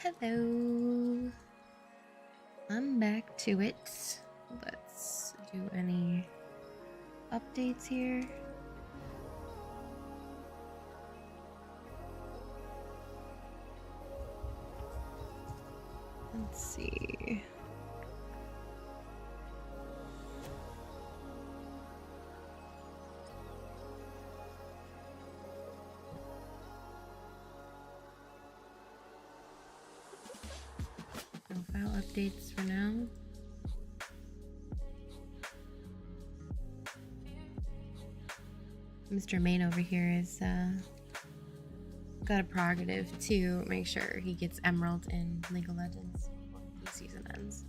Hello. I'm back to it. Let's do any updates here. Let's see. No file updates for now. Mr. Main over here is got a prerogative to make sure he gets Emerald in League of Legends before the season ends.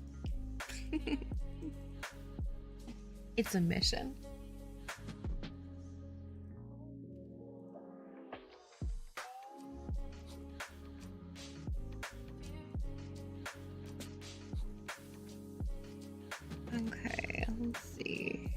It's a mission. Okay, let's see.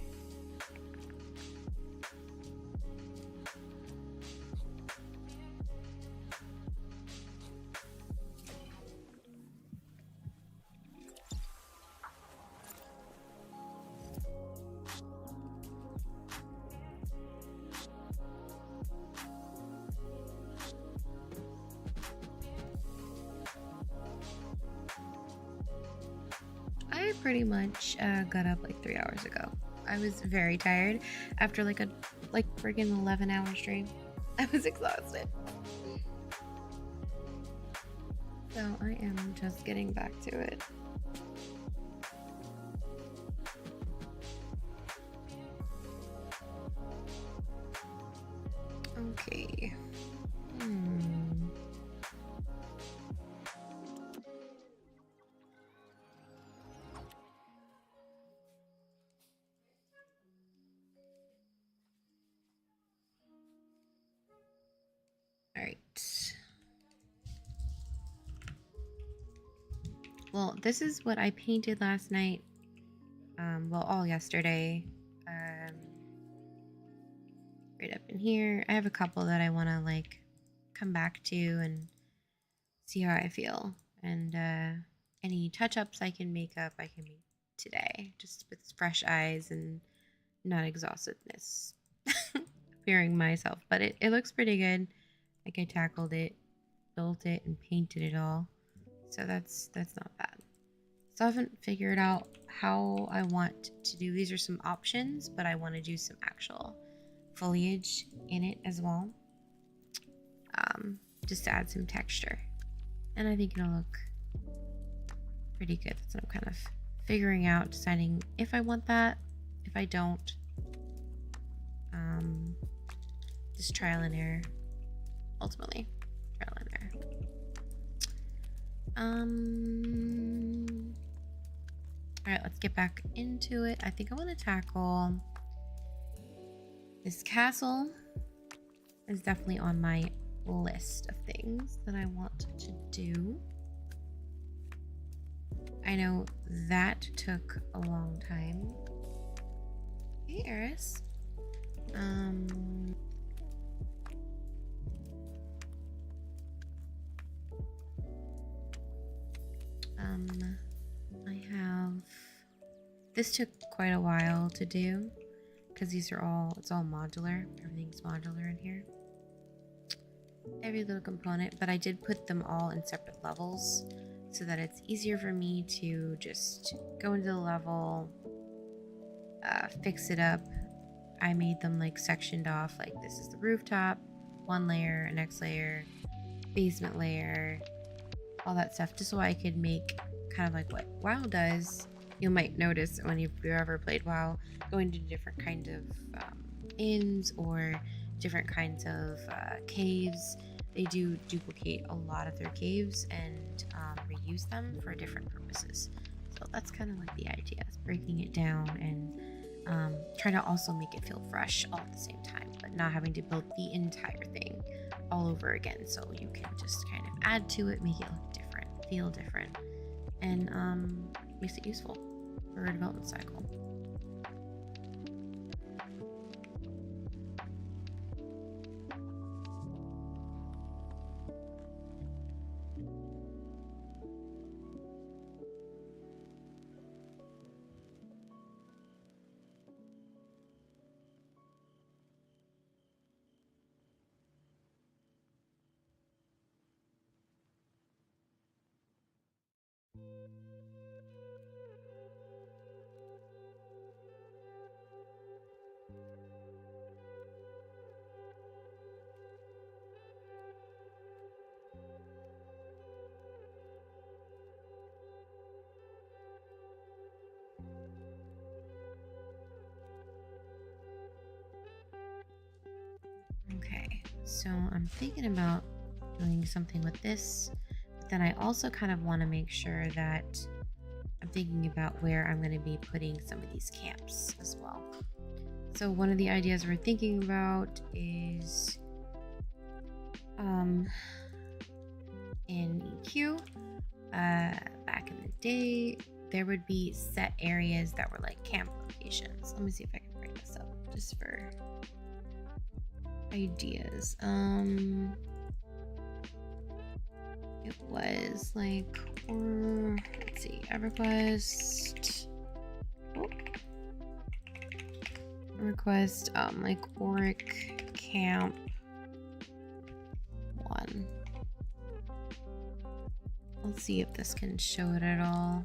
I pretty much got up like 3 hours ago. I was very tired after like a freaking 11-hour stream. I was exhausted. So I am just getting back to it. Okay. All right. Well, this is what I painted last night. Well, all yesterday. Right up in here. I have a couple that I want to like come back to and see how I feel. And any touch-ups I can make up, I can make today. Just with fresh eyes and not exhaustedness. Fearing myself. But it looks pretty good. Like I tackled it, built it, and painted it all. So that's not bad. So I haven't figured out how I want to do. These are some options, but I want to do some actual foliage in it as well. Just to add some texture. And I think it'll look pretty good. That's what I'm kind of figuring out, deciding if I want that, if I don't. Just trial and error. Ultimately, trial and error. Alright, let's get back into it. I think I want to tackle this castle. Is definitely on my list of things that I want to do. I know that took a long time. Hey, Eris. I have, this took quite a while to do because these are all, it's all modular. Everything's modular in here. Every little component, but I did put them all in separate levels so that it's easier for me to just go into the level, fix it up. I made them like sectioned off, like this is the rooftop, one layer, a next layer, basement layer, all that stuff, just so I could make kind of like what WoW does. You might notice when you've ever played WoW, going to different kinds of inns or different kinds of caves. They do duplicate a lot of their caves and reuse them for different purposes. So that's kind of like the idea, is breaking it down and trying to also make it feel fresh all at the same time, but not having to build the entire thing all over again. So you can just kind of add to it, make it look different, feel different, and makes it useful for a development cycle. So I'm thinking about doing something with this, but then I also kind of want to make sure that I'm thinking about where I'm going to be putting some of these camps as well. So one of the ideas we're thinking about is in EQ, back in the day, there would be set areas that were like camp locations. Let me see if I can bring this up just for ideas. It was like, or let's see, request like Auric Camp 1. Let's see if this can show it at all.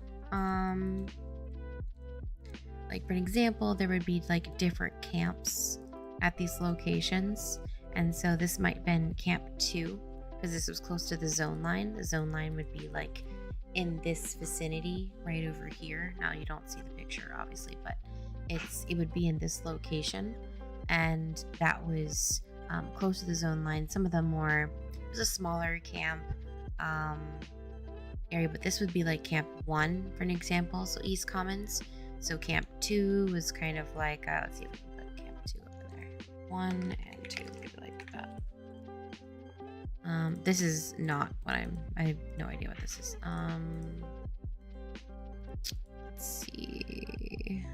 Like for an example, there would be like different camps at these locations, and so this might have been Camp 2 because this was close to the zone line. The zone line would be like in this vicinity right over here. Now you don't see the picture obviously, but it would be in this location, and that was close to the zone line. Some of them it was a smaller camp area, but this would be like Camp 1 for an example, so East Commons. So Camp 2 was kind of like let's see if we can put Camp 2 over there. 1 and 2, maybe like that. This is not what I have no idea what this is. Let's see.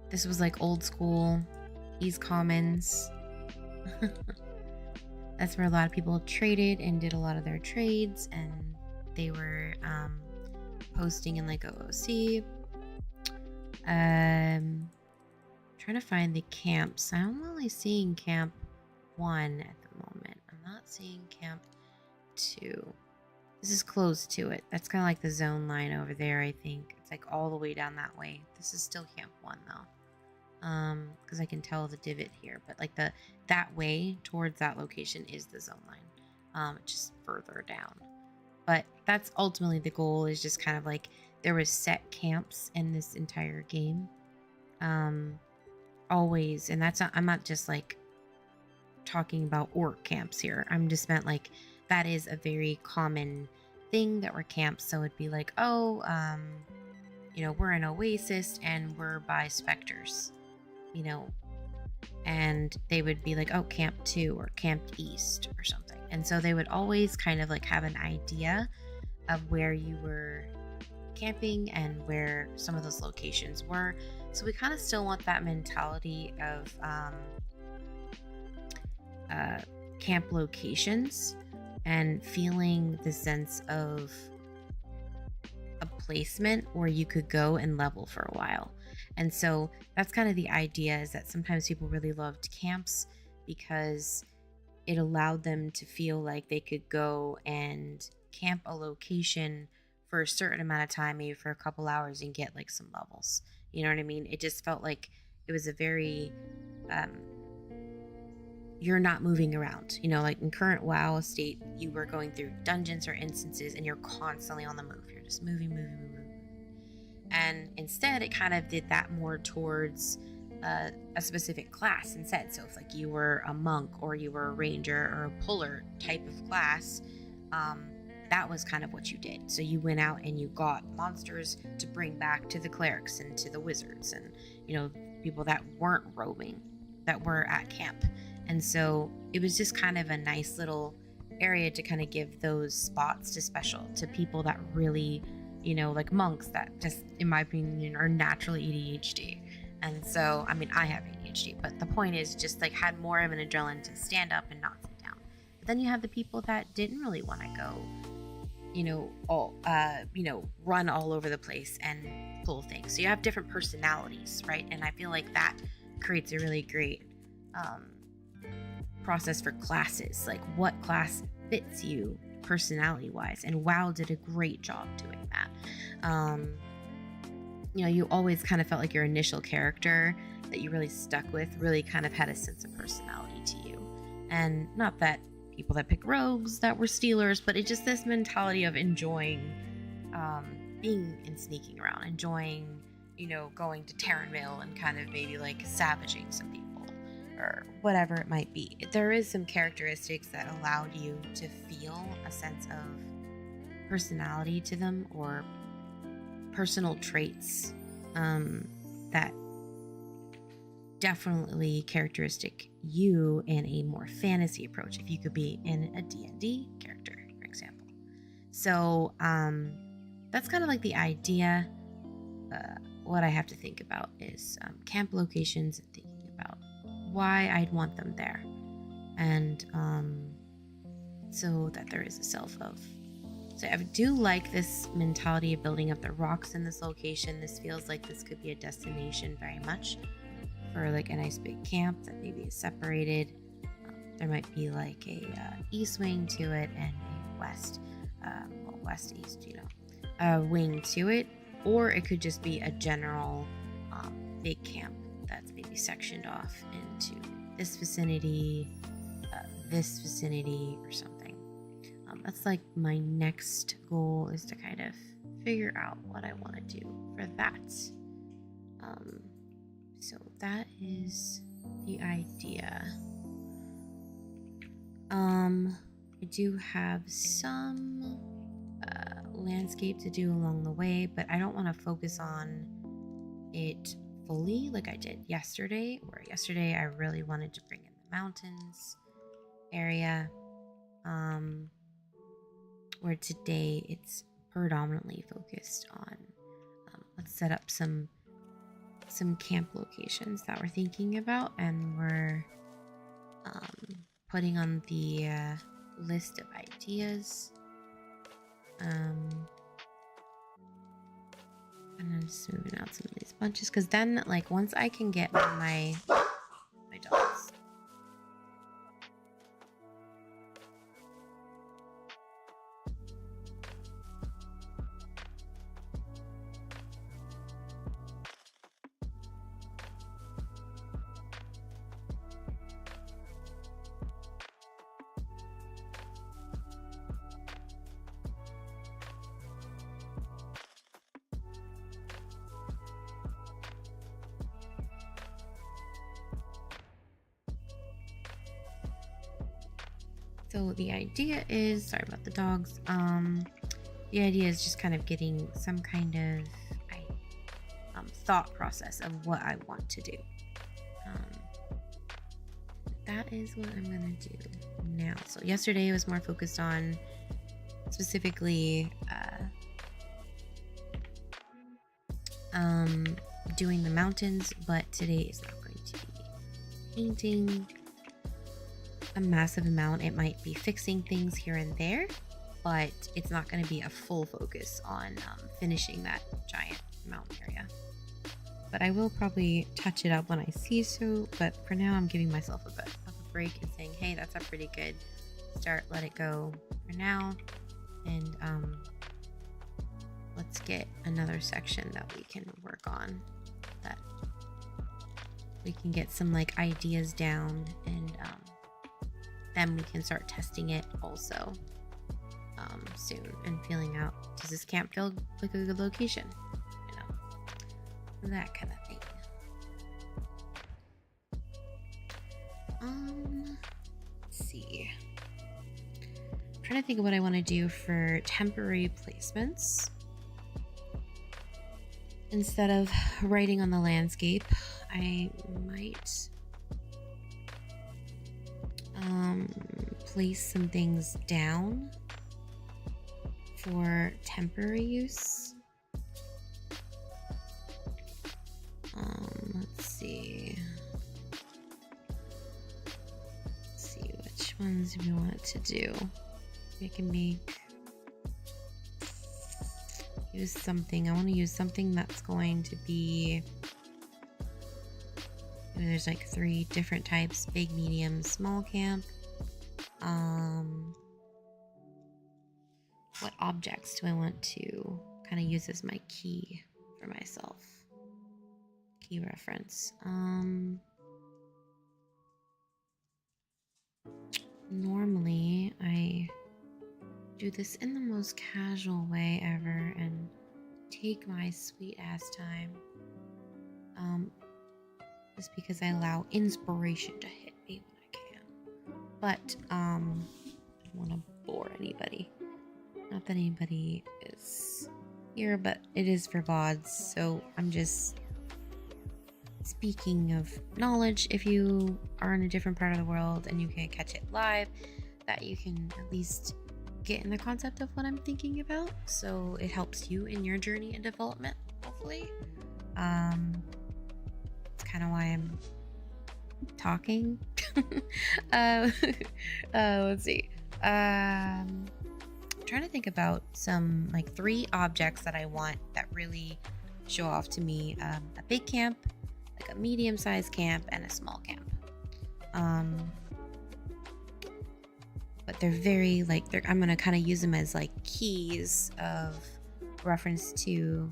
This was like old school East Commons. That's where a lot of people traded and did a lot of their trades, and they were posting in like OOC. Trying to find the camps. I'm only seeing Camp 1 at the moment. I'm not seeing Camp 2. This is close to it. That's kind of like the zone line over there, I think. It's like all the way down that way. This is still Camp 1 though. Because I can tell the divot here, but like that way towards that location is the zone line. Just further down. But that's ultimately the goal, is just kind of like there was set camps in this entire game. Always, and I'm not just like talking about orc camps here. I'm just meant like that is a very common thing that were camps. So it'd be like, oh, you know, we're an oasis and we're by specters, you know, and they would be like, oh, Camp 2 or Camp East or something. And so they would always kind of like have an idea of where you were camping and where some of those locations were. So we kind of still want that mentality of camp locations and feeling the sense of a placement where you could go and level for a while. And so that's kind of the idea, is that sometimes people really loved camps because it allowed them to feel like they could go and camp a location for a certain amount of time, maybe for a couple hours, and get like some levels. You know what I mean? It just felt like it was a very you're not moving around. You know, like in current WoW state, you were going through dungeons or instances and you're constantly on the move. You're just moving. And instead, it kind of did that more towards a specific class instead. So if like you were a monk or you were a ranger or a puller type of class, that was kind of what you did. So you went out and you got monsters to bring back to the clerics and to the wizards and, you know, people that weren't roaming, that were at camp. And so it was just kind of a nice little area to kind of give those spots to people that really, you know, like monks that just, in my opinion, are naturally ADHD. And so, I mean, I have ADHD, but the point is just like had more of an adrenaline to stand up and not sit down. But then you have the people that didn't really want to go, you know, run all over the place and pull things. So you have different personalities, right? And I feel like that creates a really great process for classes, like what class fits you personality wise. And WoW did a great job doing that. You know, you always kind of felt like your initial character that you really stuck with really kind of had a sense of personality to you. And not that people that pick rogues that were stealers, but it's just this mentality of enjoying being and sneaking around, enjoying, you know, going to Tearyn and kind of maybe like savaging some people. or whatever it might be. There is some characteristics that allowed you to feel a sense of personality to them, or personal traits that definitely characteristic you in a more fantasy approach, if you could be in a D&D character, for example. So that's kind of like the idea. What I have to think about is camp locations, and thinking about why I'd want them there, and so that there is a self of. So I do like this mentality of building up the rocks in this location. This feels like this could be a destination very much for like a nice big camp that maybe is separated. There might be like a east wing to it and a west, west east, wing to it, or it could just be a general big camp that's maybe sectioned off into this vicinity, or something. That's like my next goal, is to kind of figure out what I want to do for that. So that is the idea. I do have some landscape to do along the way, but I don't want to focus on it fully like I did yesterday, where yesterday I really wanted to bring in the mountains area, where today it's predominantly focused on let's set up some camp locations that we're thinking about, and we're putting on the list of ideas, and I'm just moving out some of these bunches, because then like once I can get my dogs. So the idea is, sorry about the dogs, the idea is just kind of getting some kind of thought process of what I want to do. That is what I'm gonna do now. So yesterday was more focused on specifically doing the mountains, but today is not going to be painting a massive amount. It might be fixing things here and there, but it's not going to be a full focus on finishing that giant mountain area. But I will probably touch it up when I see so, but for now I'm giving myself a bit of a break and saying, hey, that's a pretty good start, let it go for now, and let's get another section that we can work on, that we can get some like ideas down, and then we can start testing it also soon, and feeling out, does this camp feel like a good location, that kind of thing. Let's see, I'm trying to think of what I want to do for temporary placements. Instead of writing on the landscape, I might place some things down for temporary use. Let's see which ones we want to do. We can use something. I want to use something that's going to be, there's like 3 different types: big, medium, small camp. What objects do I want to kind of use as my key for myself? Key reference. Normally I do this in the most casual way ever and take my sweet ass time. just because I allow inspiration to hit me when I can. But I don't want to bore anybody. Not that anybody is here, but it is for VODs, so I'm just speaking of knowledge. If you are in a different part of the world and you can't catch it live, that you can at least get in the concept of what I'm thinking about, so it helps you in your journey and development, hopefully. It's kind of why I'm talking. Let's see. Trying to think about some like 3 objects that I want that really show off to me a big camp, like a medium-sized camp, and a small camp. But they're very like I'm gonna kind of use them as like keys of reference to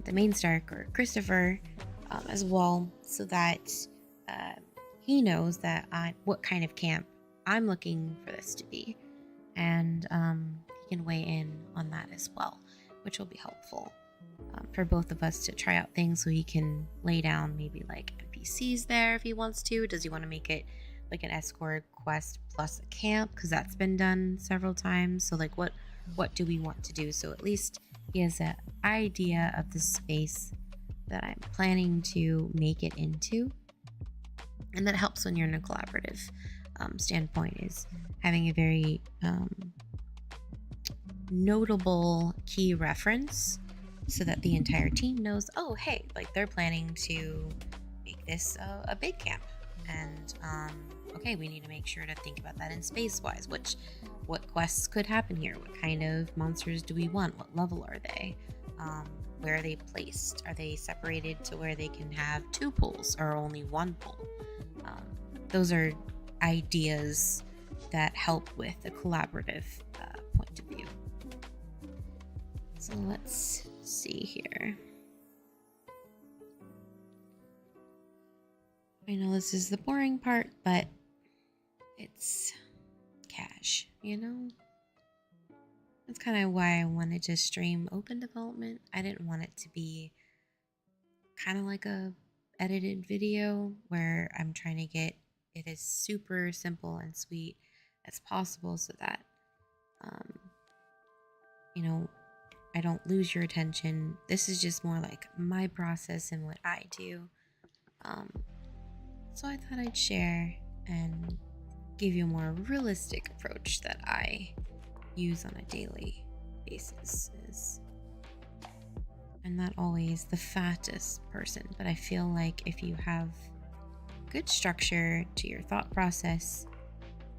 the MMORPG or Christopher as well, so that he knows that what kind of camp I'm looking for this to be, and he can weigh in on that as well, which will be helpful for both of us to try out things. So he can lay down maybe like NPCs there if he wants to. Does he want to make it like an escort quest plus a camp, because that's been done several times? So like what do we want to do? So at least he has an idea of the space that I'm planning to make it into, and that helps when you're in a collaborative standpoint, is having a very notable key reference so that the entire team knows, oh hey, like they're planning to make this a big camp, and okay, we need to make sure to think about that in space wise. What quests could happen here? What kind of monsters do we want? What level are they? Where are they placed? Are they separated to where they can have 2 pools or only 1 pool? Those are ideas that help with a collaborative point of view. So let's see here. I know this is the boring part, but it's cash, you know? That's kind of why I wanted to stream open development. I didn't want it to be kind of like a edited video where I'm trying to get it as super simple and sweet as possible, so that you know, I don't lose your attention. This is just more like my process and what I do. So I thought I'd share and give you a more realistic approach that I use on a daily basis. I'm not always the fattest person, but I feel like if you have good structure to your thought process,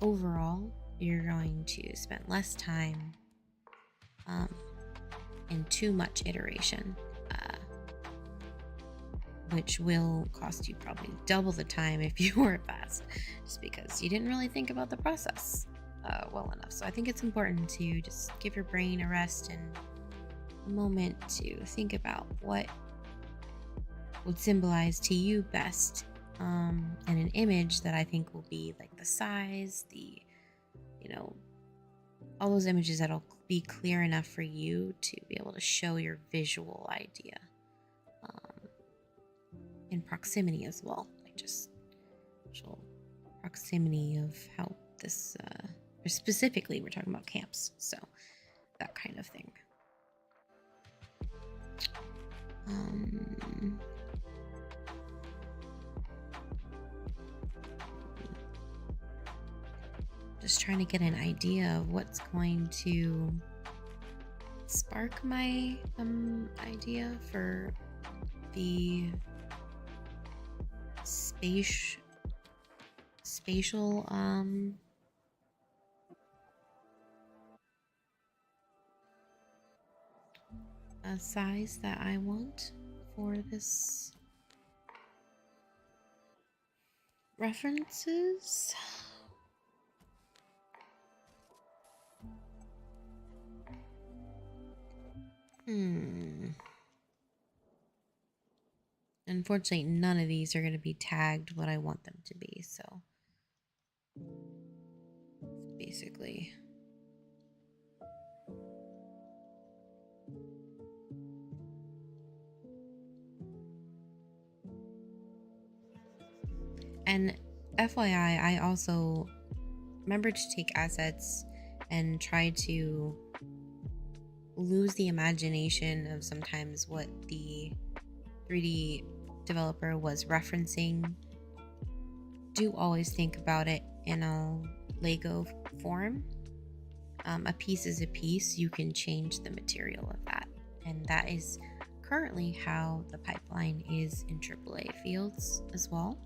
overall, you're going to spend less time in too much iteration, which will cost you probably double the time if you were fast, just because you didn't really think about the process well enough. So I think it's important to just give your brain a rest and a moment to think about what would symbolize to you best, and an image that I think will be like the size, the, you know, all those images that'll be clear enough for you to be able to show your visual idea in proximity as well, like just visual proximity of how this or specifically we're talking about camps, so that kind of thing. Just trying to get an idea of what's going to spark my idea for the spatial size that I want for this references. Unfortunately, none of these are going to be tagged what I want them to be, so basically And FYI, I also remember to take assets and try to lose the imagination of sometimes what the 3D developer was referencing. Do always think about it in a Lego form. A piece is a piece. You can change the material of that. And that is currently how the pipeline is in AAA fields as well.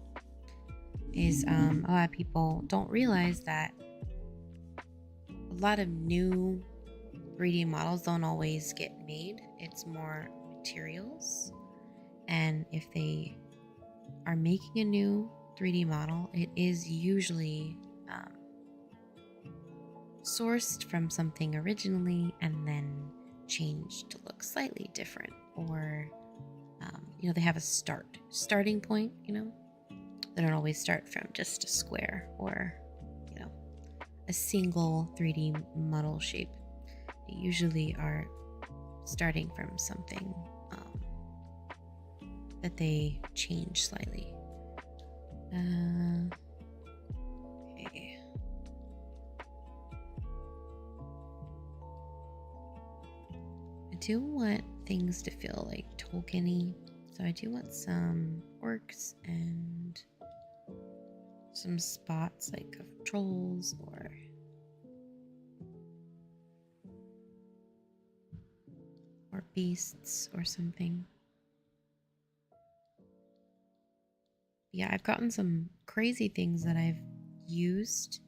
Is a lot of people don't realize that a lot of new 3D models don't always get made. It's more materials. And if they are making a new 3D model, it is usually sourced from something originally and then changed to look slightly different, or they have a starting point. They don't always start from just a square or a single 3D model shape. They usually are starting from something that they change slightly. Okay. I do want things to feel like Tolkien-y, so I do want some orcs and some spots like of trolls or beasts or something. Yeah, I've gotten some crazy things that I've used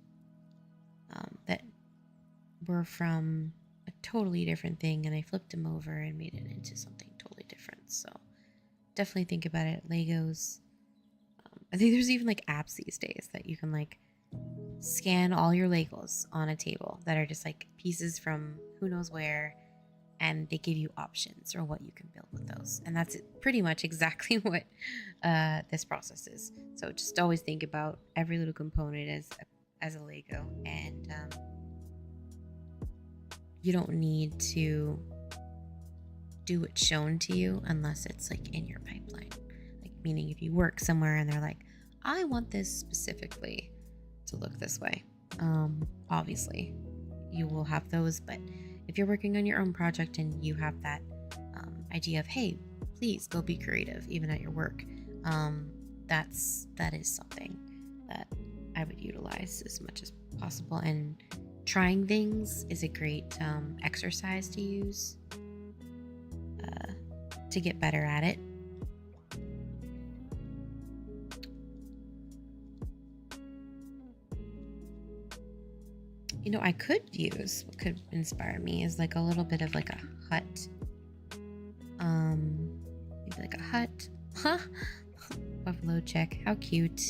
that were from a totally different thing, and I flipped them over and made it into something totally different. So definitely think about it. Legos. I think there's even like apps these days that you can like scan all your Legos on a table that are just like pieces from who knows where, and they give you options or what you can build with those. And that's pretty much exactly what this process is. So just always think about every little component as a Lego, and you don't need to do what's shown to you unless it's like in your pipeline. Like, meaning if you work somewhere and they're like, I want this specifically to look this way. Obviously you will have those, but if you're working on your own project and you have that idea of, hey, please go be creative even at your work, that is something that I would utilize as much as possible. And trying things is a great exercise to use to get better at it. I could use, what could inspire me is like a little bit of like a hut. Maybe like a hut. Huh? Buffalo check. How cute.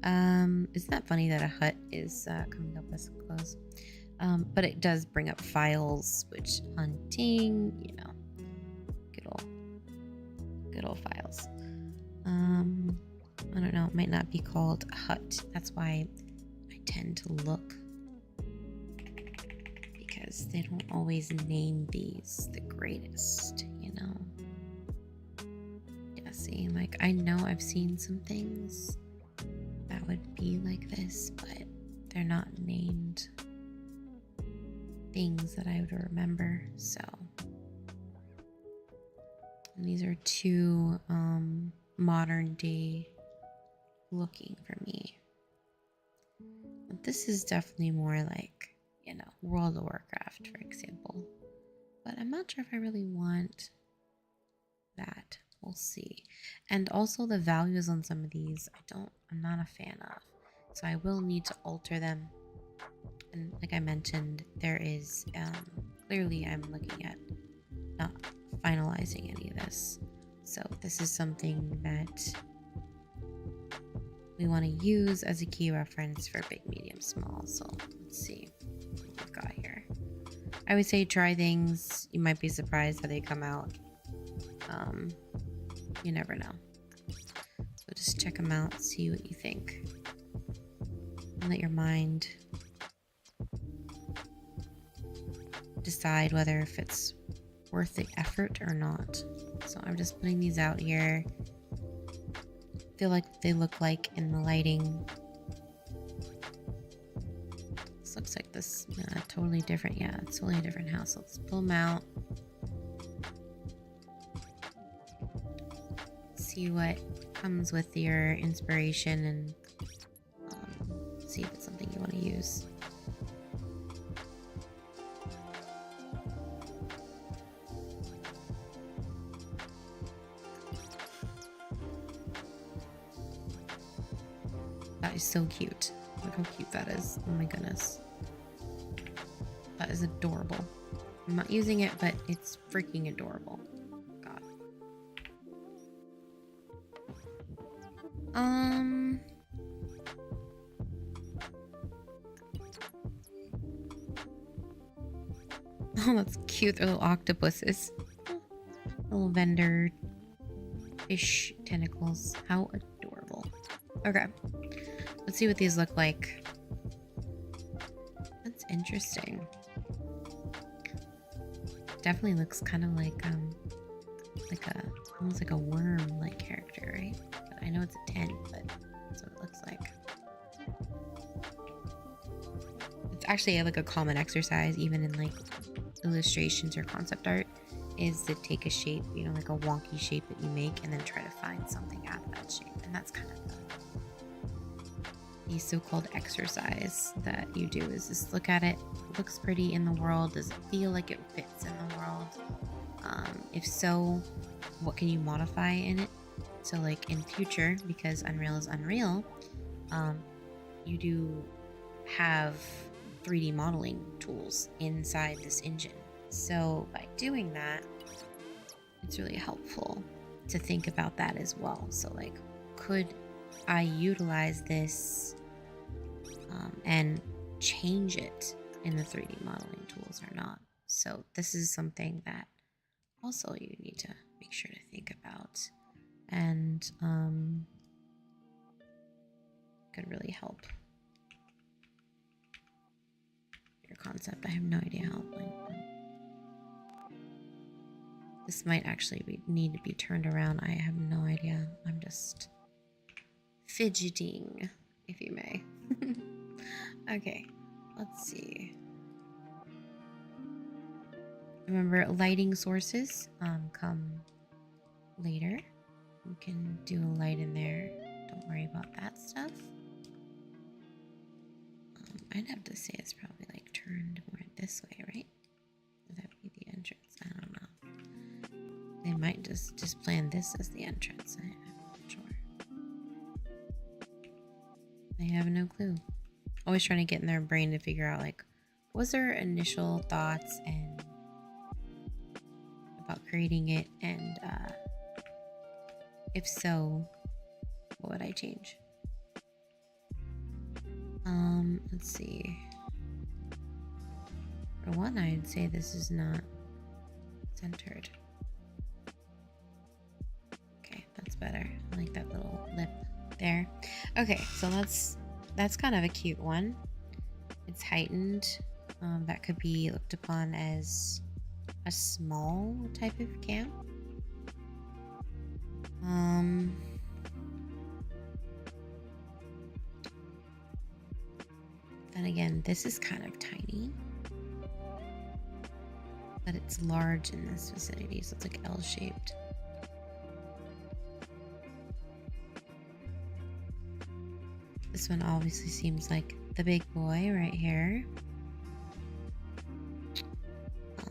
Isn't that funny that a hut is coming up as close? But it does bring up files, which hunting, good old files. I don't know, it might not be called a hut. That's why I tend to look, because they don't always name these the greatest, Yeah, see, like I know I've seen some things that would be like this, but they're not named things that I would remember. So, and these are two modern day looking for me. But this is definitely more like, World of Warcraft, for example. But I'm not sure if I really want that. We'll see. And also the values on some of these, I'm not a fan of. So I will need to alter them. And like I mentioned, there is, clearly I'm looking at not finalizing any of this. So this is something that we want to use as a key reference for big, medium, small. So let's see what we've got here. I would say try things. You might be surprised how they come out. You never know. So just check them out, see what you think. And let your mind decide whether if it's worth the effort or not. So I'm just putting these out here. feel like they look like in the lighting. This looks like this totally different. Yeah, it's totally a different house. Let's pull them out. See what comes with your inspiration and see if it's something you want to use. That is so cute. Look how cute that is. Oh my goodness. That is adorable. I'm not using it, but it's freaking adorable. God. Oh, that's cute. They're little octopuses. Little vendor fish tentacles. How adorable. Okay. Let's see what these look like. That's interesting. Definitely looks kind of like almost like a worm-like character, right? But I know it's a tent, but that's what it looks like. It's actually like a common exercise, even in like illustrations or concept art, is to take a shape, you know, like a wonky shape that you make, and then try to find something out of that shape. And that's kind of the so-called exercise that you do, is just look at it. It looks pretty in the world. Does it feel like it fits in the world? If so, what can you modify in it? So like in future, because Unreal is Unreal, you do have 3D modeling tools inside this engine. So by doing that, it's really helpful to think about that as well. So like, could I utilize this and change it in the 3D modeling tools or not? So this is something that also you need to make sure to think about, and could really help your concept. I have no idea how. This might actually need to be turned around. I have no idea. I'm just fidgeting, if you may. Okay, let's see. Remember, lighting sources come later. You can do a light in there. Don't worry about that stuff. I'd have to say it's probably like turned more this way, right? Would that be the entrance? I don't know. They might just plan this as the entrance. I'm not sure. I have no clue. Always trying to get in their brain to figure out, like, was their initial thoughts and about creating it, and if so, what would I change? Let's see. For one, I'd say this is not centered. Okay, that's better. I like that little lip there. Okay, so that's kind of a cute one. It's heightened. That could be looked upon as a small type of camp. Then again, this is kind of tiny, but it's large in this vicinity, so it's like L-shaped. This one obviously seems like the big boy right here.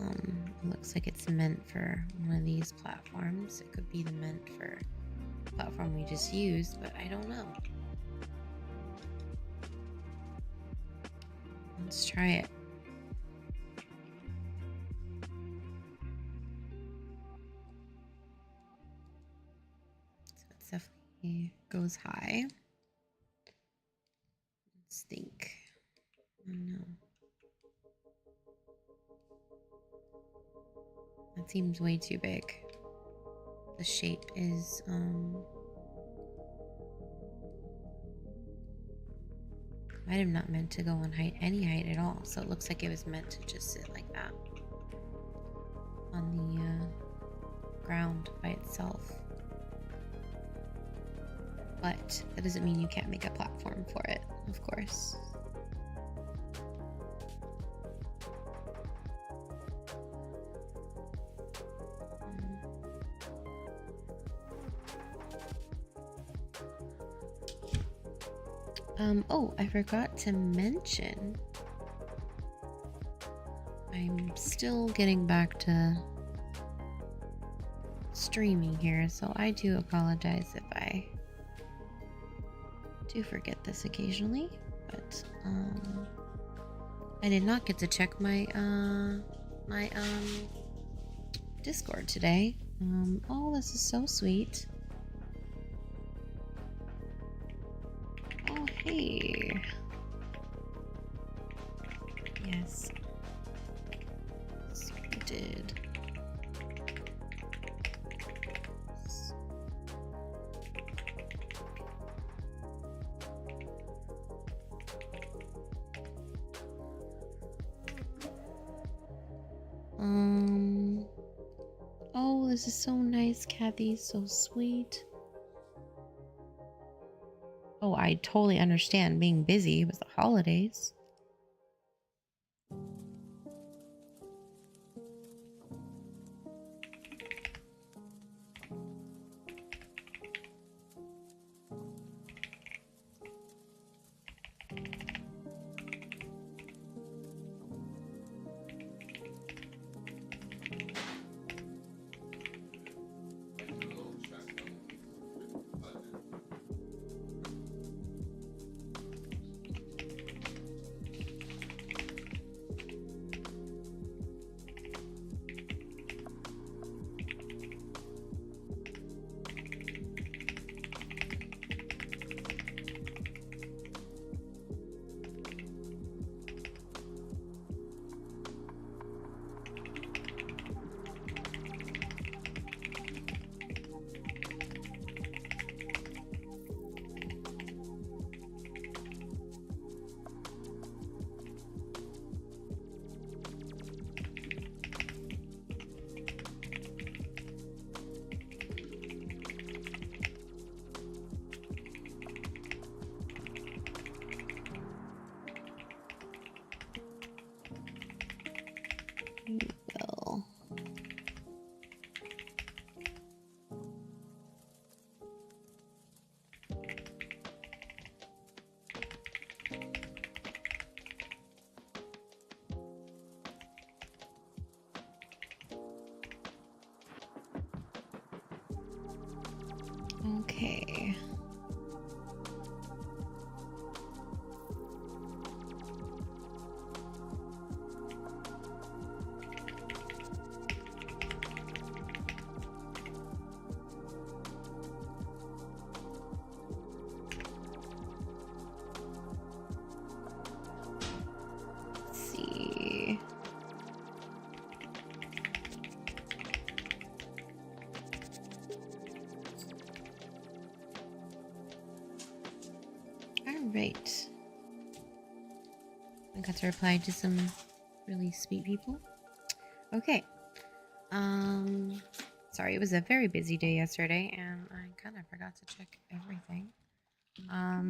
It looks like it's meant for one of these platforms. It could be meant for the platform we just used, but I don't know. Let's try it. So it definitely goes high. Let's think. I don't know. That seems way too big. The shape is might have not meant to go on any height at all, so it looks like it was meant to just sit like that on the ground by itself. but that doesn't mean you can't make a platform for it, of course. Oh, I forgot to mention, I'm still getting back to streaming here, so I do apologize if I do forget this occasionally, but I did not get to check my Discord today. Oh, this is so sweet. Oh, hey. Yes. So we did. Oh, this is so nice, Kathy. So sweet. Oh, I totally understand being busy with the holidays. Okay. Let's see. Right. I got to reply to some really sweet people. Okay. Sorry, it was a very busy day yesterday and I kind of forgot to check everything. I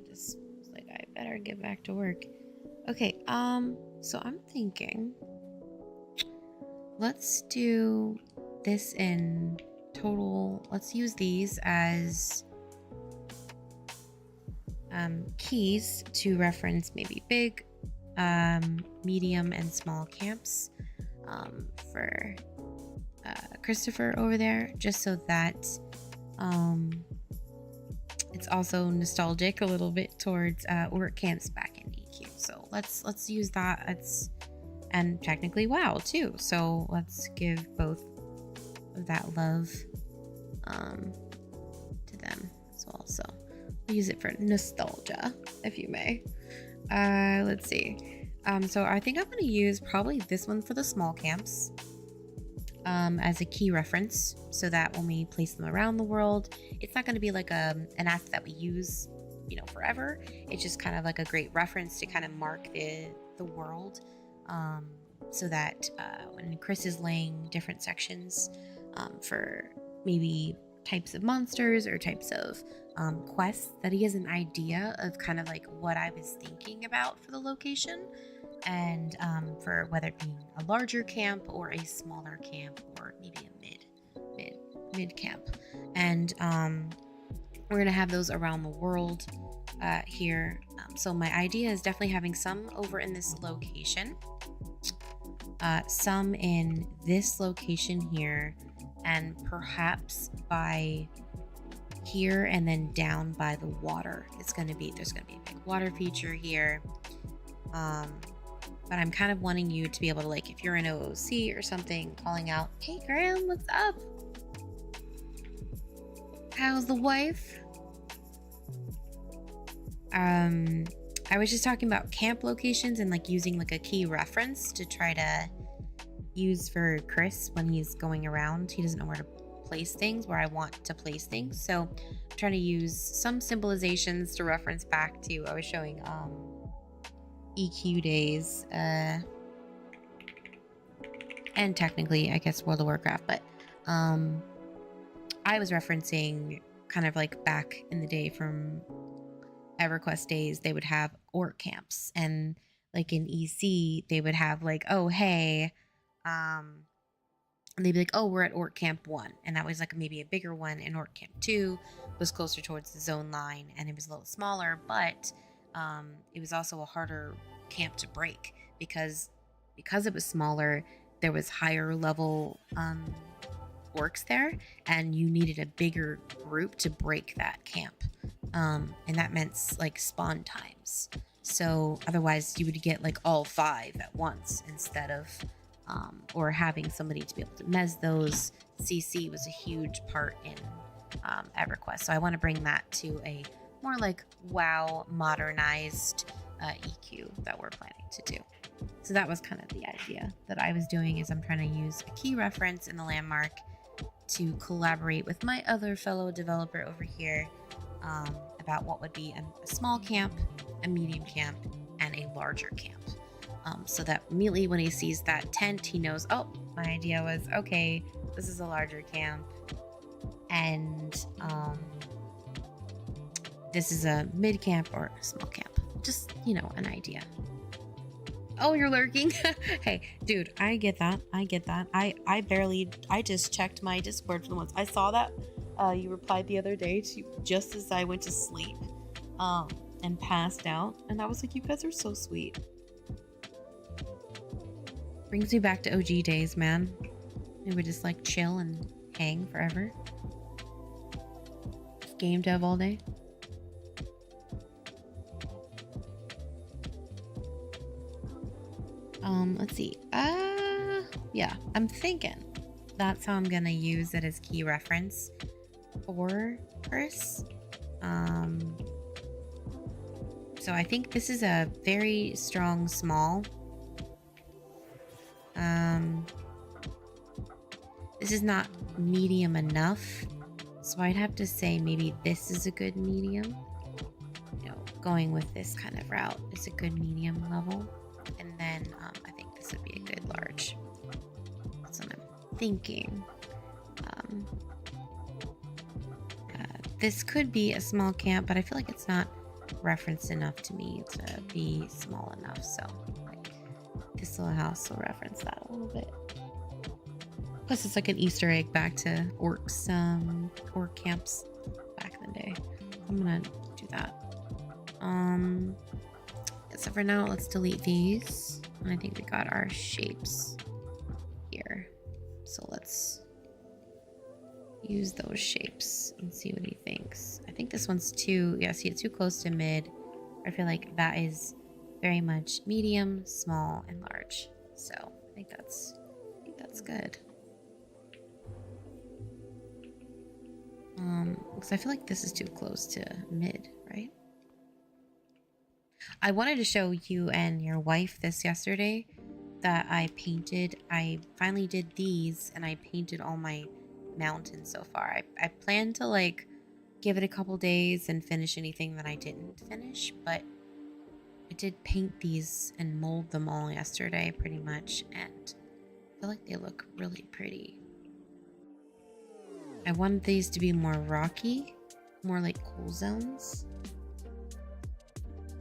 just was like, I better get back to work. Okay, so I'm thinking let's do this in total. Let's use these as keys to reference maybe big, medium, and small camps for Christopher over there, just so that it's also nostalgic a little bit towards work camps back in EQ. So let's use that. And technically WoW too. So let's give both of that love to them as well. So use it for nostalgia, if you may. Let's see. So I think I'm going to use probably this one for the small camps as a key reference, so that when we place them around the world, it's not going to be like an asset that we use, forever. It's just kind of like a great reference to kind of mark the world, so that when Chris is laying different sections for maybe types of monsters or types of quests, that he has an idea of kind of like what I was thinking about for the location, and for whether it being a larger camp or a smaller camp or maybe a mid camp. And we're gonna have those around the world here. So my idea is definitely having some over in this location, some in this location here, and perhaps by here and then down by the water. There's gonna be a big water feature here. But I'm kind of wanting you to be able to, like, if you're in OOC or something, calling out, "Hey Graham, what's up? How's the wife?" I was just talking about camp locations and like using like a key reference to try to use for Chris when he's going around. He doesn't know where to place things, where I want to place things. So I'm trying to use some symbolizations to reference back to, I was showing EQ days, and technically I guess World of Warcraft, but I was referencing kind of like back in the day from EverQuest days, they would have orc camps, and like in EC they would have like, oh hey, and they'd be like, oh, we're at orc camp 1, and that was like maybe a bigger one, and orc camp 2 was closer towards the zone line and it was a little smaller, but it was also a harder camp to break because it was smaller. There was higher level orcs there, and you needed a bigger group to break that camp, and that meant like spawn times. So otherwise you would get like all 5 at once instead of or having somebody to be able to mez those. CC was a huge part in EverQuest, so I want to bring that to a more like WoW modernized EQ that we're planning to do. So that was kind of the idea that I was doing, is I'm trying to use a key reference in the landmark to collaborate with my other fellow developer over here about what would be a small camp, a medium camp, and a larger camp. So that immediately when he sees that tent, he knows, oh, my idea was, okay, this is a larger camp, and this is a mid camp or a small camp. Just, you know, an idea. Oh, you're lurking? Hey, dude, I get that. I just checked my Discord for the once. I saw that you replied the other day to just as I went to sleep and passed out. And I was like, you guys are so sweet. Brings me back to OG days, man. We would just like chill and hang forever. Just game dev all day. Let's see. Yeah, I'm thinking that's how I'm gonna use it as key reference for Chris. So I think this is a very strong small. This is not medium enough, so I'd have to say maybe this is a good medium. You know, going with this kind of route is a good medium level. And then I think this would be a good large. That's what I'm thinking. This could be a small camp, but I feel like it's not referenced enough to me to be small enough. So like, this little house will reference that a little bit. Plus it's like an Easter egg back to orcs, orc camps back in the day. I'm gonna do that. So for now, let's delete these. And I think we got our shapes here. So let's use those shapes and see what he thinks. I think this one's too, yeah, see, it's too close to mid. I feel like that is very much medium, small, and large. So I think that's good. Because I feel like this is too close to mid, right? I wanted to show you and your wife this yesterday that I painted. I finally did these and I painted all my mountains so far. I plan to like give it a couple days and finish anything that I didn't finish, but I did paint these and mold them all yesterday pretty much, and I feel like they look really pretty. I wanted these to be more rocky, more like cool zones.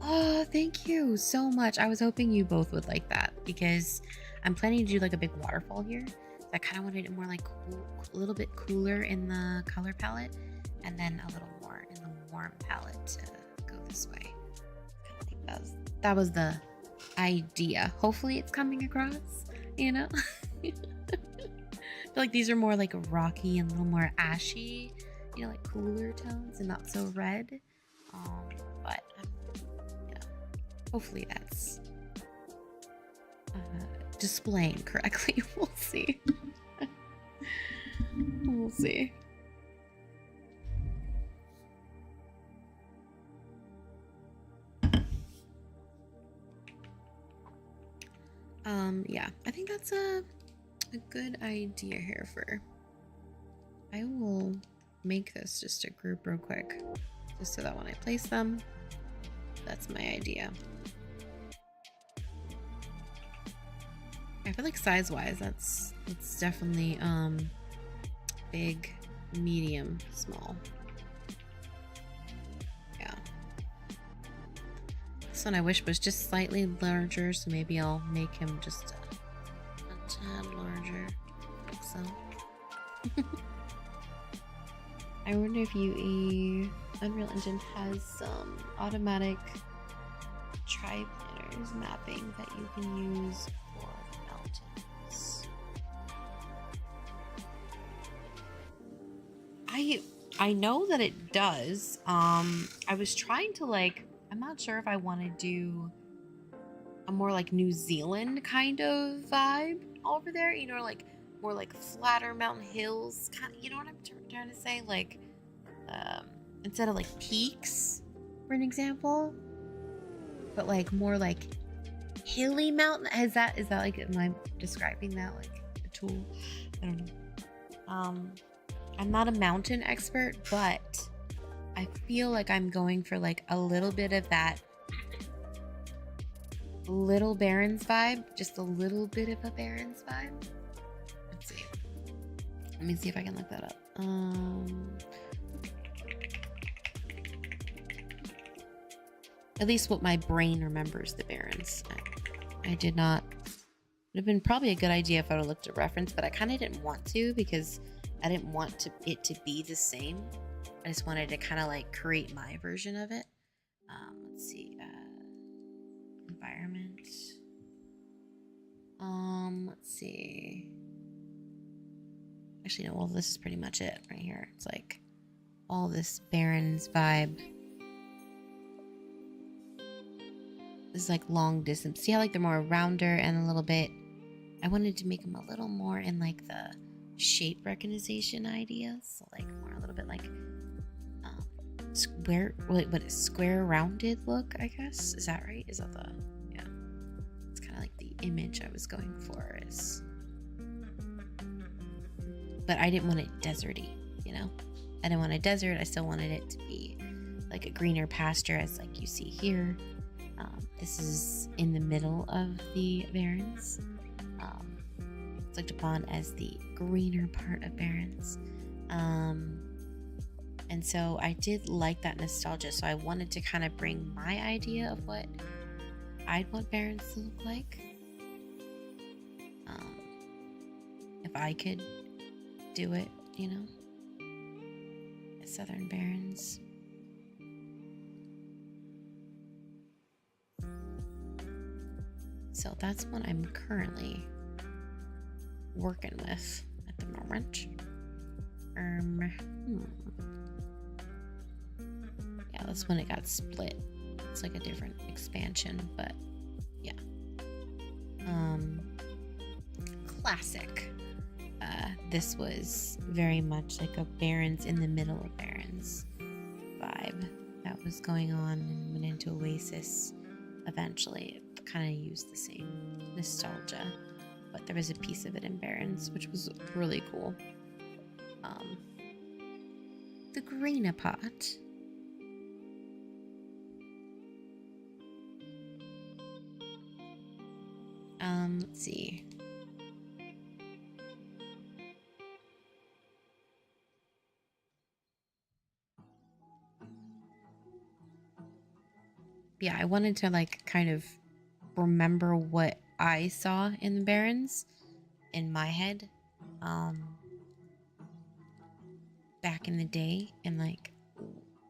Oh, thank you so much. I was hoping you both would like that because I'm planning to do like a big waterfall here. So I kind of wanted it more like cool, a little bit cooler in the color palette, and then a little more in the warm palette to go this way. I think that was the idea. Hopefully it's coming across, you know? I feel like these are more like rocky and a little more ashy, you know, like cooler tones and not so red. But hopefully that's displaying correctly. We'll see. We'll see. Yeah, I think that's a good idea here for... I will make this just a group real quick, just so that when I place them, that's my idea. I feel like size-wise, it's definitely big, medium, small. Yeah. This one I wish was just slightly larger, so maybe I'll make him just a tad larger, like so. I wonder if Unreal Engine has some automatic tri-planners mapping that you can use for mountains. I know that it does. I was trying to I'm not sure if I want to do a more like New Zealand kind of vibe over there, you know, like more like flatter mountain hills, kind of, you know what I'm trying to say? Like, instead of like peaks, for an example, but like more like hilly mountain. Is that like, am I describing that like a tool? I don't know. I'm not a mountain expert, but I feel like I'm going for like a little bit of that Little Barrens vibe, just a little bit of a Barrens vibe. Let's see. Let me see if I can look that up. At least what my brain remembers the Barrens. I did not. It would have been probably a good idea if I would have looked at reference, but I kind of didn't want to because I didn't want it to be the same. I just wanted to kind of like create my version of it. Let's see. Environment. Let's see. Actually, no, well, this is pretty much it right here. It's like all this Barrens vibe. This is like long distance. See how like they're more rounder and a little bit. I wanted to make them a little more in like the shape recognition ideas. So like more a little bit like square, what is square rounded look, I guess. Is that right? Is that the, yeah. It's kind of like the image I was going for is, but I didn't want it deserty, you know? I didn't want a desert. I still wanted it to be like a greener pasture as like you see here. This is in the middle of the Barrens. It's looked upon as the greener part of Barrens. And so I did like that nostalgia. So I wanted to kind of bring my idea of what I'd want Barrens to look like. If I could do it, you know, Southern Barrens. So that's what I'm currently working with at the moment. Yeah, that's when it got split. It's like a different expansion, but yeah. Classic. This was very much like a Barrens in the middle of Barrens vibe that was going on and went into Oasis eventually. It kind of used the same nostalgia, but there was a piece of it in Barrens, which was really cool. The Greener pot. Let's see. Yeah, I wanted to like kind of remember what I saw in the Barrens in my head back in the day, and like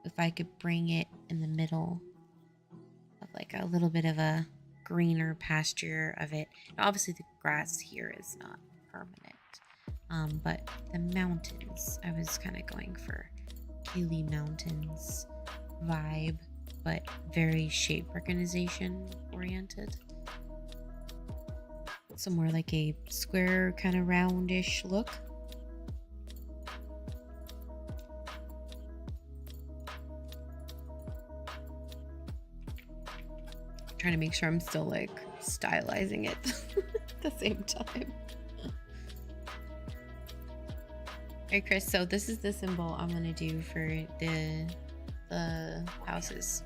if I could bring it in the middle of like a little bit of a greener pasture of it. Now, obviously the grass here is not permanent, but the mountains, I was kind of going for Kaylee Mountains vibe, but very shape recognition oriented. So more like a square kind of roundish look. Trying to make sure I'm still like stylizing it at the same time. Alright, Chris, so this is the symbol I'm gonna do for the houses.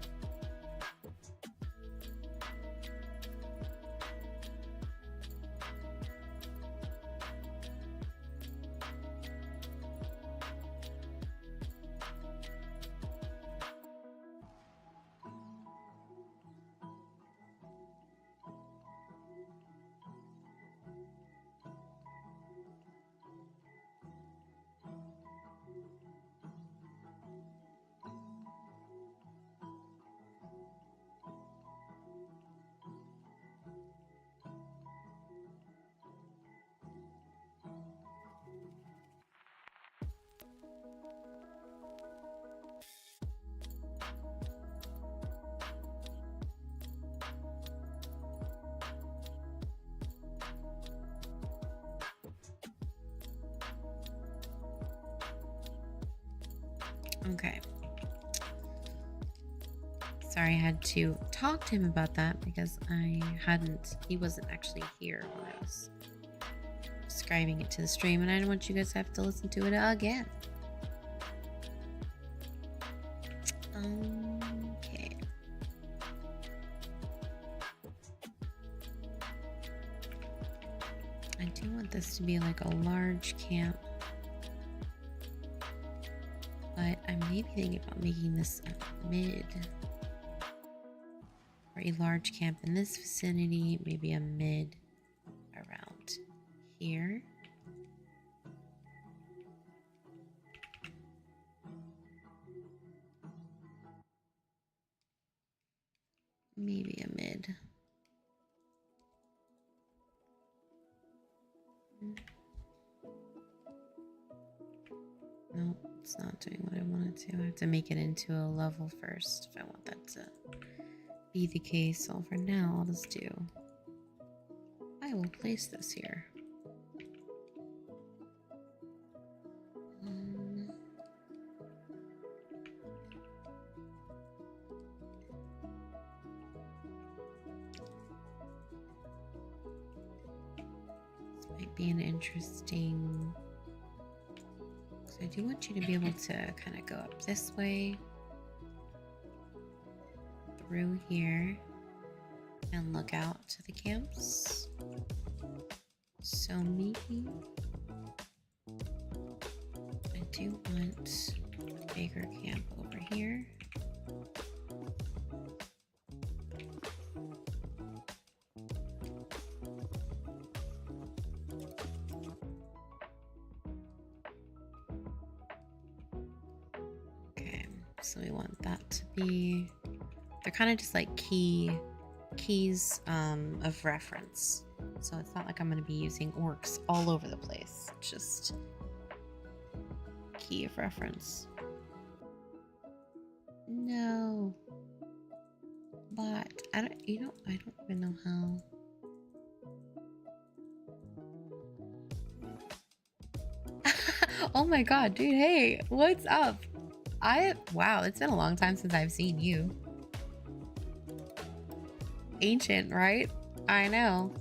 Okay. Sorry, I had to talk to him about that because he wasn't actually here when I was describing it to the stream, and I didn't want you guys to have to listen to it again. Okay. I do want this to be like a large camp. But I may be thinking about making this a mid, or a large camp in this vicinity, maybe a mid around here. Maybe a mid. Nope, it's not doing what I wanted to. I have to make it into a level first if I want that to be the case. So for now, I'll just do... I will place this here. This might be an interesting... So I do want you to be able to kind of go up this way, through here, and look out to the camps. So maybe I do want a bigger camp over here. So we want that to be, they're kind of just like keys of reference. So it's not like I'm going to be using orcs all over the place. It's just key of reference. No. But I don't even know how. Oh my god, dude, hey, what's up? Wow, it's been a long time since I've seen you. Ancient, right? I know.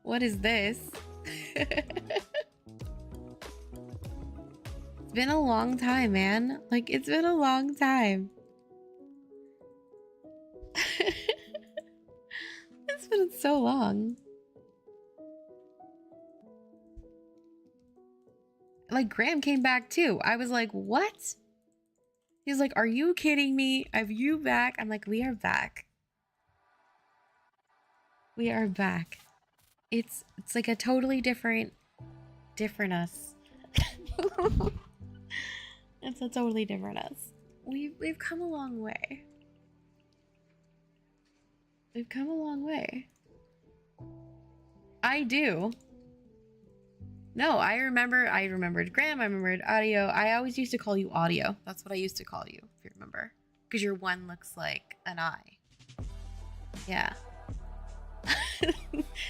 What is this? It's been a long time, man. Like, it's been a long time. It's been so long. Like, Graham came back too. I was like, what? He's like, are you kidding me? Are you back? I'm like, we are back. We are back. It's like a totally different us. It's a totally different us. We've come a long way. We've come a long way. I do. No, I remembered Graham, I remembered Audio. I always used to call you Audio. That's what I used to call you, if you remember. Because your one looks like an eye. Yeah.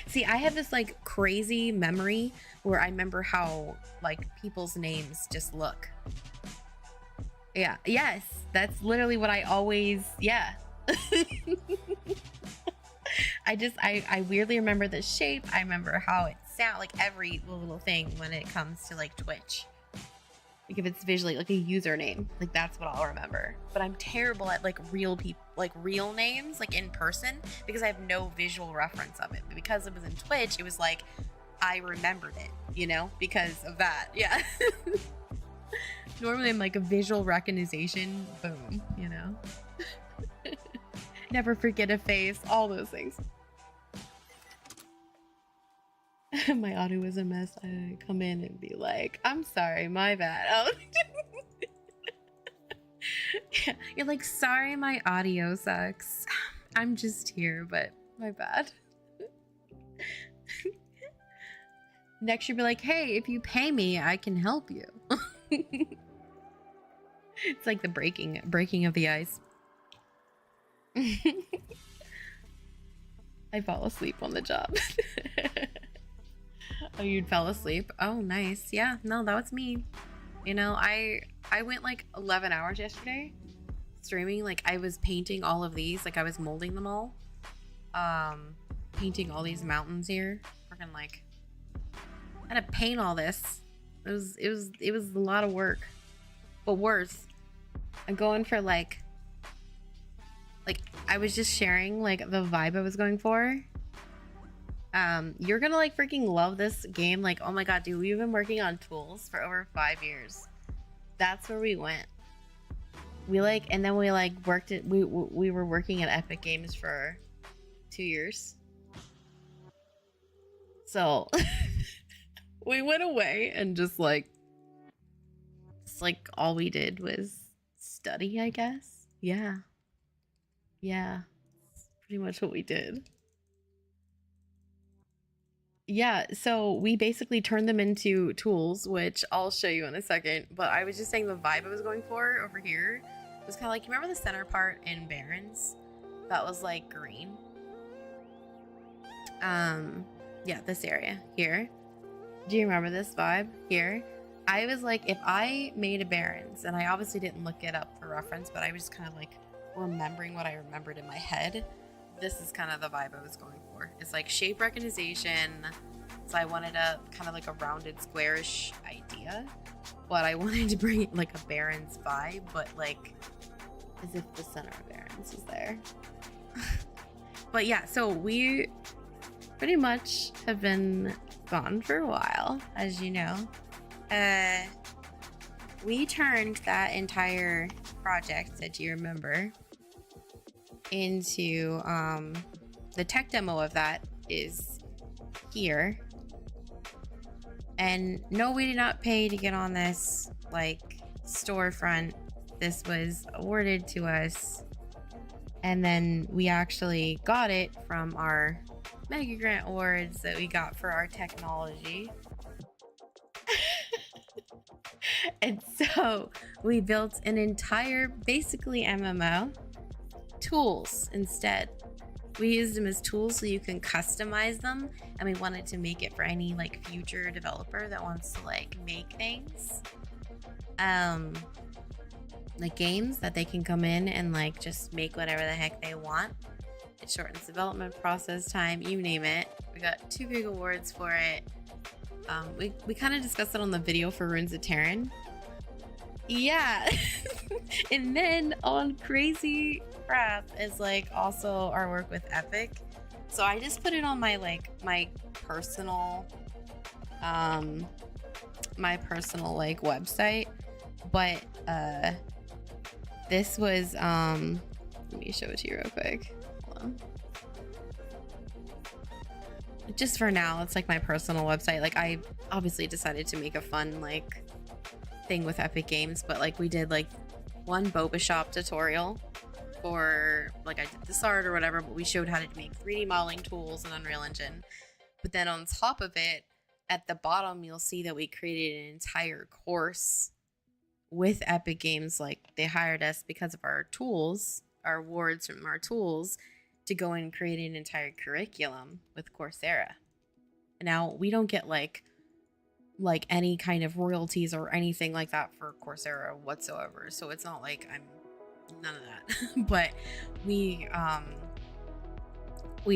See, I have this like crazy memory where I remember how like people's names just look. Yeah, yes, that's literally what I always, yeah. I weirdly remember the shape. I remember how it sounds, like every little thing when it comes to like Twitch. Like if it's visually like a username, like that's what I'll remember. But I'm terrible at like real people, like real names, like in person, because I have no visual reference of it. But because it was in Twitch, it was like I remembered it, you know, because of that. Yeah. Normally I'm like a visual recognition, boom, you know. Never forget a face, all those things. My audio is a mess. I come in and be like, I'm sorry, my bad. Oh. Yeah, you're like, sorry, my audio sucks. I'm just here, but my bad. Next you'll be like, hey, if you pay me, I can help you. It's like the breaking of the ice. I fall asleep on the job. Oh, you fell asleep? Oh, nice. Yeah, no, that was me. You know, I went like 11 hours yesterday streaming. Like I was painting all of these, like I was molding them all. Painting all these mountains here. Freaking like I had to paint all this. It was a lot of work. But worse, I'm going for like I was just sharing like the vibe I was going for. You're gonna like freaking love this game. Like, oh my god, dude, we've been working on tools for over 5 years. That's where we went. We like, and then we like worked it. We were working at Epic Games for 2 years. So we went away and just like all we did was study, I guess. Yeah. Yeah. That's pretty much what we did. Yeah, so we basically turned them into tools, which I'll show you in a second. But I was just saying the vibe I was going for over here was kind of like, you remember the center part in Barrens? That was like green. Yeah, this area here. Do you remember this vibe here? I was like, if I made a Barrens, and I obviously didn't look it up for reference, but I was just kind of like remembering what I remembered in my head. This is kind of the vibe I was going for. It's like shape recognition. So I wanted a kind of like a rounded squarish idea, but I wanted to bring like a Barrens vibe, but like as if the center of Barrens is there. But yeah, so we pretty much have been gone for a while, as you know. We turned that entire project that you remember into the tech demo of that is here. And no, we did not pay to get on this like storefront. This was awarded to us, and then we actually got it from our Mega Grant awards that we got for our technology. And so we built an entire basically MMO tools instead. We used them as tools so you can customize them, and we wanted to make it for any like future developer that wants to like make things, like games that they can come in and like just make whatever the heck they want. It shortens development process time, you name it. We got 2 big awards for it. We kind of discussed it on the video for Runes of Tearyn. Yeah. And then on crazy crap is like also our work with Epic. So I just put it on my like my personal like website, but This was, let me show it to you real quick. Hold on. Just for now, it's like my personal website. Like, I obviously decided to make a fun, like, thing with Epic Games, but like we did like one Boba shop tutorial for, like, I did this art or whatever, but we showed how to make 3D modeling tools in Unreal Engine. But then on top of it, at the bottom, you'll see that we created an entire course with Epic Games. Like, they hired us because of our tools, our awards from our tools, to go and create an entire curriculum with Coursera. Now, we don't get like any kind of royalties or anything like that for Coursera whatsoever. So it's not like I'm none of that. But we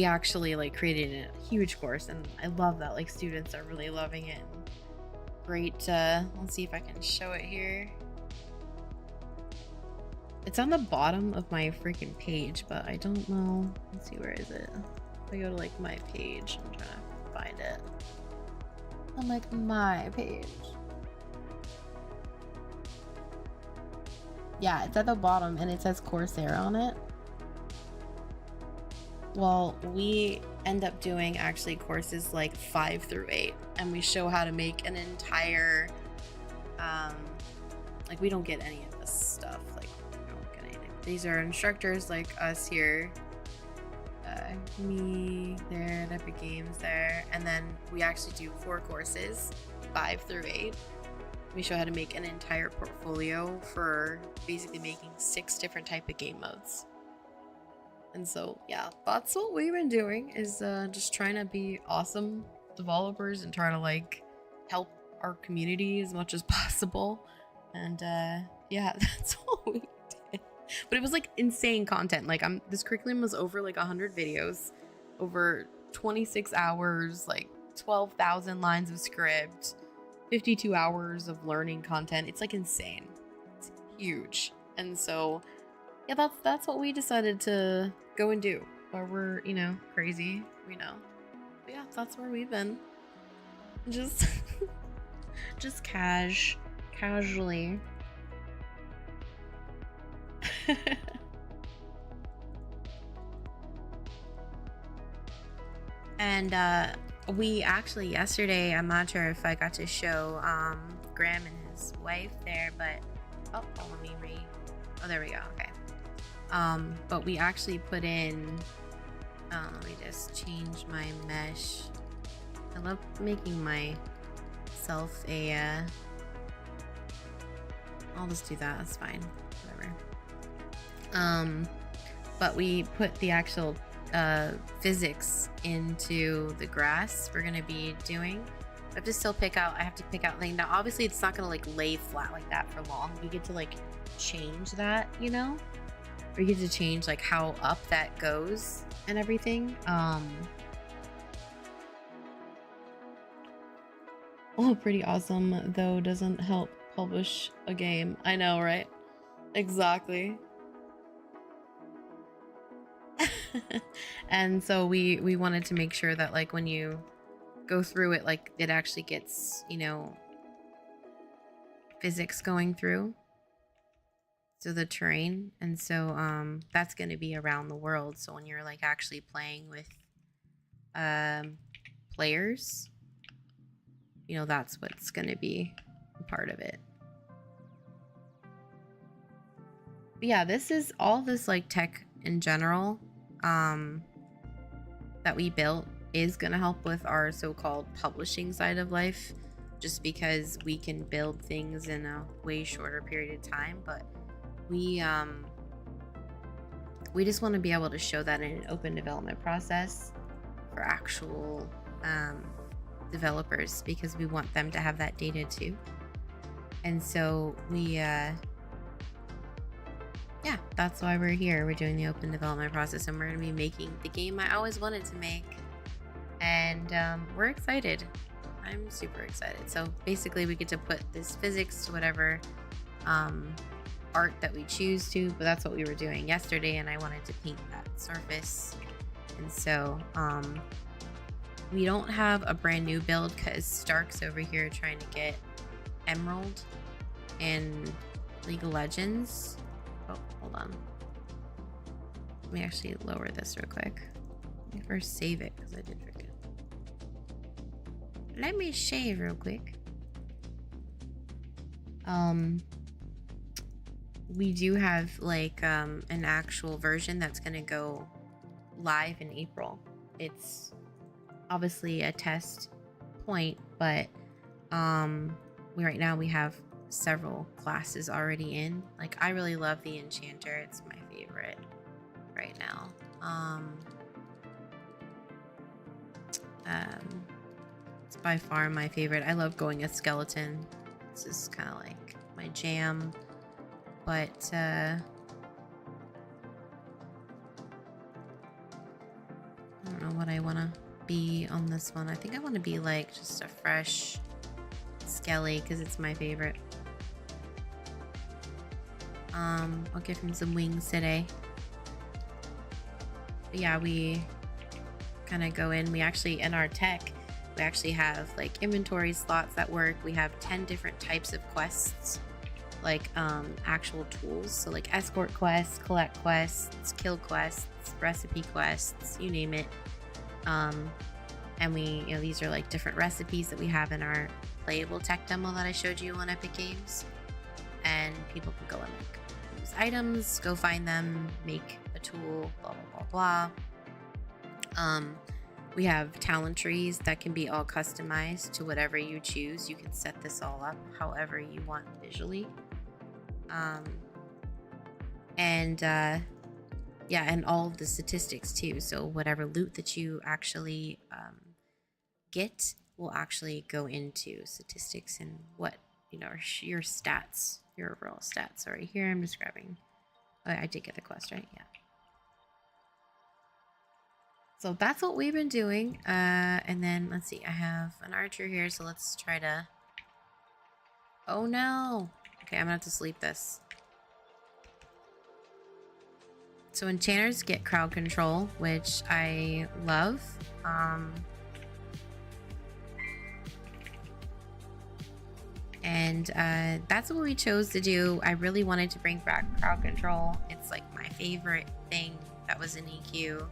actually like created a huge course, and I love that like students are really loving it. Great. Let's see if I can show it here. It's on the bottom of my freaking page, but I don't know. Let's see, where is it? If I go to like my page, I'm trying to find it. On like my page. Yeah, it's at the bottom and it says Coursera on it. Well, we end up doing actually courses like 5 through 8, and we show how to make an entire like, we don't get any of this stuff. Like, we don't get anything. These are instructors like us here. Me there at Epic Games there, and then we actually do 4 courses, 5 through 8. We show how to make an entire portfolio for basically making 6 different type of game modes. And so yeah, that's what we've been doing, is just trying to be awesome developers and try to like help our community as much as possible. And yeah, that's what we did. But it was like insane content. Like, this curriculum was over like 100 videos, over 26 hours, like 12,000 lines of script, 52 hours of learning content. It's like insane. It's huge. And so yeah, that's what we decided to go and do. Or we're, you know, crazy, we know. But yeah, that's where we've been. Just just casually. And we actually yesterday, I'm not sure if I got to show Graham and his wife there, but let me read. Oh, there we go. Okay. But we actually put in, let me just change my mesh. I love making myself a, I'll just do that, that's fine, whatever. But we put the actual physics into the grass we're gonna be doing. I have to still pick out, like, now obviously it's not gonna like lay flat like that for long. You get to like change that, you know, or you get to change like how up that goes and everything. Oh, pretty awesome though doesn't help publish a game. I know, right? Exactly. And so we wanted to make sure that like when you go through it, like it actually gets, you know, physics going through, so the terrain. And so that's going to be around the world, so when you're like actually playing with players, you know, that's what's going to be a part of it. But yeah, this is all this like tech in general that we built is going to help with our so-called publishing side of life, just because we can build things in a way shorter period of time. But we just want to be able to show that in an open development process for actual developers, because we want them to have that data too. And so we yeah, that's why we're here. We're doing the open development process, and we're going to be making the game I always wanted to make. And we're excited. I'm super excited. So basically we get to put this physics to whatever art that we choose to, but that's what we were doing yesterday, and I wanted to paint that surface. And so we don't have a brand new build because Stark's over here trying to get Emerald in League of Legends. Oh, Hold on. Let me actually lower this real quick. Let me first save it because I did forget. Let me shave real quick. We do have like an actual version that's gonna go live in April. It's obviously a test point, but right now we have several classes already in. Like, I really love the enchanter. It's my favorite right now. It's by far my favorite. I love going a skeleton. This is kind of like my jam. But I don't know what I want to be on this one. I think I want to be like just a fresh skelly because it's my favorite. I'll give him some wings today. But yeah, we kind of go in. We actually, in our tech, we actually have like inventory slots that work. We have 10 different types of quests, like actual tools. So like escort quests, collect quests, kill quests, recipe quests, you name it. And we, you know, these are like different recipes that we have in our playable tech demo that I showed you on Epic Games. And people can go and like use items, go find them, make a tool, blah, blah, blah, blah. We have talent trees that can be all customized to whatever you choose. You can set this all up however you want visually. Yeah, and all of the statistics too. So whatever loot that you actually get will actually go into statistics and what, you know, your stats, your overall stats. Sorry, here I'm just grabbing. Oh, I did get the quest, right? Yeah. So that's what we've been doing. And then let's see, I have an archer here, so let's try to. Oh no. Okay, I'm gonna have to sleep this. So enchanters get crowd control, which I love. And that's what we chose to do. I really wanted to bring back crowd control. It's like my favorite thing that was in EQ.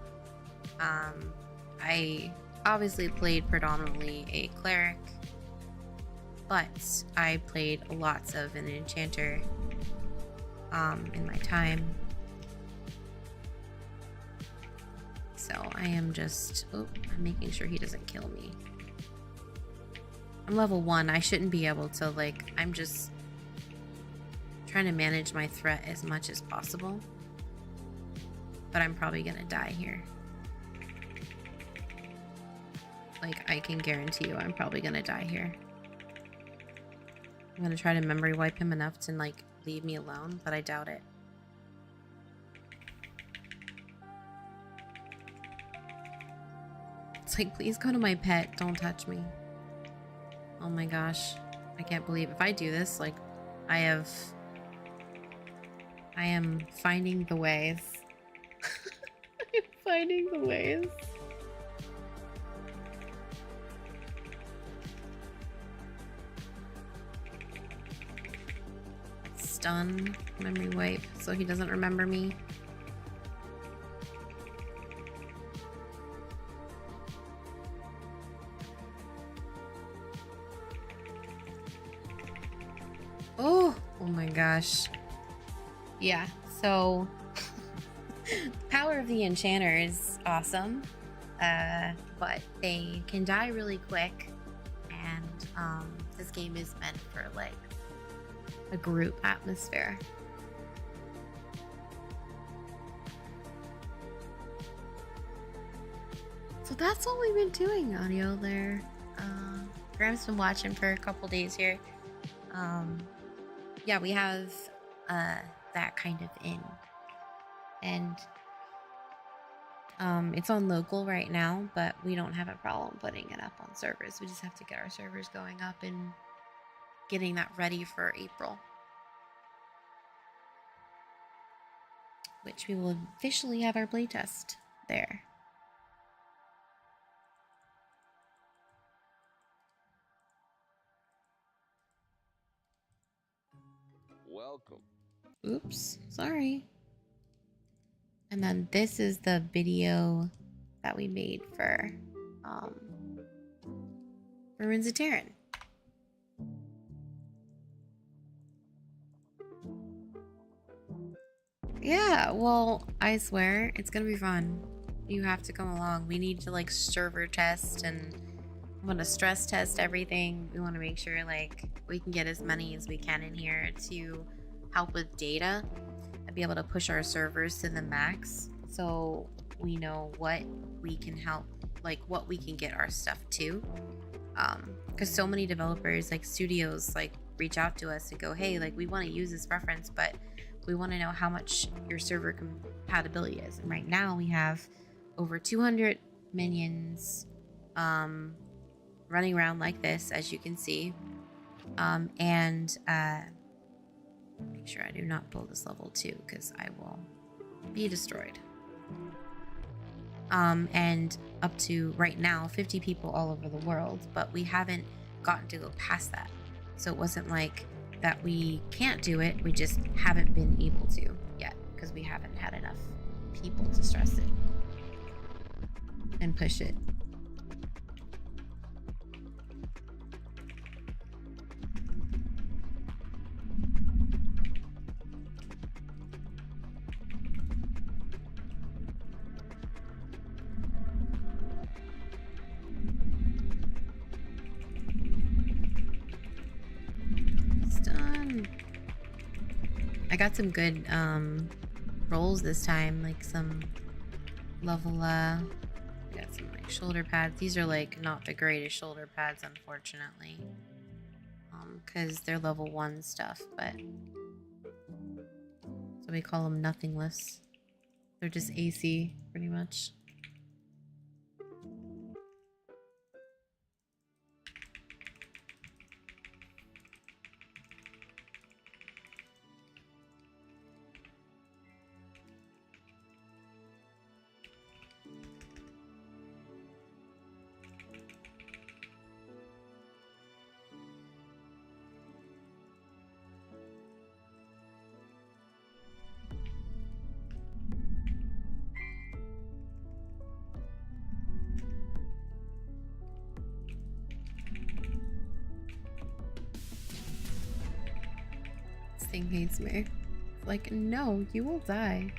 I obviously played predominantly a cleric, but I played lots of an enchanter in my time. So I am just, I'm making sure he doesn't kill me. I'm level 1. I shouldn't be able to, like, I'm just trying to manage my threat as much as possible. But I'm probably gonna die here. Like, I can guarantee you I'm probably gonna die here. I'm gonna try to memory wipe him enough to, like, leave me alone, but I doubt it. It's like, please go to my pet. Don't touch me. Oh my gosh. I can't believe if I do this, like, I am finding the ways. I'm finding the ways. Stun, memory wipe, so he doesn't remember me. Oh my gosh. Yeah, so power of the enchanter is awesome, but they can die really quick, and this game is meant for like a group atmosphere. So that's what we've been doing, audio there. Graham's been watching for a couple days here. Yeah, we have that kind of in, and it's on local right now, but we don't have a problem putting it up on servers. We just have to get our servers going up and getting that ready for April, which we will officially have our playtest there. Welcome. Oops, sorry. And then this is the video that we made for Ruins of Tearyn. Yeah, well, I swear it's gonna be fun. You have to come along. We need to like server test, and we want to stress test everything. We want to make sure like we can get as many as we can in here to help with data and be able to push our servers to the max, so we know what we can help, like what we can get our stuff to. Because so many developers, like studios, like reach out to us and go, hey, like we want to use this reference, but we want to know how much your server compatibility is. And right now we have over 200 minions running around like this, as you can see. And make sure I do not pull this level 2 because I will be destroyed. And up to right now 50 people all over the world, but we haven't gotten to go past that. So it wasn't like that we can't do it, we just haven't been able to yet because we haven't had enough people to stress it and push it. I got some good rolls this time, like some level I got some like shoulder pads. These are like not the greatest shoulder pads, unfortunately, because they're level 1 stuff, but so we call them nothingless. They're just AC pretty much. Thing hates me. Like, no, you will die.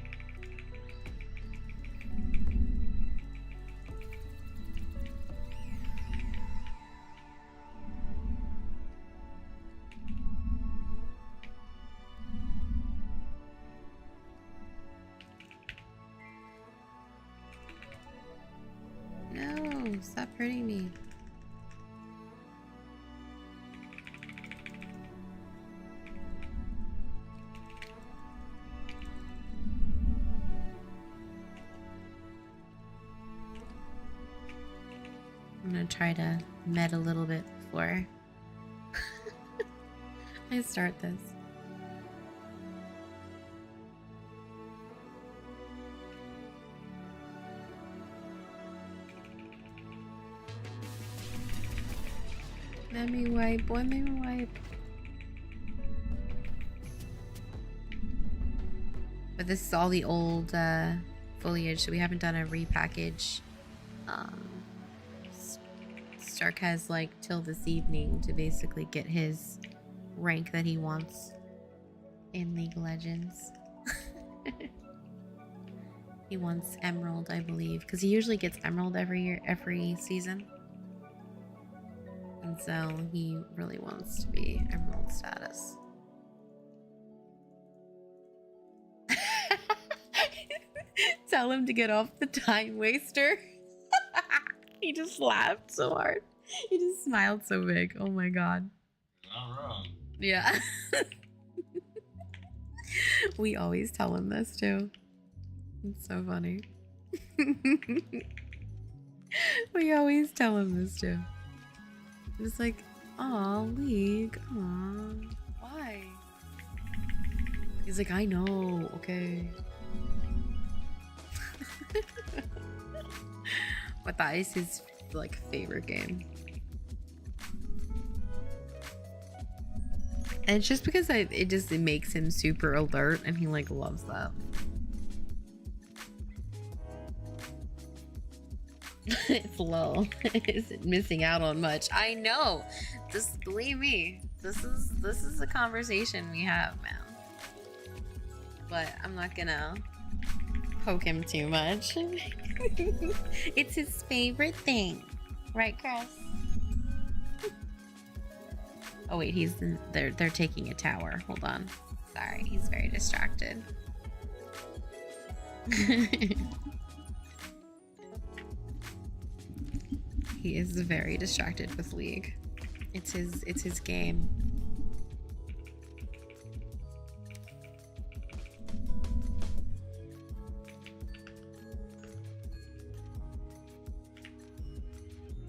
No, stop hurting me. I'm gonna try to med a little bit before I start this. Let me wipe, boy, let me wipe. But this is all the old foliage, so we haven't done a repackage. Stark has like till this evening to basically get his rank that he wants in League of Legends. He wants Emerald, I believe, because he usually gets Emerald every year, every season. And so he really wants to be Emerald status. Tell him to get off the time waster. He just laughed so hard. He just smiled so big. Oh my god. Not wrong. Yeah. We always tell him this too. It's so funny. We always tell him this too. It's like, aw, League, aw, why? He's like, I know, okay. But that is his like favorite game. And it's just because it makes him super alert and he like loves that. It's low. Isn't missing out on much. I know. Just believe me. This is a conversation we have, man. But I'm not gonna poke him too much. It's his favorite thing, right, Chris? Oh wait, they're taking a tower. Hold on. Sorry, he's very distracted. He is very distracted with League. It's his game.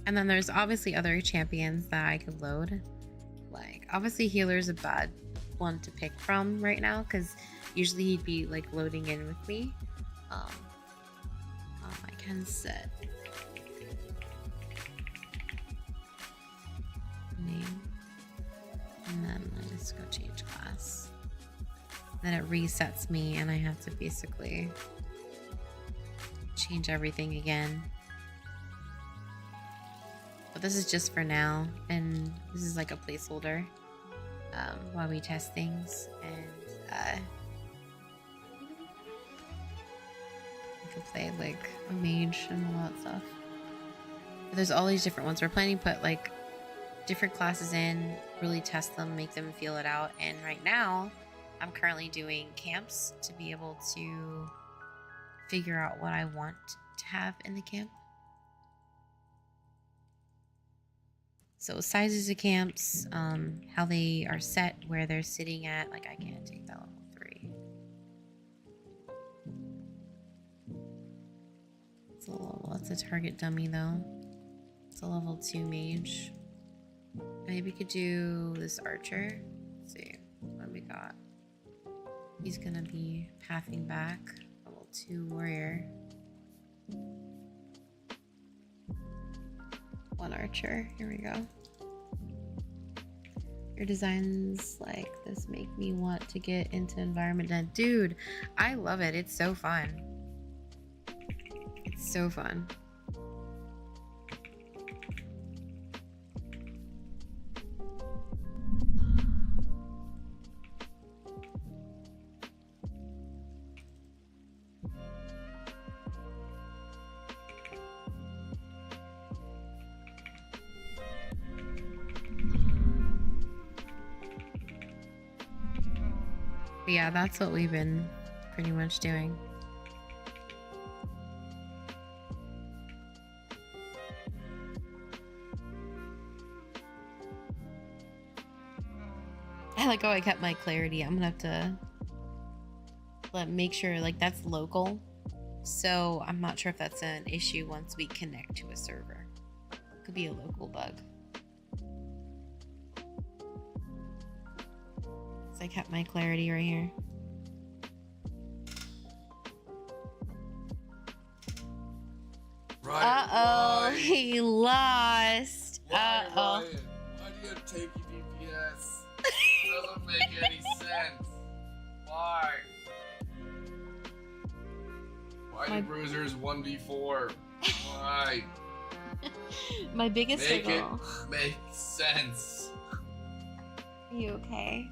And then there's obviously other champions that I could load. Like, obviously healer's a bad one to pick from right now because usually he'd be like loading in with me. I can set name and then I just go change class. Then it resets me and I have to basically change everything again. But this is just for now, and this is like a placeholder while we test things. And I could play like a mage and all that stuff. But there's all these different ones. We're planning to put like different classes in, really test them, make them feel it out. And right now, I'm currently doing camps to be able to figure out what I want to have in the camp. So sizes of camps, how they are set, where they're sitting at. Like I can't take that level 3. It's a target dummy though. It's a level 2 mage. Maybe we could do this archer. Let's see what we got. He's gonna be pathing back. Level 2 warrior. 1 archer. Here we go. Your designs like this make me want to get into environment. Dude, I love it. It's so fun. It's so fun. But yeah, that's what we've been pretty much doing. I like how I kept my clarity. I'm gonna have to make sure like that's local. So I'm not sure if that's an issue once we connect to a server. Could be a local bug. I kept my clarity right here. Uh-oh, he lost. Uh-oh. Why do you take DPS? It doesn't make any sense. Why? Why do bruisers 1v4? Why? My biggest struggle. Make sense. Are you okay?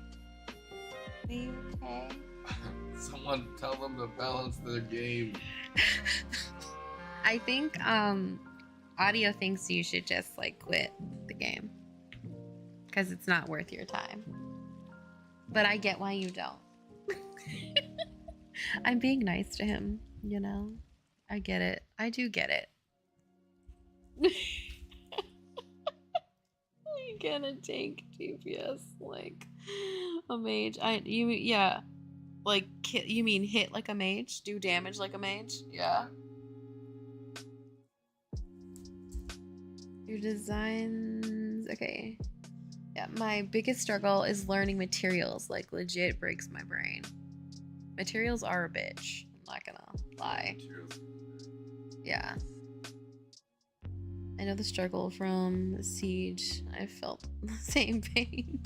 Are you okay? Someone tell them to balance their game. I think audio thinks you should just like quit the game because it's not worth your time. But I get why you don't. I'm being nice to him, you know? I get it. I do get it. You gonna take DPS like a mage? Yeah. Like, you mean hit like a mage? Do damage like a mage? Yeah. Your designs... Okay. Yeah, my biggest struggle is learning materials. Like, legit breaks my brain. Materials are a bitch. I'm not gonna lie. Yeah. I know the struggle from Siege. I felt the same pain.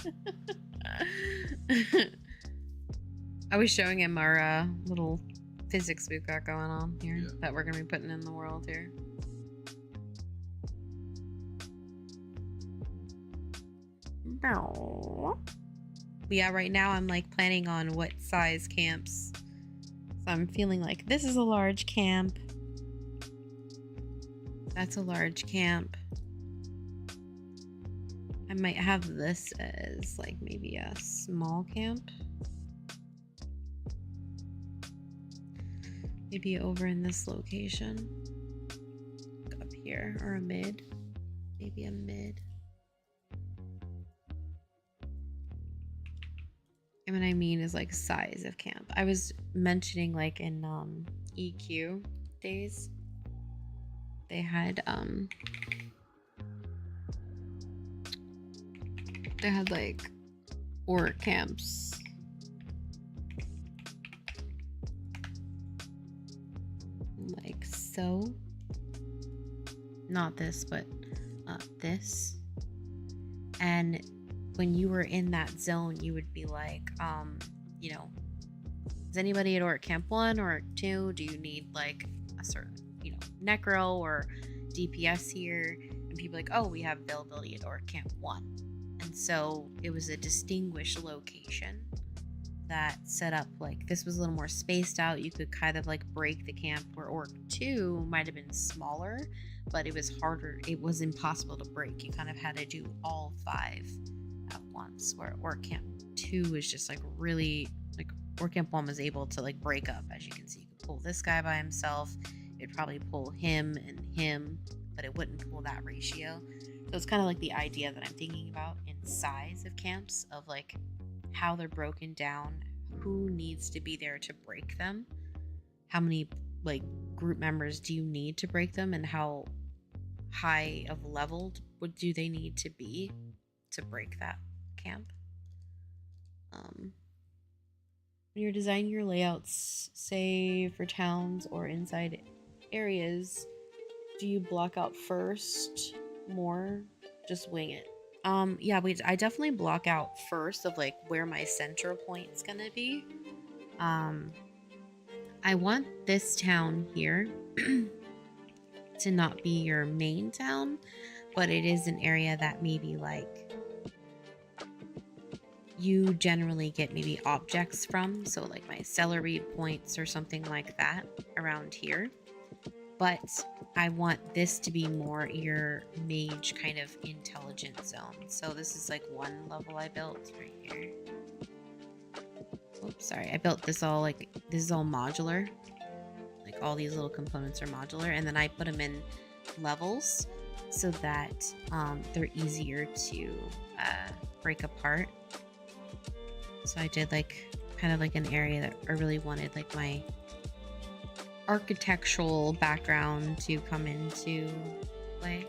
I was showing him our little physics we've got going on here that we're gonna be putting in the world here. But yeah, right now I'm like planning on what size camps. So I'm feeling like this is a large camp. That's a large camp. I might have this as like maybe a small camp. Maybe over in this location. Up here, or a mid. Maybe a mid. And what I mean is like size of camp. I was mentioning like in EQ days, they had like orc camps. Like so. Not this, but this. And when you were in that zone, you would be like, you know, is anybody at Orc Camp 1 or 2? Do you need like a certain, you know, necro or DPS here? And people like, oh, we have availability at Orc Camp 1. And so it was a distinguished location that set up like this was a little more spaced out. You could kind of like break the camp, where Orc 2 might have been smaller, but it was harder. It was impossible to break. You kind of had to do all 5 at once, where Orc Camp 2 is just like really like Orc Camp 1 was able to like break up. As you can see, you could pull this guy by himself, it'd probably pull him and him, but it wouldn't pull that ratio. So it's kind of like the idea that I'm thinking about in size of camps, of like how they're broken down, who needs to be there to break them, how many like group members do you need to break them, and how high of leveled do they need to be to break that camp. When you're designing your layouts, say for towns or inside areas, do you block out first more? Just wing it? Yeah, I definitely block out first of like where my center point's gonna be. I want this town here to not be your main town, but it is an area that maybe like you generally get maybe objects from, so like my celery points or something like that around here. But I want this to be more your mage kind of intelligent zone. So this is like one level I built right here. Oops, sorry. I built this all like, this is all modular. Like all these little components are modular, and then I put them in levels so that they're easier to break apart. So I did like kind of like an area that I really wanted like my architectural background to come into play.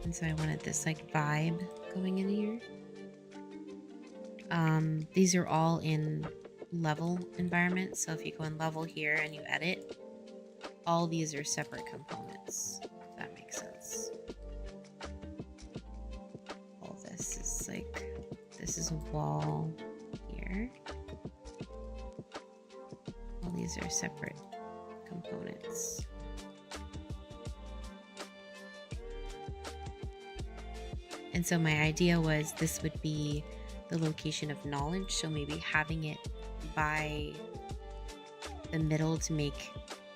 And so I wanted this like vibe going in here. These are all in level environments. So if you go in level here and you edit, all these are separate components, if that makes sense. All this is like, this is a wall here. All these are separate components. And so my idea was this would be the location of knowledge. So maybe having it by the middle to make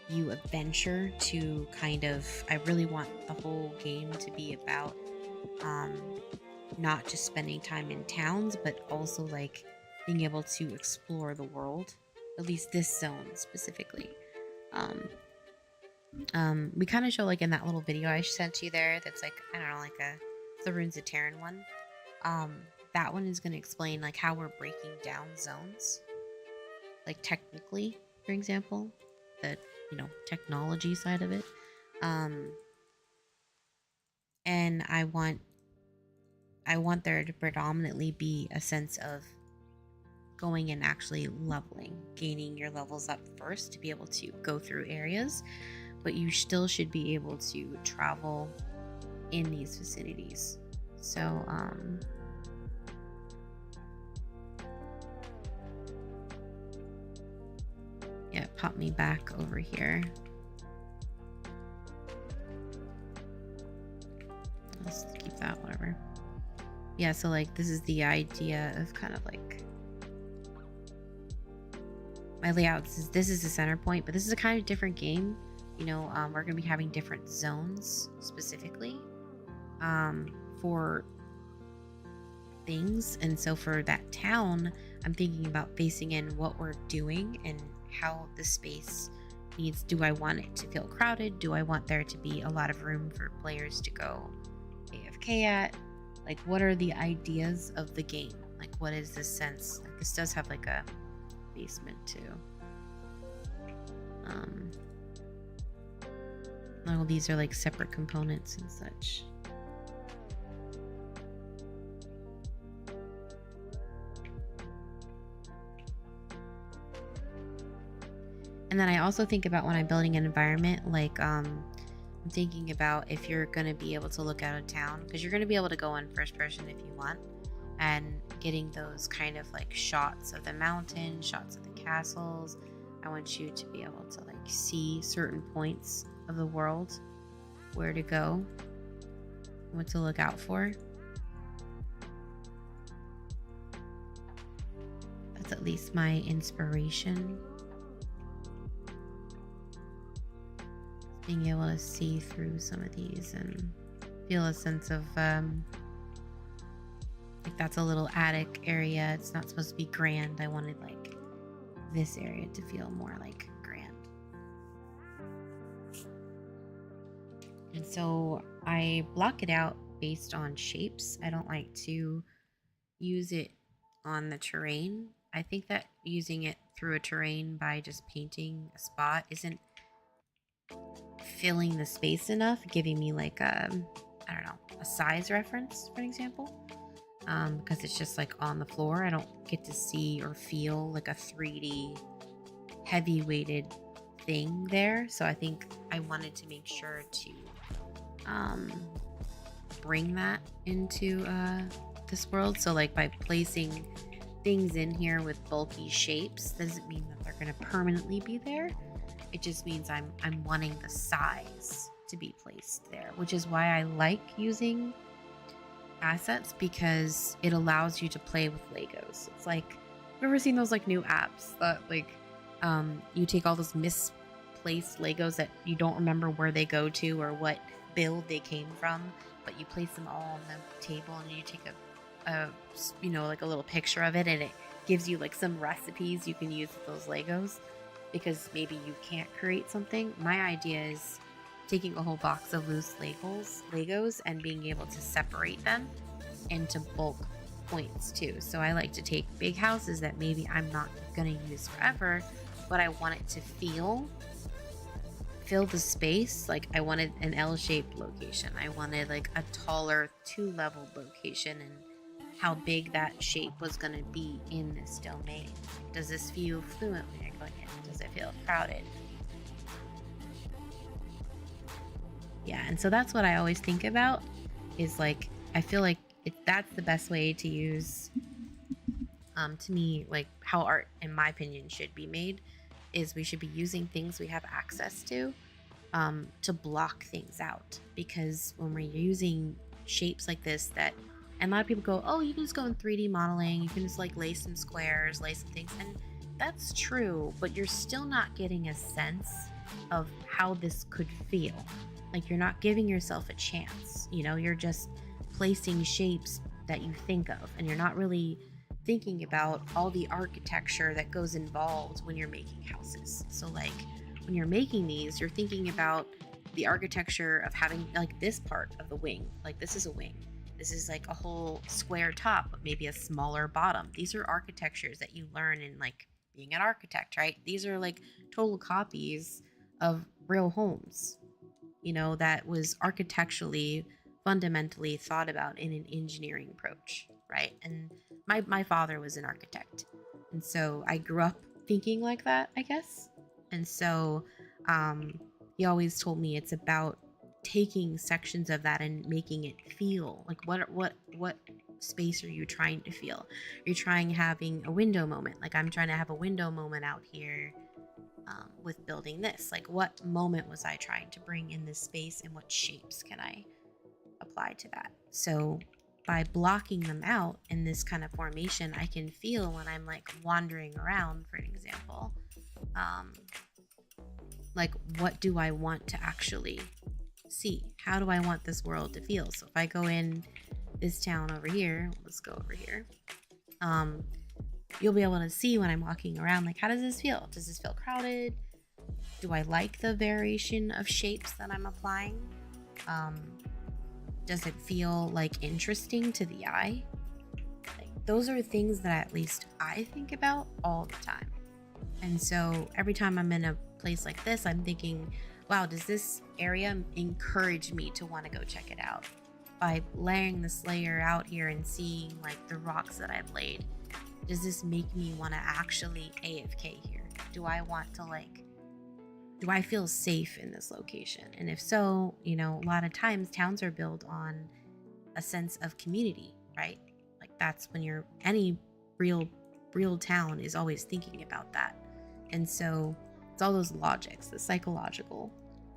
you a venture to kind of, I really want the whole game to be about not just spending time in towns, but also like being able to explore the world, at least this zone specifically. We kind of show like in that little video I sent you there, that's like, I don't know, like the Runes of Tearyn one. That one is going to explain like how we're breaking down zones, like technically, for example, the, you know, technology side of it. And I want there to predominantly be a sense of going and actually leveling, gaining your levels up first to be able to go through areas, but you still should be able to travel in these vicinities. So, yeah, pop me back over here. Let's keep that, whatever. Yeah, so like this is the idea of kind of like my layouts. This is the center point, but this is a kind of different game. You know, we're gonna be having different zones specifically for things, and so for that town, I'm thinking about facing in what we're doing and how the space needs. Do I want it to feel crowded? Do I want there to be a lot of room for players to go AFK at? Like, what are the ideas of the game? Like, what is this sense? Like, this does have like a basement too. All these are like separate components and such. And then I also think about when I'm building an environment, like I'm thinking about if you're going to be able to look out of town, because you're going to be able to go in first person if you want, and getting those kind of like shots of the mountain, shots of the castles. I want you to be able to like see certain points of the world, where to go, what to look out for. That's at least my inspiration. Being able to see through some of these and feel a sense of like that's a little attic area. It's not supposed to be grand. I wanted like this area to feel more like grand. And so I block it out based on shapes. I don't like to use it on the terrain. I think that using it through a terrain by just painting a spot isn't filling the space enough, giving me like a, I don't know, a size reference, for example, because it's just like on the floor. I don't get to see or feel like a 3D heavy weighted thing there. So I think I wanted to make sure to bring that into this world. So like by placing things in here with bulky shapes doesn't mean that they're going to permanently be there. It just means I'm wanting the size to be placed there, which is why I like using assets, because it allows you to play with Legos. It's like, I've ever seen those like new apps that like you take all those misplaced Legos that you don't remember where they go to or what build they came from, but you place them all on the table and you take a you know, like a little picture of it, and it gives you like some recipes you can use with those Legos. Because maybe you can't create something. My idea is taking a whole box of loose Legos and being able to separate them into bulk points too. So I like to take big houses that maybe I'm not going to use forever, but I want it to fill the space. Like I wanted an L-shaped location. I wanted like a taller 2-leveled location, and how big that shape was going to be in this domain. Does this feel fluent when you're going in? Does it feel crowded? Yeah, and so that's what I always think about, is like, I feel like that's the best way to use, to me, like how art, in my opinion, should be made, is we should be using things we have access to block things out. Because when we're using shapes like this that, and a lot of people go, oh, you can just go in 3D modeling, you can just like lay some squares, lay some things, and that's true, but you're still not getting a sense of how this could feel. Like you're not giving yourself a chance, you know, you're just placing shapes that you think of, and you're not really thinking about all the architecture that goes involved when you're making houses. So like when you're making these, you're thinking about the architecture of having like this part of the wing, like this is a wing. This is like a whole square top, but maybe a smaller bottom. These are architectures that you learn in like being an architect, right? These are like total copies of real homes, you know, that was architecturally fundamentally thought about in an engineering approach, right? And my father was an architect, and so I grew up thinking like that, I guess. And so he always told me it's about taking sections of that and making it feel like what space are you trying to feel? You're trying having a window moment, like I'm trying to have a window moment out here with building this. Like what moment was I trying to bring in this space, and what shapes can I apply to that? So by blocking them out in this kind of formation, I can feel when I'm like wandering around, for an example, like what do I want to actually see? How do I want this world to feel? So if I go in this town over here, let's go over here. You'll be able to see when I'm walking around, like, how does this feel? Does this feel crowded? Do I like the variation of shapes that I'm applying? Does it feel like interesting to the eye? Like, those are things that at least I think about all the time. And so every time I'm in a place like this, I'm thinking, wow, does this area encourage me to want to go check it out? By layering this layer out here and seeing like the rocks that I've laid, does this make me want to actually AFK here? Do I want to do I feel safe in this location? And if so, you know, a lot of times towns are built on a sense of community, right? Like that's when any real town is always thinking about that. And so it's all those logics, the psychological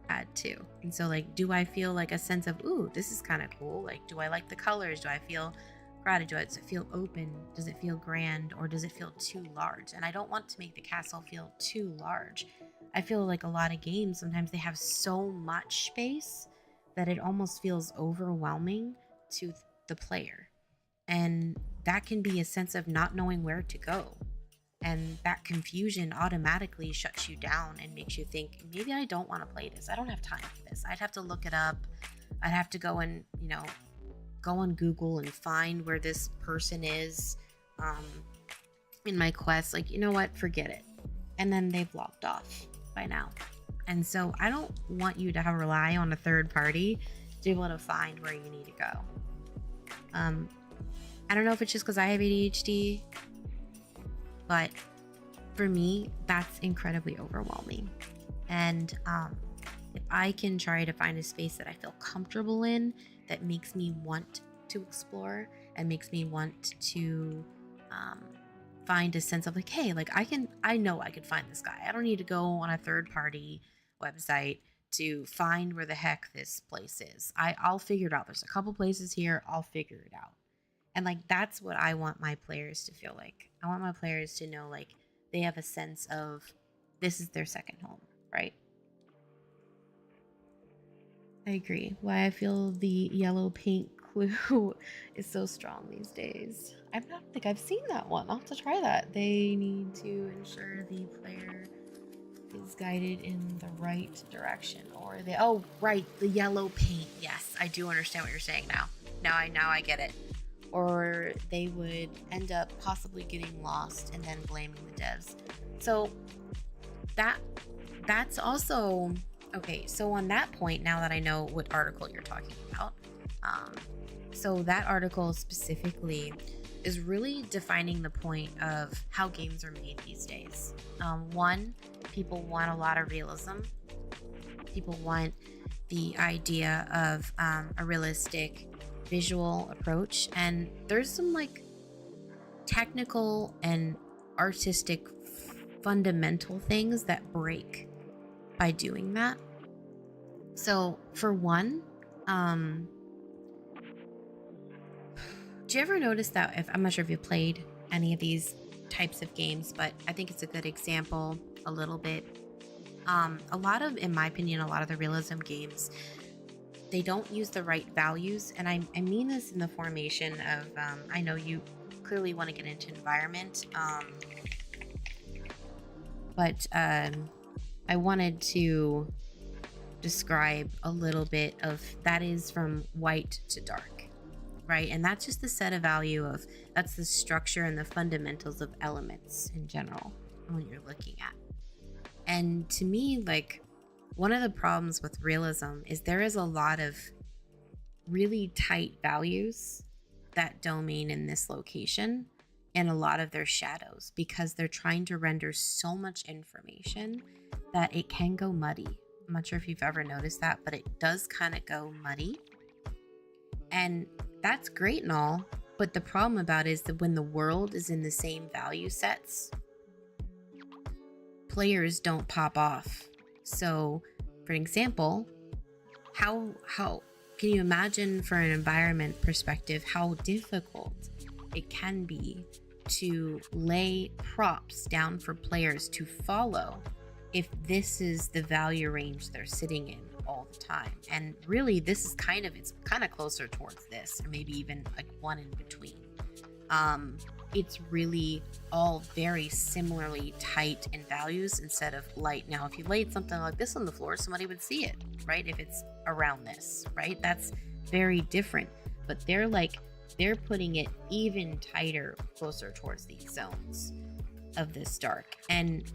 add too. And so like, do I feel like a sense of, ooh, this is kind of cool? Like, do I like the colors? Do I feel crowded? Does it feel open? Does it feel grand? Or does it feel too large? And I don't want to make the castle feel too large. I feel like a lot of games, sometimes they have so much space that it almost feels overwhelming to the player. And that can be a sense of not knowing where to go. And that confusion automatically shuts you down and makes you think, maybe I don't want to play this. I don't have time for this. I'd have to look it up. I'd have to go and, you know, go on Google and find where this person is in my quest. Like, you know what? Forget it. And then they've logged off by now. And so I don't want you to rely on a third party to be able to find where you need to go. I don't know if it's just because I have ADHD, but for me, that's incredibly overwhelming. And if I can try to find a space that I feel comfortable in, that makes me want to explore and makes me want to find a sense of like, hey, like I know I could find this guy. I don't need to go on a third party website to find where the heck this place is. I'll figure it out. There's a couple places here. I'll figure it out. And like, that's what I want my players to feel like. I want my players to know like they have a sense of this is their second home, right? I agree. Why I feel the yellow paint clue is so strong these days. I don't think I've seen that one. I'll have to try that. They need to ensure the player is guided in the right direction, or right, the yellow paint. Yes, I do understand what you're saying now. Now I get it. Or they would end up possibly getting lost and then blaming the devs. So that's also okay. So on that point, now that I know what article you're talking about, so that article specifically is really defining the point of how games are made these days. One, people want a lot of realism. People want the idea of a realistic visual approach, and there's some like technical and artistic fundamental things that break by doing that. So for one, do you ever notice that I'm not sure if you played any of these types of games, but I think it's a good example a little bit. In my opinion, a lot of the realism games, they don't use the right values. And I mean this in the formation of, I know you clearly want to get into environment, but I wanted to describe a little bit of that is from white to dark, right? And that's just the set of value of, that's the structure and the fundamentals of elements in general when you're looking at. And to me, like, one of the problems with realism is there is a lot of really tight values that domain in this location and a lot of their shadows, because they're trying to render so much information that it can go muddy. I'm not sure if you've ever noticed that, but it does kind of go muddy. And that's great and all, but the problem about it is that when the world is in the same value sets, players don't pop off. So, for example, how can you imagine from an environment perspective how difficult it can be to lay props down for players to follow if this is the value range they're sitting in all the time? And really, this is it's kind of closer towards this, or maybe even like one in between. It's really all very similarly tight in values instead of light. Now, if you laid something like this on the floor, somebody would see it, right? If it's around this, right? That's very different. But they're putting it even tighter, closer towards these zones of this dark. And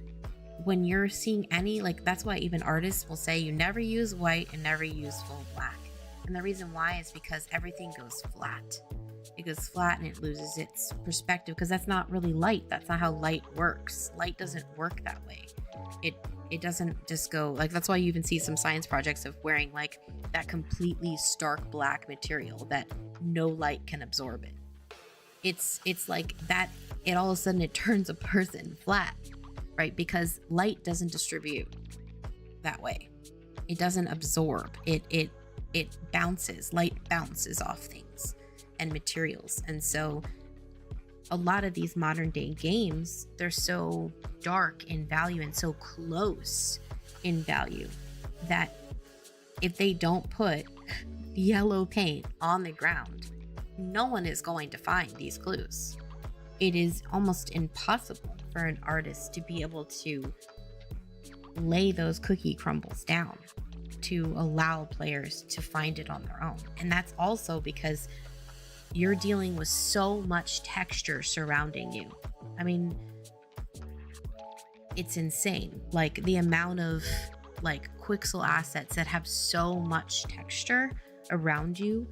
when you're seeing any, like, that's why even artists will say you never use white and never use full black. And the reason why is because everything goes flat. It goes flat and it loses its perspective, because that's not really light. That's not how light works. Light doesn't work that way. It doesn't just go like, that's why you even see some science projects of wearing like that completely stark black material that no light can absorb it. It's like that, it all of a sudden it turns a person flat, right? Because light doesn't distribute that way. It doesn't absorb. It bounces. Light bounces off things and materials. And so a lot of these modern day games, they're so dark in value and so close in value that if they don't put yellow paint on the ground, no one is going to find these clues. It is almost impossible for an artist to be able to lay those cookie crumbles down to allow players to find it on their own. And that's also because you're dealing with so much texture surrounding you. I mean, it's insane. Like the amount of like Quixel assets that have so much texture around you.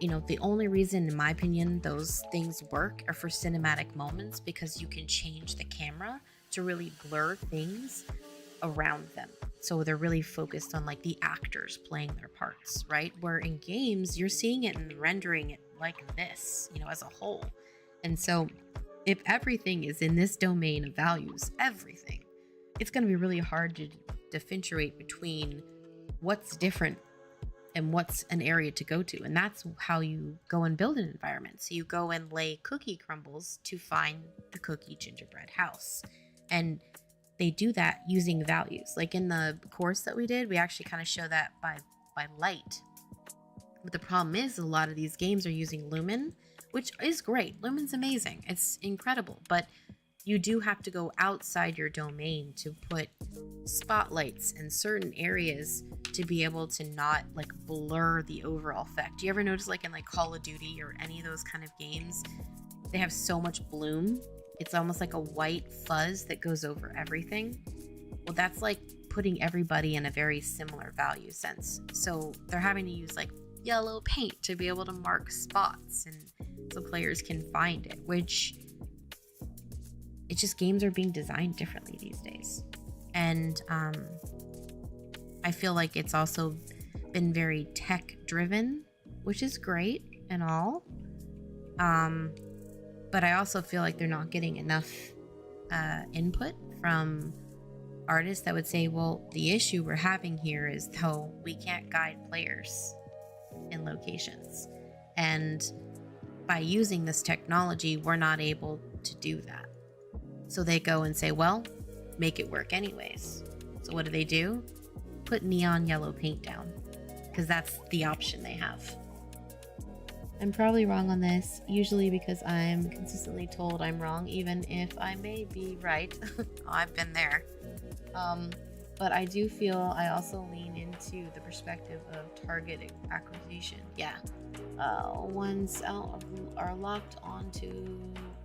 You know, the only reason, in my opinion, those things work are for cinematic moments, because you can change the camera to really blur things around them. So they're really focused on like the actors playing their parts, right? Where in games, you're seeing it and rendering it like this, you know, as a whole. And so if everything is in this domain of values, everything, it's going to be really hard to differentiate between what's different and what's an area to go to. And that's how you go and build an environment. So you go and lay cookie crumbles to find the cookie gingerbread house. And they do that using values. Like in the course that we did, we actually kind of show that by light. But the problem is a lot of these games are using Lumen, which is great. Lumen's amazing. It's incredible. But you do have to go outside your domain to put spotlights in certain areas to be able to not like blur the overall effect. Do you ever notice like in like Call of Duty or any of those kind of games, they have so much bloom? It's almost like a white fuzz that goes over everything. Well, that's like putting everybody in a very similar value sense. So they're having to use like yellow paint to be able to mark spots and so players can find it, which it's just games are being designed differently these days. And I feel like it's also been very tech driven, which is great and all. But I also feel like they're not getting enough input from artists that would say, well, the issue we're having here is how we can't guide players in locations. And by using this technology, we're not able to do that. So they go and say, well, make it work anyways. So what do? Put neon yellow paint down, because that's the option they have. I'm probably wrong on this, usually because I'm consistently told I'm wrong, even if I may be right. I've been there. But I do feel I also lean into the perspective of target acquisition. Yeah. Once are locked onto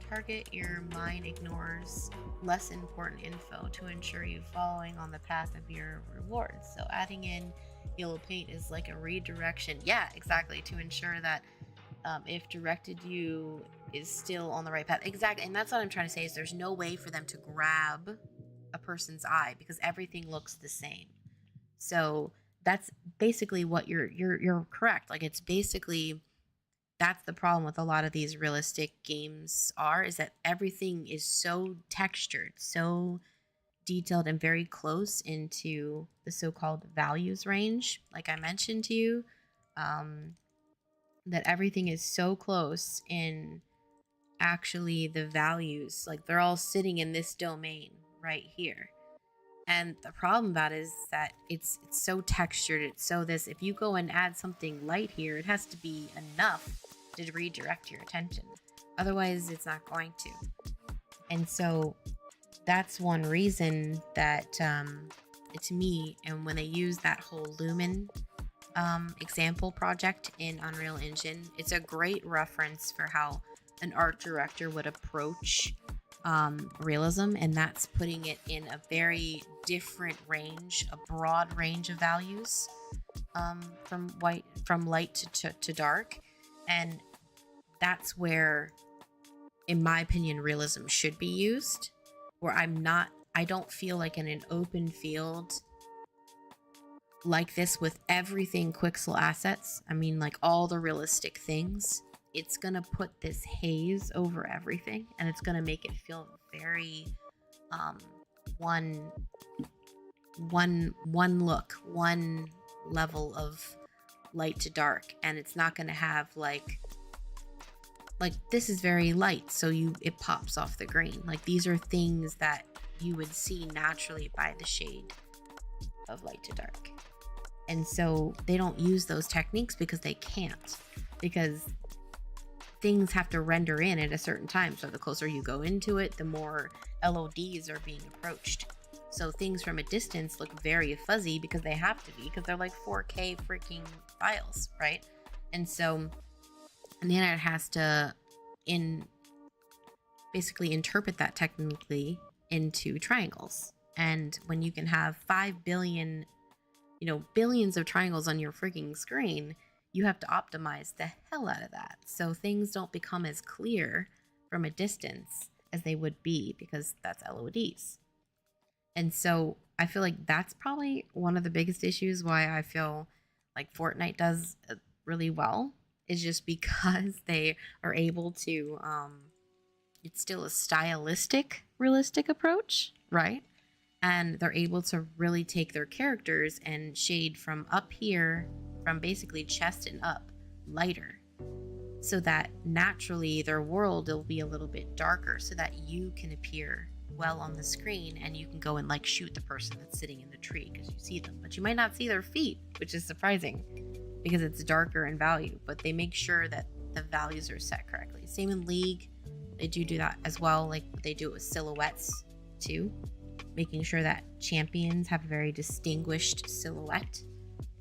target, your mind ignores less important info to ensure you following on the path of your rewards. So adding in yellow paint is like a redirection. Yeah, exactly. To ensure that if directed you is still on the right path. Exactly. And that's what I'm trying to say is there's no way for them to grab a person's eye because everything looks the same. So that's basically what you're correct. Like it's basically, that's the problem with a lot of these realistic games is that everything is so textured, so detailed and very close into the so-called values range. Like I mentioned to you, that everything is so close in actually the values. Like they're all sitting in this domain right here. And the problem about it is that it's so textured. It's so this. If you go and add something light here, it has to be enough to redirect your attention. Otherwise, it's not going to. And so that's one reason that to me, and when they use that whole Lumen example project in Unreal Engine, it's a great reference for how an art director would approach realism, and that's putting it in a very different range, a broad range of values, from light to dark. And that's where, in my opinion, realism should be used, where I don't feel like in an open field like this with everything Quixel assets, I mean like all the realistic things, it's gonna put this haze over everything, and it's gonna make it feel very one look, one level of light to dark, and it's not gonna have like this is very light, so it pops off the green. Like these are things that you would see naturally by the shade of light to dark. And so they don't use those techniques because they can't, because things have to render in at a certain time. So the closer you go into it, the more LODs are being approached. So things from a distance look very fuzzy because they have to be, because they're like 4K freaking files, right? And so the internet has to basically interpret that technically into triangles. And when you can have 5 billion, billions of triangles on your freaking screen, you have to optimize the hell out of that. So things don't become as clear from a distance as they would be, because that's LODs. And so I feel like that's probably one of the biggest issues why I feel like Fortnite does really well, is just because they are able to, it's still a stylistic, realistic approach, right? And they're able to really take their characters and shade from up here, from basically chest and up, lighter, so that naturally their world will be a little bit darker, so that you can appear well on the screen and you can go and like shoot the person that's sitting in the tree because you see them, but you might not see their feet, which is surprising because it's darker in value. But they make sure that the values are set correctly. Same in League, they do that as well. Like they do it with silhouettes too, making sure that champions have a very distinguished silhouette.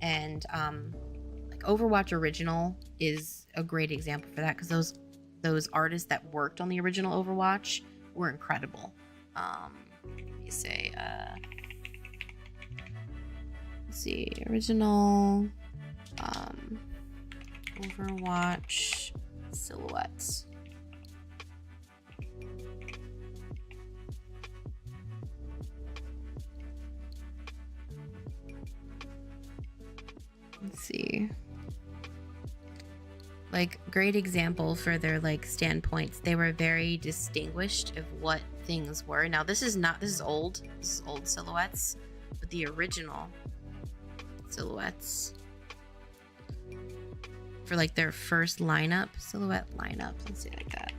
And like Overwatch Original is a great example for that, because those artists that worked on the original Overwatch were incredible. Let's see, original Overwatch silhouettes. Let's see. Like, great example for their like standpoints. They were very distinguished of what things were. Now this is old silhouettes, but the original silhouettes for like their first silhouette lineup, let's say like that.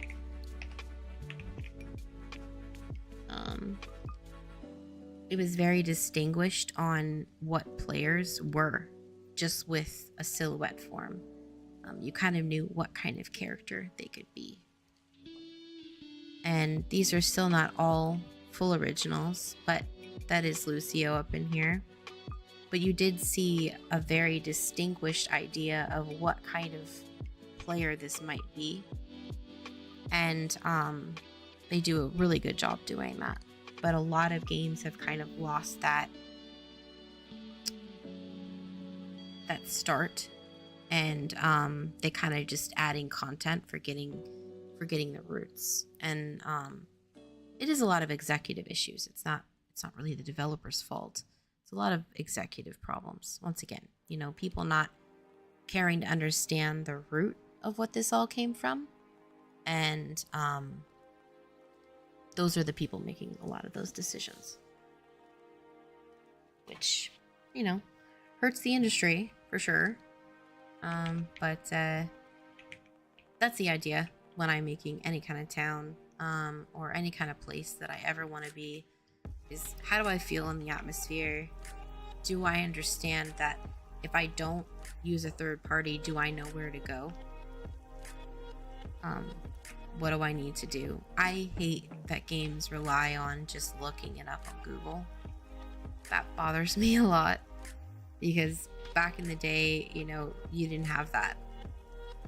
It was very distinguished on what players were, just with a silhouette form. You kind of knew what kind of character they could be. And these are still not all full originals, but that is Lucio up in here. But you did see a very distinguished idea of what kind of player this might be. And they do a really good job doing that. But a lot of games have kind of lost that start, and they kind of just adding content, forgetting the roots. And it is a lot of executive issues. It's not really the developer's fault. It's a lot of executive problems. Once again, people not caring to understand the root of what this all came from. And those are the people making a lot of those decisions, which, hurts the industry for sure. But that's the idea when I'm making any kind of town or any kind of place that I ever want to be, is how do I feel in the atmosphere? Do I understand that if I don't use a third party, do I know where to go? What do I need to do? I hate that games rely on just looking it up on Google. That bothers me a lot because back in the day, you know, you didn't have that.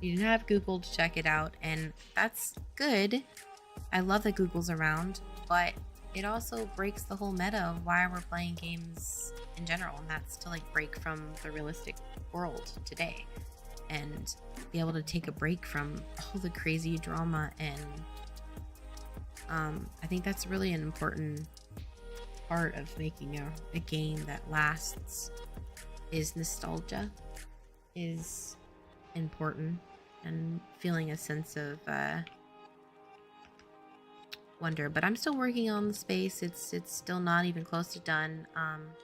You didn't have Google to check it out, and that's good. I love that Google's around, but it also breaks the whole meta of why we're playing games in general, and that's to like break from the realistic world today and be able to take a break from all the crazy drama. And I think that's really an important part of making a game that lasts, is nostalgia is important, and feeling a sense of wonder. But I'm still working on the space. It's still not even close to done.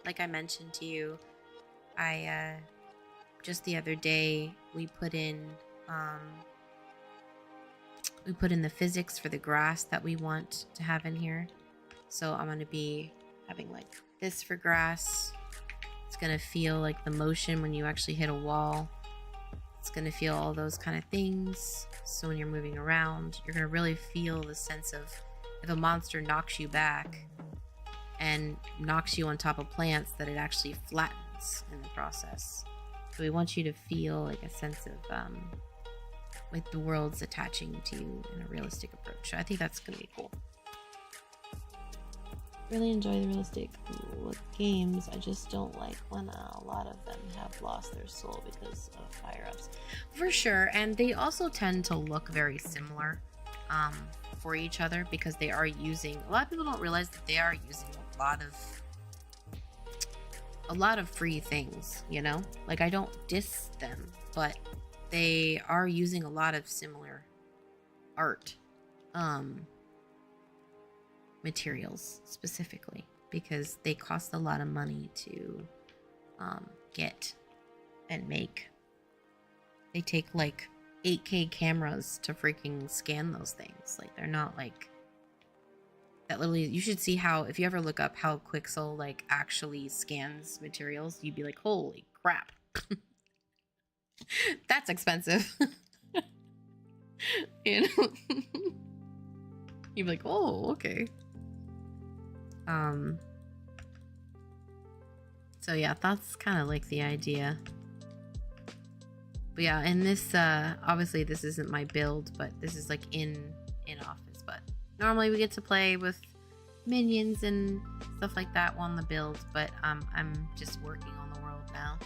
Like I mentioned to you, I just the other day we put in the physics for the grass that we want to have in here. So I'm going to be having like this for grass. It's going to feel like the motion when you actually hit a wall. It's going to feel all those kind of things. So when you're moving around, you're going to really feel the sense of if a monster knocks you back and knocks you on top of plants, that it actually flattens in the process. So we want you to feel like a sense of like the world's attaching to you in a realistic approach. So I think that's going to be cool. Really enjoy the realistic games. I just don't like when a lot of them have lost their soul because of higher-ups. For sure, and they also tend to look very similar for each other because they are using, a lot of people don't realize that they are using a lot of free things, you know? Like, I don't diss them, but they are using a lot of similar art materials specifically because they cost a lot of money to get and make. They take like 8K cameras to freaking scan those things. Like, they're not like that. Literally, you should see how, if you ever look up how Quixel like actually scans materials, you'd be like, holy crap. That's expensive. You know? You'd be like, oh, okay. So yeah, that's kind of like the idea. But yeah, and this obviously this isn't my build, but this is like in office. But normally we get to play with minions and stuff like that on the build, but I'm just working on the world now.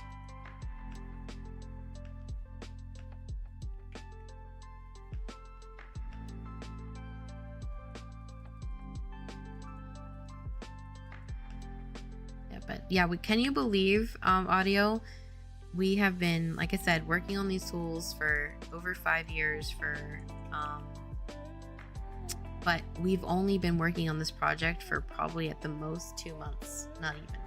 But yeah, can you believe audio? We have been, like I said, working on these tools for over 5 years but we've only been working on this project for probably at the most 2 months, not even.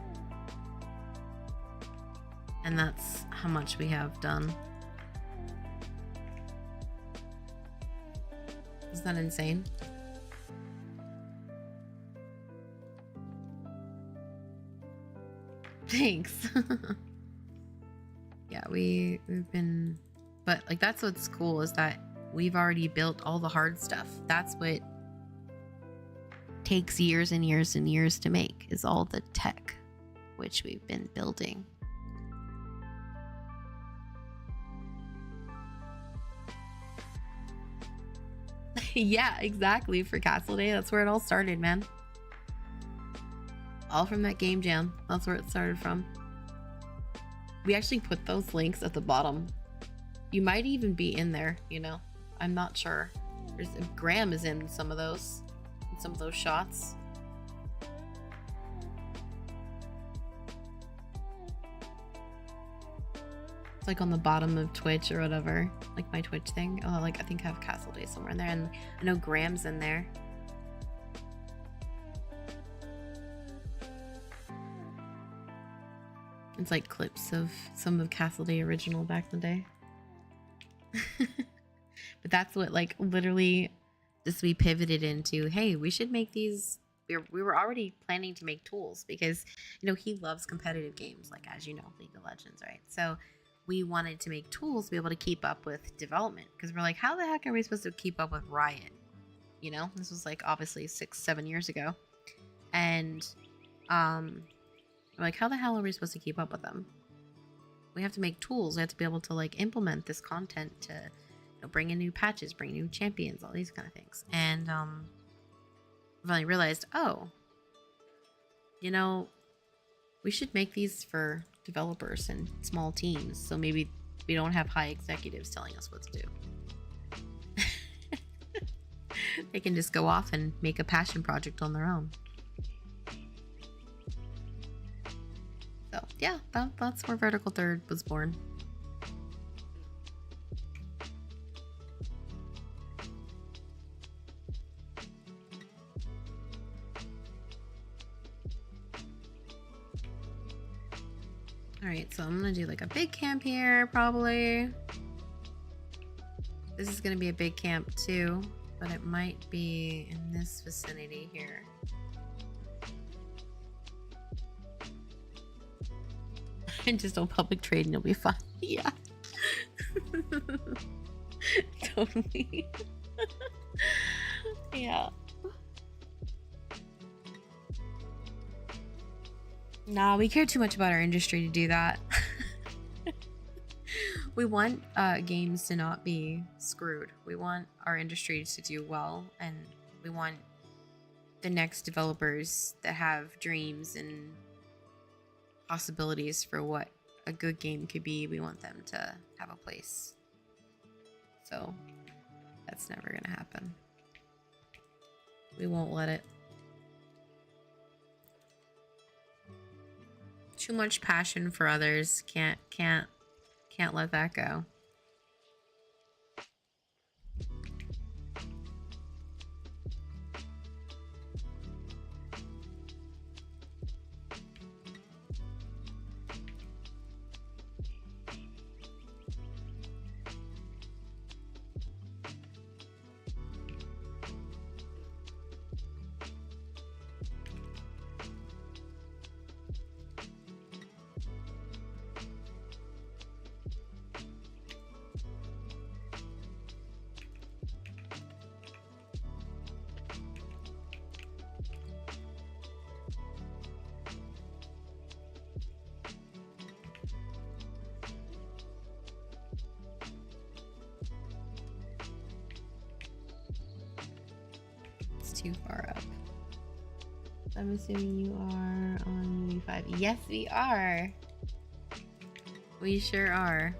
And that's how much we have done. Isn't that insane? Thanks. Yeah, we've been, but like that's what's cool, is that we've already built all the hard stuff. That's what takes years and years and years to make, is all the tech which we've been building. Yeah, exactly. For Castle Day, that's where it all started, man. All from that game jam. That's where it started from. We actually put those links at the bottom. You might even be in there, you know. I'm not sure. Graham is in some of those shots. It's like on the bottom of Twitch or whatever, like my Twitch thing. Oh, like I think I have Castle Day somewhere in there, and I know Graham's in there. It's like clips of some of Castle Day original back in the day. But that's what, like, literally this we pivoted into. Hey, we should make these. We were already planning to make tools because, you know, he loves competitive games, like, as you know, League of Legends, right? So we wanted to make tools to be able to keep up with development, because we're like, how the heck are we supposed to keep up with Riot? You know, this was like obviously 6-7 years ago, and we're like, how the hell are we supposed to keep up with them? We have to make tools. We have to be able to, like, implement this content to, you know, bring in new patches, bring new champions, all these kind of things. And I finally realized, oh, you know, we should make these for developers and small teams, so maybe we don't have high executives telling us what to do. They can just go off and make a passion project on their own. So yeah, that's where Vertical Third was born. Alright, so I'm gonna do like a big camp here, probably. This is gonna be a big camp too, but it might be in this vicinity here. And just on public trade and you'll be fine. Yeah. Totally. Yeah. Nah, we care too much about our industry to do that. We want games to not be screwed. We want our industry to do well, and we want the next developers that have dreams and possibilities for what a good game could be. We want them to have a place. So that's never gonna happen. We won't let it. Too much passion for others. Can't let that go. Too far up. I'm assuming you are on UE5. Yes, we are. We sure are.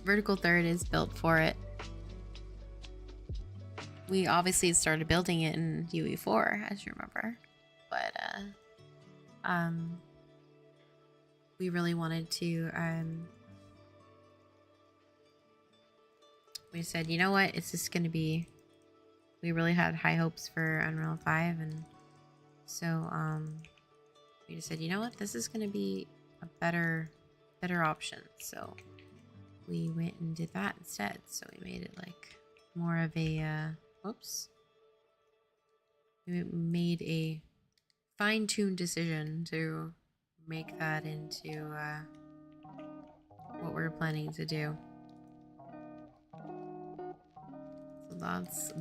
Vertical Third is built for it. We obviously started building it in UE4, as you remember, but we really wanted to. We said, you know what? It's just going to be. We really had high hopes for Unreal 5, and so we just said, you know what, this is going to be a better option. So we went and did that instead. So we made it like more of a we made a fine-tuned decision to make that into what we're planning to do.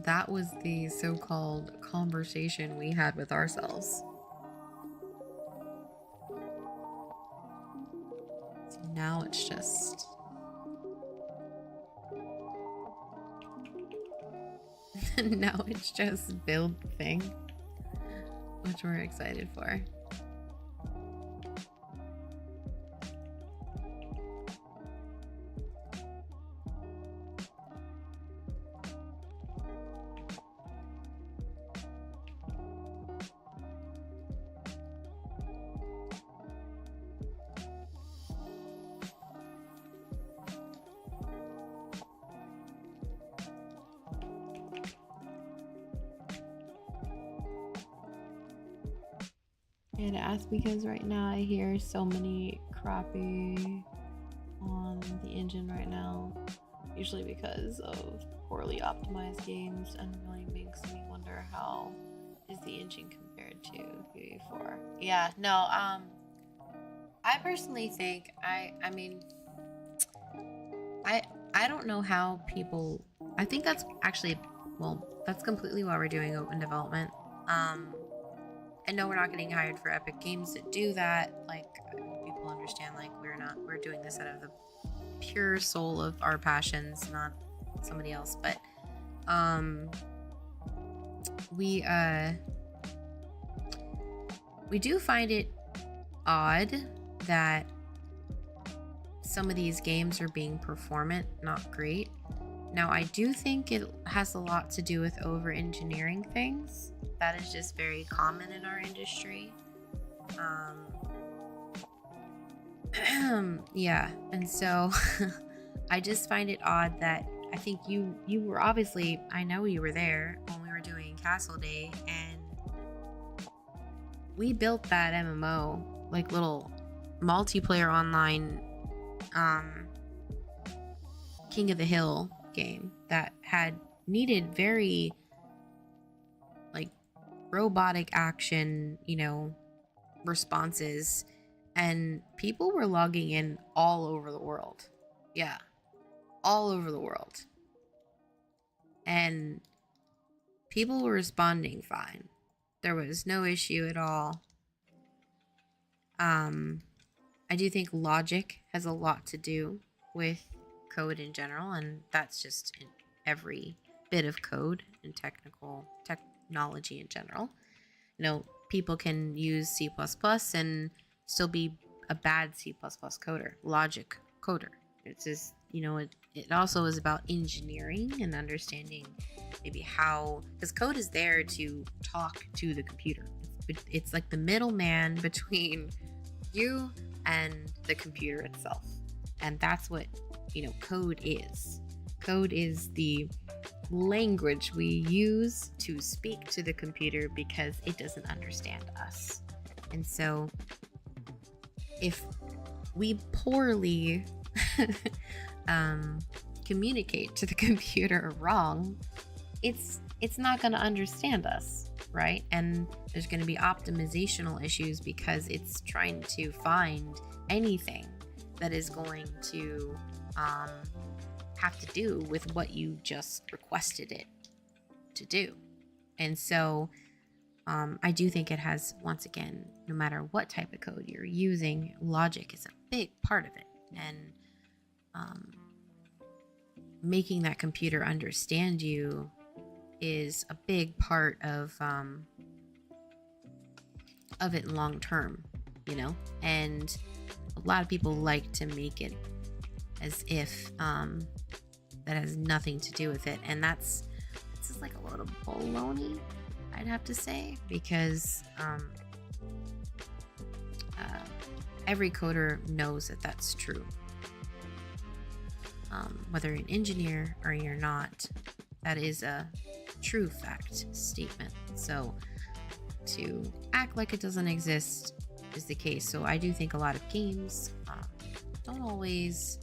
That was the so-called conversation we had with ourselves. So now it's just now it's just build the thing, which we're excited for. And ask because right now I hear so many crappy on the engine right now, usually because of poorly optimized games, and really makes me wonder how is the engine compared to UE4. Yeah, no, I personally think I mean I don't know how people, I think that's actually, well, that's completely why we're doing open development. I know we're not getting hired for Epic Games to do that. Like, I hope people understand, like, we're doing this out of the pure soul of our passions, not somebody else. But we do find it odd that some of these games are being performant, not great. Now, I do think it has a lot to do with over-engineering things. That is just very common in our industry. Yeah, and so I just find it odd that I think you were obviously, I know you were there when we were doing Castle Day, and we built that MMO, like little multiplayer online King of the Hill game that had needed very like robotic action, you know, responses, and people were logging in all over the world. Yeah, all over the world. And people were responding fine. There was no issue at all. I do think logic has a lot to do with code in general, and that's just in every bit of code and technology in general. You know, people can use C++ and still be a bad C++ coder, logic coder. It's just, you know, it also is about engineering and understanding maybe how, because code is there to talk to the computer. It's like the middleman between you and the computer itself. And that's what, you know, code is. Code is the language we use to speak to the computer because it doesn't understand us. And so if we poorly communicate to the computer wrong, it's not going to understand us, right? And there's going to be optimizational issues because it's trying to find anything that is going to have to do with what you just requested it to do. And so I do think it has, once again, no matter what type of code you're using, logic is a big part of it. And making that computer understand you is a big part of it long term, you know. And a lot of people like to make it as if that has nothing to do with it, and that's just like a load of baloney, I'd have to say, because every coder knows that that's true. Whether you're an engineer or you're not, that is a true fact statement. So to act like it doesn't exist is the case. So I do think a lot of games don't always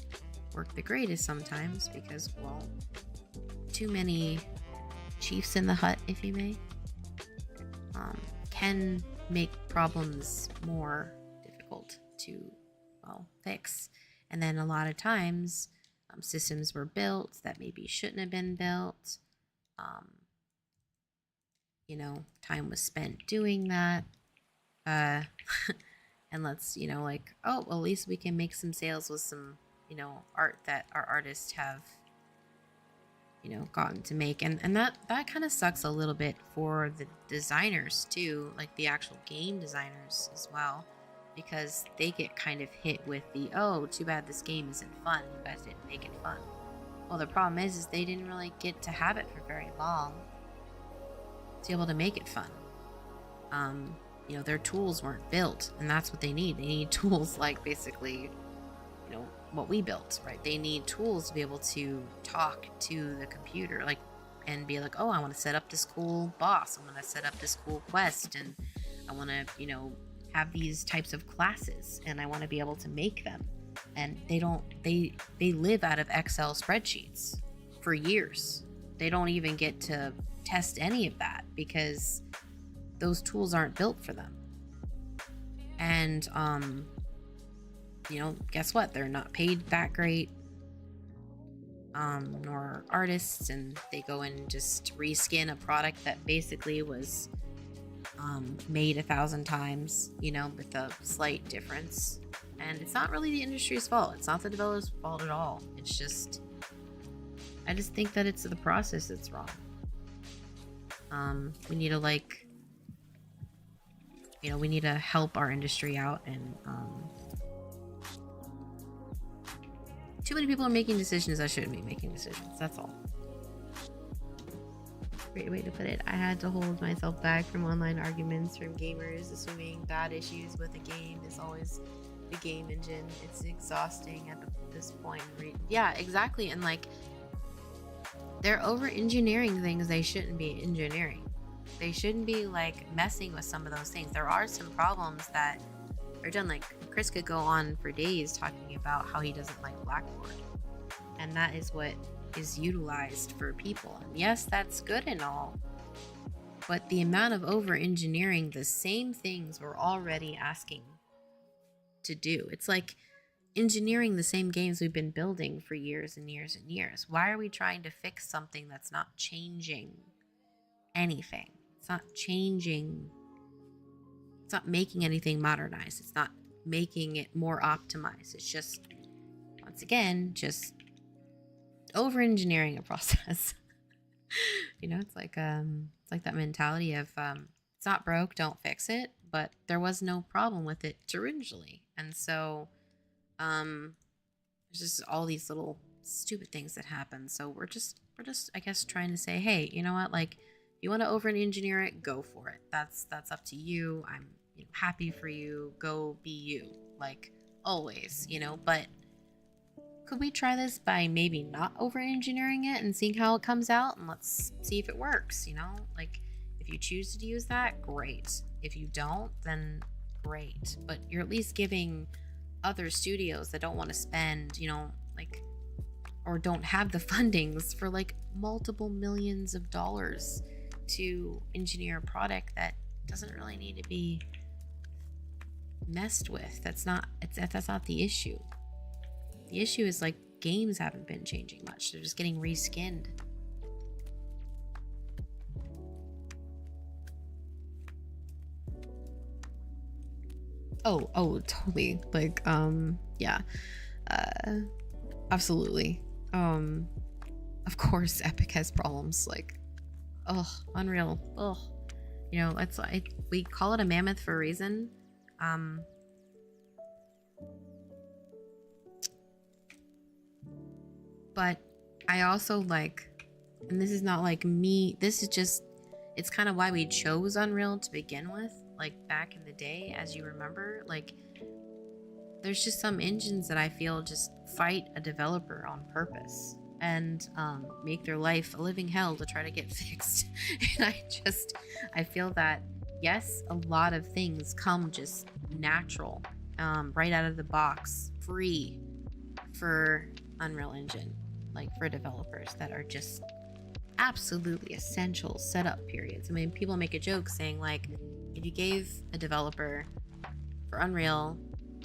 work the greatest sometimes because, well, too many chiefs in the hut, if you may, can make problems more difficult to, well, fix. And then a lot of times systems were built that maybe shouldn't have been built. You know, time was spent doing that. And let's, you know, like, oh, well, at least we can make some sales with some, you know, art that our artists have, you know, gotten to make. And that kind of sucks a little bit for the designers too, like the actual game designers as well, because they get kind of hit with the, oh, too bad this game isn't fun. You guys didn't make it fun. Well, the problem is they didn't really get to have it for very long to be able to make it fun. You know, their tools weren't built, and that's what they need. They need tools like basically, you know, what we built, right? They need tools to be able to talk to the computer, like, and be like, oh, I want to set up this cool boss. I want to set up this cool quest, and I want to, you know, have these types of classes, and I want to be able to make them. and they live out of Excel spreadsheets for years. They don't even get to test any of that because those tools aren't built for them. And guess what? They're not paid that great, nor artists, and they go and just reskin a product that basically was made 1,000 times, with a slight difference. And it's not really the industry's fault. It's not the developer's fault at all. It's just, I just think that it's the process that's wrong. We need to we need to help our industry out, and too many people are making decisions that shouldn't be making decisions. That's all. Great way to put it. I had to hold myself back from online arguments from gamers, assuming bad issues with a game is always the game engine. It's exhausting at this point. Yeah, exactly. And they're over engineering things they shouldn't be engineering. They shouldn't be messing with some of those things. There are some problems that are done. Chris could go on for days talking about how he doesn't like Blackboard, and that is what is utilized for people. And yes, that's good and all, but the amount of over engineering the same things we're already asking to do, it's like engineering the same games we've been building for years and years and years. Why are we trying to fix something that's not changing anything? It's not changing, it's not making anything modernized, it's not making it more optimized. It's just, once again, just over engineering a process. It's like that mentality of it's not broke, don't fix it. But there was no problem with it originally, and so there's just all these little stupid things that happen. So we're just I guess trying to say, hey, you know what, if you want to over engineer it, go for it. That's up to you. I'm happy for you. Go be you, always, but could we try this by maybe not over engineering it and seeing how it comes out, and let's see if it works? If you choose to use that, great. If you don't, then great. But you're at least giving other studios that don't want to spend, or don't have the fundings for multiple millions of dollars to engineer a product that doesn't really need to be messed with. That's not the issue. The issue is games haven't been changing much. They're just getting reskinned. Oh, totally. Yeah. Absolutely. Of course Epic has problems. Unreal. That's we call it a mammoth for a reason. But I also and this is not me, this is just, it's kind of why we chose Unreal to begin with, back in the day, as you remember. There's just some engines that I feel just fight a developer on purpose and make their life a living hell to try to get fixed. And I feel that, yes, a lot of things come just natural, right out of the box, free for Unreal Engine, for developers that are just absolutely essential setup periods. I mean, people make a joke saying if you gave a developer for Unreal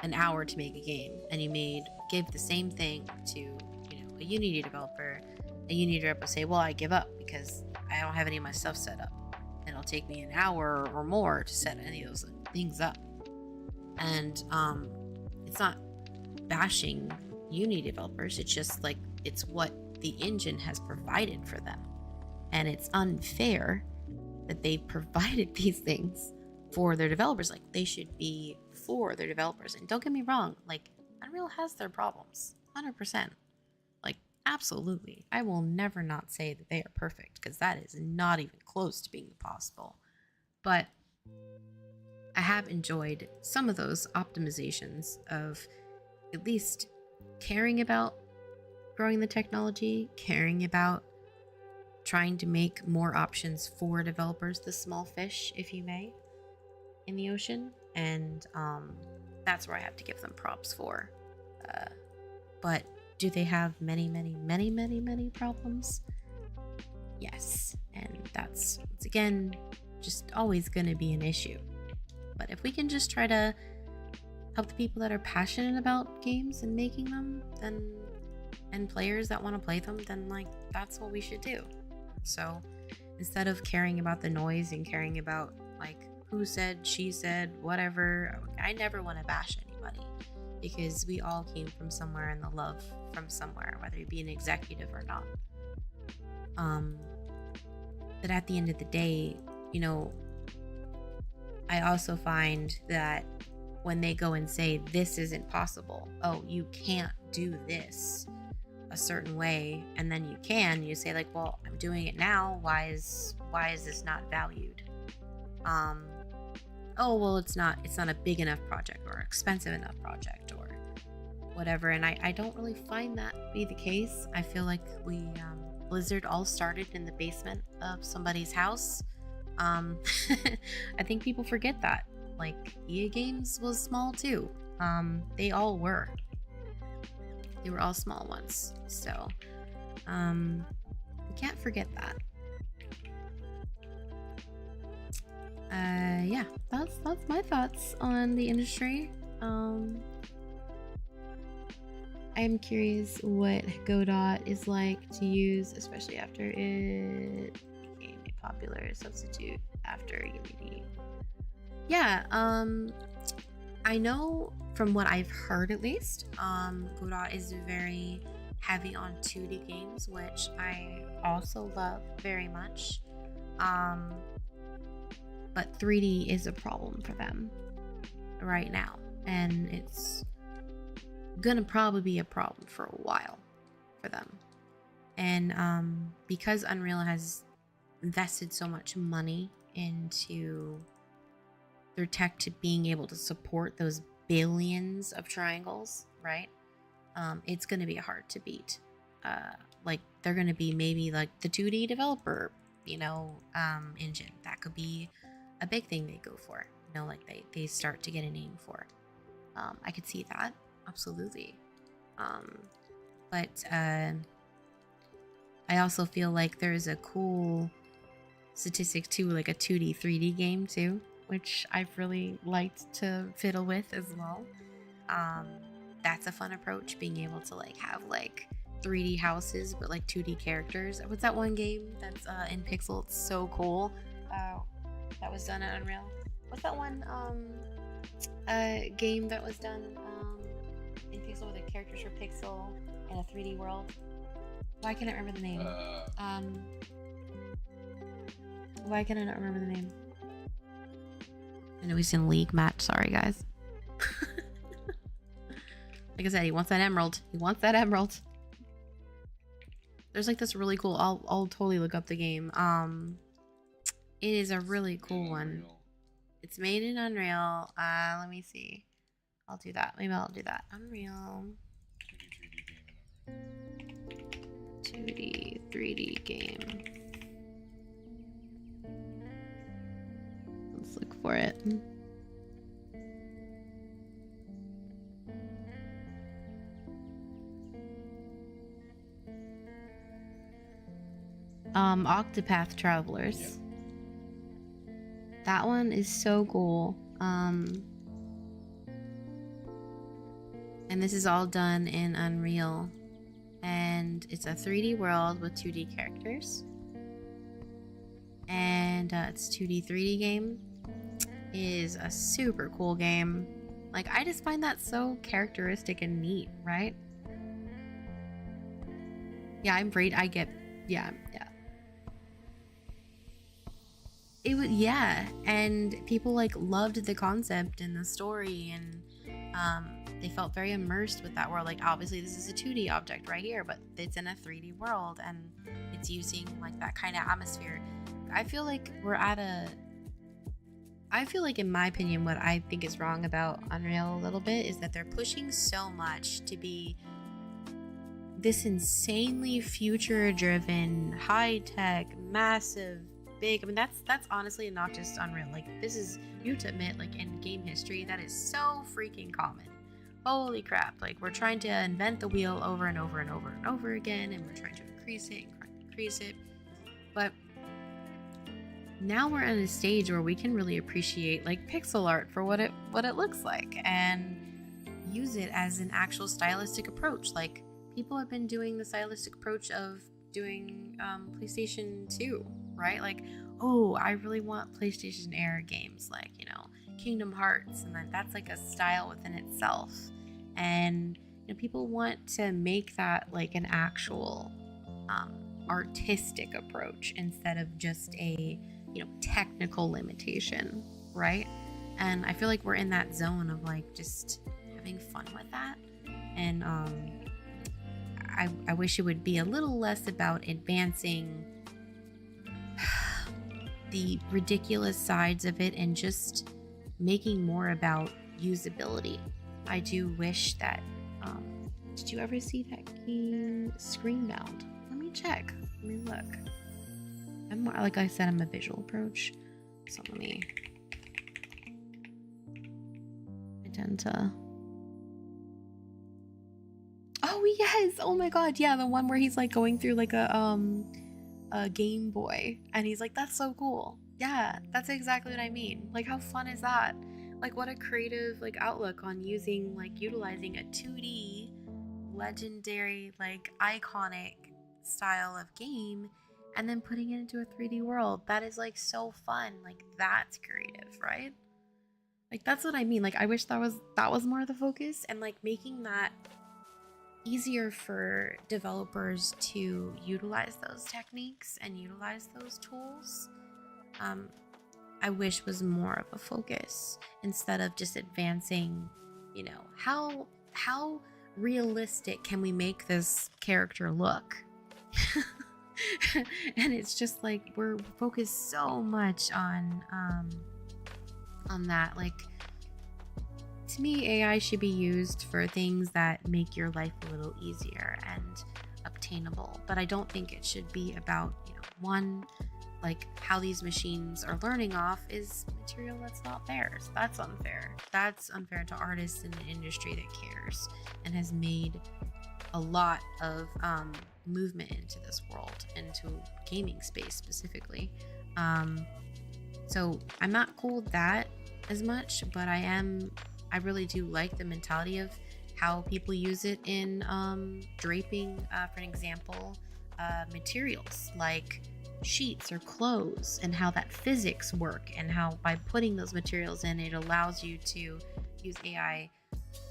an hour to make a game, and you give the same thing to a Unity developer will say, well, I give up because I don't have any of my stuff set up, and it'll take me an hour or more to set any of those things up. And it's not bashing Unity developers, it's just it's what the engine has provided for them, and it's unfair that they've provided these things for their developers. They should be for their developers. And don't get me wrong, Unreal has their problems, 100%. Absolutely, I will never not say that they are perfect, because that is not even close to being possible. But I have enjoyed some of those optimizations of at least caring about growing the technology, caring about trying to make more options for developers, the small fish, if you may, in the ocean. And that's where I have to give them props for. But do they have many, many, many, many, many problems? Yes. And that's, once again, just always going to be an issue. But if we can just try to help the people that are passionate about games and making them, then, and players that want to play them, then like that's what we should do. So instead of caring about the noise and caring about like who said, she said, whatever, I never want to bash anybody, because we all came from somewhere and the love from somewhere, whether you be an executive or not. But at the end of the day, you know, I also find that when they go and say this isn't possible, oh, you can't do this a certain way, and then you can, you say like, well, I'm doing it now, why is this not valued? Oh, well, it's not a big enough project or expensive enough project or whatever. And I don't really find that to be the case. I feel like Blizzard all started in the basement of somebody's house. I think people forget that. Like, EA Games was small too. They all were. They were all small ones. So, we can't forget that. Yeah, that's my thoughts on the industry. I'm curious what Godot is like to use, especially after it became a popular substitute after Unity. Yeah, I know from what I've heard at least, Godot is very heavy on 2D games, which I also love very much. But 3D is a problem for them right now, and it's gonna probably be a problem for a while for them. And because Unreal has invested so much money into their tech to being able to support those billions of triangles, right? It's gonna be hard to beat. Like, they're gonna be maybe like the 2D developer, you know, engine. That could be a big thing they go for, you know, like they start to get a name for. I could see that, absolutely. But I also feel like there's a cool statistic too, like a 2D 3D game too, which I've really liked to fiddle with as well. That's a fun approach, being able to like have like 3D houses but like 2D characters. What's that one game that's in pixel? It's so cool. That was done at Unreal. What's that one game that was done in pixel, where the characters were pixel in a 3D world? Why can't I remember the name? Why can I not remember the name? I know he's in League match. Sorry, guys. Like I said, he wants that emerald. He wants that emerald. There's like this really cool. I'll totally look up the game. It is a really cool one. It's made in Unreal. Let me see. I'll do that. Maybe I'll do that. Unreal. 2D 3D game. Let's look for it. Octopath Travelers. Yep. That one is so cool. And this is all done in Unreal. And it's a 3D world with 2D characters. And it's 2D 3D game. It is a super cool game. Like, I just find that so characteristic and neat, right? Yeah, yeah. It was, yeah, and people like loved the concept and the story, and they felt very immersed with that world. Like, obviously this is a 2D object right here, but it's in a 3D world, and it's using like that kind of atmosphere. I feel like in my opinion, what I think is wrong about Unreal a little bit is that they're pushing so much to be this insanely future-driven, high-tech, massive, big. I mean, that's honestly not just Unreal. Like, this is, you have to admit, like, in game history, that is so freaking common, holy crap, like we're trying to invent the wheel over and over and over and over again, and we're trying to increase it. But now we're at a stage where we can really appreciate like pixel art for what it looks like and use it as an actual stylistic approach. Like people have been doing the stylistic approach of doing PlayStation 2, right? Like, oh, I really want PlayStation era games like, you know, Kingdom Hearts, and that's like a style within itself. And you know, people want to make that like an actual artistic approach instead of just a, you know, technical limitation, right? And I feel like we're in that zone of like just having fun with that. And I wish it would be a little less about advancing the ridiculous sides of it and just making more about usability. I do wish that did you ever see that game Screenbound? Let me check. Let me look. I'm more, like I said, I'm a visual approach. So let me. I tend to. Oh yes! Oh my god! Yeah, the one where he's like going through like a Game Boy, and he's like, "That's so cool." Yeah, that's exactly what I mean. Like, how fun is that? Like, what a creative like outlook on utilizing a 2D, legendary, like iconic style of game, and then putting it into a 3D world. That is like so fun. Like, that's creative, right? Like, that's what I mean. Like, I wish that was more of the focus, and like making that easier for developers to utilize those techniques and utilize those tools. I wish was more of a focus instead of just advancing, you know, how realistic can we make this character look? And it's just like we're focused so much on that. Like, to me, AI should be used for things that make your life a little easier and obtainable, but I don't think it should be about, you know, one, like how these machines are learning off is material that's not theirs. That's unfair. That's unfair to artists in the industry that cares and has made a lot of movement into this world, into gaming space specifically. So I'm not cool with that as much, but I really do like the mentality of how people use it in draping, for an example, materials like sheets or clothes, and how that physics work, and how by putting those materials in, it allows you to use AI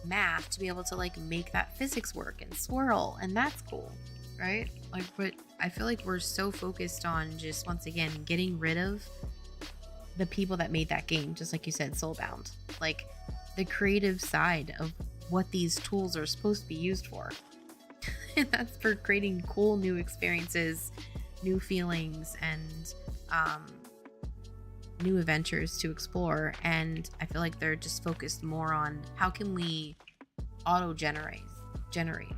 math to be able to like make that physics work and swirl, and that's cool, right? Like, but I feel like we're so focused on just, once again, getting rid of the people that made that game, just like you said, Soulbound, like the creative side of what these tools are supposed to be used for. And that's for creating cool new experiences, new feelings, and new adventures to explore. And I feel like they're just focused more on how can we generate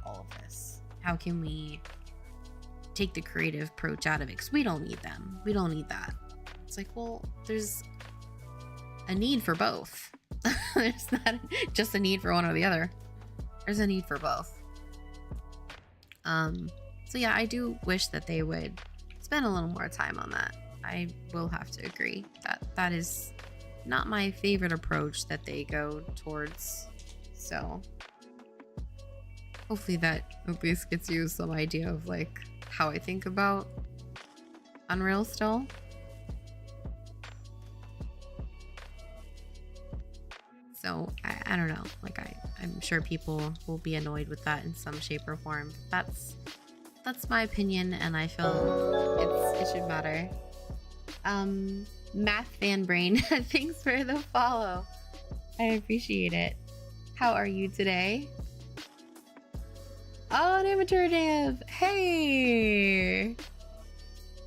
all of this? How can we take the creative approach out of it? Because we don't need them. We don't need that. It's like, well, there's a need for both. There's not just a need for one or the other. There's a need for both. So yeah, I do wish that they would spend a little more time on that. I will have to agree that is not my favorite approach that they go towards. So hopefully that at least gets you some idea of like how I think about Unreal still. So I don't know, like I'm sure people will be annoyed with that in some shape or form. That's my opinion, and I feel it should matter. Math fan brain, thanks for the follow. I appreciate it. How are you today? Oh, an amateur dev. Hey,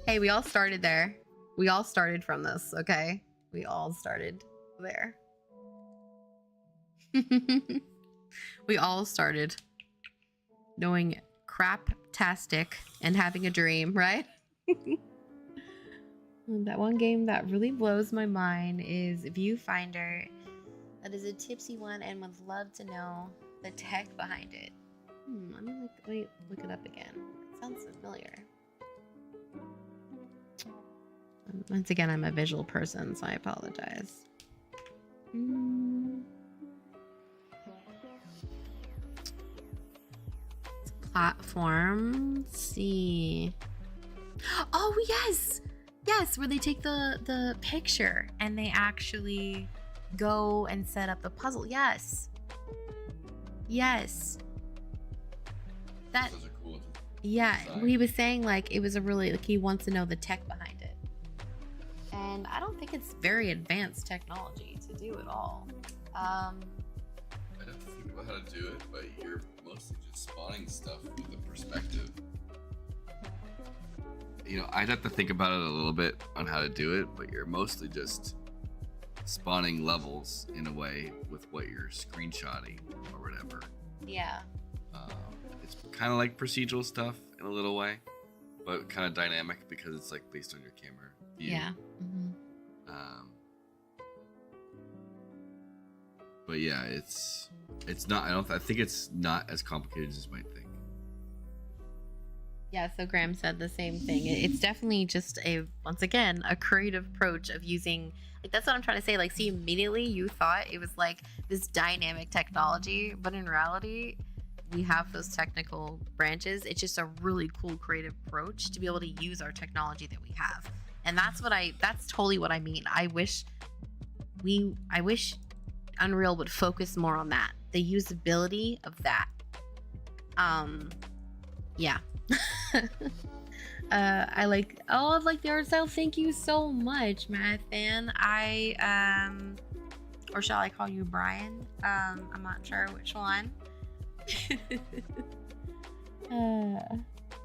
we all started there. We all started from this, okay? We all started there. We all started knowing crap-tastic and having a dream, right? That one game that really blows my mind is Viewfinder. That is a tipsy one and would love to know the tech behind it. Let me look it up again. It sounds familiar. Once again, I'm a visual person, so I apologize. Platform. Let's see. Oh yes, yes, where they take the picture and they actually go and set up the puzzle. Yes. Yes. That. Those are cool. Yeah, he was saying like it was a really like he wants to know the tech behind it, and I don't think it's very advanced technology to do it all. I'd have to think about how to do it, but you're mostly just spawning stuff with a perspective. You know, I'd have to think about it a little bit on how to do it, but you're mostly just spawning levels in a way with what you're screenshotting or whatever. Yeah. It's kind of like procedural stuff in a little way, but kind of dynamic because it's like based on your camera view. Yeah. But yeah, it's not. I think it's not as complicated as you might think. Yeah, so Graham said the same thing. It's definitely just once again, a creative approach of using, like, that's what I'm trying to say. Like, see, immediately you thought it was like this dynamic technology, but in reality, we have those technical branches. It's just a really cool creative approach to be able to use our technology that we have. And that's totally what I mean. I wish Unreal would focus more on that, the usability of that. Yeah. I like the art style. Thank you so much, Matt fan. Or shall I call you Brian? I'm not sure which one.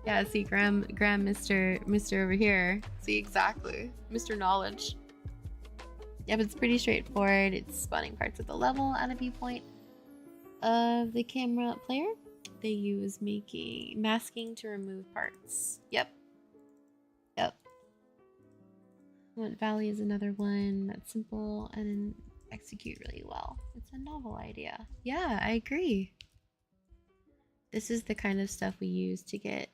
Yeah, see, Graham, Mr. over here. See, exactly, Mr. Knowledge. Yep, it's pretty straightforward. It's spawning parts of the level at a viewpoint of the camera player. They use masking to remove parts. Yep. What Valley is another one that's simple and execute really well. It's a novel idea. Yeah, I agree. This is the kind of stuff we use to get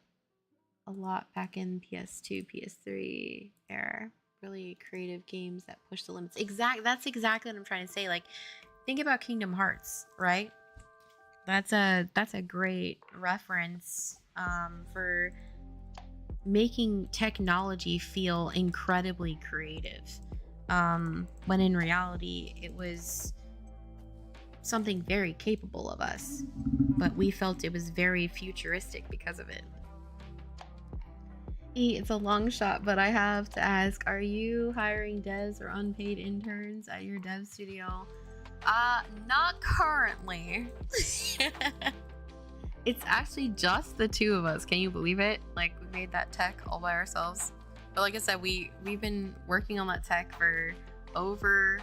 a lot back in PS2, PS3 era. Really creative games that push the limits. That's exactly what I'm trying to say. Like, think about Kingdom Hearts, right? That's a great reference for making technology feel incredibly creative, when in reality it was something very capable of us, but we felt it was very futuristic because of it. It's a long shot, but I have to ask, are you hiring devs or unpaid interns at your dev studio? Not currently. It's actually just the two of us. Can you believe it? Like, we made that tech all by ourselves. But like I said, we've been working on that tech for over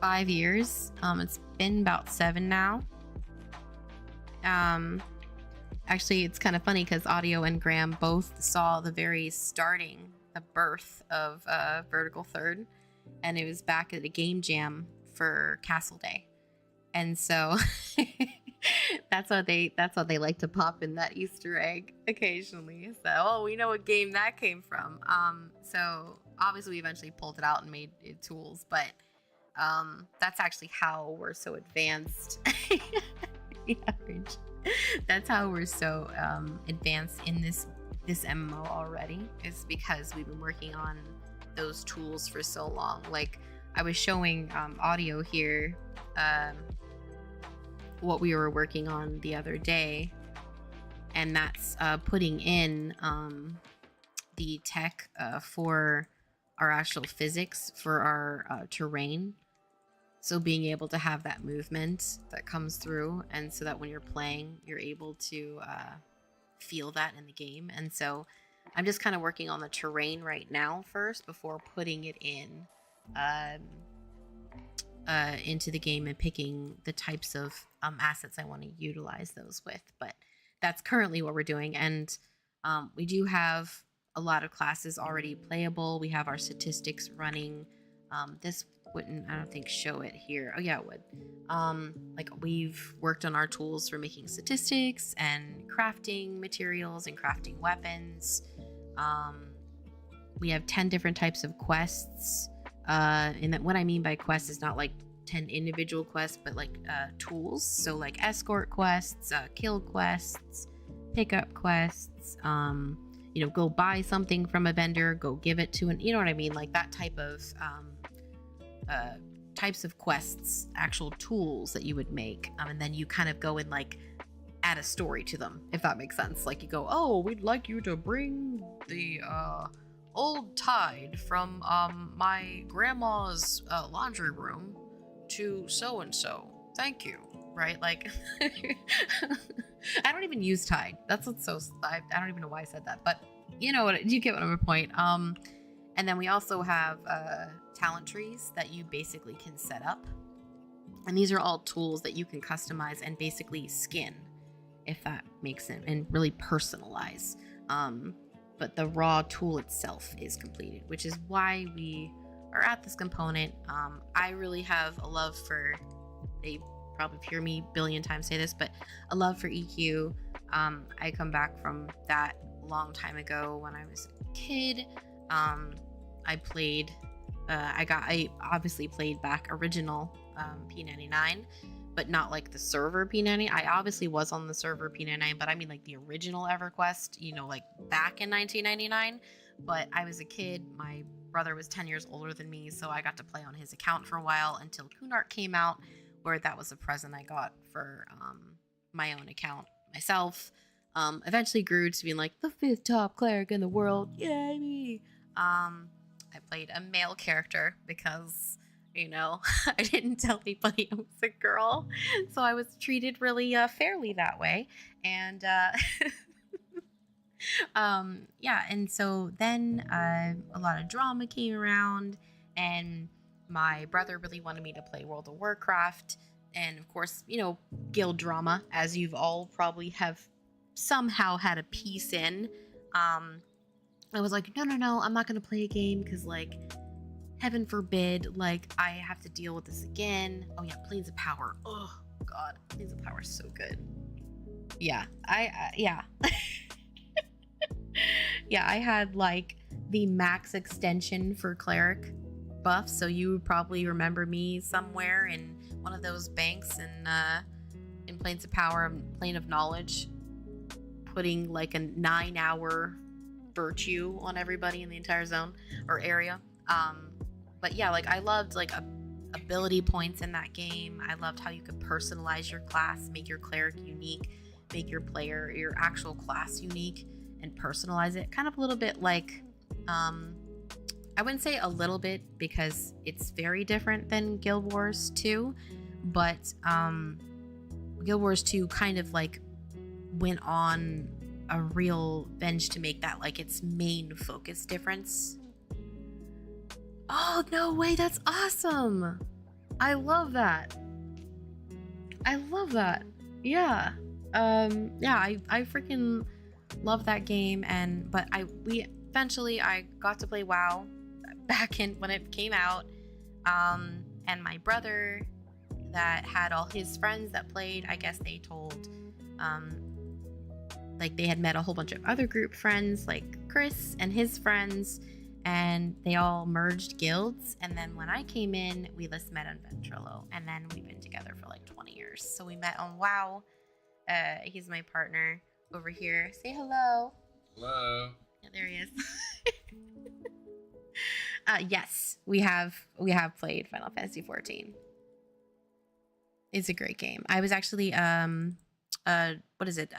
5 years. It's been about 7 now. Actually, it's kind of funny because Audio and Graham both saw the birth of Vertical Third, and it was back at a game jam for Castle Day, and so that's what they like to pop in that Easter egg occasionally. So, oh, we know what game that came from. So obviously we eventually pulled it out and made it tools, but that's actually how we're so advanced. The average. That's how we're so advanced in this MMO already, is because we've been working on those tools for so long. Like, I was showing Audio here what we were working on the other day, and that's putting in the tech for our actual physics for our terrain. So being able to have that movement that comes through, and so that when you're playing, you're able to feel that in the game. And so I'm just kind of working on the terrain right now first before putting it in into the game and picking the types of assets I want to utilize those with. But that's currently what we're doing. And we do have a lot of classes already playable. We have our statistics running. This wouldn't, I don't think, show it here. Oh yeah, it would. Like we've worked on our tools for making statistics and crafting materials and crafting weapons. We have 10 different types of quests. And that what I mean by quests is not like 10 individual quests, but like tools. So like escort quests, kill quests, pickup quests, you know, go buy something from a vendor, go give it to an, you know what I mean? Like that type of types of quests, actual tools that you would make. And then you kind of go and like add a story to them, if that makes sense. Like you go, oh, we'd like you to bring the old tide from my grandma's laundry room to so and so. Thank you. Right? Like, I don't even use Tide. That's what's so. I don't even know why I said that, but you know what? You get what I'm at point. And then we also have talent trees that you basically can set up, and these are all tools that you can customize and basically skin, if that makes sense, and really personalize. But the raw tool itself is completed, which is why we are at this component. I really have a love for. They probably hear me a billion times say this, but a love for EQ. I come back from that a long time ago when I was a kid. I played, I obviously played back original P99, but not like the server P90. I obviously was on the server P99, but I mean like the original EverQuest, you know, like back in 1999. But I was a kid. My brother was 10 years older than me, so I got to play on his account for a while until Kunark came out, where that was a present I got for my own account myself. Eventually grew to being like the 5th top cleric in the world. Yay me! I played a male character because, you know, I didn't tell anybody I was a girl, so I was treated really fairly that way. And yeah, and so then a lot of drama came around, and my brother really wanted me to play World of Warcraft, and of course, you know, guild drama, as you've all probably have somehow had a piece in. I was like, no, I'm not gonna play a game because, like, heaven forbid, like, I have to deal with this again. Oh yeah, Planes of Power. Oh god, Planes of Power is so good. Yeah, yeah. Yeah, I had like the max extension for cleric buff, so you would probably remember me somewhere in one of those banks in Planes of Power, Plane of Knowledge, putting like a 9-hour virtue on everybody in the entire zone or area. But yeah, like I loved like ability points in that game. I loved how you could personalize your class, make your cleric unique, make your player, your actual class unique, and personalize it. Kind of a little bit like I wouldn't say a little bit because it's very different than Guild Wars 2, but Guild Wars 2 kind of like went on a real bench to make that like its main focus difference. Oh, no way, that's awesome. I love that. I love that. Yeah. Yeah, I freaking love that game, but we eventually I got to play WoW back in when it came out, and my brother that had all his friends that played, I guess they told like they had met a whole bunch of other group friends like Chris and his friends, and they all merged guilds, and then when I came in we just met on Ventrilo, and then we've been together for like 20 years. So we met on WoW. He's my partner over here. Say hello. Hello. Yeah, there he is. Yes, we have played Final Fantasy 14. It's a great game. I was actually what is it?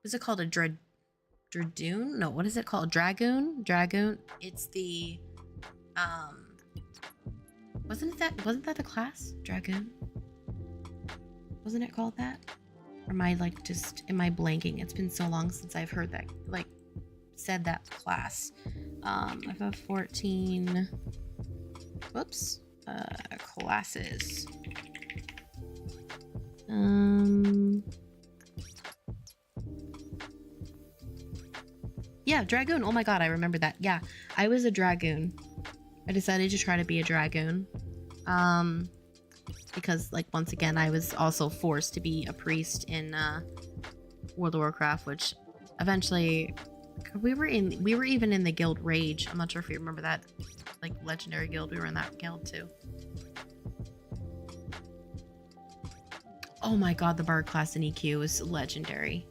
Is it called a Dragoon? No, what is it called? Dragoon? It's the wasn't that the class? Dragoon? Wasn't it called that? Or am I like just, am I blanking? It's been so long since I've heard that, like, said that class. FF14. Whoops. Classes. Yeah, Dragoon. Oh my god, I remember that. Yeah, I was a Dragoon. I decided to try to be a dragoon. Because, like, once again, I was also forced to be a priest in World of Warcraft, which eventually we were even in the guild Rage. I'm not sure if you remember that, like, legendary guild. We were in that guild too. Oh my god, the bard class in EQ is legendary.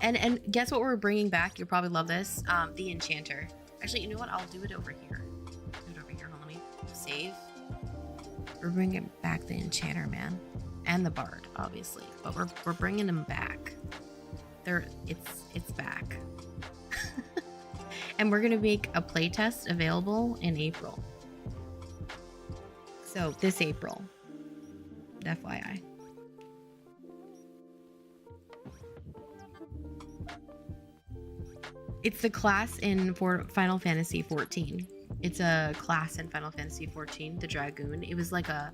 And guess what we're bringing back? You'll probably love this. The enchanter. Actually, you know what? I'll do it over here. Do it over here. Hold on, let me save. We're bringing back the enchanter, man, and the bard, obviously, but we're bringing them back. It's back. And we're gonna make a playtest available in April. So this April, FYI. It's the class in Final Fantasy 14. It's a class in Final Fantasy 14, the Dragoon. It was like a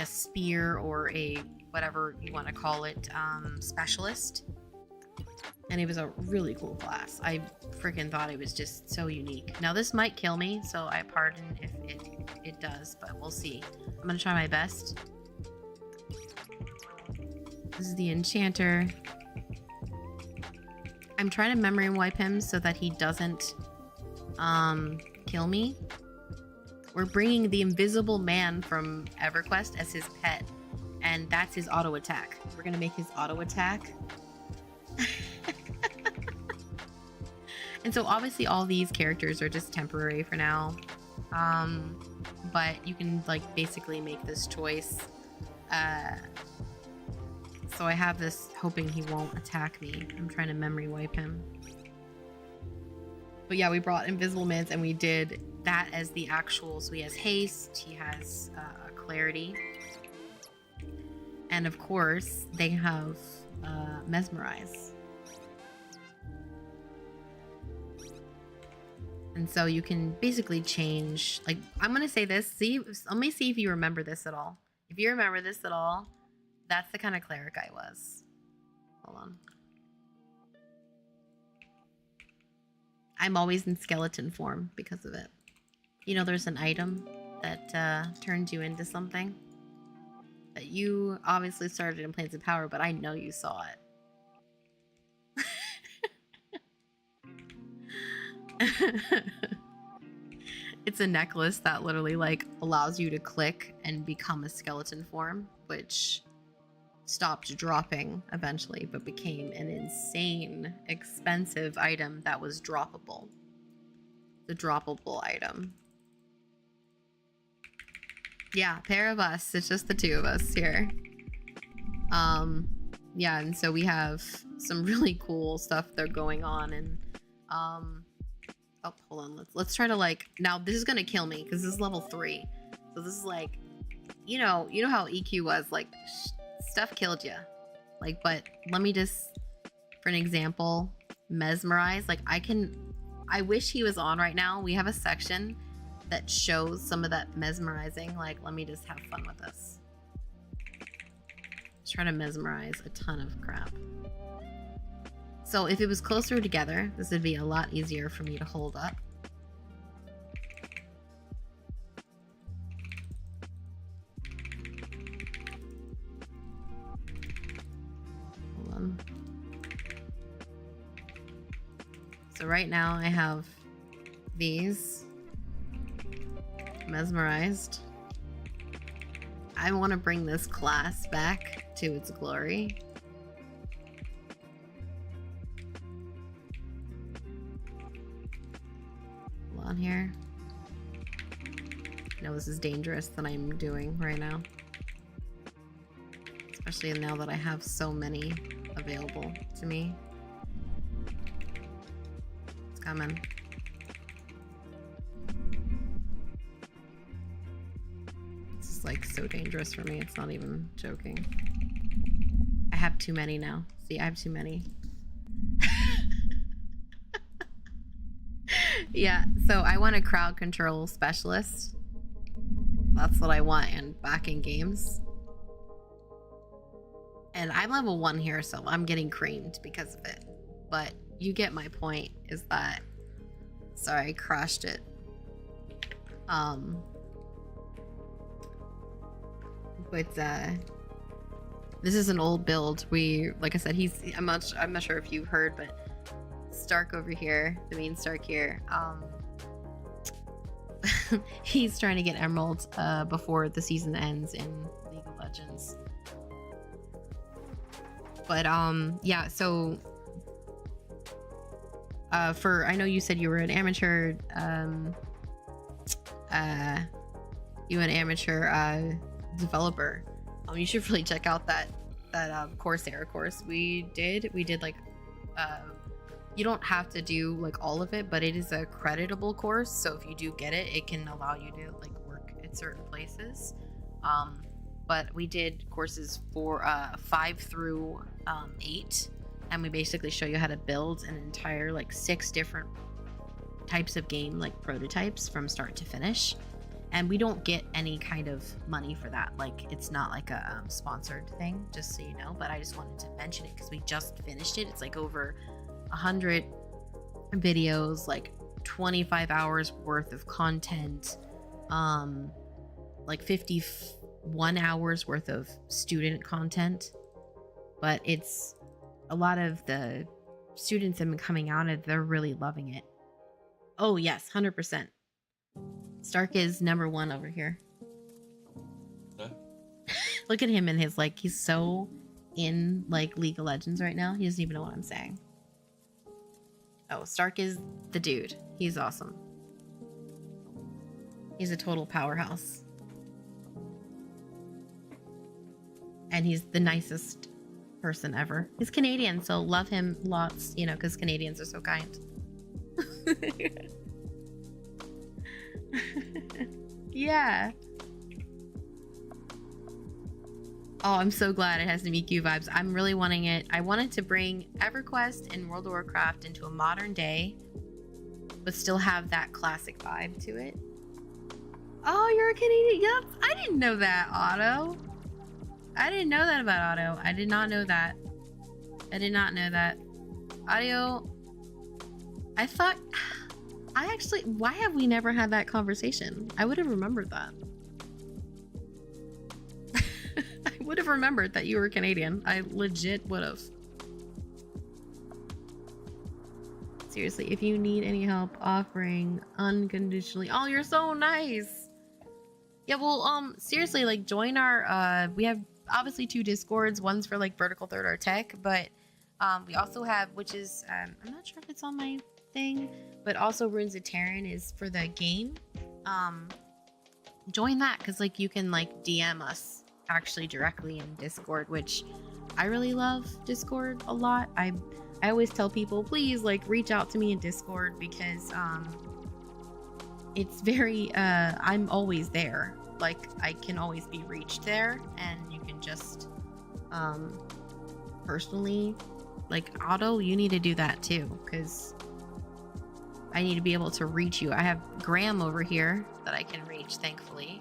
spear or a whatever you want to call it, specialist. And it was a really cool class. I freaking thought it was just so unique. Now this might kill me, so I pardon if it does, but we'll see. I'm gonna try my best. This is the enchanter. I'm trying to memory wipe him so that he doesn't kill me. We're bringing the invisible man from EverQuest as his pet, and that's his auto attack. We're gonna make his auto attack. And so obviously all these characters are just temporary for now, but you can like basically make this choice. So I have this hoping he won't attack me. I'm trying to memory wipe him. But yeah, we brought Invisible Mans and we did that as the actual. So he has haste, he has clarity. And of course, they have mesmerize. And so you can basically change, like, I'm going to say this. Let me see if you remember this at all. If you remember this at all, that's the kind of cleric I was. Hold on. I'm always in skeleton form because of it. You know, there's an item that turns you into something. That you obviously started in Planes of Power, but I know you saw it. It's a necklace that literally like allows you to click and become a skeleton form, which stopped dropping eventually, but became an insane expensive item that was droppable. The droppable item. Yeah, pair of us. It's just the two of us here. Yeah, and so we have some really cool stuff that are going on, and oh, hold on. Let's try to like, now this is gonna kill me because this is level 3. So this is like, you know how EQ was like, stuff killed you. Like, but let me just, for an example, mesmerize. Like I wish he was on right now. We have a section that shows some of that mesmerizing. Like, let me just have fun with this. Let's try to mesmerize a ton of crap. So if it was closer together, this would be a lot easier for me to hold up. Hold on. So right now I have these mesmerized. I want to bring this class back to its glory. Hold on here. I know this is dangerous that I'm doing right now. Especially now that I have so many available to me. It's coming. This is like so dangerous for me, it's not even joking. I have too many now. See, I have too many. Yeah, so I want a crowd control specialist. That's what I want in back in games. And I'm level 1 here, so I'm getting creamed because of it. But you get my point, is that... Sorry, I crashed it. But this is an old build. Like I said, I'm not sure if you heard, but Stark over here, the main Stark here, he's trying to get emeralds before the season ends in League of Legends. But yeah, so I know you said you were an amateur developer. You should really check out that Coursera course we did. We did like you don't have to do like all of it, but it is a creditable course, so if you do get it, it can allow you to like work at certain places. But we did courses for 5 through 8, and we basically show you how to build an entire like 6 different types of game like prototypes from start to finish. And we don't get any kind of money for that. Like, it's not like a sponsored thing, just so you know. But I just wanted to mention it because we just finished it. It's like over 100 videos, like 25 hours worth of content, like 51 hours worth of student content. But it's a lot of the students have been coming out and they're really loving it. Oh yes, 100%. Stark is number 1 over here. Huh? Look at him and his like, he's so in like League of Legends right now. He doesn't even know what I'm saying. Oh, Stark is the dude. He's awesome. He's a total powerhouse. And he's the nicest person ever. He's Canadian, so love him lots, you know, because Canadians are so kind. Yeah. Oh, I'm so glad it has the Miku vibes. I'm really wanting it. I wanted to bring EverQuest and World of Warcraft into a modern day, but still have that classic vibe to it. Oh, you're a Canadian. Yep. I didn't know that, Otto. I didn't know that about Otto. I did not know that. I did not know that. Audio. I thought... I actually... Why have we never had that conversation? I would have remembered that. I would have remembered that you were Canadian. I legit would have. Seriously, if you need any help offering unconditionally... Oh, you're so nice! Yeah, well, seriously, like, join our... we have obviously 2 Discords. One's for, like, Vertical Third or Tech, but we also have... Which is... I'm not sure if it's on my thing, but also Runes of Tearyn is for the game. Join that, because, like, you can, like, DM us actually directly in Discord, which I really love Discord a lot. I always tell people, please, like, reach out to me in Discord, because it's very I'm always there. Like, I can always be reached there, and you can just personally, like, Otto, you need to do that too, because I need to be able to reach you. I have Graham over here that I can reach, thankfully.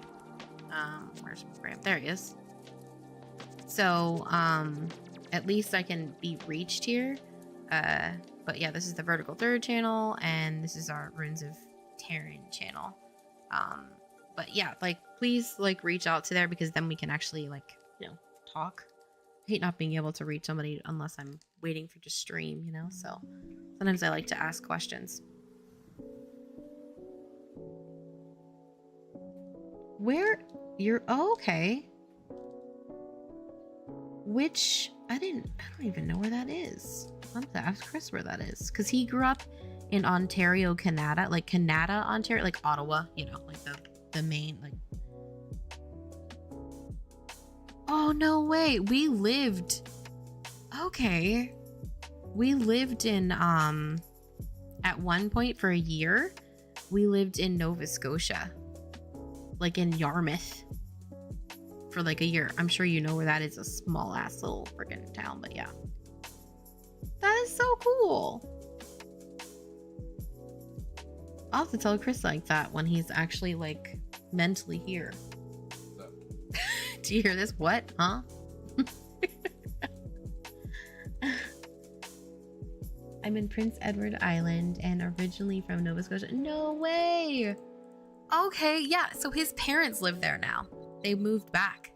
Where's Graham? There he is. So, at least I can be reached here. But yeah, this is the Vertical Third channel, and this is our Runes of Tearyn channel. But yeah, like, please, like, reach out to there, because then we can actually, like, you know, talk. I hate not being able to reach somebody unless I'm waiting for to stream, you know? So sometimes I like to ask questions. Where you're... Oh, okay. Which... I don't even know where that is. I'll have to ask Chris where that is, because he grew up in Ontario, Canada, like Canada, Ontario, like Ottawa, you know, like the main, like... Oh, no way. We lived... Okay. We lived in, at one point for a year, we lived in Nova Scotia. Like in Yarmouth. For like a year. I'm sure you know where that is. A small ass little freaking town, but yeah. That is so cool. I'll have to tell Chris like that when he's actually like mentally here. Do you hear this? What? Huh? I'm in Prince Edward Island and originally from Nova Scotia. No way! Okay, yeah. So his parents live there now. They moved back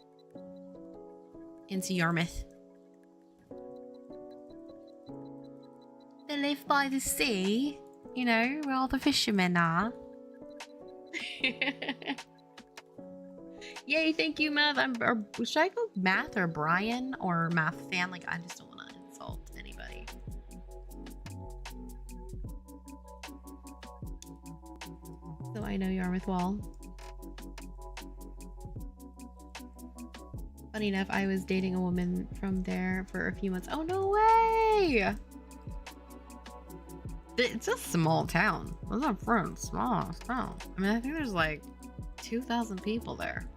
into Yarmouth. They live by the sea, you know, where all the fishermen are. Yay, thank you, Math. Or should I go Math or Brian or Math fan? Like, I just don't want to insult anybody. So I know Yarmouth well. Funny enough, I was dating a woman from there for a few months. Oh, no way! It's a small town. Those are from small town. I mean, I think there's like 2,000 people there.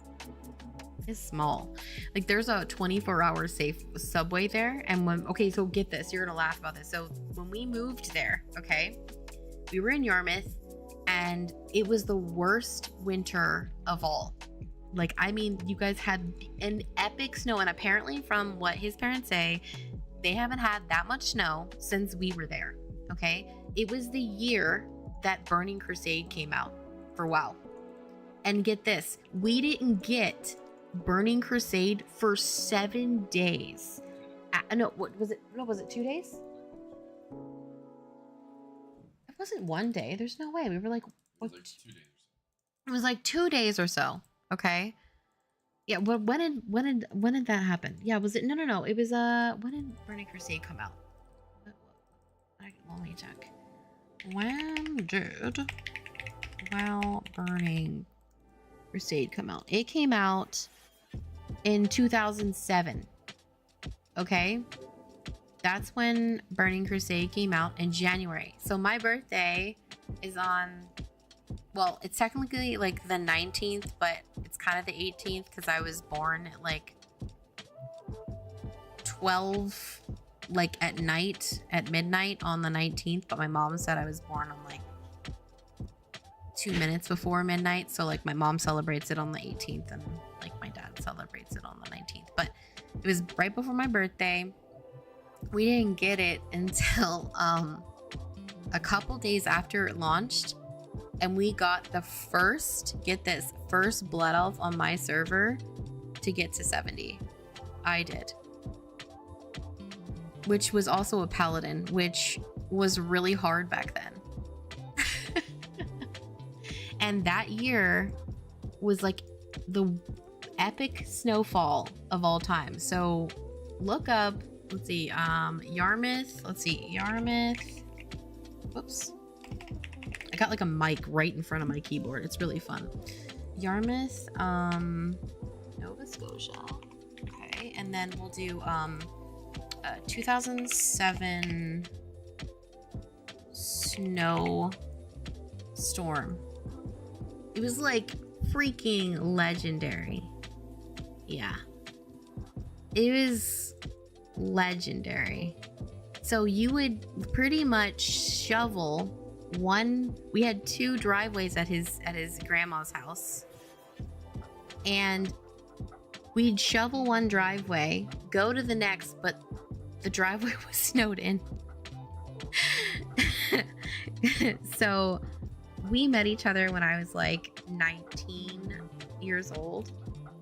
It's small. Like, there's a 24-hour safe subway there. And when, okay, so get this. You're gonna laugh about this. So when we moved there, okay, we were in Yarmouth and it was the worst winter of all. Like, I mean, you guys had an epic snow, and apparently from what his parents say, they haven't had that much snow since we were there. Okay, it was the year that Burning Crusade came out for WoW. And get this, we didn't get Burning Crusade for 7 days. No, what was it? No, was it 2 days? It wasn't 1 day. There's no way. We were like, what? It was like 2 days. It was like 2 days or so. Okay. Yeah. When did that happen? Yeah. Was it? No. It was when did Burning Crusade come out? Let me check. When did WoW Burning Crusade come out? It came out in 2007. Okay. That's when Burning Crusade came out in January. So my birthday is on, well, it's technically like the 19th, but it's kind of the 18th because I was born at like 12, like at midnight on the 19th, but my mom said I was born on like 2 minutes before midnight. So like my mom celebrates it on the 18th and like my dad celebrates it on the 19th. But it was right before my birthday. We didn't get it until a couple days after it launched, and we got the first, get this, first blood elf on my server to get to 70. I did. Which was also a paladin, which was really hard back then. And that year was like the epic snowfall of all time. So look up, let's see, Yarmouth. Whoops. I got like a mic right in front of my keyboard. It's really fun. Yarmouth, Nova Scotia. Okay, and then we'll do 2007 snow storm. It was like freaking legendary. Yeah, it was legendary. So you would pretty much shovel one. We had 2 driveways at his grandma's house, and we'd shovel one driveway, go to the next, but the driveway was snowed in. So we met each other when I was like 19 years old.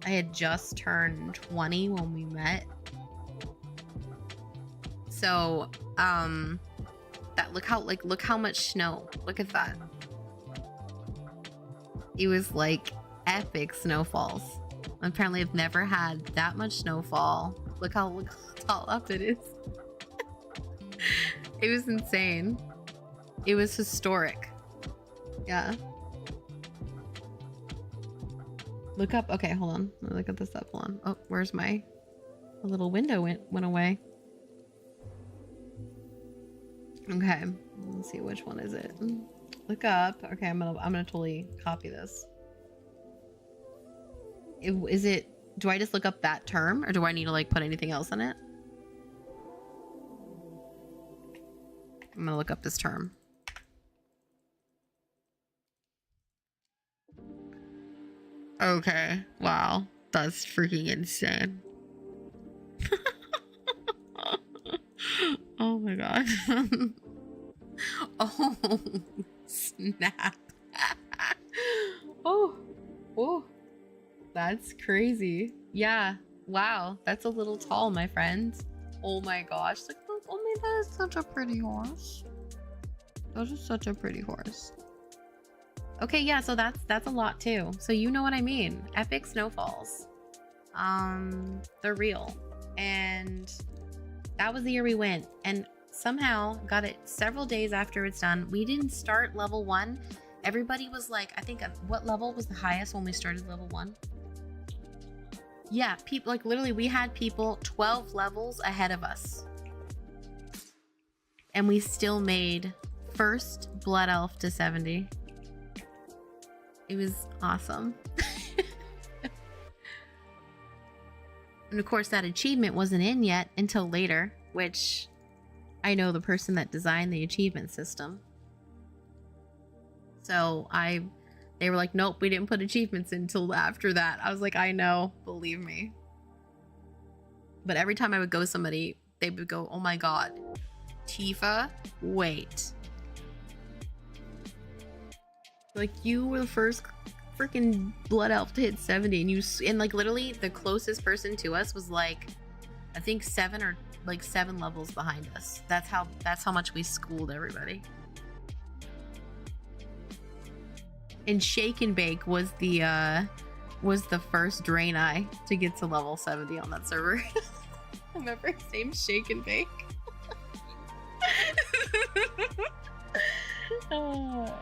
I had just turned 20 when we met. So that look how much snow. Look at that. It was like epic snowfalls. Apparently I've never had that much snowfall. Look how tall up it is. It was insane. It was historic. Yeah. Look up. Okay, hold on. Let me look at this up. Hold on. Oh, where's my little window went away. Okay, let's see, which one is it? Look up. Okay, I'm gonna totally copy this. Is it? Do I just look up that term, or do I need to like put anything else in it? I'm gonna look up this term. Okay. Wow, that's freaking insane. Oh my god. Oh, snap. Oh, oh, that's crazy. Yeah. Wow, that's a little tall, my friend. Oh my gosh. Like, oh my, that is such a pretty horse. That is such a pretty horse. Okay, yeah, so that's a lot too. So you know what I mean. Epic snowfalls. They're real. And that was the year we went. And somehow got it several days after it's done. We didn't start level 1. Everybody was like, I think, what level was the highest when we started level 1? Yeah, people, like, literally we had people 12 levels ahead of us. And we still made first Blood Elf to 70. It was awesome. And of course that achievement wasn't in yet until later, which I know the person that designed the achievement system. So they were like, nope, we didn't put achievements until after that. I was like, I know, believe me. But every time I would go somebody, they would go, oh my god, Tifa, wait. Like, you were the first freaking Blood Elf to hit 70, and like literally the closest person to us was like, I think 7 levels behind us. That's how much we schooled everybody. And Shake and Bake was the first Draenei to get to level 70 on that server. Remember his name's Shake and Bake?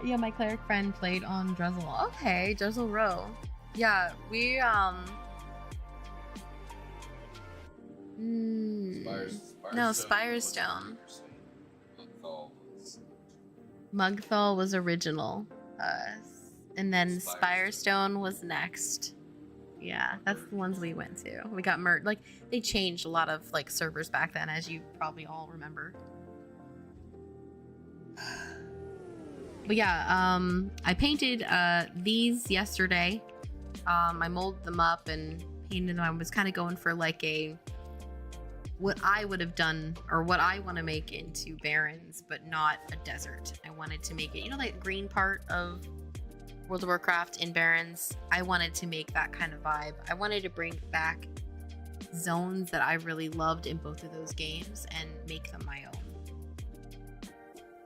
Yeah, my cleric friend played on Drizzle. Okay, Drizzle Row. Yeah, we no, Spirestone. Mugthal was original. And then Spirestone was next. Yeah, that's the ones we went to. We got merged. Like, they changed a lot of like servers back then, as you probably all remember. But yeah, I painted these yesterday. I molded them up and painted them. I was kind of going for like what I would have done, or what I want to make into Barrens, but not a desert. I wanted to make it, you know, that green part of World of Warcraft in Barrens. I wanted to make that kind of vibe. I wanted to bring back zones that I really loved in both of those games and make them my own.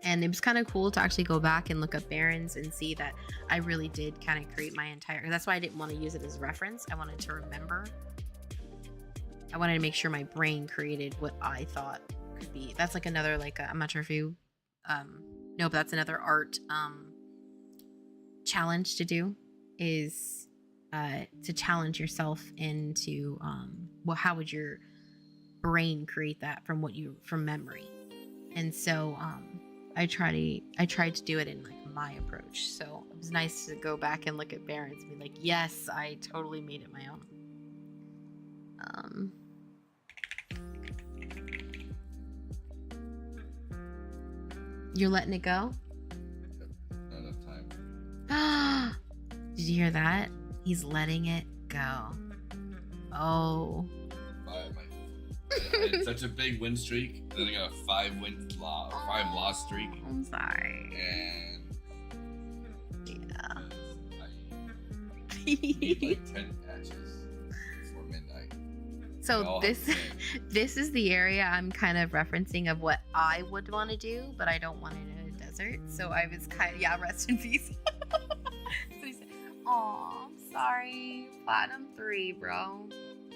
And it was kind of cool to actually go back and look up Barrens and see that I really did kind of create my entire... That's why I didn't want to use it as reference. I wanted to remember. I wanted to make sure my brain created what I thought could be. That's like another, like, I'm not sure if you know, but that's another art challenge to do, is to challenge yourself into, well, how would your brain create that from memory? And so, I tried to do it in like my approach. So it was nice to go back and look at Barrens and be like, yes, I totally made it my own. You're letting it go? Not enough time. Did you hear that? He's letting it go. Oh. I had such a big win streak. Then I got a 5 loss streak. I'm sorry. And yeah. I need like 10 matches before midnight. So this is the area I'm kind of referencing of what I would want to do, but I don't want it in a desert. So I was kind of, rest in peace. So he said, "Aw, I'm sorry, Platinum 3, bro.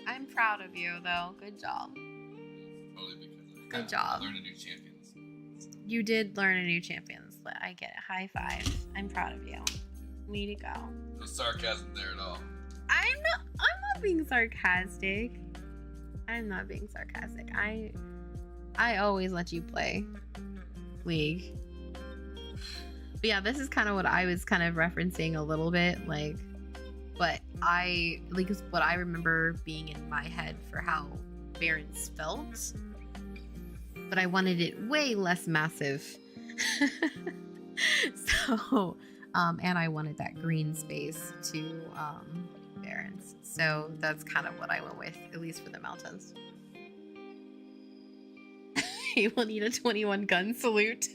I'm proud of you, though. Good job." Totally, because good job. Learn a new champions. You did learn a new champions. I get it. High five. I'm proud of you. Way to go. No sarcasm there at all. I'm not being sarcastic. I'm not being sarcastic. I always let you play League. But yeah, this is kind of what I was kind of referencing a little bit, like, but what I remember being in my head for how Barrens felt, but I wanted it way less massive. So, and I wanted that green space to Barrens. So that's kind of what I went with, at least for the mountains. You will need a 21 gun salute.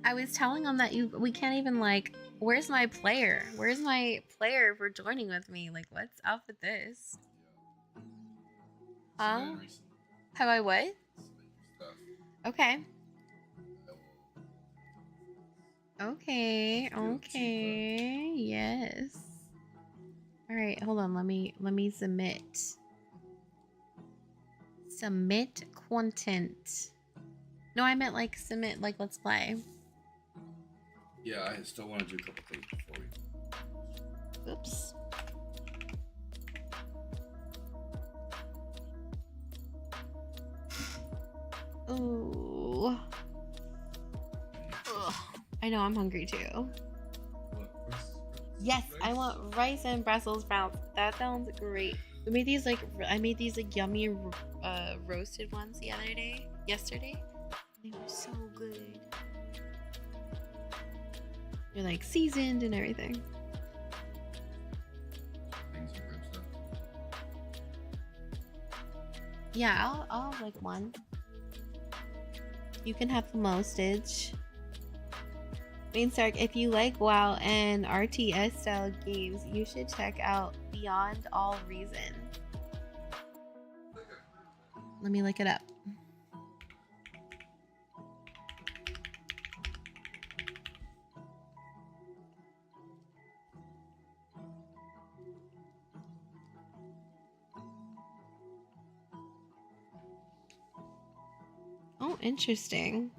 I was telling him that we can't even like. Where's my player? Where's my player for joining with me? Like, what's up with this? Huh? Have I what? Okay. Okay. Okay. Yes. All right. Hold on. Let me submit. Submit content. No, I meant like submit like let's play. Yeah, I still want to do a couple things before we. Oops. Ooh. Ugh. I know I'm hungry too. Yes, I want rice and Brussels sprouts. That sounds great. We made these like I made these like yummy roasted ones the other day. Yesterday. They were so good. They're like seasoned and everything. Yeah, I'll have like one. You can have the mostage. MainStark, if you like WoW and RTS style games, you should check out Beyond All Reason. Let me look it up. Oh, interesting.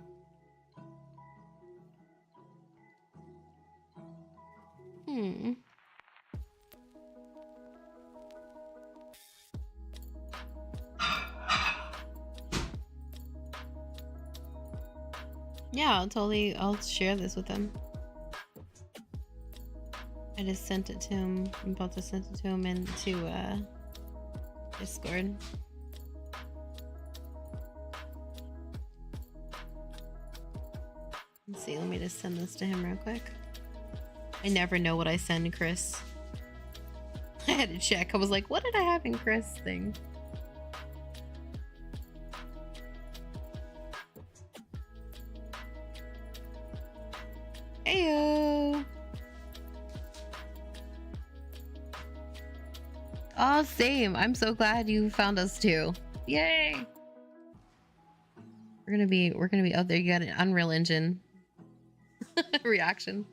Yeah, I'll share this with him. I just sent it to him. I'm about to send it to him into Discord. Let's see, let me just send this to him real quick. I never know what I send Chris. I had to check. I was like, what did I have in Chris thing? Heyo! Oh, same. I'm so glad you found us too. Yay! We're gonna be out there. You got an Unreal Engine reaction.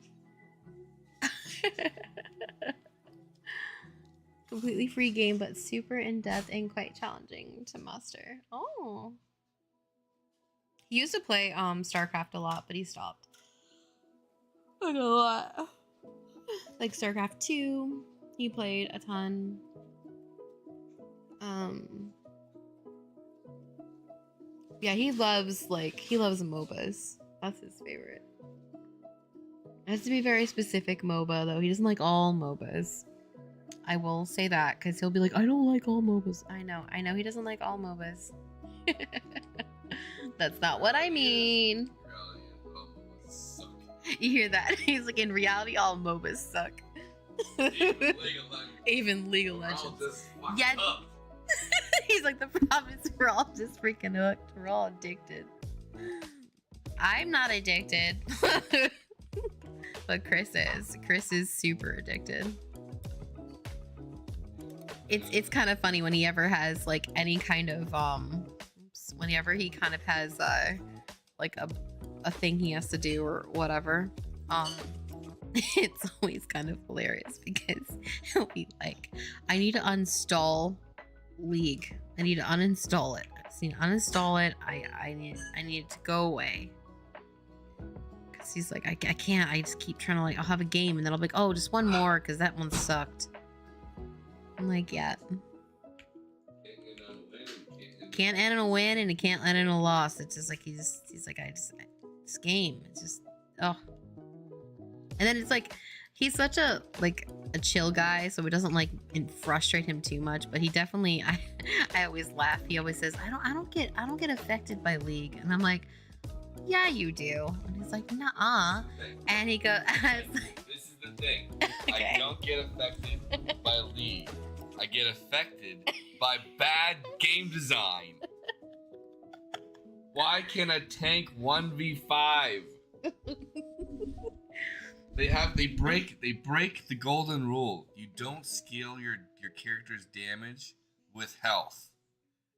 Completely free game, but super in-depth and quite challenging to master. Oh. He used to play StarCraft a lot, but he stopped. Like a lot. Like StarCraft 2, he played a ton. Yeah, he loves MOBAs. That's his favorite. It has to be very specific MOBA though. He doesn't like all MOBAs. I will say that because he'll be like, I don't like all MOBAs. I know he doesn't like all MOBAs. That's not what I mean. You hear that? He's like, in reality, all MOBAs suck. Even League of Legends. Yeah. He's like, the problem is we're all just freaking hooked. We're all addicted. I'm not addicted. But Chris is. Chris is super addicted. It's kind of funny when he ever has like any kind of whenever he kind of has like a thing he has to do or whatever. It's always kind of hilarious because he'll be like, I need to uninstall League. I need to uninstall it. I just need to uninstall it. I need it to go away. Cause he's like, I can't. I just keep trying to like, I'll have a game and then I'll be like, oh, just one more because that one sucked. I'm like, yeah. Can't end in a win and it can't end in a loss. It's just like he's like, this game. It's just and then it's like he's such a chill guy, so it doesn't like frustrate him too much. But he definitely, I always laugh. He always says, I don't get affected by League, and I'm like, yeah, you do. And he's like, nuh-uh. And he goes, this is the thing. Okay. I don't get affected by League. I get affected by bad game design. Why can a tank 1v5? They break the golden rule. You don't scale your character's damage with health.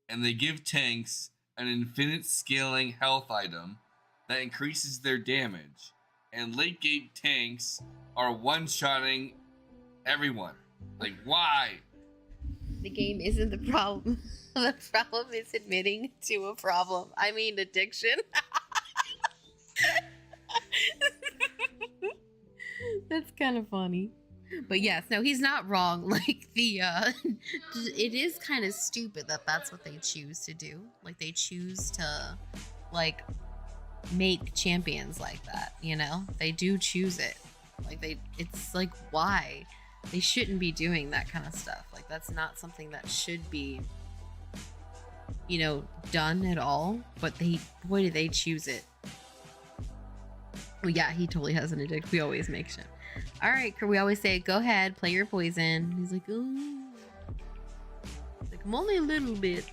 And they give tanks an infinite scaling health item that increases their damage. And late game tanks are one-shotting everyone. Like, why? The game isn't the problem. The problem is admitting to a problem. I mean, addiction. That's kind of funny. But yes, no, he's not wrong. Like, it is kind of stupid that that's what they choose to do. Like, they choose to, like, make champions like that, you know? They do choose it. Like, it's like, why? They shouldn't be doing that kind of stuff. Like, that's not something that should be, you know, done at all. But boy, do they choose it. Well, yeah, he totally has an addiction. We always make shit. All right, we always say, go ahead, play your poison. He's like, oh. Like, I'm only a little bit.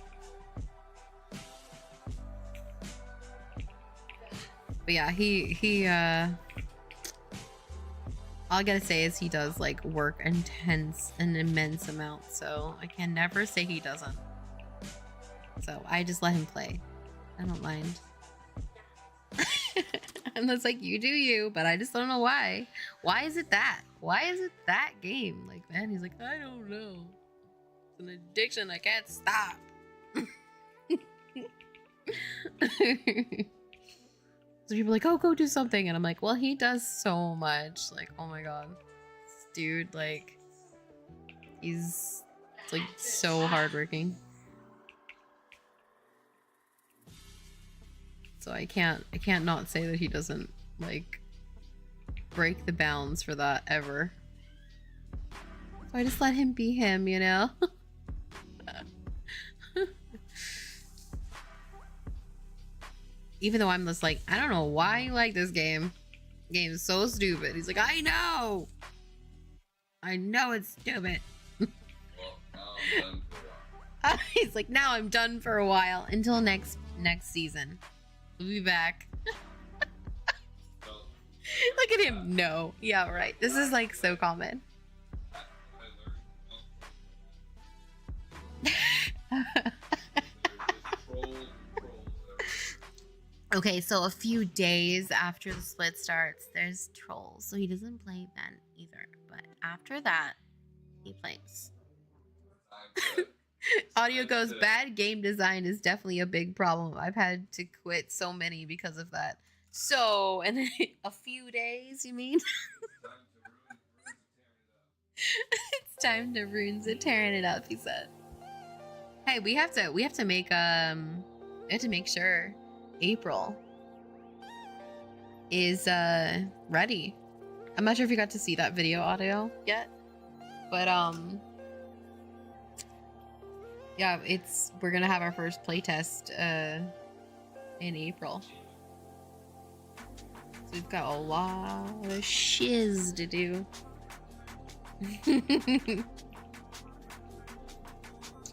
But yeah, he all I gotta say is he does, like, work an immense amount. So I can never say he doesn't. So I just let him play. I don't mind. And it's like, you do you, but I just don't know why. Why is it that? Why is it that game? Like, man, he's like, I don't know. It's an addiction I can't stop. So people are like, oh, go do something. And I'm like, well, he does so much. Like, oh my god. This dude, like, he's, like, so hardworking. So I can't not say that he doesn't, like, break the bounds for that ever. So I just let him be him, you know? Even though I'm just like, I don't know why you like this game. Game's so stupid. He's like, I know it's stupid. Well, now I'm done for a while. He's like, now I'm done for a while until next season. We'll be back. Look at him. No. Yeah, right. This is, like, so common. Okay, so a few days after the split starts, there's trolls. So he doesn't play then either. But after that, he plays. Audio goes, bad game design is definitely a big problem. I've had to quit so many because of that. So, and then a few days, you mean? It's time to ruins it, tearing it up, he said. Hey, we have to make sure April is ready. I'm not sure if you got to see that video audio yet, but yeah, we're gonna have our first playtest in April. So we've got a lot of shiz to do.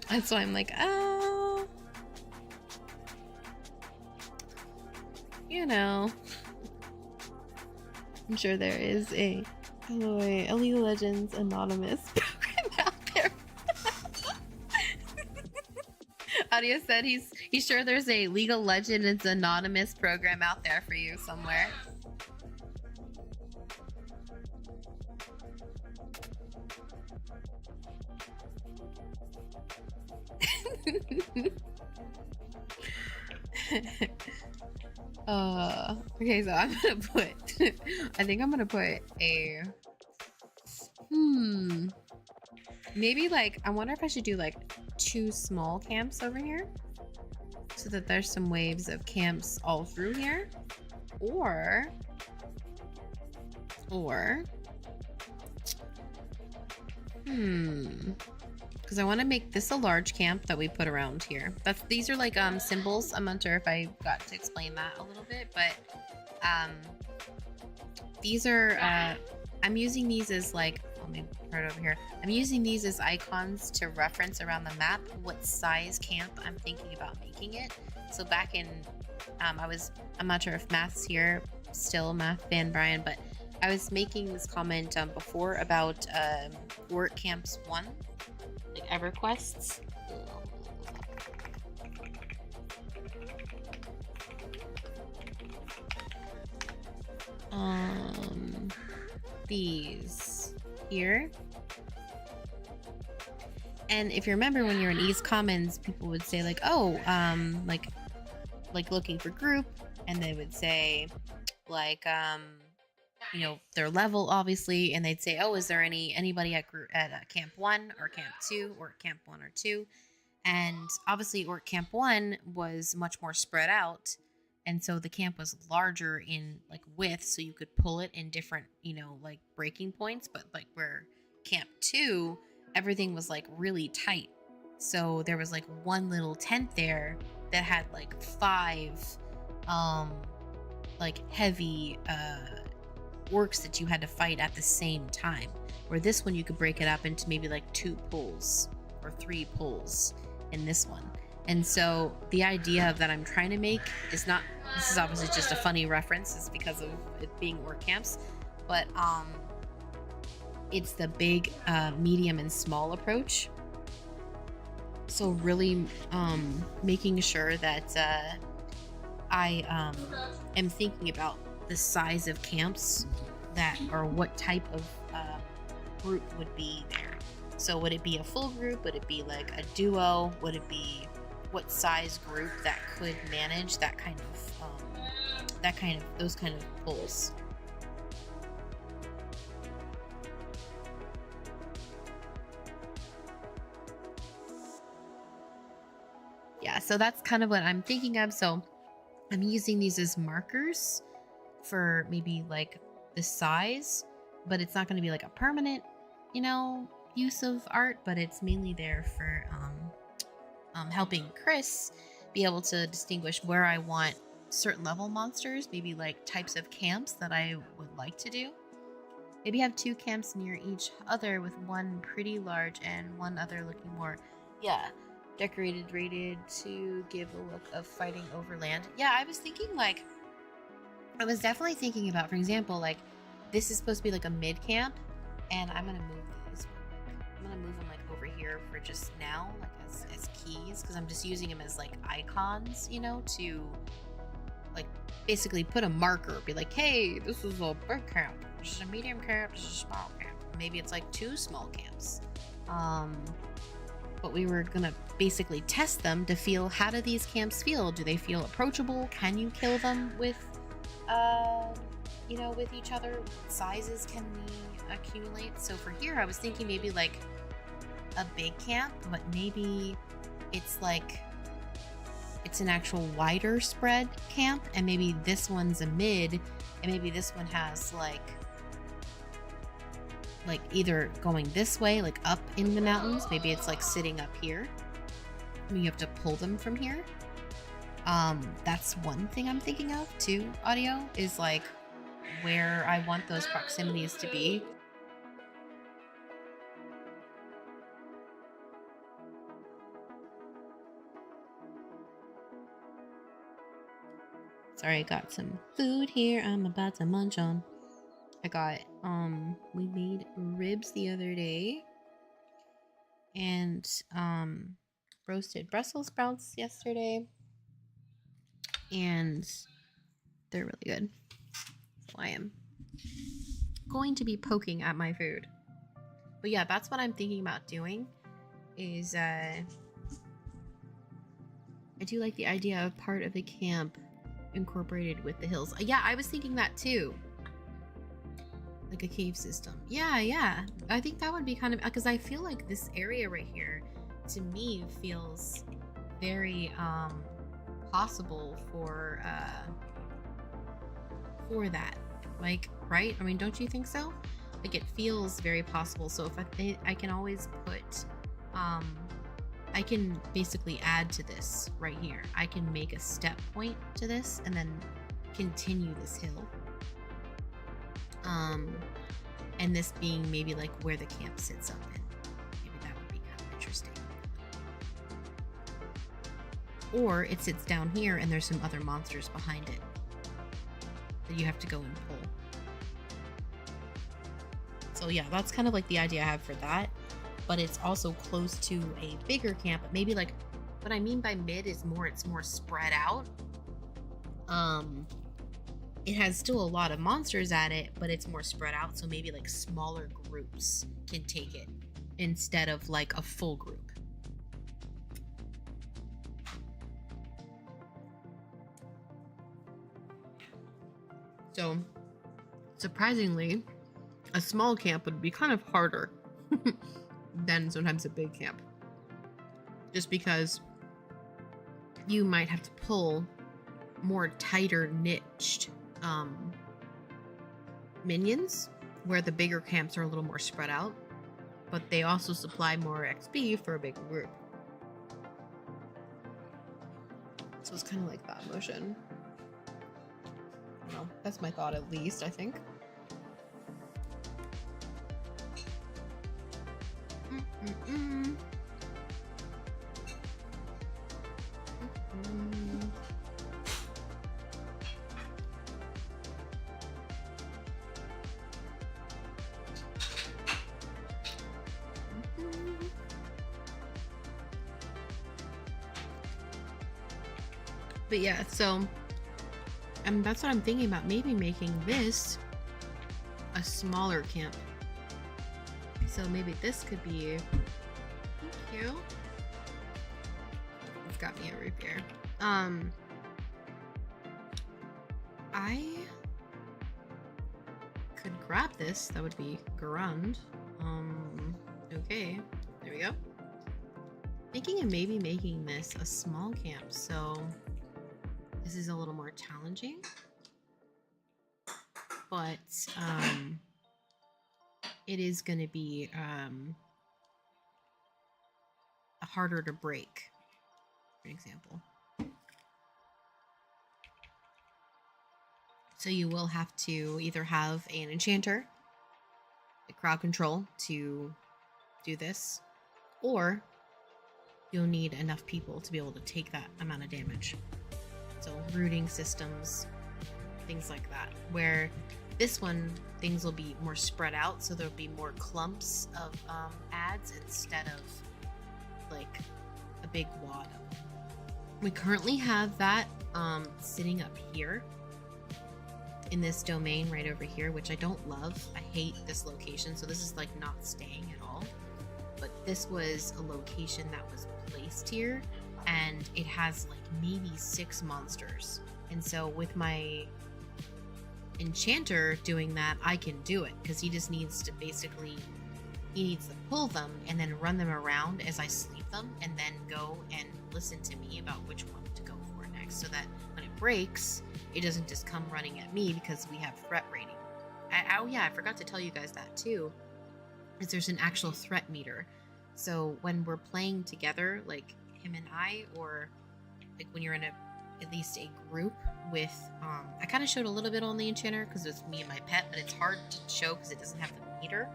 That's why I'm like, oh, you know, I'm sure there is a League of Legends Anonymous program out there. Audio said he's sure there's a League of Legends Anonymous program out there for you somewhere. Okay, so I'm gonna put I think I'm gonna put a maybe, like, I wonder if I should do like 2 small camps over here so that there's some waves of camps all through here, or because I want to make this a large camp that we put around here. These are like symbols. I'm not sure if I got to explain that a little bit, but these are I'm using these as, like, let me put it over here. I'm using these as icons to reference around the map what size camp I'm thinking about making it. So back in I'm not sure if Math's here still, Math Van Brian, but I was making this comment before about Work Camps 1, like EverQuests. These here. And if you remember when you're in East Commons, people would say like, oh, like looking for group, and they would say like, you know, their level obviously, and they'd say, oh, is there anybody at Camp 1 or Camp 2 or Camp 1 or 2? And obviously, or Camp 1 was much more spread out, and so the camp was larger in like width, so you could pull it in different, you know, like breaking points. But like where Camp 2, everything was like really tight, so there was like one little tent there that had like 5 like heavy orcs that you had to fight at the same time, where this one you could break it up into maybe like 2 pulls or 3 pulls in this one. And so the idea of that I'm trying to make is not, this is obviously just a funny reference, it's because of it being work camps, but it's the big, medium and small approach. So really making sure that I am thinking about the size of camps that, or what type of group would be there. So would it be a full group? Would it be like a duo? Would it be what size group that could manage that kind of those kind of pulls? Yeah, so that's kind of what I'm thinking of. So I'm using these as markers for maybe like the size, but it's not going to be like a permanent, you know, use of art, but it's mainly there for helping Chris be able to distinguish where I want certain level monsters, maybe like types of camps that I would like to do. Maybe have 2 camps near each other with one pretty large and one other looking more, decorated, rated to give a look of fighting over land. Yeah, I was thinking like, I was definitely thinking about, for example, like this is supposed to be like a mid camp, and I'm gonna move these. I'm gonna move them like over here for just now, like as keys, because I'm just using them as like icons, you know, to like basically put a marker, be like, hey, this is a big camp, this is a medium camp, this is a small camp. Maybe it's like 2 small camps. But we were gonna basically test them to feel, how do these camps feel? Do they feel approachable? Can you kill them with you know, with each other? What sizes can we accumulate? So for here, I was thinking maybe like a big camp, but maybe it's like, it's an actual wider spread camp, and maybe this one's a mid, and maybe this one has like either going this way, like up in the mountains, maybe it's like sitting up here, and you have to pull them from here. That's one thing I'm thinking of too, audio, is like where I want those proximities to be. Sorry, I got some food here I'm about to munch on. I got, we made ribs the other day, and roasted Brussels sprouts yesterday, and they're really good. So I am going to be poking at my food. But yeah, that's what I'm thinking about doing, is I do like the idea of part of the camp incorporated with the hills. Yeah, I was thinking that too. Like a cave system. Yeah. I think that would be kind of, because I feel like this area right here, to me, feels very possible for that. Like, right? I mean, don't you think so? Like, it feels very possible. So if I can always put, I can basically add to this right here. I can make a step point to this and then continue this hill. And this being maybe like where the camp sits up in. Maybe that would be kind of interesting. Or it sits down here and there's some other monsters behind it that you have to go and pull. So yeah, that's kind of like the idea I have for that. But it's also close to a bigger camp. But maybe like, what I mean by mid is more, it's more spread out. It has still a lot of monsters at it, but it's more spread out. So maybe like smaller groups can take it instead of like a full group. So surprisingly, a small camp would be kind of harder than sometimes a big camp. Just because you might have to pull more tighter niched minions, where the bigger camps are a little more spread out, but they also supply more XP for a bigger group. So it's kind of like that motion. I don't know, that's my thought at least, I think. But yeah, so that's what I'm thinking about, maybe making this a smaller camp. So maybe this could be, thank you. It's got me a root beer. I could grab this, that would be grand. Okay, there we go. Maybe making this a small camp, so this is a little more challenging, but it is going to be harder to break, for example. So you will have to either have an enchanter, like crowd control, to do this, or you'll need enough people to be able to take that amount of damage. So rooting systems, things like that, where this one, things will be more spread out, so there'll be more clumps of ads instead of like a big wad of them. We currently have that sitting up here in this domain right over here, which I don't love. I hate this location, so this is like not staying at all. But this was a location that was placed here, and it has like maybe 6 monsters. And so with my enchanter doing that, I can do it, because he just needs to basically, he needs to pull them and then run them around as I sleep them, and then go and listen to me about which one to go for next, so that when it breaks, it doesn't just come running at me, because we have threat rating. Oh yeah, I forgot to tell you guys that too, is there's an actual threat meter. So when we're playing together, like him and I, or like when you're in at least a group with, I kind of showed a little bit on the enchanter because it's me and my pet, but it's hard to show because it doesn't have the meter,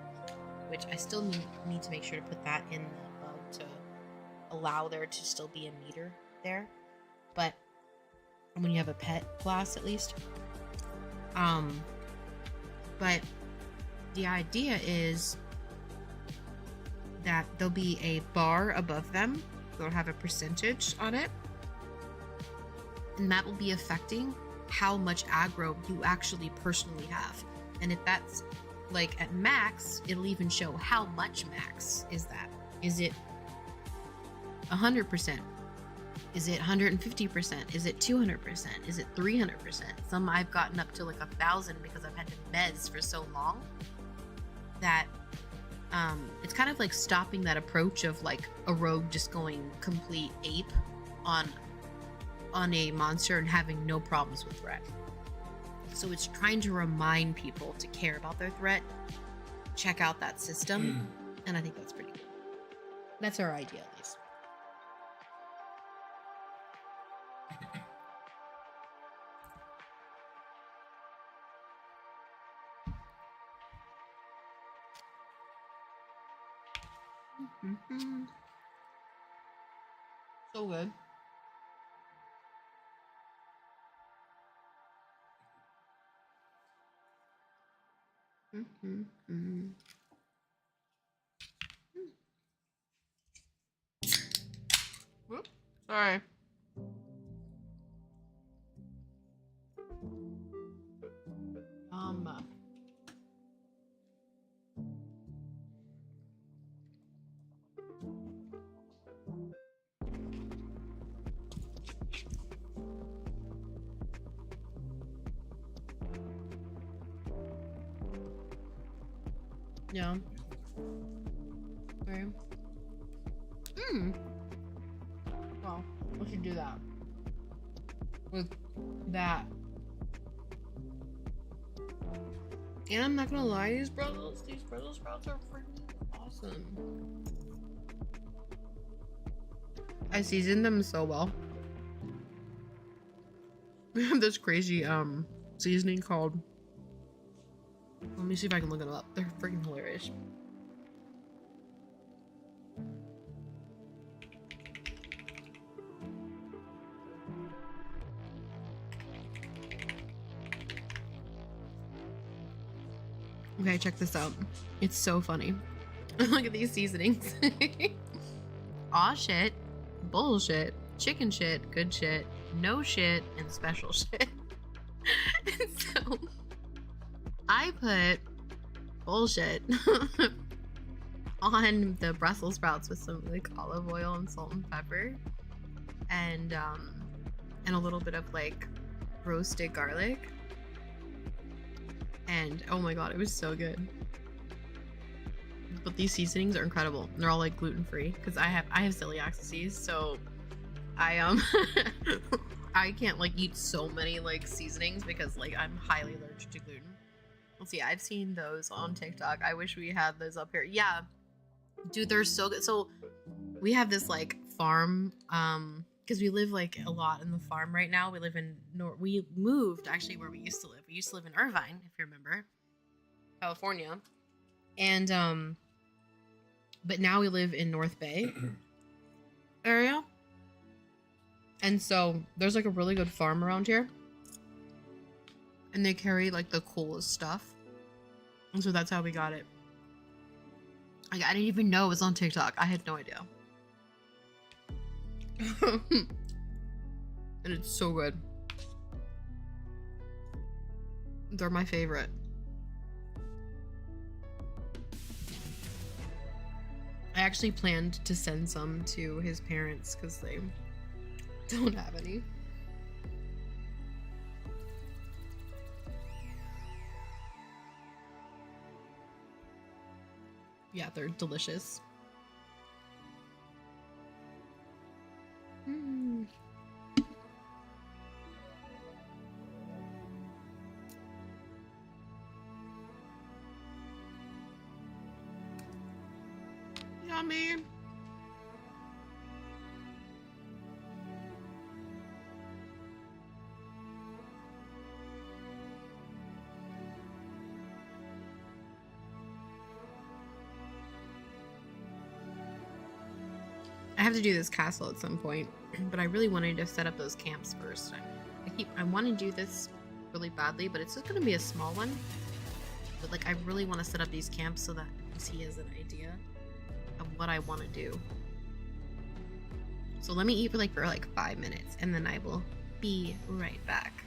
which I still need to make sure to put that in the bug to allow there to still be a meter there. But when you have a pet class, at least. But the idea is that there'll be a bar above them. They'll have a percentage on it, and that will be affecting how much aggro you actually personally have. And if that's like at max, it'll even show how much max is that. Is it 100%? Is it 150%? Is it 200%? Is it 300%? Some I've gotten up to like 1,000 because I've had to mez for so long that it's kind of like stopping that approach of like a rogue just going complete ape on a monster and having no problems with threat. So it's trying to remind people to care about their threat, check out that system, and I think that's pretty cool. That's our idea, at least. So good. Whoops, sorry. Yeah. Okay. Well, we should do that. With that. And I'm not gonna lie, these Brussels sprouts are freaking awesome. I seasoned them so well. We have this crazy seasoning called, let me see if I can look it up. They're freaking hilarious. Okay, check this out. It's so funny. Look at these seasonings. Aw shit, bullshit, chicken shit, good shit, no shit, and special shit. And so I put bullshit on the Brussels sprouts with some like olive oil and salt and pepper, and a little bit of like roasted garlic. And oh my god, it was so good. But these seasonings are incredible. They're all like gluten-free because I have celiac disease, so I I can't like eat so many like seasonings because like I'm highly allergic to gluten. Let's see, I've seen those on TikTok. I wish we had those up here. Yeah, dude, they're so good. So we have this like farm because we live like a lot in the farm right now. We live in we moved actually where we used to live. We used to live in Irvine, if you remember, California, and but now we live in North Bay area, and so there's like a really good farm around here, and they carry like the coolest stuff, and so that's how we got it. Like I didn't even know it was on TikTok. I had no idea. And it's so good. They're my favorite. I actually planned to send some to his parents because they don't have any. Yeah, they're delicious. Yummy. I have to do this castle at some point, but I really wanted to set up those camps first. I want to do this really badly, but it's just going to be a small one. But like, I really want to set up these camps so that he has an idea of what I want to do. So let me eat for like 5 minutes, and then I will be right back.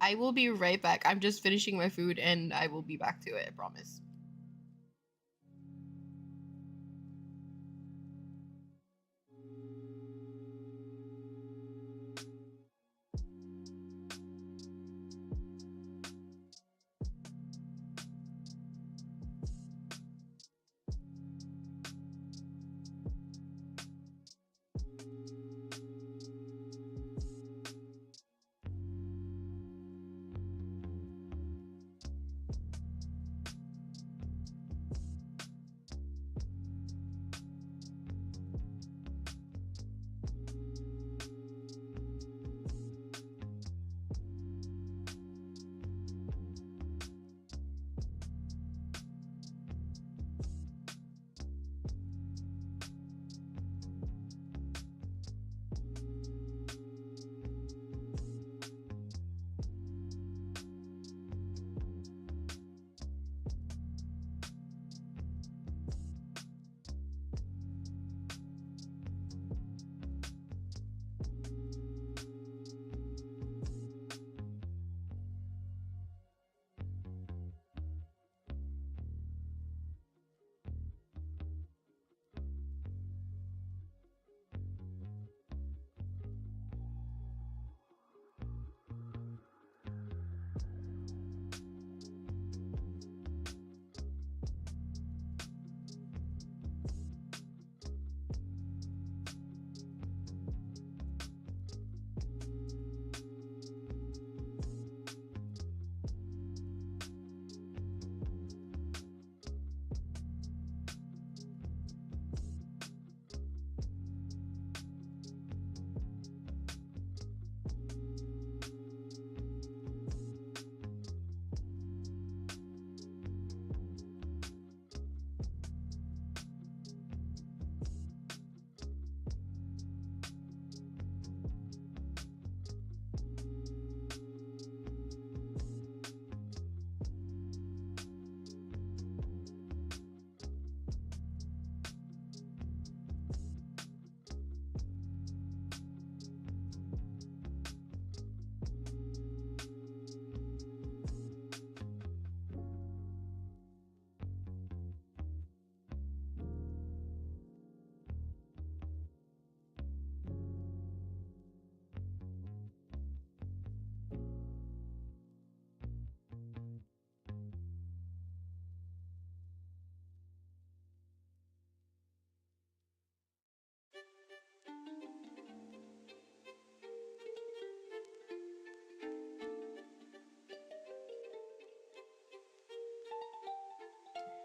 I will be right back. I'm just finishing my food and I will be back to it, I promise.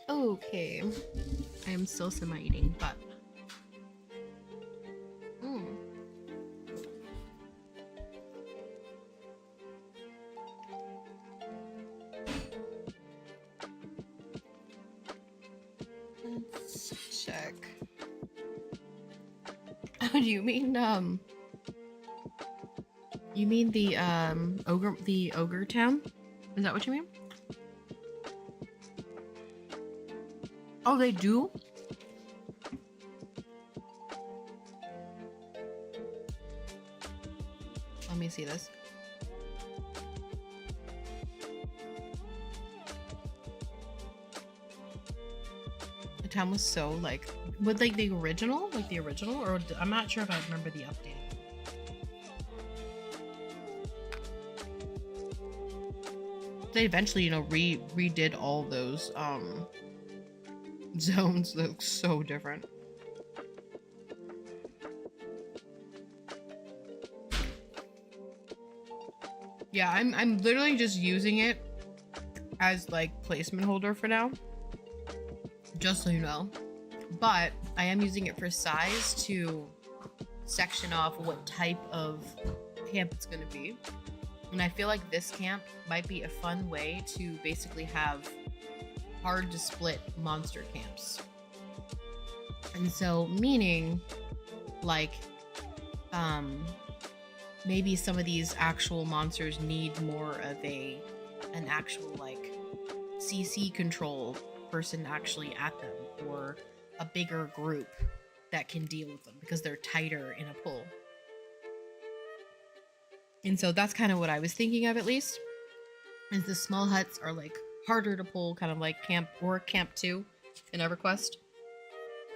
Okay. I am still semi-eating, but... Let's check. Oh, do you mean, you mean the, ogre town? Is that what you mean? Oh, they do? Let me see this. The town was so, like, with, like, the original? Like, the original? Or, I'm not sure if I remember the update. They eventually, you know, redid all those, zones that look so different. Yeah, I'm literally just using it as like placement holder for now, just so you know. But I am using it for size to section off what type of camp it's going to be. And I feel like this camp might be a fun way to basically have hard to split monster camps. And so, meaning, like, maybe some of these actual monsters need more of an actual, like, CC control person actually at them, or a bigger group that can deal with them because they're tighter in a pull. And so that's kind of what I was thinking of, at least. is the small huts are like harder to pull, kind of like Camp 2 in EverQuest,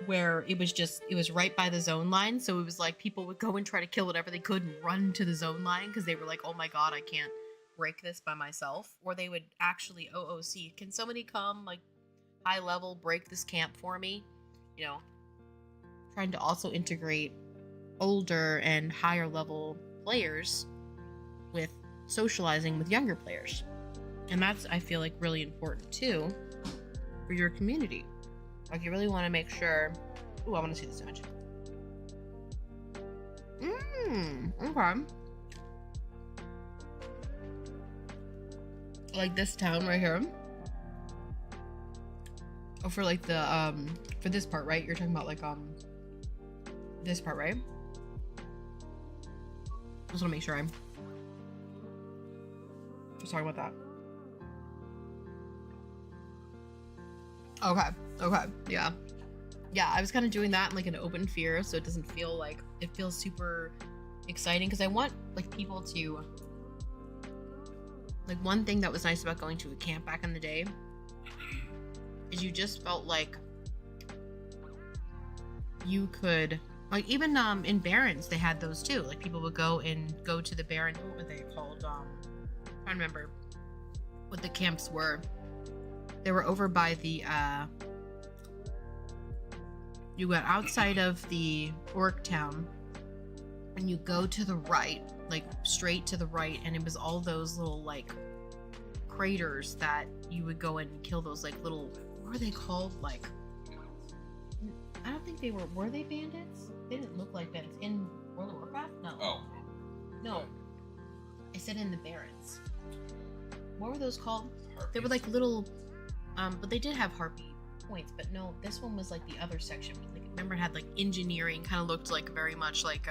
where it was right by the zone line. So it was like people would go and try to kill whatever they could and run to the zone line because they were like, oh my god, I can't break this by myself. Or they would actually OOC, can somebody come like high level break this camp for me? You know, trying to also integrate older and higher level players with socializing with younger players. And that's, I feel like, really important too for your community. Like, you really want to make sure. Ooh, I want to see this dungeon. Okay. Like this town right here. Oh, for like the for this part, right? You're talking about like this part, right? Just want to make sure I'm just talking about that. Okay, yeah. I was kind of doing that in like an open fear, so it doesn't feel like it feels super exciting, because I want like people to like, one thing that was nice about going to a camp back in the day is you just felt like you could, like, even in Barrens they had those too. Like, people would go to the Baron, what were they called? I don't remember what the camps were. They were over by the you went outside of the orc town and you go to the right, like straight to the right, and it was all those little like craters that you would go and kill, those like little, what were they called? Like, I don't think they were they bandits? They didn't look like bandits in World of Warcraft? No. Oh. No. I said in the Barrens. What were those called? Harpies. They were like little, but they did have harpy points, but no, this one was like the other section. Like, remember, it had like engineering, kind of looked like very much like,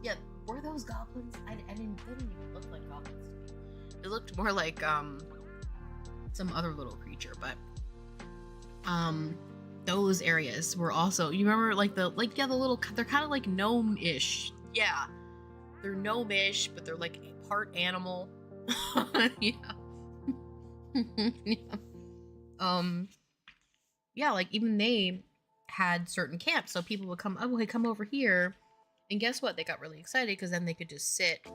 yeah, were those goblins? They didn't even look like goblins to me. It looked more like, some other little creature, but, those areas were also, you remember like the little, they're kind of like gnome-ish. Yeah. They're gnome-ish, but they're like part animal. Yeah. Yeah. Yeah, like even they had certain camps, so people would come, oh, hey, come over here, and guess what? They got really excited because then they could just sit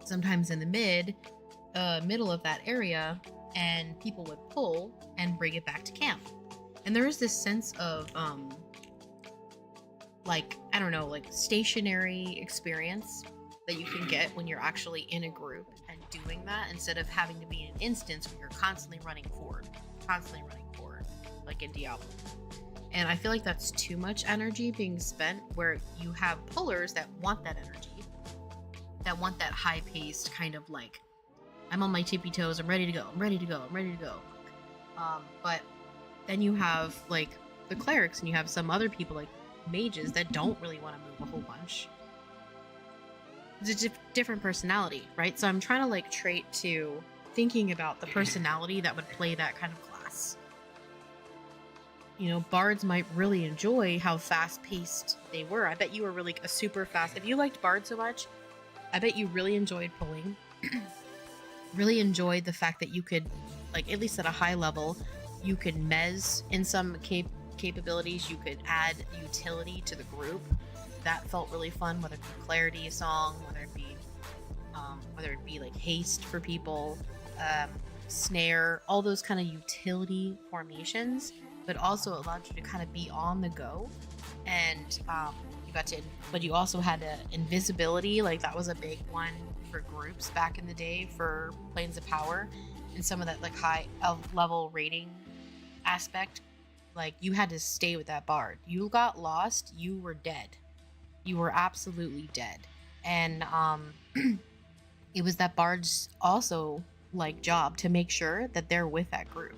sometimes in the middle of that area, and people would pull and bring it back to camp. And there is this sense of like, I don't know, like stationary experience that you can get when you're actually in a group and doing that, instead of having to be in an instance where you're constantly running forward, like in Diablo. And I feel like that's too much energy being spent, where you have pullers that want that energy, that want that high-paced kind of like, I'm on my tippy toes, I'm ready to go. But then you have like the clerics, and you have some other people like mages that don't really want to move a whole bunch. It's a different personality, right? So I'm trying to like trait to thinking about the personality that would play that kind of class. You know, bards might really enjoy how fast-paced they were. I bet you were really a super fast. If you liked bards so much, I bet you really enjoyed pulling. Really enjoyed the fact that you could, like, at least at a high level, you could mez in some capabilities. You could add utility to the group. That felt really fun, whether it be clarity song, whether it be like haste for people, snare, all those kind of utility formations, but also allowed you to kind of be on the go. And but you also had invisibility, like that was a big one for groups back in the day for Planes of Power, and some of that like high level rating aspect, like you had to stay with that bard. You got lost, you were dead. You were absolutely dead. And it was that bard's also like job to make sure that they're with that group.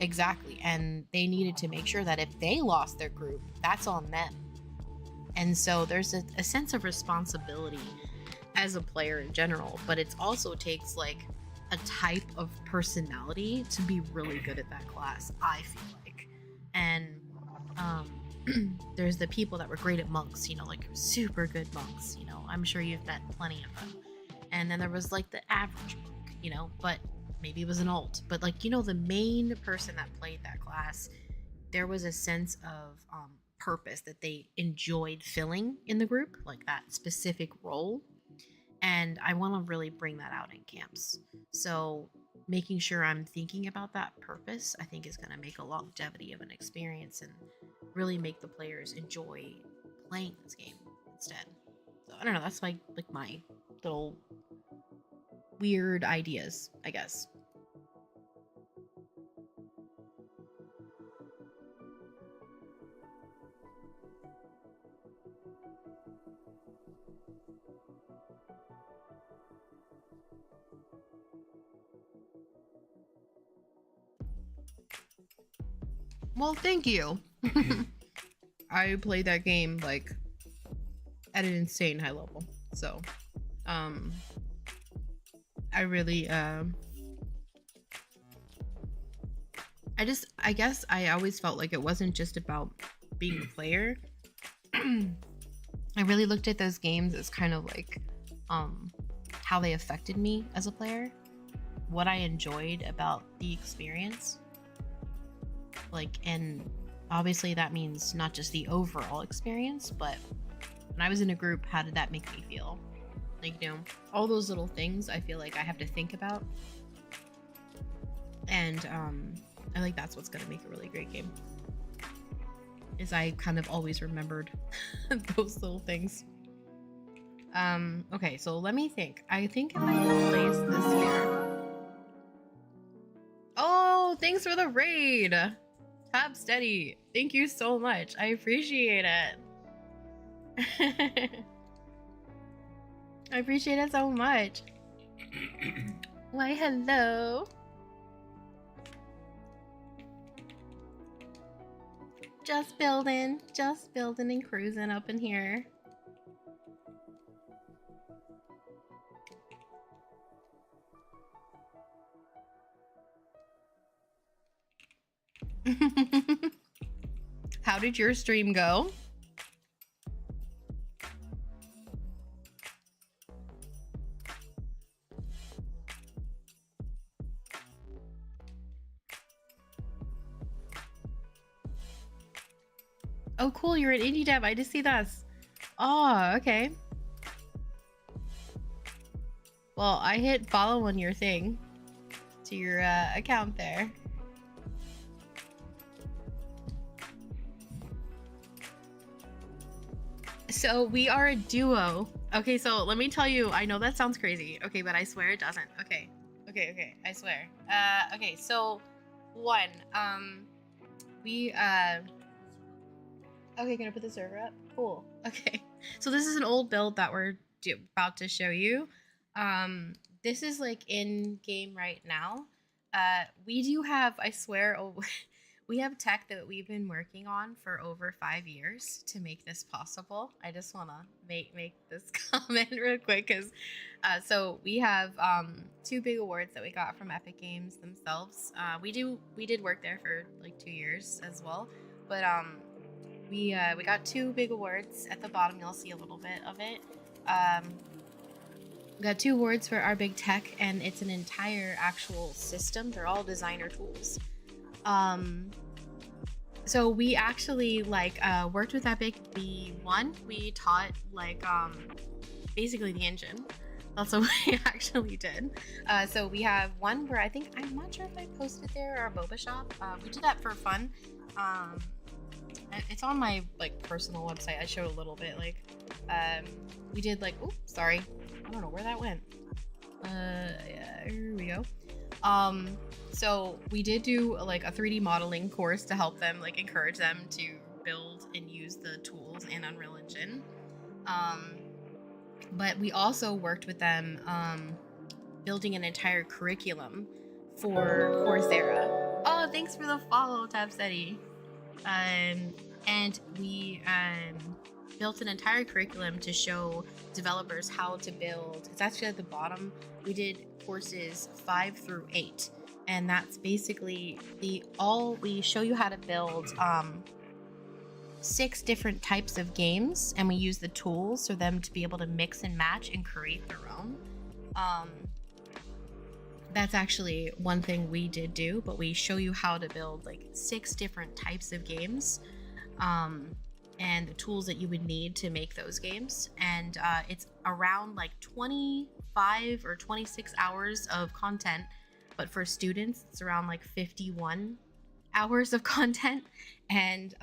Exactly. And they needed to make sure that if they lost their group, that's on them. And so there's a sense of responsibility as a player in general, but it also takes like a type of personality to be really good at that class, I feel like. And there's the people that were great at monks, you know, like super good monks, you know, I'm sure you've met plenty of them. And then there was like the average monk, you know, but maybe it was an alt. But like, you know, the main person that played that class, there was a sense of purpose that they enjoyed filling in the group, like that specific role. And I want to really bring that out in camps. So making sure I'm thinking about that purpose, I think is going to make a longevity of an experience and really make the players enjoy playing this game instead. So I don't know, that's like my little weird ideas, I guess. Well, thank you. I played that game like at an insane high level. So, I really, I guess I always felt like it wasn't just about being a player. I really looked at those games as kind of like, how they affected me as a player, what I enjoyed about the experience. Like, and obviously that means not just the overall experience, but when I was in a group, how did that make me feel? Like, you know, all those little things I feel like I have to think about. And I think that's what's going to make a really great game. Is I kind of always remembered those little things. Okay, so let me think. I think if I can place this here. Oh, thanks for the raid. Tab Steady. Thank you so much. I appreciate it. I appreciate it so much. Why, hello. Just building and cruising up in here. How did your stream go? Oh, cool. You're an indie dev. I just see that. Oh, okay. Well, I hit follow on your thing to your account there. So we are a duo. Okay, so let me tell you, I know that sounds crazy. Okay, but I swear it doesn't. Okay, I swear. Okay, so one, we okay, gonna put the server up. Cool. Okay, so this is an old build that we're about to show you. This is like in game right now. We do have, I swear, we have tech that we've been working on for over 5 years to make this possible. I just want to make this comment real quick because so we have 2 big awards that we got from Epic Games themselves. We did work there for like 2 years as well, but we got 2 big awards. At the bottom you'll see a little bit of it. We got 2 awards for our big tech, and it's an entire actual system. They're all designer tools. So we actually like worked with Epic. We taught like basically the engine. That's what we actually did. So we have one where I'm not sure if I posted there, our Boba shop. We did that for fun. It's on my like personal website. I showed a little bit. Like we did like, oops, sorry, I don't know where that went. Yeah, here we go. So we did do like a 3D modeling course to help them, like encourage them to build and use the tools in Unreal Engine. But we also worked with them building an entire curriculum for Coursera. Oh, thanks for the follow, Tab Steady. And we built an entire curriculum to show developers how to build. It's actually at the bottom. We did courses 5 through 8, and that's basically we show you how to build 6 different types of games, and we use the tools for them to be able to mix and match and create their own. that's actually one thing we did do, but we show you how to build like 6 different types of games, and the tools that you would need to make those games. And it's around like 25 or 26 hours of content, but for students, it's around like 51 hours of content. And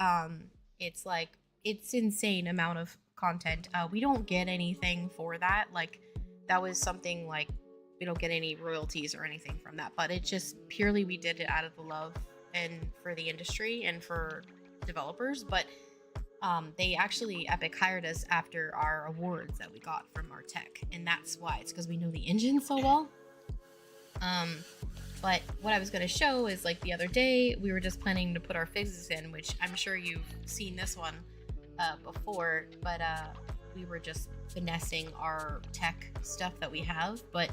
it's insane amount of content. We don't get anything for that. Like, that was something like, we don't get any royalties or anything from that, but it just purely, we did it out of the love and for the industry and for developers. But they actually, Epic hired us after our awards that we got from our tech, and that's why. It's because we know the engine so well. But what I was going to show is, like, the other day we were just planning to put our physics in, which I'm sure you've seen this one before, but we were just finessing our tech stuff that we have. But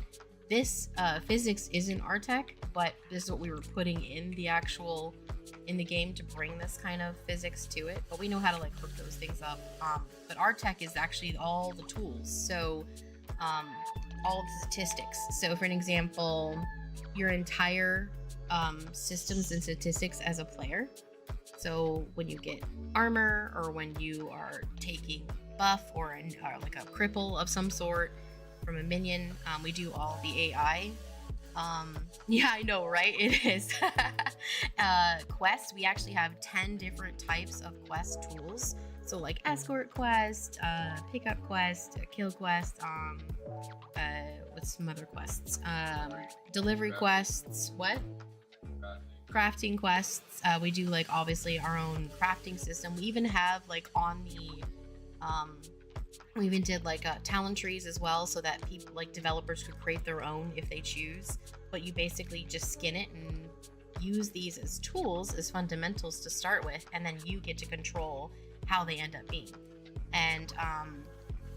this physics isn't our tech, but this is what we were putting in the game to bring this kind of physics to it. But we know how to like hook those things up. But our tech is actually all the tools. So all the statistics. So for an example, your entire systems and statistics as a player. So when you get armor, or when you are taking buff or like a cripple of some sort from a minion, we do all the AI. Yeah, I know, right? It is. Quests, we actually have 10 different types of quest tools. So like escort quest, pickup quest, kill quest, what's some other quests? Delivery quests, what? Crafting quests. We do like obviously our own crafting system. We even have like on the we even did like talent trees as well, so that people like developers could create their own if they choose. But you basically just skin it and use these as tools, as fundamentals to start with, and then you get to control how they end up being. And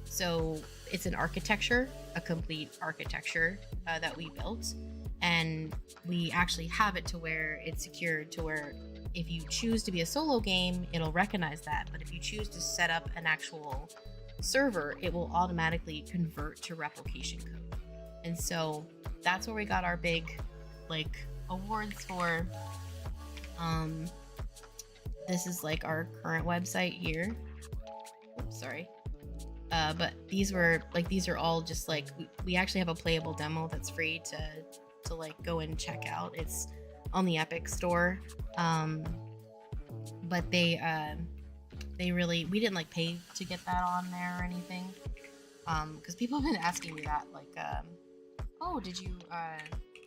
so it's an architecture, a complete architecture that we built, and we actually have it to where it's secured to where if you choose to be a solo game, it'll recognize that. But if you choose to set up an actual server, it will automatically convert to replication code. And so that's where we got our big like awards for. This is like our current website here. Oops, sorry. But these are all just like, we actually have a playable demo that's free to like go and check out. It's on the Epic store. But they really, we didn't like pay to get that on there or anything. Because people have been asking me that, like, oh, did you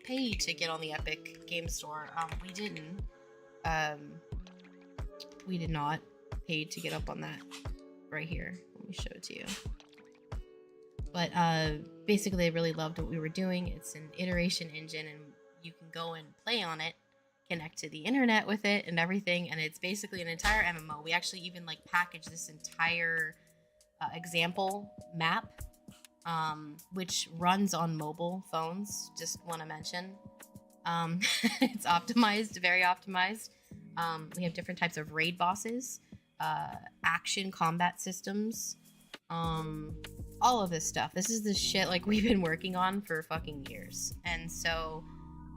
pay to get on the Epic Game Store? We didn't. We did not pay to get up on that right here. Let me show it to you. But basically, I really loved what we were doing. It's an iteration engine, and you can go and play on it, connect to the internet with it and everything, and it's basically an entire MMO. We actually even like package this entire example map, which runs on mobile phones. Just want to mention, it's optimized, very optimized. We have different types of raid bosses, action combat systems, all of this stuff. This is the shit like we've been working on for fucking years. And so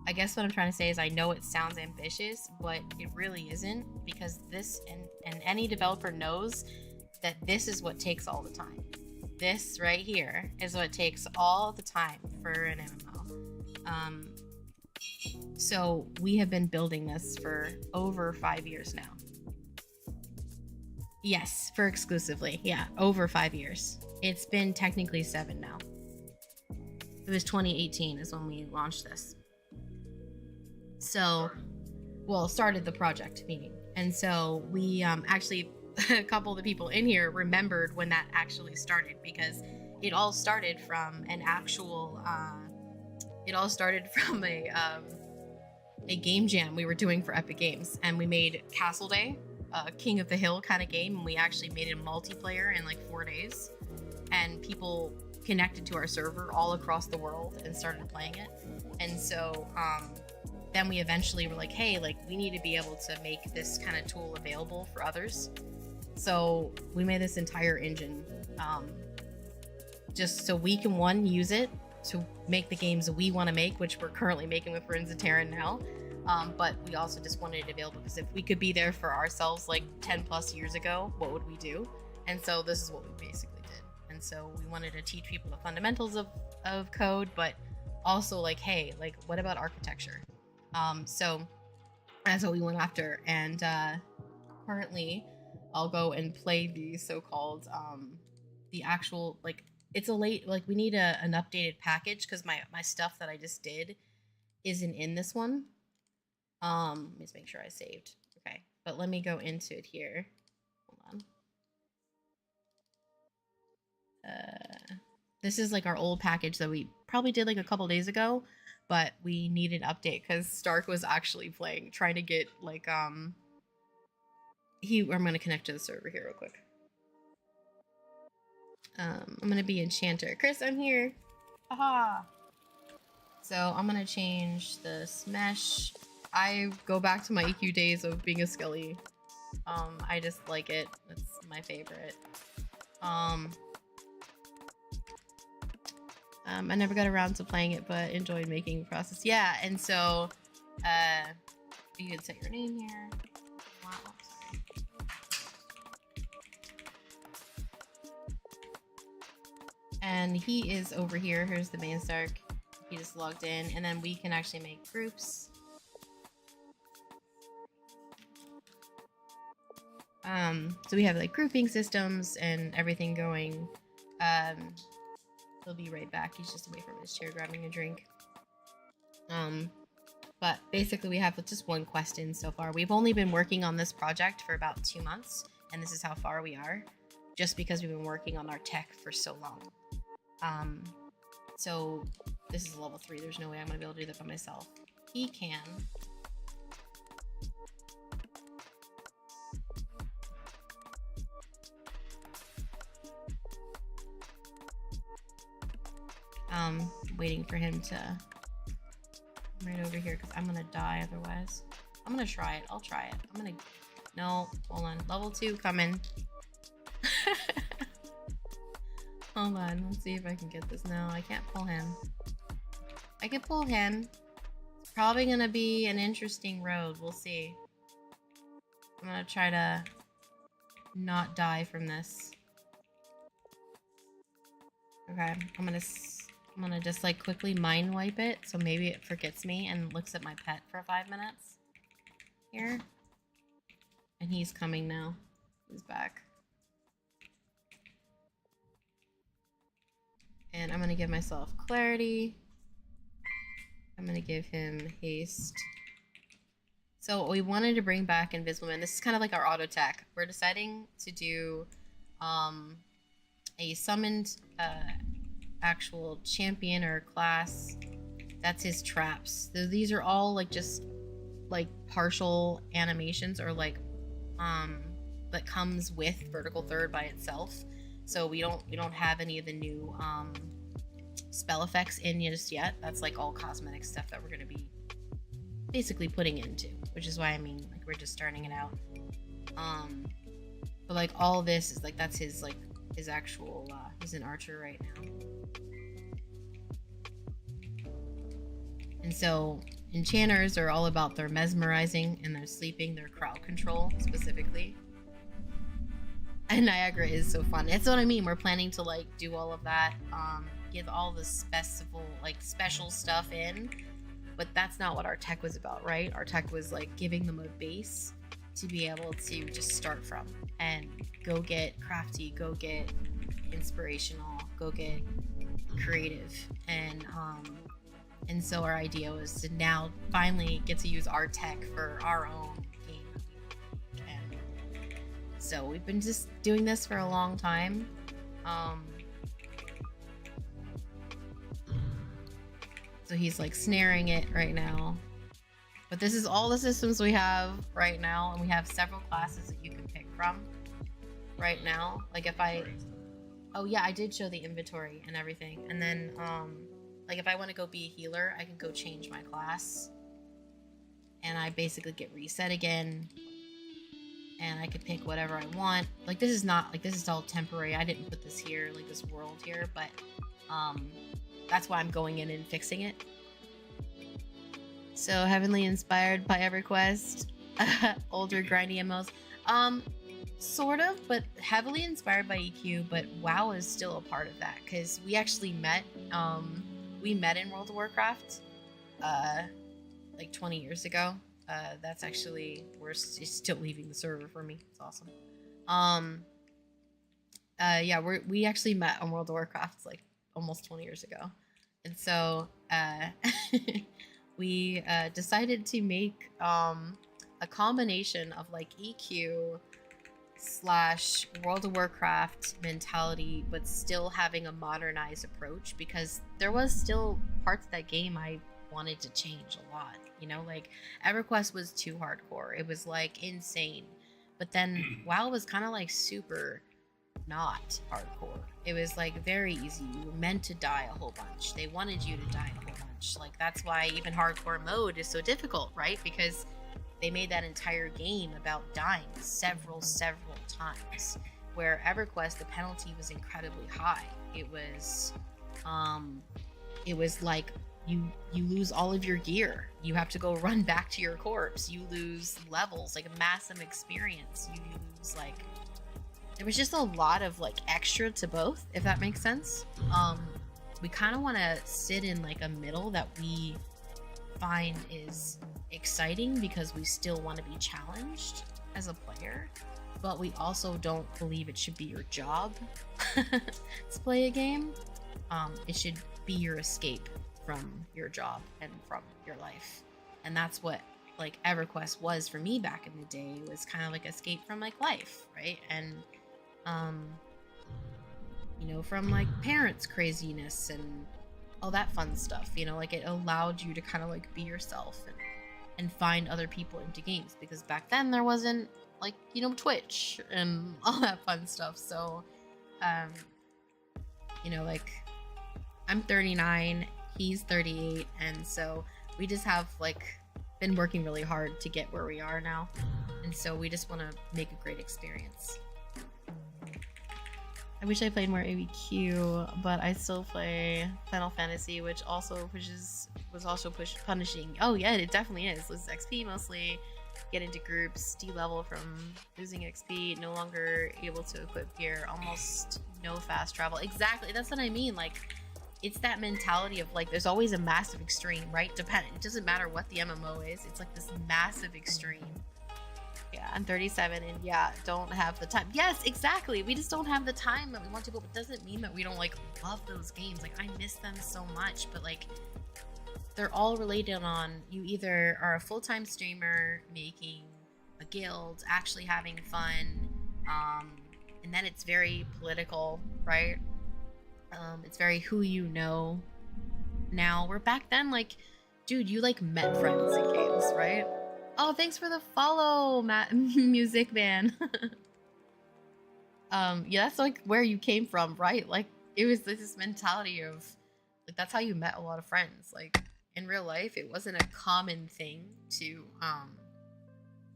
I guess what I'm trying to say is, I know it sounds ambitious, but it really isn't, because this and any developer knows that this is what takes all the time. This right here is what takes all the time for an MMO. So we have been building this for over 5 years now. Yes, for exclusively. Yeah, over 5 years. It's been technically 7 now. It was 2018 is when we launched this. So, well, started the project meeting. And so we actually, a couple of the people in here remembered when that actually started, because it all started from an actual, a game jam we were doing for Epic Games. And we made Castle Day, King of the Hill kind of game. And we actually made it a multiplayer in like 4 days. And people connected to our server all across the world and started playing it. And so, then we eventually were like, hey, like, we need to be able to make this kind of tool available for others. So we made this entire engine, just so we can, one, use it, to make the games we want to make, which we're currently making with Friends of Tearyn now. But we also just wanted it available because if we could be there for ourselves like 10 plus years ago, what would we do? And so this is what we basically did. And so we wanted to teach people the fundamentals of code, but also like, hey, like what about architecture? So that's what we went after. And currently I'll go and play the so-called the actual, like, it's a late, like we need an updated package because my stuff that I just did isn't in this one. Let me just make sure I saved. Okay, but let me go into it here. Hold on. This is like our old package that we probably did like a couple days ago, but we need an update because Stark was actually trying to get like I'm gonna connect to the server here real quick. I'm gonna be enchanter. Chris, I'm here. Haha. So I'm gonna change this mesh. I go back to my EQ days of being a skelly. I just like it. It's my favorite. I never got around to playing it, but enjoyed making the process. Yeah, and so you can set your name here. Wow, sorry. And he is over here. Here's the MainStark. He just logged in, and then we can actually make groups. So we have like grouping systems and everything going. He'll be right back. He's just away from his chair grabbing a drink. But basically we have just one quest in so far. We've only been working on this project for about 2 months, and this is how far we are, just because we've been working on our tech for so long. So this is level 3. There's no way I'm gonna be able to do that by myself. He can. Waiting for him to right over here because I'm gonna die otherwise. I'm gonna try it. I'll try it. No, hold on. Level 2 coming. Hold on. Let's see if I can get this. No, I can't pull him. I can pull him. It's probably gonna be an interesting road. We'll see. I'm gonna try to not die from this. Okay, I'm gonna just like quickly mind wipe it so maybe it forgets me and looks at my pet for 5 minutes. Here. And he's coming now. He's back. And I'm gonna give myself clarity. I'm gonna give him haste. So we wanted to bring back Invisible Man. This is kind of like our auto tech. We're deciding to do a summoned actual champion or class. That's his traps. So these are all like just like partial animations or like that comes with vertical third by itself. So we don't have any of the new spell effects in just yet. That's like all cosmetic stuff that we're gonna be basically putting into, which is why I mean like we're just starting it out. But like all this is like that's his like his actual he's an archer right now. And so enchanters are all about their mesmerizing and their sleeping, their crowd control specifically. And Niagara is so fun. That's what I mean. We're planning to like do all of that, get all the special stuff in, but that's not what our tech was about, right? Our tech was like giving them a base to be able to just start from and go get crafty, go get inspirational, go get creative, and so our idea was to now finally get to use our tech for our own game. And so we've been just doing this for a long time. So he's like snaring it right now. But this is all the systems we have right now, and we have several classes that you can pick from right now. Like if oh yeah, I did show the inventory and everything. And then like if I want to go be a healer, I can go change my class. And I basically get reset again. And I could pick whatever I want. Like this is not, like this is all temporary. I didn't put this here, like this world here, but that's why I'm going in and fixing it. So heavily inspired by EverQuest, older grindy MMOs. Sort of, but heavily inspired by EQ, but WoW is still a part of that because we actually met. We met in World of Warcraft, like 20 years ago. That's actually it's still leaving the server for me. It's awesome. Yeah, we actually met on World of Warcraft like almost 20 years ago, and so we decided to make a combination of like EQ / World of Warcraft mentality, but still having a modernized approach, because there was still parts of that game I wanted to change a lot. You know, like EverQuest was too hardcore. It was like insane. But then WoW was kind of like super not hardcore. It was like very easy. You were meant to die a whole bunch. They wanted you to die a whole bunch. Like that's why even hardcore mode is so difficult, right? Because they made that entire game about dying several times. Where EverQuest, the penalty was incredibly high. It was like you lose all of your gear. You have to go run back to your corpse. You lose levels, like a massive experience. You lose like, there was just a lot of like extra to both, if that makes sense. We kind of want to sit in like a middle that we find is exciting because we still want to be challenged as a player, but we also don't believe it should be your job to play a game. It should be your escape from your job and from your life, and that's what like EverQuest was for me back in the day. It was kind of like escape from like life, right? And you know, from like parents' craziness and all that fun stuff, you know, like it allowed you to kind of like be yourself and find other people into games, because back then there wasn't like, you know, Twitch and all that fun stuff. So you know, like I'm 39, he's 38, and so we just have like been working really hard to get where we are now, and so we just want to make a great experience. I wish I played more ABQ, but I still play Final Fantasy, which also punishing. Oh yeah, it definitely is. Loses XP mostly, get into groups, D-level from losing XP, no longer able to equip gear, almost no fast travel. Exactly, that's what I mean. Like, it's that mentality of like, there's always a massive extreme, right? It doesn't matter what the MMO is. It's like this massive extreme. Yeah, I'm 37 and yeah, don't have the time. Yes, exactly. We just don't have the time that we want to, but it doesn't mean that we don't like love those games. Like I miss them so much, but like they're all related on you either are a full-time streamer making a guild, actually having fun, and then it's very political, right? It's very who you know now. Where back then, like, dude, you like met friends in games, right? Oh, thanks for the follow, Matt Music Man. Yeah, that's like where you came from, right? Like it was this mentality of like that's how you met a lot of friends. Like in real life, it wasn't a common thing to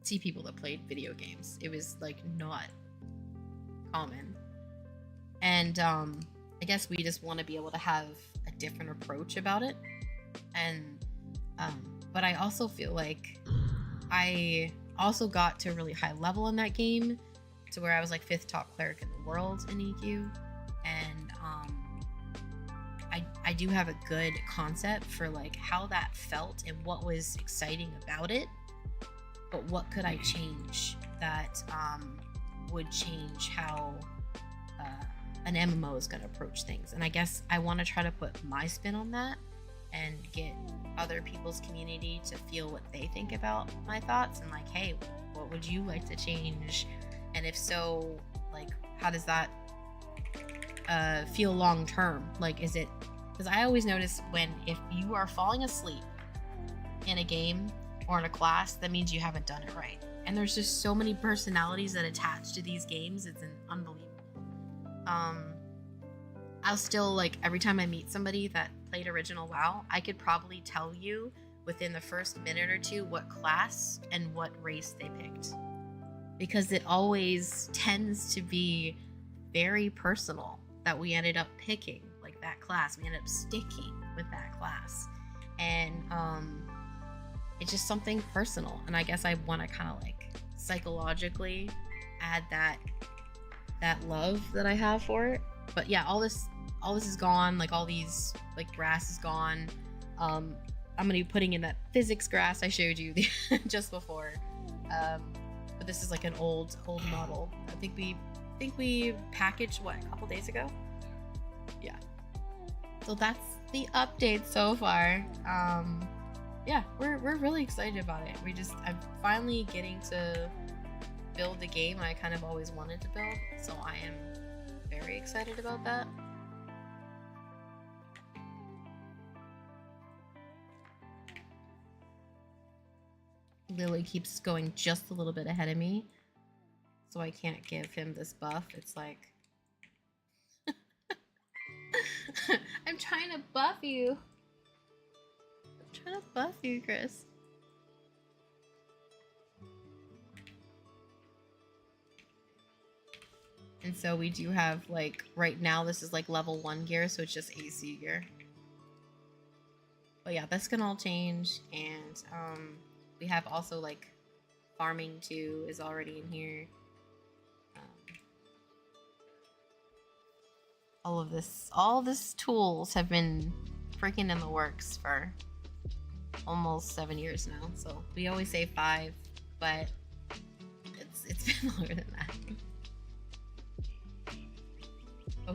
see people that played video games. It was like not common. And I guess we just want to be able to have a different approach about it. And but I also feel like I also got to a really high level in that game, to where I was like 5th top cleric in the world in EQ, and I do have a good concept for like how that felt and what was exciting about it, but what could I change that would change how an MMO is going to approach things. And I guess I want to try to put my spin on that and get other people's community to feel what they think about my thoughts, and like, hey, what would you like to change? And if so, like, how does that feel long term? Like, is it, because I always notice if you are falling asleep in a game or in a class, that means you haven't done it right. And there's just so many personalities that attach to these games, it's unbelievable. I'll still, like, every time I meet somebody that played original WoW, I could probably tell you within the first minute or two what class and what race they picked, because it always tends to be very personal that we ended up picking like that class. We ended up sticking with that class, and it's just something personal. And I guess I want to kind of like psychologically add that love that I have for it. But yeah, all this is gone. Like all these like grass is gone. I'm gonna be putting in that physics grass I showed you just before. But this is like an old model. I think we packaged what, a couple days ago. Yeah. So that's the update so far. Yeah, we're really excited about it. I'm finally getting to build the game I kind of always wanted to build. So I am very excited about that. Lily keeps going just a little bit ahead of me, so I can't give him this buff. It's like I'm trying to buff you. I'm trying to buff you, Chris. And so we do have, like, right now this is like level 1 gear, so it's just AC gear. But yeah, this can all change, and we have also like farming too is already in here. All this tools have been freaking in the works for almost 7 years now. So we always say 5, but it's been longer than that. Oh,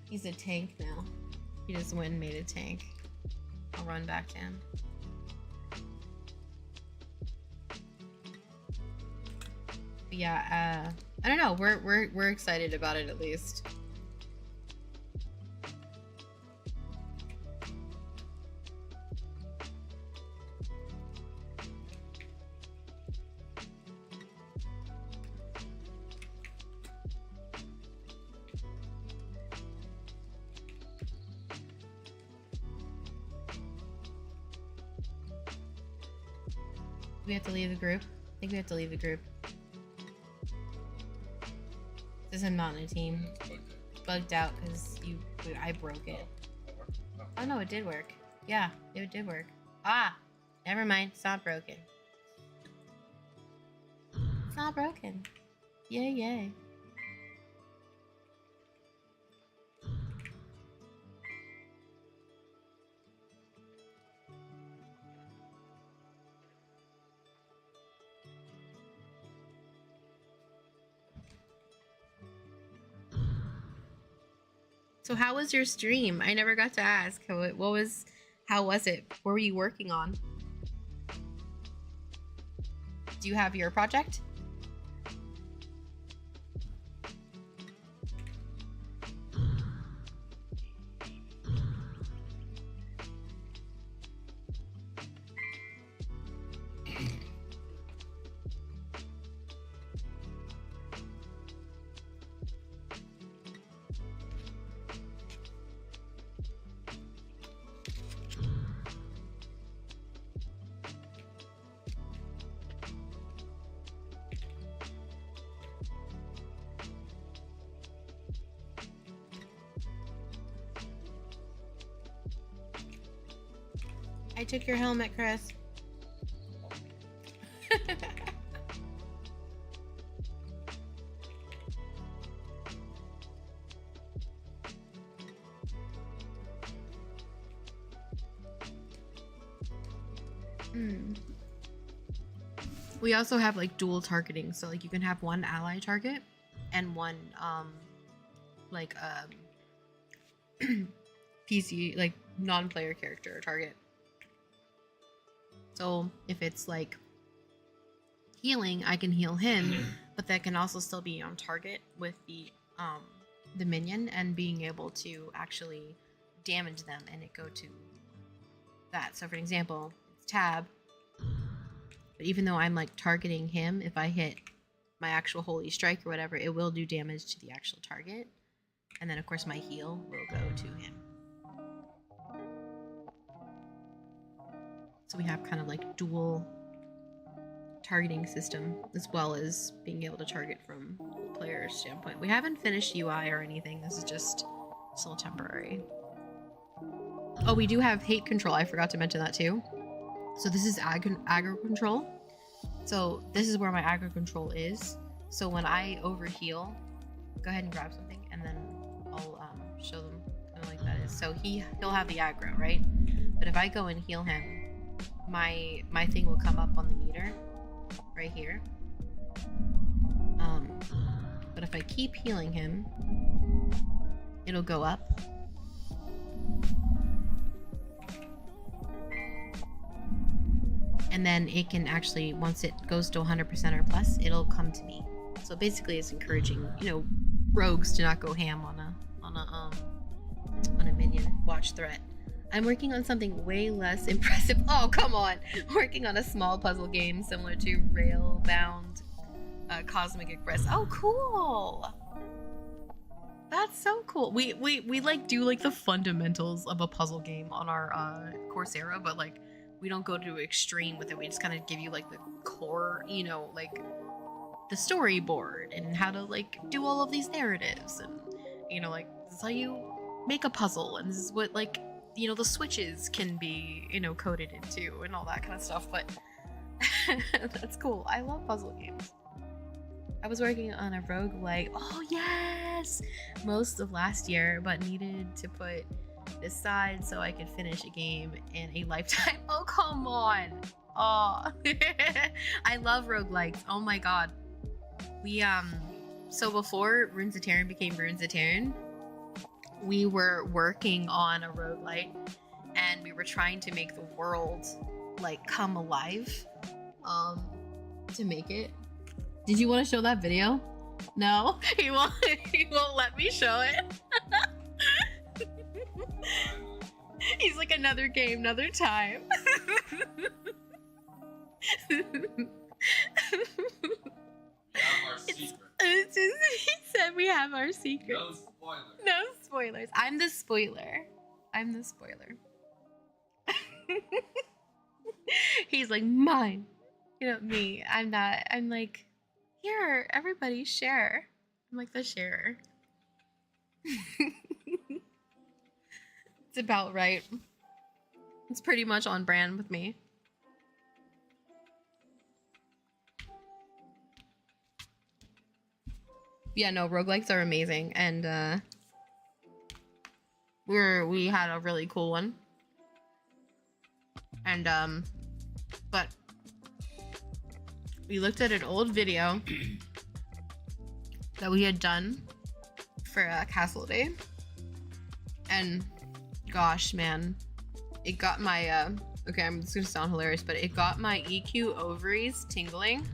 he's a tank now. He just went and made a tank. I'll run back to him. But yeah, I don't know. We're excited about it at least. We have to leave the group. I think we have to leave the group. This is not in a team. Bugged out because I broke it. Oh no, it did work. Yeah, it did work. Ah, never mind. It's not broken. It's not broken. Yay, yay. So how was your stream? I never got to ask. How was it? What were you working on? Do you have your project? I took your helmet, Chris. We also have like dual targeting, so like you can have one ally target and one PC like non-player character target. So if it's like healing, I can heal him, but that can also still be on target with the minion and being able to actually damage them and it go to that. So for example, it's tab, but even though I'm like targeting him, if I hit my actual holy strike or whatever, it will do damage to the actual target. And then of course my heal will go to him. So we have kind of like dual targeting system, as well as being able to target from the player's standpoint. We haven't finished UI or anything. This is just still temporary. Oh, we do have hate control. I forgot to mention that too. So this is aggro control. So this is where my aggro control is. So when I overheal, go ahead and grab something, and then I'll show them kind of like that is. So he'll have the aggro, right? But if I go and heal him, my thing will come up on the meter right here. But if I keep healing him, it'll go up. And then it can actually, once it goes to 100% or plus, it'll come to me. So basically it's encouraging, you know, rogues to not go ham on a minion watch threat. I'm working on something way less impressive. Oh, come on. Working on a small puzzle game similar to Railbound Cosmic Express. Oh, cool. That's so cool. We like do like the fundamentals of a puzzle game on our Coursera, but like we don't go to extreme with it. We just kind of give you like the core, you know, like the storyboard and how to like do all of these narratives, and you know, like this is how you make a puzzle, and this is what, like, you know, the switches can be, you know, coded into and all that kind of stuff. But that's cool. I love puzzle games. I was working on a roguelike, oh yes, most of last year, but needed to put it aside so I could finish a game in a lifetime. Oh, come on. Oh, I love roguelikes. Oh my god. We, so before Runes of Tearyn became Runes of Tearyn, we were working on a roguelike, and we were trying to make the world like come alive, to make it. Did you want to show that video? No, he won't let me show it. He's like, another game, another time. He said we have our secret. No spoilers. No spoilers. I'm the spoiler. I'm the spoiler. He's like, mine. You know, me. I'm not. I'm like, here, everybody share. I'm like the sharer. It's about right. It's pretty much on brand with me. Yeah, no, roguelikes are amazing, and we had a really cool one. And but we looked at an old video that we had done for Castle Day, and gosh, man, it got my okay, I'm just gonna sound hilarious, but it got my EQ ovaries tingling.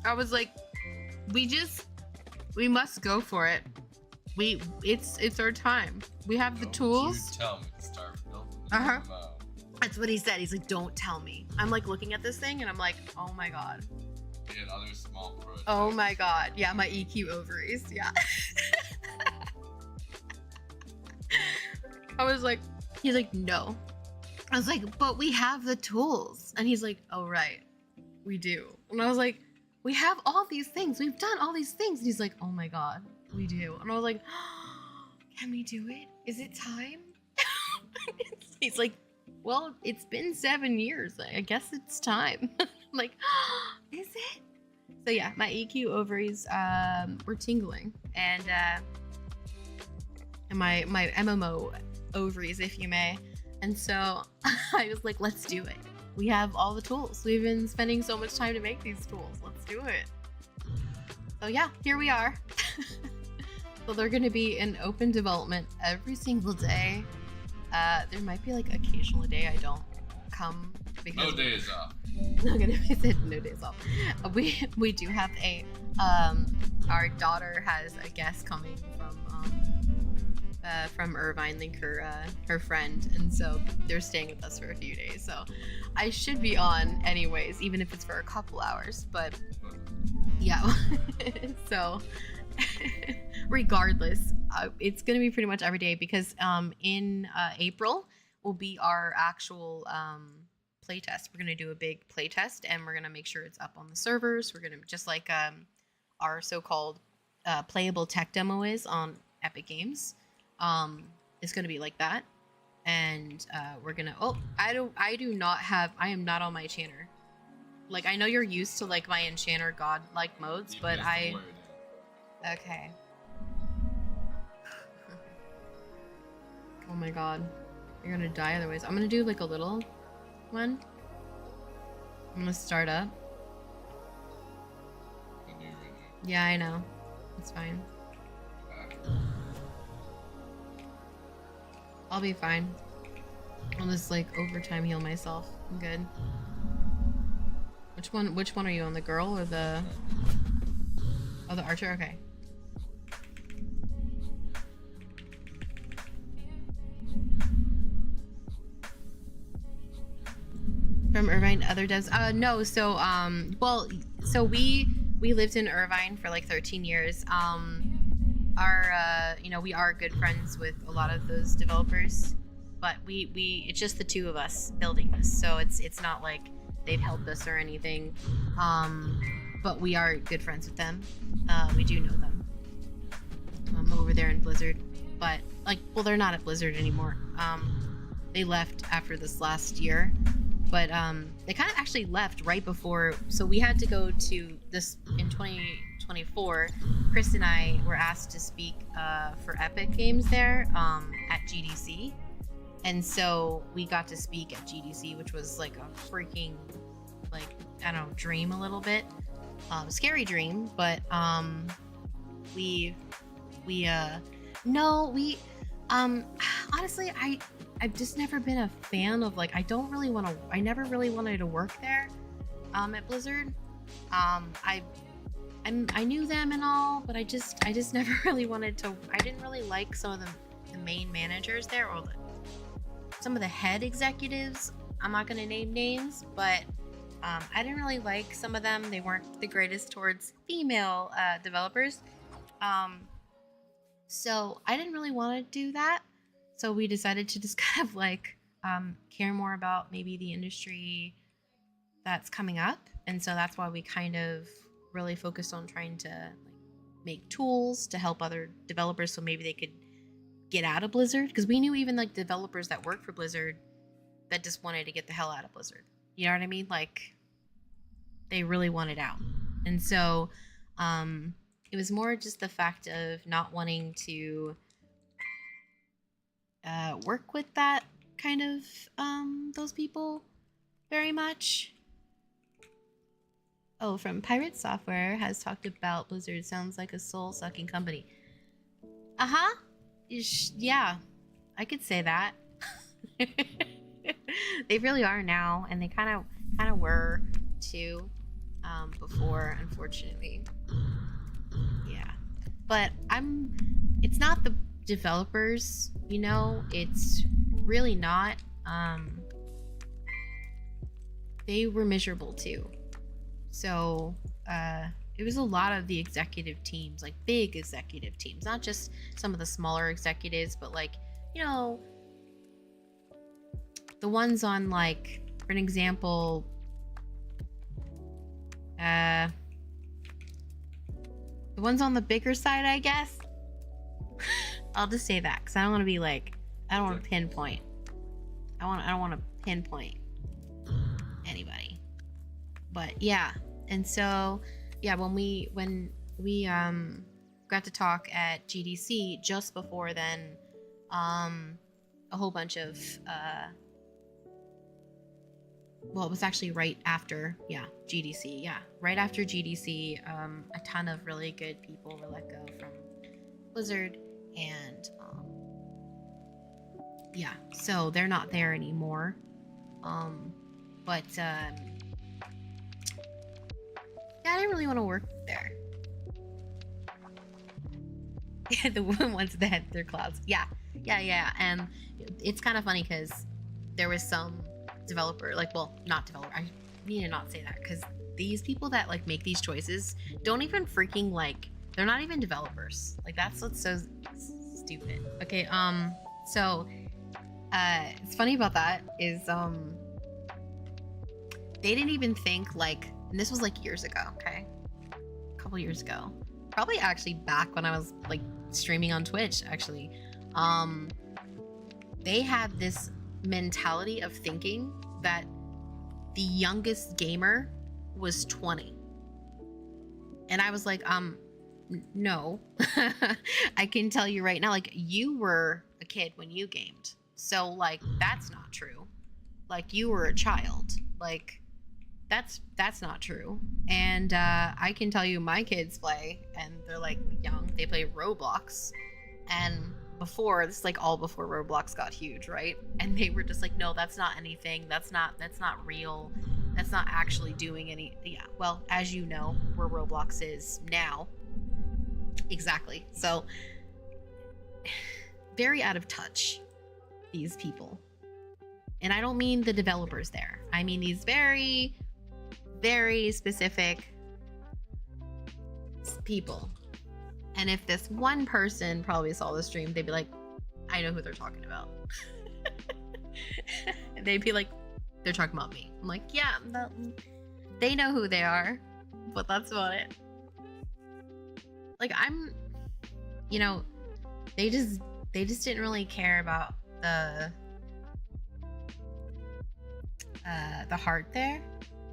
I was like, we must go for it. It's our time. We have the tools. You tell me to start building the MMO. That's what he said. He's like, don't tell me. I'm like looking at this thing and I'm like, oh my god. And other small projects. Oh my god. Yeah, my EQ ovaries. Yeah. I was like, he's like, no. I was like, but we have the tools. And he's like, oh right, we do. And I was like, we have all these things. We've done all these things. And he's like, oh my god, we do. And I was like, oh, can we do it? Is it time? He's like, well, it's been 7 years. I guess it's time. I'm like, oh, is it? So yeah, my EQ ovaries were tingling. And my MMO ovaries, if you may. And so I was like, let's do it. We have all the tools. We've been spending so much time to make these tools. Let's do it. So yeah, here we are. So they're going to be in open development every single day. There might be like occasional a day I don't come because no days off. I'm gonna miss it. No days off. We do have a our daughter has a guest coming from Irvine, like her friend, and so they're staying with us for a few days. So I should be on anyways, even if it's for a couple hours. But yeah, so regardless, it's gonna be pretty much every day because in April will be our actual playtest. We're gonna do a big playtest, and we're gonna make sure it's up on the servers. We're gonna just like our so-called playable tech demo is on Epic Games. It's gonna be like that, and we're gonna. Oh, I am not on my enchanter. Like, I know you're used to like my enchanter god-like modes, but okay. Oh my god, you're gonna die otherwise. I'm gonna do like a little one. I'm gonna start up. Yeah, I know. It's fine. I'll be fine. I'll just like overtime heal myself. I'm good. Which one are you on? The girl or the... Oh, the archer? Okay. From Irvine, other devs? No, so, well, so we lived in Irvine for like 13 years. You know, we are good friends with a lot of those developers, but it's just the two of us building this, so it's not like they've helped us or anything, but we are good friends with them. We do know them over there in Blizzard, but like, well, they're not at Blizzard anymore. They left after this last year, but they kind of actually left right before, so we had to go to this in 2024. Chris and I were asked to speak for Epic Games there at GDC, and so we got to speak at GDC, which was like a freaking, like, I don't know, dream a little bit, scary dream, but honestly, I've just never been a fan of, like, I never really wanted to work there at Blizzard. I knew them and all, but I just never really wanted to. I didn't really like some of the main managers there, or some of the head executives. I'm not going to name names, but I didn't really like some of them. They weren't the greatest towards female developers. So I didn't really want to do that. So we decided to just kind of like care more about maybe the industry that's coming up. And so that's why we kind of really focused on trying to like make tools to help other developers, so maybe they could get out of Blizzard, because we knew even like developers that work for Blizzard that just wanted to get the hell out of Blizzard. You know what I mean? Like, they really wanted out. And so it was more just the fact of not wanting to work with that kind of those people very much. Oh, from Pirate Software has talked about Blizzard sounds like a soul-sucking company. Uh-huh. Yeah, I could say that. They really are now, and they kind of were too before, unfortunately. Yeah, but it's not the developers, you know, it's really not. They were miserable too. So it was a lot of the executive teams, like big executive teams, not just some of the smaller executives, but like, you know, the ones on, like, for an example, the ones on the bigger side, I guess. I'll just say that because I don't want to be like, I don't want to pinpoint. I don't want to pinpoint anybody. But yeah, and so yeah, when we got to talk at GDC just before then, a whole bunch of well, it was actually right after, yeah, GDC, yeah, right after GDC, a ton of really good people were let go from Blizzard, and yeah, so they're not there anymore. But yeah, I didn't really want to work there. The ones that had their clouds, yeah, and it's kind of funny because there was some developer, like, well, not developer, I need to not say that, because these people that like make these choices don't even freaking, like, they're not even developers. Like, that's what's so stupid. Okay, so it's funny about that is they didn't even think like, and this was like years ago, okay? A couple years ago. Probably actually back when I was like streaming on Twitch, actually. They had this mentality of thinking that the youngest gamer was 20. And I was like, no. I can tell you right now, like, you were a kid when you gamed. So, like, that's not true. Like, you were a child. Like, that's not true. And I can tell you my kids play, and they're, like, young. They play Roblox. And before, this is, like, all before Roblox got huge, right? And they were just like, no, that's not anything. That's not real. That's not actually doing any... Yeah, well, as you know, where Roblox is now. Exactly. So, very out of touch, these people. And I don't mean the developers there. I mean these very, very specific people. And if this one person probably saw the stream, they'd be like, I know who they're talking about. And they'd be like, they're talking about me. I'm like, yeah, they know who they are, but that's about it. Like, I'm, you know, they just didn't really care about the heart there.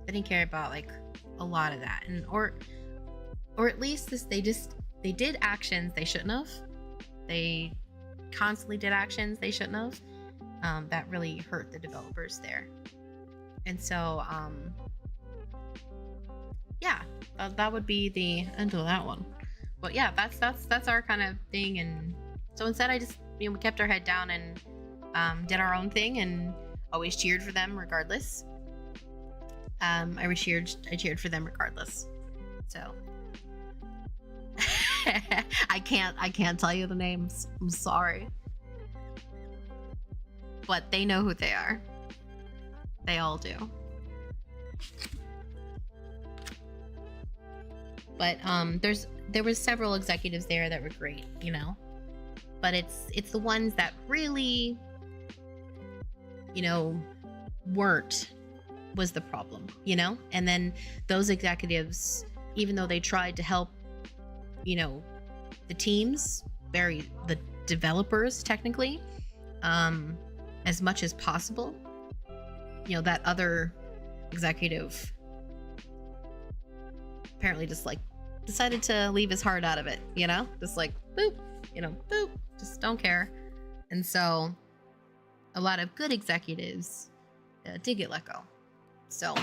They didn't care about like a lot of that, and or at least they did actions they shouldn't have. They constantly did actions they shouldn't have. That really hurt the developers there. And so, yeah, that would be the end of that one. But yeah, that's our kind of thing. And so instead, I just, we kept our head down and did our own thing, and always cheered for them regardless. I cheered for them regardless. So I can't tell you the names. I'm sorry, but they know who they are. They all do. But there was several executives there that were great, you know. But it's the ones that really, you know, weren't was the problem, you know. And then those executives, even though they tried to help, you know, the teams, the developers technically, as much as possible, you know, that other executive apparently just like decided to leave his heart out of it, you know, just like boop, you know, boop, just don't care. And so a lot of good executives did get let go. So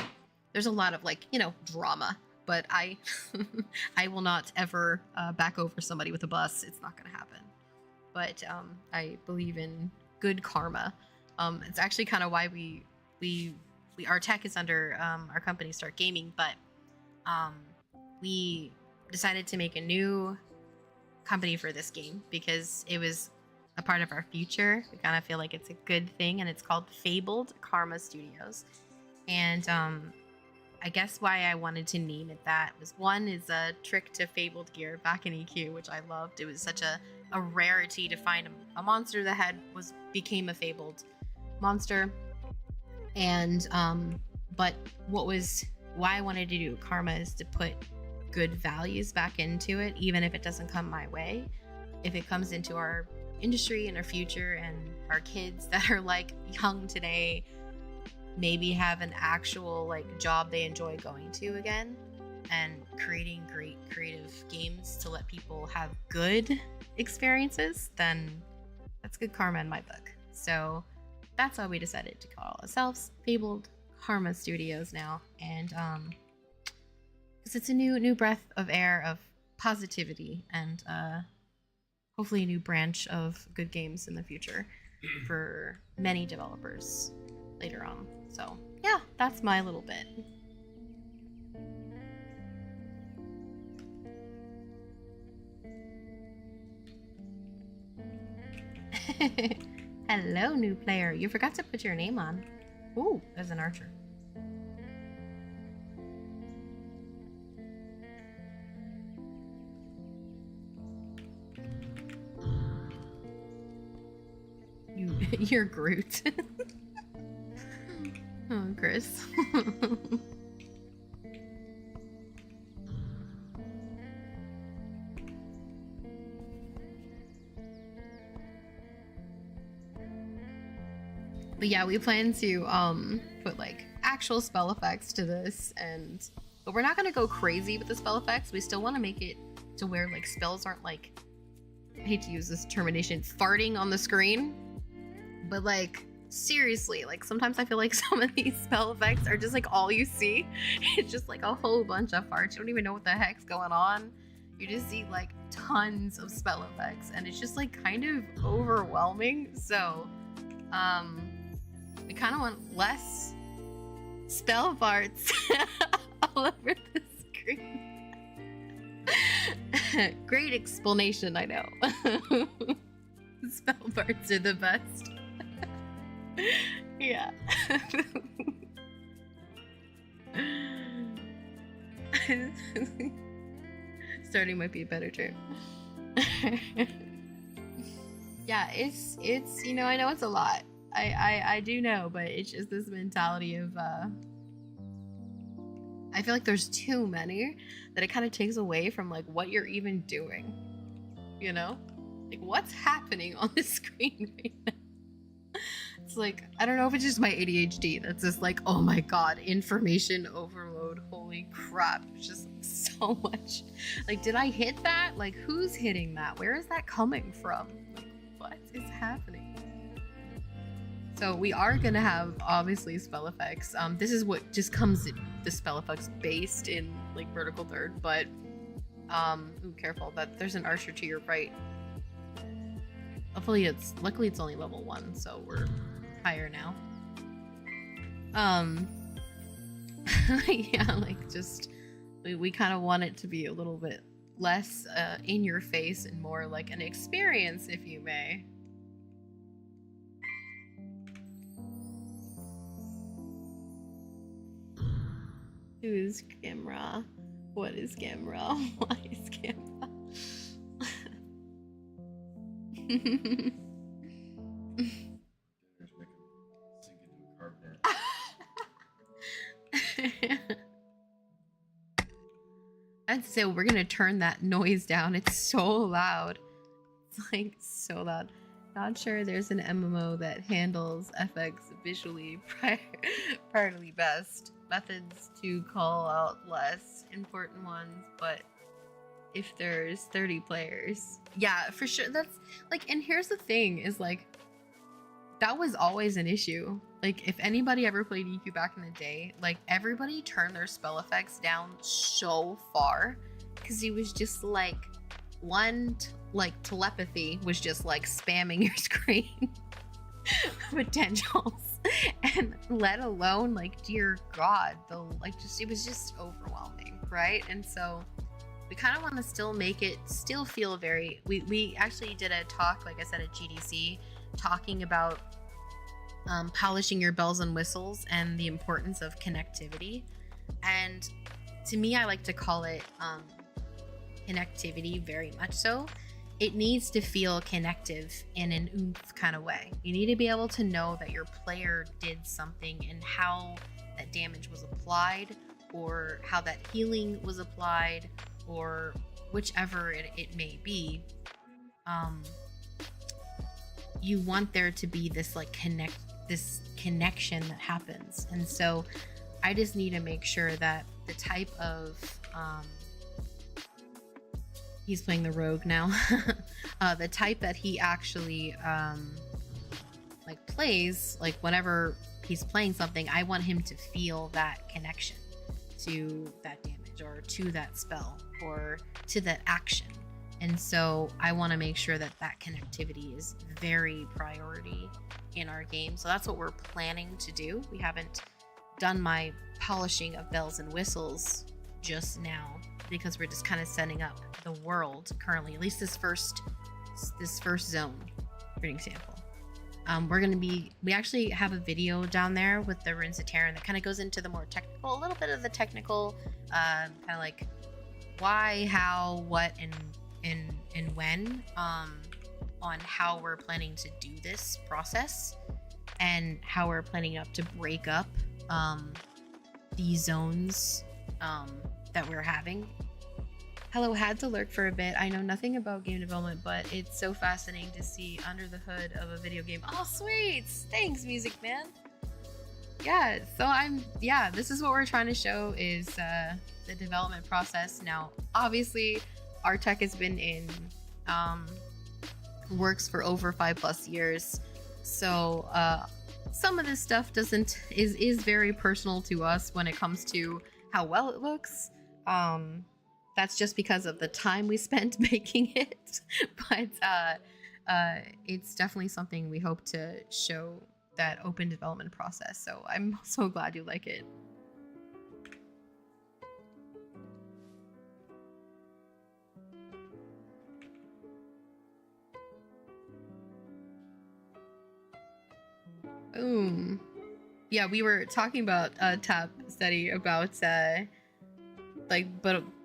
there's a lot of like, you know, drama, but I will not ever back over somebody with a bus. It's not going to happen. But I believe in good karma. It's actually kind of why we our tech is under our company Start Gaming, but we decided to make a new company for this game because it was a part of our future. We kind of feel like it's a good thing, and it's called Fabled Karma Studios. And I guess why I wanted to name it that was, one is a trick to Fabled gear back in EQ, which I loved. It was such a rarity to find a monster that became a Fabled monster. And but why I wanted to do karma is to put good values back into it, even if it doesn't come my way. If it comes into our industry and our future, and our kids that are like young today maybe have an actual like job they enjoy going to again, and creating great creative games to let people have good experiences, then that's good karma in my book. So that's why we decided to call ourselves Fabled Karma Studios now. And because it's a new breath of air of positivity, and hopefully a new branch of good games in the future for many developers later on. So yeah, that's my little bit. Hello, new player. You forgot to put your name on. Ooh, there's an archer. You're Groot. Oh, Chris. But yeah, we plan to put like actual spell effects to this, but we're not gonna go crazy with the spell effects. We still want to make it to where like spells aren't like, I hate to use this termination, farting on the screen, but like seriously, like sometimes I feel like some of these spell effects are just like all you see. It's just like a whole bunch of farts. You don't even know what the heck's going on. You just see like tons of spell effects, and it's just like kind of overwhelming. So we kind of want less spell farts all over the screen. Great explanation, I know. Spell farts are the best. Yeah. Starting might be a better term. Yeah, it's you know, I know it's a lot. I do know, but it's just this mentality of I feel like there's too many that it kind of takes away from like what you're even doing, you know, like what's happening on the screen right now. It's like, I don't know if it's just my ADHD that's just like, oh my god, information overload, holy crap, it's just like so much. Like, did I hit that? Like, who's hitting that? Where is that coming from? Like, what is happening? So we are gonna have obviously spell effects. This is what just comes in the spell effects based in like vertical third, but ooh, careful that there's an archer to your right. Luckily it's only level 1, so we're higher now. Yeah, like just we kind of want it to be a little bit less in your face and more like an experience, if you may. Who is Gamera? What is Gamera? Why is Gamera? I'd say we're gonna turn that noise down. It's so loud. It's like so loud. Not sure there's an MMO that handles FX visually priorly best. Methods to call out less important ones, but if there's 30 players, yeah, for sure. That's like, and here's the thing is like, that was always an issue. Like, if anybody ever played EQ back in the day, like everybody turned their spell effects down so far because it was just like like telepathy was just like spamming your screen potentials, and let alone like, dear god, the like just, it was just overwhelming, right? And so we kind of want to still make it still feel very, we actually did a talk, like I said, at GDC, talking about polishing your bells and whistles and the importance of connectivity. And to me, I like to call it connectivity, very much so. It needs to feel connective in an oomph kind of way. You need to be able to know that your player did something and how that damage was applied, or how that healing was applied, or whichever it may be. You want there to be this like this connection that happens. And so I just need to make sure that the type of he's playing the rogue now. The type that he actually like plays, like whenever he's playing something, I want him to feel that connection to that damage, or to that spell, or to that action. And so I want to make sure that that connectivity is very priority in our game. So that's what we're planning to do. We haven't done my polishing of bells and whistles just now, because we're just kind of setting up the world currently, at least this first zone, for an example. We actually have a video down there with the runes of Tearyn that kind of goes into the more technical, a little bit of the technical, kind of like why, how, what, and when, on how we're planning to do this process, and how we're planning to break up these zones that we're having. Hello, had to lurk for a bit. I know nothing about game development, but it's so fascinating to see under the hood of a video game. Oh, sweet! Thanks, Music Man. Yeah, so this is what we're trying to show is the development process. Now, obviously, our tech has been in works for over 5+ years, so some of this stuff is very personal to us when it comes to how well it looks. That's just because of the time we spent making it, but it's definitely something we hope to show, that open development process. So I'm so glad you like it. Boom. Yeah, we were talking about Tap Study about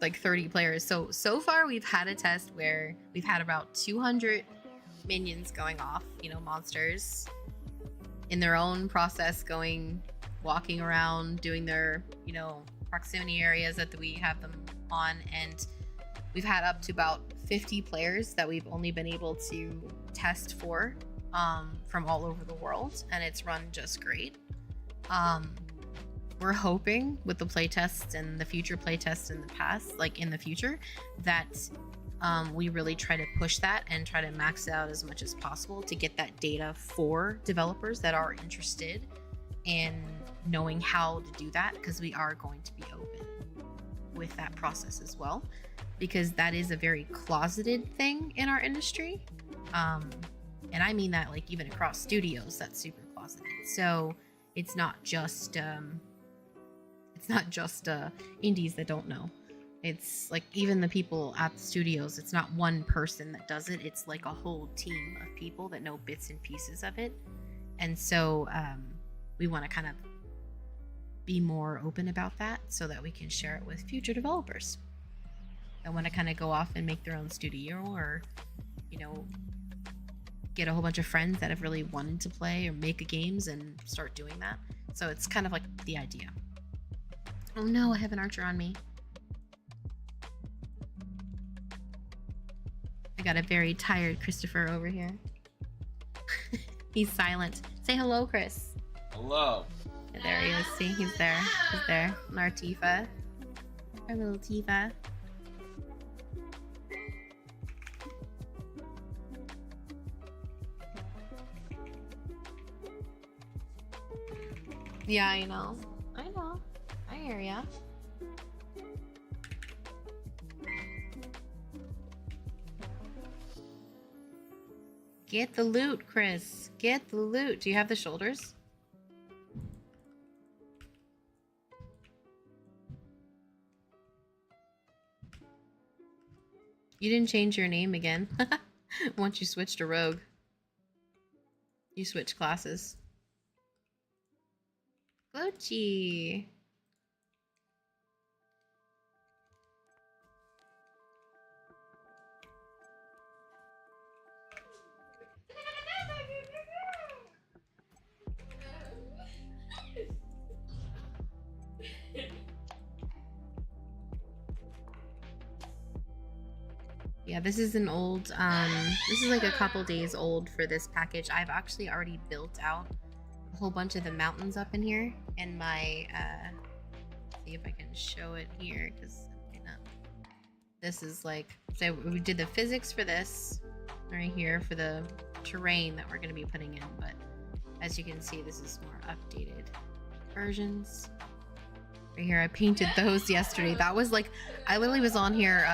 like 30 players. So far we've had a test where we've had about 200 minions going off, monsters in their own process, walking around, doing their, proximity areas that we have them on. And we've had up to about 50 players that we've only been able to test for from all over the world, and it's run just great. We're hoping with the playtests and the future playtests in the past, like in the future, that we really try to push that and try to max it out as much as possible to get that data for developers that are interested in knowing how to do that, because we are going to be open with that process as well, because that is a very closeted thing in our industry. And I mean that like even across studios, that's super closeted. So it's not just indies that don't know. It's like even the people at the studios, it's not one person that does it. It's like a whole team of people that know bits and pieces of it. And so we want to kind of be more open about that so that we can share it with future developers that want to kind of go off and make their own studio, or, get a whole bunch of friends that have really wanted to play or make games and start doing that. So it's kind of like the idea. Oh no, I have an archer on me. I got a very tired Christopher over here. He's silent. Say hello, Chris. Hello. Yeah, there he is. See, he's there. He's there. And our Tifa. Our little Tifa. Yeah, I know. I hear ya. Get the loot, Chris. Get the loot. Do you have the shoulders? You didn't change your name again. Once you switched to rogue. You switched classes. Glitchy. Yeah, this is an old, this is like a couple days old for this package. I've actually already built out a whole bunch of the mountains up in here in my, see if I can show it here, because this is like, so we did the physics for this right here for the terrain that we're going to be putting in, but as you can see, this is more updated versions. Right here, I painted those yesterday. That was like, I literally was on here,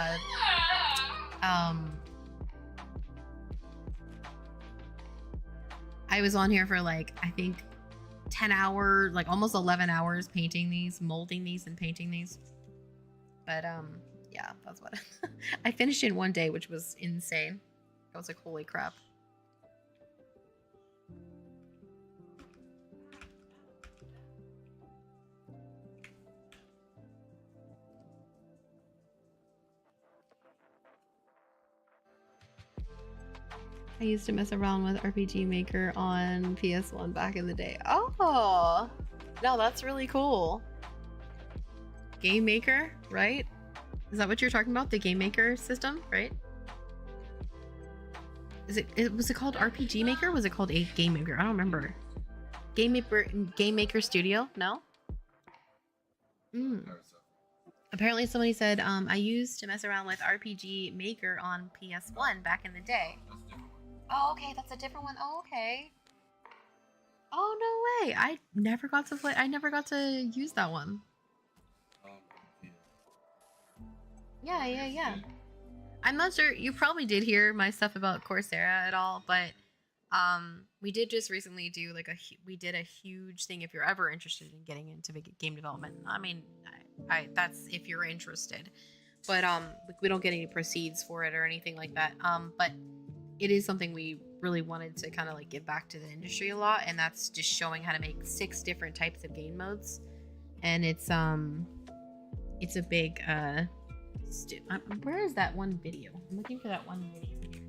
I was on here for like, I think 10 hours, like almost 11 hours painting these, molding these and painting these. But yeah, that's what I finished in one day, which was insane. I was like, holy crap. I used to mess around with RPG Maker on PS1 back in the day. Oh, No, that's really cool. Game Maker, right? Is that what you're talking about? The Game Maker system, right? Was it called RPG Maker? Was it called a Game Maker? I don't remember. Game Maker Studio? No? Apparently somebody said, I used to mess around with RPG Maker on PS1 back in the day. Oh, okay, that's a different one. Oh, okay. Oh, no way. I never got to use that one. Yeah. I'm not sure, you probably did hear my stuff about Coursera at all, but we did just recently do like we did a huge thing. If you're ever interested in getting into game development, I mean, I that's if you're interested, but we don't get any proceeds for it or anything like that. But it is something we really wanted to kind of like give back to the industry a lot, and that's just showing how to make 6 different types of game modes, and it's a big where is that one video? I'm looking for that one video here.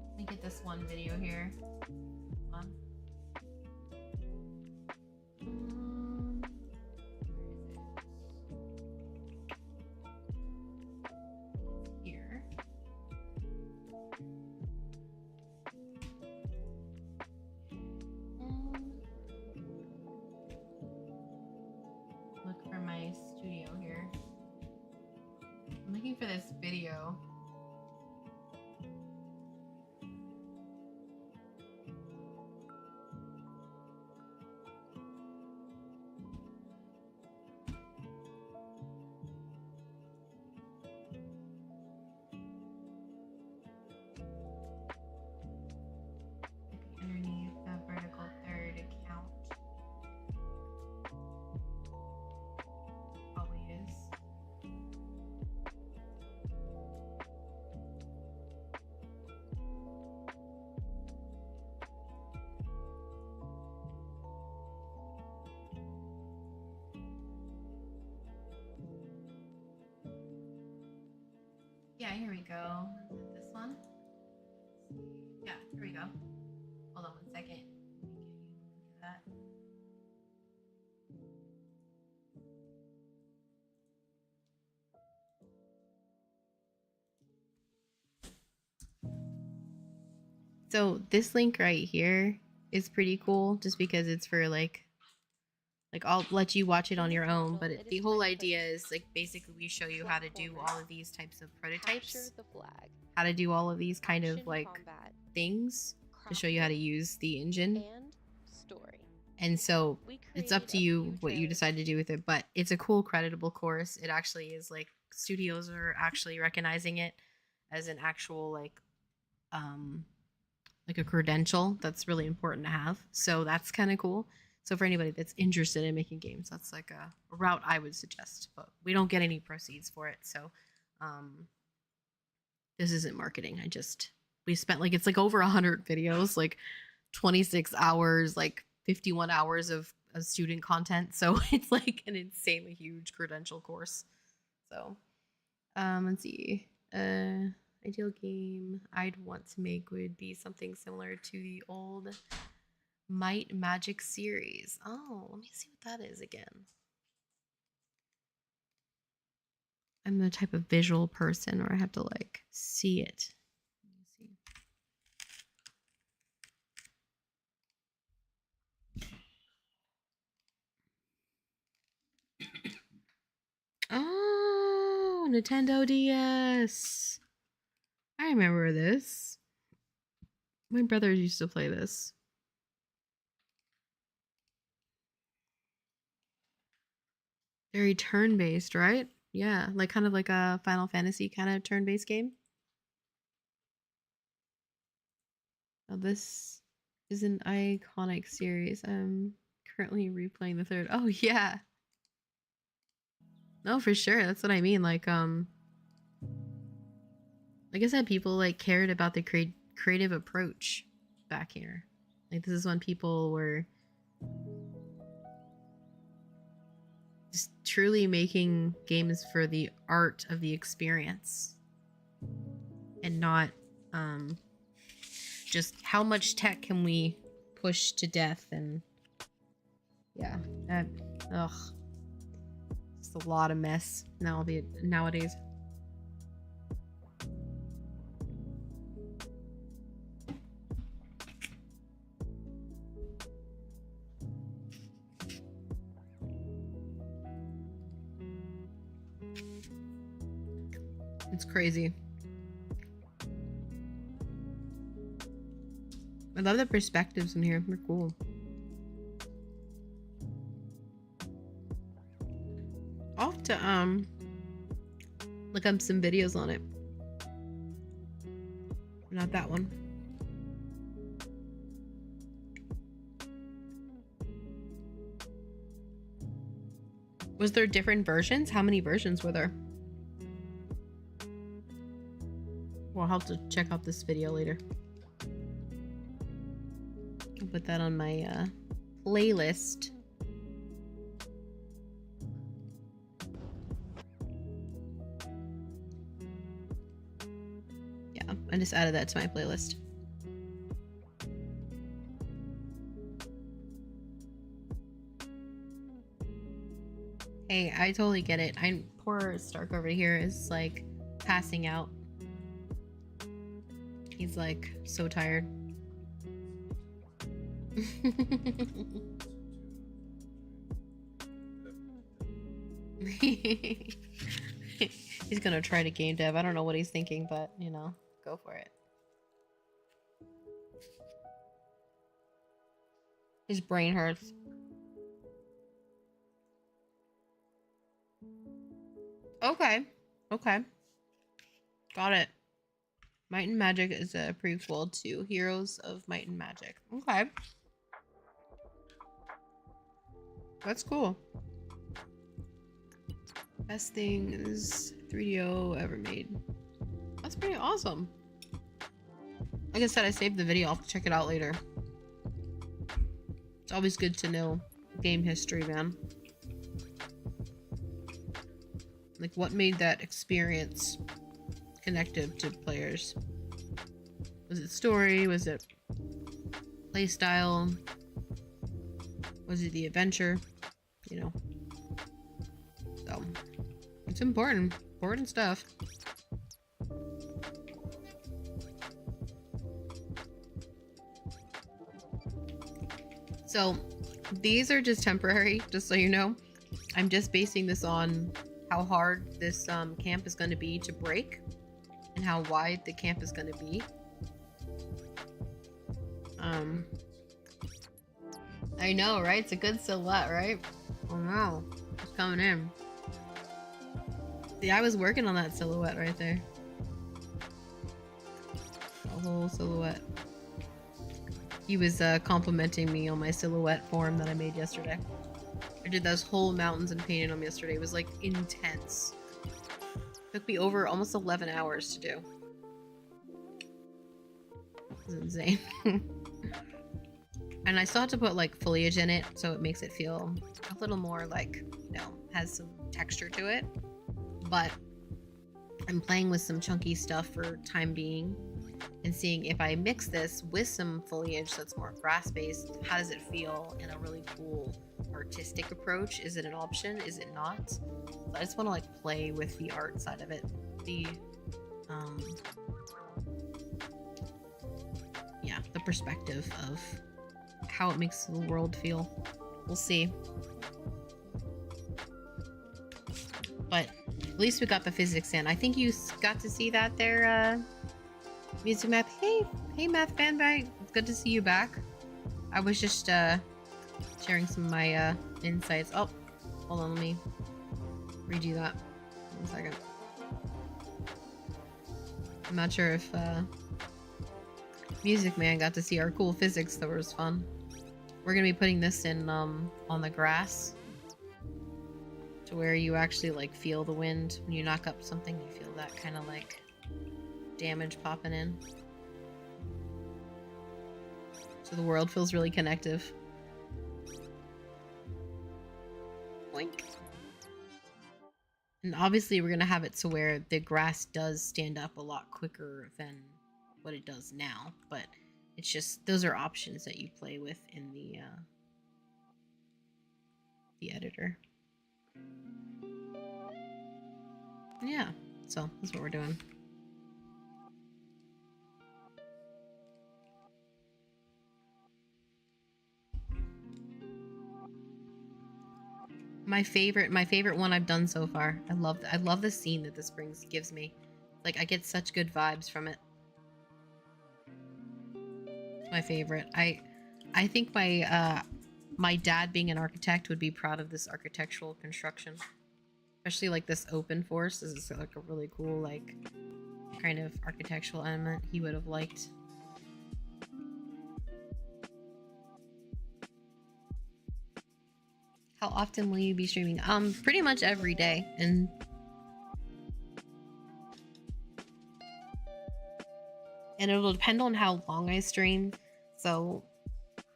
Let me get this one video here. Here. Look for my studio here. I'm looking for this video. Underneath the vertical third account. Probably is. Yeah, here we go. Is it this one? Yeah, here we go. Hold on 1 second. Let me get you into that. So this link right here is pretty cool, just because it's for like I'll let you watch it on your own, but the whole idea is like basically we show you how to do all of these types of prototypes, how to do all of these kind of like things to show you how to use the engine. And so it's up to you what you decide to do with it, but it's a cool creditable course. It actually is like studios are actually recognizing it as an actual like a credential that's really important to have. So that's kind of cool. So for anybody that's interested in making games, that's like a route I would suggest, but we don't get any proceeds for it. So this isn't marketing. We spent like, it's like over 100 videos, like 26 hours, like 51 hours of student content. So it's like an insanely huge credential course. So let's see. Ideal game I'd want to make would be something similar to the old Might Magic series. Oh, let me see what that is again. I'm the type of visual person where I have to like see it. Let me see. Oh, Nintendo DS. I remember this. My brothers used to play this. Very turn-based, right? Yeah, like kind of like a Final Fantasy kind of turn-based game. Oh, this is an iconic series. I'm currently replaying the third. Oh yeah. No, for sure. That's what I mean. Like I said, people like cared about the creative approach back here. Like this is when people were just truly making games for the art of the experience and not just how much tech can we push to death, and yeah, ugh, it's a lot of mess nowadays. It's crazy. I love the perspectives in here. They're cool. I'll have to look up some videos on it. Not that one. Was there different versions? How many versions were there? Well, I'll have to check out this video later. I'll put that on my playlist. Yeah, I just added that to my playlist. Hey, I totally get it. Poor Stark over here is like passing out. He's like so tired. He's gonna try to game dev. I don't know what he's thinking, but you know, go for it. His brain hurts. Okay. Okay. Got it. Might and Magic is a prequel to Heroes of Might and Magic. Okay. That's cool. Best things 3DO ever made. That's pretty awesome. Like I said, I saved the video. I'll check it out later. It's always good to know game history, man. Like, what made that experience connective to players? Was it story? Was it playstyle? Was it the adventure? You know. So, it's important. Important stuff. So, these are just temporary, just so you know. I'm just basing this on how hard this camp is going to be to break and how wide the camp is going to be. I know, right? It's a good silhouette, right? Oh no, it's coming in. Yeah, I was working on that silhouette right there. The whole silhouette. He was complimenting me on my silhouette form that I made yesterday. I did those whole mountains and painted them yesterday. It was like intense. Took me over almost 11 hours to do. It was insane. And I still have to put like foliage in it, so it makes it feel a little more like, you know, has some texture to it. But I'm playing with some chunky stuff for time being and seeing if I mix this with some foliage that's more grass-based, how does it feel in a really cool artistic approach? Is it an option? Is it not? So I just want to like play with the art side of it. The the perspective of how it makes the world feel. We'll see. But at least we got the physics in. I think you got to see that there, Music Math. Hey Math Fanbag. It's good to see you back. I was just sharing some of my insights. Oh, hold on, let me redo that. 1 second. I'm not sure if Music Man got to see our cool physics. That was fun. We're gonna be putting this in on the grass, to where you actually like feel the wind when you knock up something. You feel that kind of like damage popping in. So the world feels really connective. Boink. And obviously we're gonna have it to where the grass does stand up a lot quicker than what it does now, but it's just those are options that you play with in the editor. Yeah, so that's what we're doing. My favorite one I've done so far. I love the scene that this gives me. Like, I get such good vibes from it. It's my favorite. I think my dad, being an architect, would be proud of this architectural construction. Especially like this open forest. This is like a really cool, like, kind of architectural element he would have liked. How often will you be streaming? Pretty much every day, and it'll depend on how long I stream. So,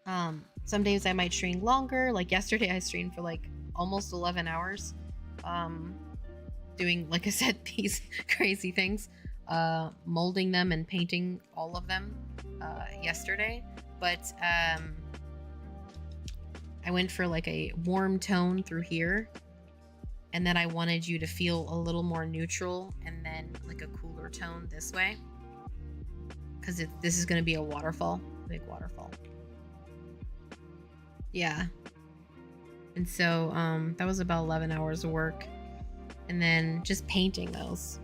some days I might stream longer. Like yesterday, I streamed for like almost 11 hours, doing, like I said, these crazy things, molding them and painting all of them, yesterday. But I went for like a warm tone through here, and then I wanted you to feel a little more neutral, and then like a cooler tone this way, because this is going to be a waterfall, big waterfall. Yeah. And so that was about 11 hours of work, and then just painting those.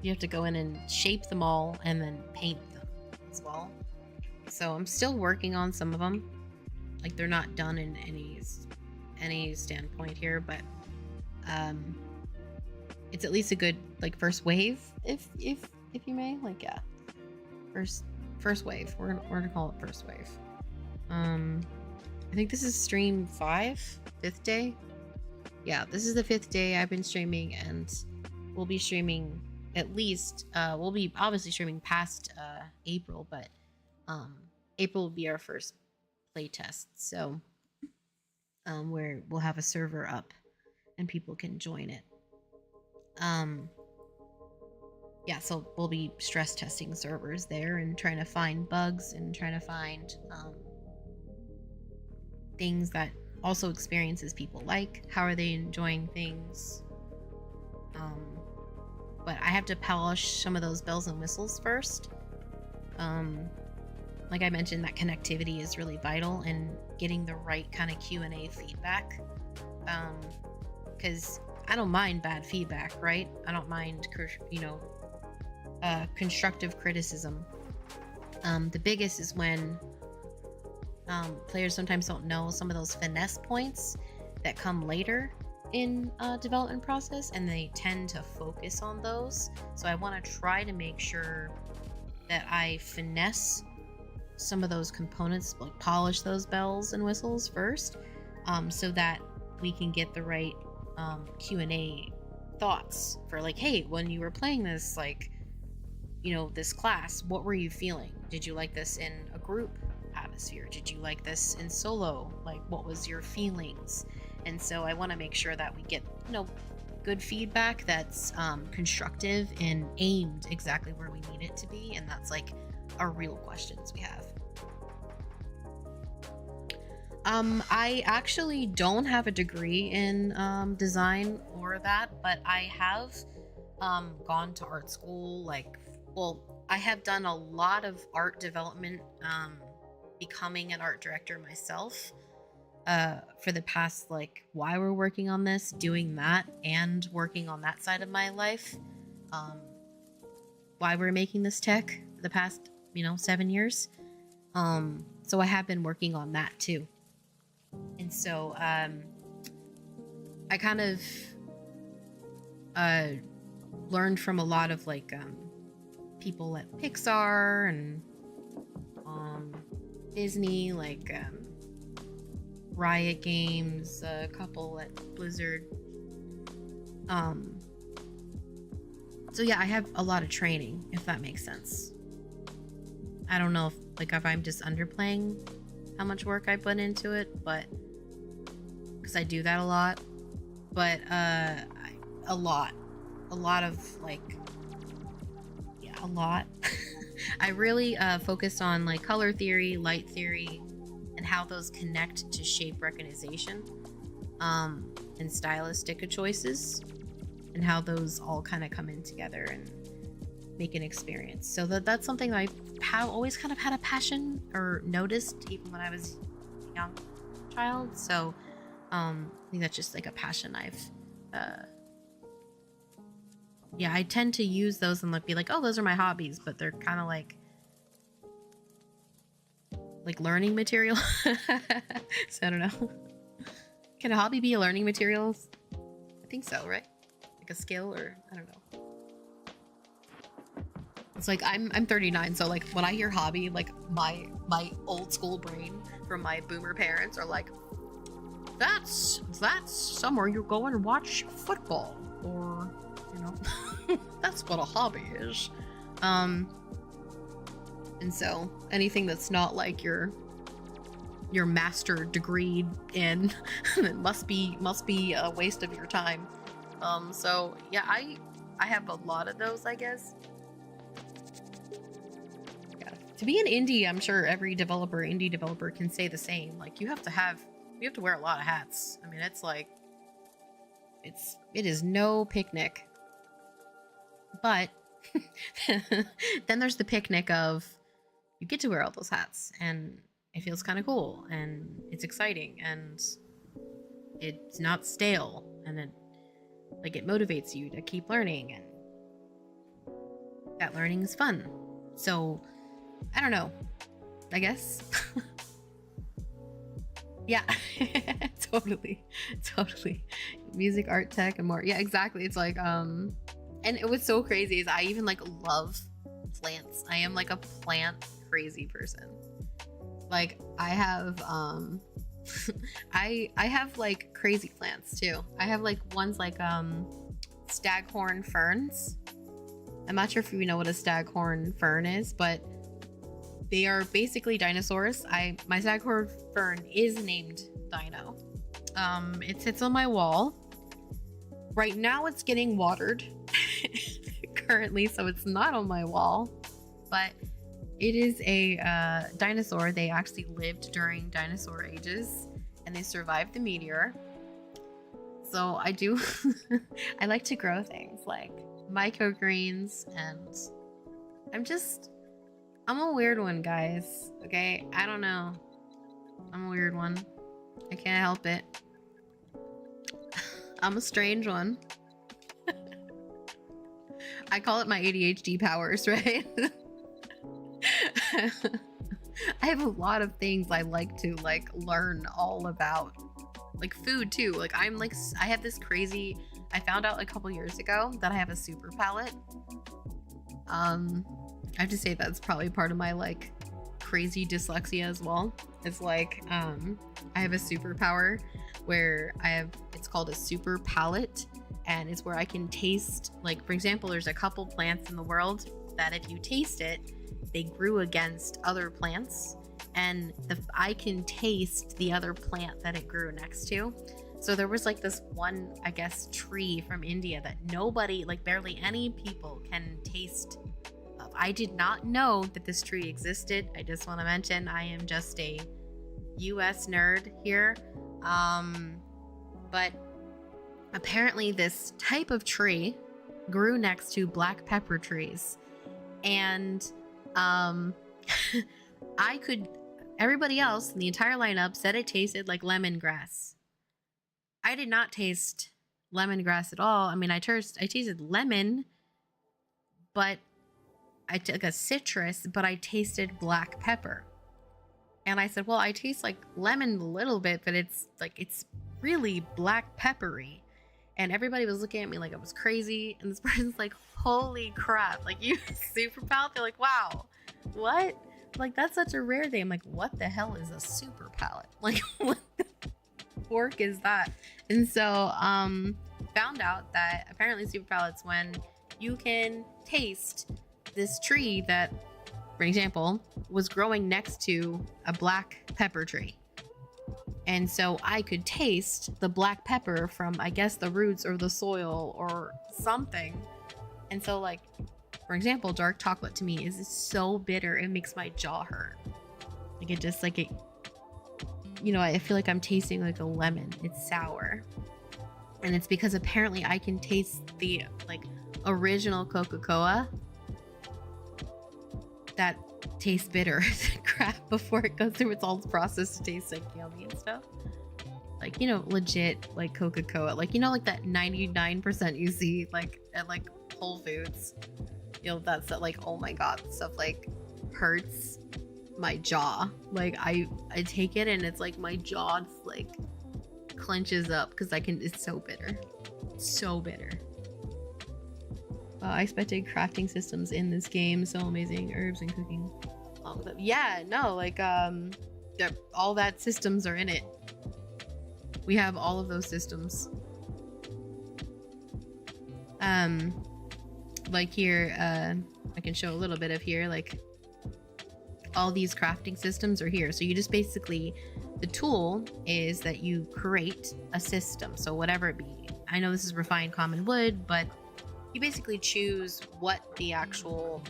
You have to go in and shape them all and then paint them as well. So I'm still working on some of them. Like, they're not done in any standpoint here, but it's at least a good, like, first wave, if you may. Like, yeah, first wave. We're gonna call it first wave. I think this is stream 5th day. Yeah, this is the 5th day I've been streaming, and we'll be streaming at least. We'll be obviously streaming past April, but April will be our first play test, so where we'll have a server up and people can join it. Yeah, so we'll be stress testing servers there and trying to find bugs and trying to find things that also experiences people like. How are they enjoying things? But I have to polish some of those bells and whistles first. Like I mentioned, that connectivity is really vital, and getting the right kind of Q&A feedback. Because I don't mind bad feedback, right? I don't mind, constructive criticism. The biggest is when players sometimes don't know some of those finesse points that come later in development process, and they tend to focus on those. So I want to try to make sure that I finesse some of those components, like polish those bells and whistles first, so that we can get the right Q&A thoughts for, like, hey, when you were playing this, like, this class, what were you feeling? Did you like this in a group atmosphere? Did you like this in solo? Like, what was your feelings? And so I want to make sure that we get good feedback that's constructive and aimed exactly where we need it to be, and that's like our real questions we have. I actually don't have a degree in design or that, but I have gone to art school. I have done a lot of art development, becoming an art director myself for the past, like, while we're working on this, doing that and working on that side of my life, why we're making this tech for the past 7 years. So I have been working on that too. And so I kind of learned from a lot of people at Pixar and Disney, like Riot Games, a couple at Blizzard. So yeah, I have a lot of training, if that makes sense. I don't know if I'm just underplaying how much work I put into it, but because I do that a lot. But a lot of a lot. I really focused on like color theory, light theory, and how those connect to shape recognition, and stylistic choices, and how those all kind of come in together and make an experience. So that's something I have always kind of had a passion or noticed even when I was a young child. So I think that's just like a passion I've yeah, I tend to use those and like be like, oh, those are my hobbies, but they're kind of like learning material. So I don't know. Can a hobby be a learning material? I think so, right? Like a skill, or I don't know. It's like I'm 39, so like when I hear hobby, like my old school brain from my boomer parents are like, that's somewhere you go and watch football, or you know, that's what a hobby is. And so anything that's not like your master degree in must be a waste of your time. So yeah, I have a lot of those, I guess. Yeah. To be an indie, I'm sure every indie developer can say the same. Like you have to wear a lot of hats. I mean, it's like it is no picnic. But then there's the picnic of you get to wear all those hats, and it feels kind of cool, and it's exciting, and it's not stale, and it motivates you to keep learning, and that learning is fun. So I don't know, I guess. Yeah. totally music, art, tech, and more. Yeah, exactly. It's like and it was so crazy is I even like love plants. I am like a plant crazy person. Like I have I have like crazy plants too. I have like ones like staghorn ferns. I'm not sure if you know what a staghorn fern is, but they are basically dinosaurs. My staghorn fern is named Dino. It sits on my wall. Right now it's getting watered currently, so it's not on my wall, but it is a dinosaur. They actually lived during dinosaur ages, and they survived the meteor. So I do I like to grow things like microgreens, and I'm a weird one, guys. Okay, I don't know, I'm a weird one. I can't help it. I'm a strange one. I call it my ADHD powers, right? I have a lot of things I like to learn all about, like food too. Like I have this crazy, I found out a couple years ago that I have a super palate. I have to say that's probably part of my like crazy dyslexia as well. It's like I have a superpower where it's called a super palate, and it's where I can taste, like for example, there's a couple plants in the world that if you taste it, they grew against other plants, and I can taste the other plant that it grew next to. So there was like this one, I guess, tree from India that nobody, like barely any people can taste of. I did not know that this tree existed. I just want to mention I am just a US nerd here. But apparently this type of tree grew next to black pepper trees, and everybody else in the entire lineup said it tasted like lemongrass. I did not taste lemongrass at all. I mean, I tasted lemon, but I took a citrus, but I tasted black pepper. And I said, well, I taste like lemon a little bit, but it's really black peppery. And everybody was looking at me like I was crazy. And this person's like, holy crap, like you super palate? They're like, wow, what? Like, that's such a rare thing. I'm like, what the hell is a super palate? Like, what the fork is that? And so found out that apparently super palate's when you can taste this tree that, for example, was growing next to a black pepper tree. And so I could taste the black pepper from, I guess, the roots or the soil or something. And so like For example, dark chocolate to me is so bitter, it makes my jaw hurt. Like it just like it, you know, I feel like I'm tasting like a lemon. It's sour. And it's because apparently I can taste the like original Coca-Cola that tastes bitter crap before it goes through its whole process to taste like yummy and stuff. Like, you know, legit like Coca-Cola, like, you know, like that 99% you see like at like Whole Foods, you know, that's that, like, oh my god, stuff like hurts my jaw. Like I take it and it's like my jaw like clenches up because it's so bitter, so bitter. I expected crafting systems in this game, so amazing. Herbs and cooking, yeah, no, like all that systems are in it. We have all of those systems. Like here, I can show a little bit of here, like all these crafting systems are here. So you just basically, the tool is that you create a system. So whatever it be, I know this is refined common wood, but you basically choose what the actual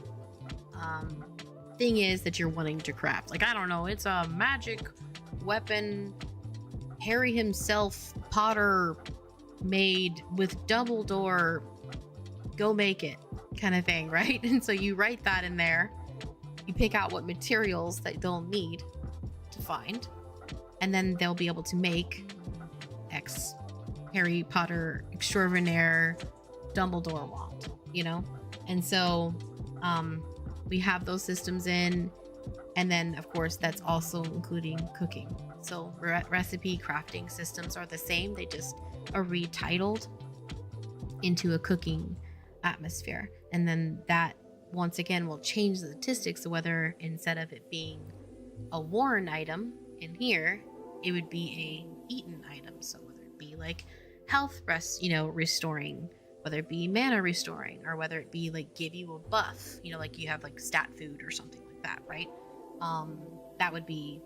thing is that you're wanting to craft. Like, I don't know, it's a magic weapon Harry himself Potter made with Dumbledore, go make it kind of thing, right? And so you write that in there, you pick out what materials that they'll need to find, and then they'll be able to make X Harry Potter extraordinaire Dumbledore wand, you know? And so we have those systems in, and then of course that's also including cooking. So recipe crafting systems are the same, they just are retitled into a cooking atmosphere. And then that once again will change the statistics, so whether instead of it being a worn item in here, it would be a eaten item. So whether it be like health restoring, whether it be mana restoring, or whether it be like give you a buff, you know, like you have like stat food or something like that, right? That would be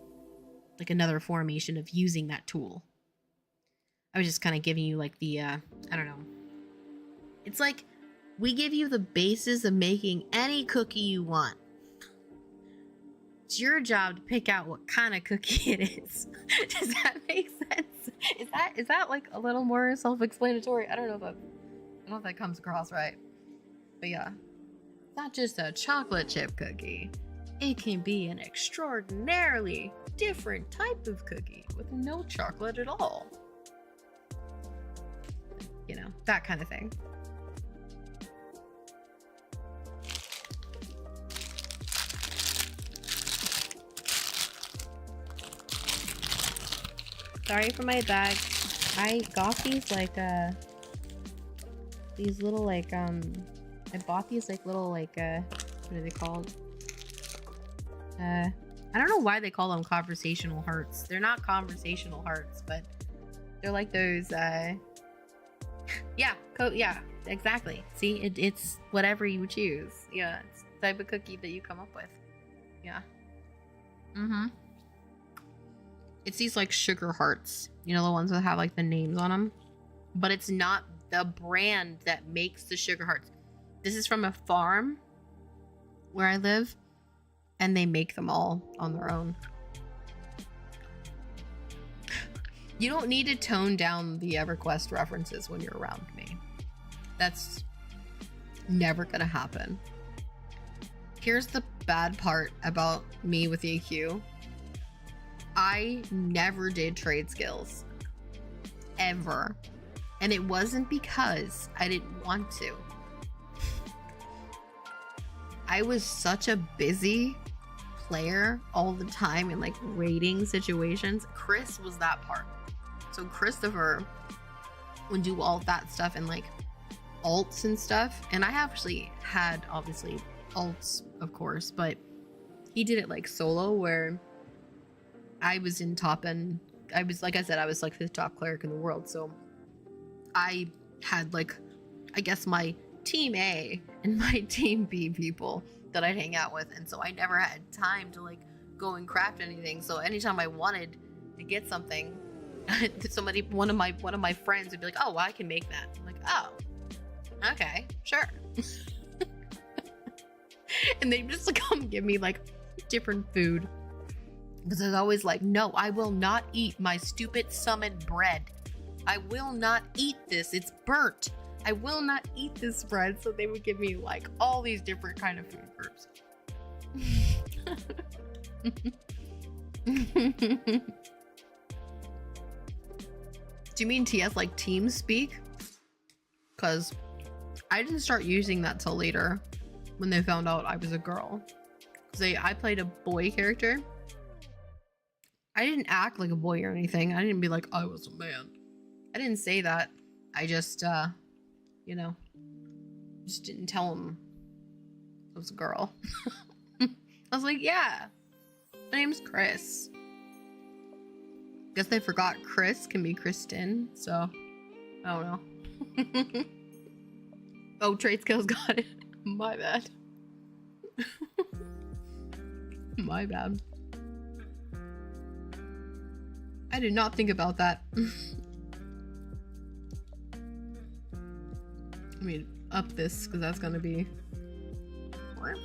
like another formation of using that tool. I was just kind of giving you like the I don't know, it's like we give you the basis of making any cookie you want. It's your job to pick out what kind of cookie it is. Does that make sense? Is that like a little more self-explanatory? I don't know if that comes across right. But yeah, it's not just a chocolate chip cookie. It can be an extraordinarily different type of cookie with no chocolate at all. You know, that kind of thing. Sorry for my bag. I got these like these little like I bought these like little like what are they called? I don't know why they call them conversational hearts. They're not conversational hearts, but they're like those yeah, exactly. See, it's whatever you choose. Yeah, it's the type of cookie that you come up with. Yeah. It's these like sugar hearts, you know, the ones that have like the names on them, but it's not the brand that makes the sugar hearts. This is from a farm where I live, and they make them all on their own. You don't need to tone down the EverQuest references when you're around me. That's never gonna happen. Here's the bad part about me with EQ. I never did trade skills. Ever. And it wasn't because I didn't want to. I was such a busy player all the time in like raiding situations. Chris was that part. So Christopher would do all that stuff and like alts and stuff. And I actually had obviously alts, of course, but he did it like solo, where I was in top end. I was, like I said, I was like 5th top cleric in the world. So I had like, I guess my team A and my team B people that I'd hang out with. And so I never had time to like go and craft anything. So anytime I wanted to get something, one of my friends would be like, oh, well, I can make that. I'm like, oh, okay, sure. And they just come give me like different food. Because I was always like, no, I will not eat my stupid summoned bread. I will not eat this. It's burnt. I will not eat this bread. So they would give me like all these different kind of food groups. Do you mean TS like TeamSpeak? Because I didn't start using that till later when they found out I was a girl. Because I played a boy character. I didn't act like a boy or anything. I didn't be like, I was a man. I didn't say that. I just, you know, just didn't tell them I was a girl. I was like, yeah, my name's Chris. Guess they forgot Chris can be Christen, so I don't know. Oh, trait skills got it. My bad. My bad. I did not think about that. I mean, up this, because that's gonna be... What?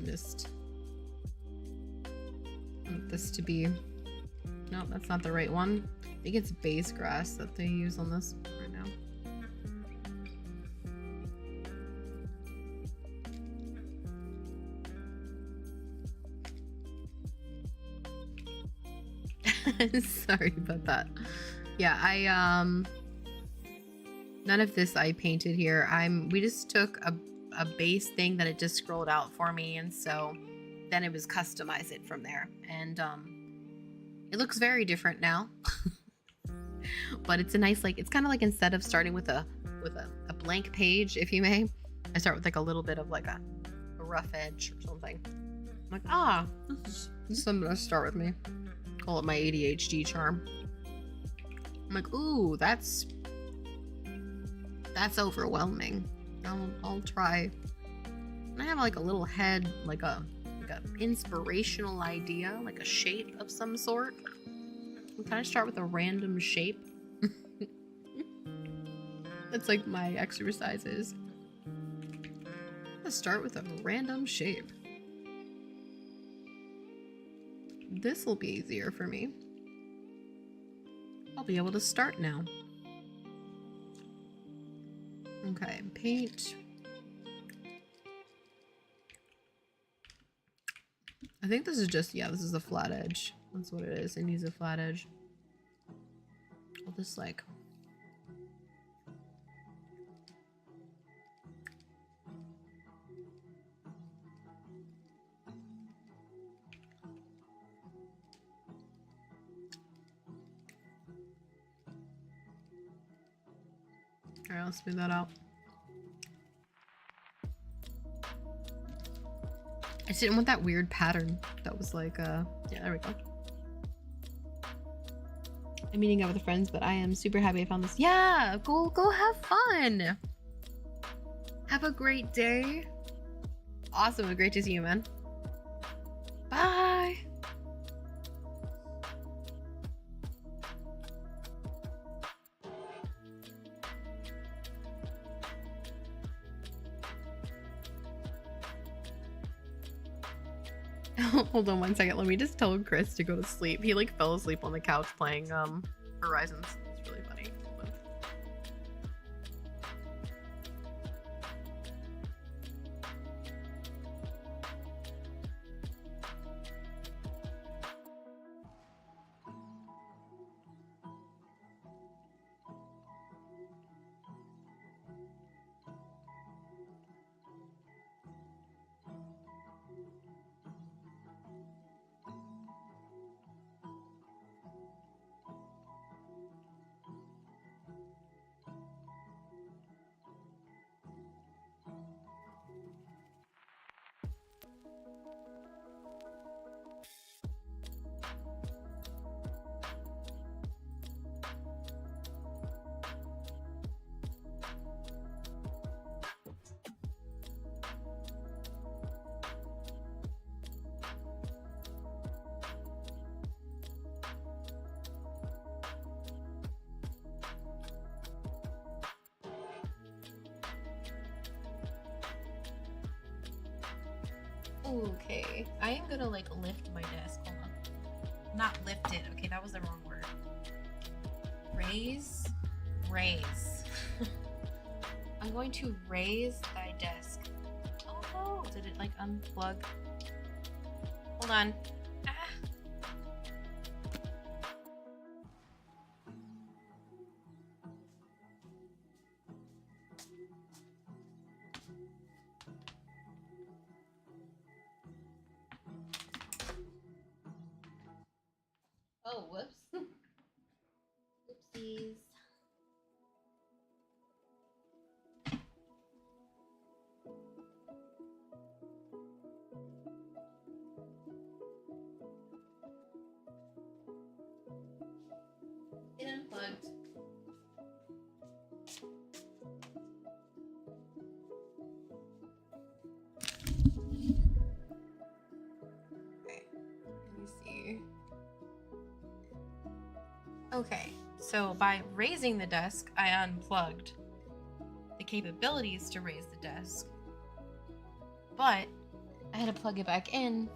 Just... I want this to be... No, that's not the right one. I think it's base grass that they use on this right now. Sorry about that. Yeah, none of this I painted here. We just took a base thing that it just scrolled out for me, and so then it was customize it from there. And it looks very different now. But it's a nice, like, it's kind of like instead of starting with a blank page, if you may, I start with like a little bit of like a rough edge or something. I'm like, this is something to start with me. Call it my ADHD charm. I'm like, ooh, that's overwhelming. I'll try. And I have like a little head, like a inspirational idea, like a shape of some sort. We kind of start with a random shape. That's like my exercises. Let's start with a random shape. This will be easier for me. I'll be able to start now. Okay, paint. I think this is just, yeah, this is a flat edge. That's what it is. It needs a flat edge. I'll just like... Alright, I'll smooth that out. I just didn't want that weird pattern that was like, yeah, there we go. I'm meeting up with friends, but I am super happy I found this. Yeah, go have fun. Have a great day. Awesome, great to see you, man. Bye. Hold on one second. Let me just tell Chris to go to sleep. He like fell asleep on the couch playing Horizons. It's really funny. Hold on. Okay, I am gonna like lift my desk. Hold on. Not lift it. Okay, that was the wrong word. Raise. I'm going to raise thy desk. Oh no! Did it like unplug? Hold on. Ah. Oh, whoops. Oopsies. It unplugged. Okay, let me see. Okay, so by raising the desk, I unplugged the capabilities to raise the desk, but I had to plug it back in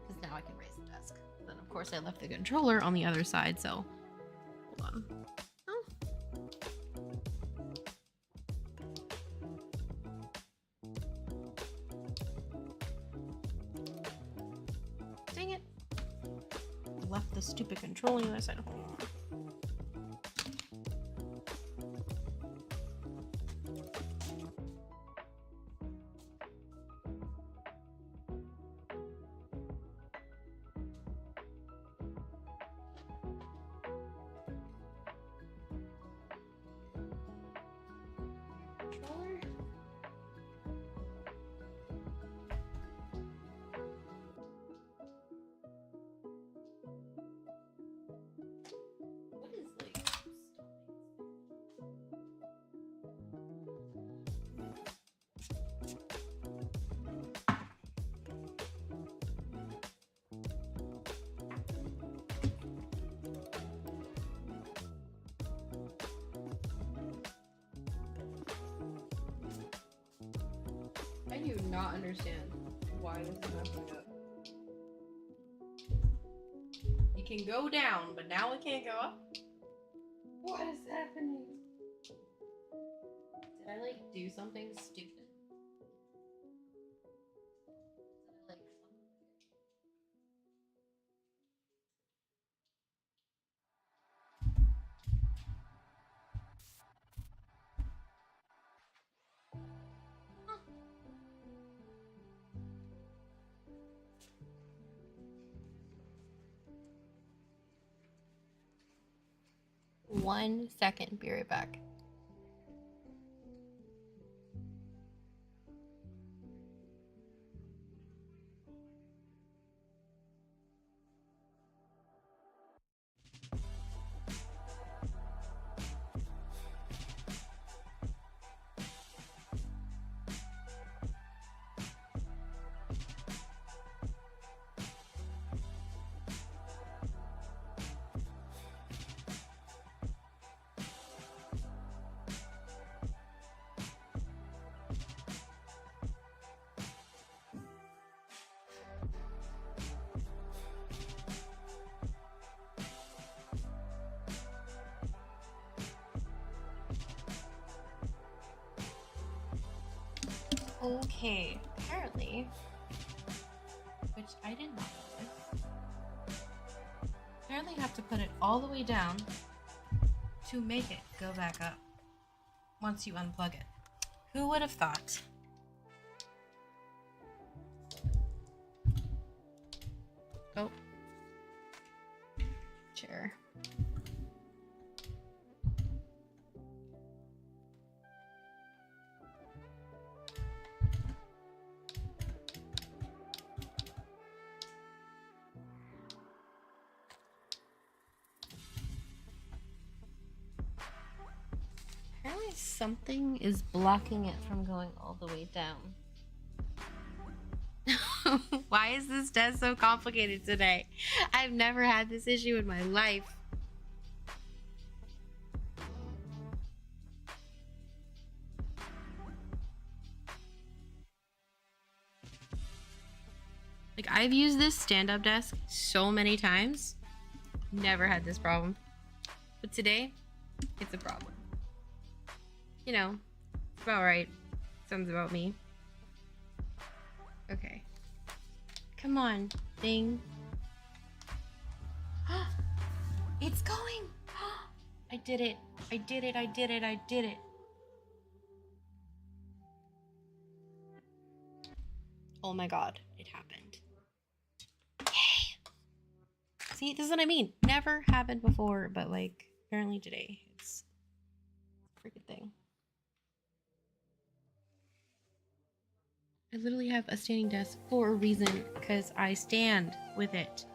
because now I can raise the desk. Then of course I left the controller on the other side, so hold on. Oh. Dang it. Left the stupid control on the other side. Hold on. Controller? What is like stopping? I do not understand why this is messing up. It can go down, but now it can't go up? What is happening? Did I like do something stupid? Did I like Huh. 1 second, be right back. Okay, apparently, which I did not notice, apparently you have to put it all the way down to make it go back up once you unplug it. Who would have thought? Oh. Chair. Apparently something is blocking it from going all the way down. Why is this desk so complicated today? I've never had this issue in my life. I've used this stand-up desk so many times. Never had this problem. But today, it's a problem. You know, it's about right. Sounds about me. Okay. Come on, thing. It's going! I did it. I did it. I did it. I did it. Oh my god, it happened. Yay! See, this is what I mean. Never happened before, but like, apparently today, it's a freaking thing. I literally have a standing desk for a reason, because I stand with it.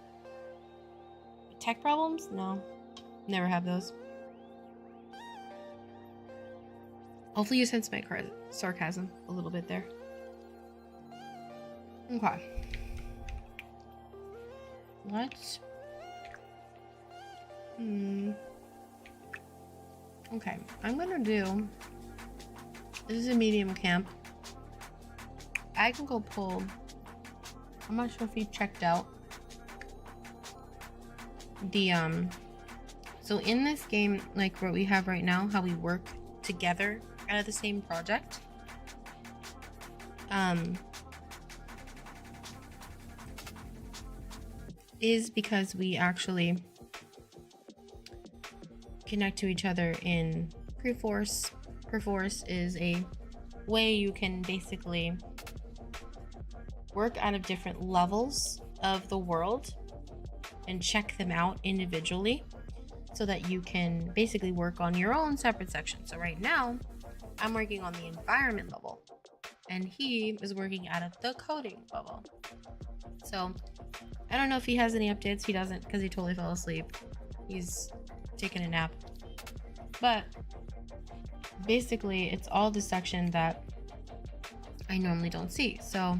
Tech problems? No. Never have those. Hopefully you sense my sarcasm a little bit there. Okay. What? Okay, I'm gonna do... This is a medium camp. I can go pull... I'm not sure if he checked out the, So in this game, like what we have right now, how we work together out of the same project, is because we actually connect to each other in Perforce. Perforce is a way you can basically work out of different levels of the world and check them out individually so that you can basically work on your own separate section. So right now, I'm working on the environment level and he is working out of the coding level. So I don't know if he has any updates. He doesn't, because he totally fell asleep. He's taking a nap. But basically, it's all the section that I normally don't see. So,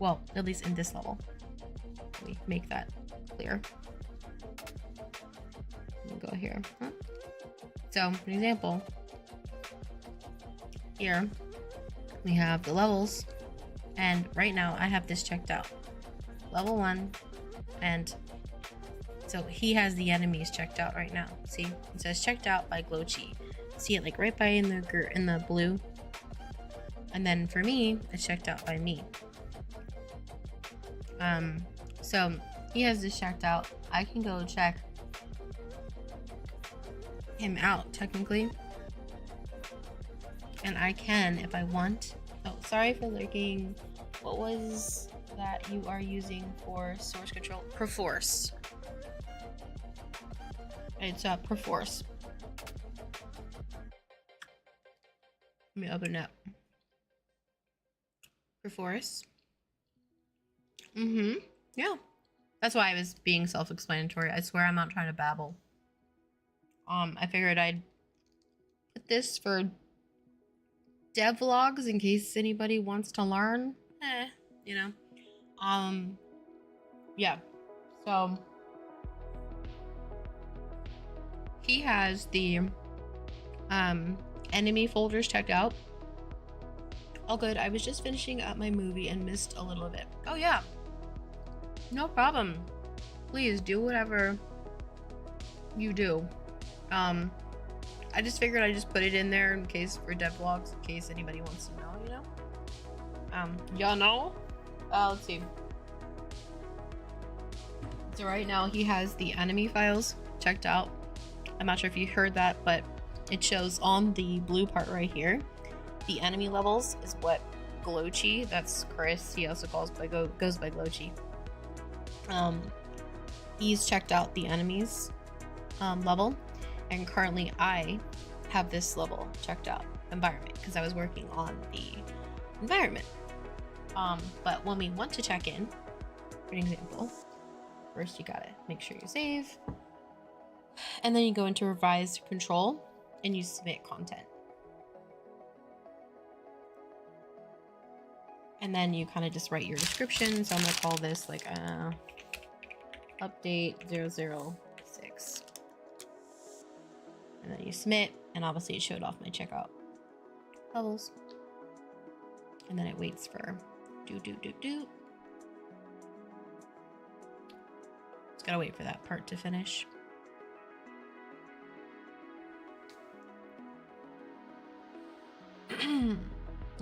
well, at least in this level. Let me make that clear. Let me go here. So, for example, here we have the levels, and right now I have this checked out. Level 1, and so he has the enemies checked out right now. See, it says checked out by Glowchi. See it like right by in the blue, and then for me, it's checked out by me. So he has this checked out. I can go check him out technically, and I can if I want. Oh, sorry for lurking. What was that you are using for source control? Perforce. It's Perforce. Let me open it up. Perforce. Yeah. That's why I was being self-explanatory. I swear I'm not trying to babble. I figured I'd put this for devlogs in case anybody wants to learn. You know. Yeah. So he has the enemy folders checked out. All good. I was just finishing up my movie and missed a little bit. Oh yeah. No problem. Please do whatever you do. I just figured I'd just put it in there in case for devlogs, in case anybody wants to know, you know? Y'all know? Let's see. So right now he has the enemy files checked out. I'm not sure if you heard that, but it shows on the blue part right here. The enemy levels is what Glowchi, that's Chris, he also goes by Glowchi. He's checked out the enemies level, and currently I have this level checked out, environment, because I was working on the environment. But when we want to check in, for an example, first you gotta make sure you save, and then you go into revise control and you submit content. And then you kind of just write your description. So I'm gonna call this like update 006. And then you submit, and obviously it showed off my checkout levels. And then it waits for do. Gotta wait for that part to finish.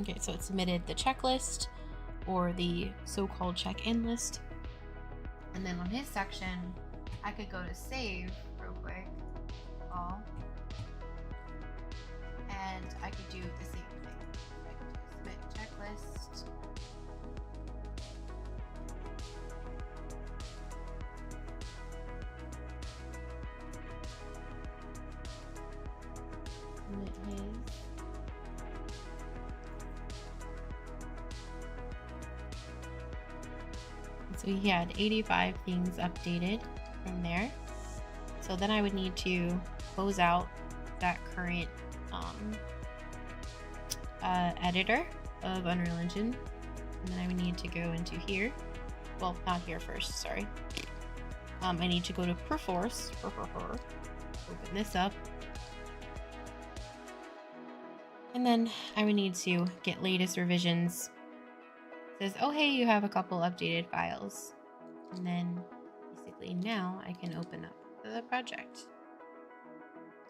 Okay, so it submitted the checklist or the so-called check-in list. And then on his section, I could go to save real quick. All. And I could do the same thing. I could do submit checklist. Submit his. So he had 85 things updated from there. So then I would need to close out that current editor of Unreal Engine. And then I would need to go into here. Well, not here first, sorry. I need to go to Perforce. Open this up. And then I would need to get latest revisions. It says, oh hey, you have a couple updated files. And then basically now I can open up the project.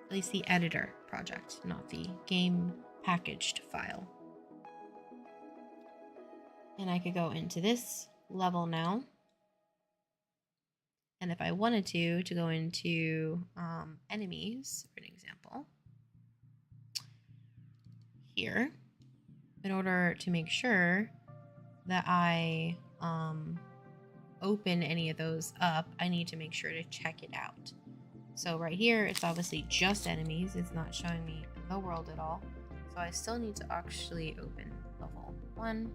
At least the editor project, not the game packaged file. And I could go into this level now. And if I wanted to go into enemies, for an example, here, in order to make sure that I open any of those up, I need to make sure to check it out. So right here, it's obviously just enemies. It's not showing me the world at all. So I still need to actually open level 1,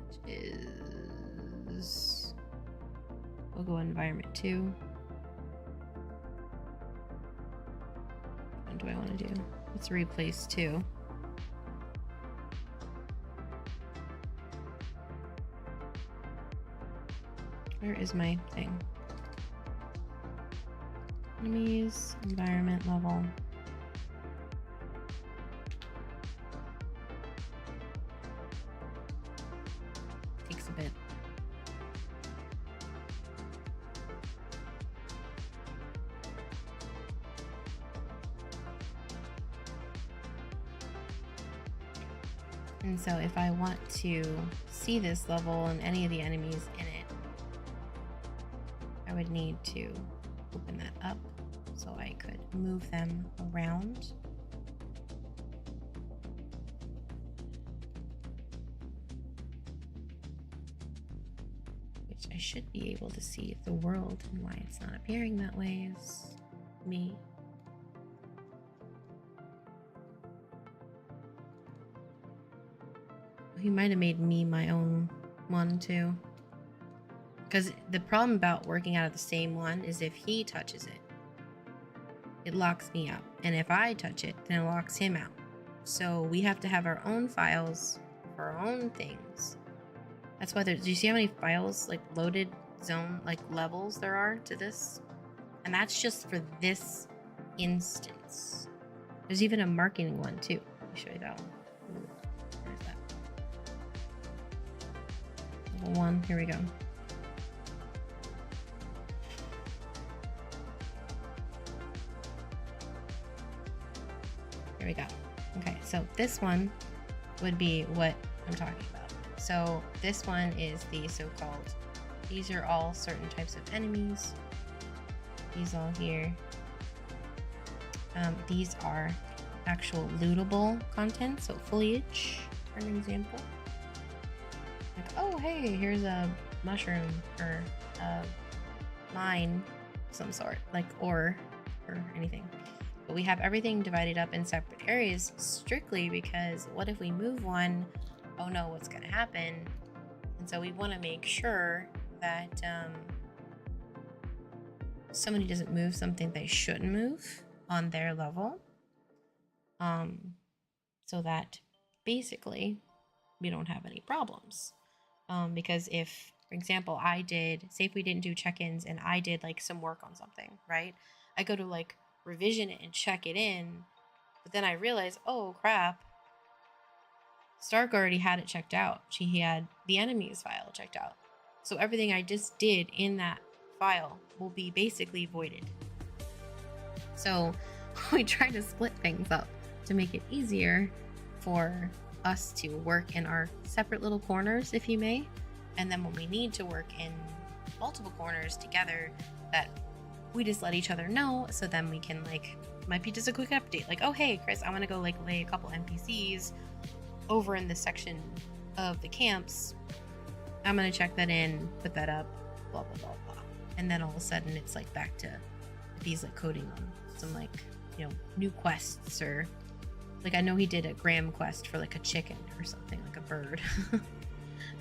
which is, we'll go environment 2. What do I want to do? Let's replace 2. Where is my thing? Enemies, environment level. Takes a bit. And so if I want to see this level and any of the enemies in it, I would need to open that up so I could move them around. Which I should be able to see the world, and why it's not appearing that way is me. He might have made me my own one too. Because the problem about working out of the same one is if he touches it, it locks me out. And if I touch it, then it locks him out. So we have to have our own files for our own things. That's why do you see how many files, like loaded zone, like levels there are to this? And that's just for this instance. There's even a marketing one too. Let me show you that one. Ooh, where's that? Level 1, here we go. Here we go. Okay, so this one would be what I'm talking about. So this one is the so-called, these are all certain types of enemies. These all here. These are actual lootable content, so foliage, for an example. Like, oh hey, here's a mushroom or a mine of some sort, like ore or anything. But we have everything divided up in separate areas strictly because what if we move one? Oh no, what's going to happen? And so we want to make sure that somebody doesn't move something they shouldn't move on their level. So that basically we don't have any problems. Because if, for example, say if we didn't do check-ins and I did like some work on something, right? I go to like revision it and check it in, but then I realize, oh crap, Stark already had it checked out. He had the enemies file checked out. So everything I just did in that file will be basically voided. So we try to split things up to make it easier for us to work in our separate little corners, if you may. And then when we need to work in multiple corners together, that we just let each other know, so then we can, like, might be just a quick update, like, oh hey Chris, I want to go like lay a couple NPCs over in this section of the camps. I'm gonna check that in, put that up, blah blah blah blah. And then all of a sudden it's like back to these like coding on some, like, you know, new quests, or like I know he did a Graham quest for like a chicken or something, like a bird.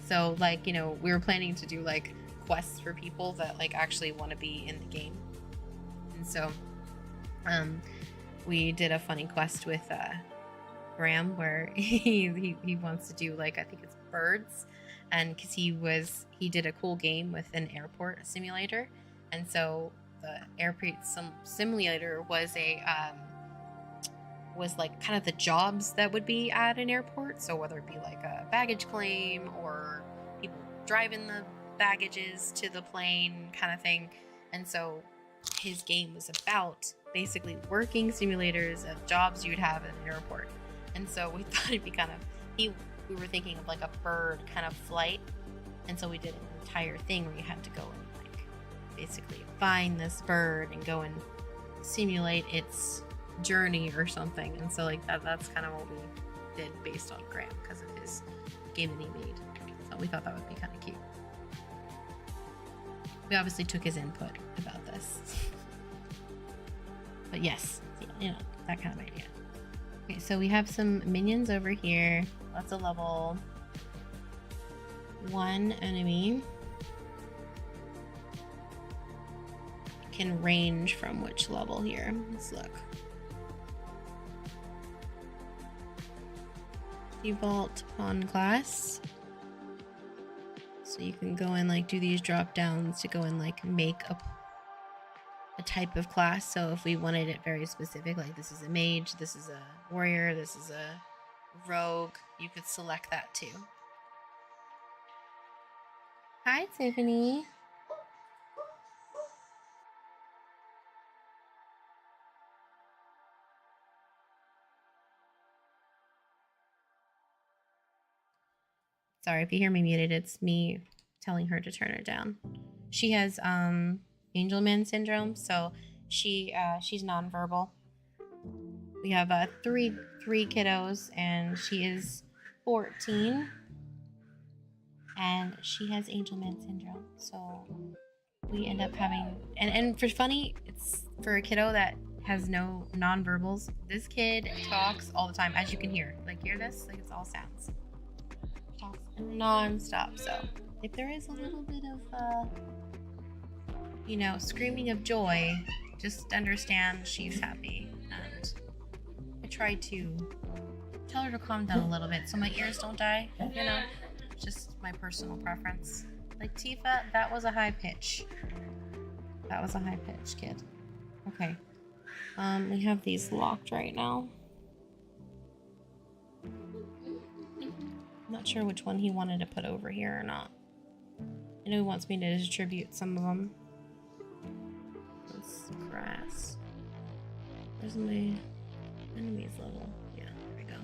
So like, you know, we were planning to do like quests for people that like actually want to be in the game. And so we did a funny quest with Graham where he wants to do, like, I think it's birds, and because he did a cool game with an airport simulator, and so the airport simulator was a was like kind of the jobs that would be at an airport. So whether it be like a baggage claim or people driving the baggages to the plane kind of thing. And so his game was about basically working simulators of jobs you'd have at an airport. And so we thought it'd be kind of, we were thinking of like a bird kind of flight. And so we did an entire thing where you had to go and like basically find this bird and go and simulate its journey or something. And so like that's kind of what we did based on Graham because of his game that he made. So we thought that would be kind of cute. We obviously took his input about this. But yes, you know, that kind of idea. Okay, so we have some minions over here. Lots of level 1 enemy. Can range from which level here? Let's look. Default pawn class. So you can go and like do these drop downs to go and like make a type of class. So if we wanted it very specific, like this is a mage, this is a warrior, this is a rogue, you could select that too. Hi, Tiffany. Sorry if you hear me muted, it's me telling her to turn it down. She has Angelman syndrome, so she's nonverbal. We have three kiddos, and she is 14, and she has Angelman syndrome. So we end up having, and for funny, it's for a kiddo that has no nonverbals. This kid talks all the time, as you can hear. Like, hear this? Like, it's all sounds. Talks non-stop. So if there is a little bit of you know, screaming of joy, just understand she's happy. And I try to tell her to calm down a little bit so my ears don't die, you know. Just my personal preference. Like, Tifa, that was a high pitch. That was a high pitch, kid. Okay. We have these locked right now. Not sure which one he wanted to put over here or not. I know he wants me to distribute some of them. It's grass. Where's my enemies level? Yeah, there we go.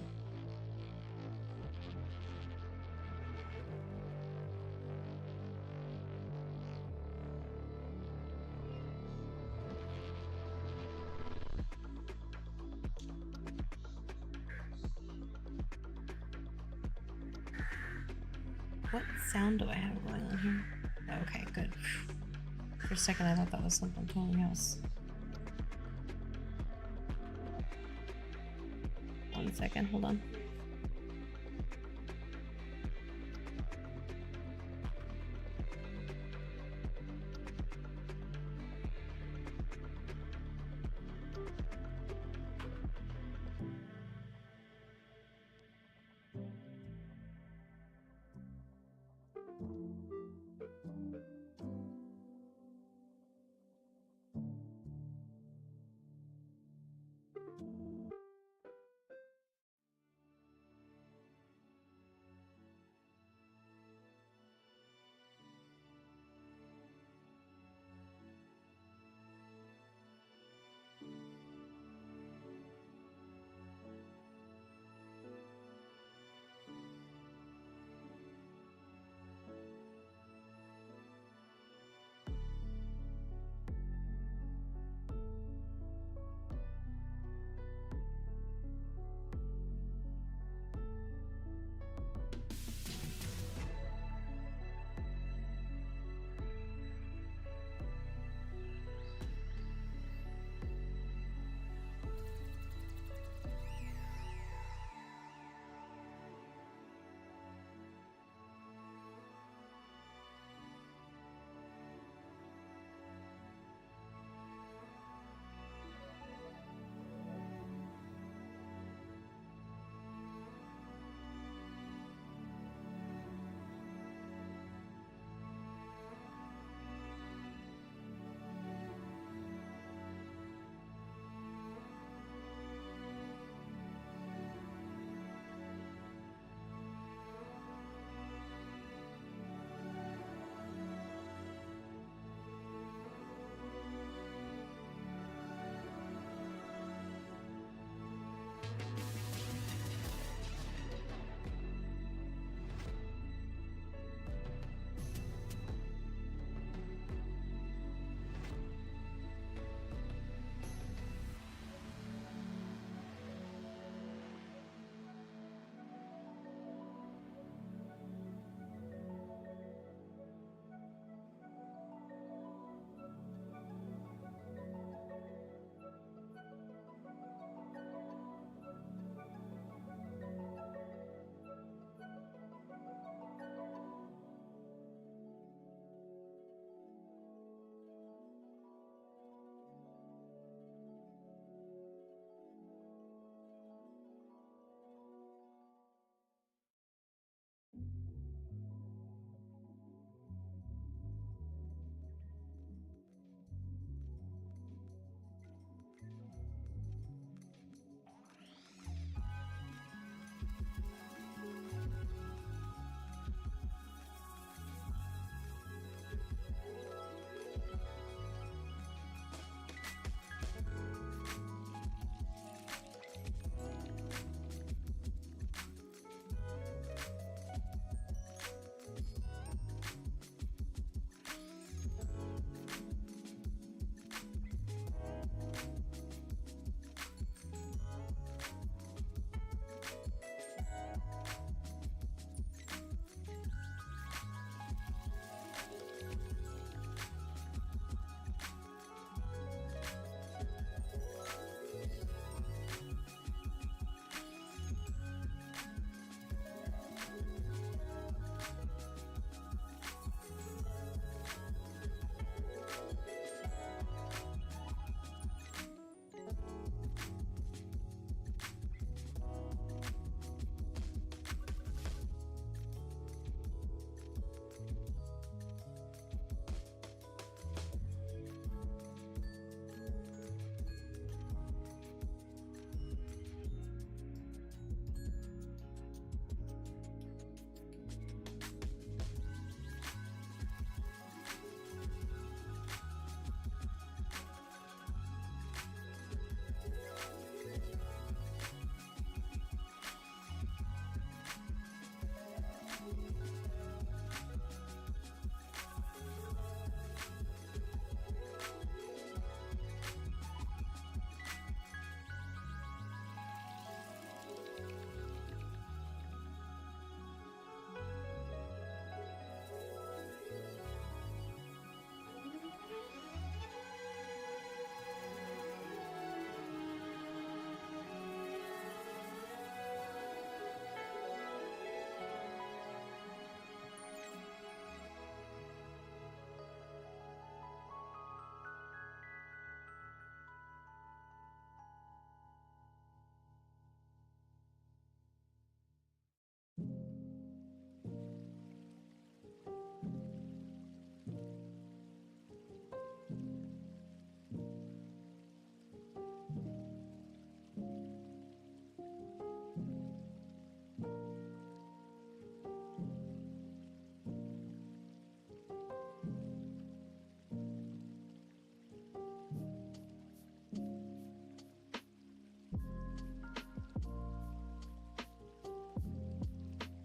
What sound do I have going on here? Oh, okay, good. For a second, I thought that was something totally else. 1 second, hold on.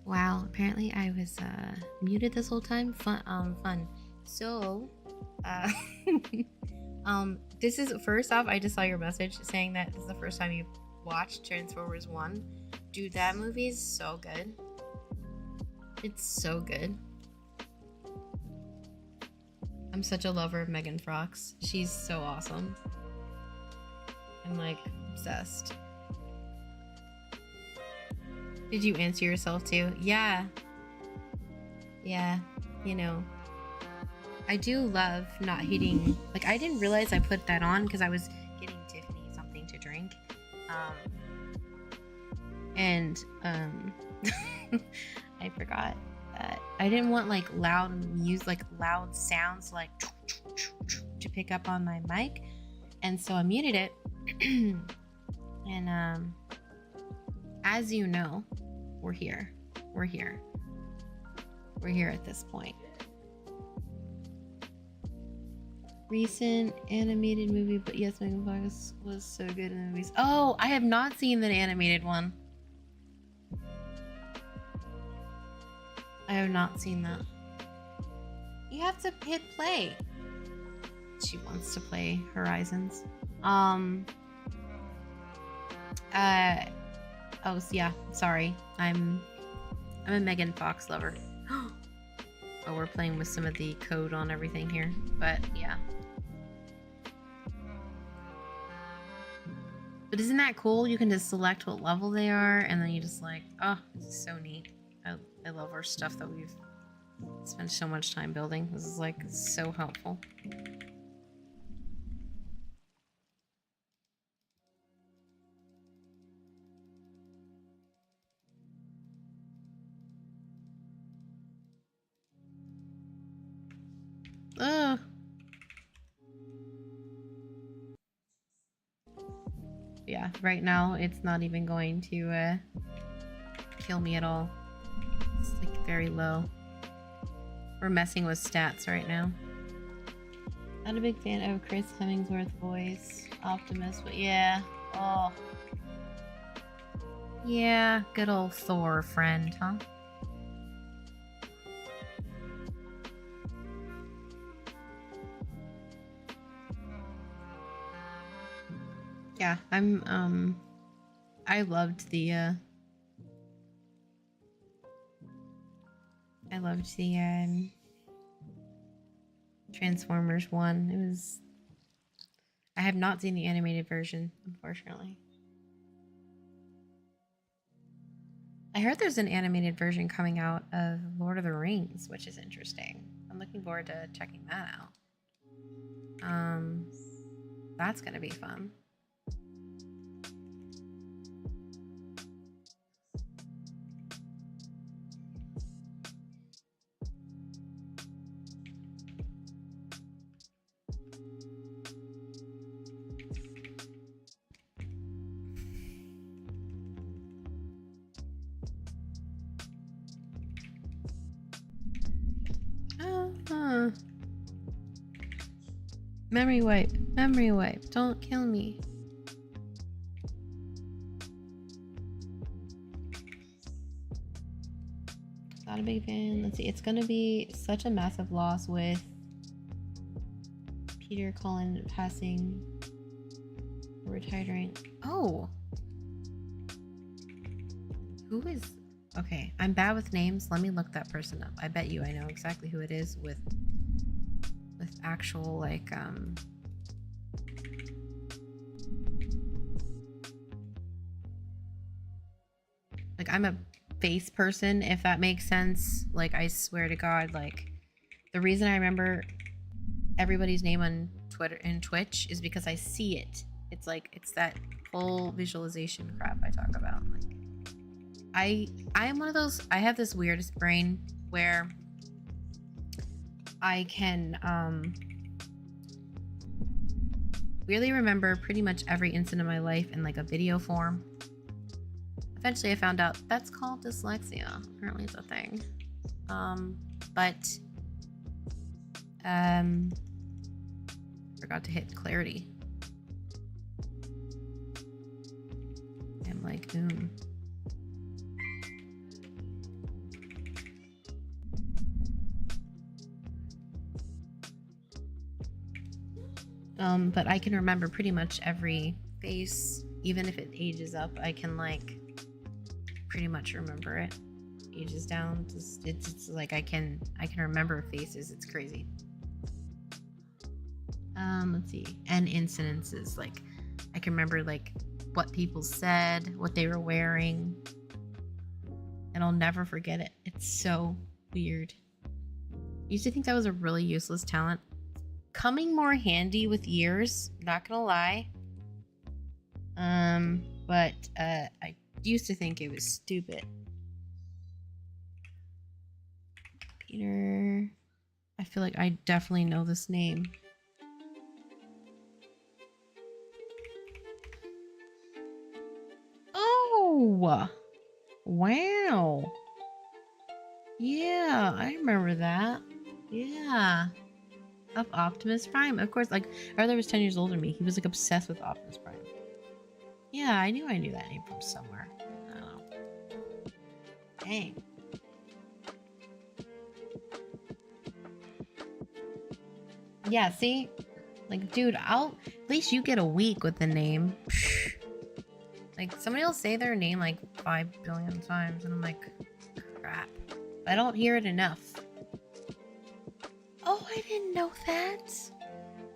Wow, apparently I was muted this whole time. Fun. So, uh, this is first off. I just saw your message saying that this is the first time you watched Transformers 1. Dude, that movie is so good. It's so good. I'm such a lover of Megan Fox. She's so awesome. I'm like obsessed. Did you answer yourself too? Yeah. Yeah, you know. I do love not hitting. Like, I didn't realize I put that on because I was getting Tiffany something to drink. I forgot that I didn't want like loud music, like loud sounds, like to pick up on my mic, and so I muted it. And as you know, we're here at this point. Recent animated movie, but yes, Megan Fox was so good in the movies. Oh, I have not seen the animated one. I have not seen that. You have to hit play. She wants to play Horizons. Oh yeah, sorry. I'm a Megan Fox lover. Oh, we're playing with some of the code on everything here, but yeah. But isn't that cool? You can just select what level they are, and then you just like, oh, this is so neat. I love our stuff that we've spent so much time building. This is like so helpful. Ugh. Yeah, right now it's not even going to kill me at all. It's like very low. We're messing with stats right now. Not a big fan of Chris Hemsworth's voice. Optimus, but yeah. Oh. Yeah, good old Thor friend, huh? Yeah, I loved the Transformers 1. It was... I have not seen the animated version, unfortunately. I heard there's an animated version coming out of Lord of the Rings, which is interesting. I'm looking forward to checking that out. That's gonna be fun. Memory wipe, don't kill me. Not a big fan. Let's see, it's gonna be such a massive loss with Peter Cullen passing, retiring. Oh, who is... Okay, I'm bad with names. Let me look that person up. I bet you I know exactly who it is with actual like I'm a face person, if that makes sense. Like, I swear to God, like, the reason I remember everybody's name on Twitter and Twitch is because I see it. It's like, it's that full visualization crap I talk about. Like, I am one of those... I have this weirdest brain where I can really remember pretty much every instant of my life in like a video form. Eventually I found out that's called dyslexia. Apparently it's a thing. Forgot to hit clarity. I'm like, But I can remember pretty much every face, even if it ages up. I can like pretty much remember it. Ages down, it's like I can remember faces. It's crazy. Let's see, and incidences. Like I can remember like what people said, what they were wearing, and I'll never forget it. It's so weird. I used to think that was a really useless talent. Coming more handy with years, not gonna lie. But I used to think it was stupid. Peter. I feel like I definitely know this name. Oh! Wow. Yeah, I remember that. Yeah. Of Optimus Prime. Of course, like, our brother was 10 years older than me. He was like obsessed with Optimus Prime. Yeah, I knew that name from somewhere. I don't know. Dang. Yeah, see? Like, dude, at least you get a week with the name. Like, somebody will say their name like 5 billion times, and I'm like, crap. I don't hear it enough. Oh, I didn't know that.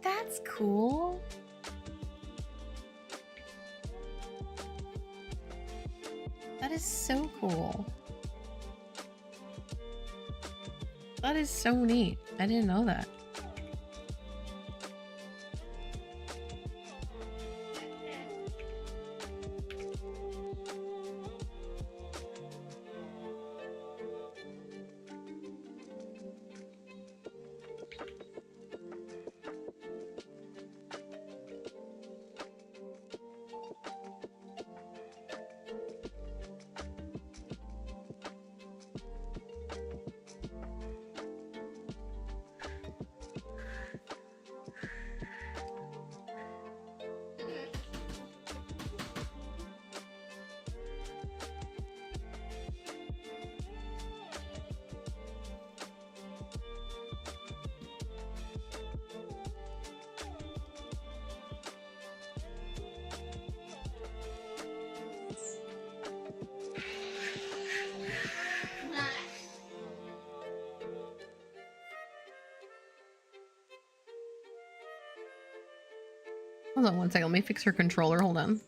That's cool. That is so cool. That is so neat. I didn't know that. Hold on one second. Let me fix her controller. Hold on.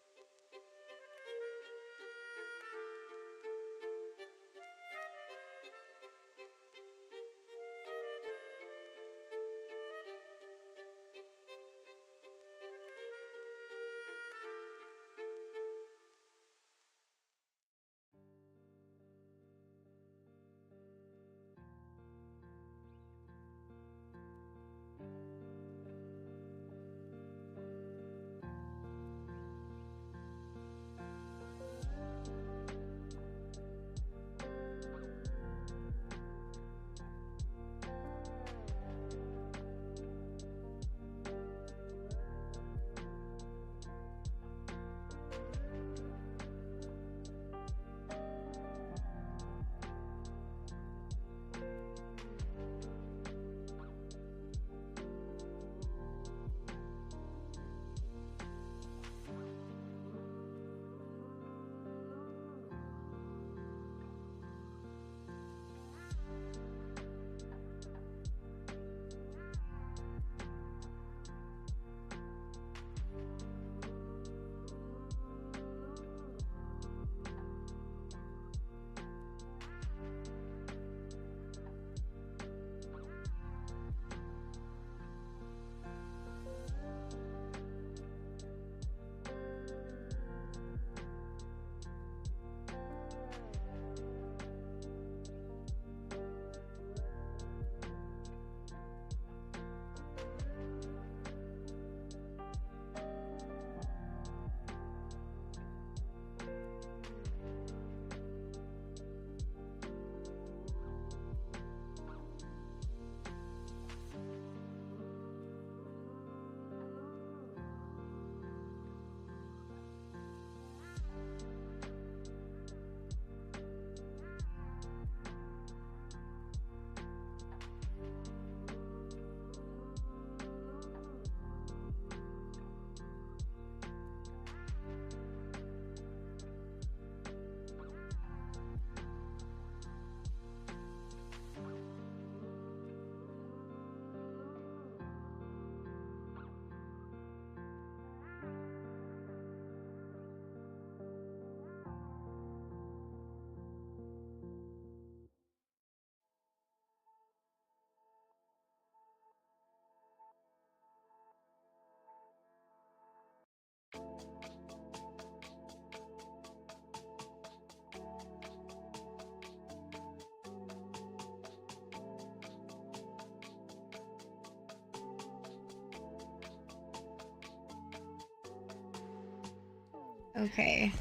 Okay.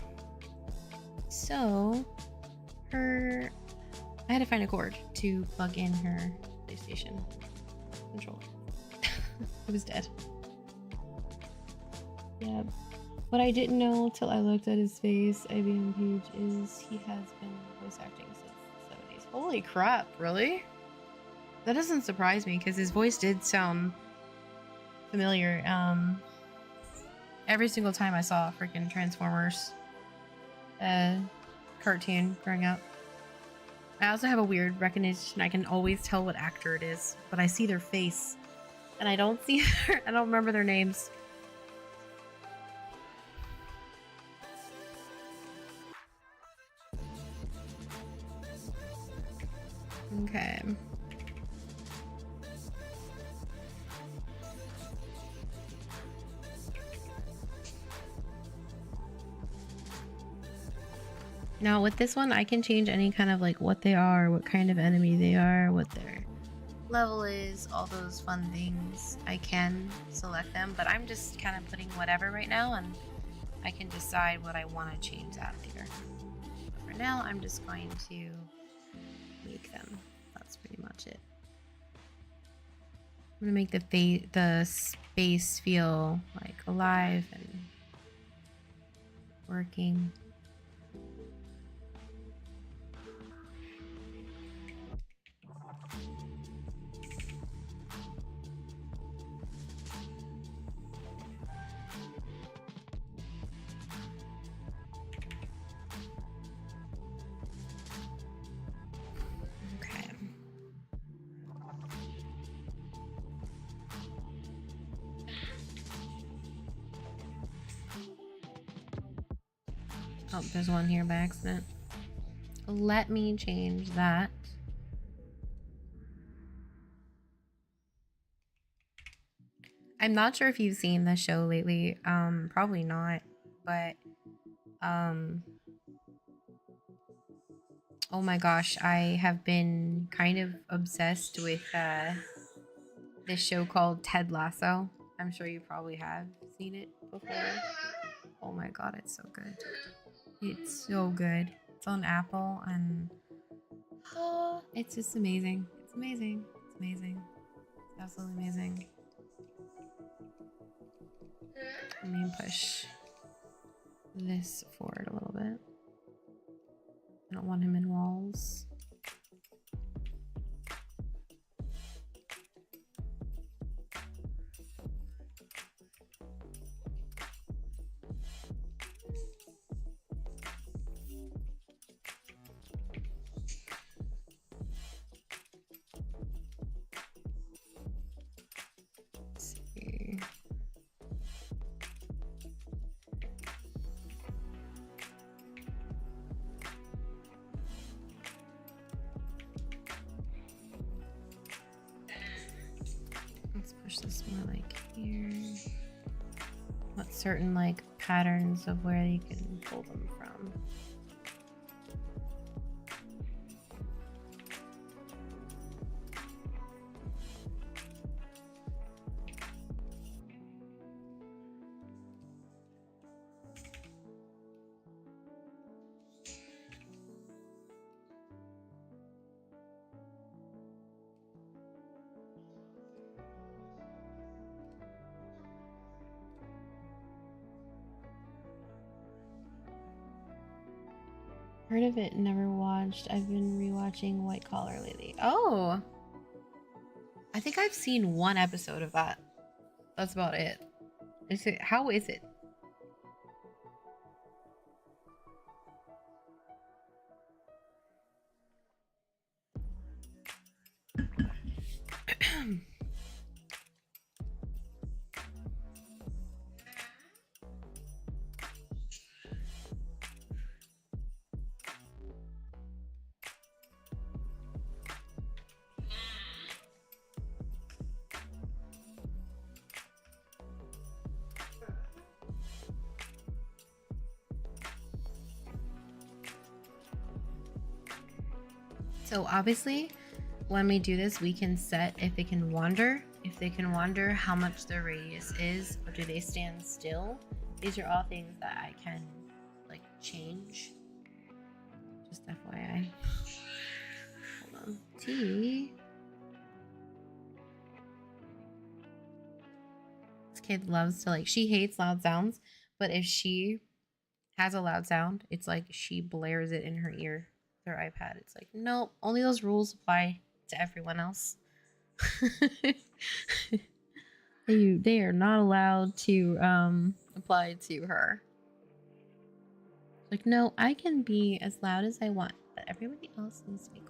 So, I had to find a cord to plug in her PlayStation controller. It was dead. Yeah. What I didn't know till I looked at his face, IBM page, is he has been voice acting since the 70s. Holy crap, really? That doesn't surprise me because his voice did sound familiar. Every single time I saw a freaking Transformers cartoon growing up. I also have a weird recognition. I can always tell what actor it is, but I see their face and I don't see I don't remember their names. Okay. Now with this one, I can change any kind of like what they are, what kind of enemy they are, what their level is, all those fun things. I can select them, but I'm just kind of putting whatever right now, and I can decide what I want to change that later. But for now, I'm just going to make them. That's pretty much it. I'm gonna make the space feel like alive and working. Oh, there's one here by accident. Let me change that. I'm not sure if you've seen the show lately. Probably not. But oh my gosh, I have been kind of obsessed with this show called Ted Lasso. I'm sure you probably have seen it before. Oh my god, it's so good. It's so good. It's on Apple and it's just amazing. It's amazing. It's amazing. It's absolutely amazing. Let me push this forward a little bit. I don't want him in walls. This more like here. What certain like patterns of where you can pull them from. Heard of it, never watched. I've been rewatching White Collar lately. Oh! I think I've seen one episode of that. That's about it. Is it? How is it? So obviously, when we do this, we can set if they can wander. If they can wander, how much their radius is, or do they stand still? These are all things that I can change. Just FYI. Hold on. T. This kid loves to like, she hates loud sounds, but if she has a loud sound, it's like she blares it in her ear, their iPad. It's like, nope, only those rules apply to everyone else. They are not allowed to apply to her. Like, no, I can be as loud as I want, but everybody else needs to be quiet.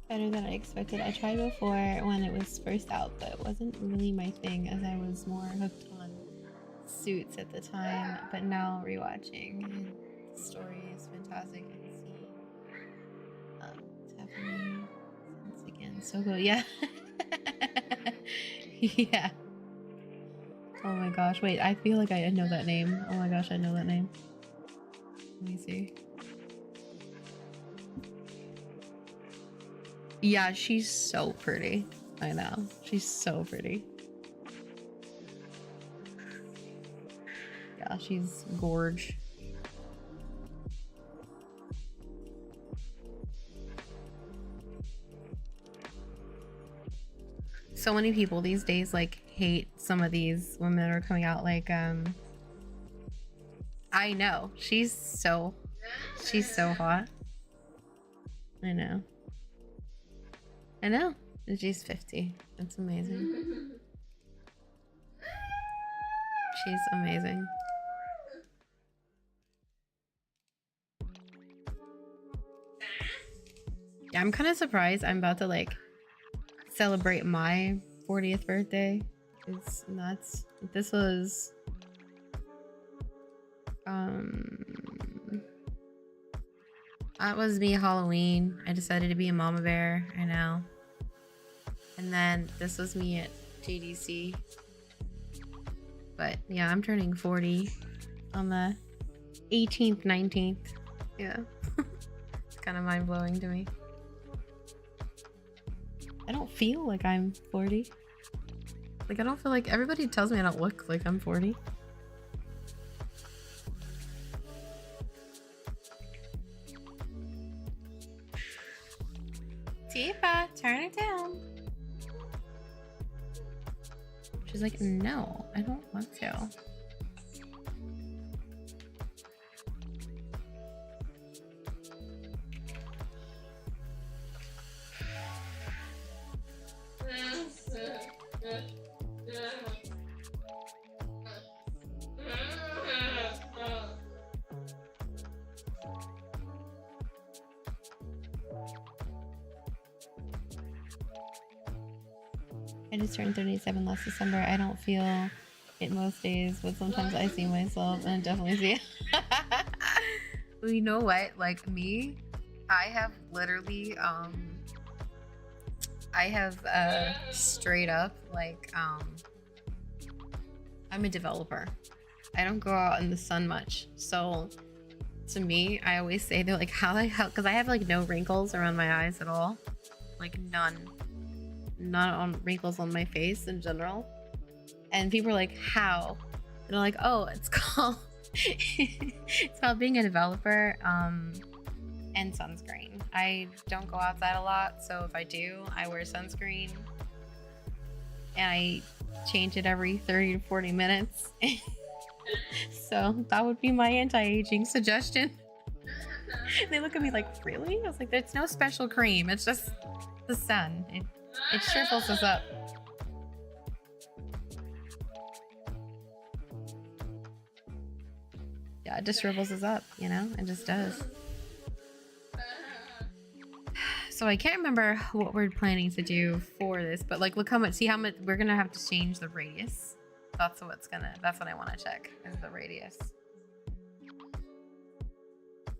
Better than I expected. I tried before when it was first out, but it wasn't really my thing as I was more hooked on Suits at the time. But now rewatching, the story is fantastic and seeing it's happening once again. So cool. Yeah. Yeah. Oh my gosh. Wait, I feel like I know that name. Oh my gosh, I know that name. Let me see. Yeah, she's so pretty. I know. She's so pretty. Yeah, she's gorge. So many people these days like hate some of these women that are coming out like I know. She's so hot. I know. I know. And she's 50. That's amazing. She's amazing. Yeah, I'm kind of surprised I'm about to like celebrate my 40th birthday. It's nuts. This was that was me Halloween. I decided to be a mama bear. I know. And then this was me at JDC. But yeah, I'm turning 40 on the 18th, 19th. Yeah. It's kind of mind-blowing to me. I don't feel like I'm 40. Like, I don't feel like... Everybody tells me I don't look like I'm 40. Tifa, turn it down. She's like, no, I don't want to. I just turned 37 last December. I don't feel it most days, but sometimes I see myself and I definitely see it. Well, you know what? Like me, I have literally, I have straight up, like, I'm a developer. I don't go out in the sun much. So to me, I always say, they're like, how the hell? Because I have like no wrinkles around my eyes at all. Like none. Not on wrinkles on my face in general. And people are like, how? And I'm like, oh, it's called it's called being a developer and sunscreen. I don't go outside a lot, so if I do, I wear sunscreen and I change it every 30 to 40 minutes. So that would be my anti-aging suggestion. They look at me like, really? I was like, there's no special cream, it's just the sun. It shrivels us up. Yeah, it just shrivels us up, you know? It just does. So I can't remember what we're planning to do for this, but like look how much, see how much we're gonna have to change the radius. That's what I want to check is the radius.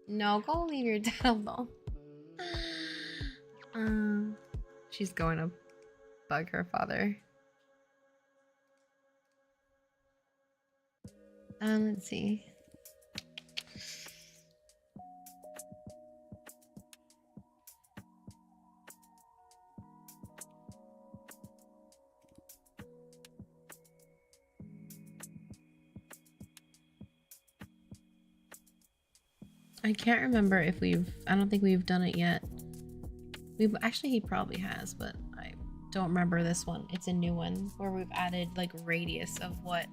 No, go leave your dad alone. She's going to bug her father. Let's see. I can't remember if I don't think we've done it yet. Actually, he probably has, but I don't remember this one. It's a new one where we've added like radius of what,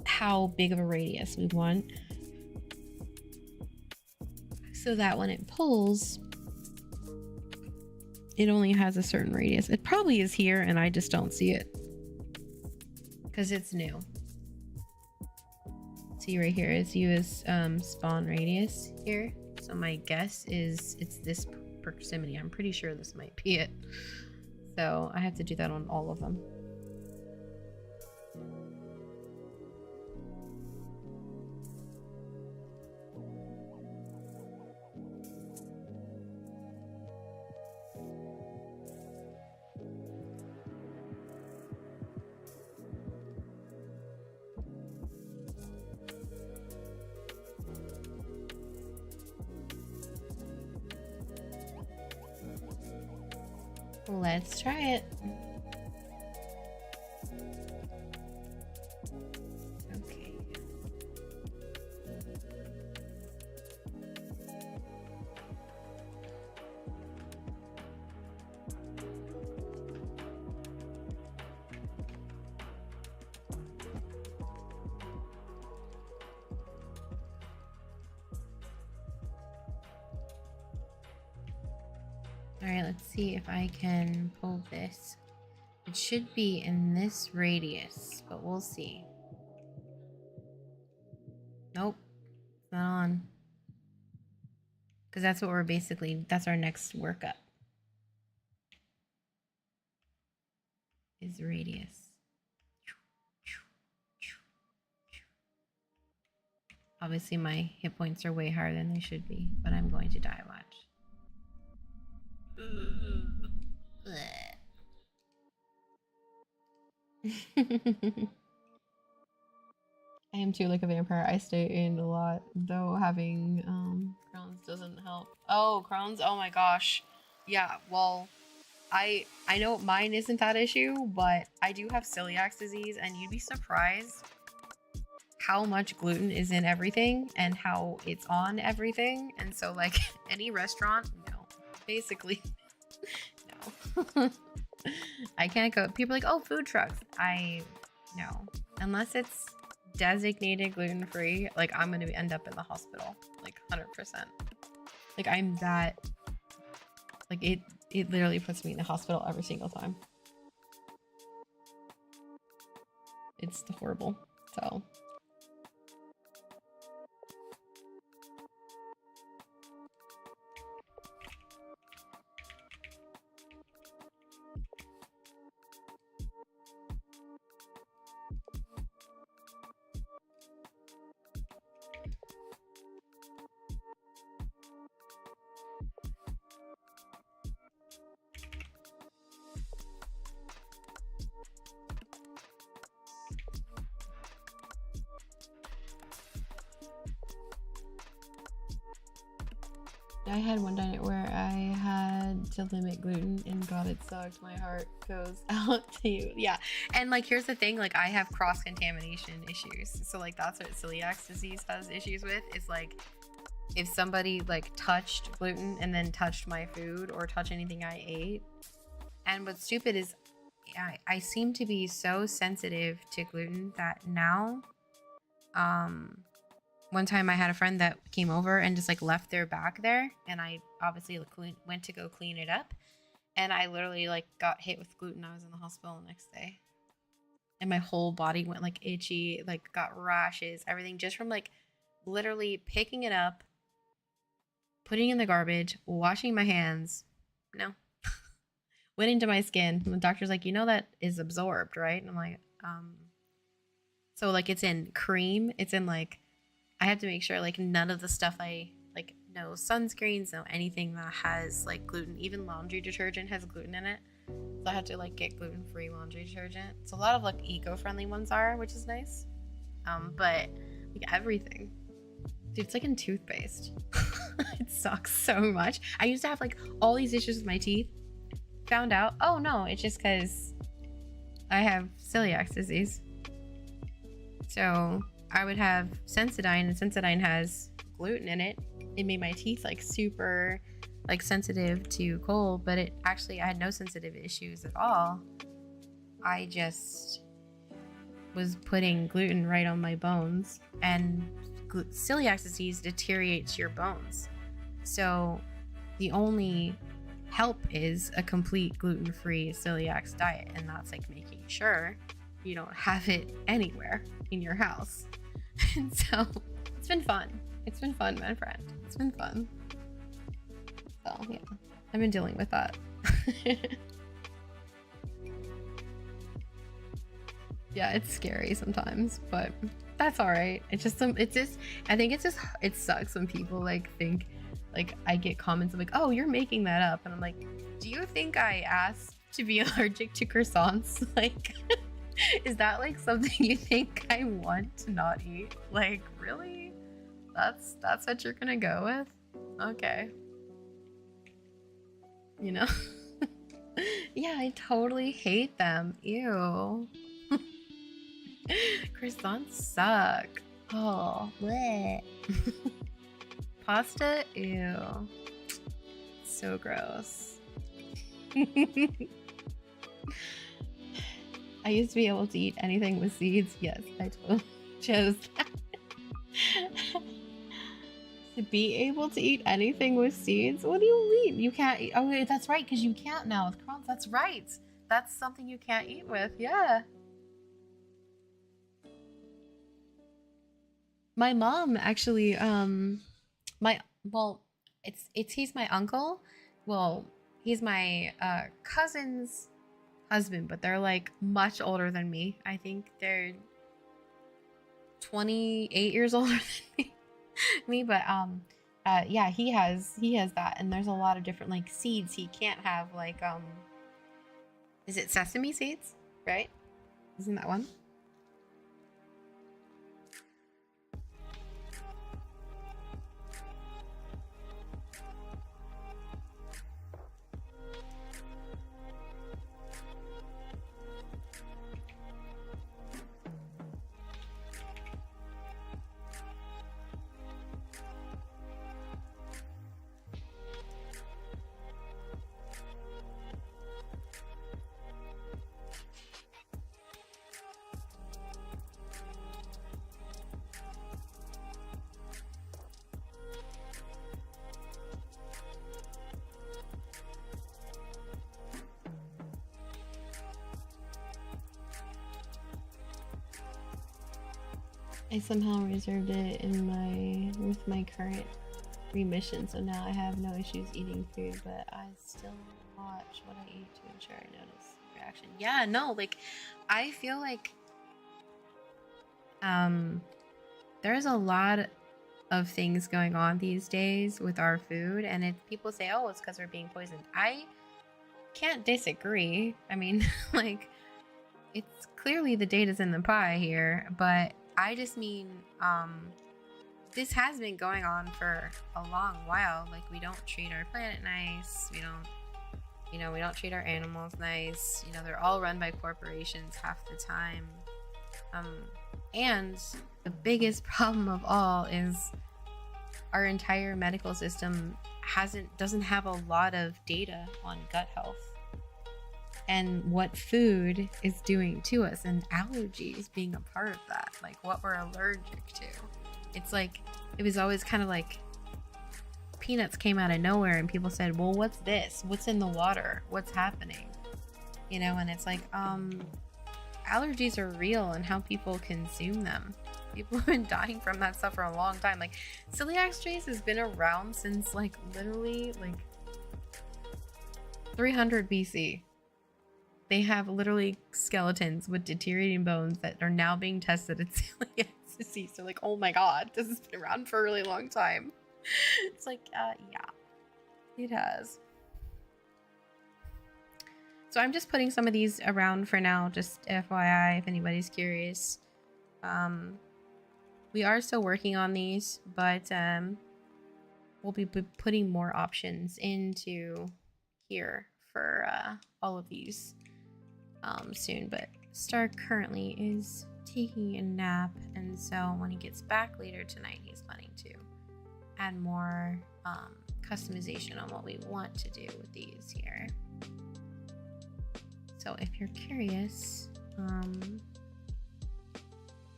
how big of a radius we want. So that when it pulls, it only has a certain radius. It probably is here and I just don't see it because it's new. See right here is use spawn radius here. So my guess is it's this proximity. I'm pretty sure this might be it. So I have to do that on all of them. Let's try it. Okay. All right, let's see if I can pull this. It should be in this radius, but we'll see. Nope, it's not on. Because that's what we're basically, that's our next workup. Is radius. Obviously my hit points are way higher than they should be, but I'm going to die, watch. I am too like a vampire. I stay in a lot, though having Crohn's doesn't help. Oh, Crohn's? Oh my gosh. Yeah, well, I know mine isn't that issue, but I do have celiac disease, and you'd be surprised how much gluten is in everything and how it's on everything. And so like any restaurant, no. Basically, no. I can't go. People are like, oh, food trucks. No. Unless it's designated gluten-free, like I'm gonna end up in the hospital, like 100%. Like I'm that, like it literally puts me in the hospital every single time. It's horrible. So I had one night where I had to limit gluten, and God, it sucked. My heart goes out to you. Yeah. And like, here's the thing, like I have cross-contamination issues. So like, that's what celiac disease has issues with, is like, if somebody like touched gluten and then touched my food or touched anything I ate. And what's stupid is I seem to be so sensitive to gluten that now, one time I had a friend that came over and just like left their bag there, and I obviously went to go clean it up, and I literally like got hit with gluten. I was in the hospital the next day, and my whole body went like itchy, like got rashes, everything, just from like literally picking it up, putting in the garbage, washing my hands. No. Went into my skin. And the doctor's like, you know that is absorbed, right? And I'm like, so like it's in cream. It's in like, I have to make sure like none of the stuff I like, no sunscreens, no anything that has like gluten. Even laundry detergent has gluten in it. So I had to like get gluten-free laundry detergent. So a lot of like eco-friendly ones are, which is nice. But like everything. Dude, it's like in toothpaste. It sucks so much. I used to have like all these issues with my teeth. Found out, oh no, it's just because I have celiac disease. So I would have Sensodyne, and Sensodyne has gluten in it. It made my teeth like super like sensitive to cold, but it actually, I had no sensitive issues at all. I just was putting gluten right on my bones, and celiac disease deteriorates your bones. So the only help is a complete gluten-free celiac diet, and that's like making sure you don't have it anywhere in your house. And so it's been fun. It's been fun, my friend. It's been fun. So yeah, I've been dealing with that. Yeah, it's scary sometimes, but that's all right. It's just I think it sucks when people like think, like I get comments of like, oh, you're making that up. And I'm like, do you think I asked to be allergic to croissants? Like, is that like something you think I want to not eat? Like, really? That's what you're gonna go with? Okay. You know? Yeah, I totally hate them. Ew. Croissants suck. Oh, bleh. Pasta? Ew. So gross. I used to be able to eat anything with seeds. Yes, I totally chose that. To be able to eat anything with seeds? What do you mean? You can't eat. Oh, wait, that's right, because you can't now with prawns. That's right. That's something you can't eat with. Yeah. My mom actually, he's my uncle. Well, he's my cousin's husband, but they're like much older than me. I think they're 28 years older than me. But yeah, he has that, and there's a lot of different like seeds he can't have, like is it sesame seeds, right? Isn't that one? I somehow reserved it with my current remission, so now I have no issues eating food, but I still watch what I eat to ensure I notice reaction. Yeah, no, like I feel like there's a lot of things going on these days with our food, and if people say, oh, it's because we're being poisoned, I can't disagree. I mean, like, it's clearly the data's in the pie here, but I just mean, this has been going on for a long while. Like, we don't treat our planet nice. We don't treat our animals nice. You know, they're all run by corporations half the time. And the biggest problem of all is our entire medical system doesn't have a lot of data on gut health and what food is doing to us, and allergies being a part of that, like what we're allergic to. It's like, it was always kind of like peanuts came out of nowhere and people said, well, what's this? What's in the water? What's happening? You know, and it's like, allergies are real and how people consume them. People have been dying from that stuff for a long time. Like, celiac strains has been around since like literally like 300 BC. They have literally skeletons with deteriorating bones that are now being tested at celiac disease. So like, oh my god, this has been around for a really long time. It's like, yeah, it has. So I'm just putting some of these around for now, just FYI, if anybody's curious. We are still working on these, but we'll be putting more options into here for all of these soon. But Stark currently is taking a nap, and so when he gets back later tonight, he's planning to add more customization on what we want to do with these here. So if you're curious,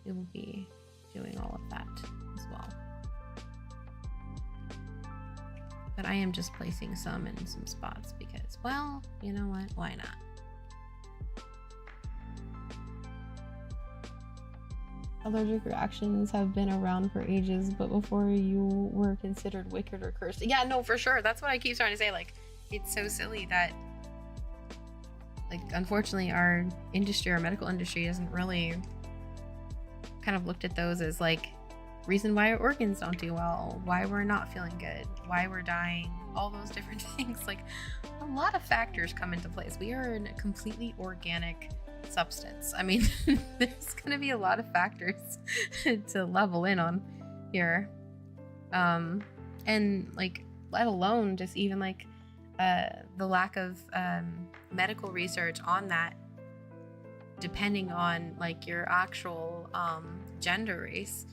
we will be doing all of that as well. But I am just placing some in some spots because, well, you know what? Why not? Allergic reactions have been around for ages, but before you were considered wicked or cursed. Yeah, no, for sure. That's what I keep trying to say. Like, it's so silly that, like, unfortunately, our industry, our medical industry, doesn't really kind of looked at those as like reason why our organs don't do well, why we're not feeling good, why we're dying, all those different things. Like, a lot of factors come into place. We are a completely organic substance. I mean, there's gonna be a lot of factors to level in on here, and like, let alone just even like the lack of medical research on that, depending on like your actual gender, race,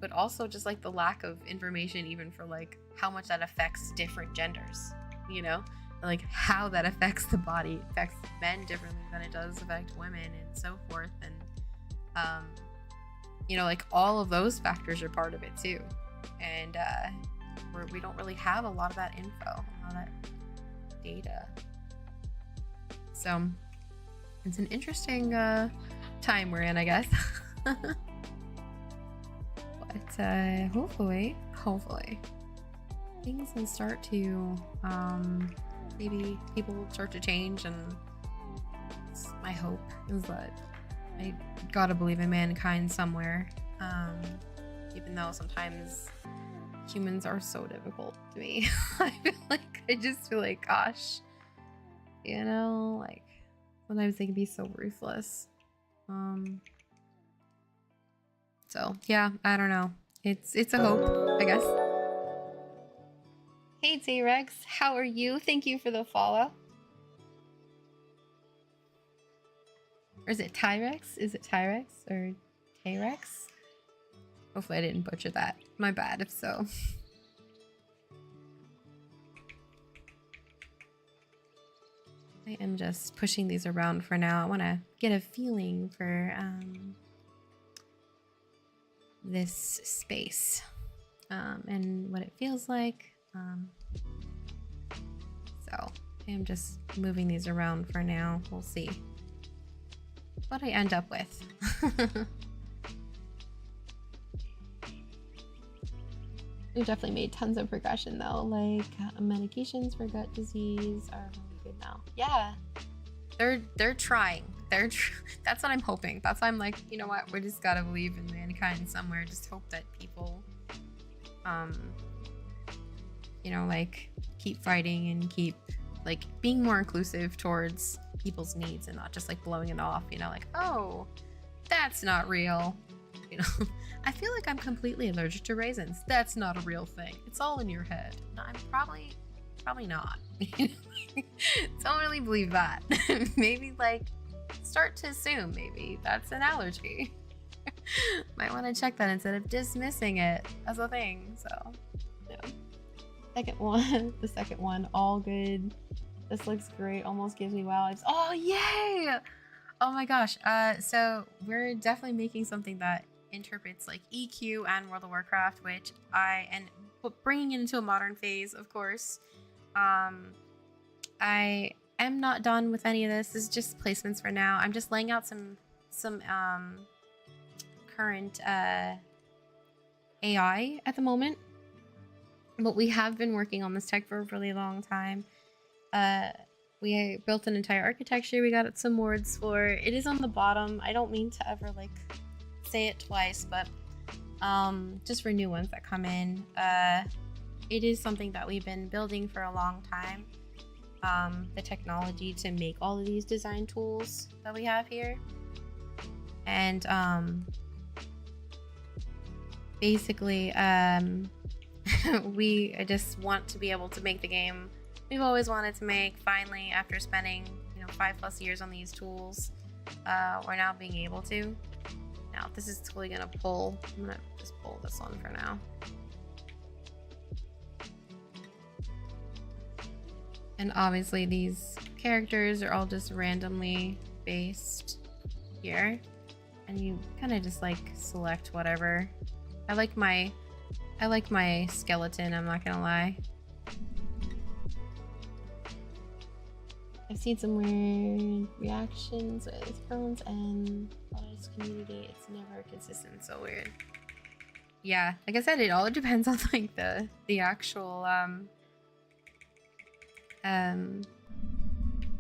but also just like the lack of information even for like how much that affects different genders, you know, like how that affects the body, affects men differently than it does affect women, and so forth. And you know, like, all of those factors are part of it too, and we don't really have a lot of that info, a lot of that data. So it's an interesting time we're in, I guess. But hopefully things will start to maybe people will start to change, and my hope is that I gotta believe in mankind somewhere, even though sometimes humans are so difficult to me. I just feel like, gosh, you know, like, sometimes they can be so ruthless. So yeah, I don't know. It's a hope, I guess. Hey T-Rex, how are you? Thank you for the follow. Or is it Tyrex? Is it Tyrex or T-Rex? Hopefully I didn't butcher that. My bad if so. I am just pushing these around for now. I want to get a feeling for this space and what it feels like. So I am just moving these around for now. We'll see what I end up with. We've definitely made tons of progression though. Like, medications for gut disease are really good now. Yeah, they're trying. That's what I'm hoping. That's why I'm like, you know what? We just gotta believe in mankind somewhere. Just hope that people, you know, like, keep fighting and keep like being more inclusive towards people's needs and not just like blowing it off. You know, like, oh, that's not real. You know, I feel like I'm completely allergic to raisins. That's not a real thing. It's all in your head. No, I'm probably not. Don't really believe that. Maybe like start to assume maybe that's an allergy. Might want to check that instead of dismissing it as a thing. So yeah. The second one, all good. This looks great. Almost gives me wow vibes. Oh yay! Oh my gosh. So we're definitely making something that interprets like EQ and World of Warcraft, bringing it into a modern phase, of course. I am not done with any of this. This is just placements for now. I'm just laying out some current AI at the moment, but we have been working on this tech for a really long time. We built an entire architecture. We got some words for it. Is on the bottom. I don't mean to ever like say it twice, but just for new ones that come in, it is something that we've been building for a long time. The technology to make all of these design tools that we have here, and basically I just want to be able to make the game we've always wanted to make. Finally, after spending 5+ years on these tools, we're now being able to. Now this is totally gonna pull. I'm gonna just pull this one for now. And obviously these characters are all just randomly based here, and you kind of just like select whatever. I like my skeleton, I'm not gonna lie. I've seen some weird reactions with phones and this community. It's never consistent, so weird. Yeah, like I said, it all depends on like the actual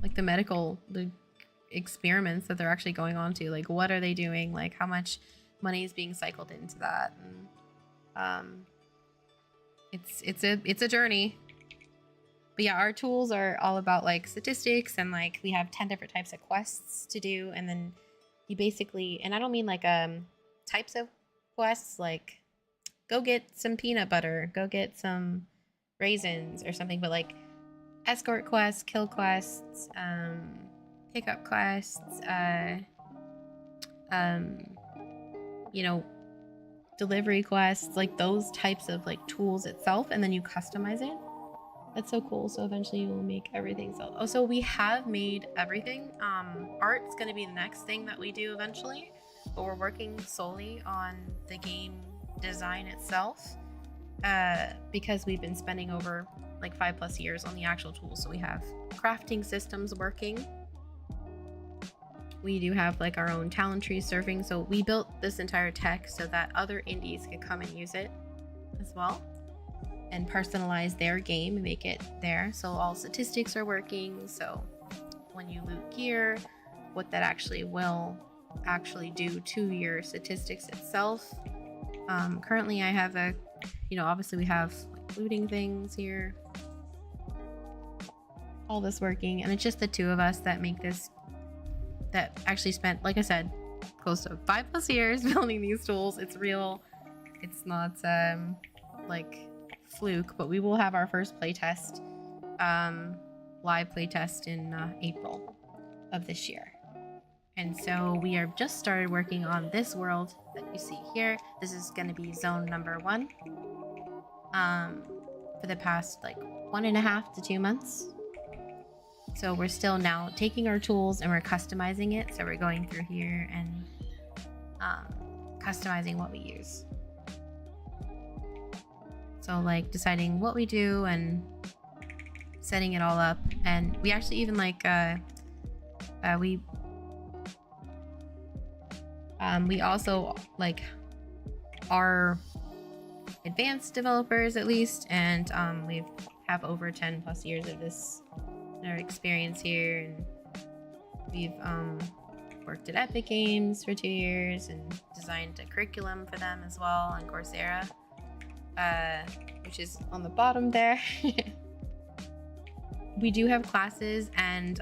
like the experiments that they're actually going on to. Like, what are they doing? Like, how much money is being cycled into that? And it's a journey. But yeah, our tools are all about like statistics, and like we have 10 different types of quests to do, and then you basically, and I don't mean like types of quests like go get some peanut butter, go get some raisins or something, but like escort quests, kill quests, pickup quests, delivery quests, like those types of like tools itself, and then you customize it. That's so cool. So eventually you'll make everything. So we have made everything. Art's gonna be the next thing that we do eventually, but we're working solely on the game design itself, because we've been spending over like 5+ years on the actual tools. So we have crafting systems working. We do have like our own talent tree surfing. So we built this entire tech so that other indies could come and use it as well and personalize their game and make it there. So all statistics are working. So when you loot gear, what that actually will do to your statistics itself. Currently I have obviously we have like looting things here, all this working, and it's just the two of us that make this, that actually spent, like I said, close to 5+ years building these tools. It's real. It's not like fluke, but we will have our first playtest, live playtest in April of this year. And so we are just started working on this world that you see here. This is going to be zone number 1 for the past like 1.5 to 2 months. So we're still now taking our tools and we're customizing it. So we're going through here and customizing what we use. So like deciding what we do and setting it all up. And we actually even like we also like are advanced developers at least, and we have over 10+ years of this our experience here, and we've worked at Epic Games for 2 years and designed a curriculum for them as well on Coursera, which is on the bottom there. We do have classes, and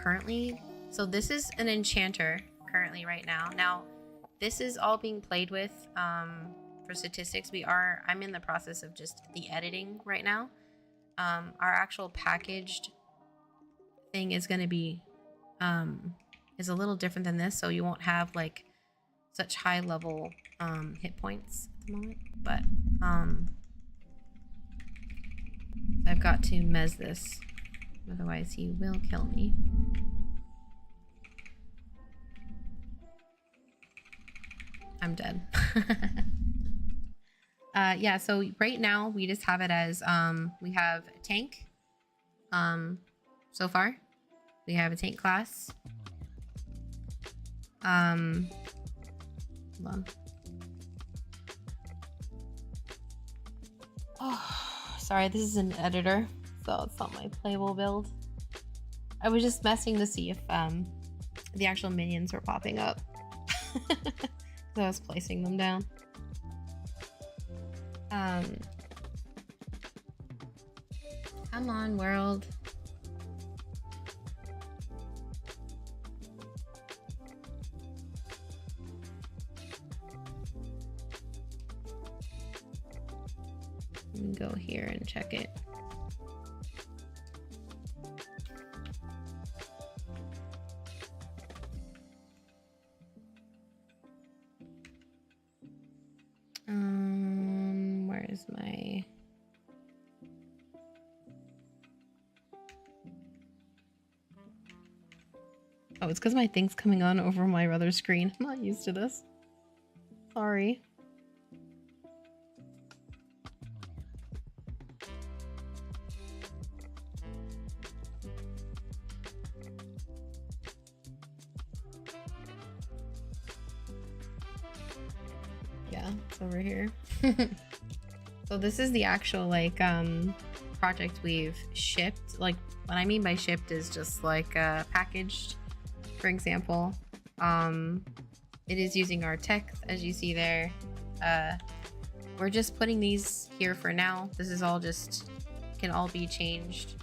currently, so this is an enchanter currently right now. Now this is all being played with for statistics. I'm in the process of just the editing right now. Our actual packaged thing is going to be is a little different than this, so you won't have like such high level hit points at the moment, but I've got to mez this, otherwise he will kill me. I'm dead. Yeah, so right now we just have it as we have a tank. So far we have a tank class. Hold on. Oh, sorry, this is an editor, so it's not my playable build. I was just messing to see if the actual minions were popping up. So I was placing them down. Come on, world. Let me go here and check it. Where's my... Oh, it's because my thing's coming on over my other screen. I'm not used to this. Sorry. Yeah, it's over here. So this is the actual like project we've shipped. Like what I mean by shipped is just like packaged. For example, it is using our text as you see there. We're just putting these here for now. This is all just can all be changed.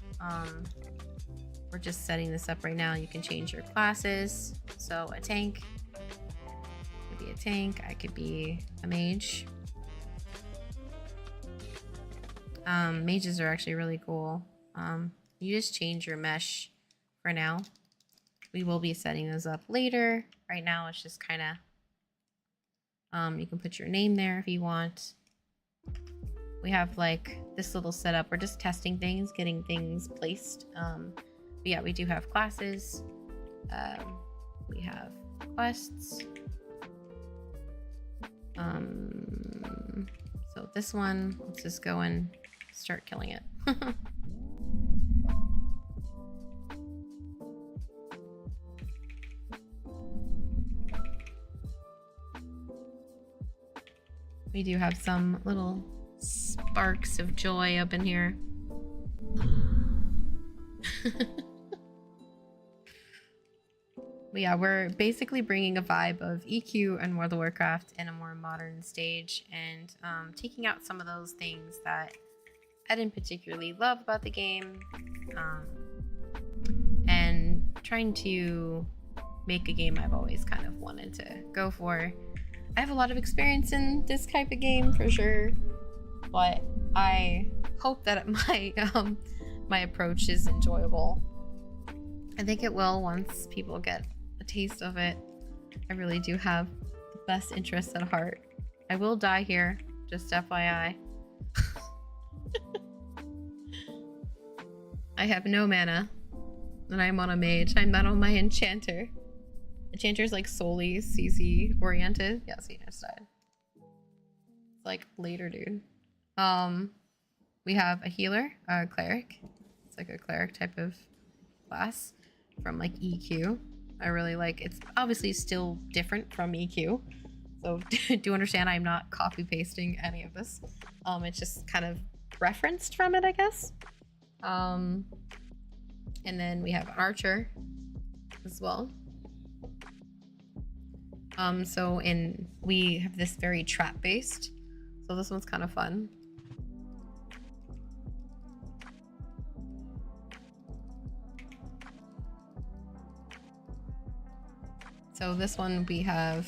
We're just setting this up right now. You can change your classes. So a tank could be a tank. I could be a mage. Mages are actually really cool. You just change your mesh for now. We will be setting those up later. Right now it's just kind of, you can put your name there if you want. We have like this little setup. We're just testing things, getting things placed. But yeah, we do have classes. We have quests. So this one, let's just go and start killing it. We do have some little sparks of joy up in here. But yeah, we're basically bringing a vibe of EQ and World of Warcraft in a more modern stage, and taking out some of those things that I didn't particularly love about the game, and trying to make a game I've always kind of wanted to go for. I have a lot of experience in this type of game for sure, but I hope that my my approach is enjoyable. I think it will once people get a taste of it. I really do have the best interests at heart. I will die here, just FYI. I have no mana, and I'm on a mage. I'm not on my enchanter. Enchanter's like solely CC oriented. Yeah, see, I just died. It's like later, dude. We have a healer, a cleric. It's like a cleric type of class from like EQ. I really like. It's obviously still different from EQ, so do understand I'm not copy pasting any of this. It's just kind of referenced from it, I guess. And then we have an archer as well. So we have this very trap based, so this one's kind of fun. So this one we have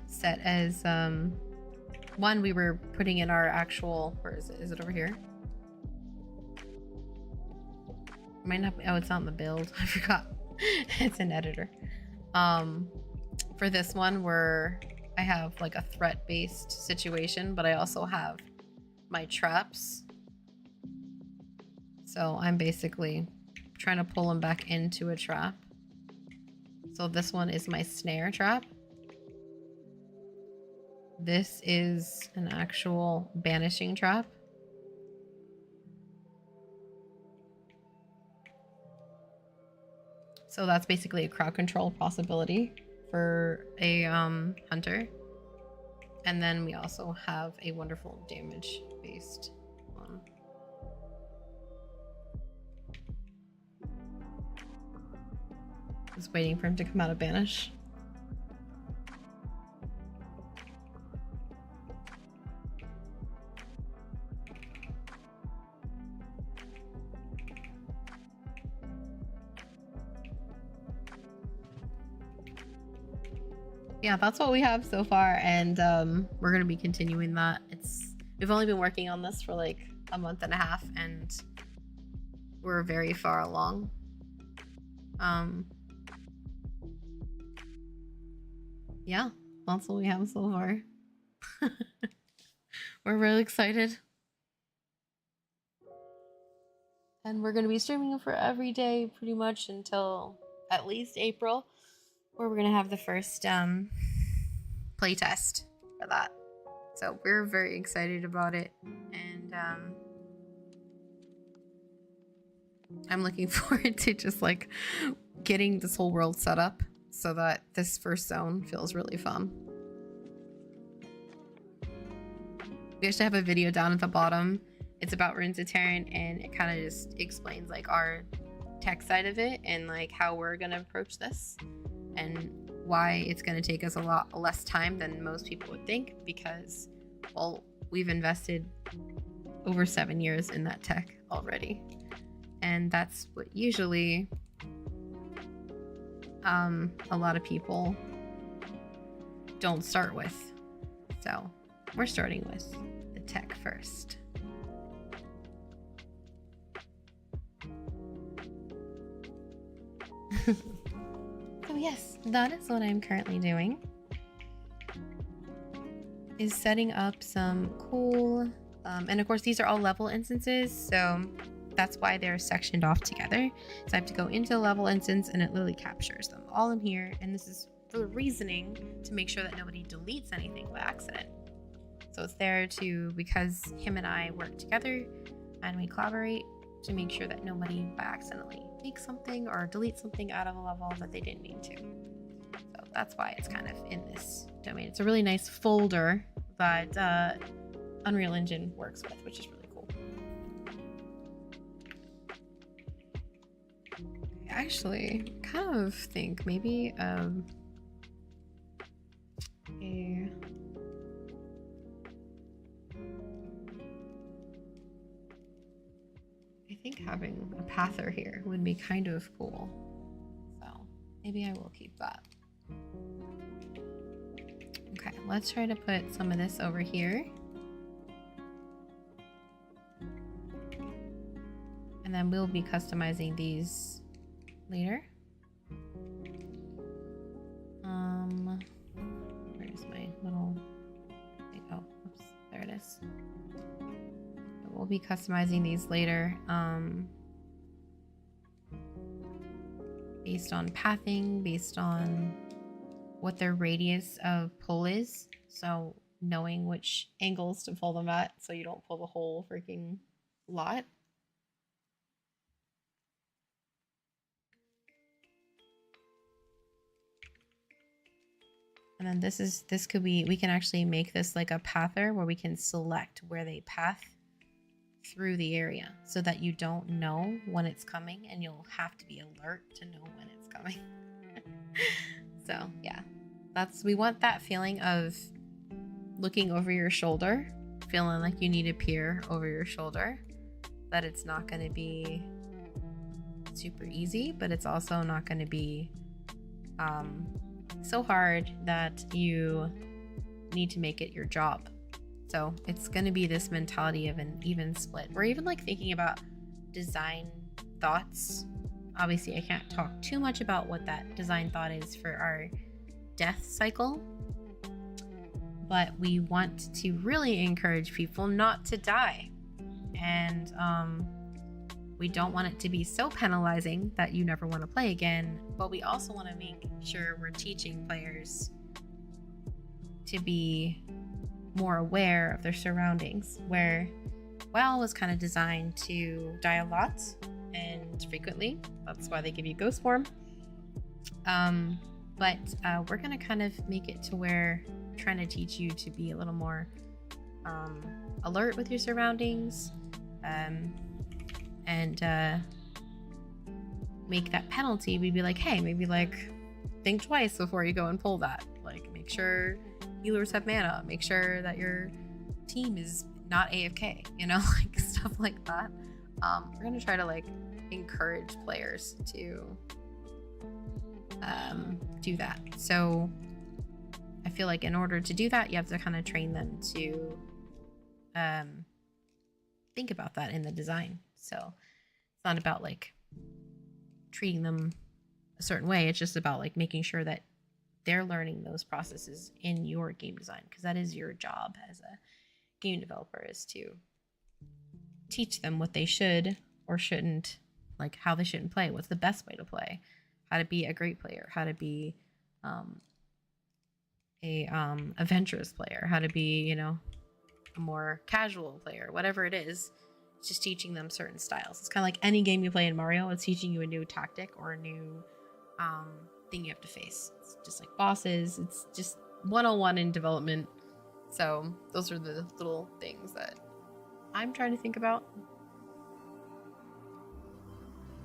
set as one we were putting in our actual, where is it? Is it over here? Might not be, oh, it's not in the build. I forgot. It's an editor. For this one I have like a threat based situation, but I also have my traps. So I'm basically trying to pull them back into a trap. So this one is my snare trap. This is an actual banishing trap. So that's basically a crowd control possibility for a hunter. And then we also have a wonderful damage based one. Just waiting for him to come out of banish. Yeah, that's what we have so far, and we're gonna be continuing that. We've only been working on this for like a month and a half, and we're very far along. Yeah, that's what we have so far. We're really excited, and we're gonna be streaming for every day pretty much until at least April, where we're gonna have the first playtest for that. So we're very excited about it, and I'm looking forward to just like getting this whole world set up so that this first zone feels really fun. We actually have a video down at the bottom. It's about Runes of Tearyn, and it kind of just explains like our tech side of it and like how we're gonna approach this and why it's gonna take us a lot less time than most people would think, because, well, we've invested over 7 years in that tech already, and that's what usually a lot of people don't start with. So we're starting with the tech first. So yes, that is what I'm currently doing, is setting up some cool and of course these are all level instances, so that's why they're sectioned off together. So I have to go into the level instance and it literally captures them all in here, and this is for the reasoning to make sure that nobody deletes anything by accident. So it's there to, because him and I work together and we collaborate to make sure that nobody by accidentally makes something or deletes something out of a level that they didn't mean to. So that's why it's kind of in this domain. It's a really nice folder that Unreal Engine works with, which is really cool. I actually kind of think maybe I think having a pather here would be kind of cool. So maybe I will keep that. Okay, let's try to put some of this over here. And then we'll be customizing these later. Where's my little thing? Oh, oops, there it is. We'll be customizing these later, based on pathing, based on what their radius of pull is. So knowing which angles to pull them at, so you don't pull the whole freaking lot. And then this could be, we can actually make this like a pather where we can select where they path through the area so that you don't know when it's coming, and you'll have to be alert to know when it's coming. So yeah, we want that feeling of looking over your shoulder, feeling like you need to peer over your shoulder, that it's not going to be super easy, but it's also not going to be so hard that you need to make it your job. So it's going to be this mentality of an even split. We're even like thinking about design thoughts. Obviously I can't talk too much about what that design thought is for our death cycle, but we want to really encourage people not to die, and we don't want it to be so penalizing that you never want to play again, but we also want to make sure we're teaching players to be more aware of their surroundings, where WoW was kind of designed to die a lot and frequently. That's why they give you ghost form. But we're gonna kind of make it to where we're trying to teach you to be a little more alert with your surroundings, and make that penalty. We'd be like, hey, maybe like think twice before you go and pull that. Like, make sure healers have mana. Make sure that your team is not AFK. You know, like stuff like that. We're gonna try to like encourage players to do that. So I feel like in order to do that, you have to kind of train them to think about that in the design. So it's not about like treating them a certain way. It's just about like making sure that they're learning those processes in your game design, because that is your job as a game developer, is to teach them what they should or shouldn't, like how they shouldn't play, what's the best way to play, how to be a great player, how to be a adventurous player, how to be, you know, a more casual player, whatever it is. It's just teaching them certain styles. It's kind of like any game you play in Mario. It's teaching you a new tactic or a new thing you have to face. It's just like bosses. It's just 101 in development. So those are the little things that I'm trying to think about.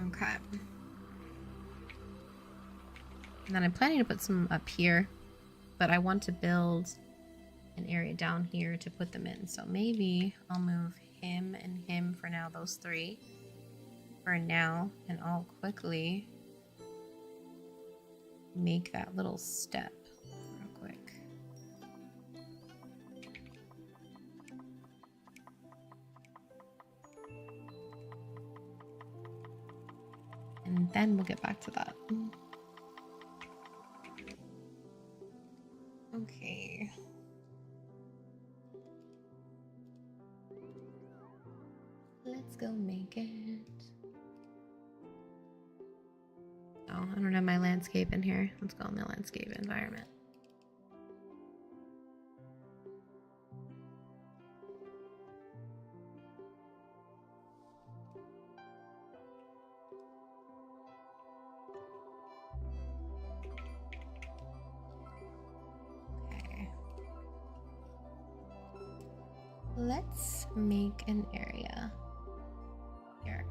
Okay. And then I'm planning to put some up here, but I want to build an area down here to put them in. So maybe I'll move him and him for now, those three for now, and I'll quickly make that little step real quick. And then we'll get back to that. Okay. Let's go make it. Oh, I don't have my landscape in here. Let's go in the landscape environment. Let's make an area here.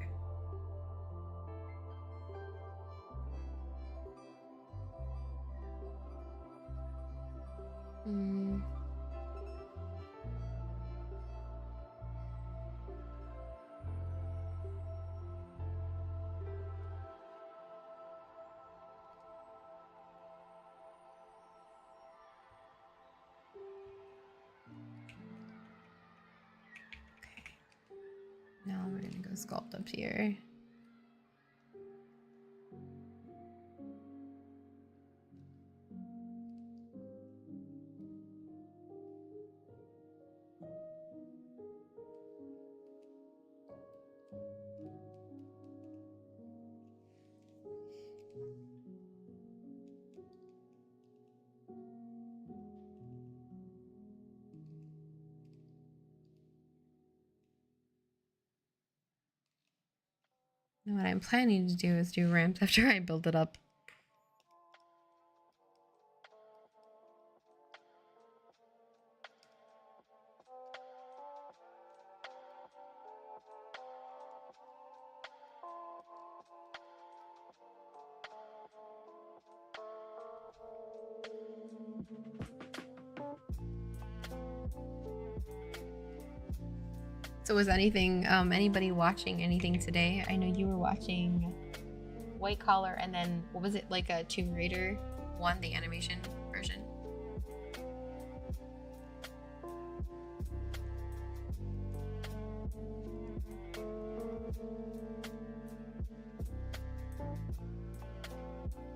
Now we're gonna go sculpt up here. And what I'm planning to do is do ramps after I build it up. So was anything, anybody watching anything today? I know you were watching White Collar, and then what was it, like a Tomb Raider one, the animation version?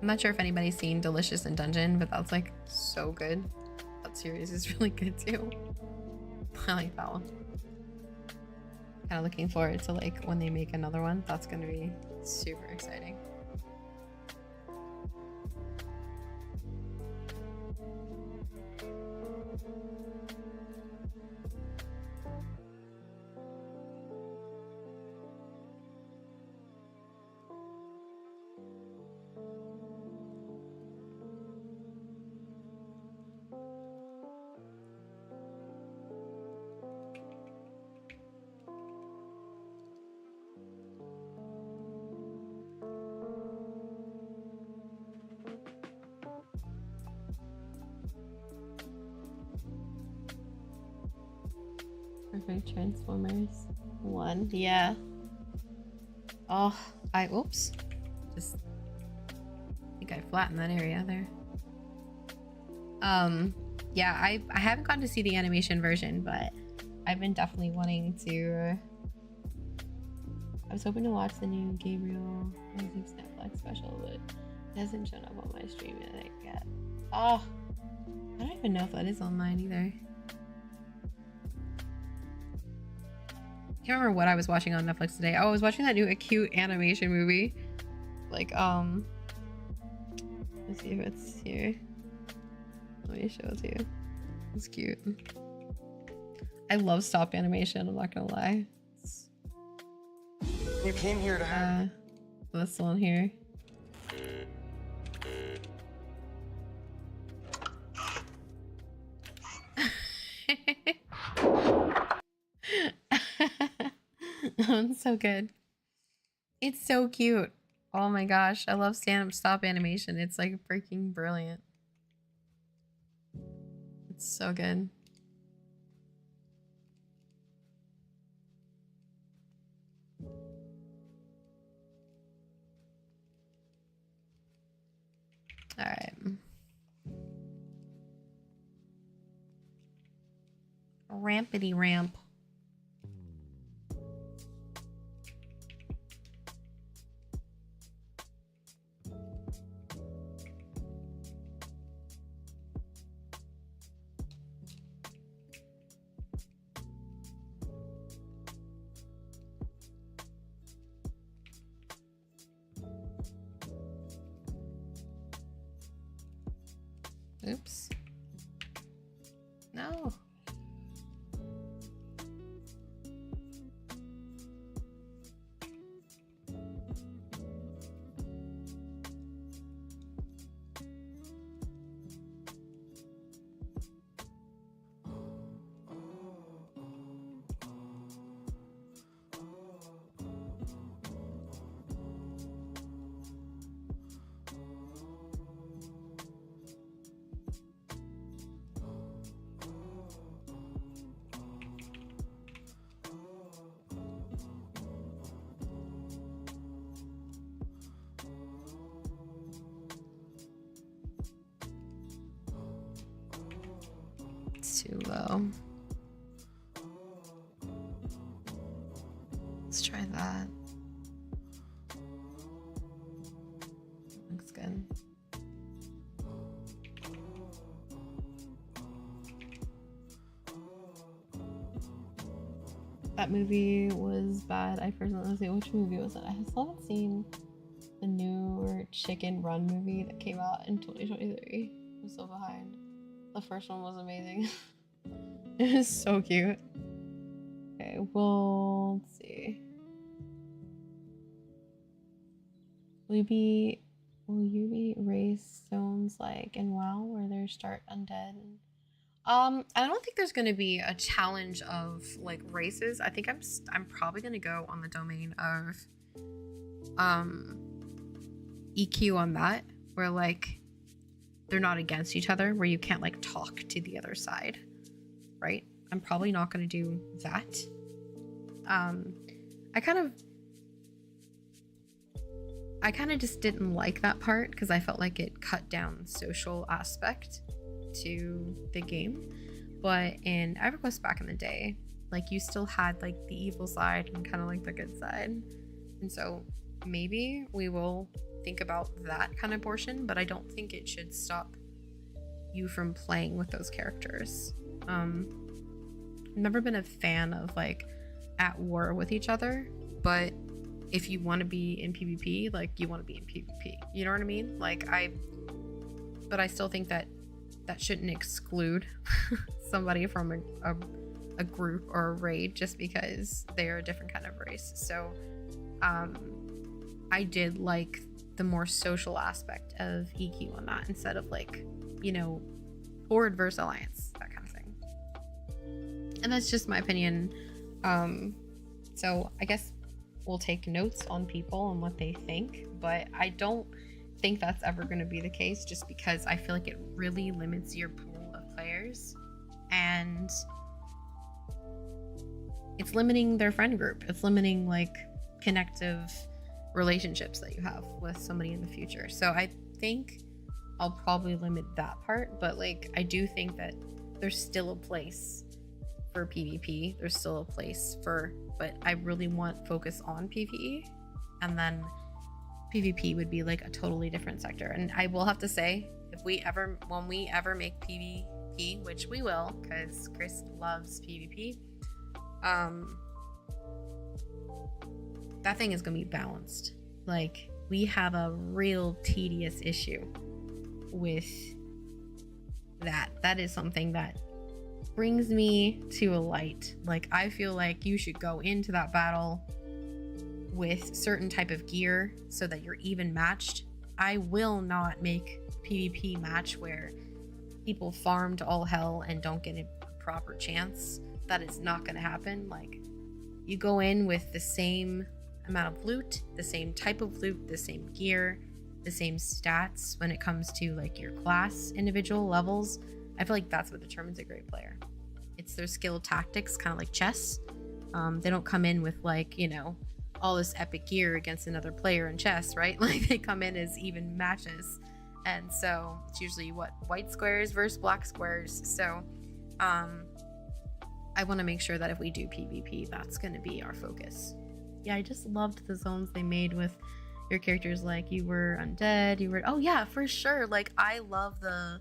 I'm not sure if anybody's seen Delicious in Dungeon, but that's like so good. That series is really good too. I like that one. Kind of looking forward to like when they make another one. That's gonna be super exciting. Perfect Transformers 1. Yeah. Oh, oops. Just I think I flattened that area there. Yeah, I haven't gotten to see the animation version, but I've been definitely wanting to. I was hoping to watch the new Gabriel Music's Netflix special, but it hasn't shown up on my stream yet. Oh, I don't even know if that is on mine either. I can't remember what I was watching on Netflix today. Oh, I was watching that new Acute animation movie. Like, let's see if it's here. Let me show it to you. It's cute. I love stop animation, I'm not gonna lie. You came here to have this one here. It's so good. It's so cute. Oh my gosh, I love stand-up stop animation. It's like freaking brilliant. It's so good. All right. Rampity ramp. Oops. No. Too low. Let's try that. Looks good. That movie was bad. I personally say, which movie was it? I still haven't seen the newer Chicken Run movie that came out in 2023. I'm so behind. The first one was amazing. It is so cute. Okay, well, let's see. Will you be race zones like in WoW where there's start undead? I don't think there's gonna be a challenge of like races. I think I'm probably gonna go on the domain of EQ on that, where like they're not against each other, where you can't like talk to the other side, right? I'm probably not going to do that. I kind of just didn't like that part because I felt like it cut down the social aspect to the game. But in EverQuest back in the day, like you still had like the evil side and kind of like the good side. And so maybe we will think about that kind of portion, but I don't think it should stop you from playing with those characters. I've never been a fan of like at war with each other, but if you want to be in PvP, like you want to be in PvP, you know what I mean? Like but I still think that shouldn't exclude somebody from a group or a raid just because they're a different kind of race. So I did like the more social aspect of EQ on that instead of like, you know, Horde versus Alliance, that kind of thing. And that's just my opinion. So I guess we'll take notes on people and what they think, but I don't think that's ever going to be the case just because I feel like it really limits your pool of players. And it's limiting their friend group. It's limiting like connective relationships that you have with somebody in the future. So I think I'll probably limit that part, but like I do think that there's still a place for PvP. There's still a place for, but I really want focus on PvE, and then PvP would be like a totally different sector. And I will have to say, when we ever make PvP, which we will, because Chris loves PvP, that thing is gonna be balanced. Like, we have a real tedious issue with that. That is something that brings me to a light. Like, I feel like you should go into that battle with certain type of gear so that you're even matched. I will not make PvP match where people farm to all hell and don't get a proper chance. That is not going to happen. Like, you go in with the same amount of loot, the same type of loot, the same gear, the same stats when it comes to like your class individual levels. I feel like that's what determines a great player. It's their skill tactics, kind of like chess. They don't come in with like, you know, all this epic gear against another player in chess, right? Like, they come in as even matches. And so it's usually what, white squares versus black squares. So I want to make sure that if we do PvP, that's going to be our focus. Yeah, I just loved the zones they made with your characters. Like, you were undead, you were, oh yeah, for sure. Like, I love the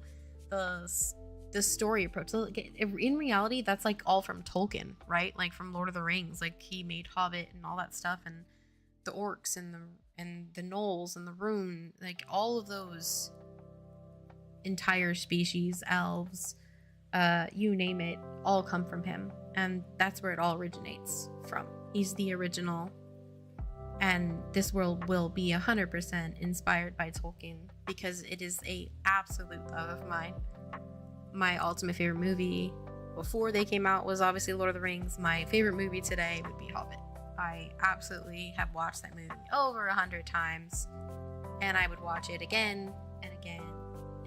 story approach. So in reality, that's like all from Tolkien, right? Like from Lord of the Rings. Like, he made Hobbit and all that stuff, and the orcs and the gnolls and the rune, like all of those entire species, elves, you name it, all come from him, and that's where it all originates from. He's the original, and this world will be 100% inspired by Tolkien, because it is a absolute love of mine. My ultimate favorite movie before they came out was obviously Lord of the Rings. My favorite movie today would be Hobbit. I absolutely have watched that movie over 100 times, and I would watch it again and again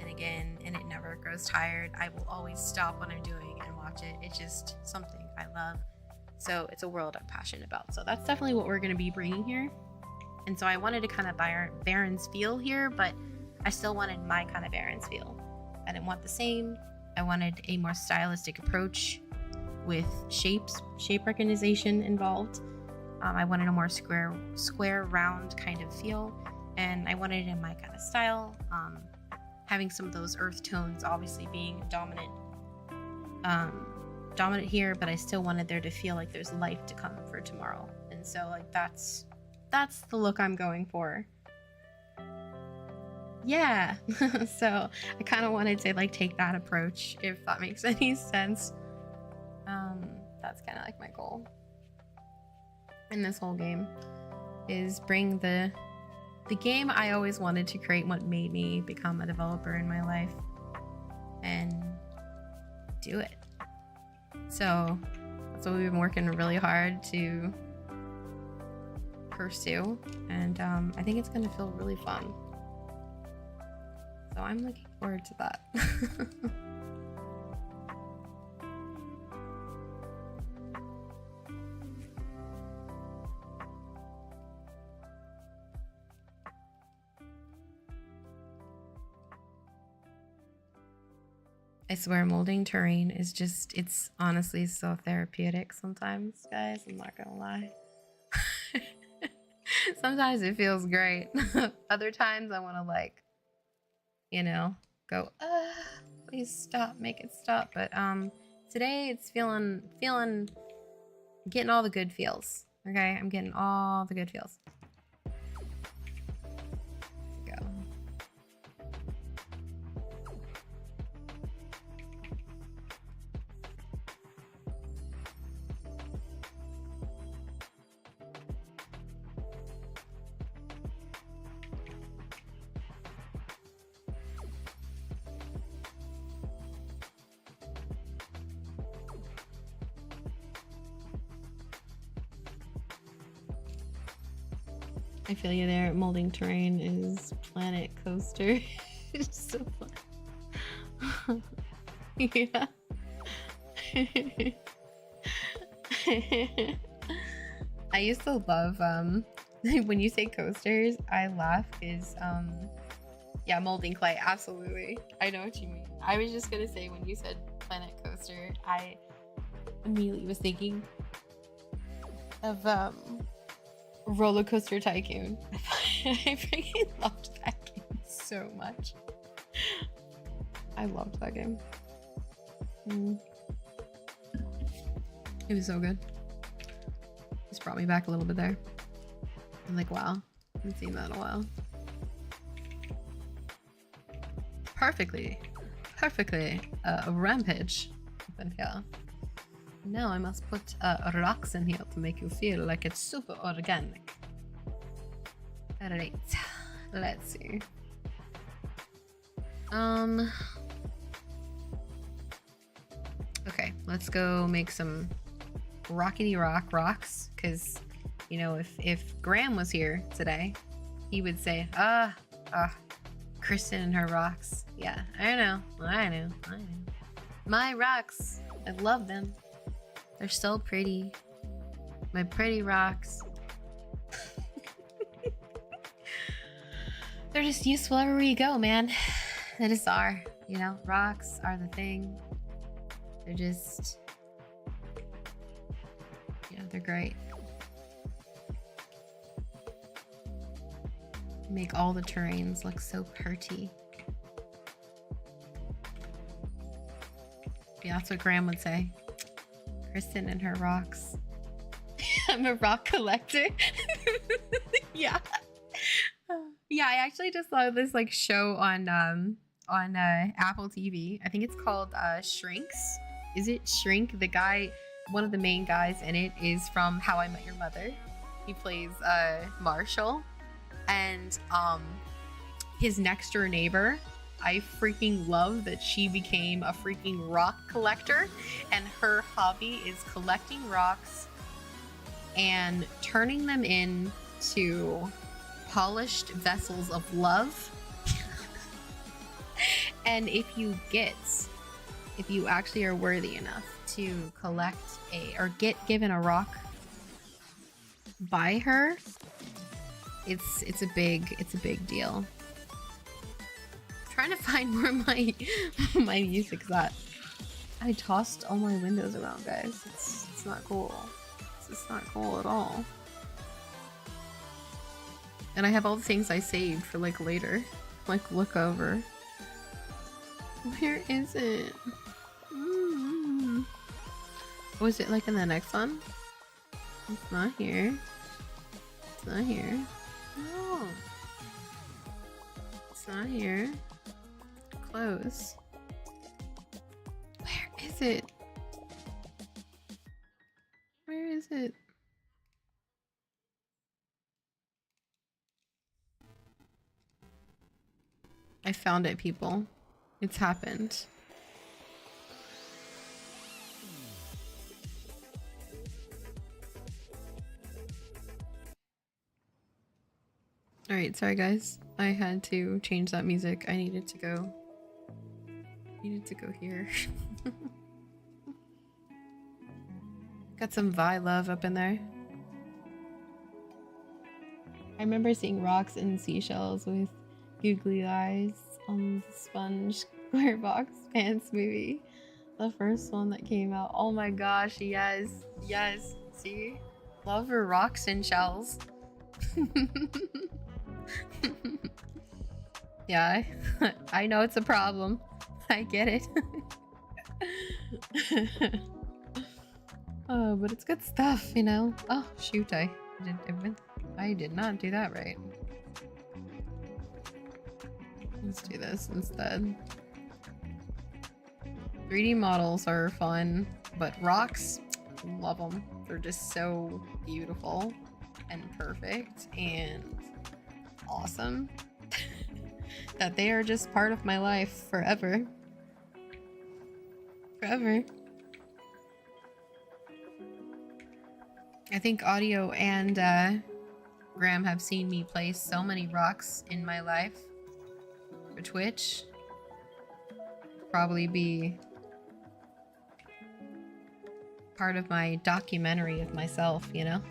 and again, and it never grows tired. I will always stop what I'm doing and watch it. It's just something I love. So it's a world I'm passionate about. So that's definitely what we're going to be bringing here. And so I wanted to kind of Baron's feel here, but I still wanted my kind of Baron's feel. I didn't want the same. I wanted a more stylistic approach with shape recognition involved. I wanted a more square, round kind of feel, and I wanted it in my kind of style. Having some of those earth tones obviously being dominant here, but I still wanted there to feel like there's life to come for tomorrow. And so like that's the look I'm going for. Yeah. So I kind of wanted to like take that approach, if that makes any sense. That's kind of like my goal in this whole game, is bring the game I always wanted to create, what made me become a developer in my life, and do it. So that's what we've been working really hard to pursue, and I think it's gonna feel really fun. So I'm looking forward to that. I swear molding terrain is just, it's honestly so therapeutic sometimes, guys. I'm not gonna lie. Sometimes it feels great. Other times I want to like, you know, go, please stop, make it stop. But today it's feeling, getting all the good feels. Okay, I'm getting all the good feels. Go. I feel you there. Molding terrain is Planet Coaster. It's so fun. Yeah. I used to love when you say coasters, I laugh is yeah, molding clay, absolutely. I know what you mean. I was just gonna say when you said Planet Coaster, I immediately was thinking of Roller Coaster Tycoon. I freaking loved that game so much. I loved that game. It was so good. Just brought me back a little bit there. I'm like, wow, I haven't seen that in a while. Perfectly a rampage up in here. Now I must put rocks in here to make you feel like it's super organic. Alright, let's see. Okay, let's go make some rockety rocks, because you know, if Graham was here today, he would say, Christen and her rocks. Yeah, I know. My rocks, I love them. They're so pretty. My pretty rocks. They're just useful everywhere you go, man. They just are, you know, rocks are the thing. They're just, yeah, they're great. Make all the terrains look so pretty. Yeah, that's what Graham would say. Christen and her rocks. I'm a rock collector. Yeah. Yeah, I actually just saw this like show on Apple TV. I think it's called Shrinks. Is it Shrink? The guy, one of the main guys in it is from How I Met Your Mother. He plays Marshall. And his next door neighbor, I freaking love that she became a freaking rock collector, and her hobby is collecting rocks and turning them into polished vessels of love. And if you actually are worthy enough to collect or get given a rock by her, it's a big deal. I'm trying to find where my music's at. I tossed all my windows around, guys. It's not cool. It's not cool at all. And I have all the things I saved for like later. Like look over. Where is it? Was it like in the next one? It's not here. It's not here. No. It's not here. Close. Where is it? Where is it? I found it, people. It's happened. Alright, sorry guys. I had to change that music. I needed to go here. Got some Vi love up in there. I remember seeing rocks and seashells with googly eyes on the Sponge SquareBox Pants movie. The first one that came out. Oh my gosh, yes. Yes. See? Love her rocks and shells. Yeah, I know it's a problem. I get it. Oh, but it's good stuff, you know? Oh, shoot, I did not do that right. Let's do this instead. 3D models are fun, but rocks, love them. They're just so beautiful and perfect and awesome that they are just part of my life forever. Forever. I think Audio and Graham have seen me place so many rocks in my life for Twitch. Probably be part of my documentary of myself, you know?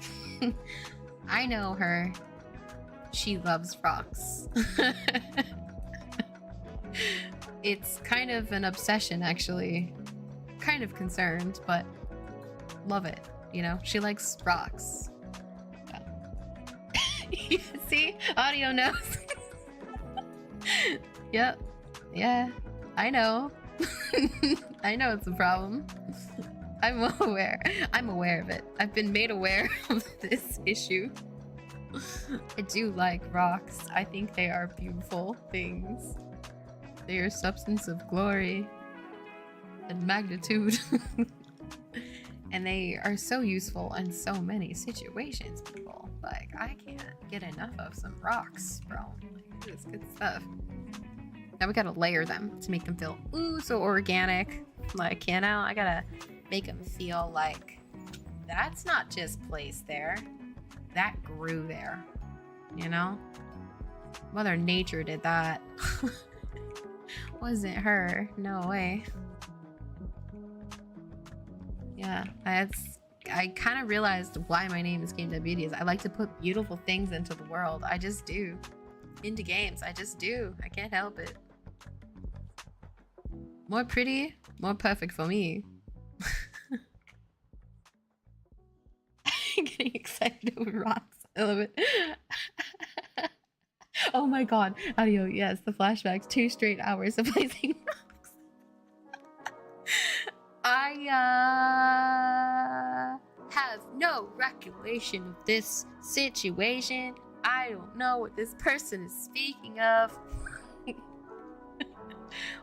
I know her. She loves rocks. It's kind of an obsession, actually. Kind of concerned, but love it, you know? She likes rocks. Yeah. See? Audio knows. Yep. Yeah. I know. I know it's a problem. I'm aware. I'm aware of it. I've been made aware of this issue. I do like rocks. I think they are beautiful things. They are substance of glory and magnitude. And they are so useful in so many situations, people. Like, I can't get enough of some rocks, bro. Like, it's good stuff. Now we gotta layer them to make them feel, ooh, so organic. Like, you know, I gotta make them feel like that's not just placed there. That grew there, you know? Mother Nature did that. Wasn't her. No way. Yeah, I kind of realized why my name is gameDEVbeauty is I like to put beautiful things into the world. I just do. Into games, I just do. I can't help it. More pretty, more perfect for me. I'm getting excited over rocks. I love it. Oh my god. Audio, yes, the flashbacks. 2 straight hours of placing rocks. I have no recollection of this situation. I don't know what this person is speaking of.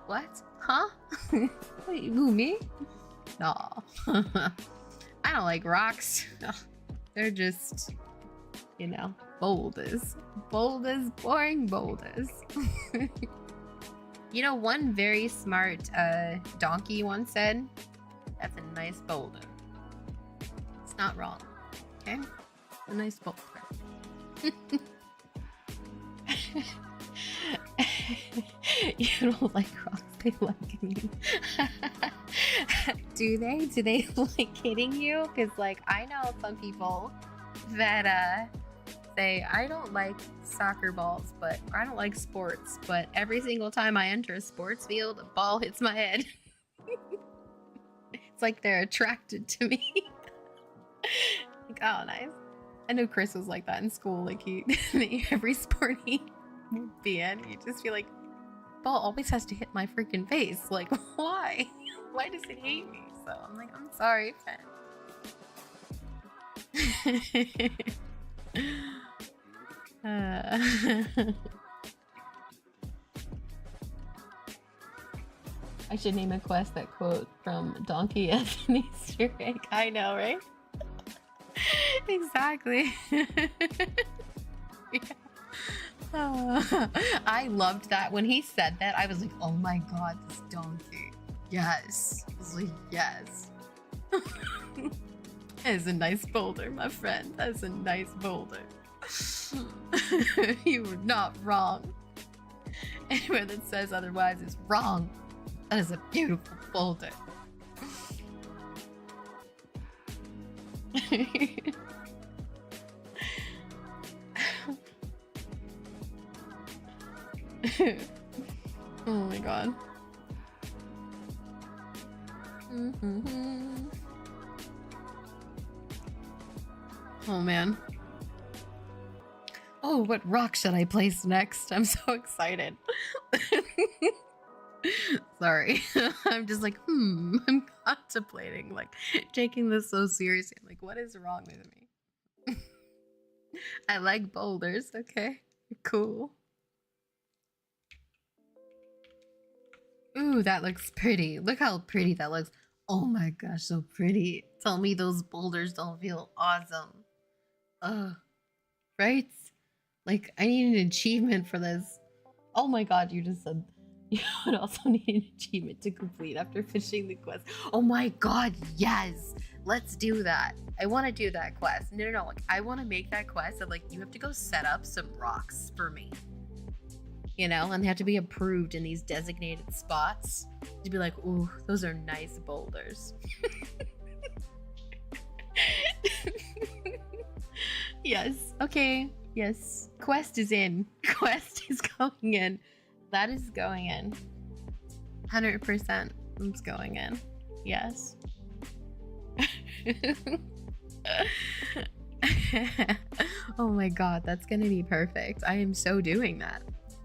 What? Huh? Wait, who, me? No. I don't like rocks. They're just, you know, boulders. Boulders, boring boulders. You know, one very smart donkey once said, that's a nice boulder. It's not wrong. Okay? A nice boulder. You don't like rocks, they like me. Do they? Do they like hitting you? Because, like, I know some people that say, I don't like soccer balls, but I don't like sports, but every single time I enter a sports field, a ball hits my head. It's like they're attracted to me. Like, oh, nice. I know Chris was like that in school. Like, every sport he would be in, you just feel like, ball always has to hit my freaking face. Like, why? Why does it hate me? So I'm like, I'm sorry, fan. I should name a quest that quote from Donkey as an Easter egg. I know, right? Exactly. Yeah. I loved that. When he said that, I was like, oh my god, this donkey. Yes. I was like, yes. That is a nice boulder, my friend. That is a nice boulder. You were not wrong. Anyone that says otherwise is wrong. That is a beautiful boulder. Oh my god. Oh man. Oh, what rock should I place next? I'm so excited. Sorry. I'm just like, I'm contemplating, like, taking this so seriously. I'm like, what is wrong with me? I like boulders, okay? Cool. Ooh, that looks pretty. Look how pretty that looks. Oh my gosh, so pretty. Tell me those boulders don't feel awesome. Right? Like, I need an achievement for this. Oh my god, you just said you would also need an achievement to complete after finishing the quest. Oh my god, yes! Let's do that. I want to do that quest. No. Like, I want to make that quest of, like, you have to go set up some rocks for me. You know, and they have to be approved in these designated spots to be like, ooh, those are nice boulders. Yes. Okay. Yes. Quest is in. Quest is going in. That is going in. 100%. It's going in. Yes. Oh my god, that's gonna be perfect. I am so doing that.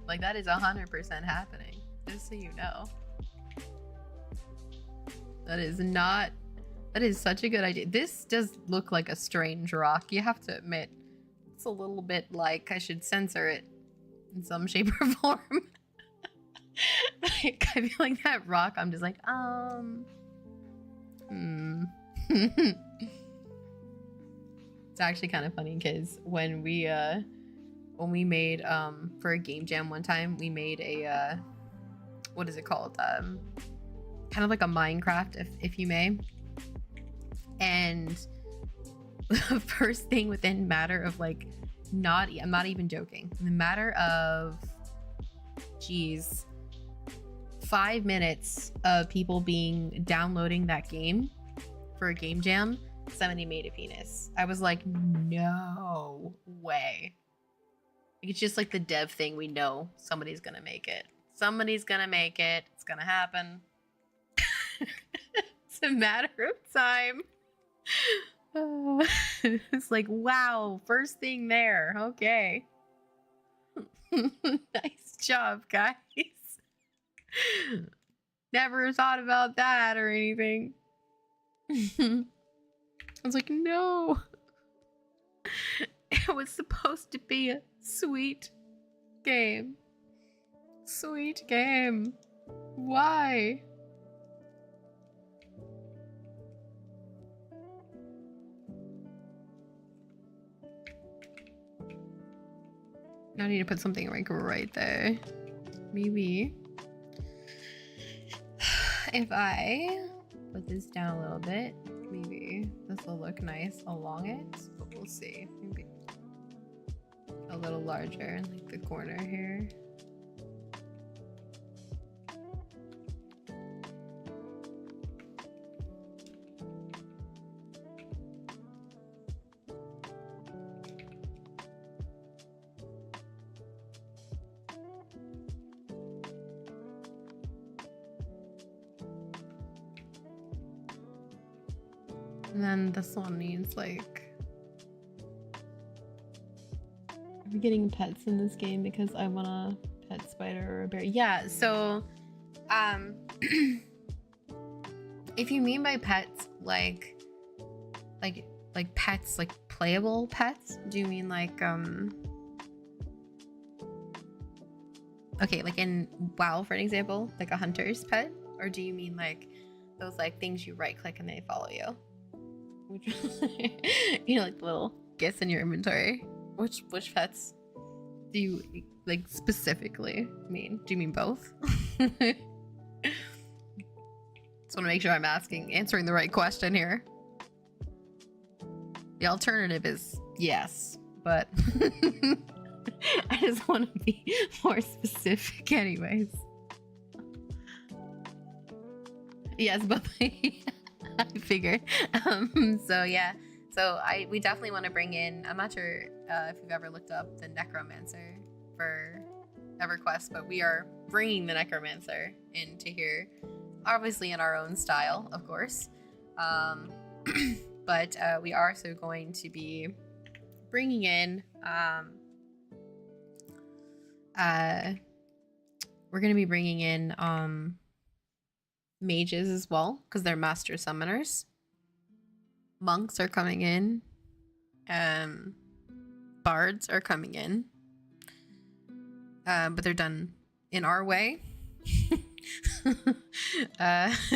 Like, that is 100% happening. Just so you know. That is such a good idea. This does look like a strange rock. You have to admit, it's a little bit like I should censor it in some shape or form. Like, I feel like that rock, I'm just like, It's actually kind of funny because when we made for a game jam one time, we made a what is it called? Kind of like a Minecraft, if you may. And the first thing within matter of like I'm not even joking. In the matter of 5 minutes of people downloading that game for a game jam, somebody made a penis. I was like, no way. It's just like the dev thing. We know somebody's gonna make it. Somebody's gonna make it. It's gonna happen. It's a matter of time. It's like, wow, first thing there. Okay. Nice job, guys. Never thought about that or anything. I was like, no. It was supposed to be a sweet game. Sweet game. Why? Now I need to put something like right there. Maybe if I put this down a little bit, maybe this will look nice along it, but we'll see. Maybe a little larger in like the corner here. And then this one needs like... Are we getting pets in this game because I want a pet spider or a bear? Yeah, so if you mean by pets like pets, like playable pets, do you mean like okay, like in WoW for an example, like a hunter's pet? Or do you mean like those like things you right click and they follow you? Which, you know, like the little gifts in your inventory. Which pets do you like specifically mean? Do you mean both? Just want to make sure I'm answering the right question here. The alternative is yes, but I just want to be more specific anyways. Yes, but I figured. So yeah, so we definitely want to bring in, I'm not sure if you've ever looked up the necromancer for EverQuest, but we are bringing the necromancer into here, obviously in our own style, of course. But we are also going to be bringing in we're going to be bringing in mages as well, because they're master summoners. Monks are coming in. Bards are coming in. But they're done in our way.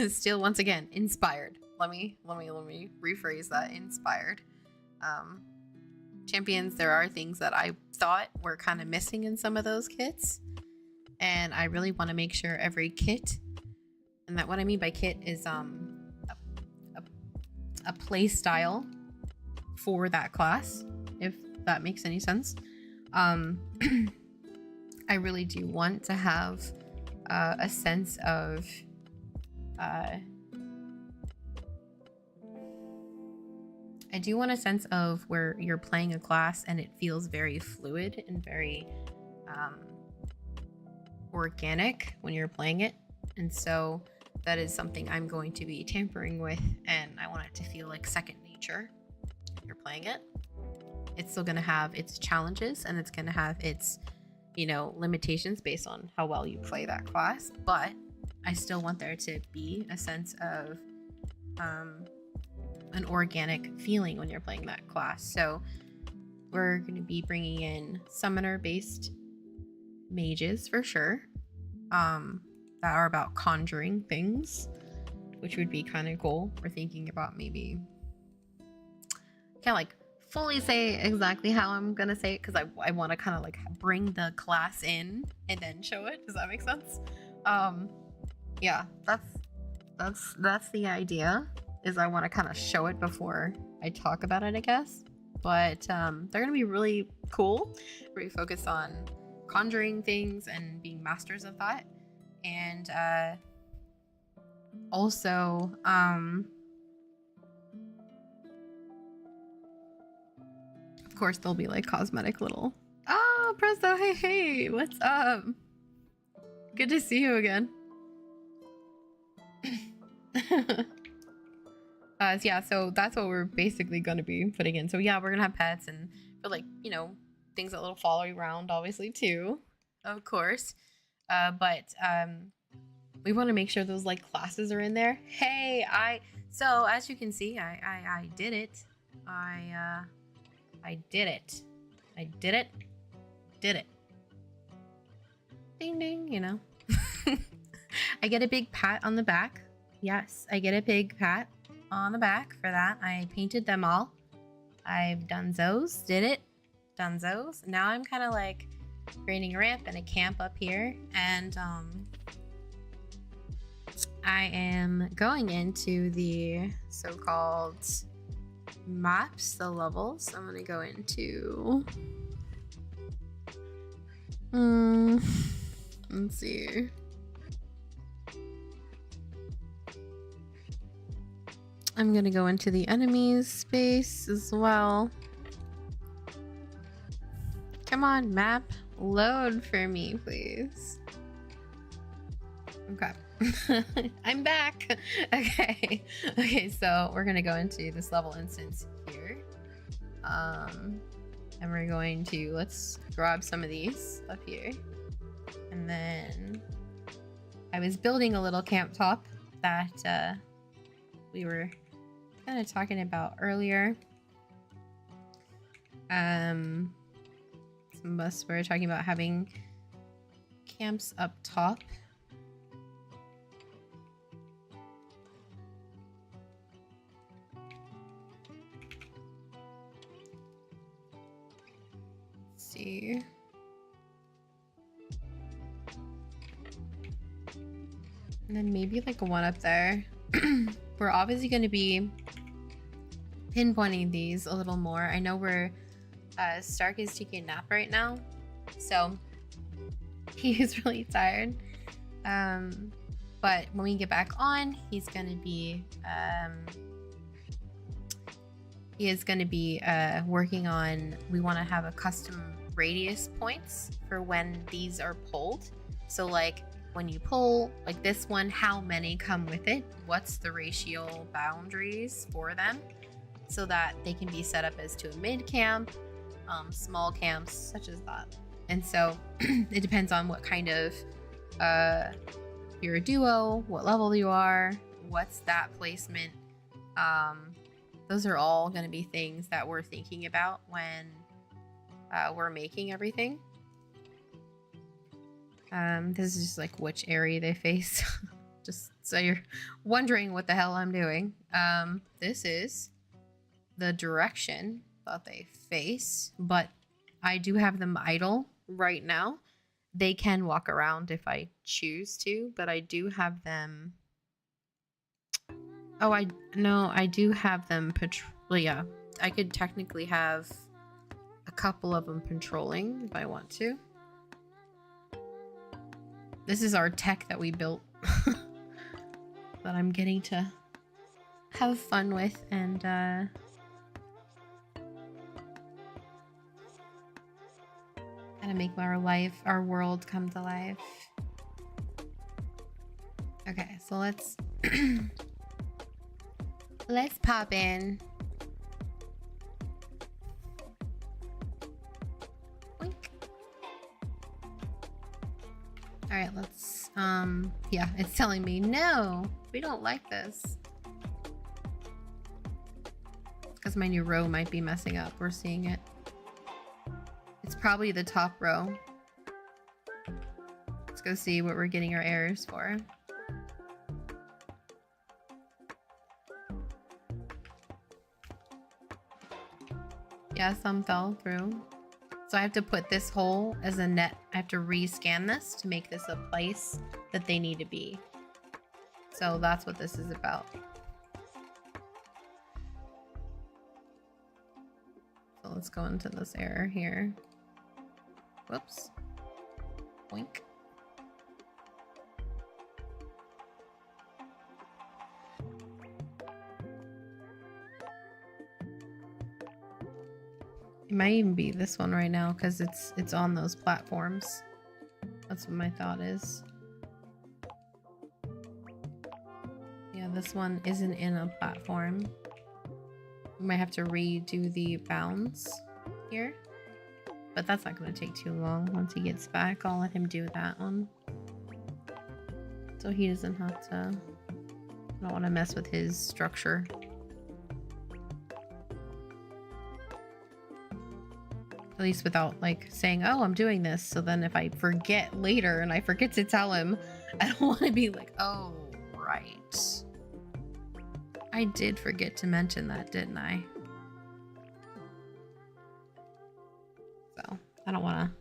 Still, once again, inspired. Let me rephrase that. Inspired. Champions, there are things that I thought were kind of missing in some of those kits. And I really want to make sure every kit, and that what I mean by kit is a play style for that class, if that makes any sense. I really do want to have a sense of I do want a sense of where you're playing a class and it feels very fluid and very organic when you're playing it. And so that is something I'm going to be tampering with, and I want it to feel like second nature if you're playing it. It's still going to have its challenges and it's going to have its, you know, limitations based on how well you play that class, but I still want there to be a sense of an organic feeling when you're playing that class. So we're going to be bringing in summoner based mages for sure, that are about conjuring things, which would be kind of cool. We're thinking about maybe, can't like fully say exactly how I'm gonna say it because I want to kind of like bring the class in and then show it. Does that make sense? Yeah, that's the idea, is I want to kind of show it before I talk about it, I guess. But they're gonna be really cool. Really focused on conjuring things and being masters of that. And also of course there'll be like cosmetic little Presto, hey, what's up? Good to see you again. Yeah, so that's what we're basically going to be putting in. So yeah, we're gonna have pets and for like, you know, things that will follow you around obviously too, of course. But we want to make sure those like classes are in there. Hey, so as you can see, I did it. I did it. I did it. Did it. Ding ding, you know. I get a big pat on the back. Yes, I get a big pat on the back for that. I painted them all. I've done those. Did it. Done those. Now I'm kind of like creating a ramp and a camp up here, and I am going into the so-called maps, the levels. I'm gonna go into let's see. I'm gonna go into the enemies space as well. Come on, map. Load for me, please. Okay. I'm back. Okay. Okay, so we're gonna go into this level instance here. And we're going to, let's grab some of these up here. And then I was building a little camp top that we were kind of talking about earlier. Some of us were talking about having camps up top. Let's see. And then maybe like one up there. We're obviously going to be pinpointing these a little more. I know we're Stark is taking a nap right now, so he is really tired. But when we get back on, he's going to be working on, we want to have a custom radius points for when these are pulled. So like when you pull like this one, how many come with it? What's the ratio boundaries for them so that they can be set up as to a mid camp, small camps such as that. And so it depends on what kind of you're a duo, what level you are, what's that placement. Those are all going to be things that we're thinking about when we're making everything. This is just like which area they face. Just so you're wondering what the hell I'm doing. This is the direction that they face, but I do have them idle right now. They can walk around if I choose to, but I do have them. Oh, I do have them patrol. Yeah, I could technically have a couple of them patrolling if I want to. This is our tech that we built that I'm getting to have fun with and Gotta make our world come to life. Okay, so let's let's pop in. Oink. All right, let's yeah, it's telling me no, we don't like this. Because my new row might be messing up. We're seeing it. It's probably the top row. Let's go see what we're getting our errors for. Yeah, some fell through. So I have to put this hole as a net. I have to rescan this to make this a place that they need to be. So that's what this is about. So let's go into this error here. Whoops. Boink. It might even be this one right now because it's on those platforms. That's what my thought is. Yeah, this one isn't in a platform. We might have to redo the bounds here. But that's not going to take too long. Once he gets back, I'll let him do that one. So he doesn't have to... I don't want to mess with his structure. At least without like saying, oh, I'm doing this. So then if I forget later and I forget to tell him, I don't want to be like, oh, right. I did forget to mention that, didn't I? So I don't want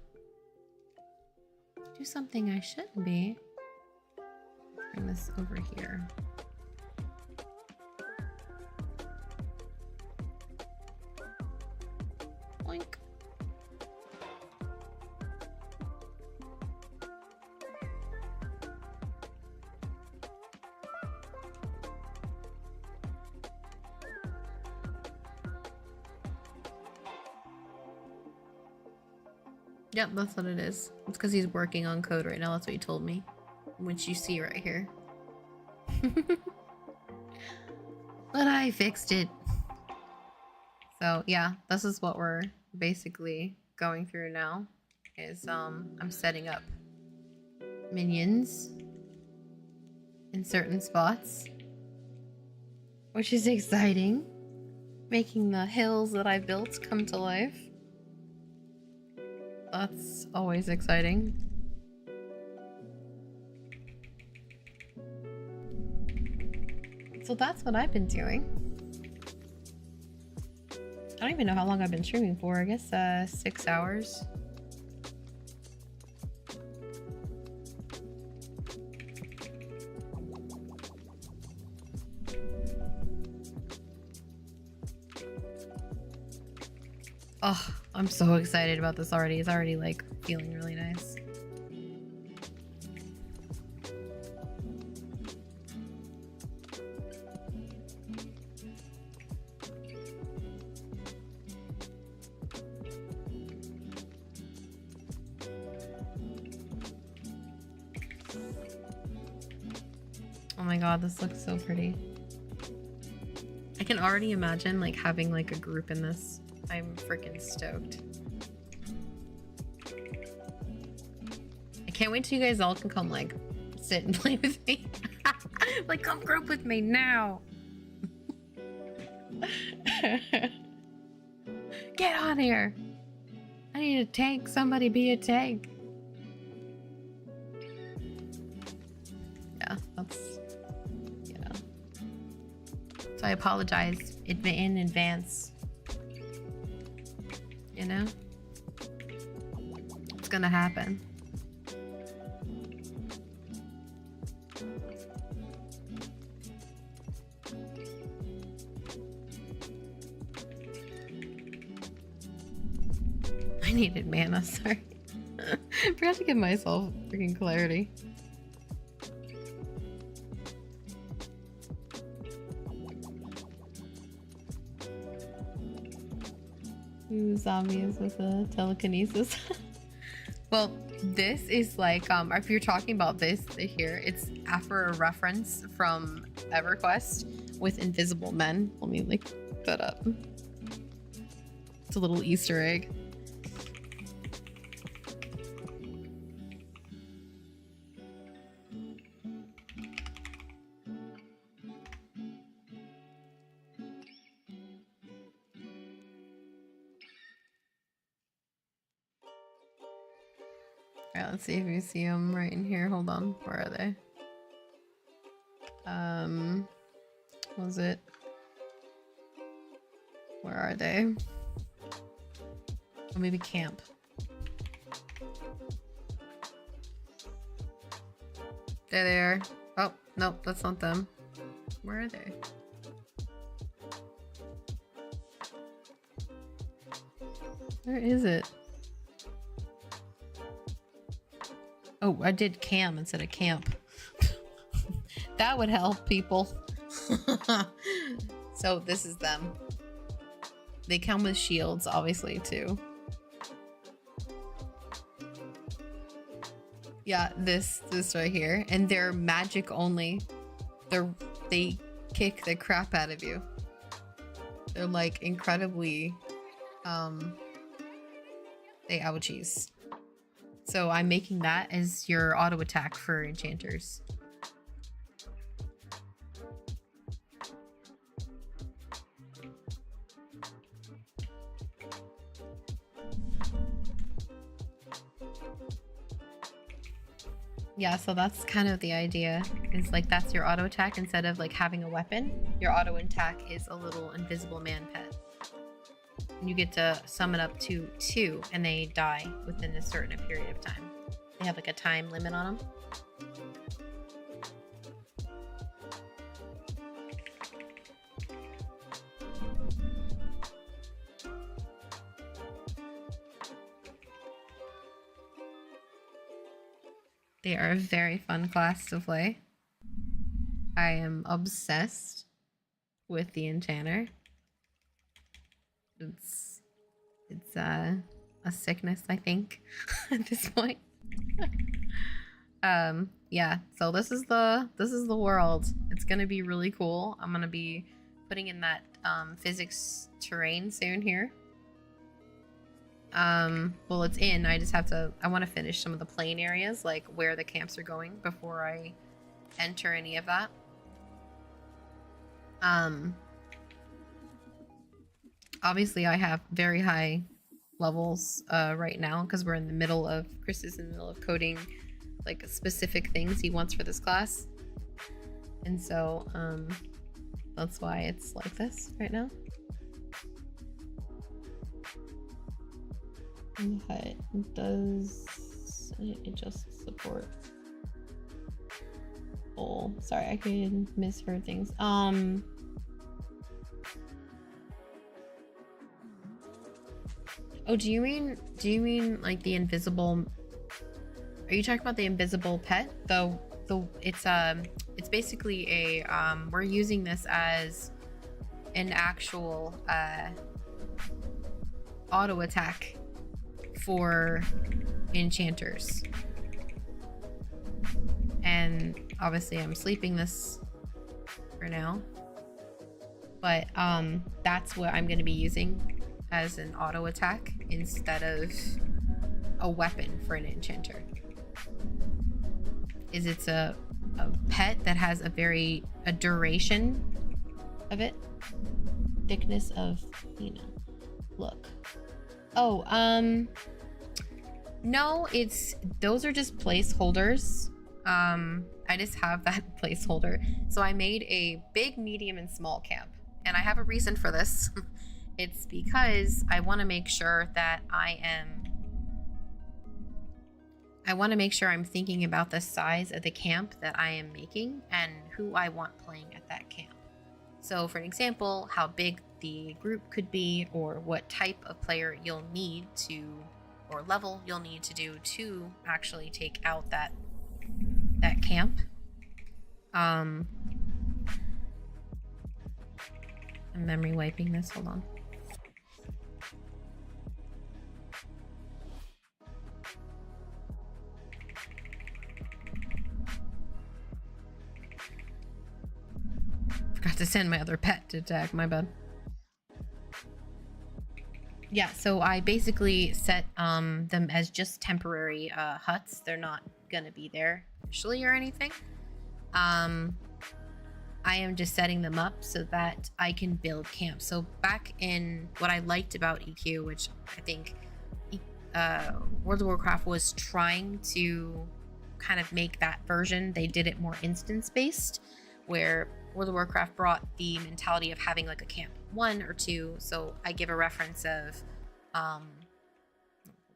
to do something I shouldn't be. Bring this over here. Boink. Yep, that's what it is. It's because he's working on code right now. That's what he told me. Which you see right here. But I fixed it. So yeah, this is what we're basically going through now. Is I'm setting up minions in certain spots. Which is exciting. Making the hills that I built come to life. That's always exciting. So that's what I've been doing. I don't even know how long I've been streaming for. I guess 6 hours. Oh, I'm so excited about this already. It's already like feeling really nice. Oh my god, this looks so pretty. I can already imagine like having like a group in this. I'm freaking stoked. I can't wait till you guys all can come like sit and play with me. Like come group with me now. Get on here. I need a tank. Somebody be a tank. Yeah, that's, you know. So I apologize in advance. You know? It's gonna happen. I needed mana, sorry. I forgot to give myself freaking clarity. Ooh, zombies with a telekinesis. Well, this is like, if you're talking about this here, it's after a reference from EverQuest with invisible men. Let me like that up. It's a little Easter egg. Alright, let's see if you see them right in here. Hold on. Where are they? What was it? Where are they? Or maybe camp. There they are. Oh, nope, that's not them. Where are they? Where is it? Oh, I did cam instead of camp. That would help people. So this is them. They come with shields, obviously, too. Yeah, this right here. And they're magic only. They kick the crap out of you. They're like incredibly they ouchies. So I'm making that as your auto attack for enchanters. Yeah, so that's kind of the idea, is like that's your auto attack. Instead of like having a weapon, your auto attack is a little invisible man pet. And you get to summon up to 2 and they die within a certain period of time. They have like a time limit on them. They are a very fun class to play. I am obsessed with the enchanter. It's a sickness, I think, at this point. Yeah, so this is the world. It's gonna be really cool. I'm gonna be putting in that physics terrain soon here. Well, it's in. I just have to, I want to finish some of the plain areas, like where the camps are going, before I enter any of that. Obviously I have very high levels right now because we're in the middle of, Chris is in the middle of coding like specific things he wants for this class. And so that's why it's like this right now. Okay, does it just support? Oh, sorry, I could misheard things. Oh, do you mean like the invisible? Are you talking about the invisible pet? It's basically a we're using this as an actual auto attack for enchanters. And obviously I'm sleeping this for now, but that's what I'm going to be using as an auto attack instead of a weapon for an enchanter. Is it's a pet that has a duration of it, thickness of, look. Oh, no, those are just placeholders. I just have that placeholder. So I made a big, medium, and small camp. And I have a reason for this. It's because I want to make sure that I'm thinking about the size of the camp that I am making and who I want playing at that camp. So for an example, how big the group could be, or what type of player you'll need to, or level you'll need to do to actually take out that camp. I'm memory wiping this, hold on. Forgot to send my other pet to attack, my bad. Yeah, so I basically set them as just temporary huts. They're not gonna be there officially or anything. I am just setting them up so that I can build camps. So back in what I liked about EQ, which I think World of Warcraft was trying to kind of make that version, they did it more instance-based, where World of Warcraft brought the mentality of having like a camp 1 or 2. So I give a reference of, hold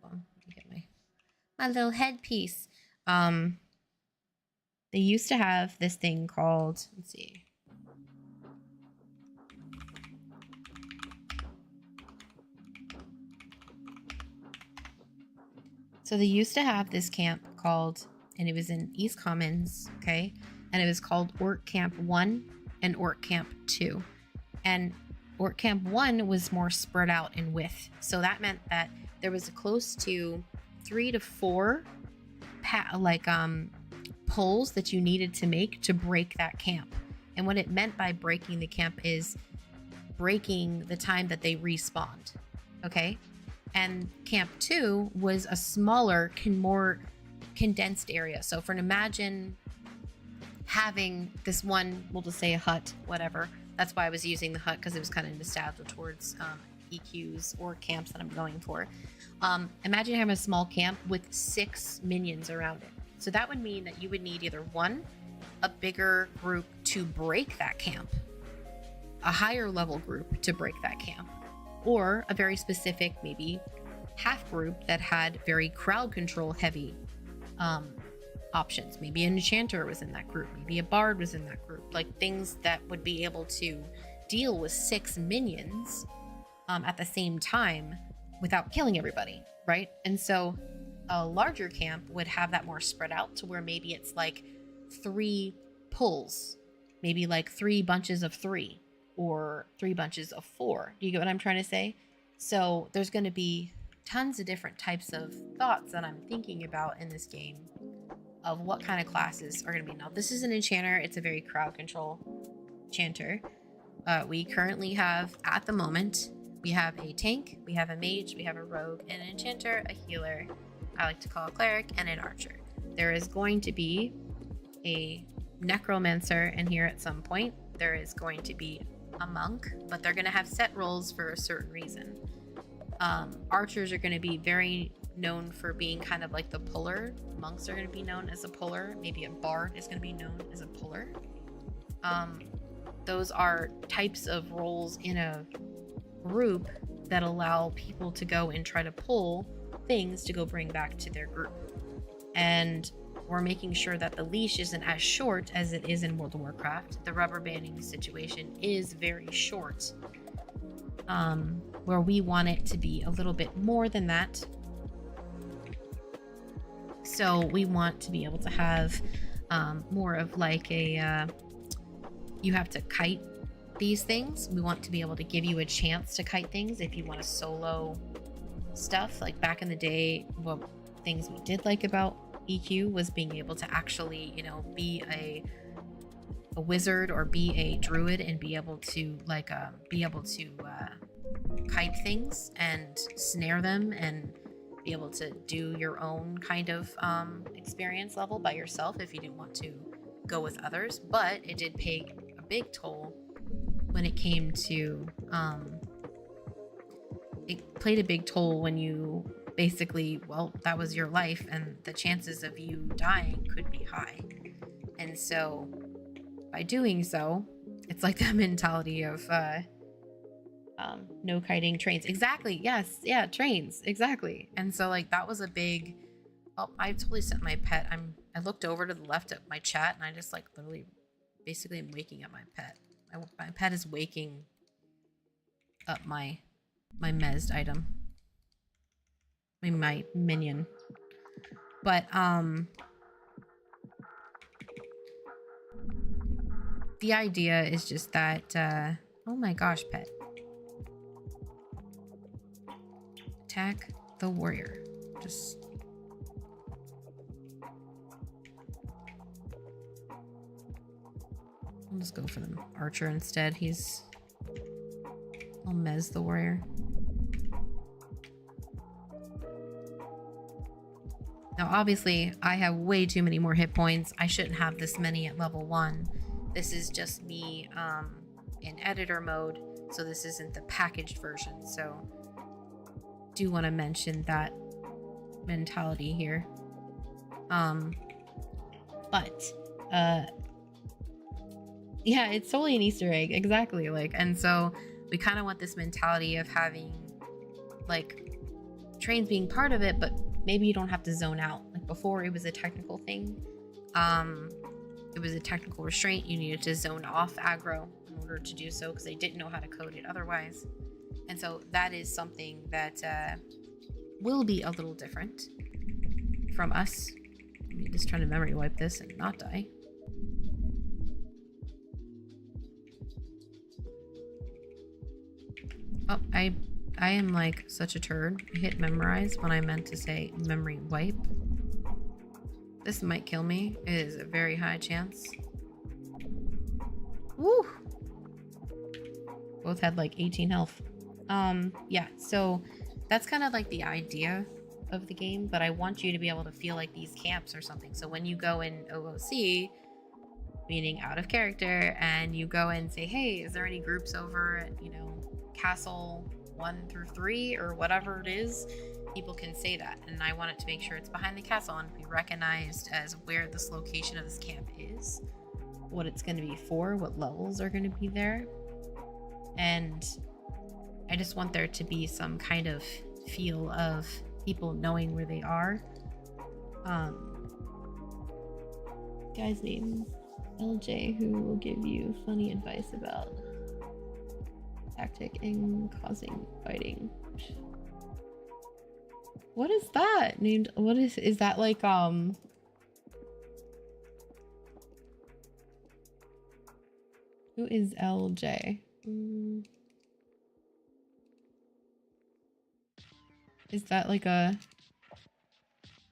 on, let me get my little headpiece. They used to have this thing called, let's see. So they used to have this camp called, and it was in East Commons, okay? And it was called Orc Camp 1 and Orc Camp 2. And Orc Camp 1 was more spread out in width. So that meant that there was close to 3 to 4 pulls that you needed to make to break that camp. And what it meant by breaking the camp is breaking the time that they respawned, okay? And Camp 2 was a smaller, more condensed area. So for an imagine having this one, we'll just say a hut, whatever. That's why I was using the hut, because it was kind of nostalgia towards EQs or camps that I'm going for. Imagine having a small camp with 6 minions around it. So that would mean that you would need either one, a bigger group to break that camp, a higher level group to break that camp, or a very specific, maybe half group that had very crowd control heavy options. Maybe an enchanter was in that group, maybe a bard was in that group, like things that would be able to deal with 6 minions at the same time without killing everybody, right? And so a larger camp would have that more spread out to where maybe it's like 3 pulls, maybe like 3 bunches of 3 or 3 bunches of 4. Do you get what I'm trying to say? So there's going to be tons of different types of thoughts that I'm thinking about in this game of what kind of classes are going to be. Now, this is an enchanter. It's a very crowd control enchanter. We currently have, at the moment, we have a tank, we have a mage, we have a rogue, an enchanter, a healer, I like to call a cleric, and an archer. There is going to be a necromancer in here at some point. There is going to be a monk, but they're going to have set roles for a certain reason. Archers are going to be very known for being kind of like the puller. Monks are going to be known as a puller. Maybe a bard is going to be known as a puller. Those are types of roles in a group that allow people to go and try to pull things to go bring back to their group. And we're making sure that the leash isn't as short as it is in World of Warcraft. The rubber banding situation is very short, where we want it to be a little bit more than that. So we want to be able to have more of like a you have to kite these things. We want to be able to give you a chance to kite things if you want to solo stuff. Like back in the day, what things we did like about EQ was being able to actually, you know, be a wizard or be a druid and be able to like kite things and snare them and be able to do your own kind of experience level by yourself if you didn't want to go with others. But it did pay a big toll when it came to it played a big toll when you basically, well, that was your life and the chances of you dying could be high. And so by doing so, it's like that mentality of no kiting trains. Exactly. Yes. Yeah. Trains. Exactly. And so like that was a big, oh, I totally sent my pet. I looked over to the left at my chat and I just like literally basically am waking up my pet. My pet is waking up my mesd item. I mean, my minion. But the idea is just that oh my gosh, pet. Attack the warrior. Just I'll just go for the archer instead. I'll mez the warrior. Now, obviously, I have way too many more hit points. I shouldn't have this many at level 1. This is just me in editor mode, so this isn't the packaged version. So, do want to mention that mentality here. Yeah, it's totally an Easter egg, exactly. Like, and so we kind of want this mentality of having like trains being part of it, but maybe you don't have to zone out. Like before, it was a technical thing. It was a technical restraint. You needed to zone off aggro in order to do so because they didn't know how to code it otherwise. And so that is something that will be a little different from us. Let me just try to memory wipe this and not die. Oh, I am like such a turd. I hit memorize when I meant to say memory wipe. This might kill me. It is a very high chance. Woo! Both had like 18 health. Yeah, so that's kind of like the idea of the game, but I want you to be able to feel like these camps or something. So when you go in OOC, meaning out of character, and you go and say, hey, is there any groups over at, you know, Castle 1 through 3 or whatever it is, people can say that. And I want it to make sure it's behind the castle and be recognized as where this location of this camp is, what it's going to be for, what levels are going to be there. And I just want there to be some kind of feel of people knowing where they are. Guy's name LJ, who will give you funny advice about tactic and causing fighting. What is that named? What is that like? Who is LJ? Is that like a?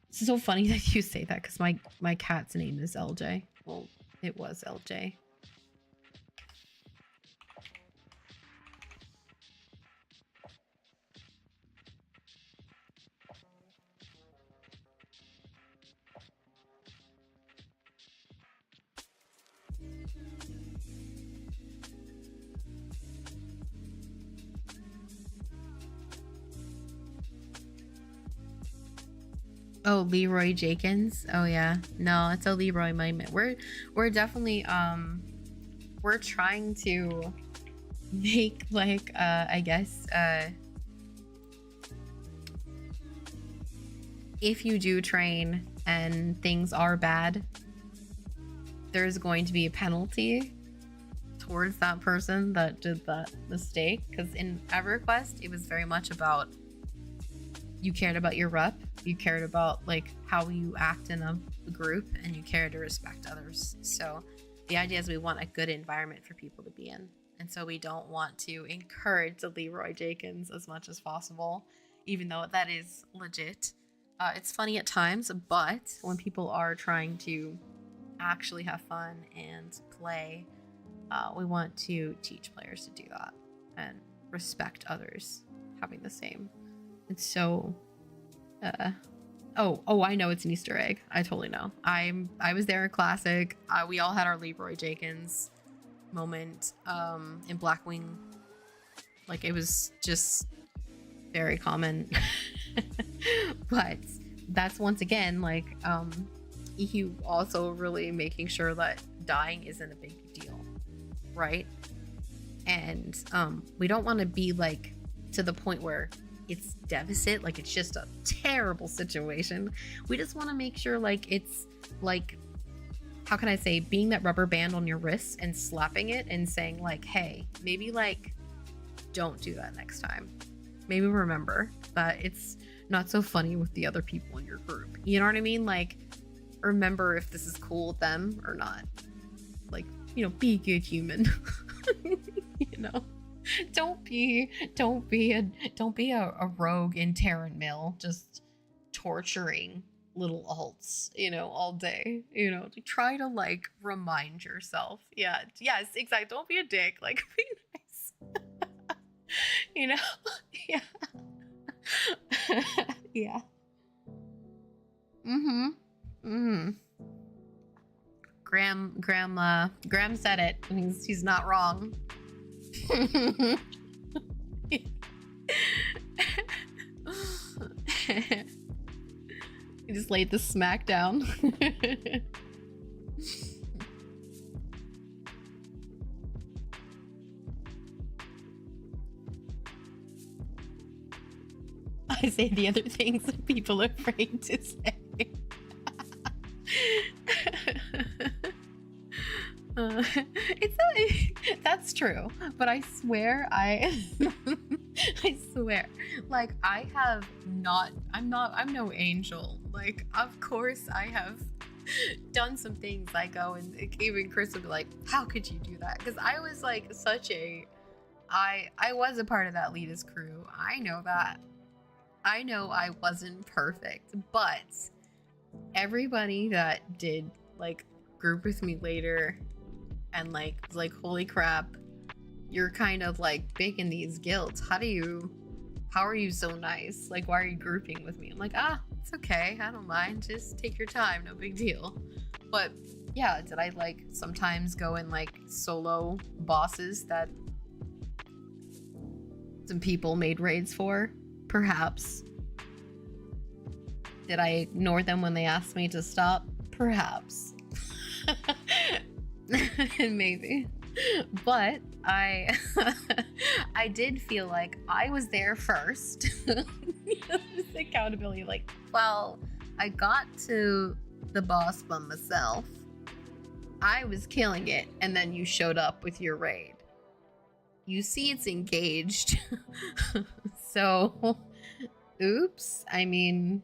It's so funny that you say that because my cat's name is LJ. Well, it was LJ. Oh, Leroy Jenkins. Oh yeah, no, it's a Leroy moment. We're definitely we're trying to make like I guess if you do train and things are bad, there's going to be a penalty towards that person that did that mistake. Because in EverQuest, it was very much about you cared about your rep, you cared about like how you act in a group, and you care to respect others. So the idea is we want a good environment for people to be in, and so we don't want to encourage the Leroy Jenkins as much as possible, even though that is legit. It's funny at times, but when people are trying to actually have fun and play, we want to teach players to do that and respect others having the same. It's so oh, I know it's an Easter egg. I totally know. I was there in Classic. We all had our Leroy Jenkins moment in Blackwing. Like, it was just very common. But that's once again like you also really making sure that dying isn't a big deal, right? And we don't want to be like to the point where it's deficit, like it's just a terrible situation. We just want to make sure like it's like, how can I say, being that rubber band on your wrist and slapping it and saying like, hey, maybe like don't do that next time. Maybe remember that it's not so funny with the other people in your group. You know what I mean? Like, remember if this is cool with them or not. Like, you know, be a good human. You know, don't be a rogue in Tearyn Mill just torturing little alts, you know, all day, you know, to try to like remind yourself. Yeah, yes, exactly. Don't be a dick. Like, be nice. You know? Yeah. Yeah. Mm-hmm. Mm-hmm. Graham said it. He's not wrong. He just laid the smack down. I say the other things that people are afraid to say. That's true, but I swear I swear, like, I'm no angel. Like, of course I have done some things. I go and even Chris would be like, how could you do that? Because I was like I was a part of that elitist crew. I know that. I know I wasn't perfect, but everybody that did like group with me later and like was like, holy crap, you're kind of like big in these guilds. How are you so nice? Like, why are you grouping with me? I'm like, it's okay. I don't mind. Just take your time. No big deal. But yeah, did I like sometimes go in like solo bosses that some people made raids for? Perhaps. Did I ignore them when they asked me to stop? Perhaps. Maybe. But I did feel like I was there first. This accountability, like, well, I got to the boss by myself. I was killing it, and then you showed up with your raid. You see it's engaged. So, oops. I mean,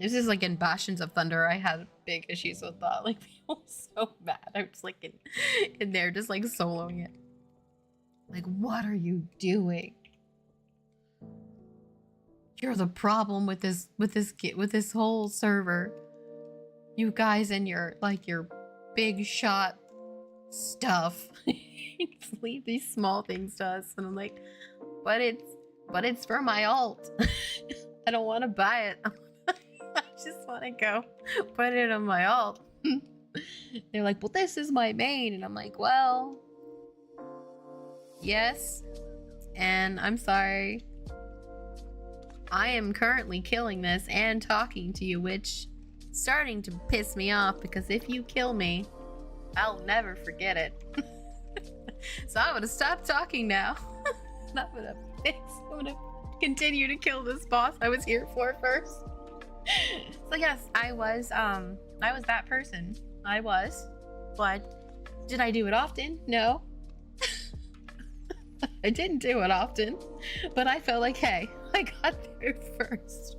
this is like in Bastions of Thunder. I had big issues with that. Like, people were so mad. I was like in there just like soloing it. Like, what are you doing? You're the problem with this whole server. You guys and your big shot stuff. Just leave these small things to us. And I'm like, but it's for my alt. I don't want to buy it. I just want to go put it on my alt. They're like, well, this is my main. And I'm like, well, yes. And I'm sorry. I am currently killing this and talking to you, which is starting to piss me off, because if you kill me, I'll never forget it. So I'm gonna stop talking now. I'm gonna continue to kill this boss I was here for first. So yes, I was that person. I was. But did I do it often? No. I didn't do it often. But I felt like, hey, I got there first.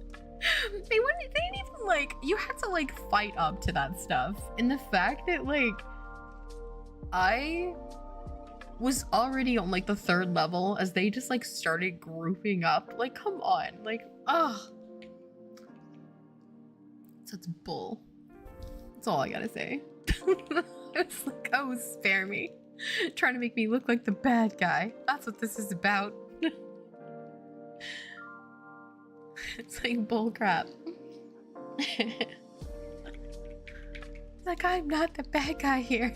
They didn't even like, you had to like fight up to that stuff. And the fact that like I was already on like the 3rd level as they just like started grouping up. Like, come on. Like, ugh. Such bull. That's all I gotta say. It's like, oh, spare me. Trying to make me look like the bad guy. That's what this is about. It's like bull crap. It's like, I'm not the bad guy here.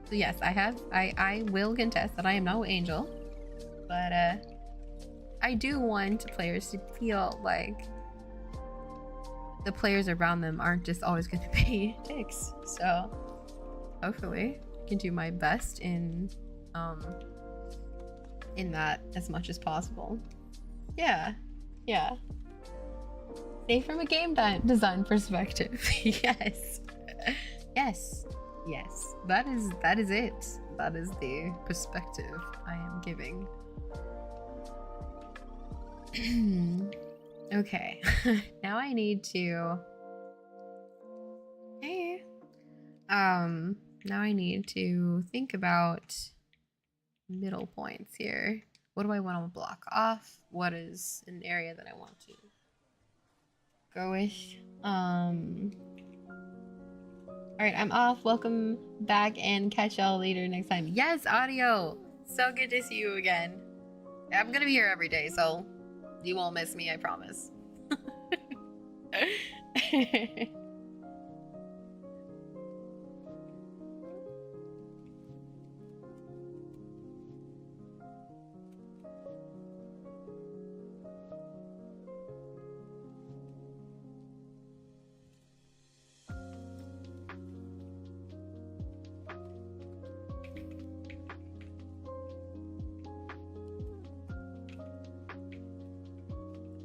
So yes, I will contest that I am no angel, but I do want players to feel like the players around them aren't just always going to be dicks. So hopefully I can do my best in that as much as possible. Yeah. Say from a game design perspective. Yes. That is it. That is the perspective I am giving. Okay. Now I need to now I need to think about middle points here. What do I want to block off? What is an area that I want to go with? Alright, I'm off. Welcome back and catch y'all later next time. Yes, audio! So good to see you again. I'm gonna be here every day, so you won't miss me, I promise.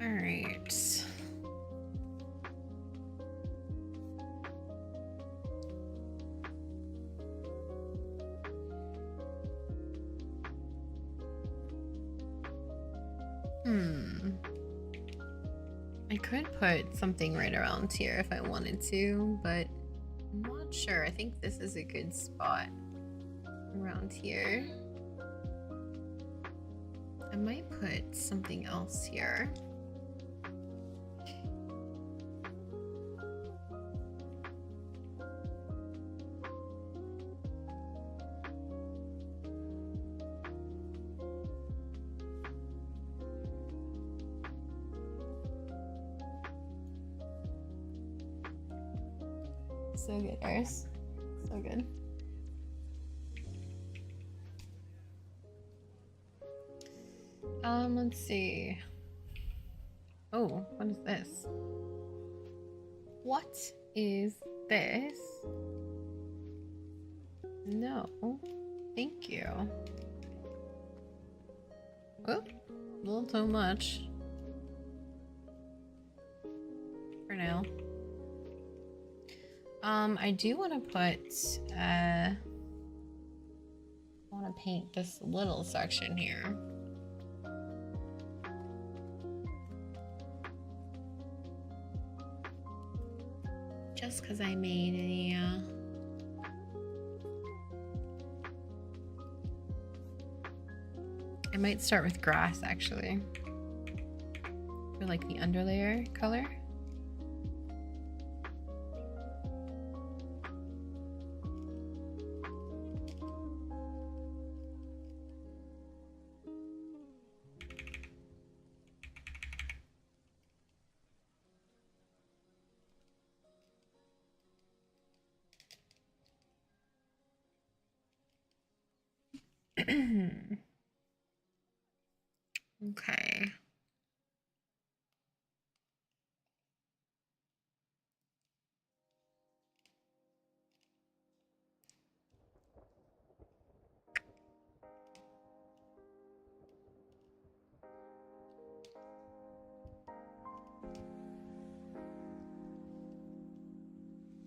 Alright. I could put something right around here if I wanted to, but I'm not sure. I think this is a good spot around here. I might put something else here. So good, Ars. So good. Let's see. Oh, what is this? What is this? No, thank you. Oh, a little too much. For now. I do want to put, I want to paint this little section here. Just because I made a, I might start with grass actually. For like the underlayer color. Okay.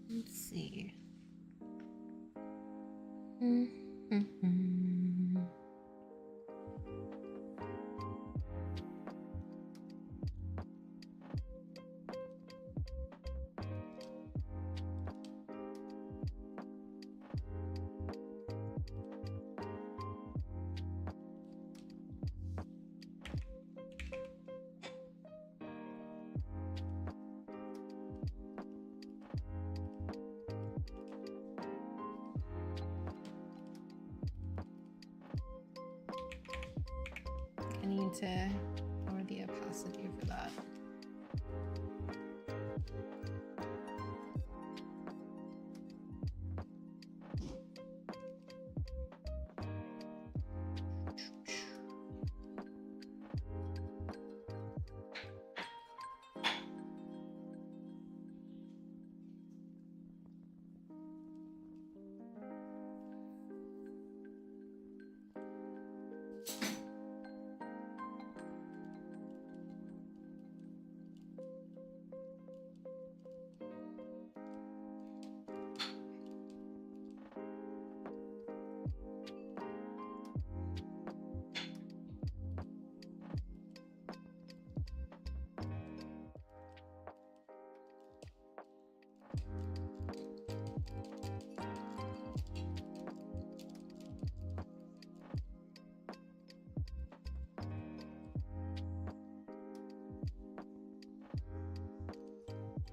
Let's see. I need to lower the opacity for that.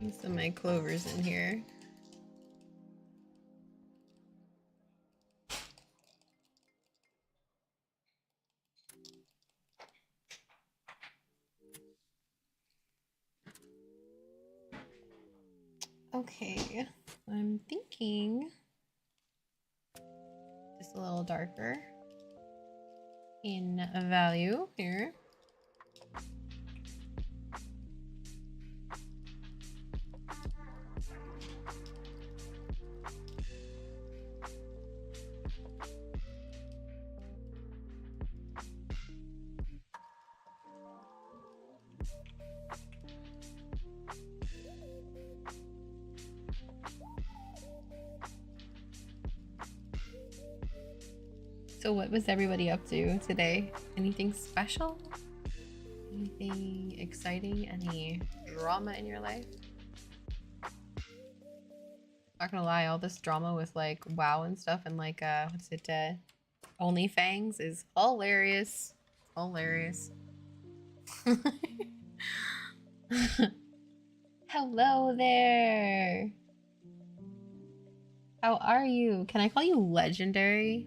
Some of my clovers in here. Okay, I'm thinking just a little darker in value here. So what was everybody up to today? Anything special? Anything exciting? Any drama in your life? Not gonna lie, all this drama with like WoW and stuff and like what's it, OnlyFans is hilarious. Hilarious. Hello there. How are you? Can I call you legendary?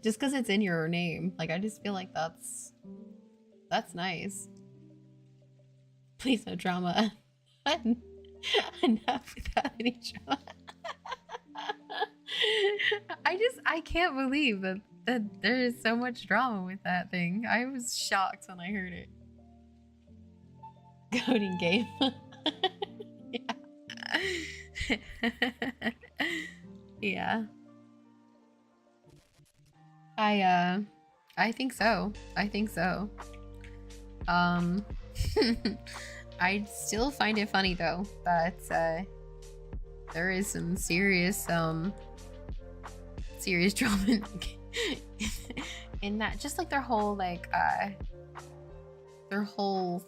Just because it's in your name. Like, I just feel like that's nice. Please, no drama. Enough without any drama. I can't believe that there is so much drama with that thing. I was shocked when I heard it. Coding game. Yeah. Yeah. I think so. I think so. I still find it funny though that there is some serious drama in that, just like their whole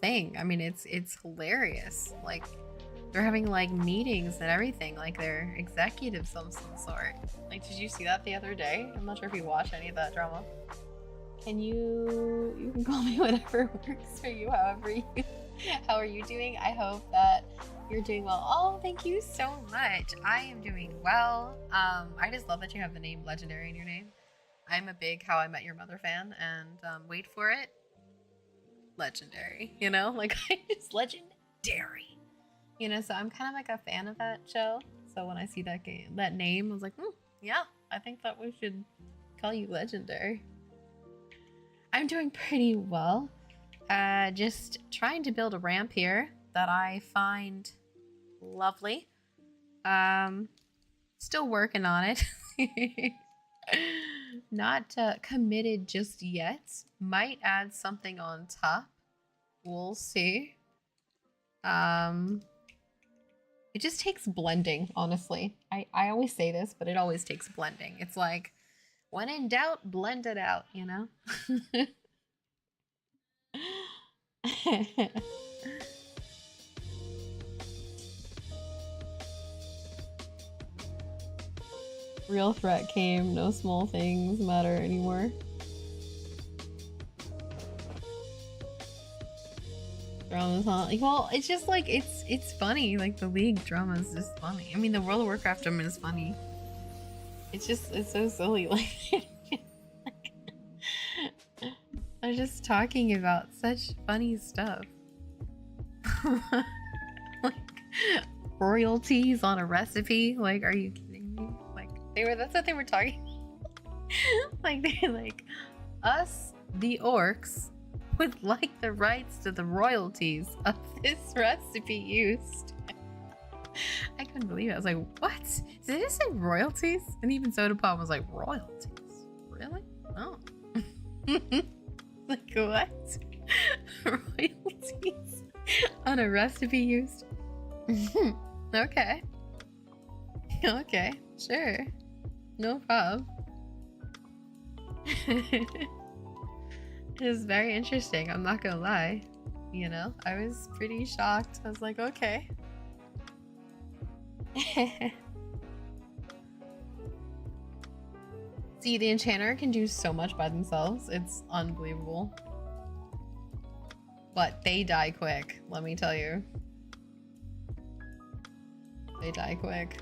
thing. I mean, it's hilarious. Like, they're having like meetings and everything, like they're executives of some sort. Like, did you see that the other day? I'm not sure if you watched any of that drama. Can you can call me whatever works for you, how are you doing? I hope that you're doing well. Oh, thank you so much. I am doing well. I just love that you have the name Legendary in your name. I'm a big How I Met Your Mother fan, and wait for it, Legendary. You know, like, I just legendary. You know, so I'm kind of like a fan of that show. So when I see that name, I was like, yeah, I think that we should call you Legendary. I'm doing pretty well. Just trying to build a ramp here that I find lovely. Still working on it. Not committed just yet. Might add something on top. We'll see. It just takes blending, honestly. I always say this, but it always takes blending. It's like, when in doubt, blend it out, you know? Real threat came, no small things matter anymore. Drama's not like, well, it's just like, it's funny. Like, the League drama is just funny. I mean, the World of Warcraft drama is funny. It's so silly. Like, they're just talking about such funny stuff. Like, royalties on a recipe. Like, are you kidding me? Like, that's what they were talking. Like, they're like, us, the orcs, would like the rights to the royalties of this recipe used. I couldn't believe it. I was like, what? Did it say royalties? And even Soda Pop was like, royalties? Really? Oh. Like, what? Royalties on a recipe used? Okay. Okay, sure. No problem. It was very interesting, I'm not gonna lie. You know, I was pretty shocked. I was like, okay. See, the enchanter can do so much by themselves. It's unbelievable. But they die quick, let me tell you. They die quick.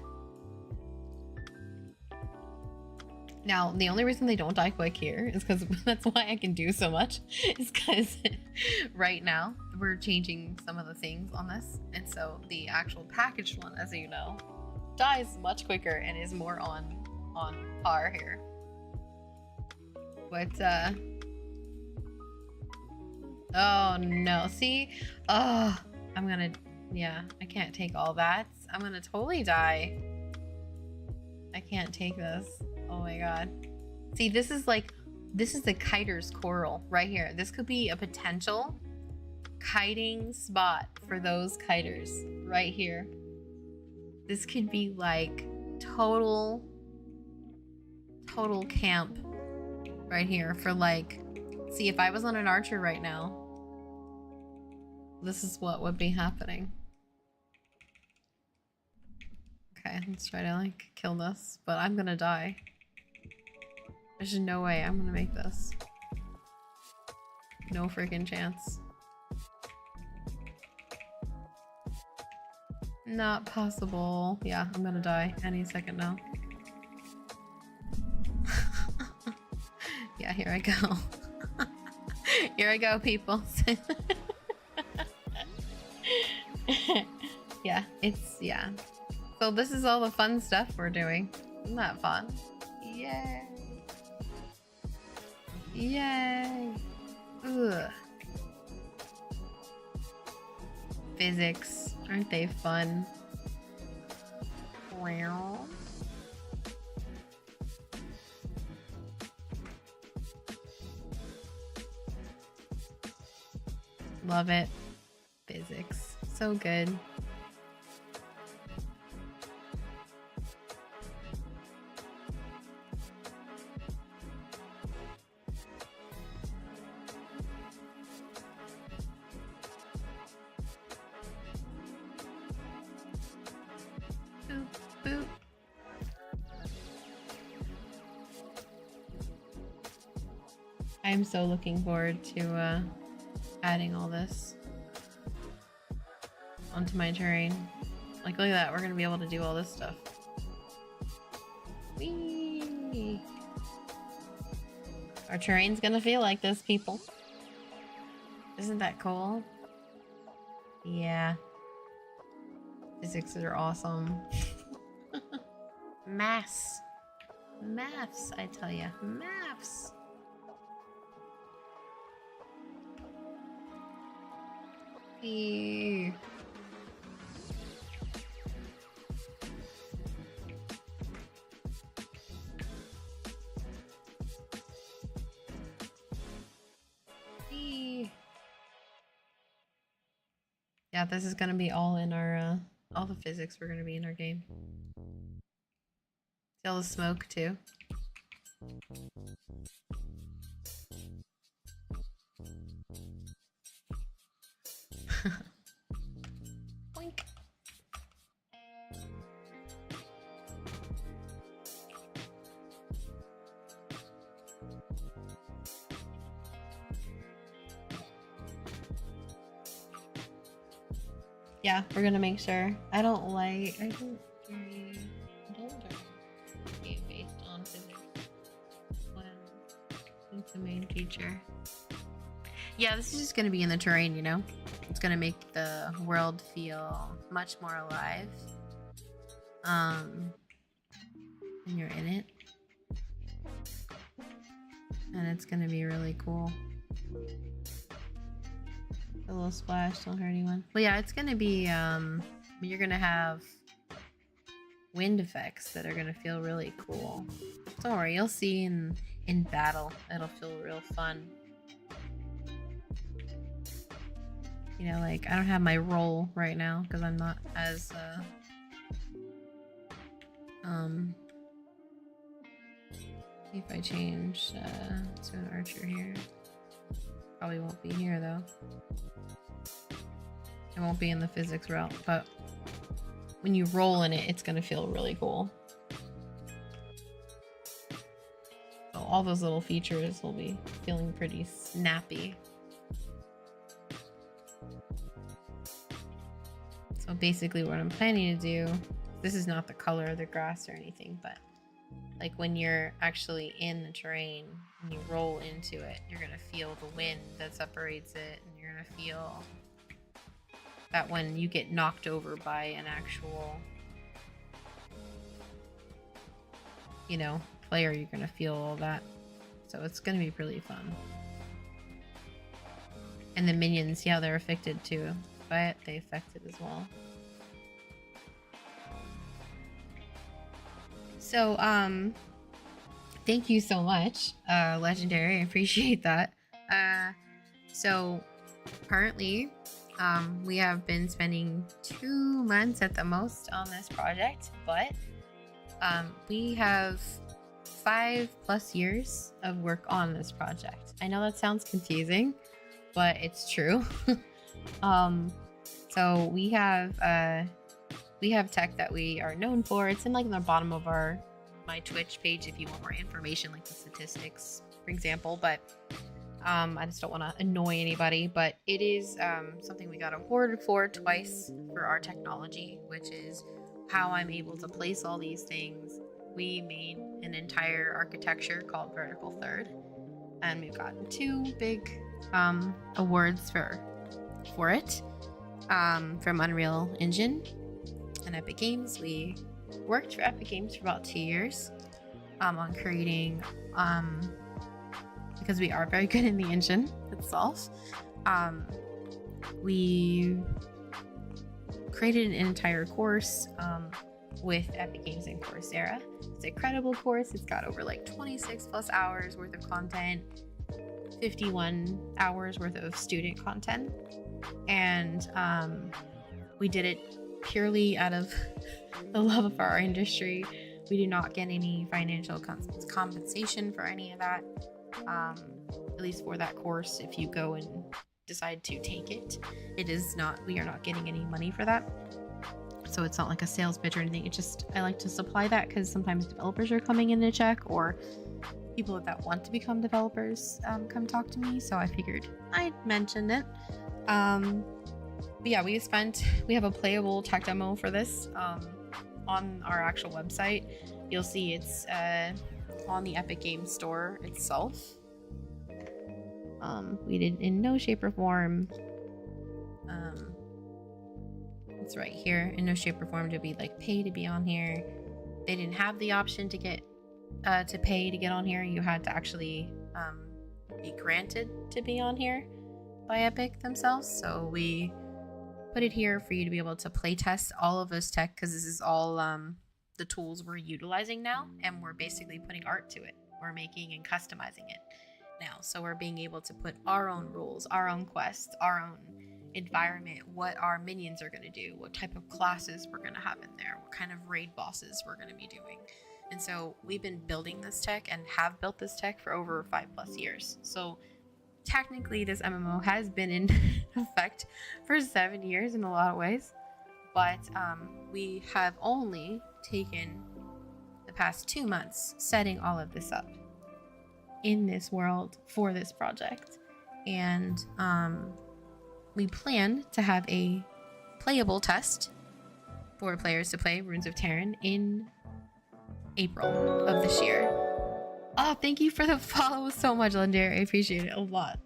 Now, the only reason they don't die quick here is because that's why I can do so much. Is because right now we're changing some of the things on this. And so the actual packaged one, as you know, dies much quicker and is more on par here. But, oh no, see? Oh, I'm gonna, yeah, I can't take all that. I'm gonna totally die. I can't take this. Oh my god. See, this is the kiter's coral right here. This could be a potential kiting spot for those kiters right here. This could be like total camp right here for like, see, if I was on an archer right now, this is what would be happening. Okay, let's try to like kill this, but I'm gonna die. There's no way I'm gonna make this. No freaking chance. Not possible. Yeah, I'm gonna die any second now. Yeah, here I go. Here I go, people. Yeah, yeah. So this is all the fun stuff we're doing. Isn't that fun? Yay. Yay. Ugh. Physics. Aren't they fun? Wow. Love it. Physics. So good. Boop, boop. I am so looking forward to adding all this onto my terrain. Like, look at that, we're gonna be able to do all this stuff. Whee! Our terrain's gonna feel like this, people. Isn't that cool? Yeah. Physics are awesome. Maths. Maths, I tell ya. Maths. Eee. Eee. Yeah, this is gonna be all in our, all the physics were gonna be in our game. See all the smoke too? Boink. Yeah, we're gonna make sure. I don't game based on physics when it's the main feature. Yeah, this is just gonna be in the terrain, you know? It's gonna make the world feel much more alive. When you're in it. And it's gonna be really cool. A little splash, don't hurt anyone. But yeah, it's gonna be, you're gonna have wind effects that are gonna feel really cool. Don't worry, you'll see in battle. It'll feel real fun. You know, like, I don't have my roll right now because I'm not as, if I change to an archer here. Probably won't be here though. It won't be in the physics route, but when you roll in it, it's gonna feel really cool. So all those little features will be feeling pretty snappy. So basically what I'm planning to do, this is not the color of the grass or anything, but like when you're actually in the terrain and you roll into it, you're going to feel the wind that separates it, and you're going to feel that when you get knocked over by an actual, you know, player, you're going to feel all that. So it's going to be really fun. And the minions, yeah, they're affected too by it. They affect it as well. So, thank you so much, Legendary. I appreciate that. So currently, we have been spending 2 months at the most on this project, but we have 5+ years of work on this project. I know that sounds confusing, but it's true. So we have tech that we are known for. It's in like in the bottom of my Twitch page if you want more information, like the statistics, for example. But I just don't want to annoy anybody. But it is something we got awarded for twice for our technology, which is how I'm able to place all these things. We made an entire architecture called Vertical Third, and we've gotten 2 big awards for it from Unreal Engine and Epic Games. We worked for Epic Games for about 2 years on creating, because we are very good in the engine itself. We created an entire course with Epic Games and Coursera. It's a credible course. It's got over like 26+ hours worth of content, 51 hours worth of student content, and we did it purely out of the love of our industry. We do not get any financial compensation for any of that, at least for that course. If you go and decide to take it, we are not getting any money for that. So it's not like a sales pitch or anything. It's just, I like to supply that because sometimes developers are coming in to check, or people that want to become developers come talk to me. So I figured I'd mention it. But yeah, we have a playable tech demo for this on our actual website. You'll see it's on the Epic Games store itself. We did in no shape or form. It's right here. In no shape or form to be like pay to be on here. They didn't have the option to get to pay to get on here. You had to actually be granted to be on here by Epic themselves. So we put it here for you to be able to play test all of this tech, because this is all the tools we're utilizing now, and we're basically putting art to it. We're making and customizing it now. So we're being able to put our own rules, our own quests, our own environment, what our minions are going to do, what type of classes we're going to have in there, what kind of raid bosses we're going to be doing. And so we've been building this tech and have built this tech for over 5+ years. So technically this MMO has been in effect for 7 years in a lot of ways, but we have only taken the past 2 months setting all of this up in this world for this project. And we plan to have a playable test for players to play Runes of Tearyn in April of this year. Oh, thank you for the follow so much, Legendary. I appreciate it a lot.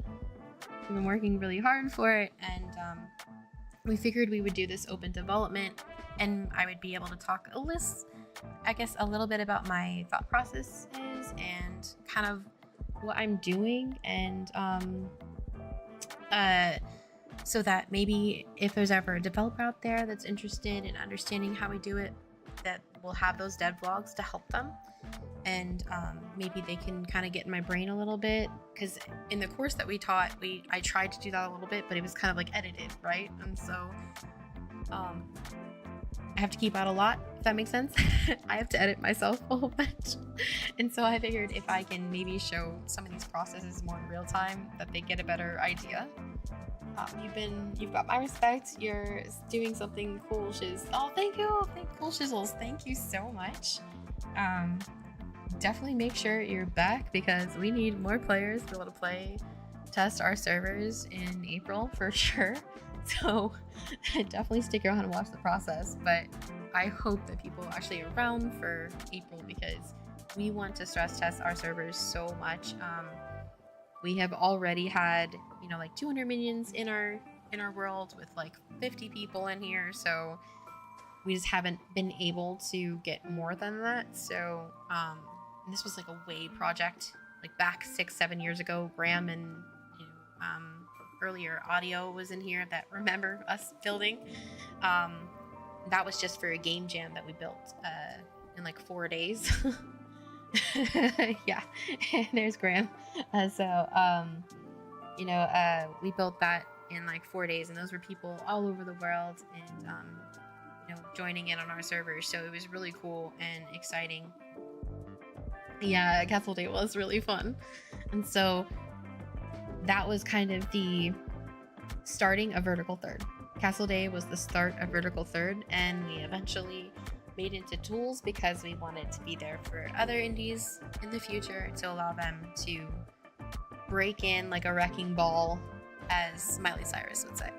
We've been working really hard for it, and we figured we would do this open development, and I would be able to talk a little bit about my thought processes and kind of what I'm doing, and so that maybe if there's ever a developer out there that's interested in understanding how we do it, that we'll have those dev vlogs to help them, and maybe they can kind of get in my brain a little bit, because in the course that we taught, I tried to do that a little bit, but it was kind of like edited, right? And so I have to keep out a lot, if that makes sense. I have to edit myself a whole bunch. And so I figured if I can maybe show some of these processes more in real time, that they get a better idea. You've got my respect. You're doing something cool, Shiz. Oh, thank you. Cool Shizzles. Thank you so much. Definitely make sure you're back, because we need more players to be able to test our servers in April for sure. So definitely stick around and watch the process. But I hope that people are actually around for April, because we want to stress test our servers so much. We have already had, you know, like 200 minions in our world with like 50 people in here, so we just haven't been able to get more than that. So this was like a way project, like back 6-7 years ago. Graham and, you know, earlier Audio was in here that remember us building. That was just for a game jam that we built in like 4 days. Yeah, there's Graham. You know, we built that in like 4 days, and those were people all over the world, and you know, joining in on our servers. So it was really cool and exciting. Yeah, Castle Day was really fun. And so that was kind of the starting of Vertical Third. Castle Day was the start of Vertical Third, and we eventually made into tools because we wanted to be there for other indies in the future to allow them to break in like a wrecking ball, as Smiley Cyrus would say.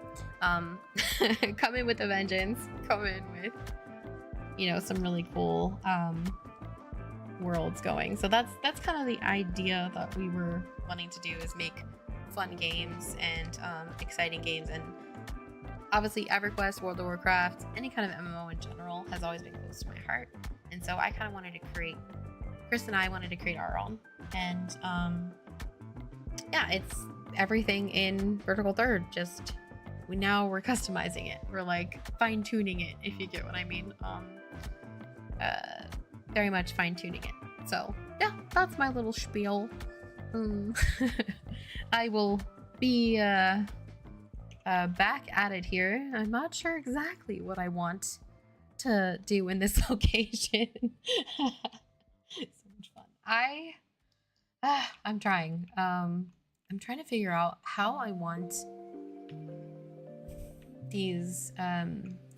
Come in with a vengeance, come in with, you know, some really cool worlds going. So that's kind of the idea that we were wanting to do, is make fun games and exciting games. And obviously EverQuest, World of Warcraft, any kind of MMO in general has always been close to my heart. And so I kind of wanted to create, Chris and I wanted to create our own. And yeah, it's everything in Vertical Third, just we're customizing it. We're like fine-tuning it, if you get what I mean. Very much fine-tuning it. So yeah, that's my little spiel. I will be back at it here. I'm not sure exactly what I want to do in this location. So much fun. I'm trying. I'm trying to figure out how I want these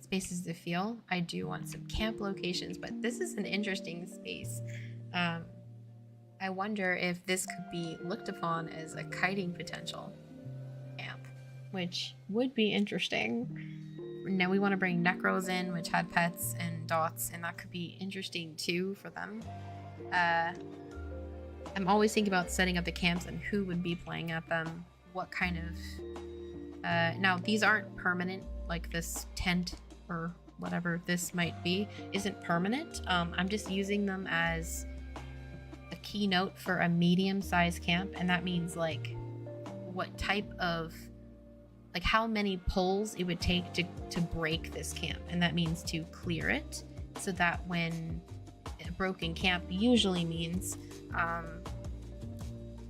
spaces to feel. I do want some camp locations, but this is an interesting space. I wonder if this could be looked upon as a kiting potential camp, which would be interesting. Now we want to bring Necros in, which had pets and dots, and that could be interesting too for them. I'm always thinking about setting up the camps and who would be playing at them, what kind of... now, these aren't permanent, like this tent or whatever this might be isn't permanent. I'm just using them as a keynote for a medium-sized camp, and that means like what type of, like how many pulls it would take to break this camp, and that means to clear it, so that when a broken camp usually means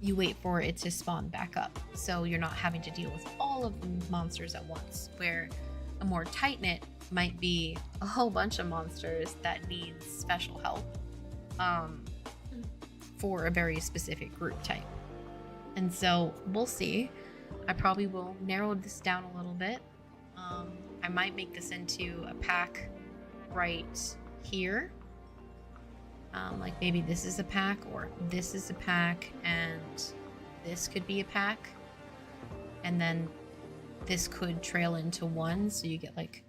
you wait for it to spawn back up, so you're not having to deal with all of the monsters at once, where a more tight-knit might be a whole bunch of monsters that need special help for a very specific group type. And so we'll see. I probably will narrow this down a little bit. I might make this into a pack right here. Like maybe this is a pack, or this is a pack, and this could be a pack, and then this could trail into one, so you get like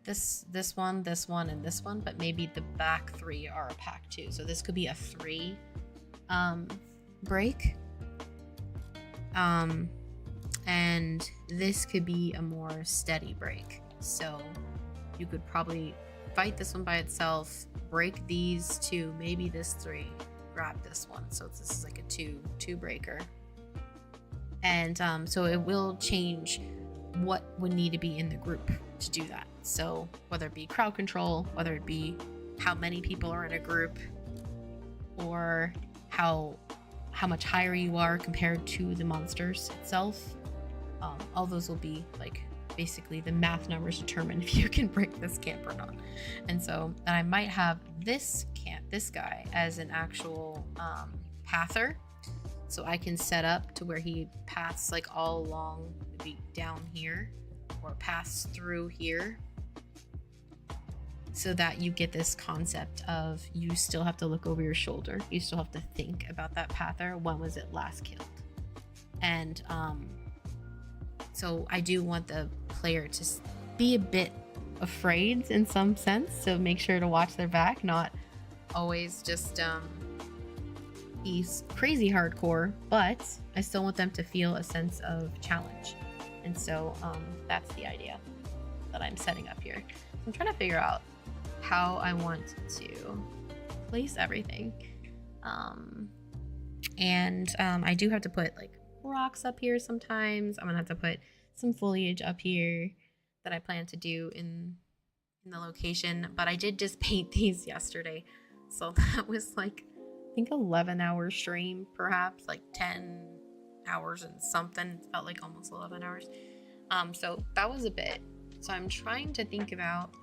this one, and this one, but maybe the back three are a pack too. So this could be a 3 break, and this could be a more steady break. So you could probably fight this one by itself, break these 2, maybe this 3, grab this one. So this is like a 2 breaker. And so it will change what would need to be in the group to do that. So whether it be crowd control, whether it be how many people are in a group, or how much higher you are compared to the monsters itself, all those will be like basically the math numbers determine if you can break this camp or not. And so then I might have this guy as an actual pather, so I can set up to where he paths like all along, maybe down here, or paths through here, so that you get this concept of you still have to look over your shoulder, you still have to think about that pather. When was it last killed? And So I do want the player to be a bit afraid in some sense, so make sure to watch their back, not always just be crazy hardcore, but I still want them to feel a sense of challenge. And so that's the idea that I'm setting up here. I'm trying to figure out how I want to place everything. I do have to put like rocks up here sometimes. I'm gonna have to put some foliage up here that I plan to do in the location, but I did just paint these yesterday, so that was like I think 11-hour stream, perhaps like 10 hours and something. It felt like almost 11 hours. So that was a bit. So I'm trying to think about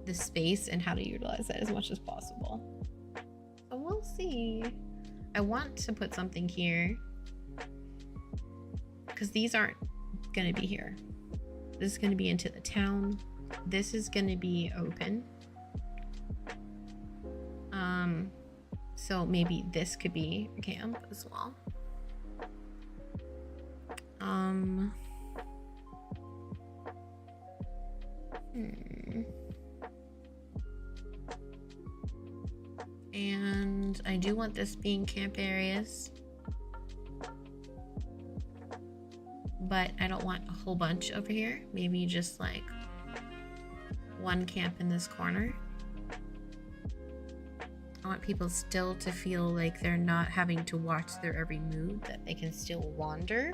the space and how to utilize it as much as possible. So we'll see. I want to put something here because these aren't going to be here. This is going to be into the town. This is going to be open. So maybe this could be a camp as well. And I do want this being camp areas, but I don't want a whole bunch over here. Maybe just like one camp in this corner. I want people still to feel like they're not having to watch their every move, that they can still wander.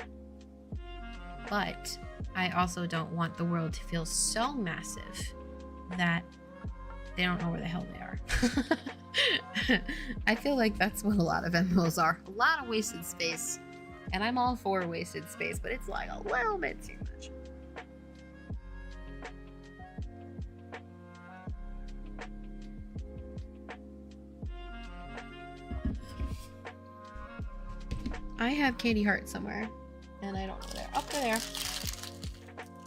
But I also don't want the world to feel so massive that they don't know where the hell they are. I feel like that's what a lot of MMOs are. A lot of wasted space. And I'm all for wasted space, but it's like a little bit too much. I have candy heart somewhere, and I don't know where. Up there.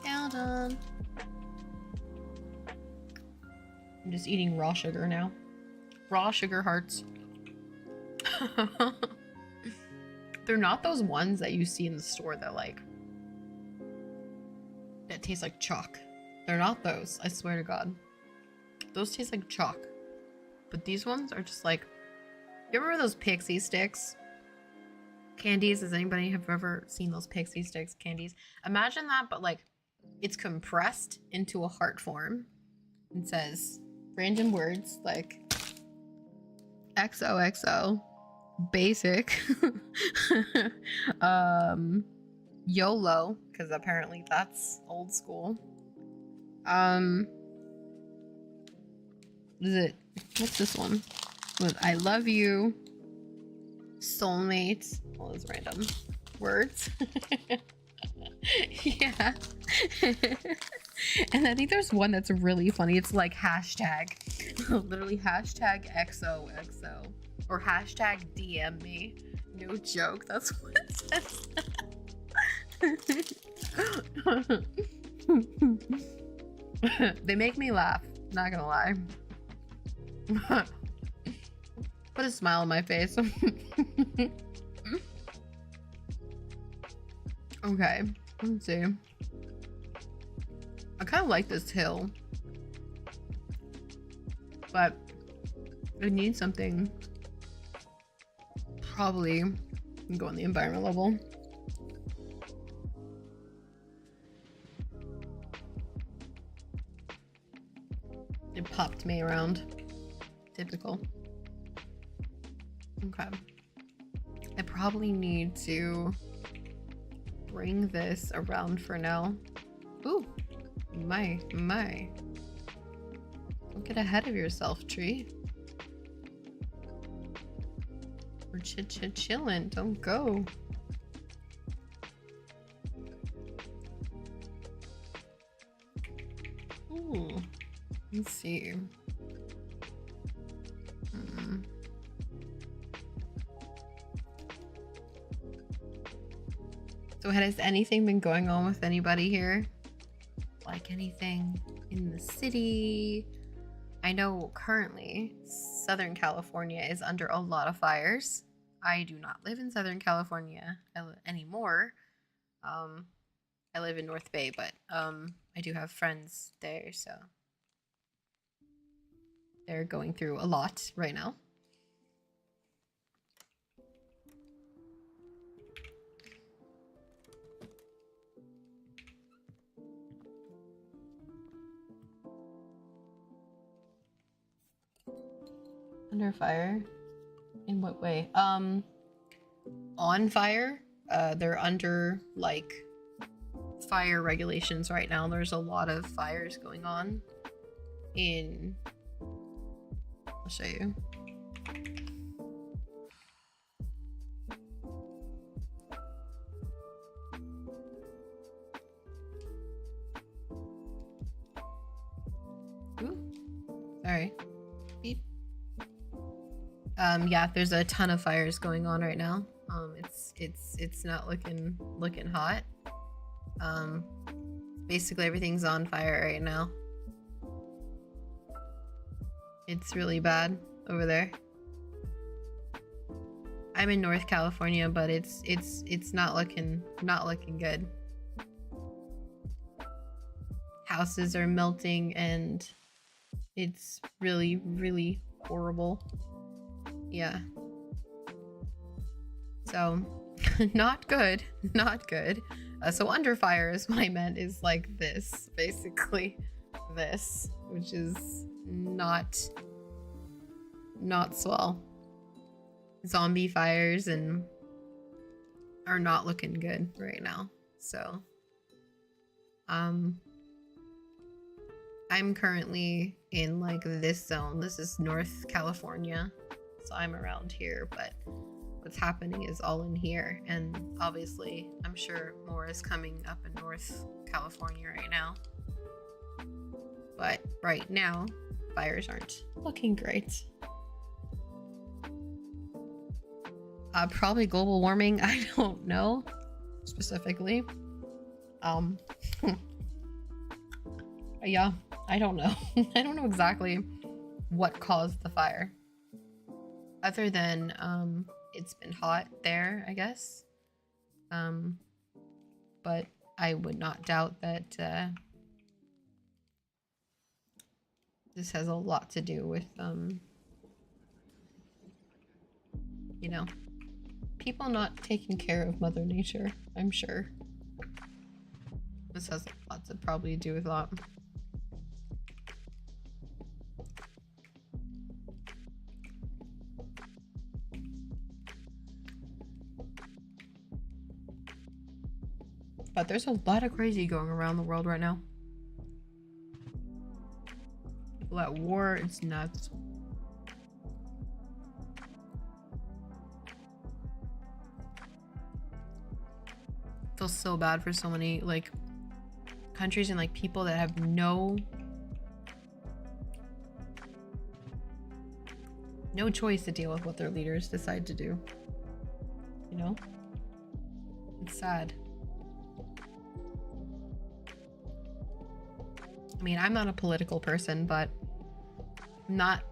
Found 'em. I'm just eating raw sugar now. Raw sugar hearts. They're not those ones that you see in the store that taste like chalk. They're not those, I swear to God. Those taste like chalk. But these ones are just like, you remember those pixie sticks? Candies, does anybody have ever seen those pixie sticks candies? Imagine that, but like it's compressed into a heart form and says random words like XOXO, basic, YOLO, because apparently that's old school. What's this one? With I love you, soulmates, all those random words. Yeah. And I think there's one that's really funny. It's like hashtag, literally hashtag XOXO or hashtag DM me. No joke, that's what it says. They make me laugh, not gonna lie. Put a smile on my face. Okay, let's see. I kind of like this hill, but it needs something. Probably go on the environment level. It popped me around. Typical. Okay. I probably need to bring this around for now. Ooh, my. Don't get ahead of yourself, tree. We're chillin', don't go. Ooh, let's see. So has anything been going on with anybody here? Like anything in the city? I know currently Southern California is under a lot of fires. I do not live in Southern California anymore, I live in North Bay, but I do have friends there, so they're going through a lot right now. Under fire? In what way? On fire? They're under, like, fire regulations right now. There's a lot of fires going on in... I'll show you. Ooh. Sorry. Beep. Yeah, there's a ton of fires going on right now. It's not looking hot. Basically everything's on fire right now. It's really bad over there. I'm in North California, but it's not looking good. Houses are melting and it's really, really horrible. Yeah. So, not good. Not good. So under fire is what I meant, is like this, basically. This, which is not swell. Zombie fires and are not looking good right now. So, I'm currently in like this zone. This is North California, so I'm around here, but what's happening is all in here, and obviously I'm sure more is coming up in North California right now. But right now, fires aren't looking great. Probably global warming. I don't know specifically. Yeah, I don't know. I don't know exactly what caused the fire. Other than, it's been hot there, I guess. But I would not doubt that, this has a lot to do with, you know, people not taking care of Mother Nature, I'm sure. This has a lot to probably do with a lot. But there's a lot of crazy going around the world right now. People at war, it's nuts. I feel so bad for so many like countries and like people that have no choice to deal with what their leaders decide to do. You know? It's sad. I mean, I'm not a political person, but I'm not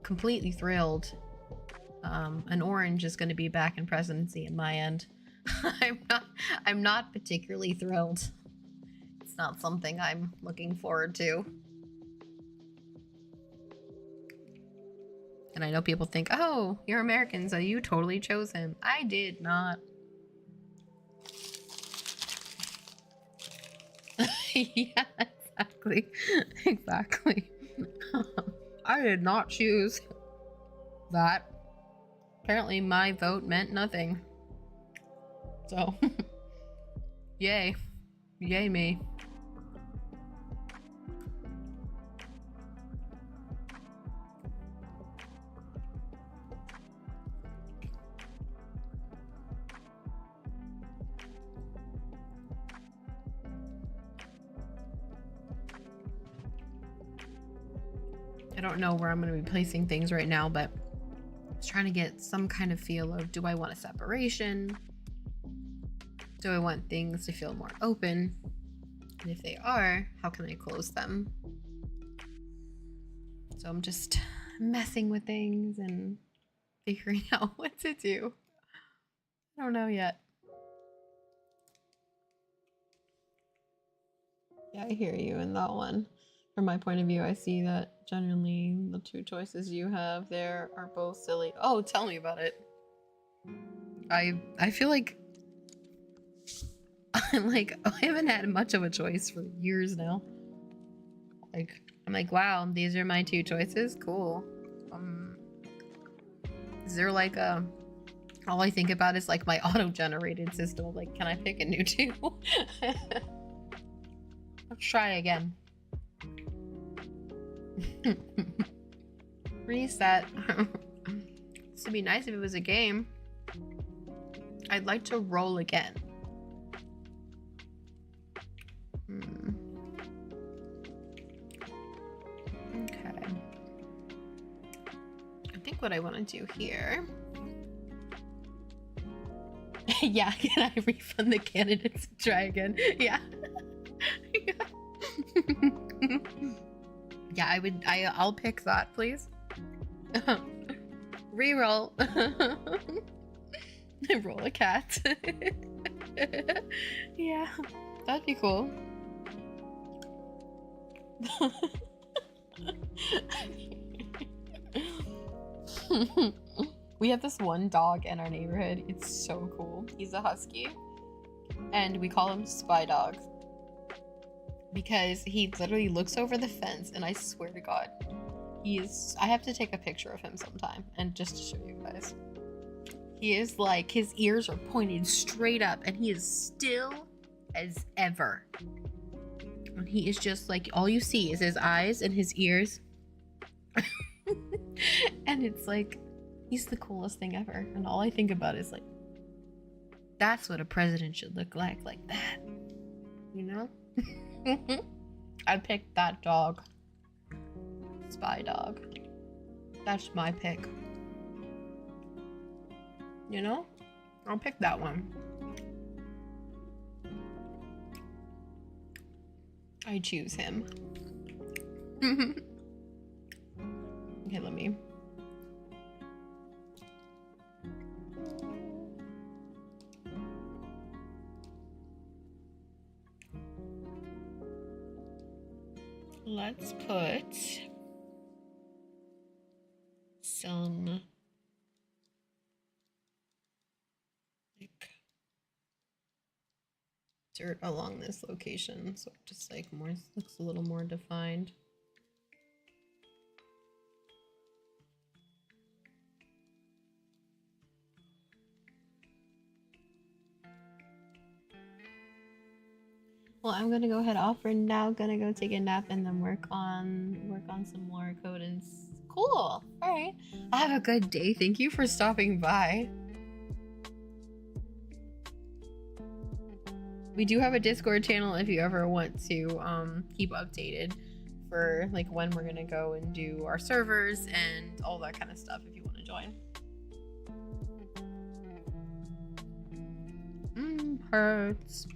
completely thrilled. An orange is going to be back in presidency in my end. I'm not particularly thrilled. It's not something I'm looking forward to. And I know people think, oh, you're American, so you totally chose him. I did not. Yeah, exactly. Exactly. I did not choose that. Apparently my vote meant nothing. So, yay. Yay me. I don't know where I'm going to be placing things right now, but I was trying to get some kind of feel of, do I want a separation? Do I want things to feel more open? And if they are, how can I close them? So I'm just messing with things and figuring out what to do. I don't know yet. Yeah, I hear you in that one. From my point of view, I see that generally the two choices you have there are both silly. Oh, tell me about it. I feel like I haven't had much of a choice for years now. Like I'm like, wow, these are my two choices. Cool. Is there like a all I think about is like my auto-generated system. Like, can I pick a new two? Let's try again. Reset. This would be nice if it was a game. I'd like to roll again. Okay. I think what I want to do here. Yeah, can I refund the candidates and try again? Yeah. Yeah, I'll pick that, please. Reroll. Roll a cat. Yeah, that'd be cool. We have this one dog in our neighborhood. It's so cool. He's a husky, and we call him Spy Dog because he literally looks over the fence, and I swear to God, I have to take a picture of him sometime and just to show you guys. He is like, his ears are pointed straight up, and he is still as ever. And he is just like, all you see is his eyes and his ears. And it's like, he's the coolest thing ever. And all I think about is like, that's what a president should look like that. You know? I picked that dog. Spy Dog. That's my pick. You know? I'll pick that one. I choose him. Okay, let me. Let's put some like dirt along this location, so it just like more looks a little more defined. Well, I'm gonna go head off for now. Gonna go take a nap and then work on some more code and cool. All right. Have a good day. Thank you for stopping by. We do have a Discord channel if you ever want to keep updated for like when we're gonna go and do our servers and all that kind of stuff if you want to join. Hurts.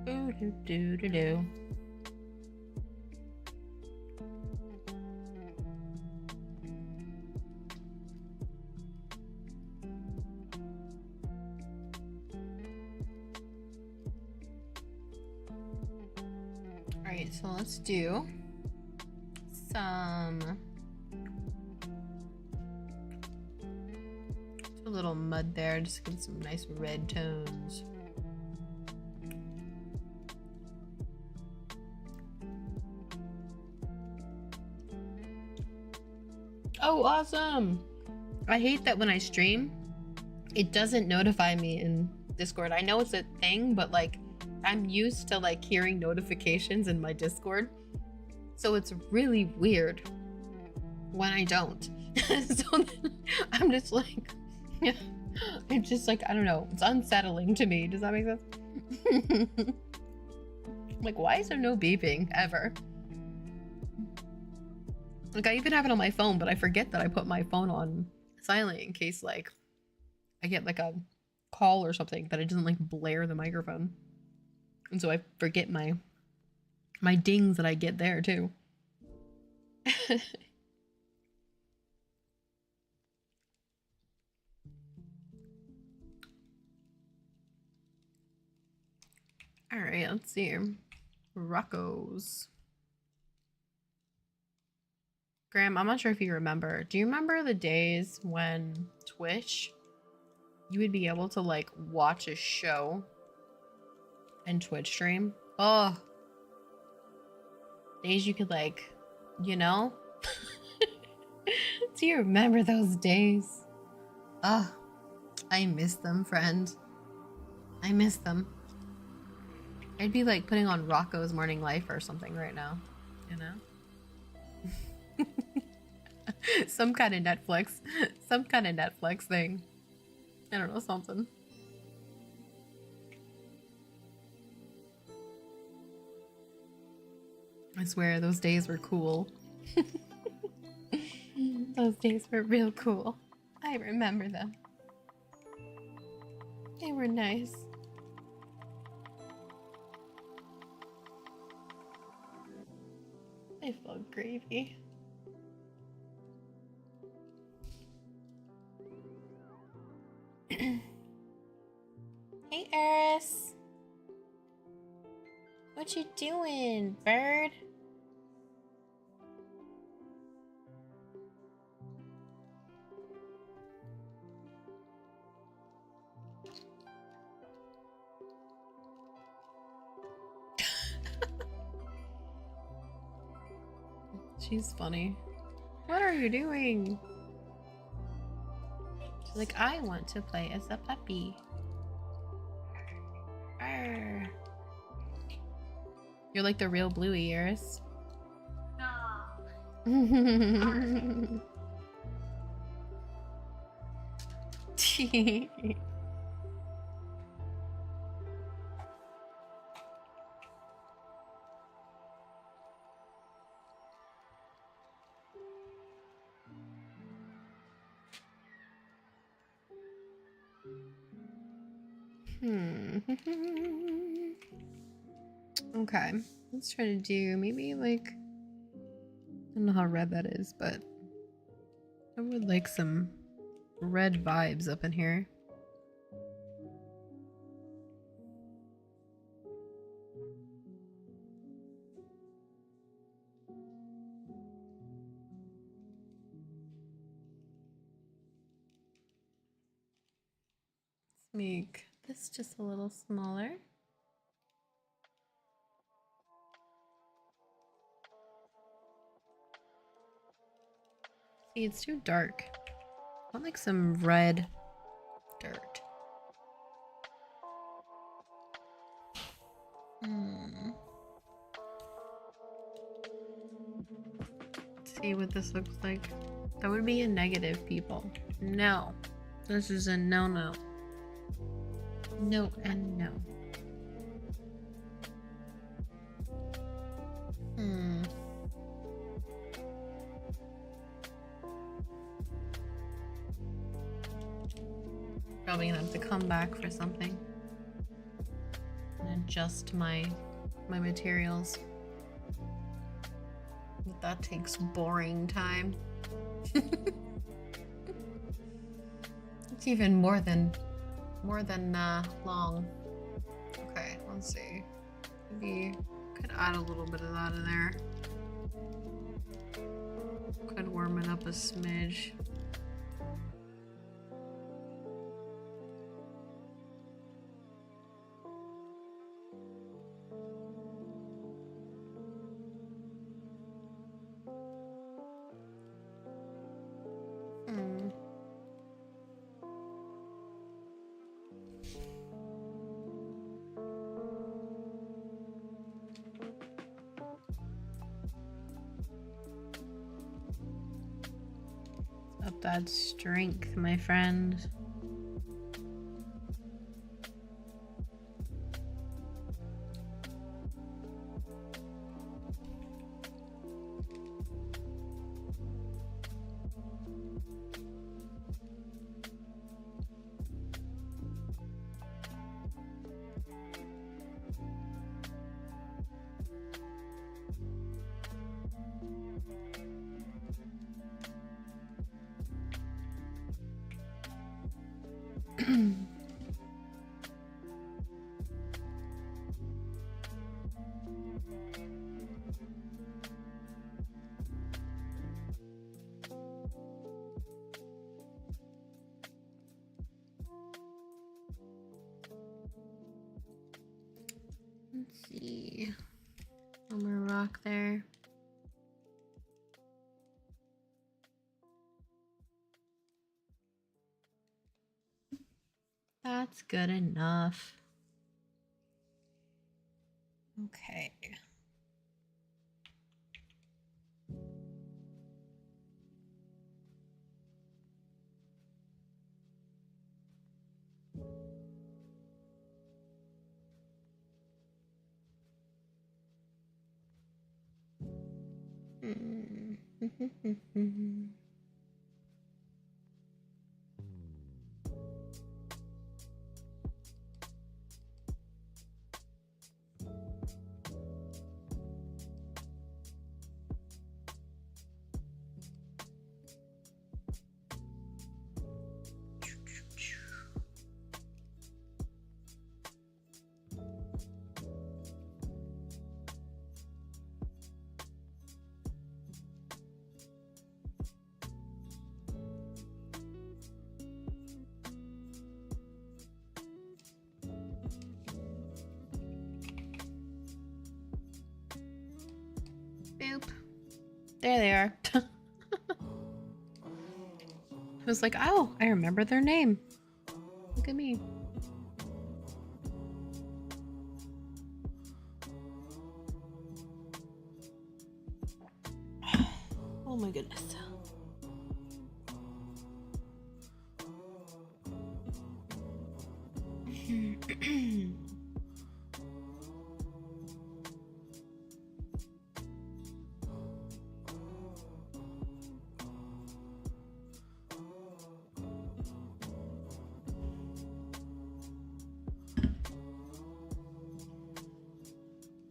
Do do do do do. Alright, so let's do some a little mud there, just get some nice red tones. Oh, awesome! I hate that when I stream, it doesn't notify me in Discord. I know it's a thing, but like, I'm used to like hearing notifications in my Discord. So it's really weird when I don't. So then I'm just like, it's just like, I don't know. It's unsettling to me. Does that make sense? Like, why is there no beeping ever? Like, I even have it on my phone, but I forget that I put my phone on silent in case, like, I get, like, a call or something that it doesn't, like, blare the microphone. And so I forget my dings that I get there, too. All right, let's see. Rocco's. Graham, I'm not sure if you remember. Do you remember the days when Twitch, you would be able to like watch a show and Twitch stream? Oh, days you could like, you know? Do you remember those days? Oh, I miss them, friend. I miss them. I'd be like putting on Rocco's Morning Life or something right now, you know? Some kind of Netflix thing. I don't know, something. I swear those days were cool. Those days were real cool. I remember them. They were nice. They felt gravy. Hey, Eris. What you doing, bird? She's funny. What are you doing? She's like, I want to play as a puppy. Arr. You're like the real Bluey, Iris. No. Okay, let's try to do maybe like, I don't know how red that is, but I would like some red vibes up in here. Let's make this just a little smaller. See, it's too dark. I want like some red dirt. Let's see what this looks like. That would be a negative, people. No. This is a no-no. No and no. Probably gonna have to come back for something and adjust my materials. But that takes boring time. It's even more than long. Okay, let's see. Maybe could add a little bit of that in there. Could warm it up a smidge. Up that strength, my friend. That's good enough. Okay. Boop. There they are. I was like, oh, I remember their name. Look at me. Oh my goodness.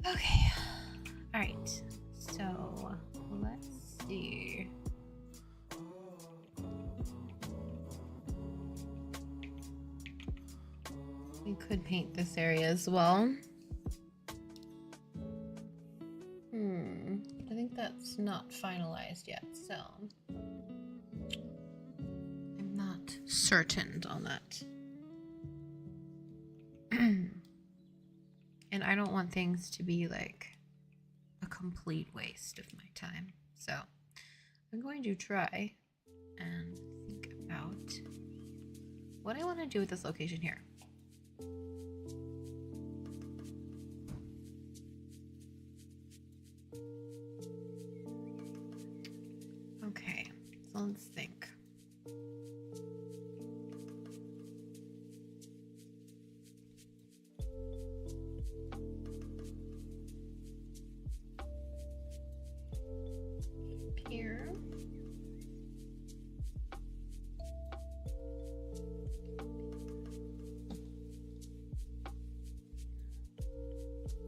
Okay. All right. So let's see. We could paint this area as well. I think that's not finalized yet, so I'm not certain on that. And I don't want things to be like a complete waste of my time. So I'm going to try and think about what I want to do with this location here. Okay, so let's think. Here.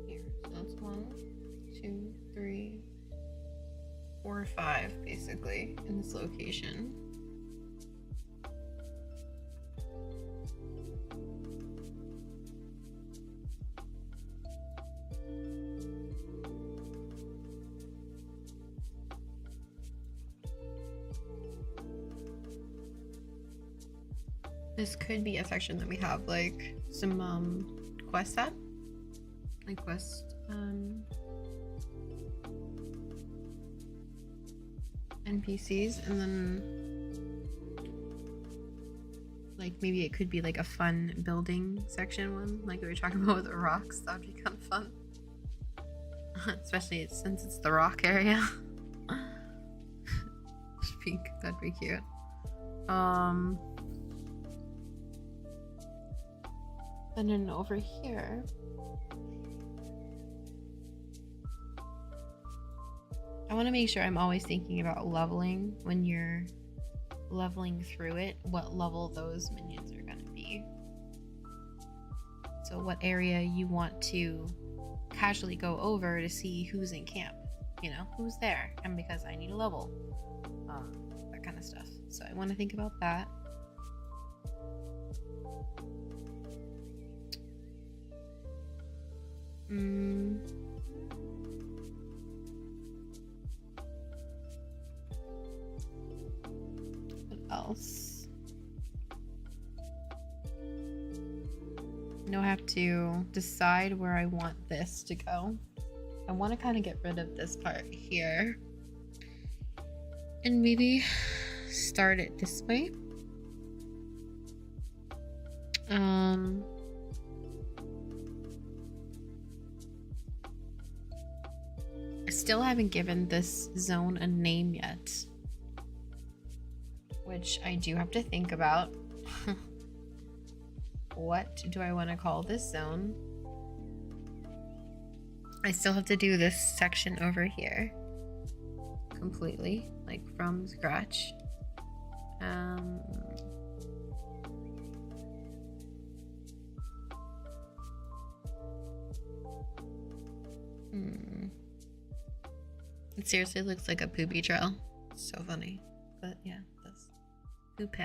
Here. So that's 1, 2, 3, 4, 5 basically in this location. This could be a section that we have like some quests at, like quest NPCs, and then like maybe it could be like a fun building section one, like we were talking about with the rocks. That would be kind of fun, especially since it's the rock area. Pink, that'd be cute. And then over here, I want to make sure I'm always thinking about leveling when you're leveling through it, what level those minions are going to be. So what area you want to casually go over to see who's in camp, you know, who's there, and because I need a level, that kind of stuff. So I want to think about that. What else? Now I have to decide where I want this to go. I want to kind of get rid of this part here and maybe start it this way. I still haven't given this zone a name yet, which I do have to think about. What do I want to call this zone? I still have to do this section over here completely, like from scratch. It seriously looks like a poopy trail. So funny. But yeah, that's poopy.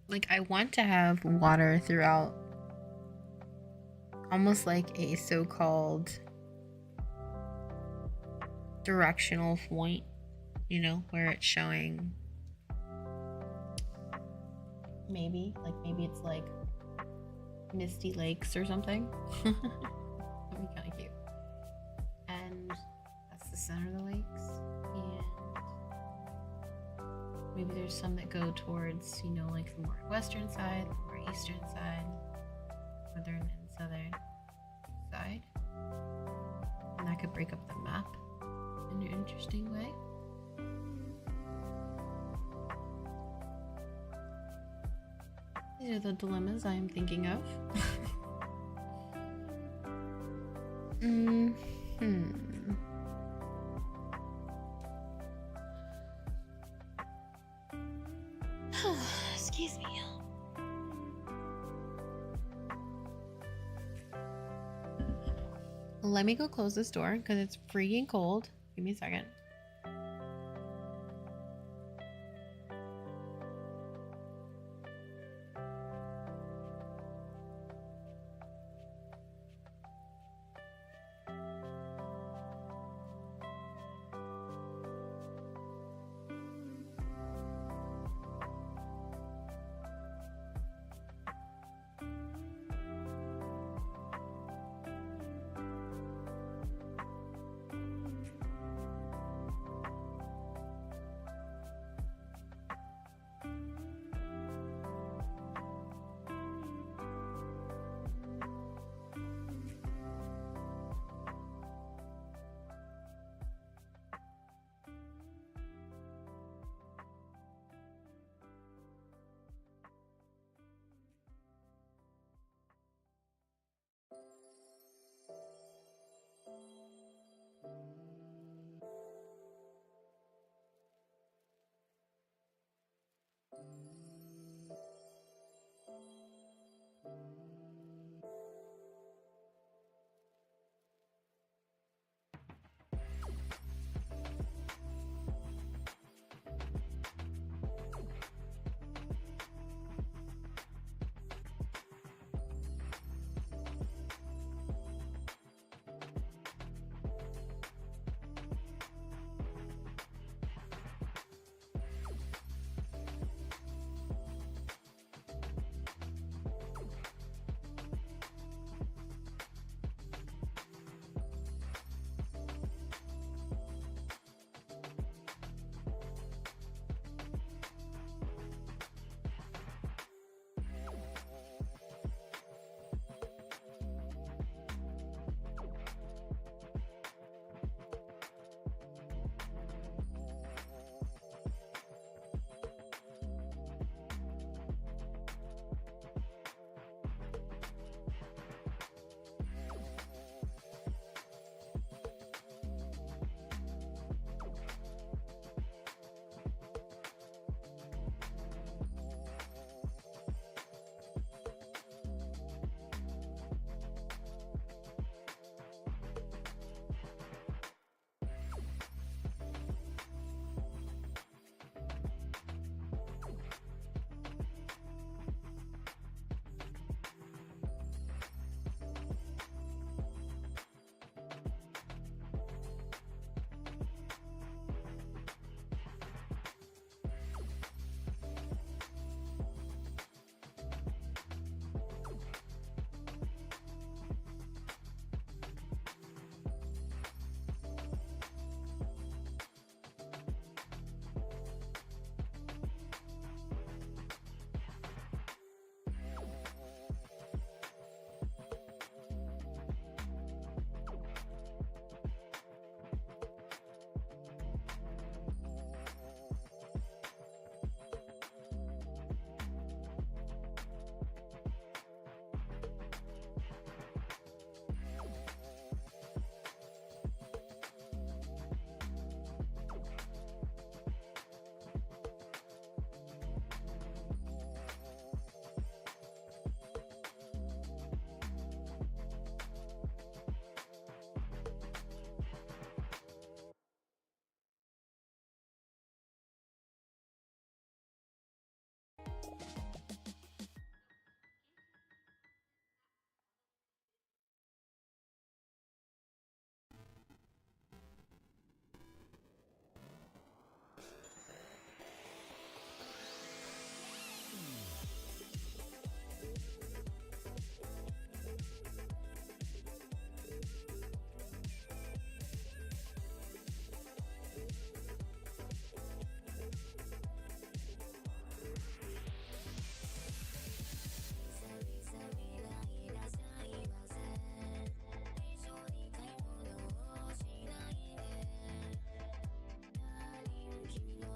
Like, I want to have water throughout, almost like a so-called directional point, you know, where it's showing maybe it's like Misty Lakes or something. That'd be kind of cute. And that's the center of the lakes. And maybe there's some that go towards, you know, like the more western side, the more eastern side, northern and southern side. And that could break up the map in an interesting way. These are the dilemmas I am thinking of. Excuse me. Let me go close this door because it's freaking cold. Give me a second.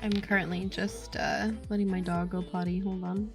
I'm currently just letting my dog go potty. Hold on.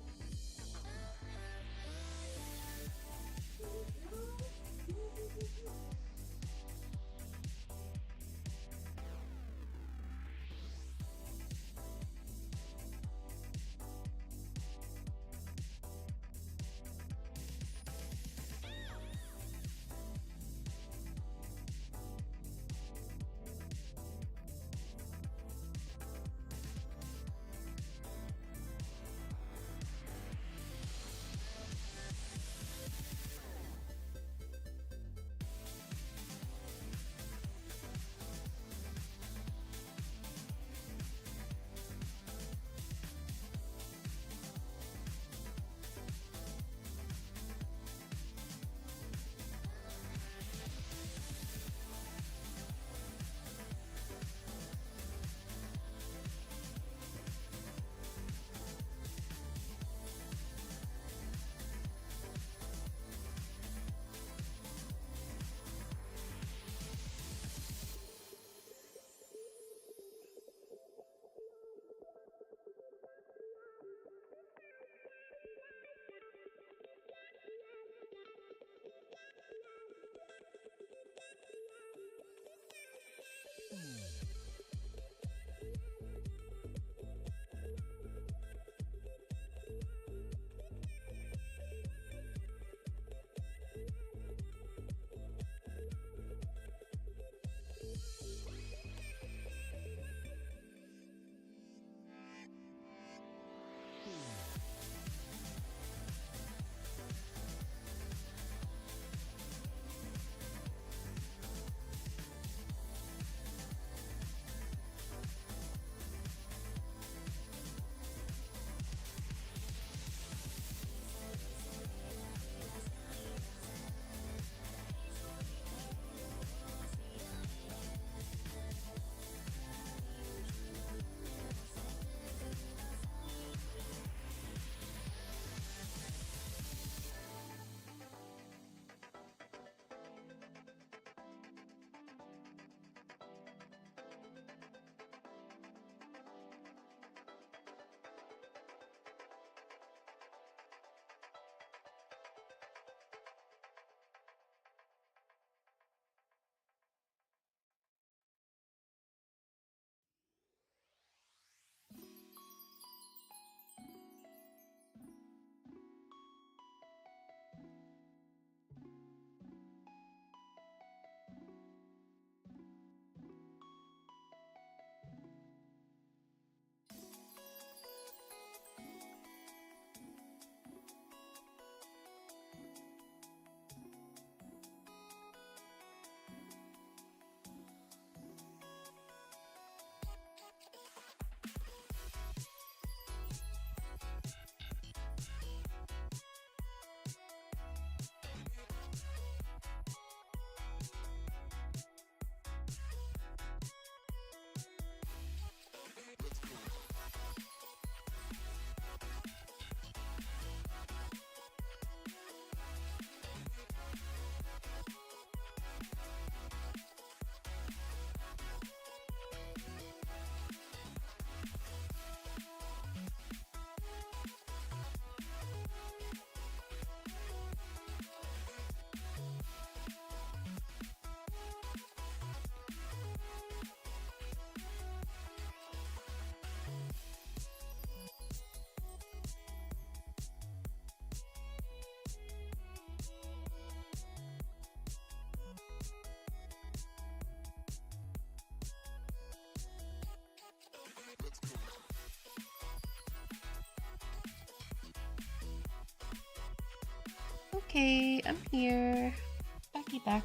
Okay, I'm here. Backy back.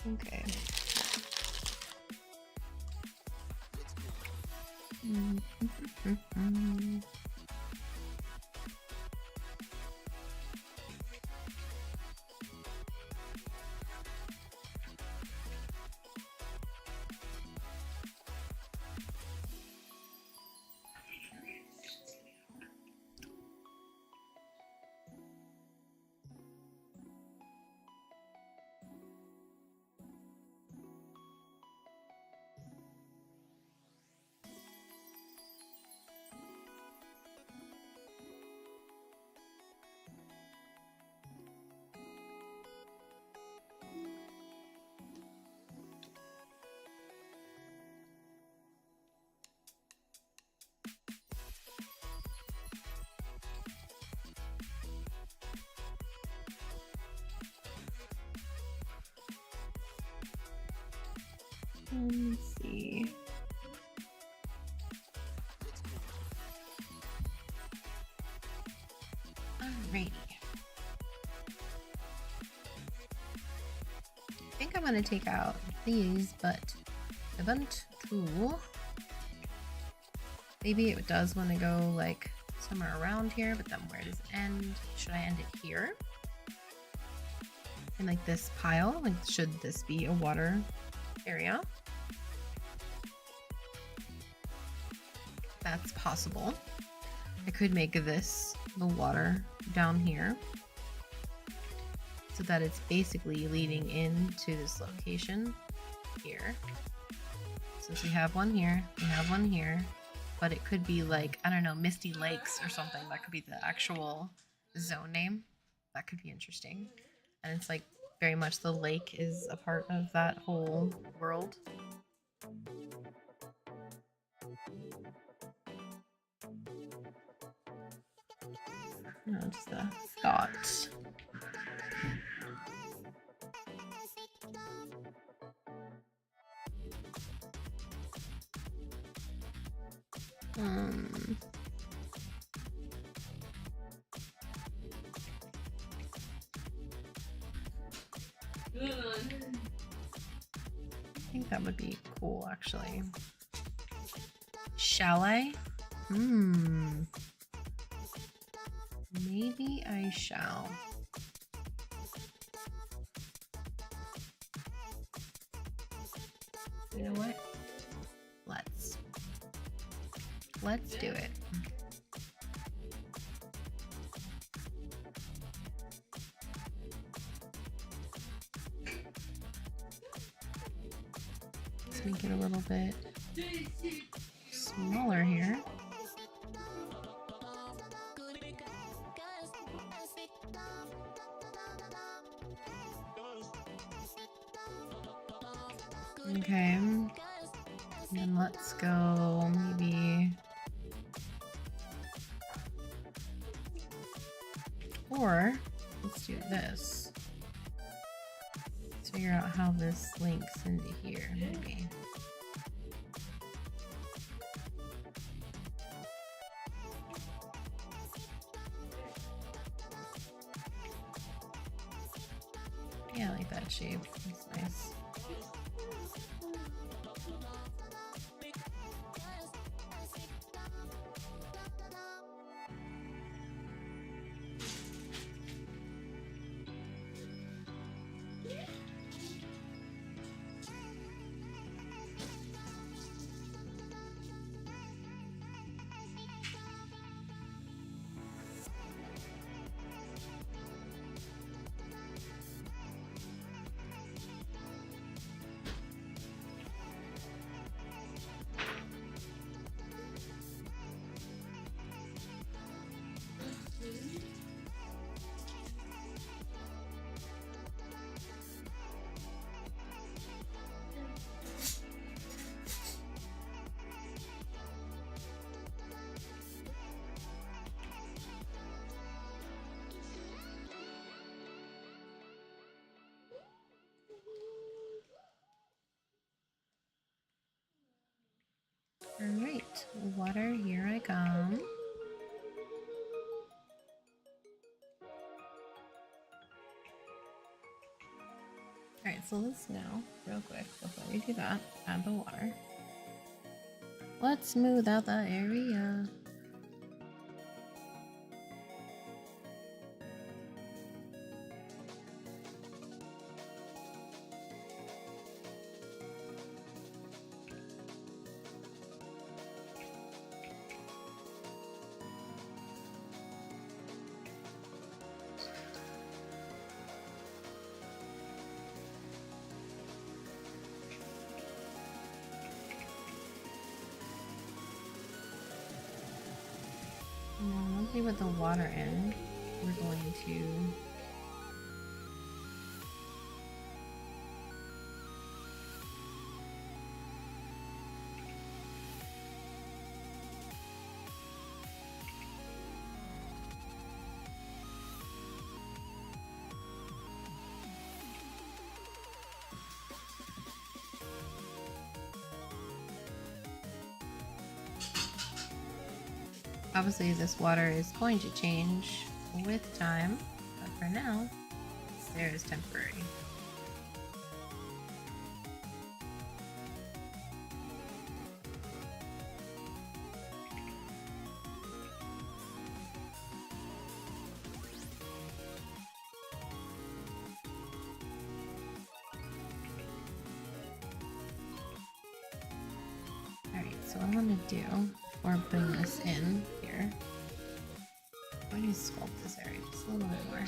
Okay. Let's see. Alrighty. I think I'm gonna take out these, but event tool. Maybe it does want to go like somewhere around here, but then where does it end? Should I end it here? In like this pile? Like, should this be a water area? That's possible. I could make this the water down here so that it's basically leading into this location here. Since we have one here, we have one here, but it could be like, I don't know, Misty Lakes or something. That could be the actual zone name. That could be interesting. And it's like very much the lake is a part of that whole world. No, just a thought. I think that would be cool, actually. Shall I? Maybe I shall. You know what? Let's do it. Let's make it a little bit smaller here. Okay. And then let's go maybe... Or let's do this. Let's figure out how this links into here, maybe. Yeah, I like that shape. That's nice. Alright, water, here I come. Alright, so let's now, real quick, before we do that, add the water. Let's smooth out the area. Once we put the water in, we're going to Obviously, this water is going to change with time, but for now, there is temporary. So what I'm going to do before putting this in here, I'm going to sculpt this area just a little bit more.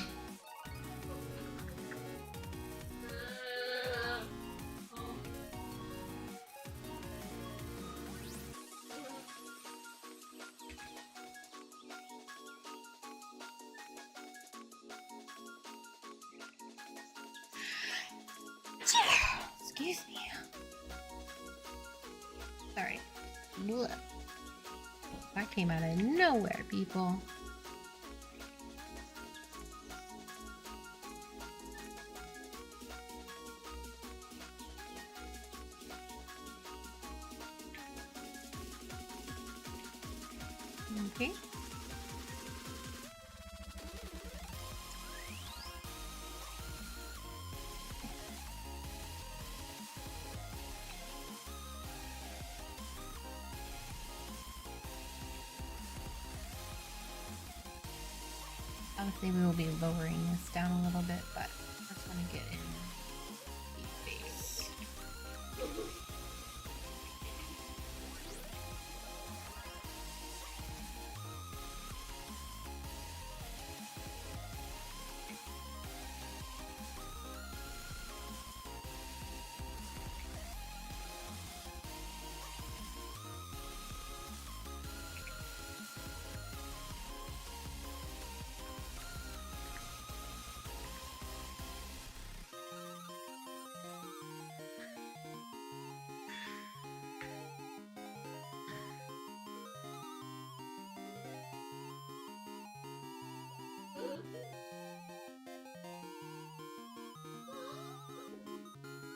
Excuse me. Sorry. Blech. That came out of nowhere, people. Okay. Obviously, we will be lowering this down a little bit, but I just want to get in the base.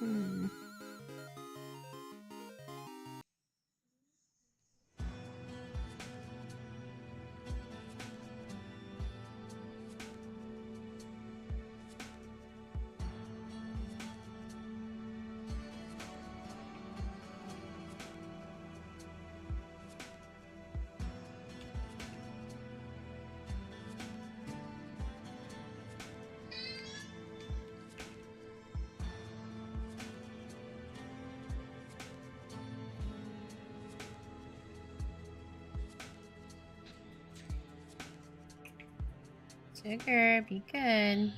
Hmm. Sugar, be good.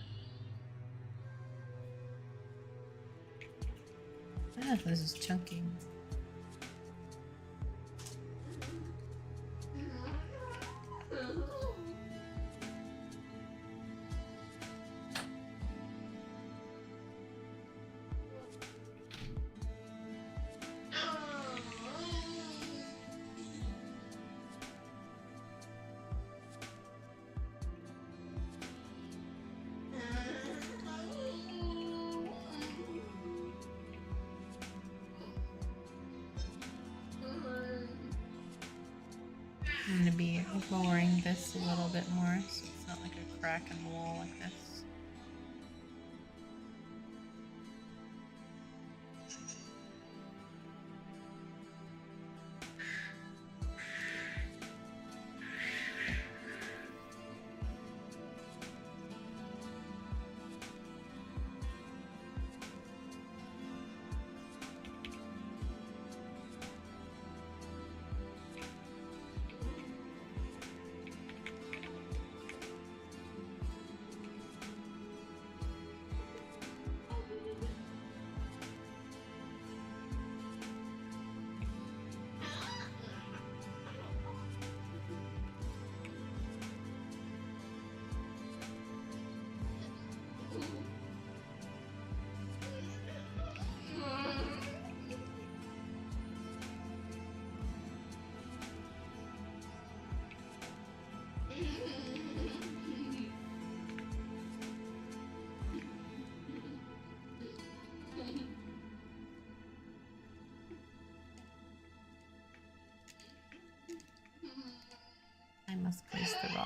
Ah, this is chunky. I'm going to be lowering this a little bit more so it's not like a crack in the wall like this.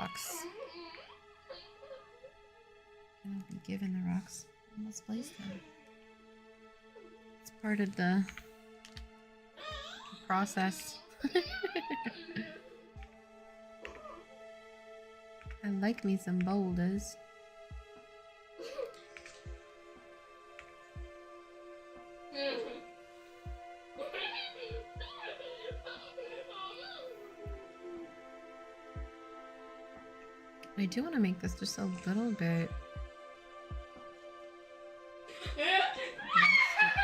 rocks. And I'll be given the rocks. Let's place them. It's part of the process. I like me some boulders. I do want to make this just a little bit.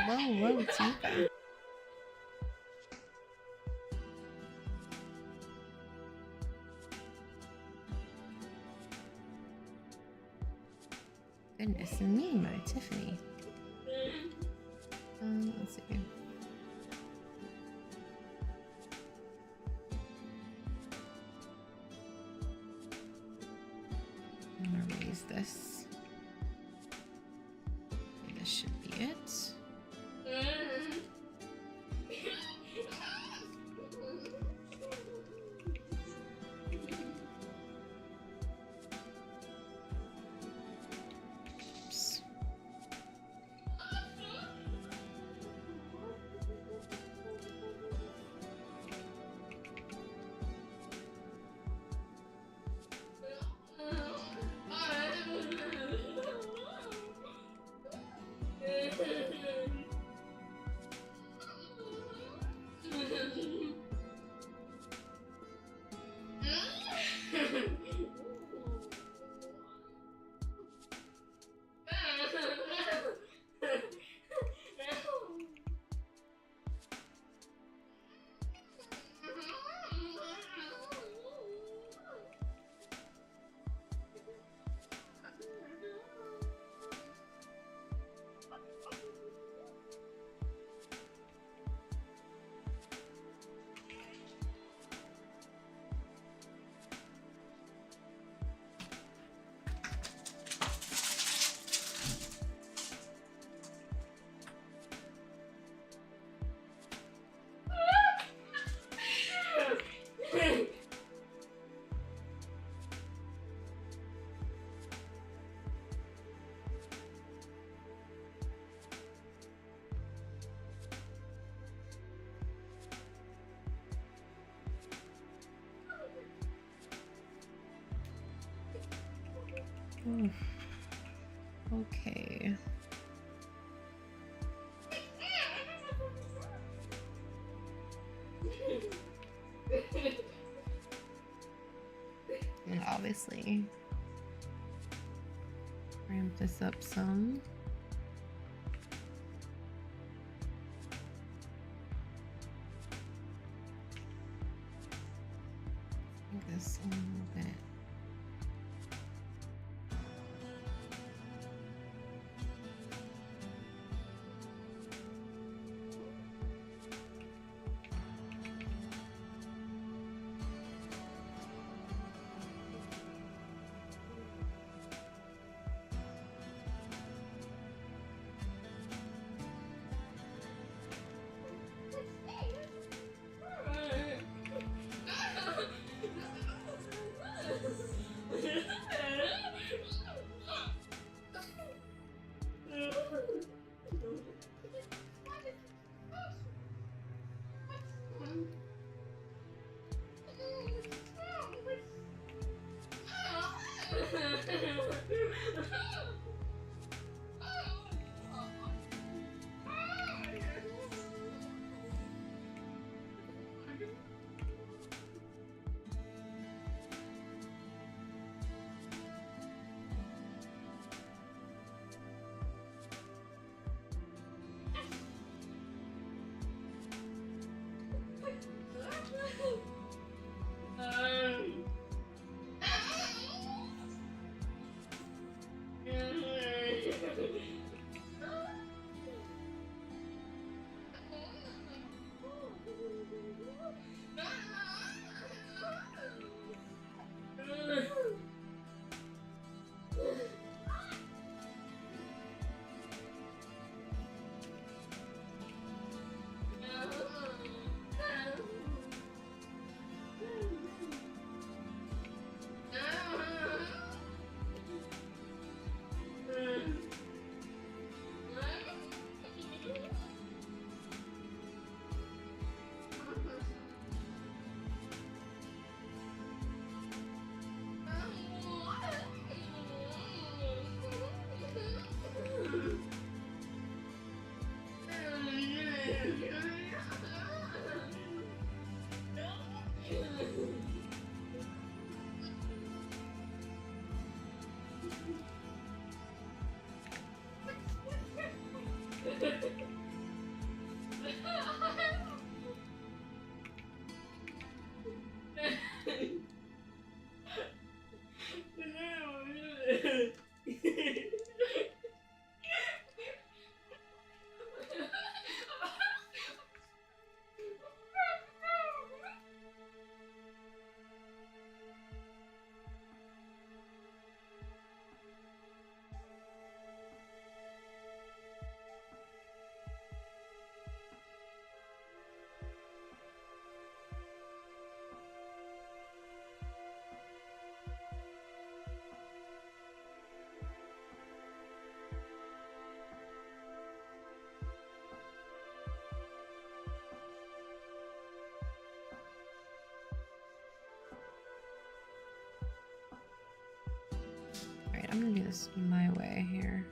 Whoa, whoa, Tika. Goodness me, my Tiffany. Let's see. I'm gonna raise this. Okay, this should be it. Oops. Oof. Okay. And obviously ramp this up some. Make this a little bit. Alright, I'm gonna do this my way here.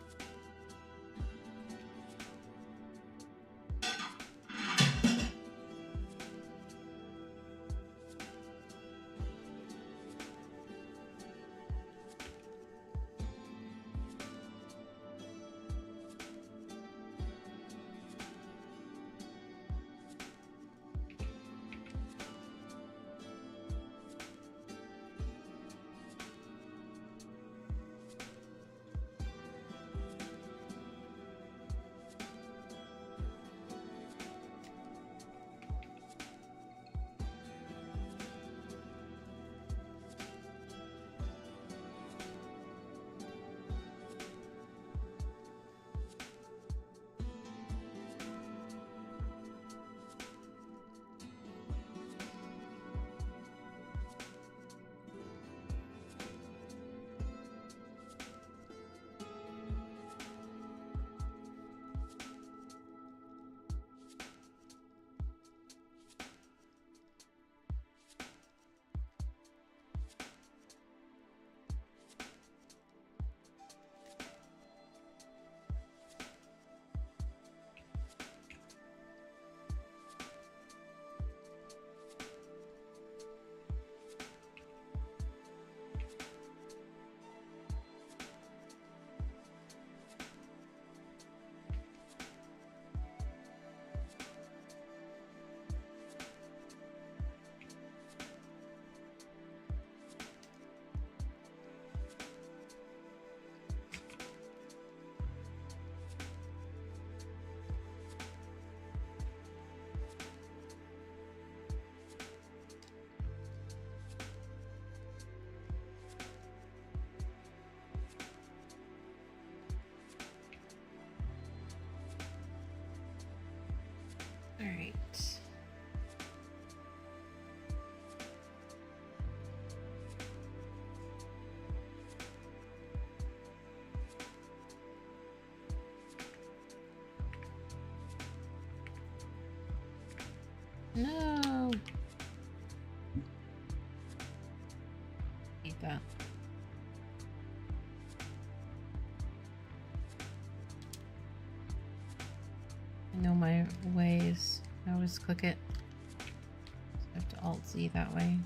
Alright. No. Hate that. I know my ways. I always click it. So I have to Alt Z that way.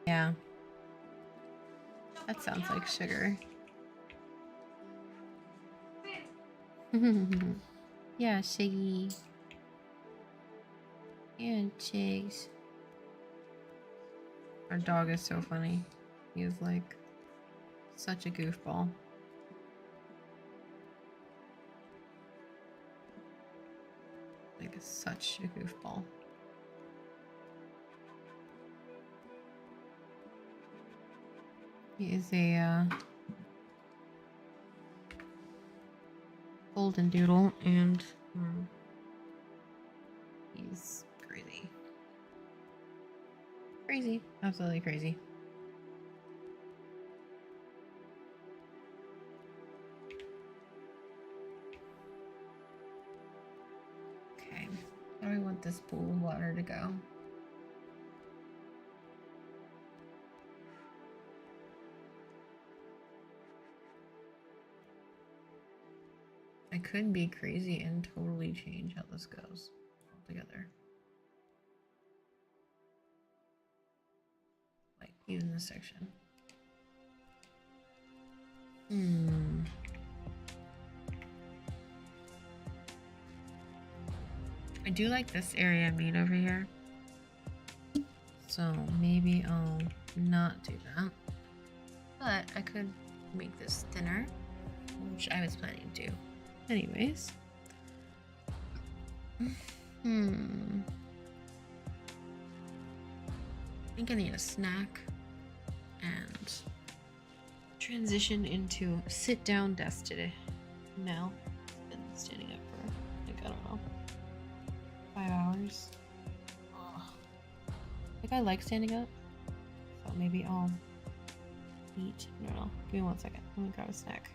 Yeah. That sounds like sugar. Yeah, Shiggy. And Chigs. Our dog is so funny. He is like such a goofball. Like such a goofball. He is a golden doodle, and he's crazy. Crazy. Absolutely crazy. Okay. How do we want this pool of water to go? I could be crazy and totally change how this goes altogether. Like, even this section. I do like this area I made over here. So maybe I'll not do that. But I could make this thinner, which I was planning to do. Anyways. I think I need a snack and transition into sit down desk today. Now, I've been standing up for like, I don't know, 5 hours. Ugh. Like, I like standing up, so maybe I'll eat. No, give me 1 second. Let me grab a snack.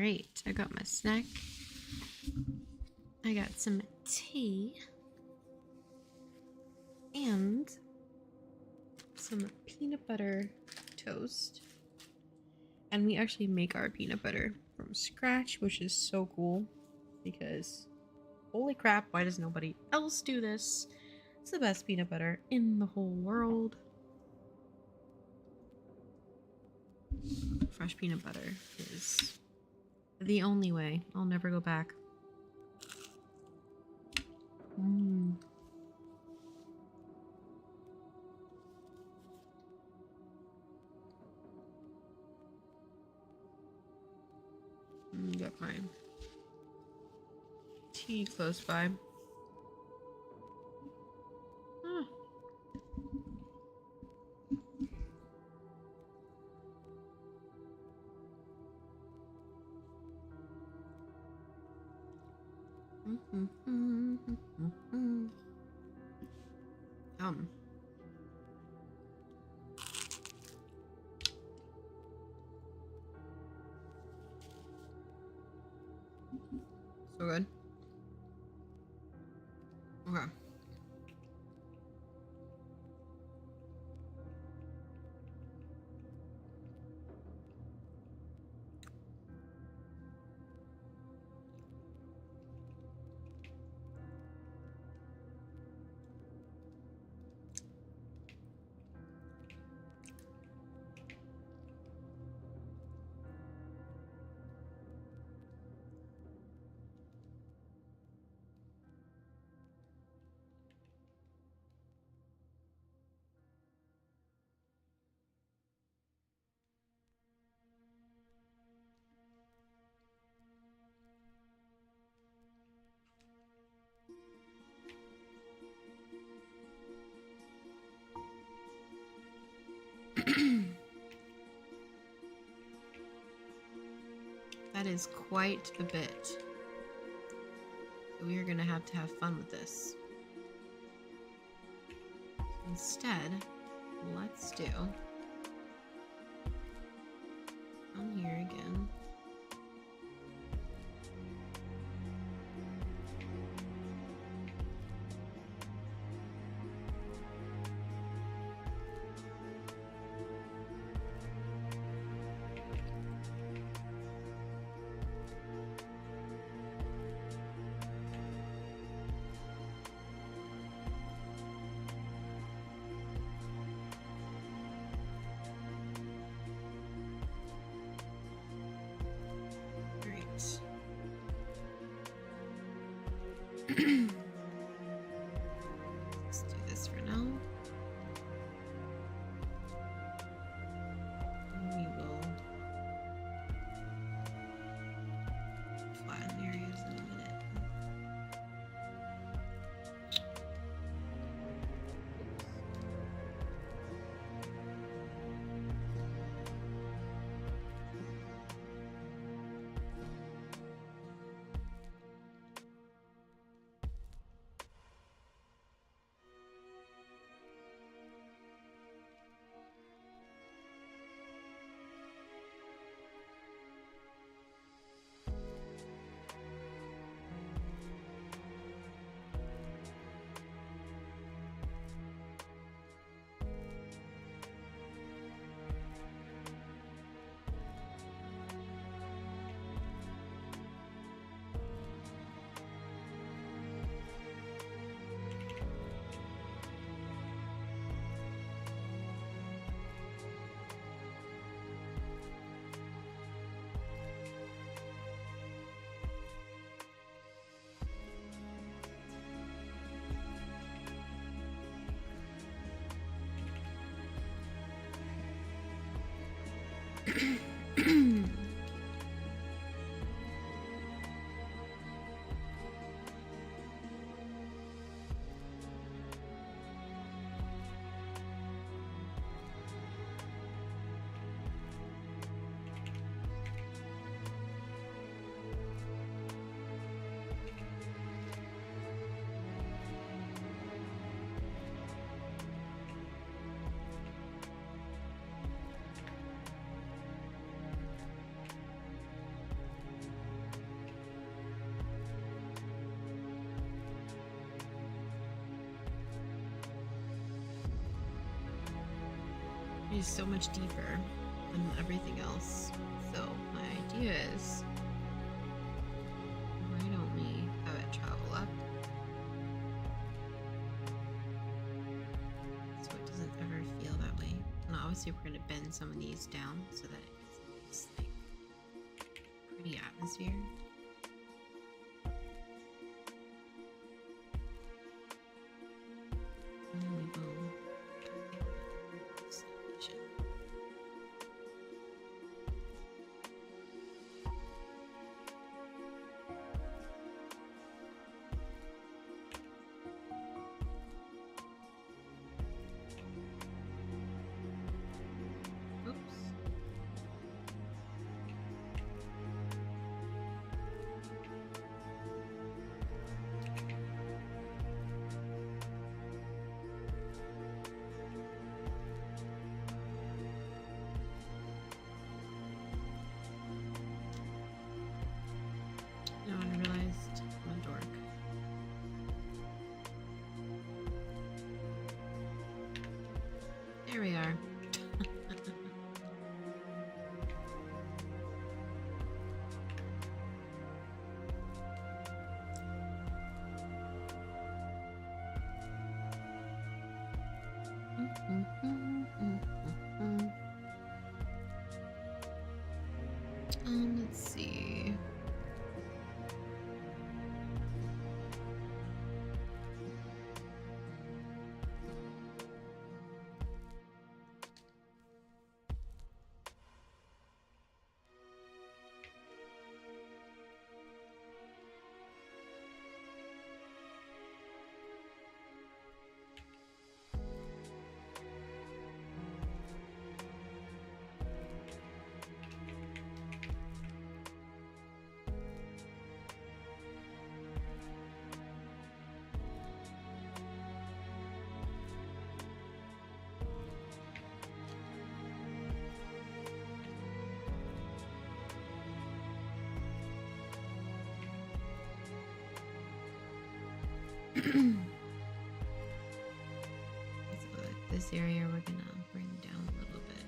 Alright, I got my snack. I got some tea. And some peanut butter toast. And we actually make our peanut butter from scratch, which is so cool. Because, holy crap, why does nobody else do this? It's the best peanut butter in the whole world. Fresh peanut butter is the only way. I'll never go back. Got my tea close by. Ah. So good. Okay. That is quite a bit. So we are going to have fun with this. Instead, let's do on here again. is so much deeper than everything else. So my idea is, why don't we have it travel up so it doesn't ever feel that way? And obviously we're going to bend some of these down so that it's like pretty atmosphere. And then we go. No, I realized I'm a dork. There we are. Let's see. So this area we're gonna bring down a little bit.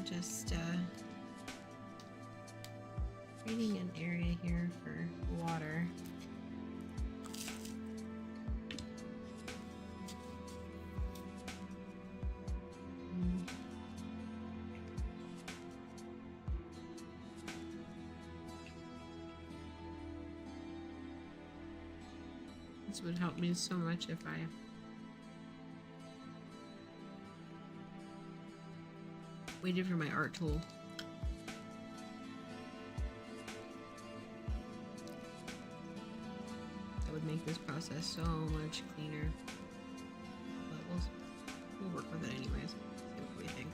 Just creating an area here for water. This would help me so much if I waited for my art tool. That would make this process so much cleaner. But we'll work with it anyways. See what we think.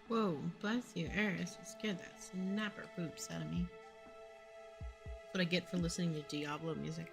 Whoa, bless you, Eris. You scared that snapper poops out of me. That's what I get for listening to Diablo music.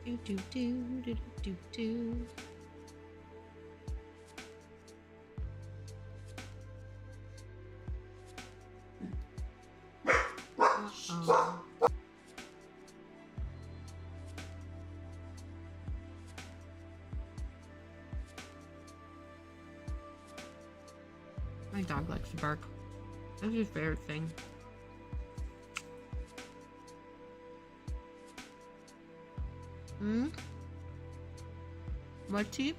Do do do do do do. Uh-oh. My dog likes to bark. That's his favorite thing. Hmm? What, T?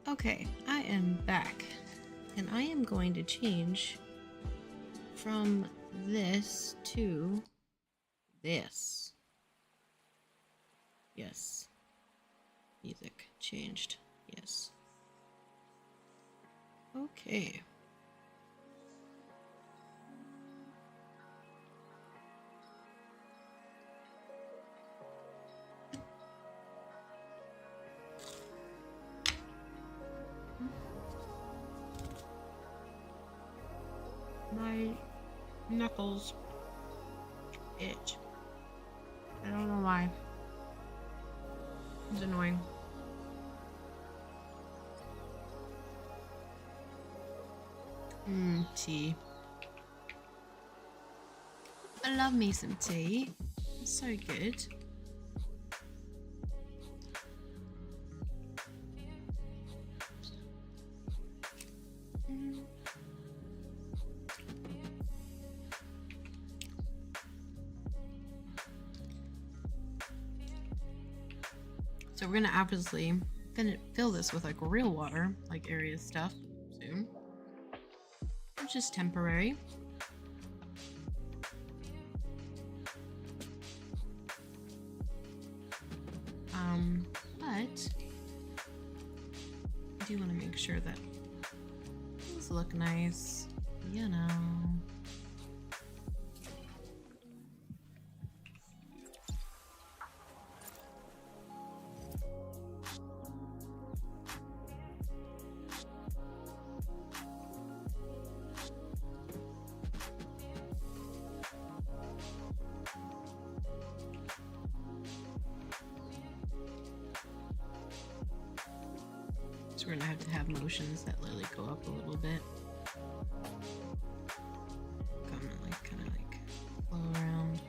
Okay, I am back. And I am going to change from this to this. Yes. Music changed. Yes. Okay. My knuckles itch. I don't know why. It's annoying. Tea. I love me some tea. It's so good. So we're gonna obviously fill this with like real water, like area stuff soon, which is temporary. But I do want to make sure that things look nice, you know. We're gonna have to have motions that literally go up a little bit. Kind of like flow around.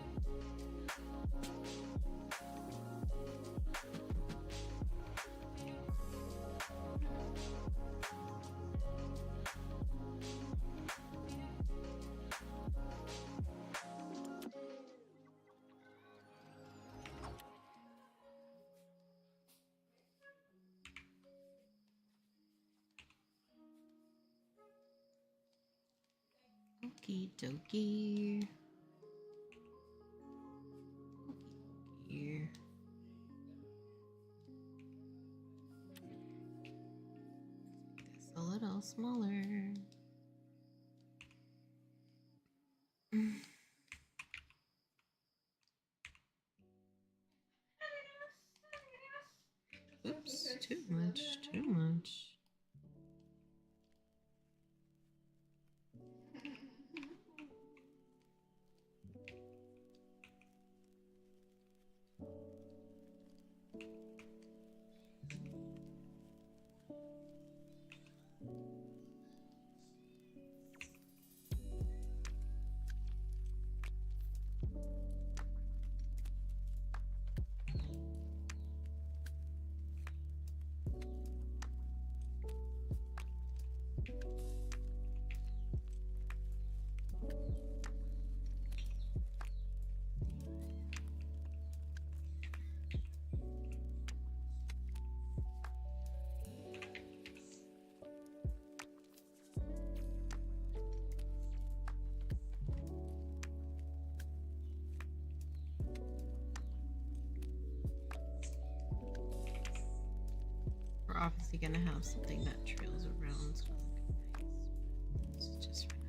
Okie dokie. Here. This a little smaller. Oops, too much, too much. We're obviously gonna have something that trails around. So this is just for now.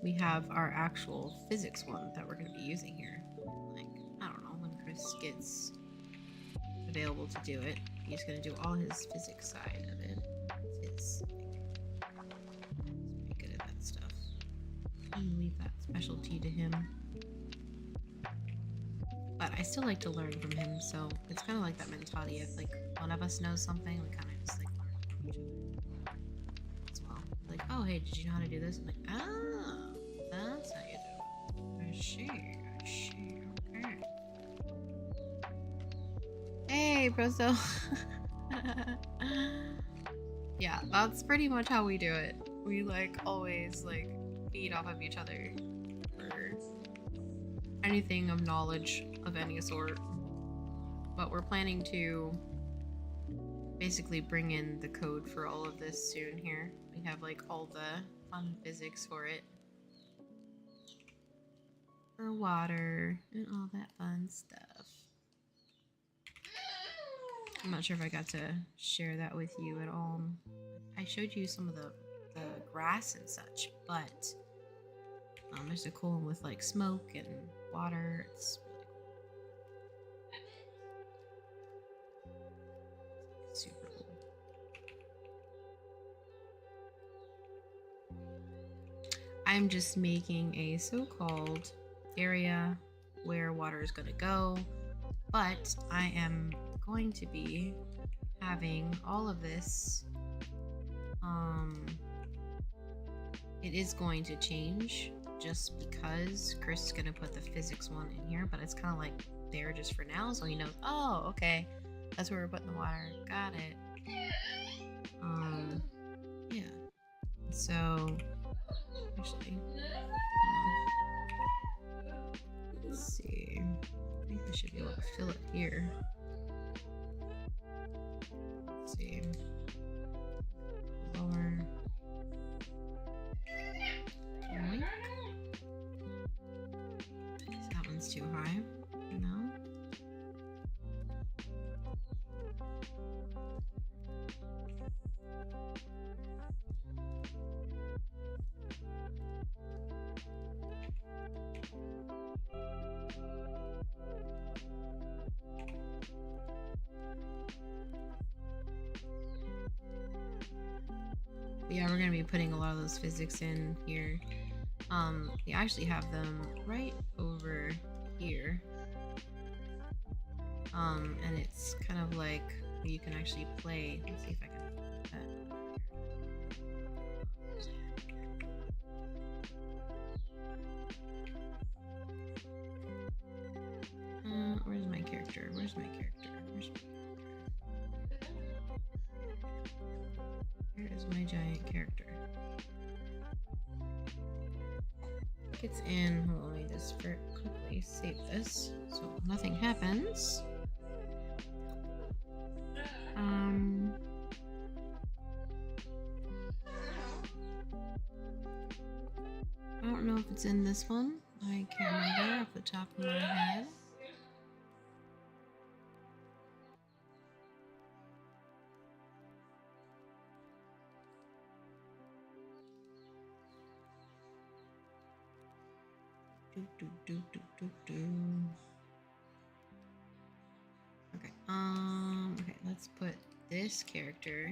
We have our actual physics one that we're going to be using here. Like, I don't know, when Chris gets available to do it, he's going to do all his physics side of it. It's pretty good at that stuff. And leave that specialty to him. But I still like to learn from him, so it's kind of like that mentality of like, one of us knows something, we kind of just like learn from each other as well. Like, oh, hey, did you know how to do this? I'm like, oh. That's how you do it. For sure. Presto. Yeah, that's pretty much how we do it. We like always like feed off of each other for anything of knowledge of any sort. But we're planning to basically bring in the code for all of this soon here. We have like all the fun physics for it. For water and all that fun stuff. I'm not sure if I got to share that with you at all. I showed you some of the grass and such, but there's a cool one with like smoke and water. It's super cool. I'm just making a so-called area where water is going to go, but I am going to be having all of this. It is going to change just because Chris is going to put the physics one in here, but it's kind of like there just for now, so he knows, oh, okay, that's where we're putting the water. Got it. Yeah. So, actually, let's see. I think I should be able to fill it here. Let's see. Lower. Yoink. That one's too high. No. Yeah, we're gonna be putting a lot of those physics in here. We actually have them right over here. And it's kind of like you can actually play. Let's see if I can put that. Where's my character? Where's my character? Where's my character? Where is my giant character? Gets in. Hold on, let me just quickly save this so nothing happens. I don't know if it's in this one. I can't remember off the top of my head. Okay, okay, let's put this character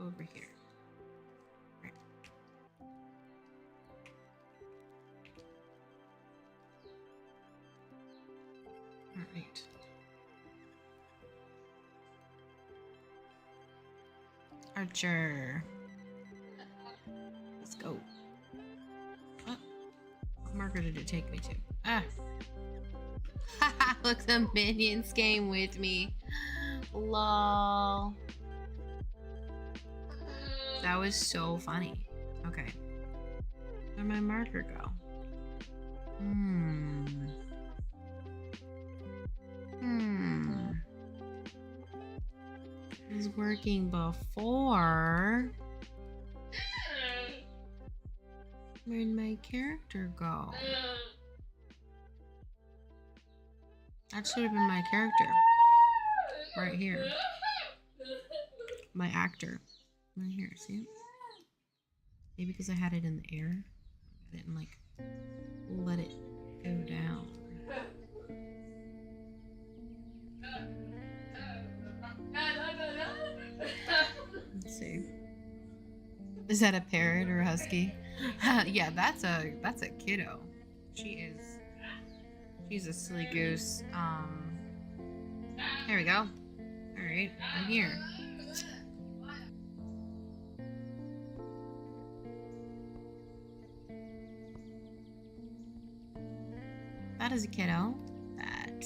over here. Right. All right. Archer. Let's go. What marker did it take me to? Ah. Look, the minions came with me. Lol. That was so funny. Okay. Where'd my marker go? It was working before. Where'd my character go? That should have been my character. Right here. My actor. Right here, see it? Maybe because I had it in the air. I didn't like let it go down. Let's see. Is that a parrot or a husky? Yeah, that's a kiddo. She's a silly goose. There we go. Alright, I'm here. That is a kiddo. That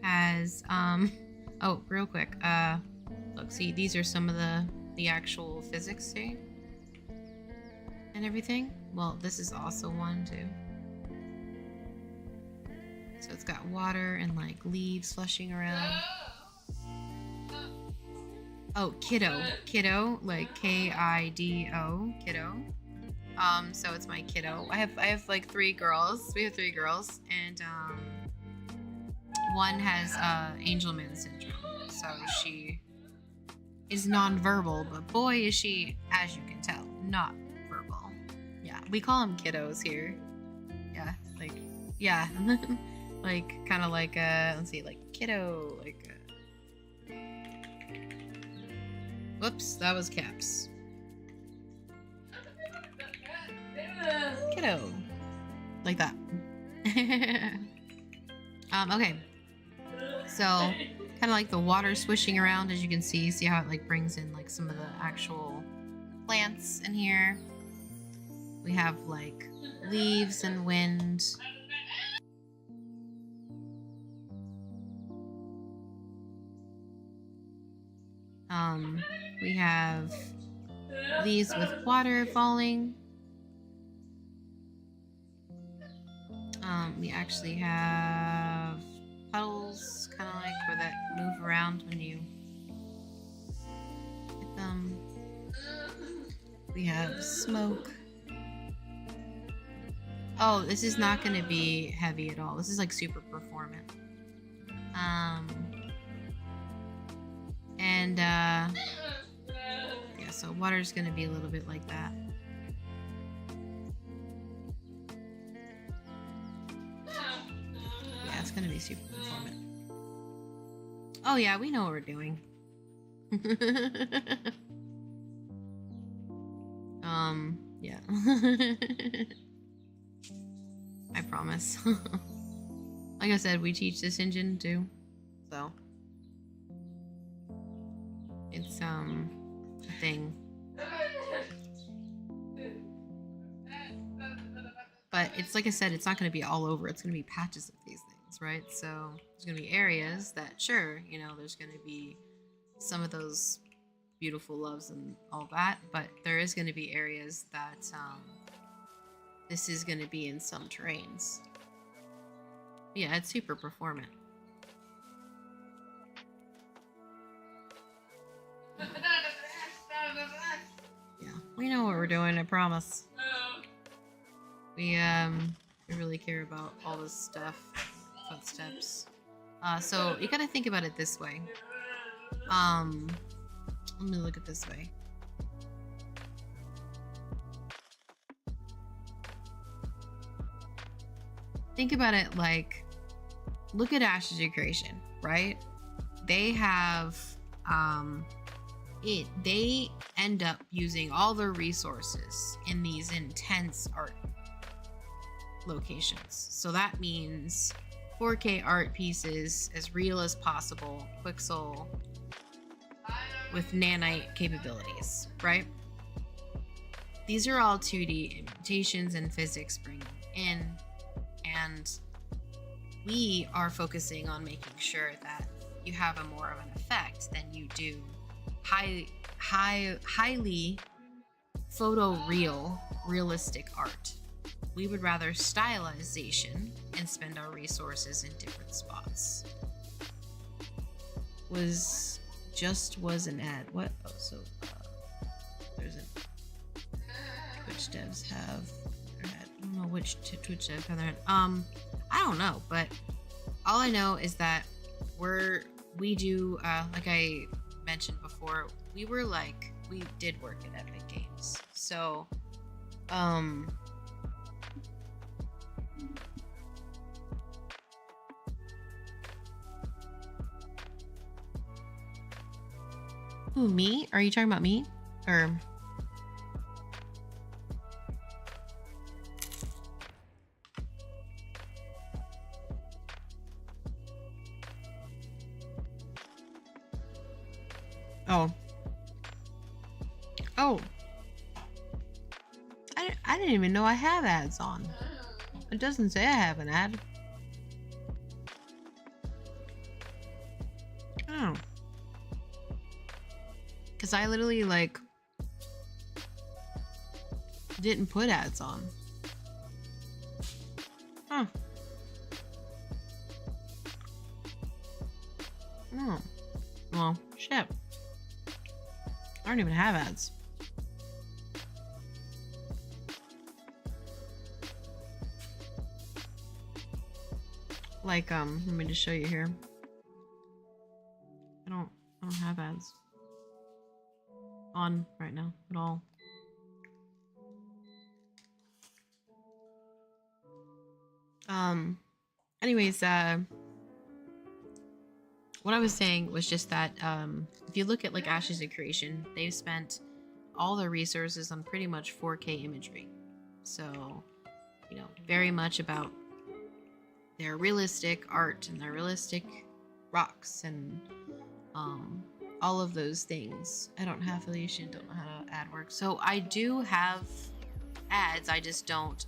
has oh, real quick, look, see, these are some of the actual physics, see? And everything. Well, this is also one too. So it's got water and like leaves flushing around. Oh, kiddo, like K-I-D-O, kiddo. So it's my kiddo. I have like 3 girls. We have 3 girls, and one has Angelman syndrome. So she is nonverbal, but boy is she, as you can tell, not verbal. Yeah, we call them kiddos here. Yeah, like, yeah, like kind of like let's see, like kiddo, like. Whoops, that was caps. Kiddo. Like that. Okay. So, kind of like the water swishing around, as you can see. See how it like brings in like some of the actual plants in here. We have like leaves and wind. We have leaves with water falling. We actually have puddles, kind of like where that move around when you hit them. We have smoke. Oh, this is not going to be heavy at all. This is like super performant. And yeah, so water's going to be a little bit like that. Yeah, it's going to be super performant. Oh yeah, we know what we're doing. Yeah. I promise. Like I said, we teach this engine too, so it's a thing. But it's like I said, it's not going to be all over. It's going to be patches of these things, right? So there's going to be areas that, sure, you know, there's going to be some of those beautiful loves and all that, but there is going to be areas that this is going to be in some terrains. Yeah, it's super performant. Yeah, we know what we're doing, I promise. We really care about all this stuff, footsteps. So you gotta think about it this way. Let me look at this way. Think about it like, look at Ashes of Creation, right? They have, they end up using all their resources in these intense art locations. So that means 4K art pieces as real as possible, Quixel with nanite capabilities, right? These are all 2D implementations and physics bringing in, and we are focusing on making sure that you have a more of an effect than you do highly realistic art. We would rather stylization and spend our resources in different spots. Was an ad. What? Oh, so there's a Twitch devs have their ad. I don't know which Twitch devs have their ad. I don't know, but all I know is that we do like I mentioned before, we did work at Epic Games. So who, me? Are you talking about me? Or oh, I didn't even know I have ads on. It doesn't say I have an ad. Oh. Because I literally, like, didn't put ads on. Huh. Oh. Well, shit. I don't even have ads. Like, let me just show you here. I don't have ads on right now at all. Anyways, what I was saying was just that, if you look at like Ashes of Creation, they've spent all their resources on pretty much 4K imagery. So, you know, very much about their realistic art and their realistic rocks and all of those things. I don't have affiliation, don't know how to ad work. So I do have ads, I just don't,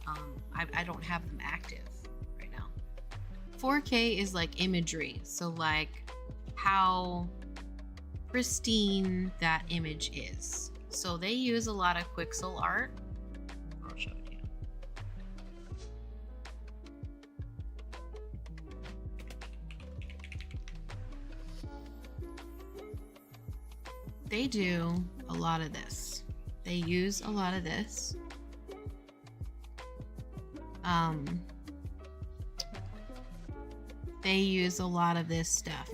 I don't have them active right now. 4K is like imagery, so like how pristine that image is. So they use a lot of Quixel art. I'll show it to you. They do a lot of this. They use a lot of this. They use a lot of this stuff.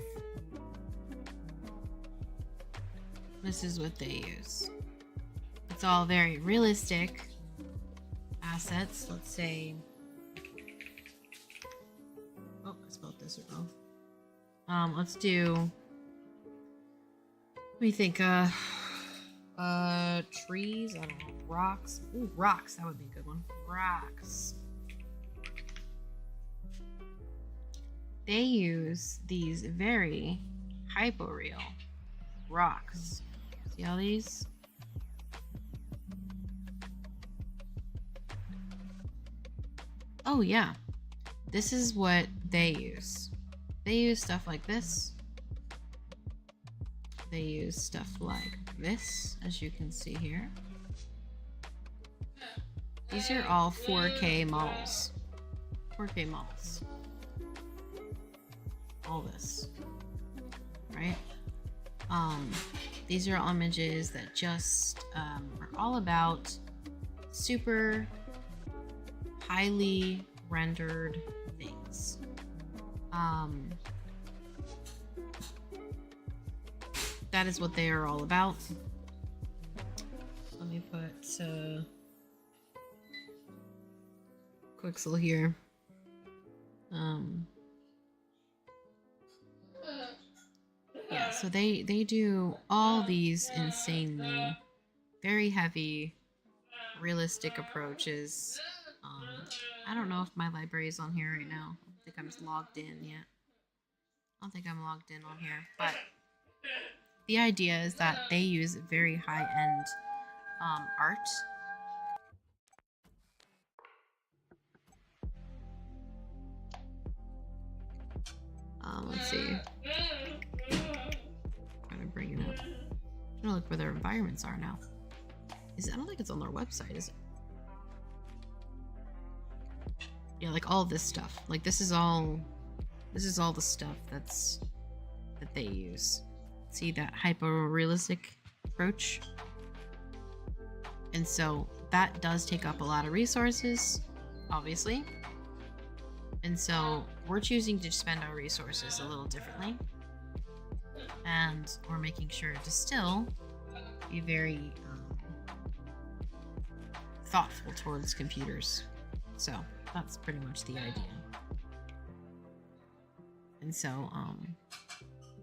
This is what they use. It's all very realistic assets. Let's say, oh, I spelled this wrong. Let's do, let me think, trees, I don't know, rocks. Ooh, rocks, that would be a good one. Rocks. They use these very hyperreal rocks. See all these? Oh yeah, this is what they use. They use stuff like this. They use stuff like this, as you can see here. These are all 4K models. 4K models. All this, right? These are images that just are all about super highly rendered things. That is what they are all about. Let me put Quixel here. Yeah, so they do all these insanely very heavy realistic approaches. I don't know if my library is on here right now. I don't think I'm logged in yet. I don't think I'm logged in on here, but the idea is that they use very high-end art. Let's see. Trying to bring it up. I'm gonna look where their environments are now. I don't think it's on their website, is it? Yeah, like all this stuff. Like this is all the stuff that they use. See that hyper realistic approach? And so that does take up a lot of resources, obviously. And so we're choosing to spend our resources a little differently. And we're making sure to still be very thoughtful towards computers. So that's pretty much the idea. And so,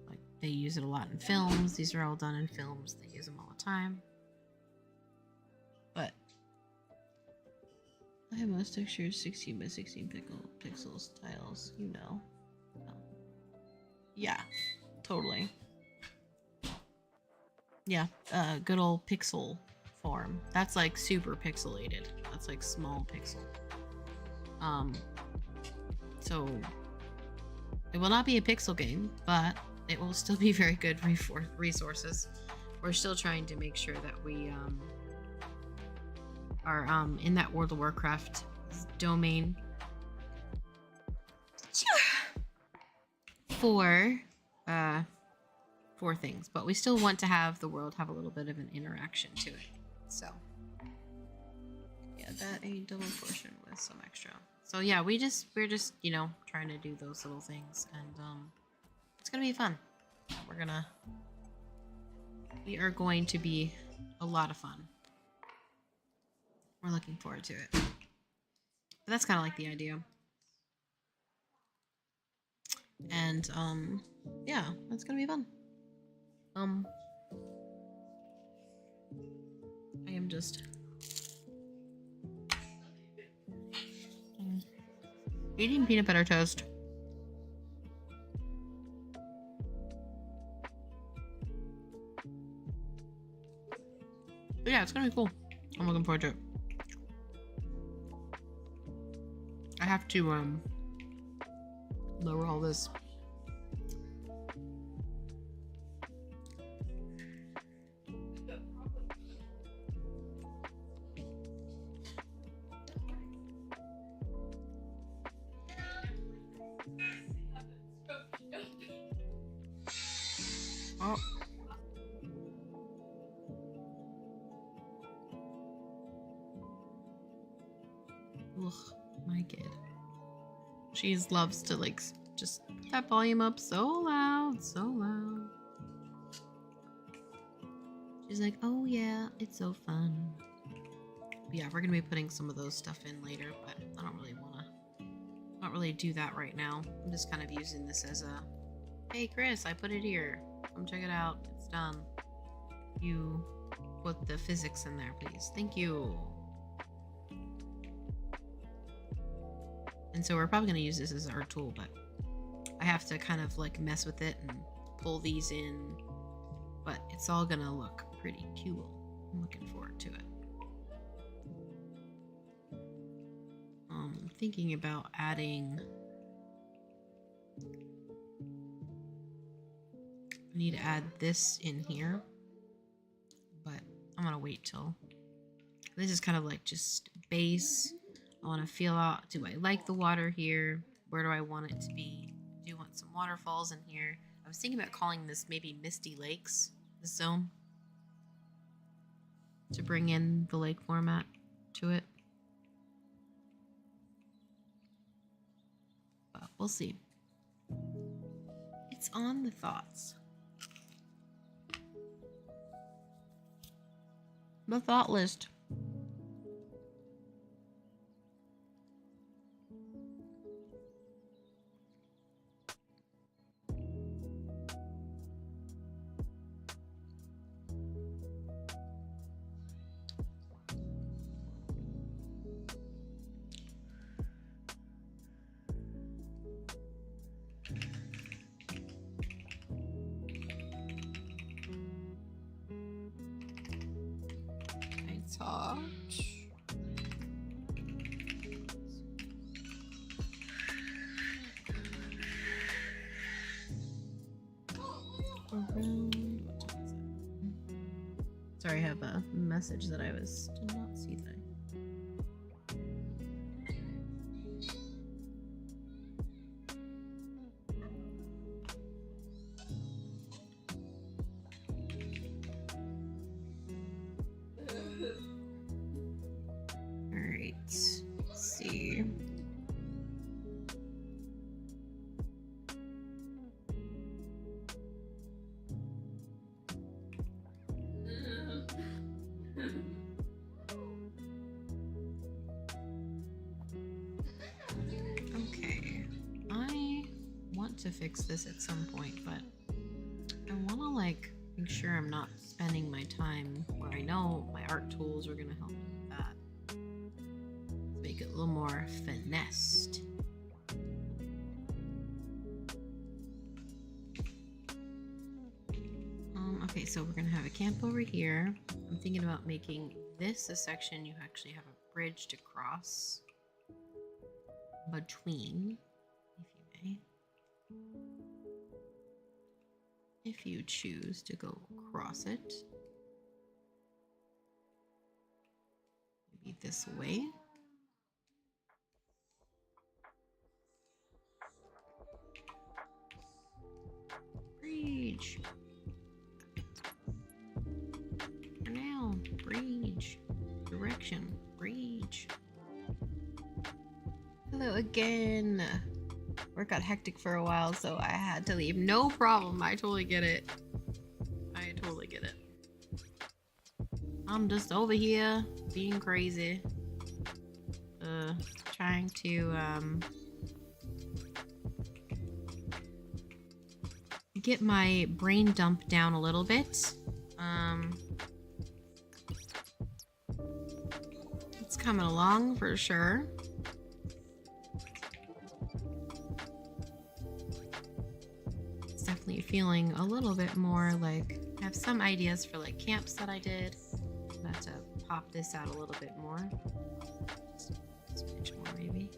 like they use it a lot in films. These are all done in films. They use them all the time. But I have most textures 16 by 16 pixels tiles, you know. Yeah, totally. Yeah, good old pixel form. That's like super pixelated. That's like small pixel. So it will not be a pixel game, but it will still be very good resources. We're still trying to make sure that we are in that World of Warcraft domain for things, but we still want to have the world have a little bit of an interaction to it. So yeah, that a double portion with some extra. So yeah, we're just you know, trying to do those little things, and it's gonna be fun. We are going to be a lot of fun. We're looking forward to it. But that's kind of like the idea. And yeah, that's gonna be fun. I am just eating peanut butter toast. But yeah, it's gonna be cool. I'm looking forward to it. I have to lower all this. Oh. Ugh, my kid. She loves to like just put that volume up so loud, so loud. She's like, oh yeah, it's so fun. But yeah, we're gonna be putting some of those stuff in later, but I don't really do that right now. I'm just kind of using this as a, hey Chris, I put it here. Come check it out. It's done. You put the physics in there, please. Thank you. And so we're probably going to use this as our tool, but I have to kind of like mess with it and pull these in. But it's all going to look pretty cool. I'm looking forward to it. I'm thinking about adding... I need to add this in here, but I'm gonna wait till this is kind of like just base. I want to feel out, do I like the water here? Where do I want it to be? Do you want some waterfalls in here? I was thinking about calling this maybe Misty Lakes, this zone, to bring in the lake format to it. But we'll see. It's on the thoughts. The thought list. Sorry, I have a message that I did not see that. Alright, let's see. To fix this at some point, but I want to like make sure I'm not spending my time where I know my art tools are going to help me with that. Let's make it a little more finessed. Okay, so we're going to have a camp over here. I'm thinking about making this a section you actually have a bridge to cross between, if you may. if you choose to go across it. Maybe this way. Breach. For now, breach. Direction, breach. Hello again. Work got hectic for a while, so I had to leave. No problem. I totally get it. I totally get it. I'm just over here being crazy. Trying to get my brain dump down a little bit. It's coming along for sure. It's definitely feeling a little bit more like I have some ideas for like camps that I did. I have to pop this out a little bit more. Just a pinch more maybe.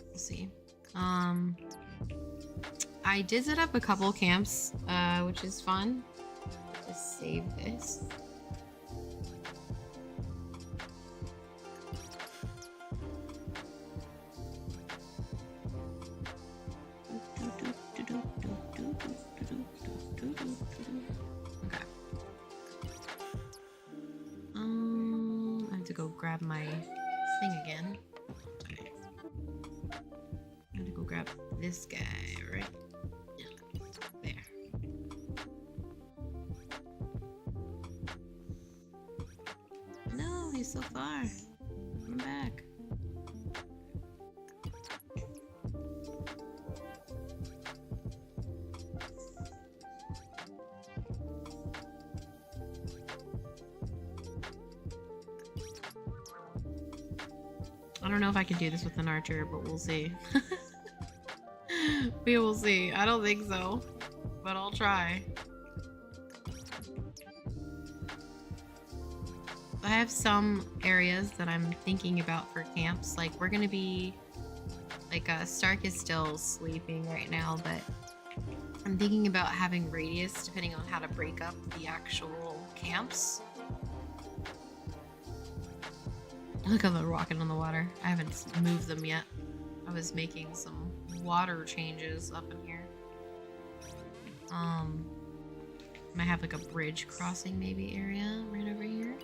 We'll see. I did set up a couple camps, which is fun. Just save this. Okay. I have to go grab my thing again. Okay. I have to go grab this guy, right? There. No, he's so far. Come back. I don't know if I can do this with an archer, but we'll see. We will see. I don't think so, but I'll try. I have some areas that I'm thinking about for camps. Like we're gonna be, like Stark is still sleeping right now, but I'm thinking about having radius depending on how to break up the actual camps. Look at them walking on the water. I haven't moved them yet. I was making some water changes up in here. Might have like a bridge crossing maybe area right over here.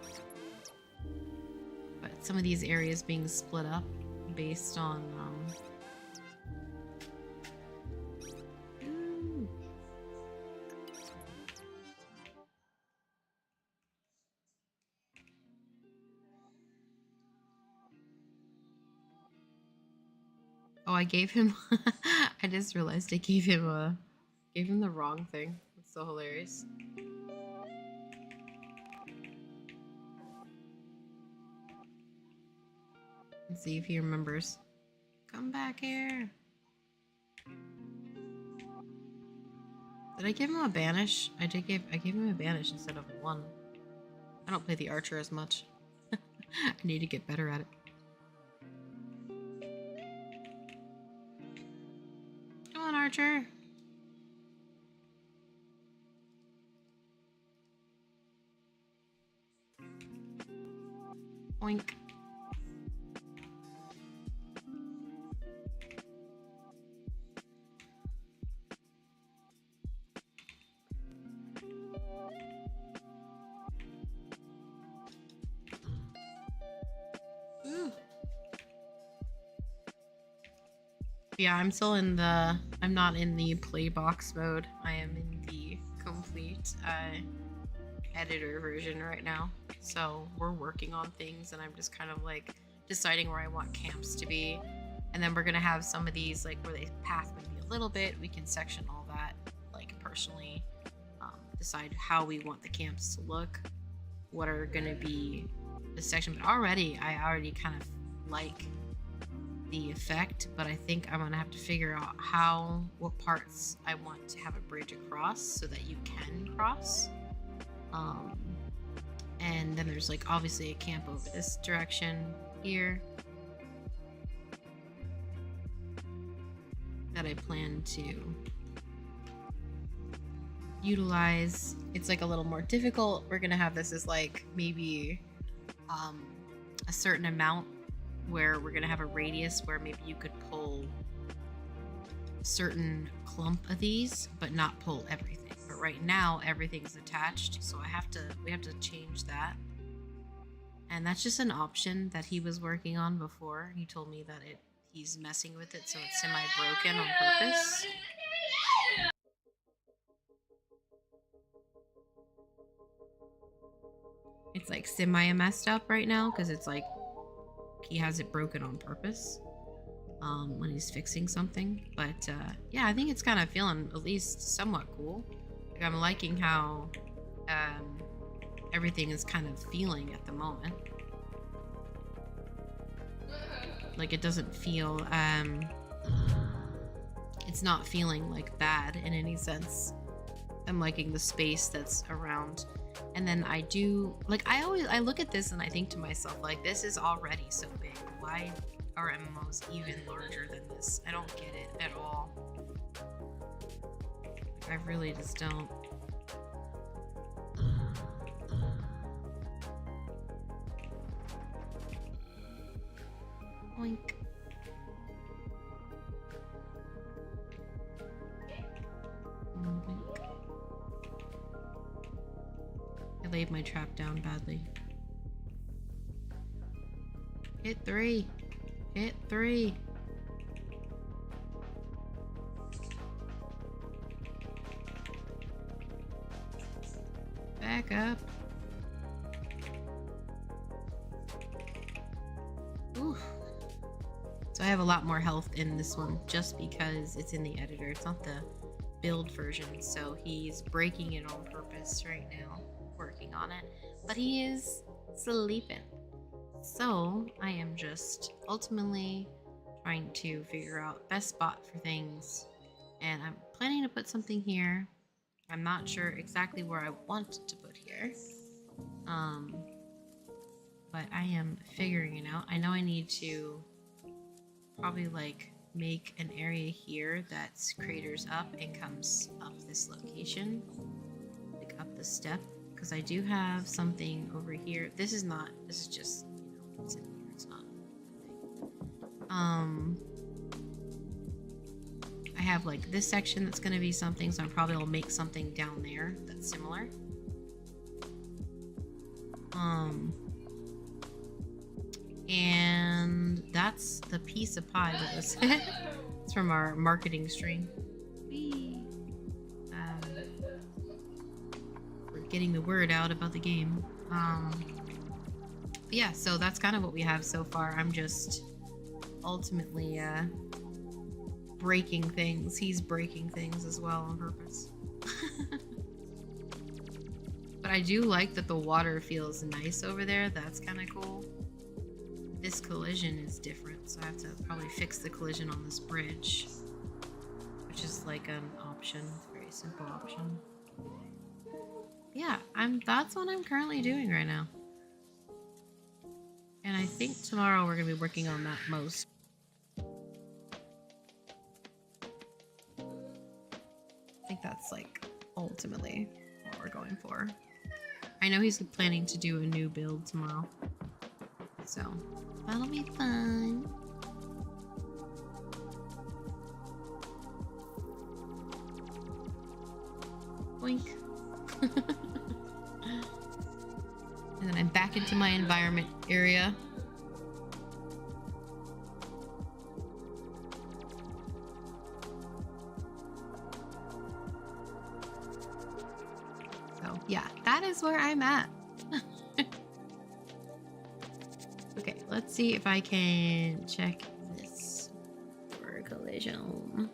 But some of these areas being split up based on Oh, I gave him I just realized I gave him the wrong thing. It's so hilarious. Let's see if he remembers. Come back here. Did I give him a banish? I gave him a banish instead of one. I don't play the archer as much. I need to get better at it. Come on, archer. Oink. Yeah, I'm still in the... I'm not in the play box mode. I am in the complete editor version right now. So we're working on things and I'm just kind of like deciding where I want camps to be. And then we're going to have some of these like where they path maybe a little bit. We can section all that, like personally decide how we want the camps to look. What are going to be the section. But I already kind of like the effect, but I think I'm gonna have to figure out what parts I want to have a bridge across so that you can cross. And then there's like obviously a camp over this direction here that I plan to utilize. It's like a little more difficult. We're gonna have this as like maybe a certain amount where we're gonna have a radius where maybe you could pull certain clump of these, but not pull everything. But right now everything's attached, so we have to change that. And that's just an option that he was working on before. He told me that he's messing with it so it's semi-broken on purpose. It's like semi-messed up right now because it's like he has it broken on purpose when he's fixing something. But yeah, I think it's kind of feeling at least somewhat cool. Like I'm liking how everything is kind of feeling at the moment. Like it doesn't feel it's not feeling like bad in any sense. I'm liking the space that's around. And then I do like I look at this and I think to myself, like, this is already so big. Why are MMOs even larger than this? I don't get it at all. I really just don't. Oink. Oink. I laid my trap down badly. Hit 3. Hit 3. Back up. Ooh. So I have a lot more health in this one just because it's in the editor. It's not the build version. So he's breaking it on purpose right now, working on it. But he is sleeping. So I am just ultimately trying to figure out best spot for things. And I'm planning to put something here. I'm not sure exactly where I want to put here. But I am figuring it out. I know I need to probably like make an area here that's craters up and comes up this location, like up the step, because I do have something over here. This is just, you know, what's in here. It's not a thing. I have like this section that's going to be something, so I probably will make something down there that's similar. And that's the piece of pie that was it's from our marketing stream. We're getting the word out about the game. Yeah, so that's kind of what we have so far. I'm just ultimately breaking things. He's breaking things as well on purpose. But I do like that the water feels nice over there. That's kind of cool. This collision is different, so I have to probably fix the collision on this bridge, which is like an option, very simple option. Yeah, that's what I'm currently doing right now. And I think tomorrow we're gonna be working on that most. I think that's like ultimately what we're going for. I know he's planning to do a new build tomorrow, so that'll be fun. Boink. And then I'm back into my environment area. So yeah, that is where I'm at. Okay, let's see if I can check this for collision.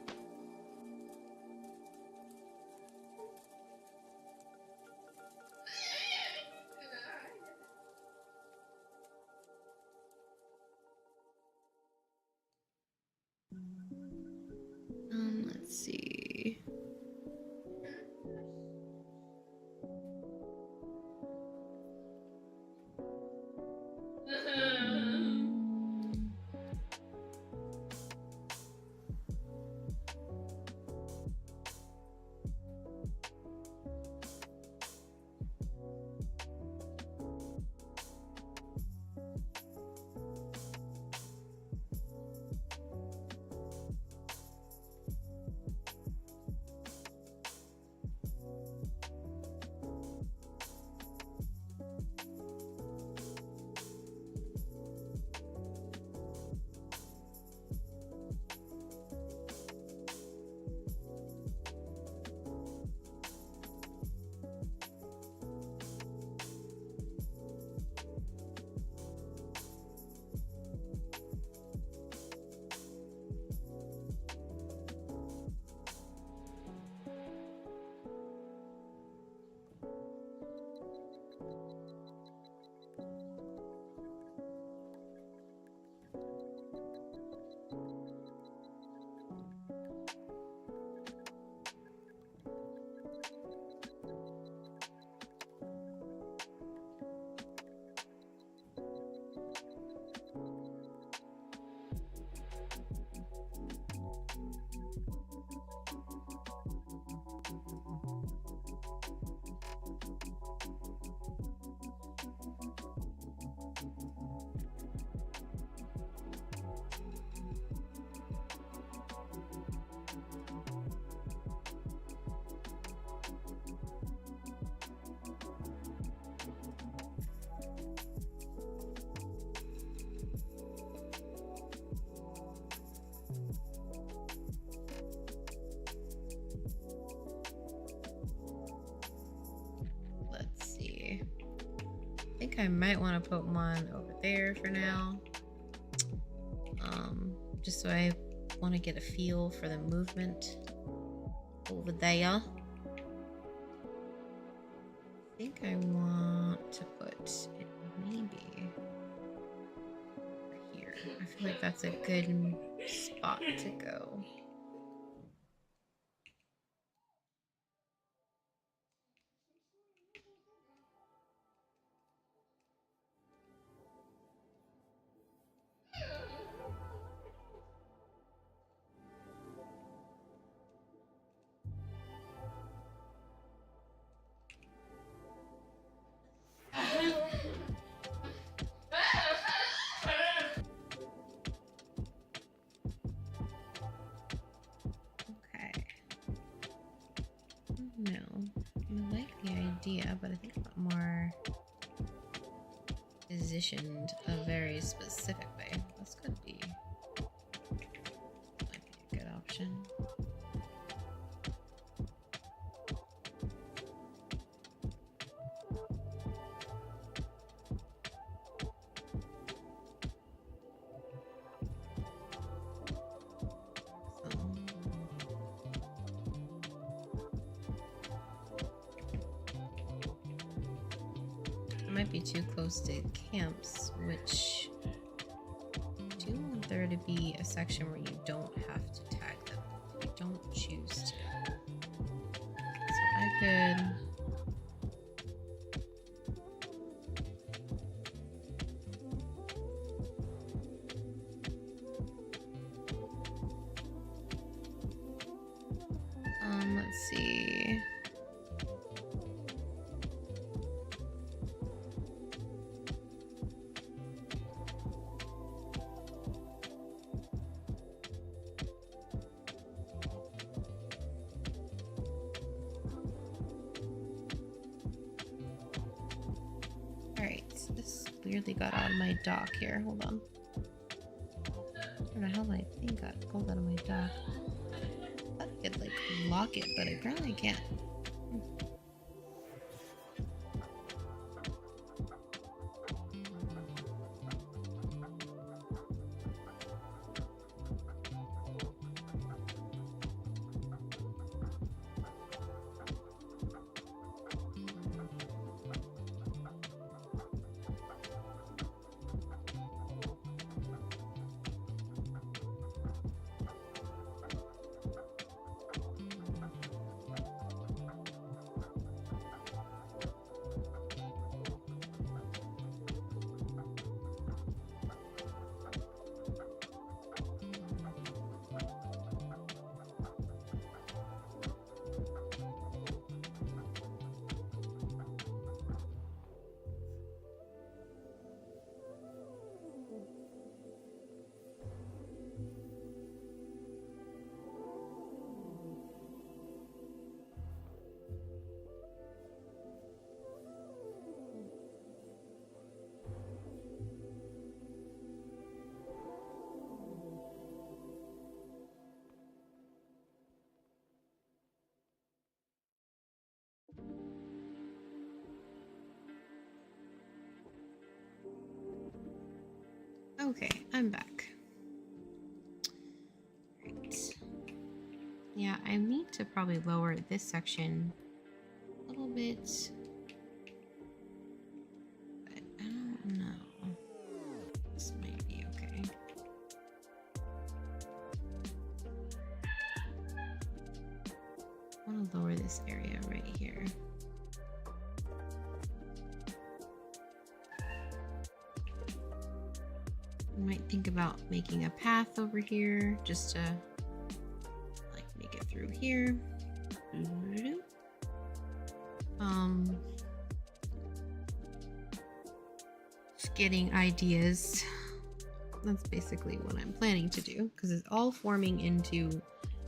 Let's see. I might want to put one over there for now. Just so I want to get a feel for the movement over there. I think I want to put it maybe over here. I feel like that's a good spot to go. No, I like the idea, but I think a lot more positioned a very specific way. This could be, might be a good option. Might be too close to camps, which I do want there to be a section where you don't have to tag them if you don't choose to. So I could let's see. This weirdly got out of my dock here. Hold on. Where the hell did I think got pulled out of my dock? I thought I could like lock it, but apparently I can't. Okay, I'm back. Right. Yeah, I need to probably lower this section a little bit. But I don't know. This might be okay. I want to lower this area right here. I might think about making a path over here just to like make it through here. Just getting ideas. That's basically what I'm planning to do because it's all forming into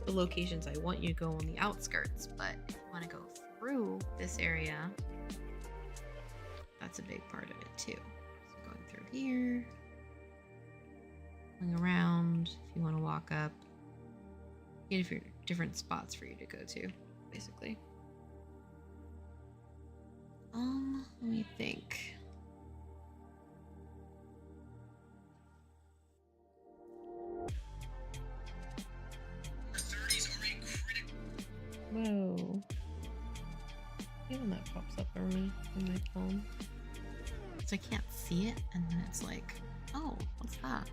the locations I want you to go on the outskirts. But if you want to go through this area, that's a big part of it too. So going through here. Around if you want to walk up, get different spots for you to go to, basically. Let me think. I can't see it, and then it's like, oh, what's that?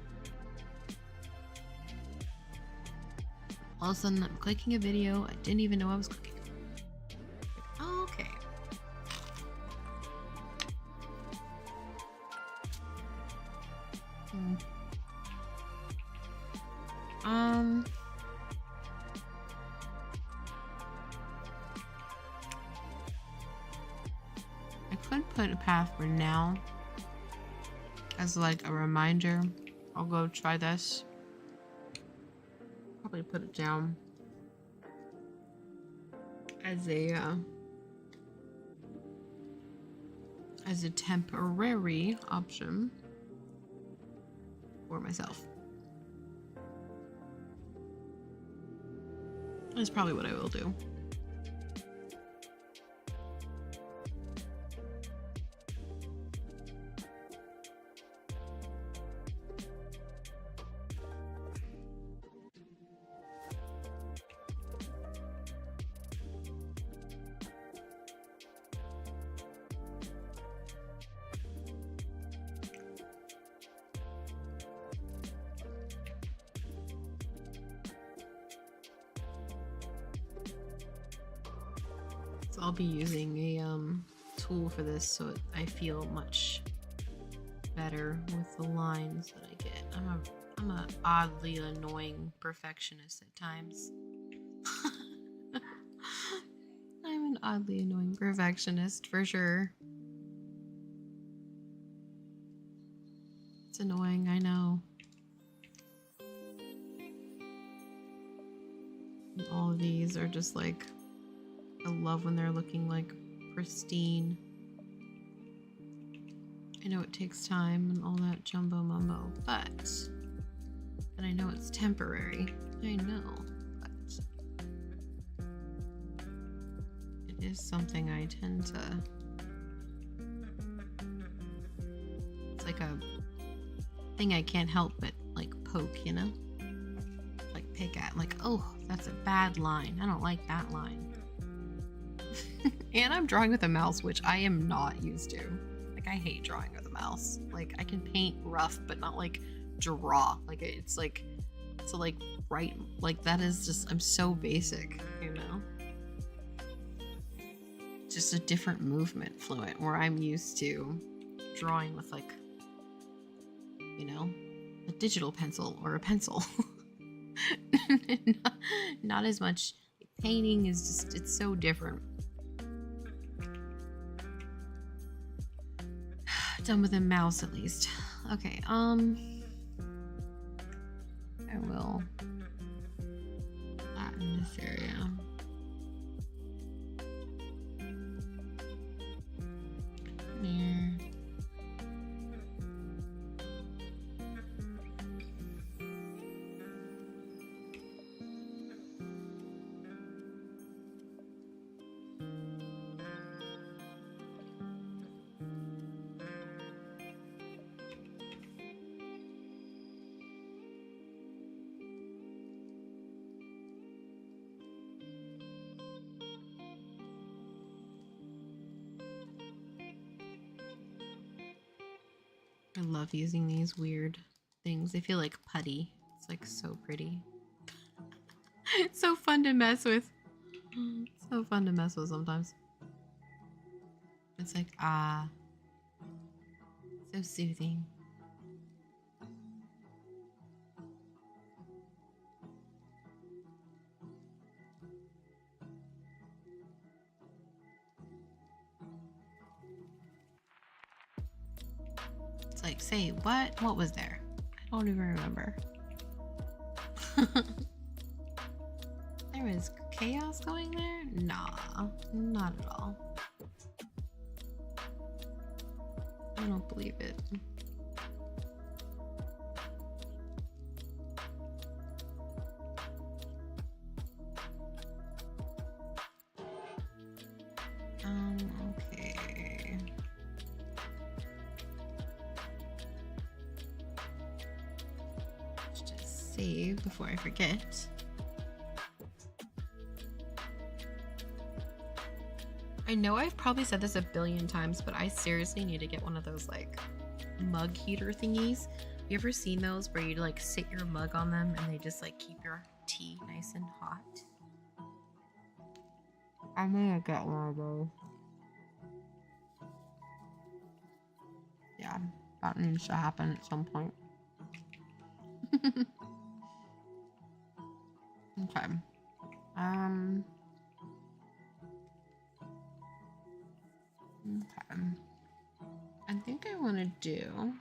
All of a sudden, I'm clicking a video I didn't even know I was clicking. Like, oh, okay. I could put a path for now as like a reminder. I'll go try this. Probably put it down as a temporary option for myself. That's probably what I will do. So I'll be using a tool for this so I feel much better with the lines that I get. I'm a oddly annoying perfectionist at times. I'm an oddly annoying perfectionist for sure. It's annoying, I know. And all of these are just like, I love when they're looking like pristine. I know it takes time and all that jumbo mumbo, but and I know it's temporary. I know, but it is something I tend to. It's like a thing I can't help but like poke, you know? Like pick at, like, oh, that's a bad line. I don't like that line. And I'm drawing with a mouse, which I am not used to. Like, I hate drawing with a mouse. Like, I can paint rough, but not like draw. Like, it's like, so like, right, like that is just, I'm so basic, you know? Just a different movement fluent where I'm used to drawing with like, you know, a digital pencil or a pencil. not as much. Painting is just, it's so different. Done with a mouse at least. Okay, I will flatten this area. There. I love using these weird things. They feel like putty. It's like so pretty. It's so fun to mess with. So fun to mess with sometimes. It's like, ah. So soothing. It's like, say, what was there? I don't even remember. There was chaos going there? Nah, not at all. I don't believe it. Okay. Let's just save before I forget. I know I've probably said this a billion times, but I seriously need to get one of those like mug heater thingies. You ever seen those where you like sit your mug on them and they just like keep your tea nice and hot? I'm gonna get one of those. Yeah, that needs to happen at some point. Okay. Okay. I think I want to do.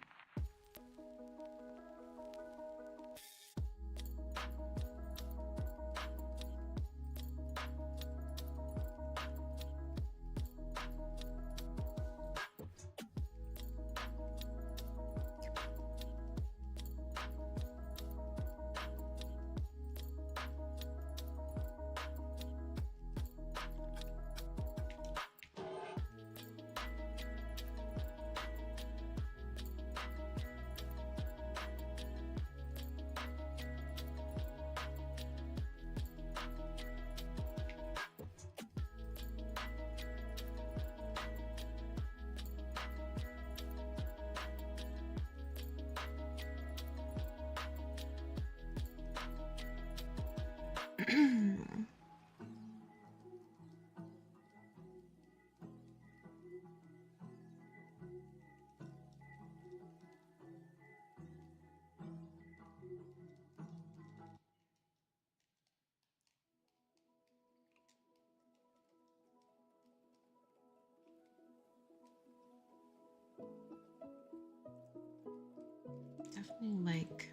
Definitely like,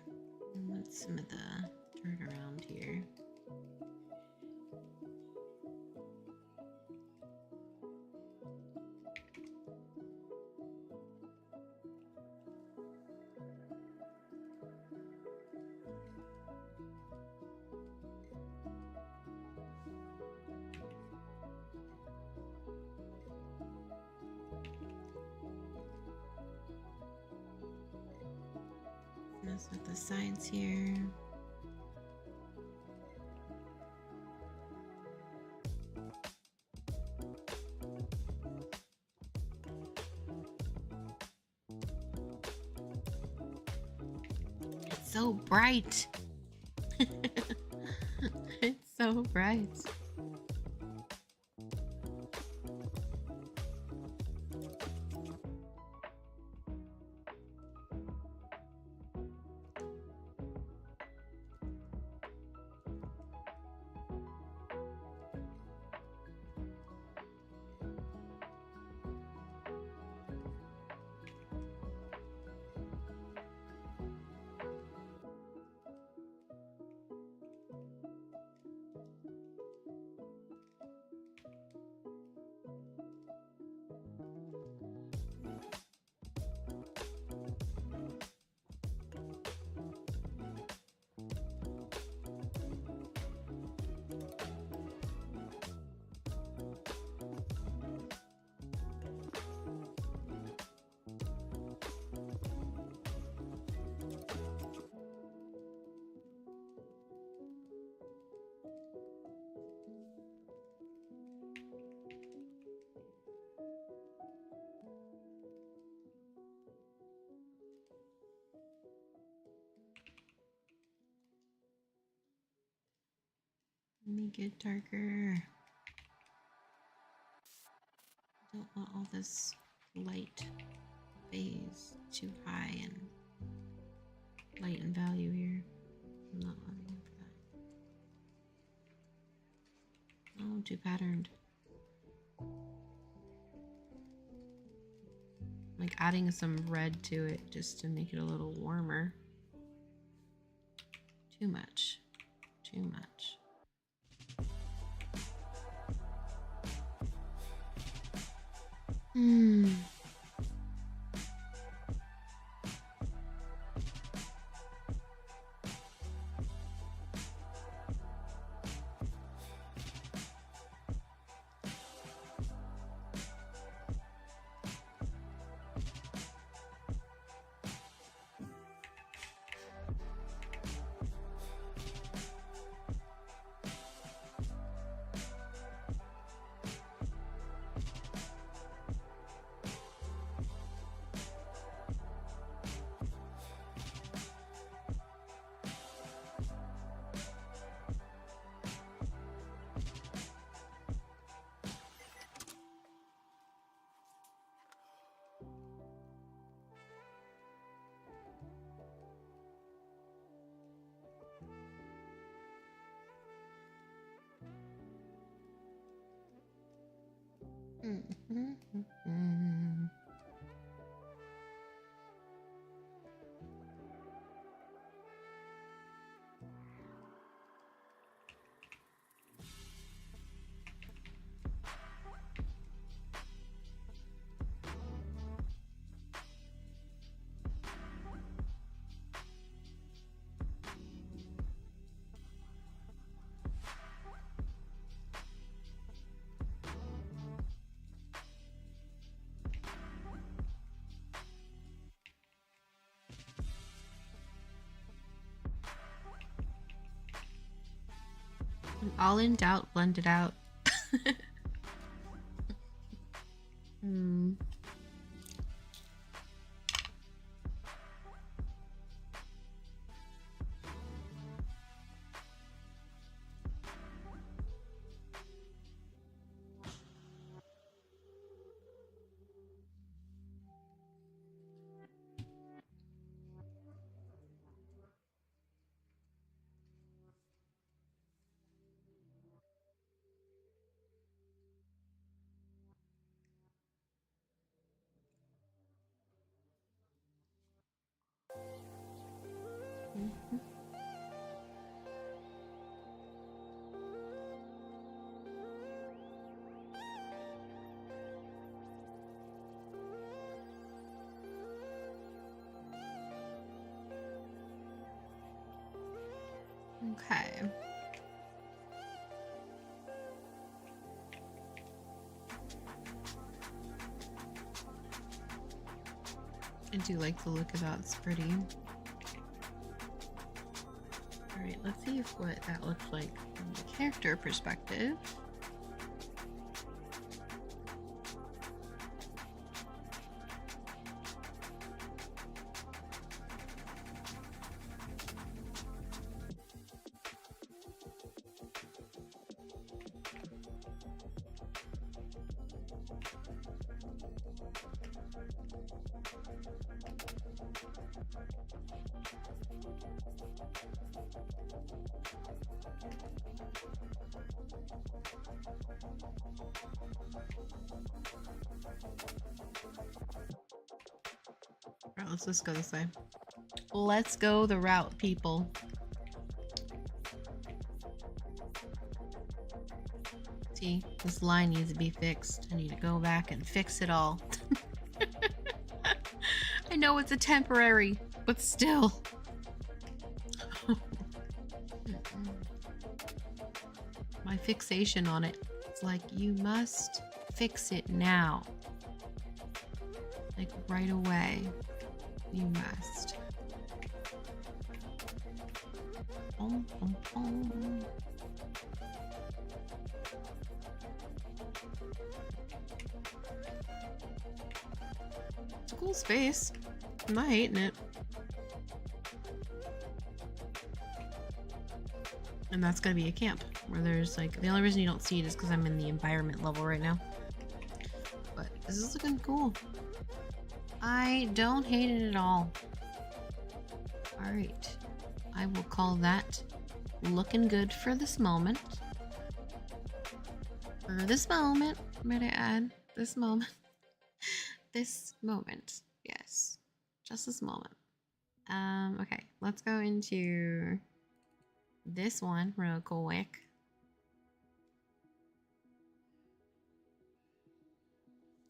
want some of the dirt around here. Mess with the sides here. It's so bright. It's so bright. Make it darker. Don't want all this light phase too high and light in value here. I'm not wanting that. Oh, too patterned. Like adding some red to it just to make it a little warmer. Too much. Too much. All in doubt, blend it out. Okay. I do like the look of that. It's pretty. Alright, let's see what that looks like from the character perspective. Alright, let's just go this way. Let's go the route, people. See, this line needs to be fixed. I need to go back and fix it all. I know it's a temporary, but still. My fixation on it. It's like, you must fix it now. Like, right away. You must. It's a cool space. I'm not hating it. And that's gonna be a camp where there's like, the only reason you don't see it is because I'm in the environment level right now. But this is looking cool. I don't hate it at all. Alright. I will call that looking good for this moment. For this moment, might I add? This moment. This moment. Yes. Just this moment. Okay. Let's go into this one real quick.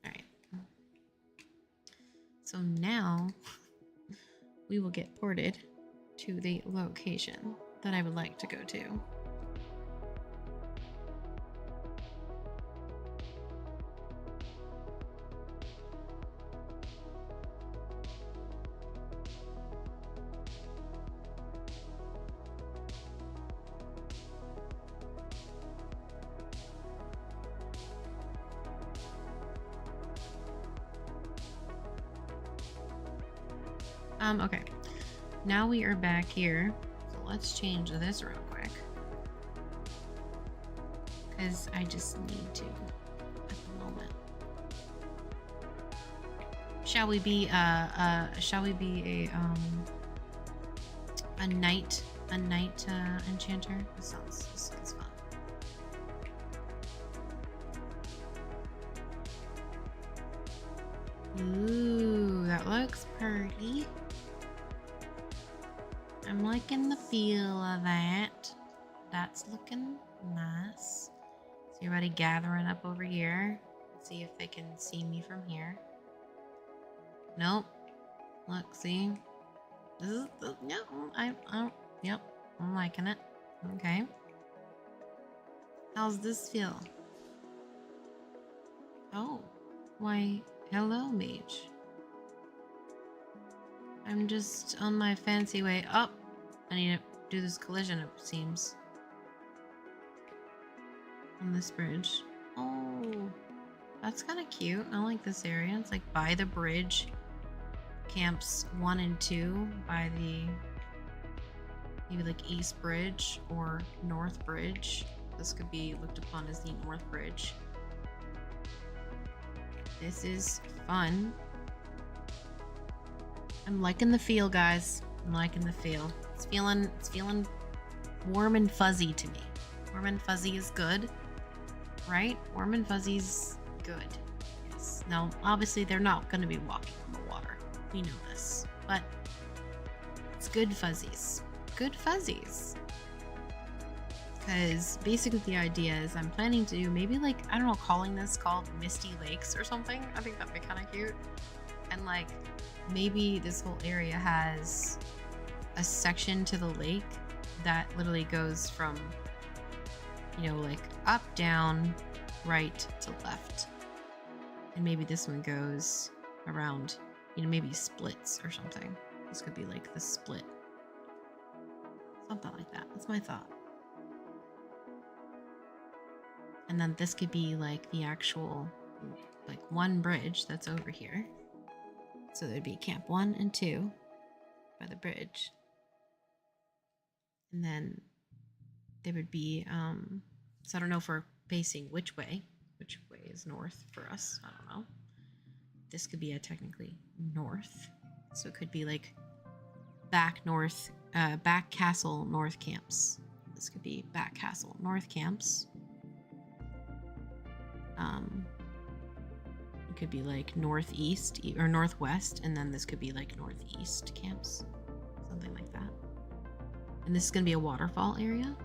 Alright. So now we will get ported to the location that I would like to go to. Okay. Now we are back here. So let's change this real quick. Because I just need to at the moment. Shall we be a night enchanter? This sounds fun. Ooh, that looks pretty. I'm liking the feel of that. That's looking nice. So everybody gathering up over here. Let's see if they can see me from here. Nope. Look, see? This is the, yeah, yep, I'm liking it. Okay. How's this feel? Oh, why, hello, mage. I'm just on my fancy way up. I need to do this collision, it seems. On this bridge. Oh, that's kind of cute. I like this area. It's like by the bridge. Camps 1 and 2 by the maybe like East Bridge or North Bridge. This could be looked upon as the North Bridge. This is fun. I'm liking the feel, guys. I'm liking the feel. It's feeling warm and fuzzy to me. Warm and fuzzy is good, right? Warm and fuzzy's good. Yes. Now, obviously, they're not going to be walking on the water. We know this, but it's good fuzzies. Good fuzzies. Because basically the idea is I'm planning to do maybe like, I don't know, calling this called Misty Lakes or something. I think that'd be kind of cute. And like, maybe this whole area has a section to the lake that literally goes from, you know, like up, down, right to left. And maybe this one goes around, you know, maybe splits or something. This could be like the split. Something like that. That's my thought. And then this could be like the actual, like one bridge that's over here. So there'd be camp 1 and 2 by the bridge. And then there would be, so I don't know if we're facing which way is north for us. I don't know. This could be a technically north. So it could be like back north, back castle north camps. This could be back castle north camps. It could be like northeast or northwest, and then this could be like northeast camps, something like that. And this is gonna be a waterfall area.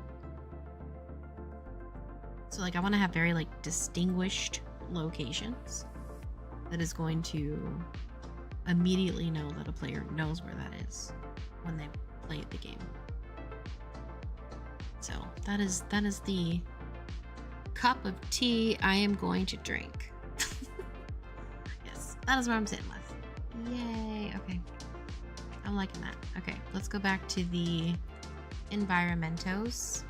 So like I want to have very like distinguished locations that is going to immediately know that a player knows where that is when they play the game. So that is the cup of tea I am going to drink. Yes, that is what I'm sitting with. Yay. Okay, I'm liking that. Okay, let's go back to the environmentos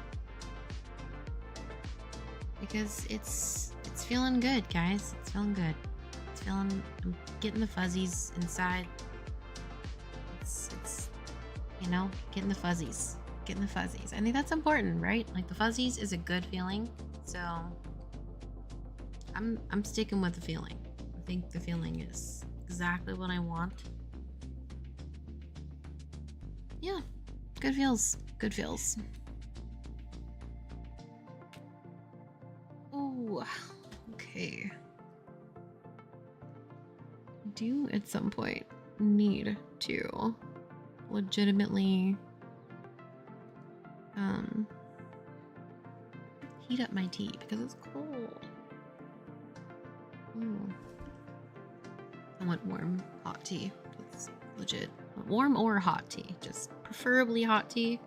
because it's feeling good, guys. It's feeling good. It's feeling, I'm getting the fuzzies inside. It's you know, getting the fuzzies. Getting the fuzzies. I think that's important, right? Like the fuzzies is a good feeling. So I'm sticking with the feeling. I think the feeling is exactly what I want. Yeah, good feels. Good feels. Oh, okay. I do at some point need to legitimately heat up my tea because it's cold. Ooh. I want warm hot tea. That's legit. Warm or hot tea, just preferably hot tea.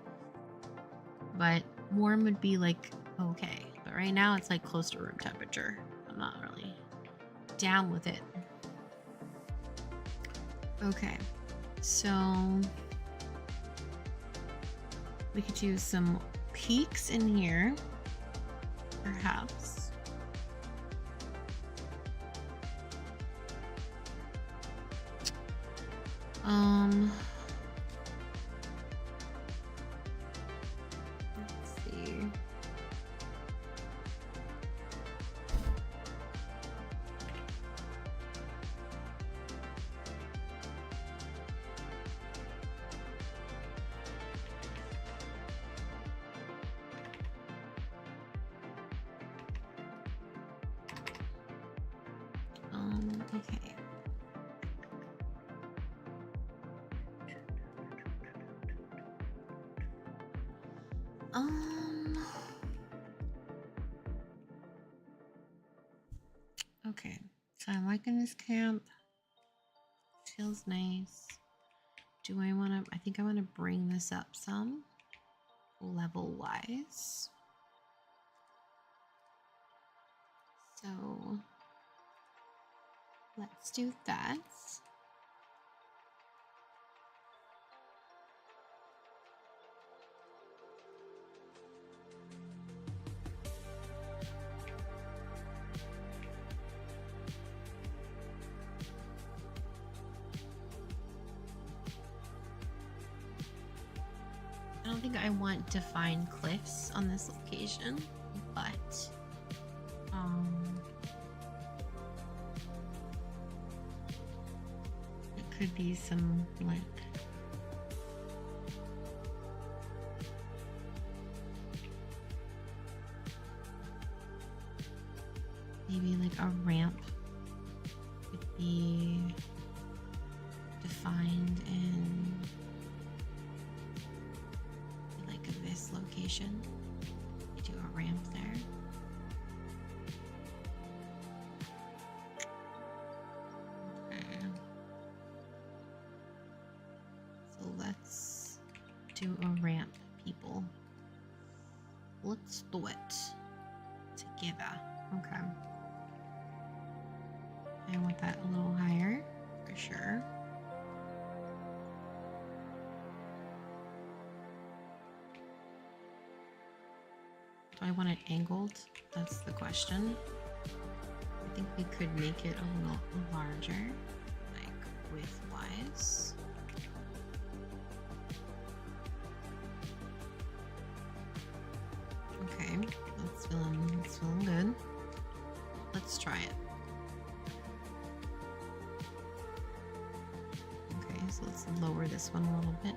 But warm would be like okay. But right now it's like close to room temperature. I'm not really down with it. Okay, so we could use some peaks in here, perhaps. Let's see. Okay. Okay, so I'm liking this camp. Feels nice. Do I want to? I think I want to bring this up some level wise. So let's do that. I don't think I want defined cliffs on this location, but it could be some like maybe like a ramp could be defined in like this location. We do a ramp there. Okay. So let's do a ramp, people. Let's do it together. Okay. I want that a little higher for sure. Do I want it angled? That's the question. I think we could make it a little larger, like width-wise. Okay, that's feeling good. Let's try it. Okay, so let's lower this one a little bit.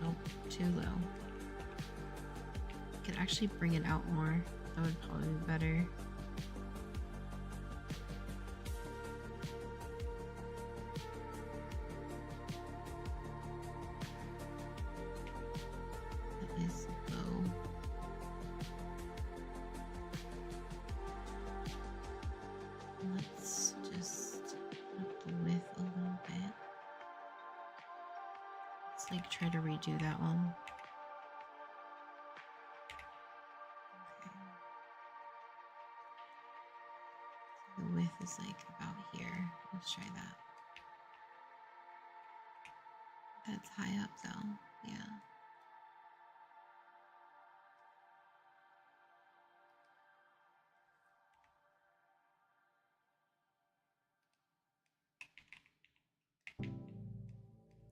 Nope, too low. Could actually bring it out more. That would probably be better. That is low. Let's just up the width a little bit. Let's like try to redo that one. Okay. The width is like about here. Let's try that. That's high up though. Yeah.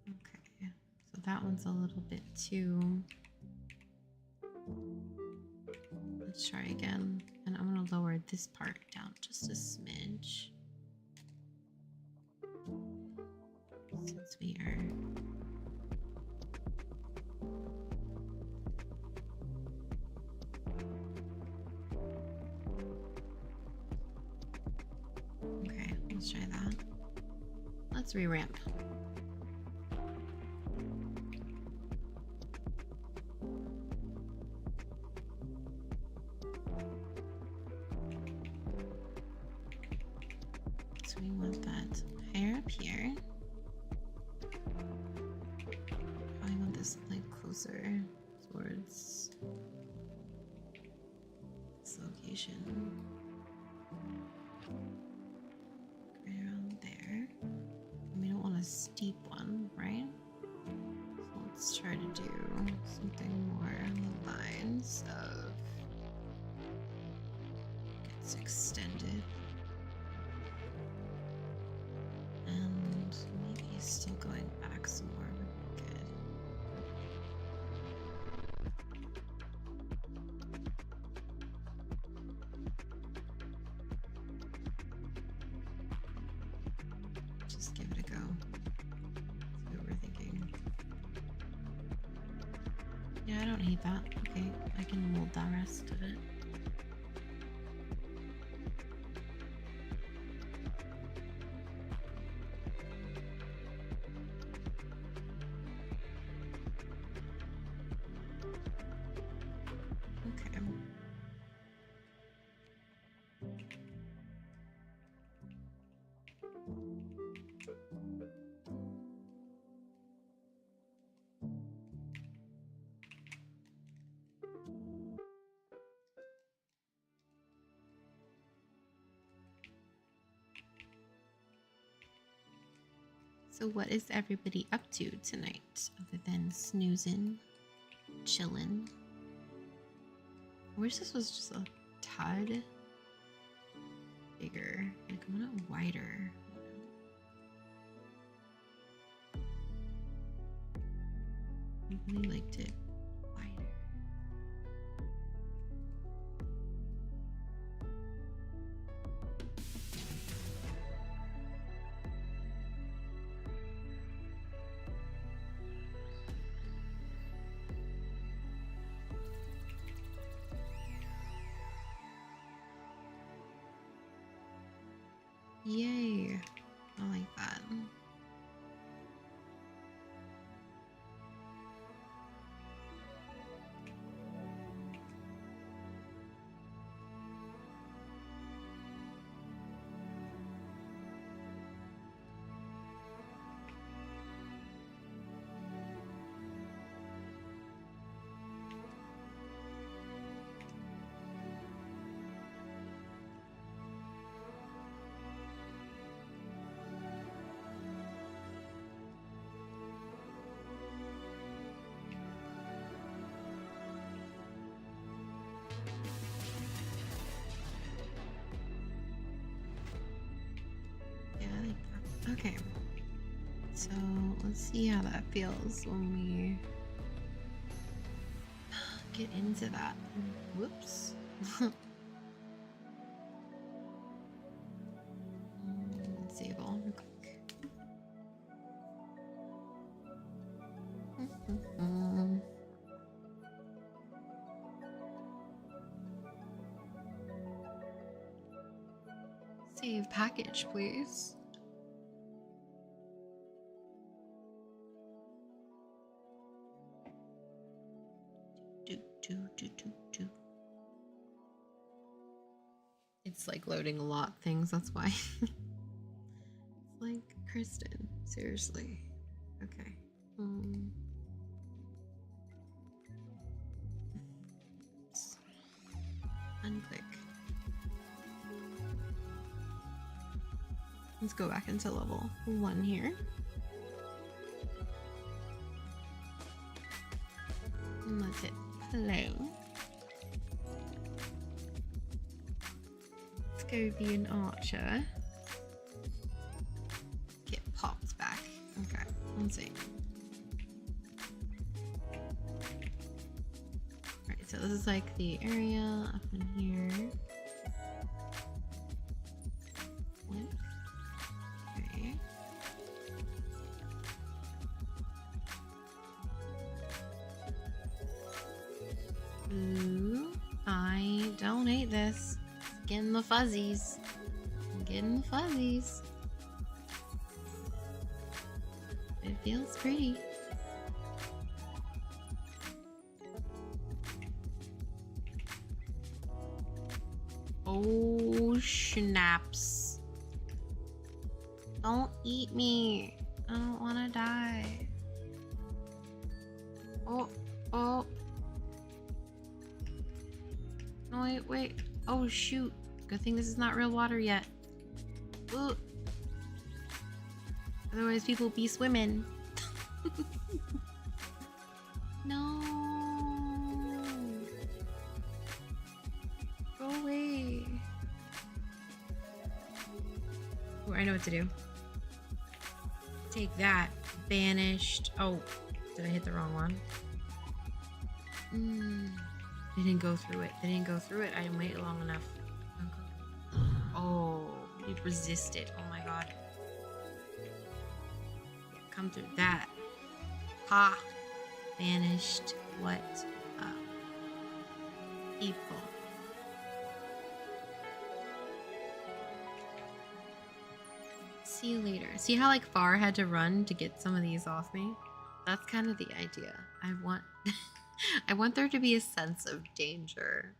Okay, so that one's a little bit too. Let's try again. And I'm gonna lower this part down just a smidge. Since we are okay, let's try that. Let's re-ramp. So we want that higher up here. I want this like closer towards this location. Right around there. And we don't want a steep one, right? So let's try to do something more on the lines of it's extended. And maybe still going back some more would be good. Just give it a go. See what we're thinking. Yeah, I don't hate that. Okay, I can mold the rest of it. So what is everybody up to tonight other than snoozing, chilling? I wish this was just a tad bigger. Like, I want it wider. I really liked it wider. Yay. I like that. Yeah, I like that. Okay. So let's see how that feels when we get into that. Whoops. Disable real quick. Save package, please. Do. It's like loading a lot of things, that's why. It's like, Christen, seriously. Okay. Unclick. Let's go back into level 1 here. And let's hit play. Let's go be an archer. Get popped back. Okay, let's see. Alright, so this is like the area up in here. Okay. Ooh, I don't hate this. Getting the fuzzies. I'm getting the fuzzies. It feels pretty. Oh, snaps. Don't eat me. I don't want to die. Oh. No, wait. Oh, shoot. Good thing this is not real water yet. Ooh. Otherwise, people be swimming. No. Go away. Oh, I know what to do. Take that. Banished. Oh, did I hit the wrong one? They didn't go through it. They didn't go through it. I didn't wait long enough. Oh, you resisted. Oh my god. Come through that. Ha! Banished. What up? People. See you later. See how like far I had to run to get some of these off me? That's kind of the idea. I want I want there to be a sense of danger.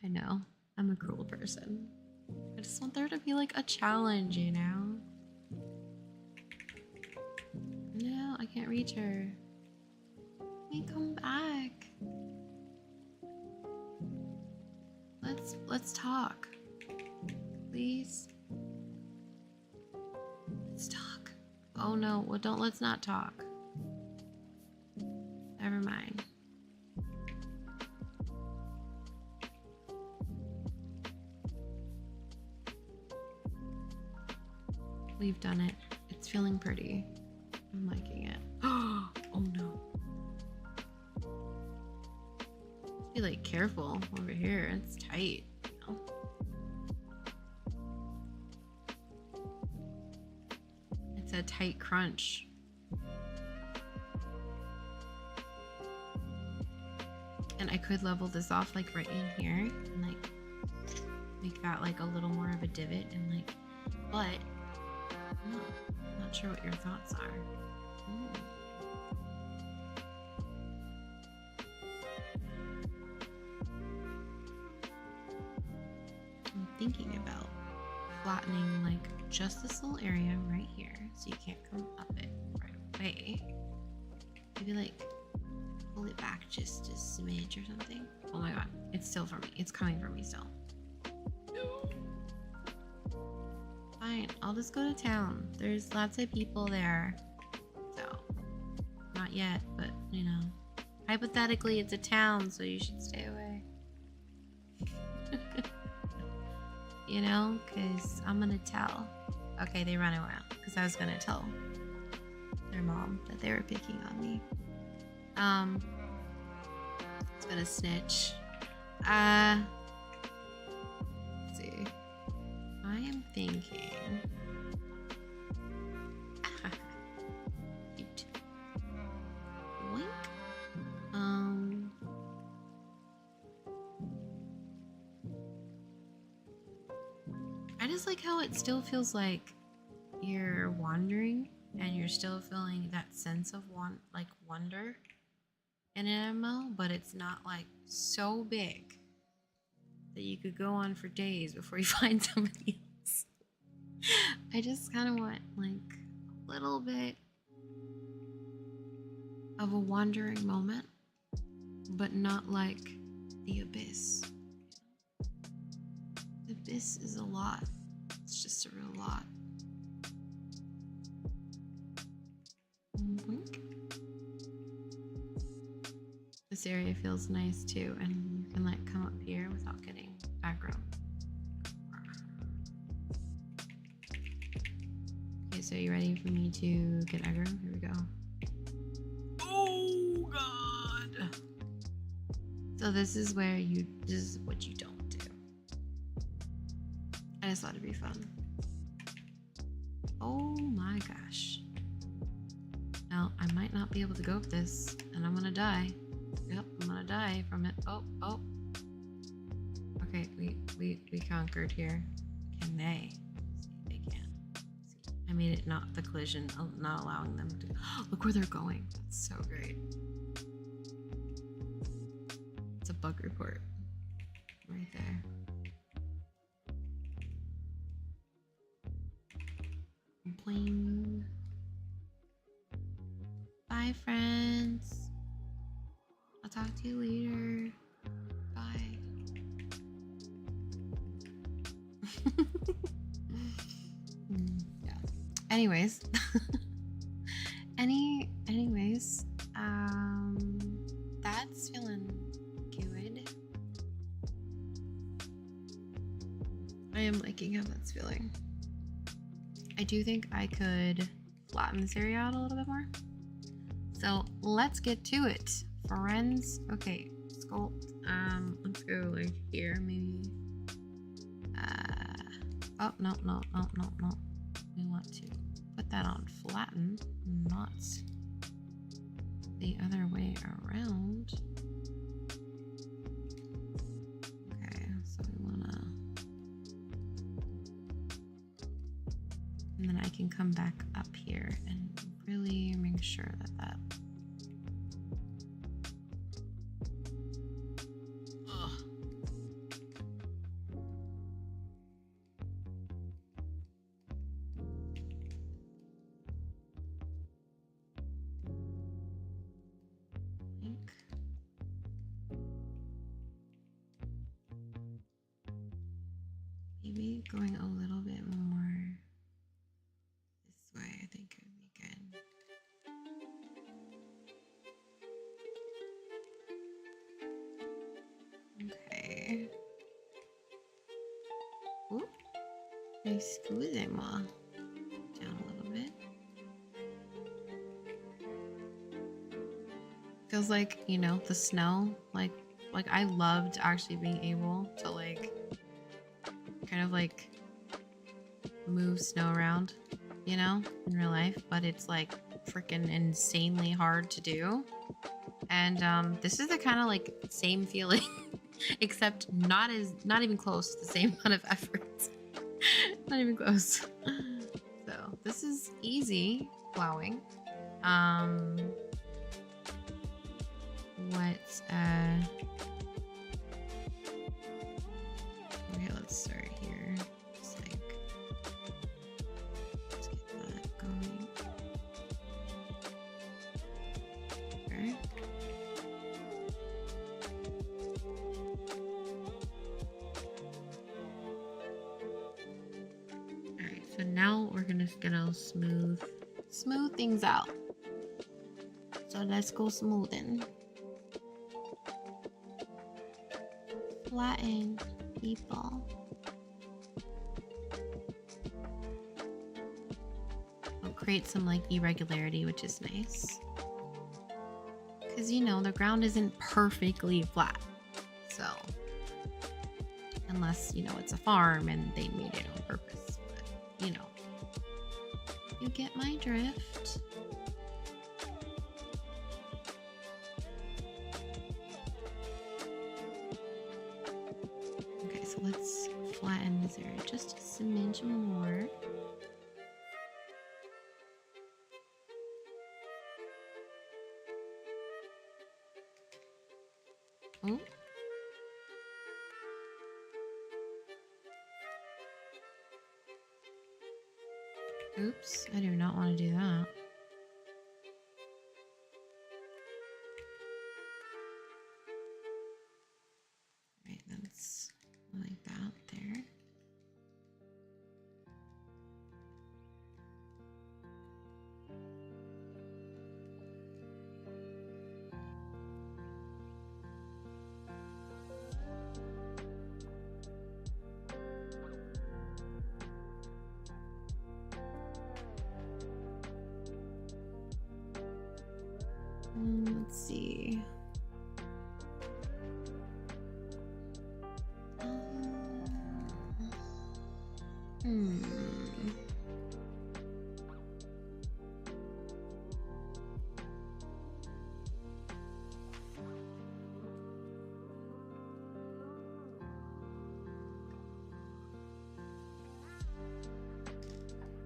I know. I'm a cruel person. I just want there to be like a challenge, you know? No, I can't reach her. Let me come back. Let's talk. Please. Let's talk. Oh no, well let's not talk. Never mind. We've done it. It's feeling pretty. I'm liking it. Oh no. Be like careful over here. It's tight. You know? It's a tight crunch. And I could level this off like right in here and like make that like a little more of a divot and like, but I'm not sure what your thoughts are. Ooh. I'm thinking about flattening like just this little area right here so you can't come up it right away. Maybe like pull it back just a smidge or something. Oh my god, it's still for me. It's coming for me still. Fine, I'll just go to town. There's lots of people there. So, not yet, but you know. Hypothetically, it's a town, so you should stay away. You know, because I'm gonna tell. Okay, they run around, because I was gonna tell their mom that they were picking on me. It's been a snitch. Let's see. I am thinking. Cute. Wink. I just like how it still feels like you're wandering and you're still feeling that sense of wonder in an MMO, but it's not like so big that you could go on for days before you find somebody else. I just kind of want like a little bit of a wandering moment, but not like the abyss. The abyss is a lot. It's just a real lot. Wink. This area feels nice too, and you can like come up here without getting aggro. Okay, so you ready for me to get aggro? Here we go. Oh god! So this is what you don't do. I just thought it'd be fun. Oh my gosh. Now, I might not be able to go up this, and I'm gonna die. Yep, I'm gonna die from it. Oh. Okay, we conquered here. Can they? See, they can. See, I made it not the collision, not allowing them to. Look where they're going. That's so great. It's a bug report right there. Complain. Bye, friends. I'll talk to you later. Bye. Yeah. Anyways. Anyways. That's feeling good. I am liking how that's feeling. I do think I could flatten this area out a little bit more. So let's get to it, friends. Okay, sculpt. Let's go like here, maybe. Oh no. We want to put that on flatten, not the other way around. Okay, so we wanna, and then I can come back up here and really make sure that maybe going a little bit more this way, I think would be Excusez-moi. Down a little bit. Feels like, you know, the snow, like I loved actually being able to like kind of like move snow around, you know, in real life, but it's like freaking insanely hard to do. And this is the kind of like same feeling except not even close to the same amount of effort. Not even close. So this is easy plowing. Okay, let's start here. Just like, let's get that going. Okay. Alright, so now we're gonna smooth things out. So let's go smoothing. Flatten people. It'll create some like irregularity, which is nice. Because you know the ground isn't perfectly flat. So unless you know it's a farm and they made it on purpose. But you know. You get my drift. So let's flatten this area just a smidge more. Oh. Oops, I do not want to do that. Right, that's like that there. Let's see.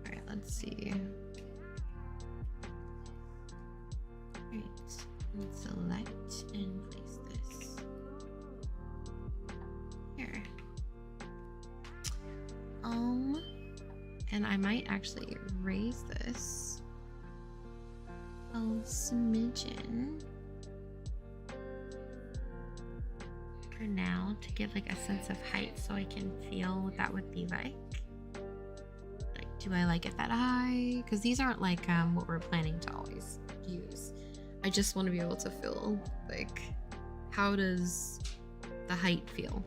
Alright, let's see. Right, and select and place this here. And I might actually raise this a smidgen for now to give like a sense of height so I can feel what that would be like. Like, do I like it that high? Because these aren't like what we're planning to always use. I just want to be able to feel like, how does the height feel?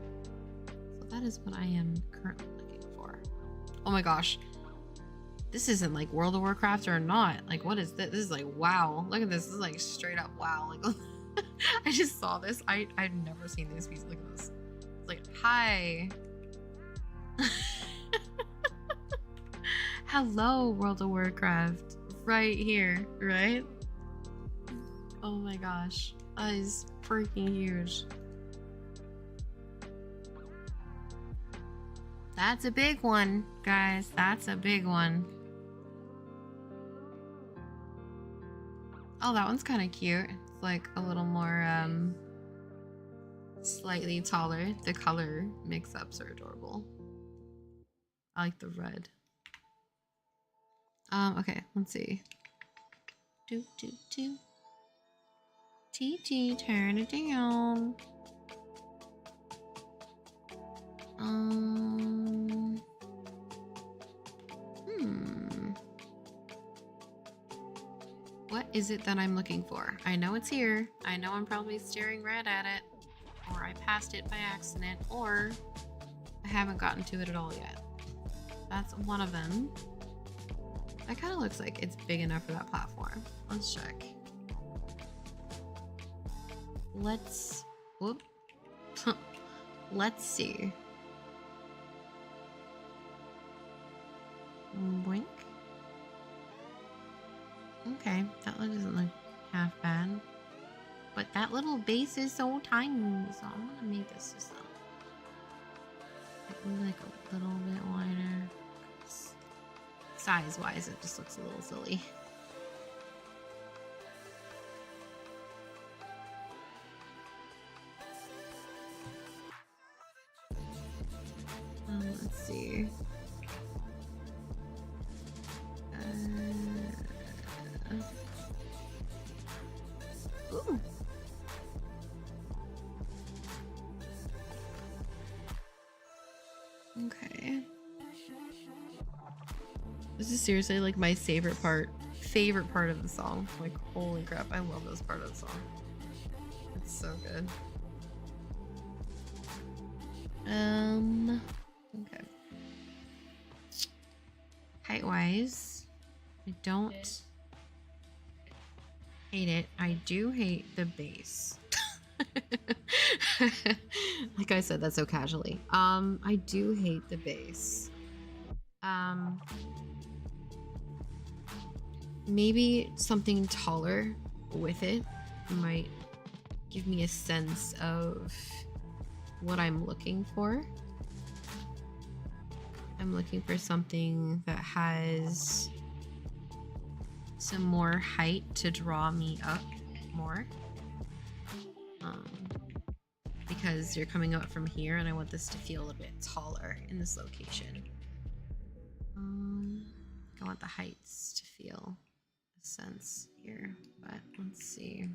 So that is what I am currently looking for. Oh my gosh. This isn't like World of Warcraft or not. Like, what is this? This is like, wow. Look at this. This is like straight up wow. Like, I just saw this. I've never seen these pieces. Look at this. It's like, hi. Hello, World of Warcraft. Right here, right? Oh my gosh. That is freaking huge. That's a big one, guys. That's a big one. Oh, that one's kind of cute. It's like a little more, slightly taller. The color mix-ups are adorable. I like the red. Okay, let's see. TT, turn it down. What is it that I'm looking for? I know it's here. I know I'm probably staring right at it, or I passed it by accident, or I haven't gotten to it at all yet. That's one of them. That kind of looks like it's big enough for that platform. Let's check. Let's, whoop. Let's see. Boink. Okay, that one doesn't look half bad. But that little base is so tiny, so I'm gonna make this just like a little bit wider. Size-wise, it just looks a little silly. Let's see. Ooh. Okay. This is seriously like my favorite part of the song. Like, holy crap, I love this part of the song. It's so good. Okay. Height-wise, I don't hate it. I do hate the base. Like I said that so casually. I do hate the base. Maybe something taller with it might give me a sense of what I'm looking for. I'm looking for something that has some more height to draw me up more. Because you're coming up from here and I want this to feel a little bit taller in this location. I want the heights to feel a sense here, but let's see.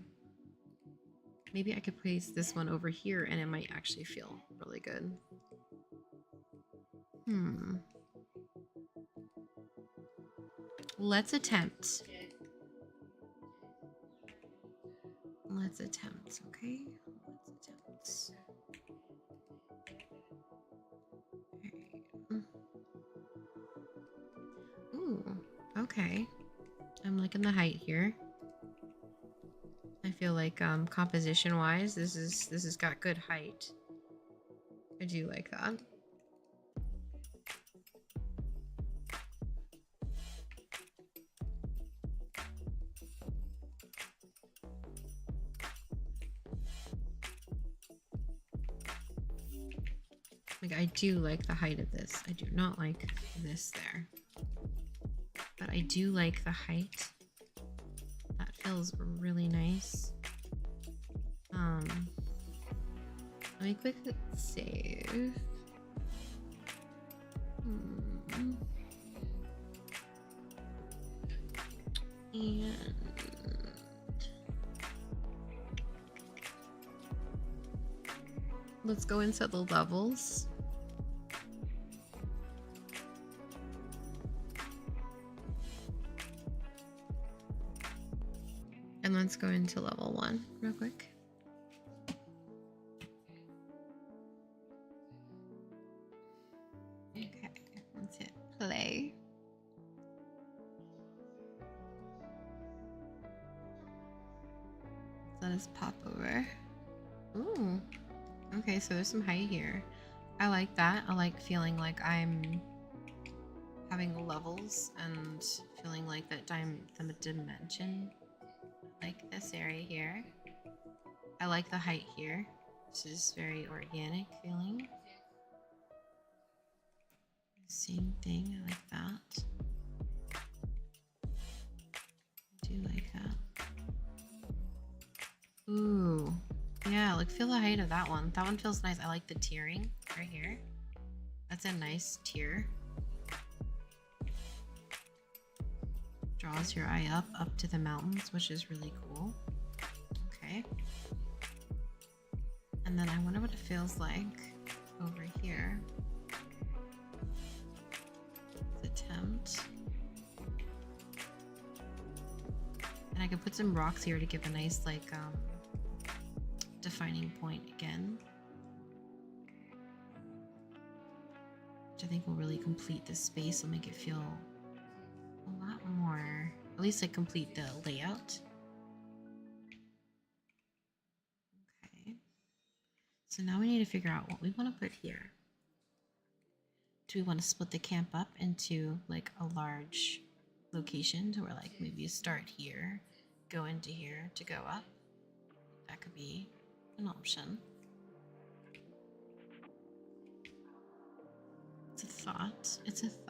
Maybe I could place this one over here and it might actually feel really good. Let's attempt. Let's attempt, okay? Let's attempt. Right. Ooh, okay. I'm liking the height here. I feel like composition wise, this has got good height. I do like that. Like, I do like the height of this. I do not like this there. But I do like the height. That feels really nice. Let me quickly save. And let's go into the levels. And let's go into level 1 real quick. Okay, let's hit play. Let us pop over. Ooh. Okay, so there's some height here. I like that. I like feeling like I'm having levels and feeling like that the dimension. I like this area here. I like the height here. This is very organic feeling. Same thing. I like that. I do like that. Ooh. Yeah, like feel the height of that one. That one feels nice. I like the tiering right here. That's a nice tier. Draws your eye up to the mountains, which is really cool. Okay. And then I wonder what it feels like over here. Let's attempt. And I could put some rocks here to give a nice like defining point again. which I think will really complete this space. Will make it feel a lot more, at least like complete the layout. Okay. So now we need to figure out what we want to put here. Do we want to split the camp up into like a large location to where like maybe you start here, go into here to go up? That could be an option. It's a thought. It's a thought.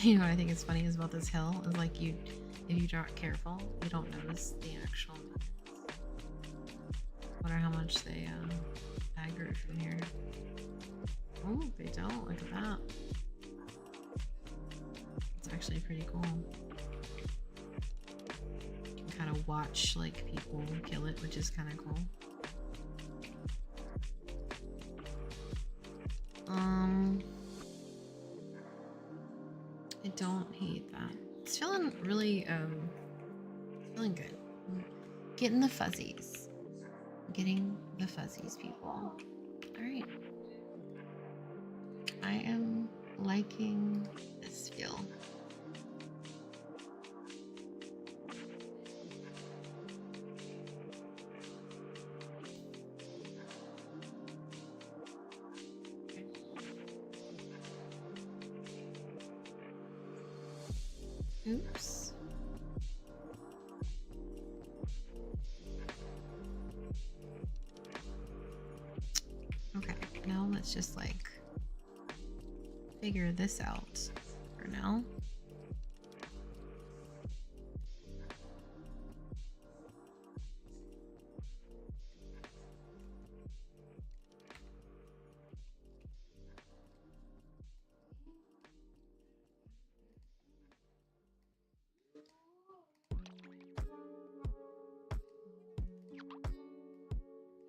You know what I think is funny is about this hill is like if you aren't careful, you don't notice the actual minutes. Wonder how much they aggregate from here. Oh, they don't. Look at that. It's actually pretty cool. You can kind of watch like people kill it, which is kind of cool. I don't hate that. It's feeling really feeling good. Getting the fuzzies. Getting the fuzzies, people. All right. I am liking this feel. Oops. Okay, now let's just like figure this out for now.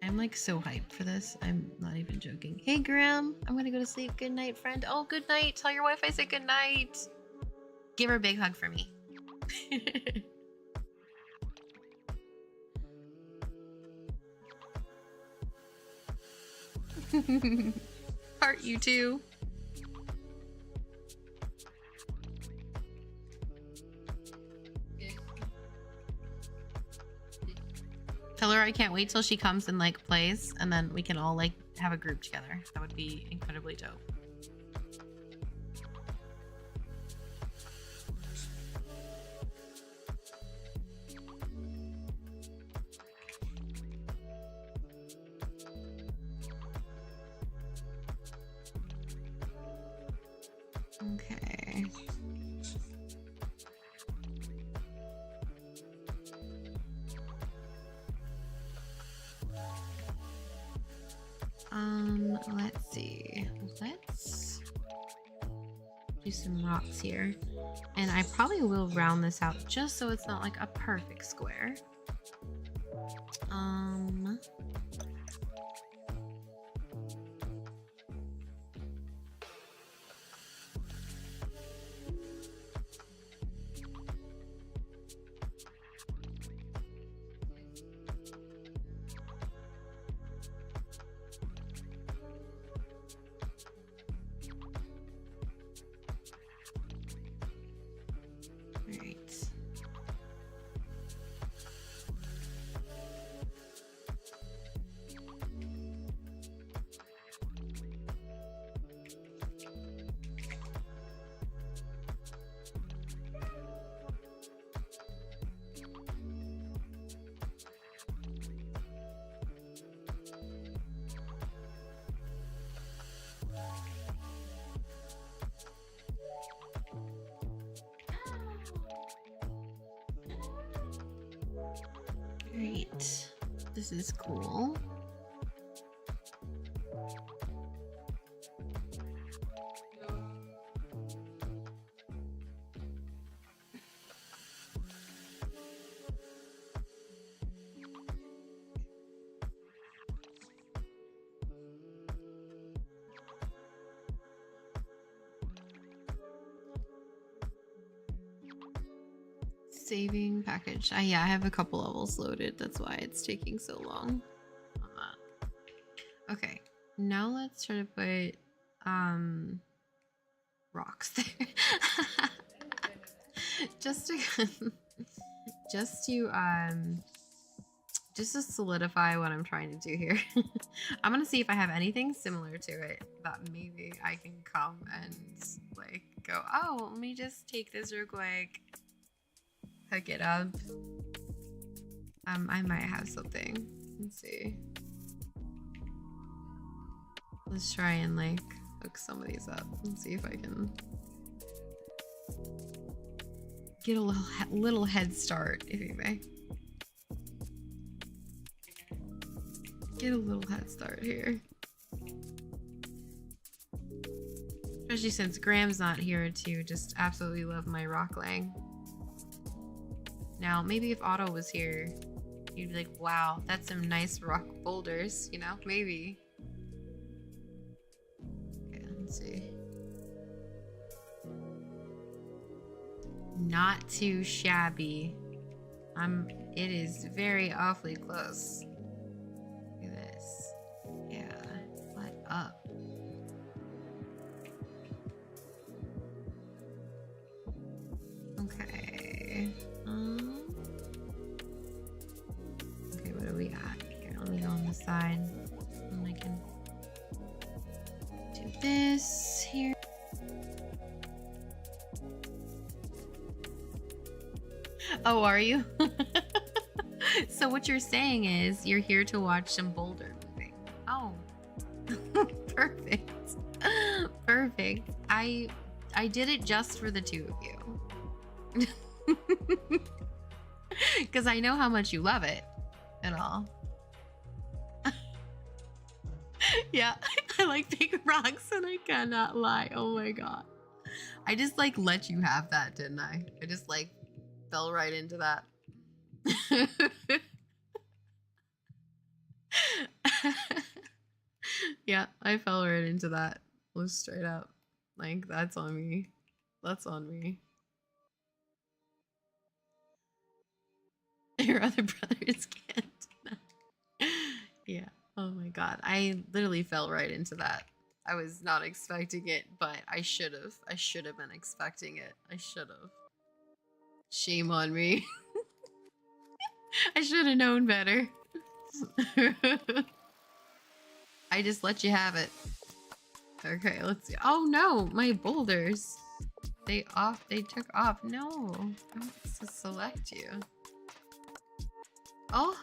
I'm like so hyped for this. I'm not even joking. Hey Graham, I'm gonna go to sleep. Good night, friend. Oh, good night. Tell your wife I said good night. Give her a big hug for me. Heart you too. Tell her I can't wait till she comes and like plays, and then we can all like have a group together. That would be incredibly dope. Okay. Let's see. Let's do some rocks here. And I probably will round this out just so it's not like a perfect square. Great. This is cool. saving package. Yeah, I have a couple levels loaded. That's why it's taking so long on that. Okay, now let's try to put rocks there. just to solidify what I'm trying to do here. I'm gonna see if I have anything similar to it that maybe I can come and like go, oh, let me just take this real quick, hook it up. I might have something. Let's see. Let's try and like hook some of these up and see if I can get a little head start, if you may. Get a little head start here. Especially since Graham's not here to just absolutely love my rock laying. Now, maybe if Otto was here, you'd be like, wow, that's some nice rock boulders, you know? Maybe. Okay, let's see. Not too shabby. It is very awfully close. Look at this. Yeah, what up? Okay. Okay, what do we got? Here, let me go on the side. And I can do this here. Oh, are you? So what you're saying is you're here to watch some boulder moving. Oh, perfect. Perfect. I did it just for the two of you. Because I know how much you love it and all. Yeah, I like big rocks and I cannot lie. Oh my god. I just like let you have that, didn't I? I just like fell right into that. Yeah, I fell right into that. Just straight up. Like, that's on me. That's on me. Your other brothers can't. Yeah. Oh my god. I literally fell right into that. I was not expecting it, but I should have. I should have been expecting it. I should have. Shame on me. I should have known better. I just let you have it. Okay, let's see. Oh no, my boulders. They took off. No, I want to select you. Oh.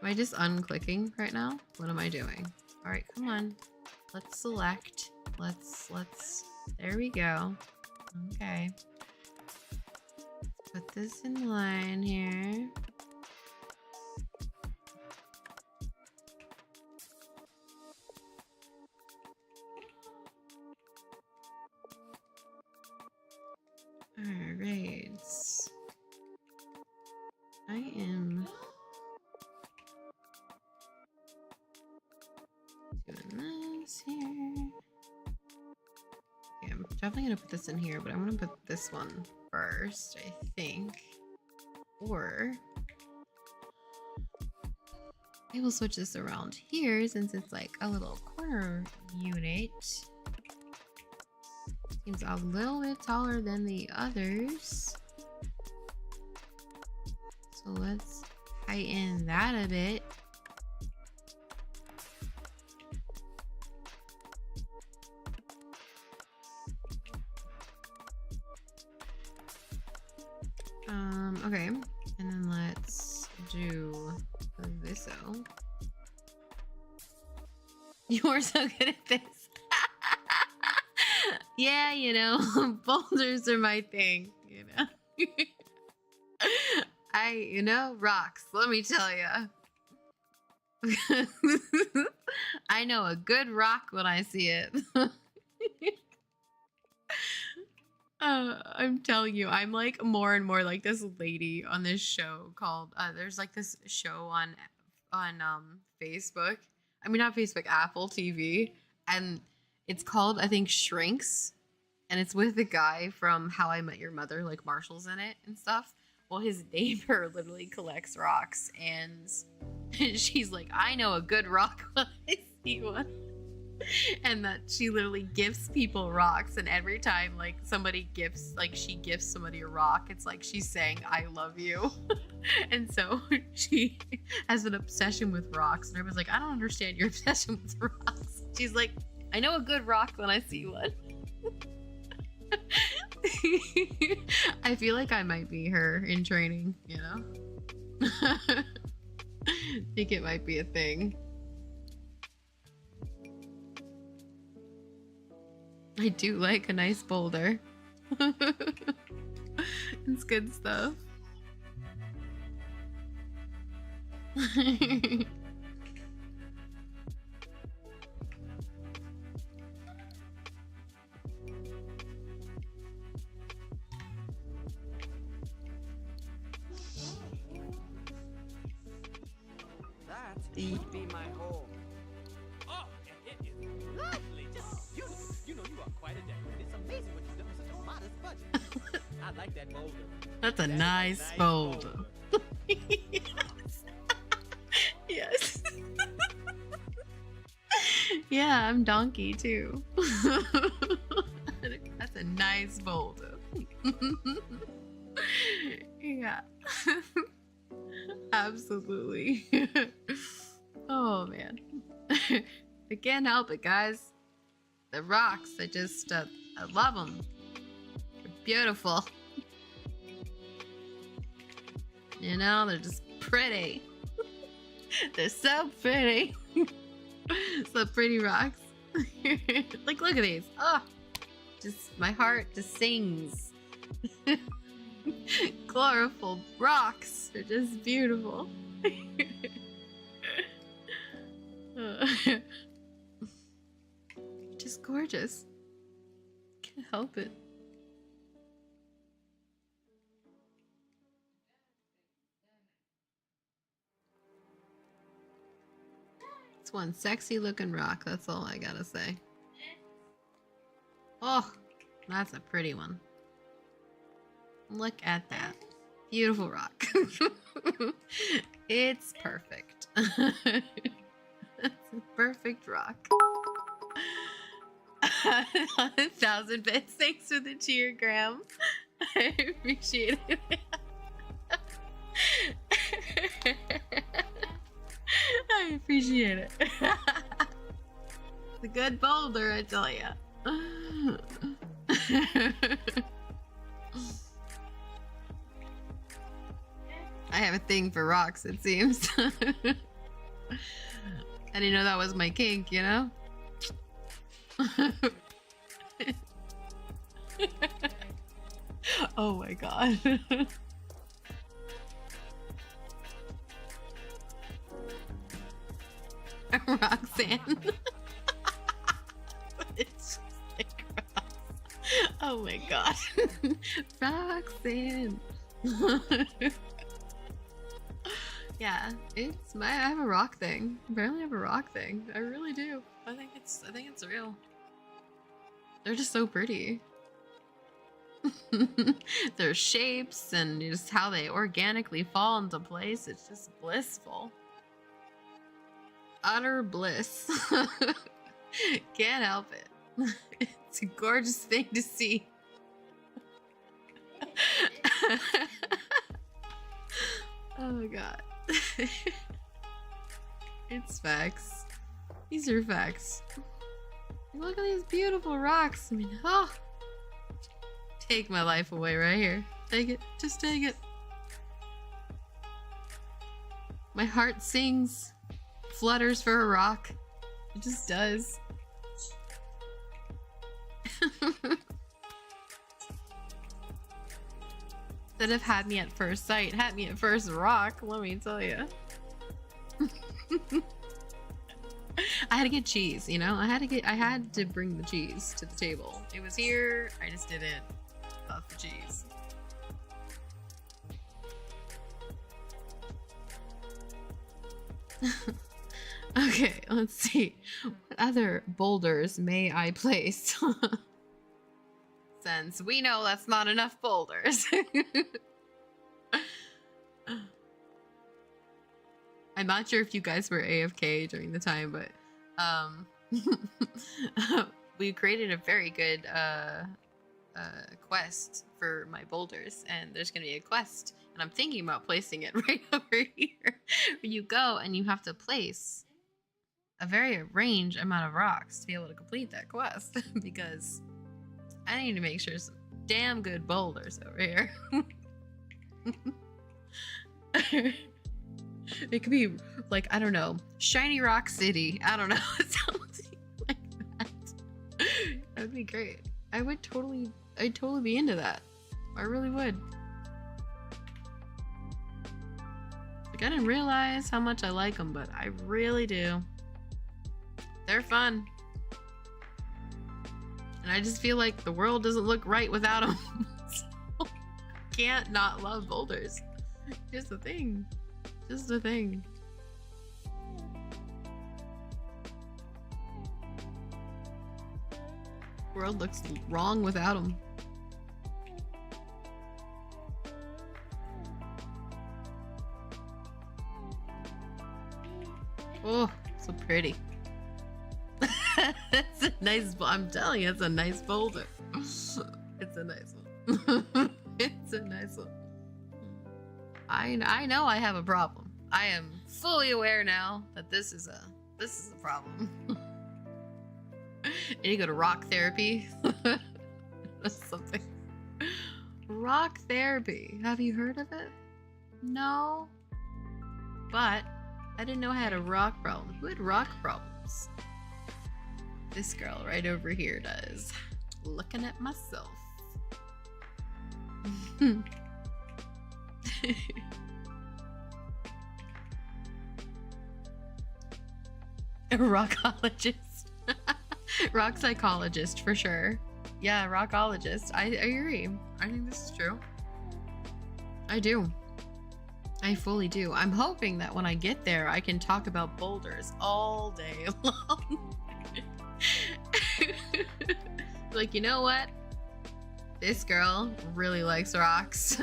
Am I just unclicking right now? What am I doing? All right, come on. Let's select. Let's, there we go. Okay. Put this in line here. Alright. I am doing this here. Okay, I'm definitely gonna put this in here, but I'm gonna put this one first, I think. Or I will switch this around here since it's like a little corner unit. Seems a little bit taller than the others. So let's heighten that a bit. Okay, and then let's do this. You're so good at this. Yeah, you know, boulders are my thing, you know. Rocks, let me tell you. I know a good rock when I see it. I'm telling you, I'm like more and more like this lady on this show called there's like this show on Facebook. I mean, not Facebook, Apple TV, and it's called, I think, Shrinks. and it's with the guy from How I Met Your Mother, like Marshall's in it and stuff. Well, his neighbor literally collects rocks, and she's like, I know a good rock when I see one. And that she literally gifts people rocks, and every time like somebody gifts, like she gifts somebody a rock, it's like she's saying I love you. And so she has an obsession with rocks, and everyone's like, I don't understand your obsession with rocks. She's like, I know a good rock when I see one. I feel like I might be her in training, you know? I think it might be a thing. I do like a nice boulder. It's good stuff. That would be my home. Oh, and it is lovely. Just beautiful. You know you are quite a decorator. It's amazing what you've done with such a modest budget. I like that boulder. That's a nice boulder. Yes. Yes. Yeah, I'm donkey too. That's a nice boulder. Yeah. Absolutely. Oh man. I can't help it, guys. The rocks, I love them. They're beautiful. You know, they're just pretty. They're so pretty. So pretty rocks. Like, look at these. Oh, just my heart just sings. Chlorophyll rocks. They're just beautiful. Just gorgeous. Can't help it. It's one sexy looking rock, that's all I gotta say. Oh, that's a pretty one. Look at that. Beautiful rock. It's perfect. It's a perfect rock. 1,000 bits. Thanks for the cheer, Graham. I appreciate it. I appreciate it. It's a good boulder, I tell ya. I have a thing for rocks, it seems. I didn't know that was my kink, you know? Oh my god. Roxanne. It's just like rocks. Oh my god. Roxanne. Yeah, I have a rock thing. Apparently I have a rock thing. I really do. I think it's real. They're just so pretty. Their shapes and just how they organically fall into place. It's just blissful. Utter bliss. Can't help it. It's a gorgeous thing to see. Oh god. It's facts. These are facts. Look at these beautiful rocks. I mean, oh. Take my life away right here. Take it. Just take it. My heart sings, flutters for a rock. It just does. That have had me at first sight, had me at first rock, let me tell you. I had to get cheese, you know? I had to bring the cheese to the table. It was here, I just didn't love the cheese. Okay, let's see. What other boulders may I place? hands. We know that's not enough boulders. I'm not sure if you guys were AFK during the time, but we created a very good quest for my boulders, and there's gonna be a quest, and I'm thinking about placing it right over here. Where you go and you have to place a very range amount of rocks to be able to complete that quest because I need to make sure some damn good boulders over here. It could be like, I don't know, Shiny Rock City. I don't know, something like that. That would be great. I'd totally be into that. I really would. Like, I didn't realize how much I like them, but I really do. They're fun. And I just feel like the world doesn't look right without them. So, I can't not love boulders. Here's the thing. Just the thing. World looks wrong without them. Oh, so pretty. It's a nice, I'm telling you, it's a nice boulder. It's a nice one. It's a nice one. I know I have a problem. I am fully aware now that this is a problem. I need to go to rock therapy. That's something. Rock therapy. Have you heard of it? No. But I didn't know I had a rock problem. Who had rock problems? This girl right over here does. Looking at myself. A rockologist. Rock psychologist for sure. Yeah, rockologist. I agree. I think this is true. I do. I fully do. I'm hoping that when I get there, I can talk about boulders all day long. Like, you know what? This girl really likes rocks.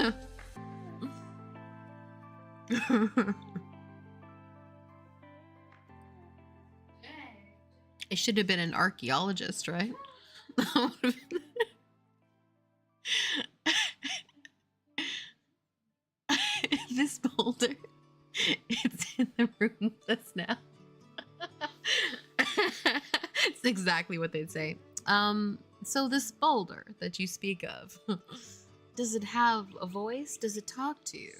I should have been an archaeologist, right? This boulder, it's in the room with us now. It's exactly what they'd say. So this boulder that you speak of, does it have a voice? Does it talk to you?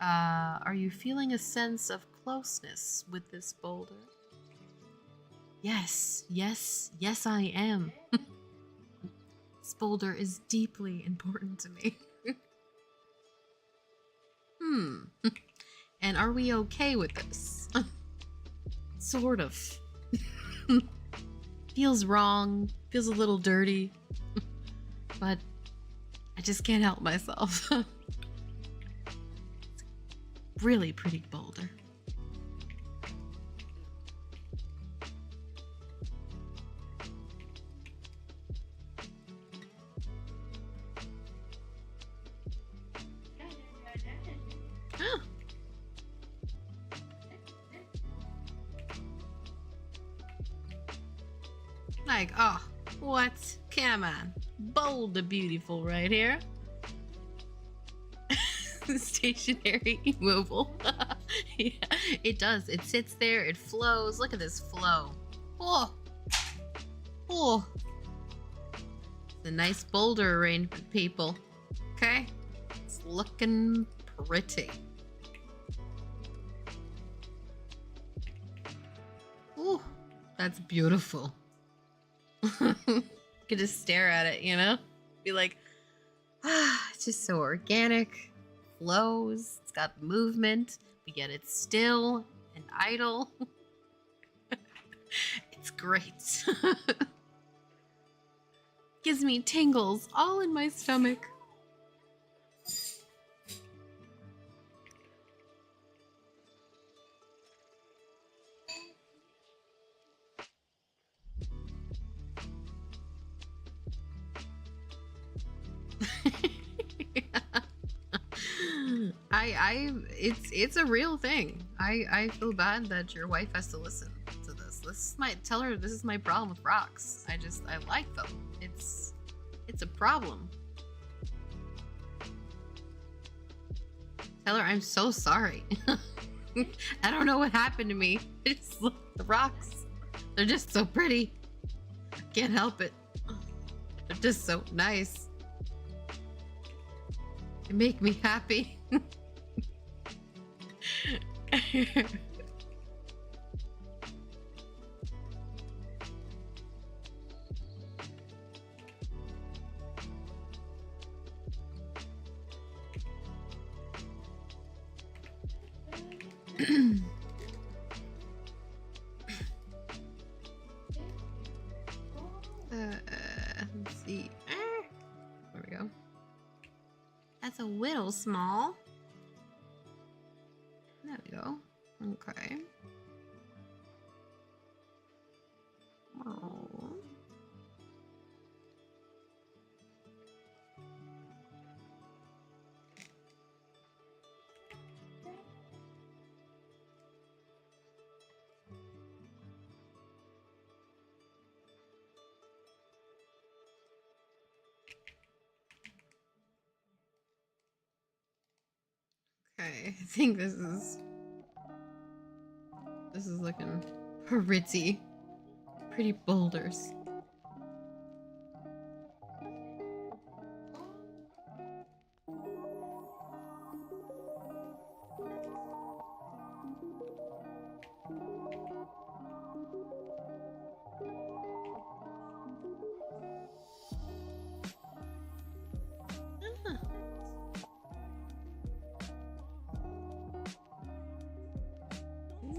Are you feeling a sense of closeness with this boulder? Yes, yes, yes, I am. This boulder is deeply important to me. And are we okay with this? Sort of. Feels wrong, feels a little dirty, but I just can't help myself. Really pretty boulder. Like, oh, what? Come on. Bold and beautiful right here. Stationary, immobile. Yeah, it does. It sits there. It flows. Look at this flow. Oh. Oh. It's a nice boulder arrangement, people. Okay? It's looking pretty. Oh, that's beautiful. You could just stare at it, you know? Be like, it's just so organic. Flows. It's got movement. We get it still and idle. It's great. Gives me tingles all in my stomach. it's a real thing. I feel bad that your wife has to listen to this. Tell her this is my problem with rocks. I like them. It's a problem. Tell her I'm so sorry. I don't know what happened to me. It's the rocks. They're just so pretty. Can't help it. They're just so nice. They make me happy. Let's see. There we go. That's a little small. There we go. Okay. Oh. Okay, I think this is looking pretty. Pretty boulders.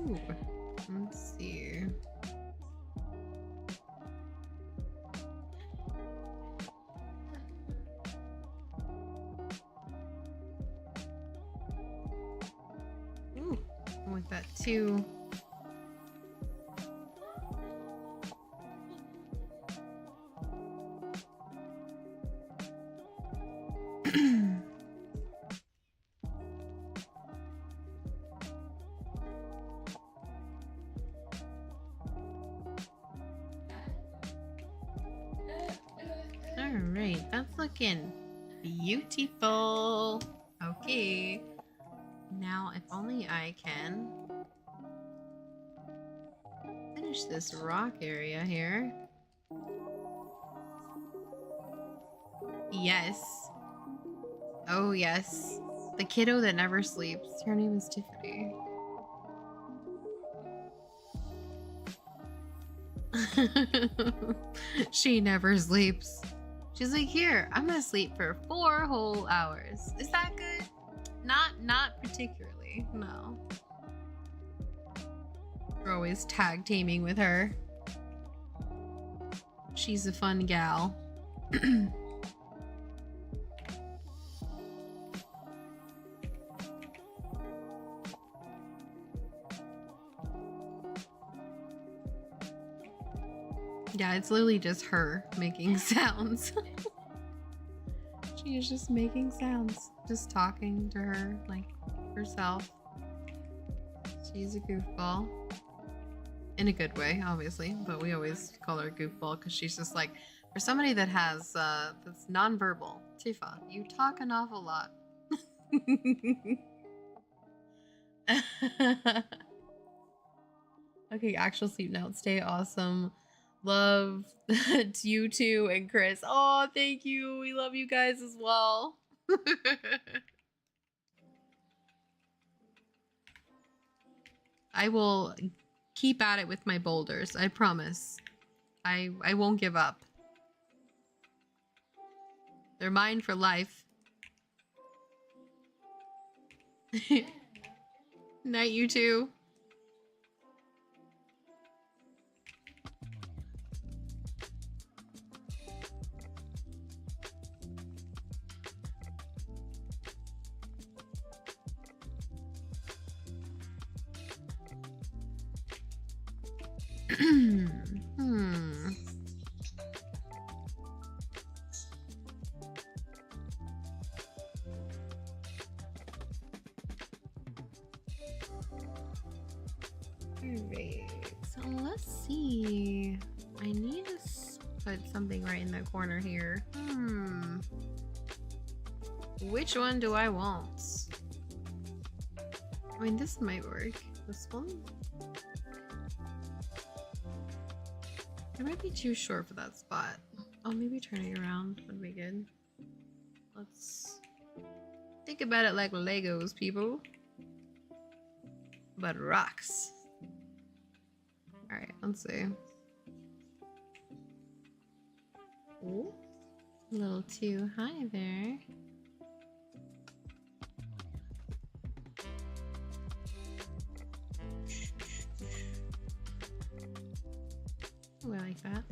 Ooh, let's see. Ooh, I want that too. Alright, that's looking beautiful. Okay. Now, if only I can finish this rock area here. Yes. Oh, yes. The kiddo that never sleeps. Her name is Tiffany. She never sleeps. She's like, here, I'm gonna sleep for 4 whole hours. Is that good? Not particularly, no. We're always tag teaming with her. She's a fun gal. Yeah, it's literally just her making sounds. She is just making sounds. Just talking to her, like, herself. She's a goofball. In a good way, obviously. But we always call her goofball because she's just like, for somebody that has, that's nonverbal. Tifa, you talk an awful lot. Okay, actual sleep now. Stay awesome. Love to you too, and Chris. Oh, thank you. We love you guys as well. I will keep at it with my boulders. I promise. I won't give up. They're mine for life. Night, you too. Alright, so let's see. I need to put something right in the corner here. Which one do I want? I mean, this might work. This one? It might be too short for that spot. Oh, maybe turning around would be good. Let's think about it like Legos, people. But rocks. Alright, let's see. Ooh, a little too high there. Oh, I like that.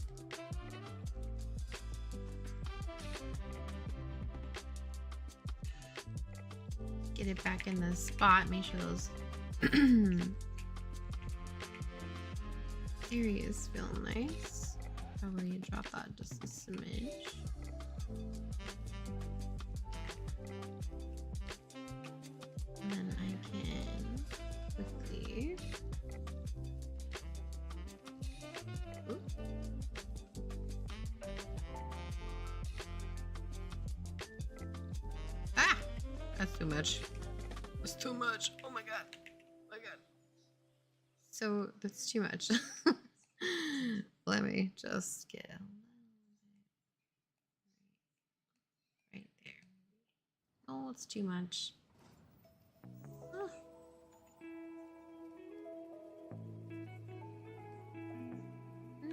Get it back in the spot. Make sure those areas feel nice. Probably drop that just a smidge. And then I can quickly. Oop. Ah! That's too much. It's too much. Oh my god. Oh my god. So that's too much. Let me just get a little bit right there. Oh, it's too much. Ah.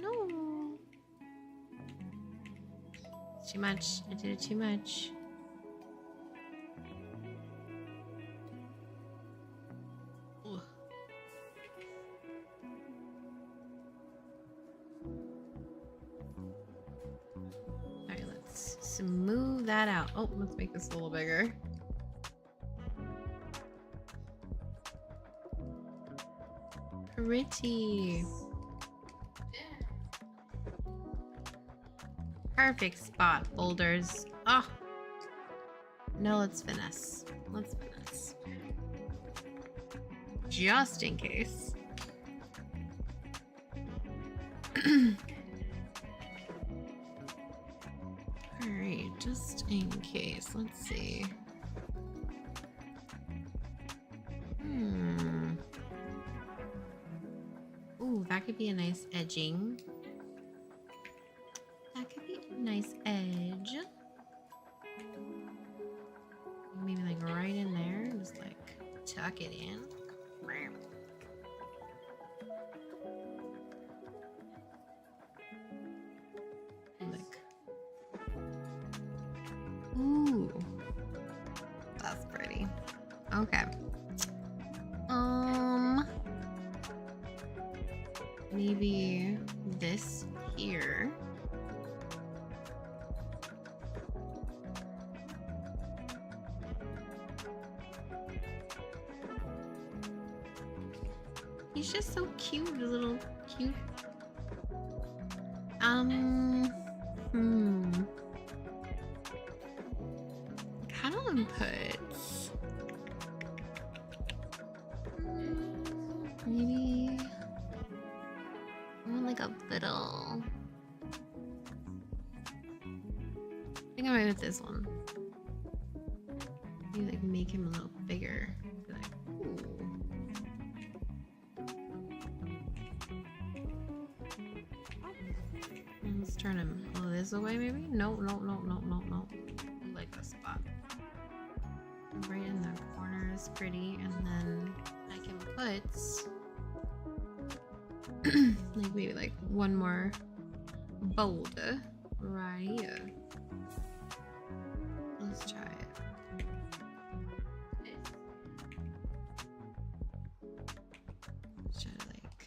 No. It's too much. I did it too much. Ugh. Alright, let's smooth that out. Oh, let's make this a little bigger. Pretty. Perfect spot, boulders. Oh. No, let's finesse. Let's finesse. Just in case. Alright, just in case. Let's see. Ooh, that could be a nice edging. That could be a nice edge. Maybe like right in there. Just like tuck it in. Like, ooh, that's pretty. Okay. Maybe this here. He's just so cute, a little cute. How do I put? Maybe I want like a little. I think I might with this one. Maybe like make him a little bigger. Be like, ooh. Let's turn him this away, maybe? No. I like this spot. Right in the corner is pretty, and then I can put like maybe like one more boulder right here. Let's try it. Let's try to like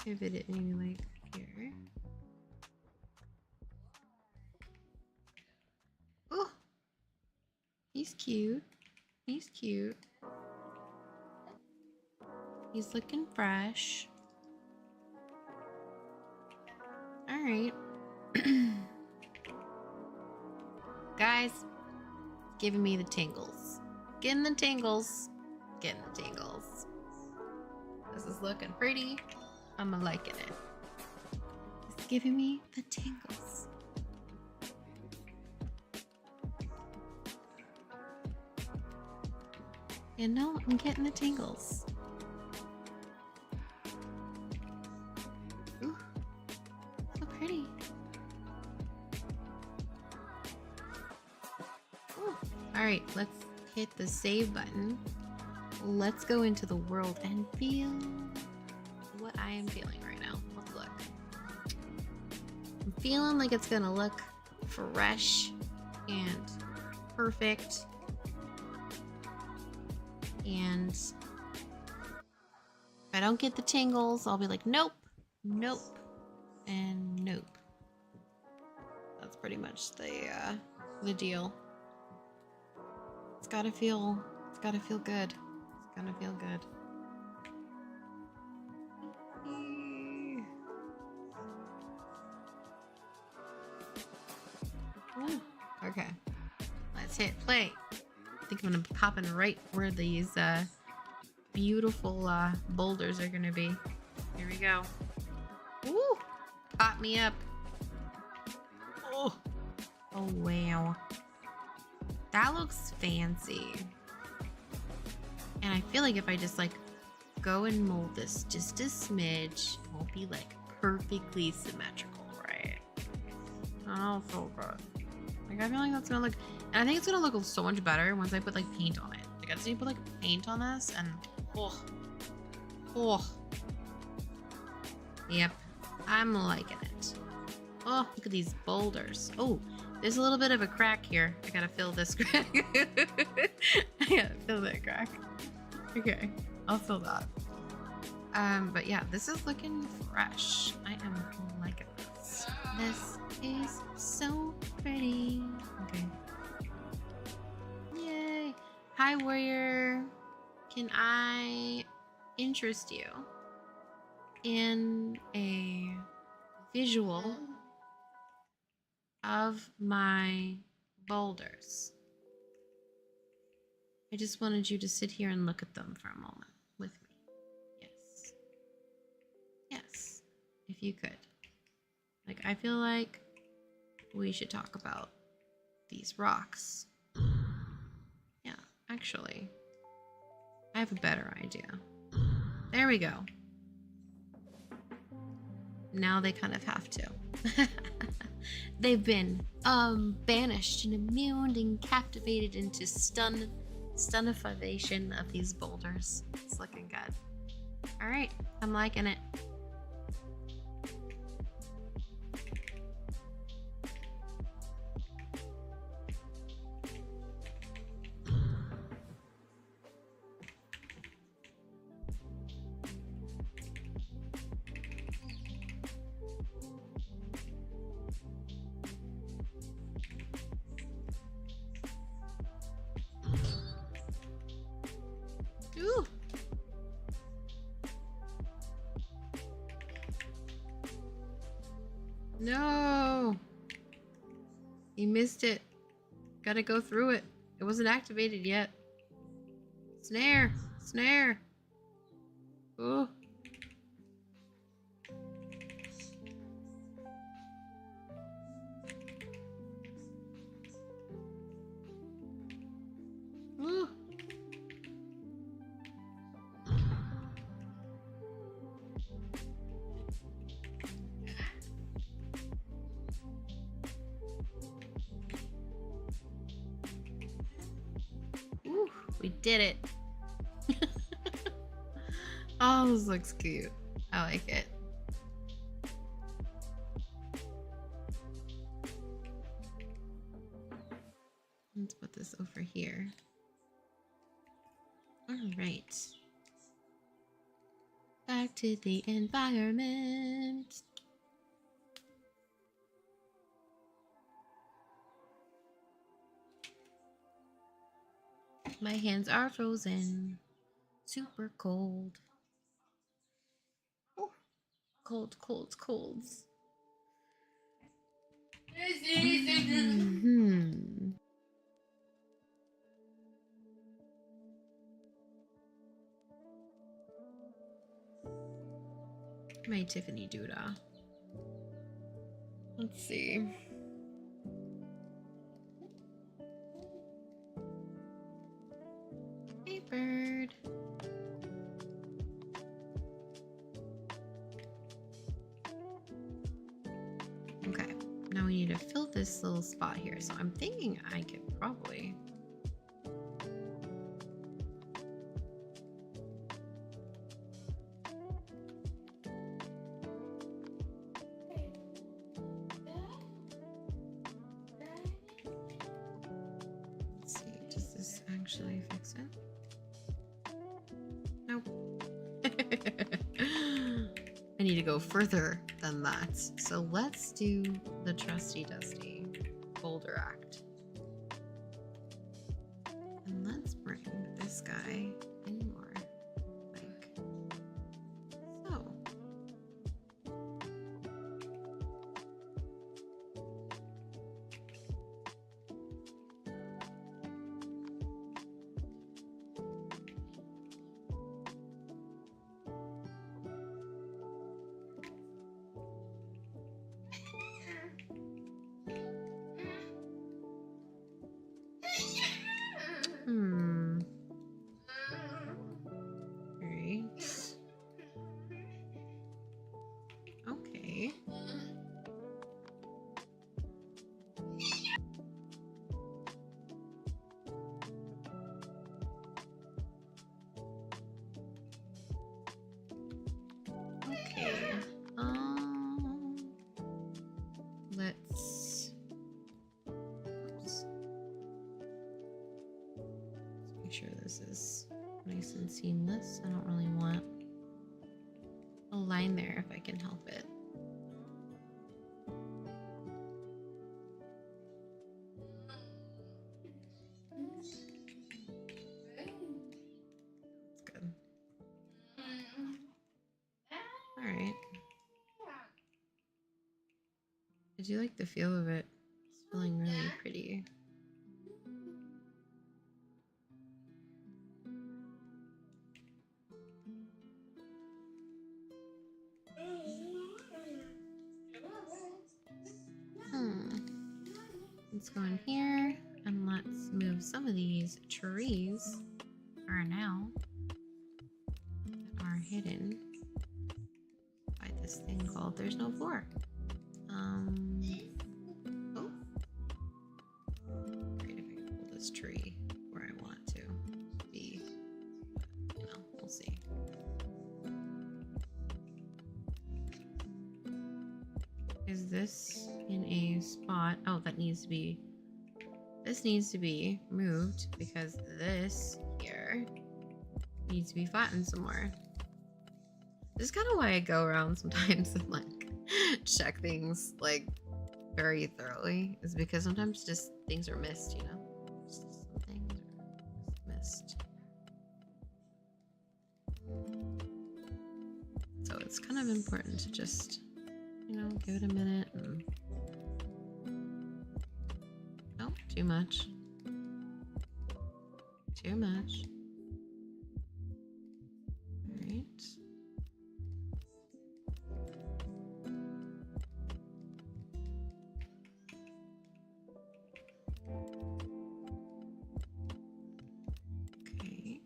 pivot it maybe like here. Oh, he's cute. He's cute. He's looking fresh. All right. Guys, giving me the tingles. Getting the tingles. Getting the tingles. This is looking pretty. I'm liking it. It's giving me the tingles. You know, I'm getting the tingles. Ooh, so pretty. Ooh. All right, let's hit the save button. Let's go into the world and feel what I am feeling right now. Let's look. I'm feeling like it's gonna look fresh and perfect. And if I don't get the tingles, I'll be like, nope, nope, and nope. That's pretty much the deal. It's gotta feel good. It's gotta feel good. Ooh, okay, let's hit play. I think I'm gonna pop in right where these beautiful boulders are gonna be. Here we go. Ooh, pop me up. Oh, oh wow. That looks fancy. And I feel like if I just like go and mold this just a smidge, it won't be like perfectly symmetrical, right? Oh, so good. Like I feel like that's gonna look, and I think it's gonna look so much better once I put like paint on it. Like I just need to put like paint on this, and oh, yep, I'm liking it. Oh, look at these boulders. Oh, there's a little bit of a crack here. I gotta fill this crack. I gotta fill that crack. Okay, I'll fill that. But yeah, this is looking fresh. I am liking this. This is so pretty. Okay. Yay. Hi, warrior. Can I interest you in a visual of my boulders? I just wanted you to sit here and look at them for a moment with me. Yes. Yes, if you could. Like, I feel like we should talk about these rocks. Yeah, actually, I have a better idea. There we go. Now they kind of have to. They've been banished and immuned and captivated into stunification of these boulders. It's looking good. All right, I'm liking it. Ooh. No. You missed it. Gotta go through it. It wasn't activated yet. Snare. Snare. Ooh. Ooh. Ooh, we did it. Oh, this looks cute. I like it. Let's put this over here. All right. Back to the environment. My hands are frozen. Super cold. Ooh. Cold, cold, colds. Mm-hmm. My Tiffany Duda. Let's see. Hey, bird. Okay, now we need to fill this little spot here. So I'm thinking I could probably. Let's see, does this actually fix it? Nope. I need to go further than that. So let's do the trusty dusty boulder act. And let's bring this guy in more. Like so. Great. Okay. Okay. Let's. Oops. Let's make sure this is nice and seamless. I don't really want a line there if I can help it. That's good. All right. I do like the feel of it. It's feeling really pretty. Let's go in here and let's move some of these trees for now that are hidden by this thing called There's No Floor. Oh. Great if I can pull this tree where I want it to be. But, you know, we'll see. Is this in a spot? Oh, that needs to be. This needs to be moved because this here needs to be flattened some more. This is kind of why I go around sometimes and like check things like very thoroughly. Is because sometimes just things are missed, you know. Just some things are missed. So it's kind of important to just, you know, give it a minute and. Oh, too much. Too much. All right. Okay.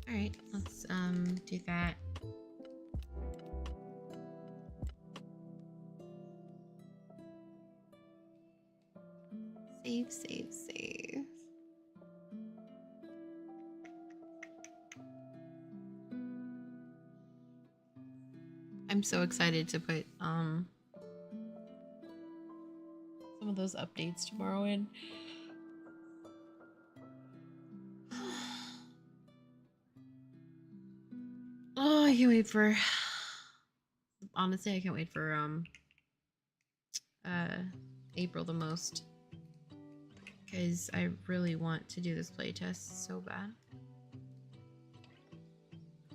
All right, let's do that. Save, save, save. I'm so excited to put some of those updates tomorrow in. Oh, I can't wait for. Honestly, I can't wait for April the most, because I really want to do this playtest so bad.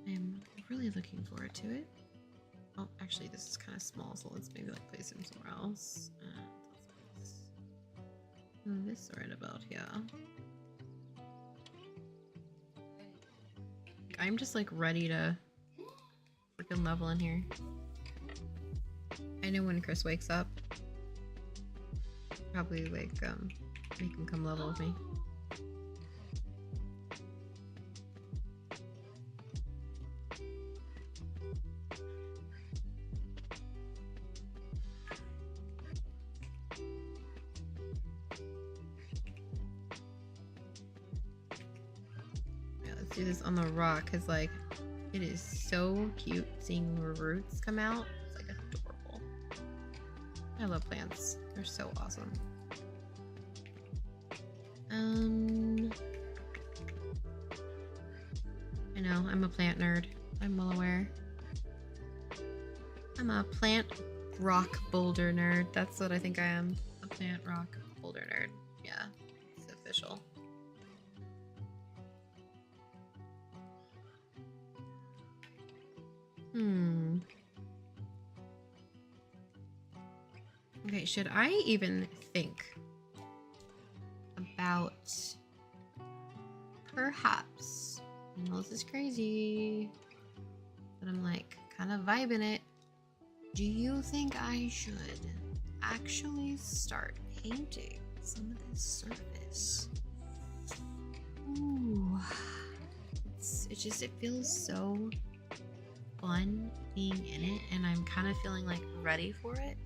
I'm really looking forward to it. Oh, actually, this is kind of small, so let's maybe like place him somewhere else. Let's place This right about here. I'm just like ready to freaking level in here. I know when Chris wakes up, probably like make him come level with me. Do this on the rock because like it is so cute seeing the roots come out. It's like adorable. I love plants. They're so awesome. I know, I'm a plant nerd. I'm well aware. I'm a plant rock boulder nerd. That's what I think I am. A plant rock boulder nerd. Yeah, it's official. Okay, should I even think about perhaps, I know this is crazy, but I'm like kind of vibing it. Do you think I should actually start painting some of this surface? Ooh, it feels so fun being in it, and I'm kind of feeling like ready for it.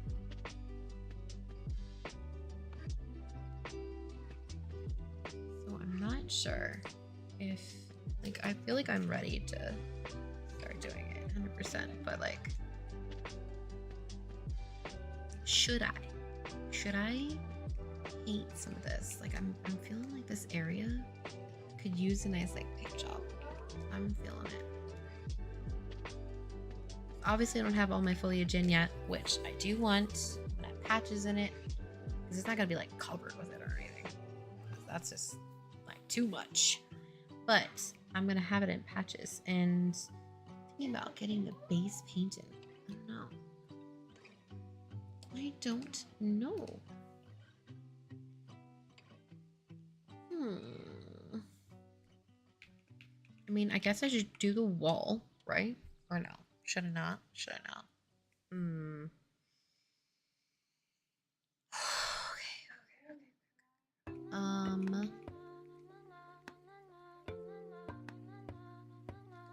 So I'm not sure if, like, I feel like I'm ready to start doing it 100%, but like, should I paint some of this? Like, I'm feeling like this area could use a nice like paint job. I'm feeling it. Obviously, I don't have all my foliage in yet, which I do want. I'm gonna have patches in it because it's not gonna be like covered with it or anything. That's just like too much. But I'm gonna have it in patches, and thinking about getting the base painted. I don't know. I mean, I guess I should do the wall, right? Or no? Should I not? Should I not? Okay.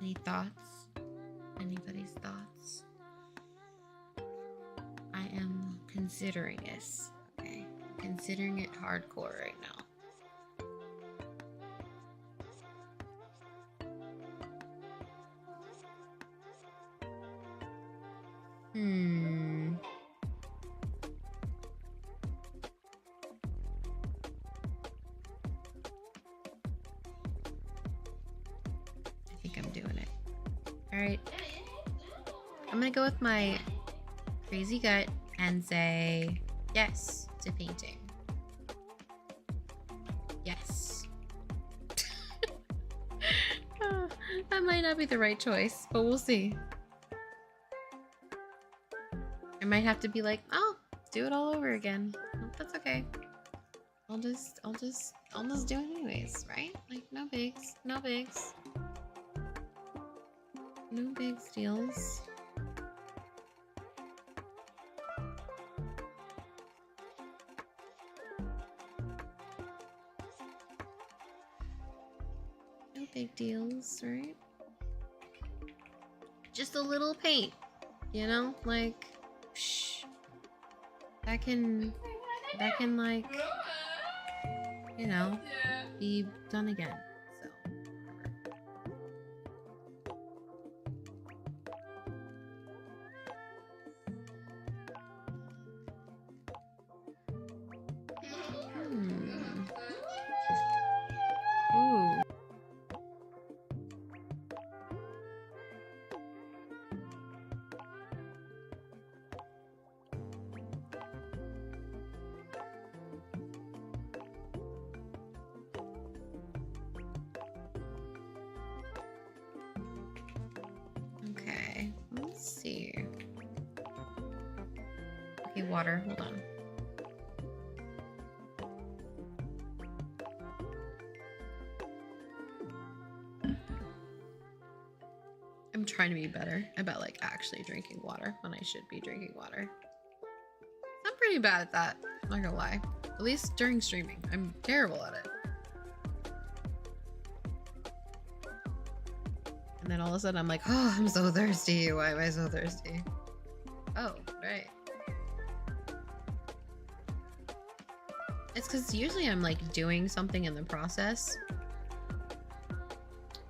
Any thoughts? Anybody's thoughts? I am considering this. Okay. Considering it hardcore right now. I think I'm doing it. Alright. I'm gonna go with my crazy gut and say yes to painting. Yes. That might not be the right choice, but we'll see. I might have to be like, oh, do it all over again. Nope, that's okay. I'll just do it anyways, right? Like, no bigs, no bigs. No big deals. No big deals, right? Just a little paint, you know? Like, psh, that can like, you know, be done again. Ooh. Okay, let's see. Okay, water, hold on. trying to be better about like actually drinking water when I should be drinking water. I'm pretty bad at that, not gonna lie. At least during streaming. I'm terrible at it. And then all of a sudden I'm like, oh, I'm so thirsty. Why am I so thirsty? Oh, right. It's because usually I'm like doing something in the process.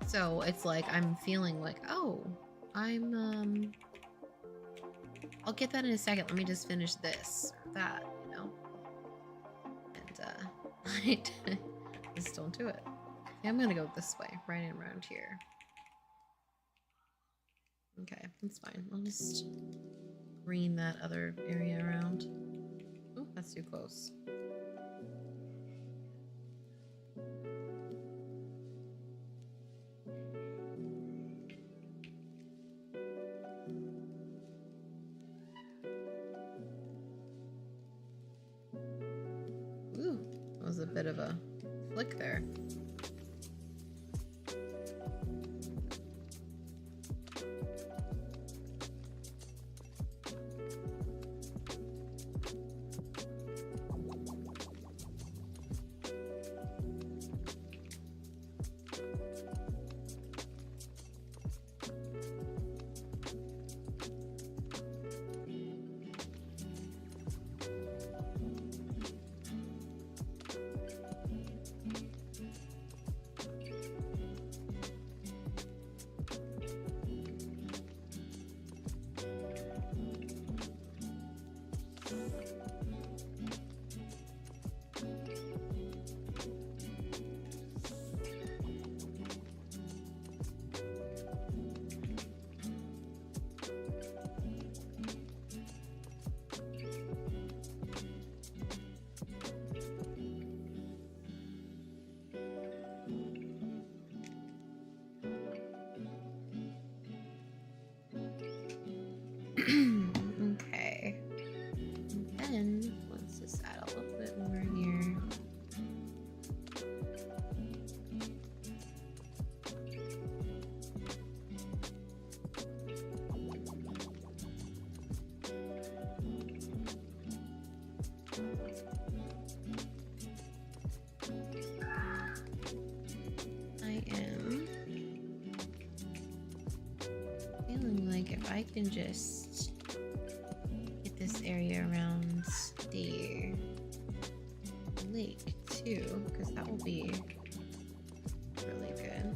So it's like I'm feeling like, oh, I'll get that in a second. Let me just finish this or that, you know? And I just don't do it. Yeah, I'm gonna go this way, right in around here. Okay, that's fine. I'll just green that other area around. Oh, that's too close. Ooh, that was a bit of a flick there. Okay. And then let's just add a little bit more here. I am feeling like if I can just get this area around the lake too, because that will be really good.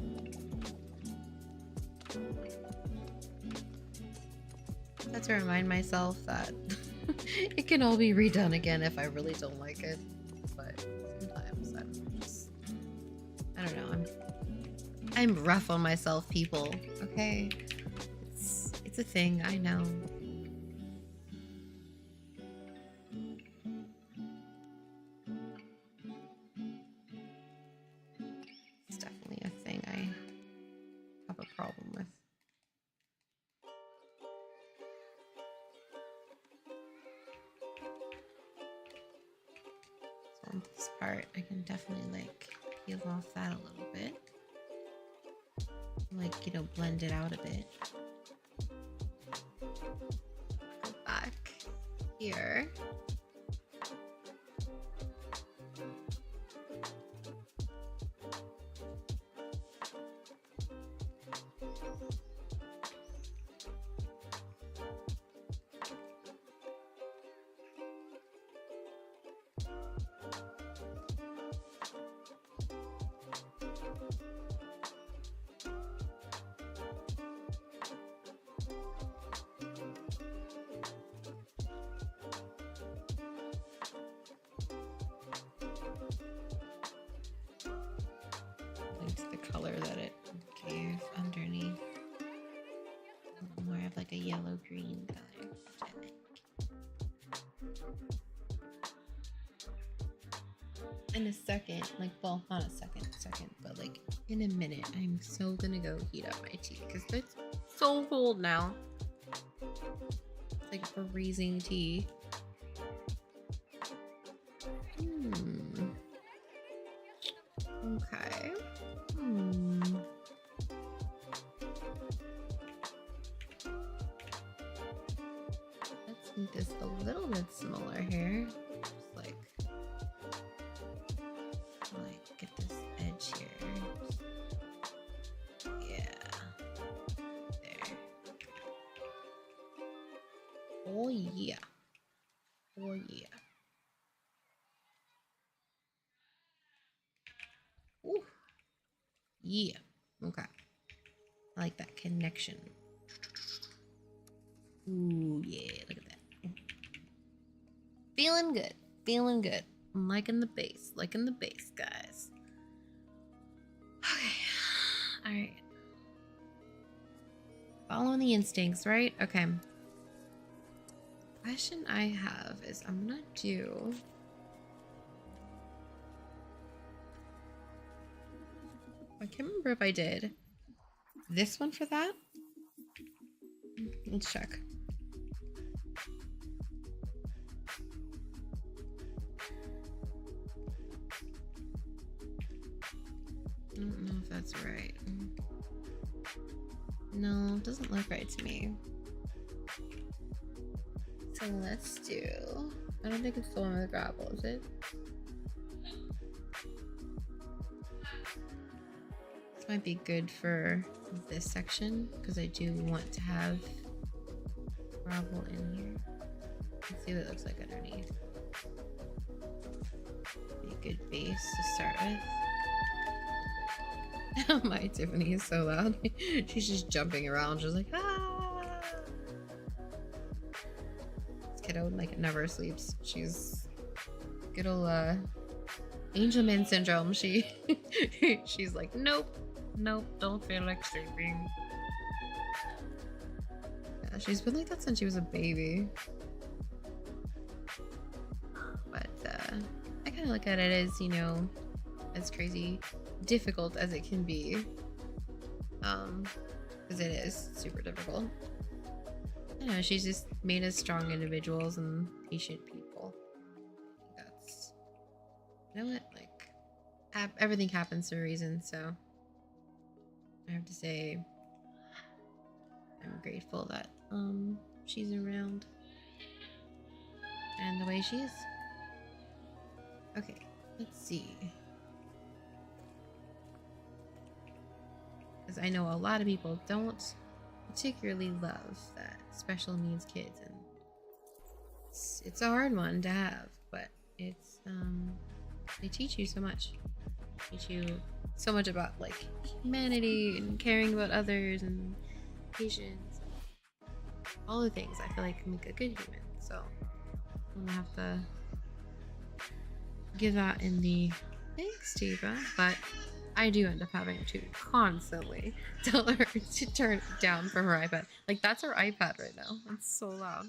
I have to remind myself that it can all be redone again if I really don't like it, but sometimes I don't know, I'm rough on myself, people, okay? It's a thing, I know. It's definitely a thing I have a problem with. So on this part, I can definitely like peel off that a little bit. Like, you know, blend it out a bit. Go back here. The color that it gave underneath. More of like a yellow green color, which I like. In a second, like, well, not a second, but like in a minute, I'm so gonna go heat up my tea because it's so cold now. It's like freezing tea. Okay. Make this a little bit smaller here. Just like get this edge here. Yeah. There. Oh yeah. Oh yeah. Ooh. Yeah. Okay. I like that connection. Ooh, yeah. Look at that. Feeling good. Feeling good. I'm liking the base. Liking the base, guys. Okay. Alright. Following the instincts, right? Okay. Question I have is I'm gonna do... I can't remember if I did this one for that. Let's check. I don't know if that's right. No, it doesn't look right to me. So let's do... I don't think it's the one with the grapple, is it? This might be good for this section because I do want to have gravel in here. Let's see what it looks like underneath. Be a good base to start with. My Tiffany is so loud. She's just jumping around. She's like, ah! This kiddo like never sleeps. She's good old Angelman syndrome. She's like, nope, don't feel like sleeping. Yeah, she's been like that since she was a baby. But I kind of look at it as, you know, as crazy difficult as it can be, because it is super difficult. I know, she's just made us strong individuals and patient people. That's, you know what, like, everything happens for a reason, so I have to say I'm grateful that she's around and the way she is. Okay, let's see. Because I know a lot of people don't particularly love that special needs kids, and it's a hard one to have, but it's they teach you so much. Teach you so much about like humanity and caring about others and patience, all the things I feel like make a good human. So I'm gonna have to give that in the thanks, Diva, but I do end up having to constantly tell her to turn it down from her iPad. Like, that's her iPad right now. It's so loud.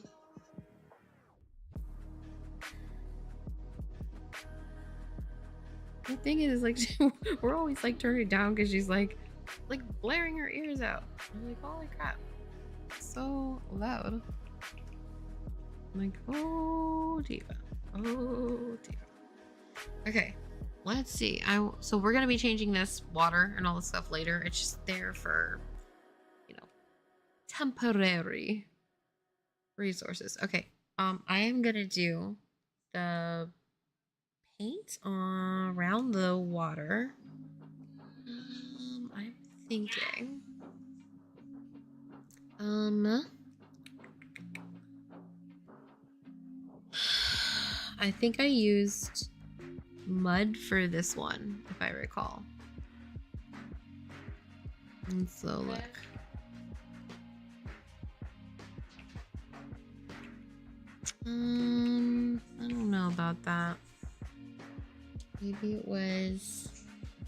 The thing is, like, we're always like turning it down because she's like blaring her ears out. I'm like, holy crap, it's so loud. I'm like, oh Diva, oh Diva. Okay. Let's see. So we're gonna be changing this water and all this stuff later. It's just there for, you know, temporary resources. Okay. I am gonna do the paint around the water. I'm thinking. I think I used mud for this one, if I recall. And so look. I don't know about that. Maybe it was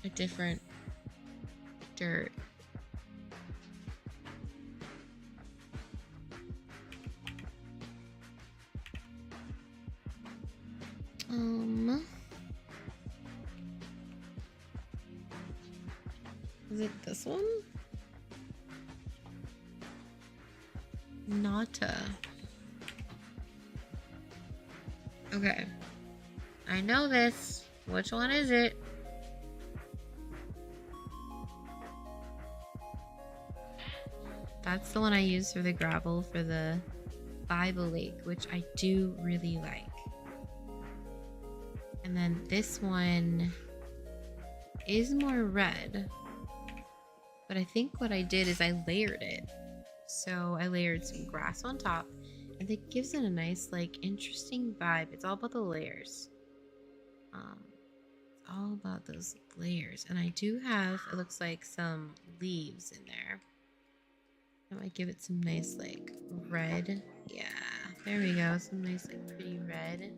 a different dirt. Is it this one? Nata. Okay. I know this. Which one is it? That's the one I used for the gravel for the Bible Lake, which I do really like. And then this one is more red, but I think what I did is I layered it. So I layered some grass on top, and it gives it a nice, like, interesting vibe. It's all about the layers. It's all about those layers. And I do have, it looks like, some leaves in there. I might give it some nice, like, red. Yeah, there we go. Some nice, like, pretty red.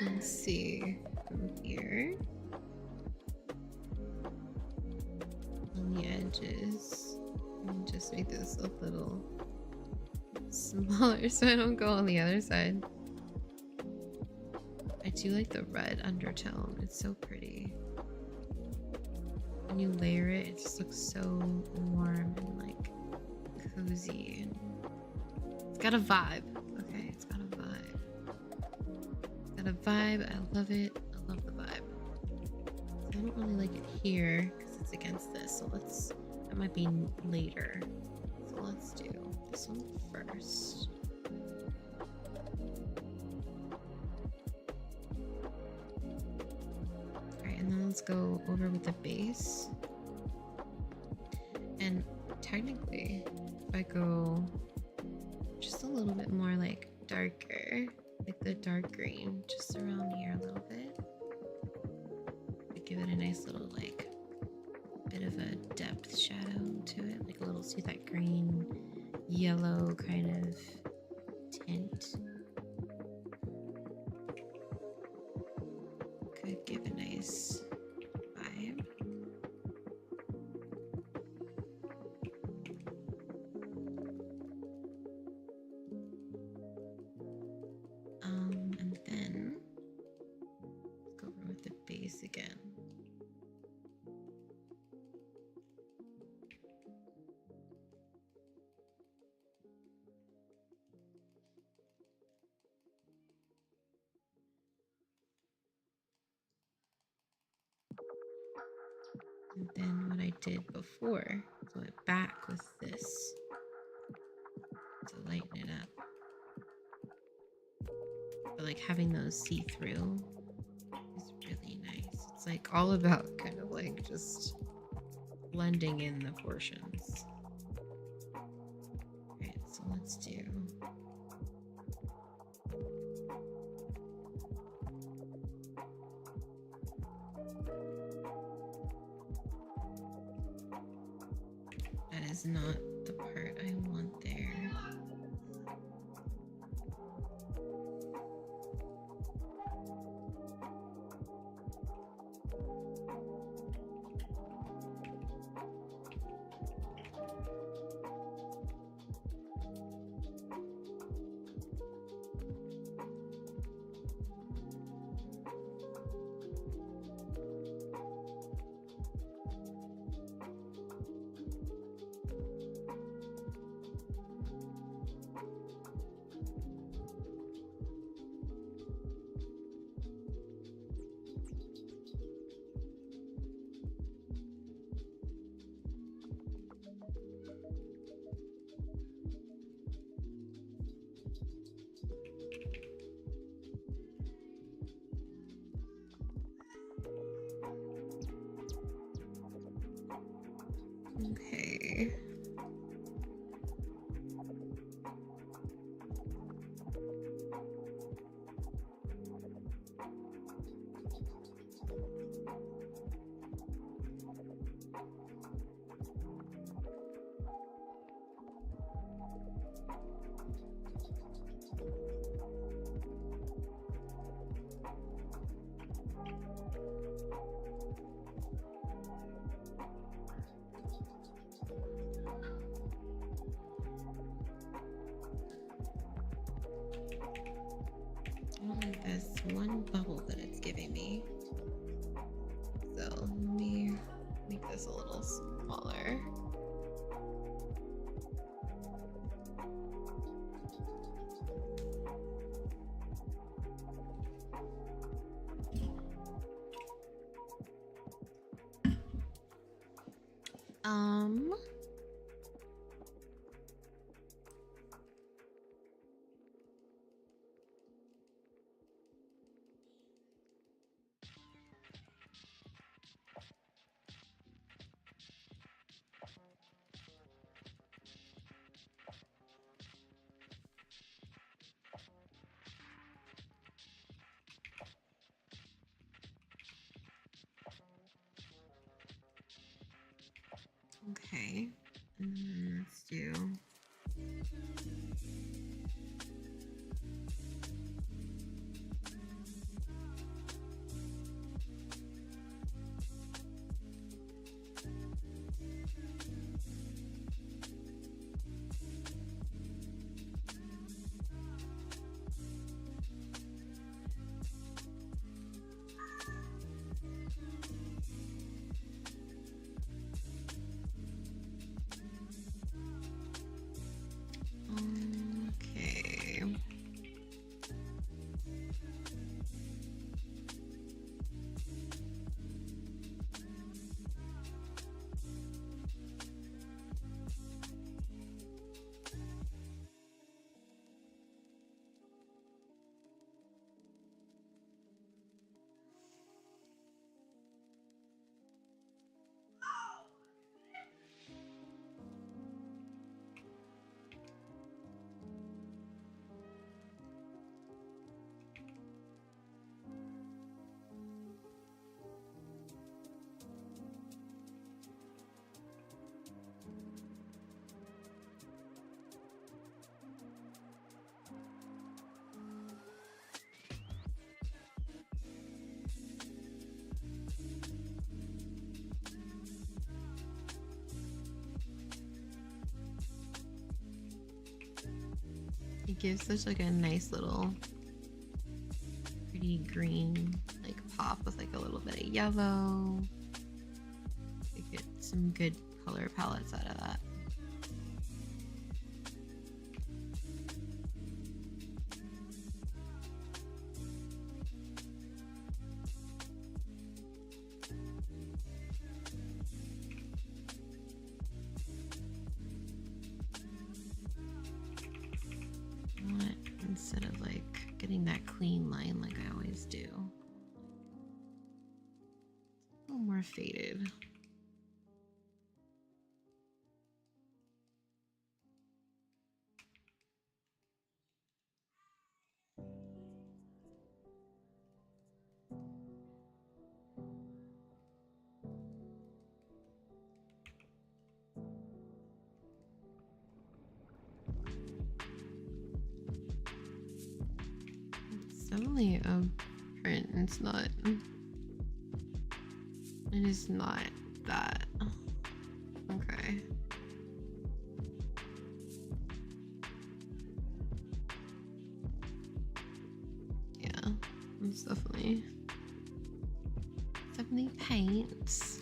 Let's see from here on the edges, and just make this a little smaller so I don't go on the other side. I do like the red undertone. It's so pretty. When you layer it, it just looks so warm and like cozy. It's got a vibe. Okay, it's got a vibe. It's got a vibe. I love it. I love the vibe. I don't really like it here because it's against this. So let's, that might be later. So let's do this one first. And then let's go over with the base. And technically, if I go just a little bit more like darker, like the dark green, just around here a little bit, I give it a nice little like bit of a depth shadow to it, like a little, see that green, yellow kind of tint. Could give a nice vibe. And then let's go over with the base again. And then what I did before, so I went back with this to lighten it up. But like having those see-through is really nice. It's like all about kind of like just blending in the portions. Alright, so let's do that is not the part I want there. Okay. I don't like this one bubble that it's giving me. So let me make this a little Um. Okay. Let's do. Okay. It gives such like a nice little pretty green like pop with like a little bit of yellow. You get some good color palettes out of that. Instead of like getting that clean line like I always do. A little more faded. It's definitely a print. It's not. It is not that. Okay. Yeah, it's definitely paints.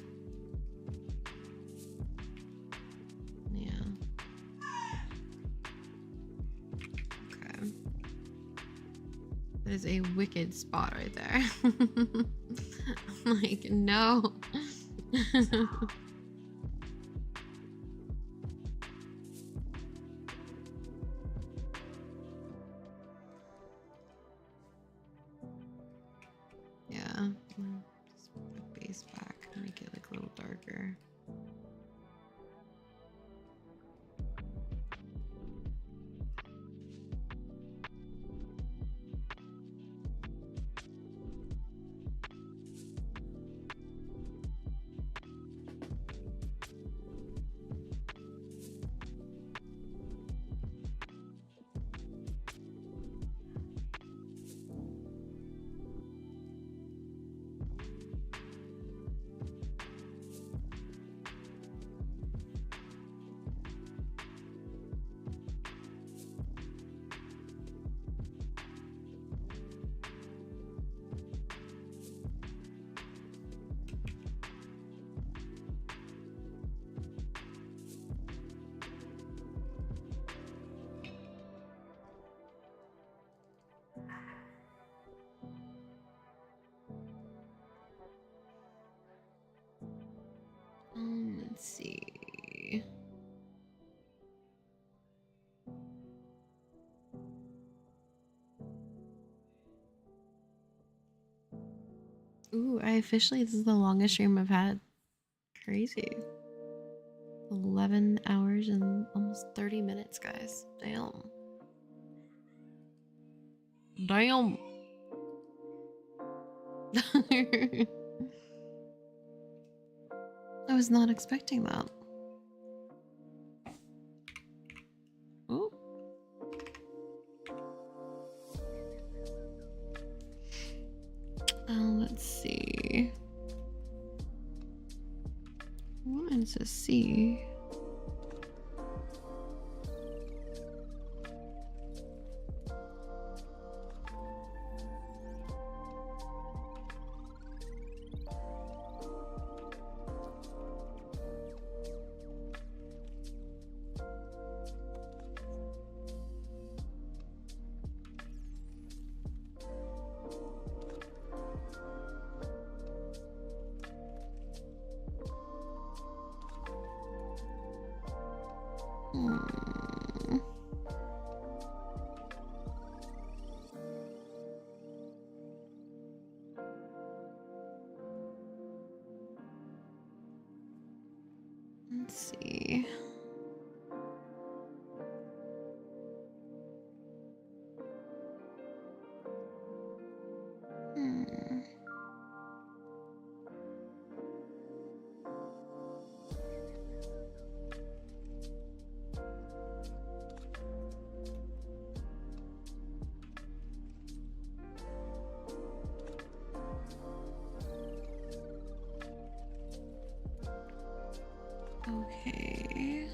Yeah. Okay. That is a wicked spot right there. I'm like, no. Yeah. Just put the base back and make it like a little darker. Let's see. Ooh, this is the longest stream I've had. Crazy. 11 hours and almost 30 minutes, guys. Damn. Damn. I was not expecting that. Ooh. Let's see. I wanted to see. Let's see. Okay.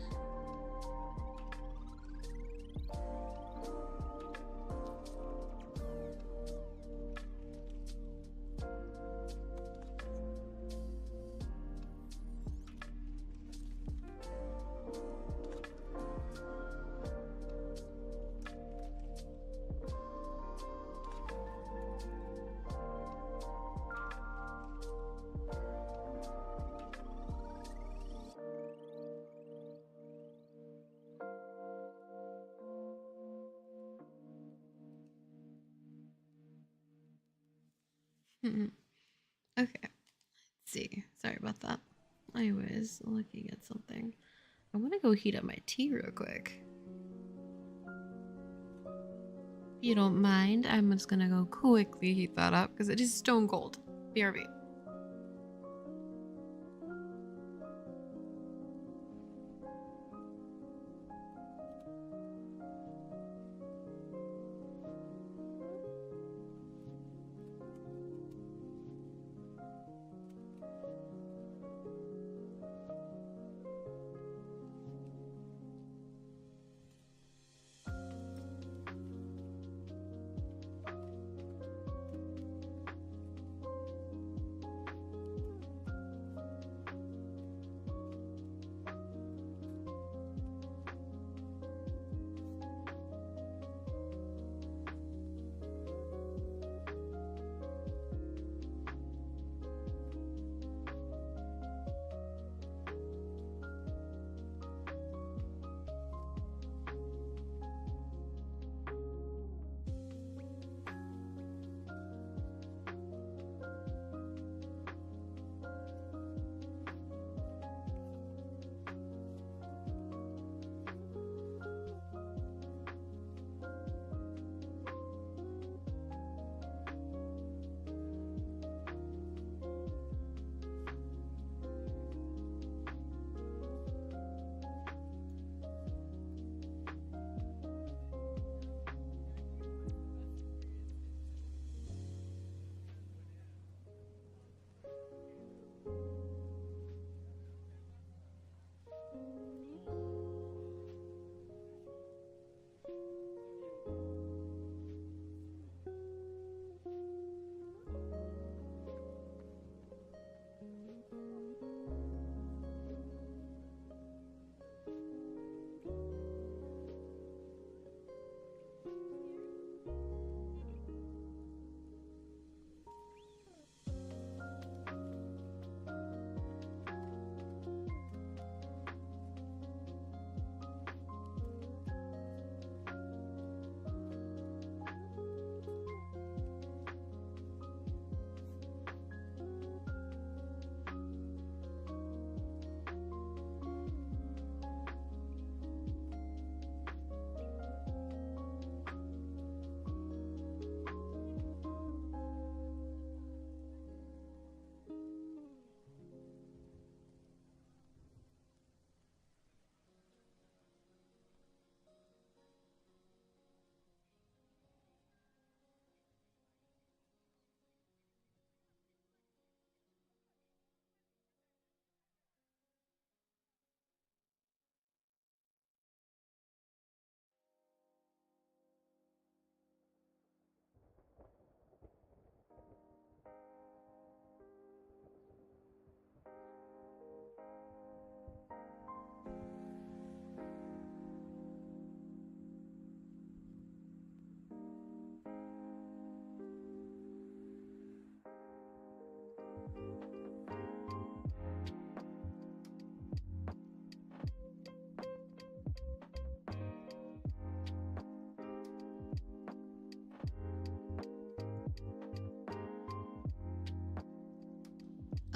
Okay, let's see. Sorry about that. I was looking at something. I want to go heat up my tea real quick. If you don't mind, I'm just gonna go quickly heat that up because it is stone cold. BRB.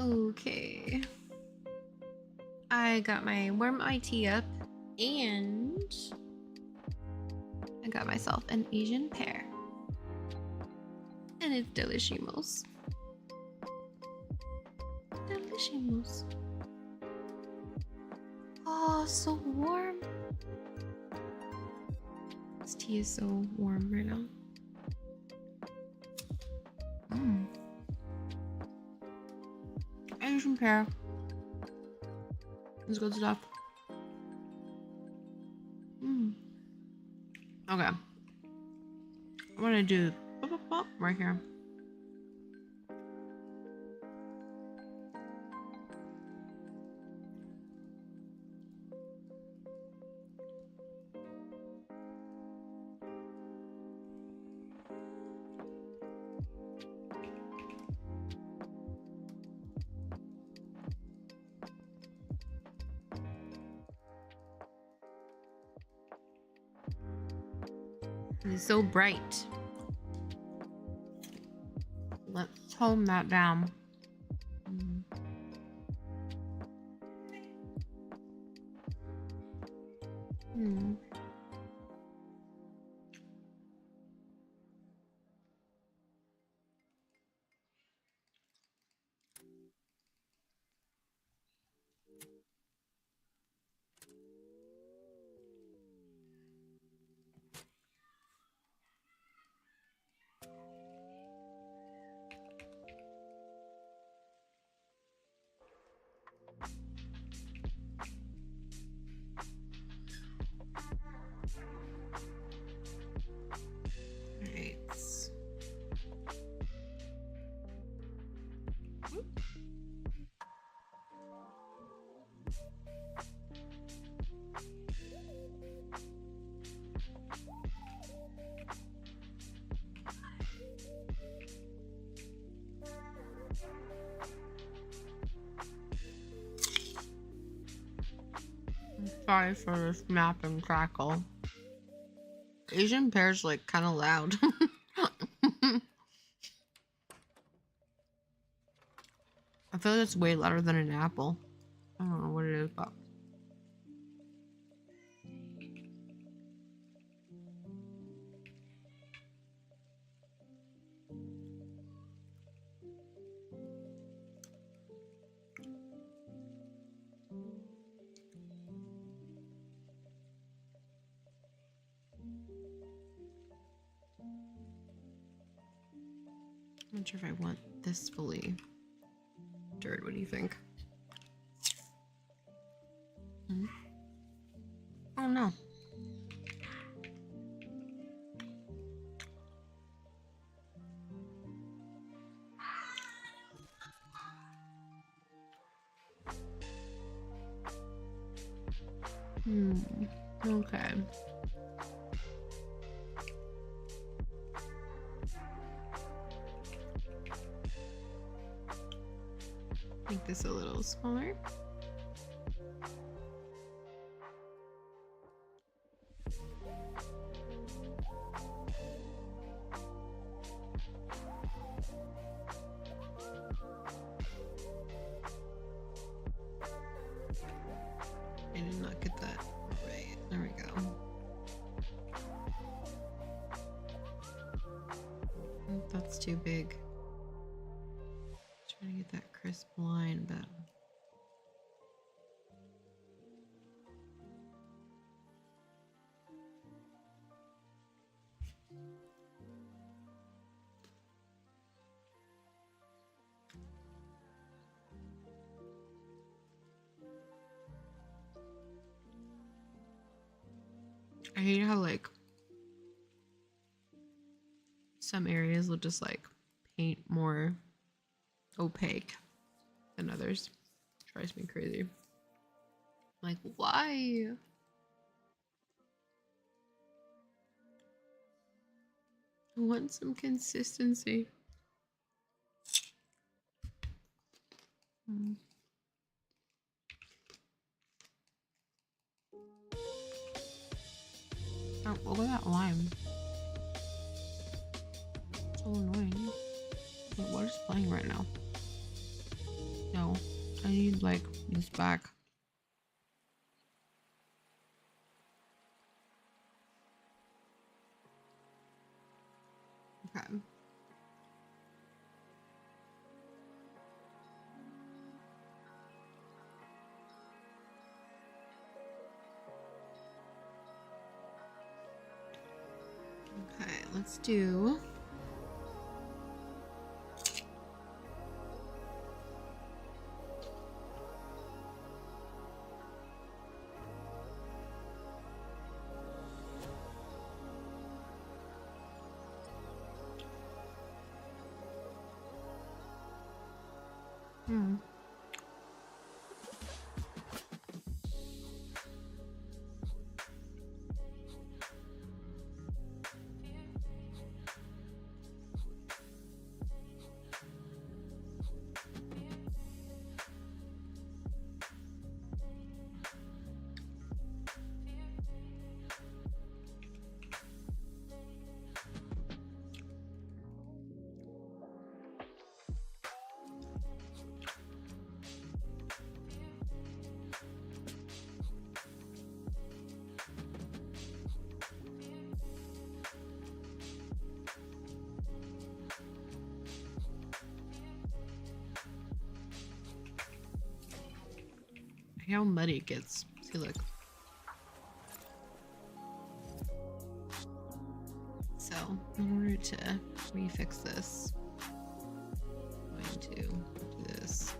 Okay. I got my warm IT up and I got myself an Asian pear. And it's delicious. Delicious. Oh, so warm. This tea is so warm right now. Asian pear. It's good stuff. Okay. I'm gonna do right here. It's so bright. Let's tone that down. Sorry for the snap and crackle. Asian pear's like kind of loud. I feel like it's way louder than an apple. I don't know what it is, but I'm not sure if I want this fully stirred. What do you think? Oh no. Okay. Make this a little smaller. I did not get that right. There we go. That's too big. Trying to get that crisp line, but I hate how like some areas will just like paint more opaque than others. Drives me crazy. Like, why? I want some consistency. Oh, look at that lime. So annoying. Wait, what is playing right now? No, I need like this back. Okay. Okay, let's do. Hmm. How muddy it gets. See, look. So, in order to refix this, I'm going to do this.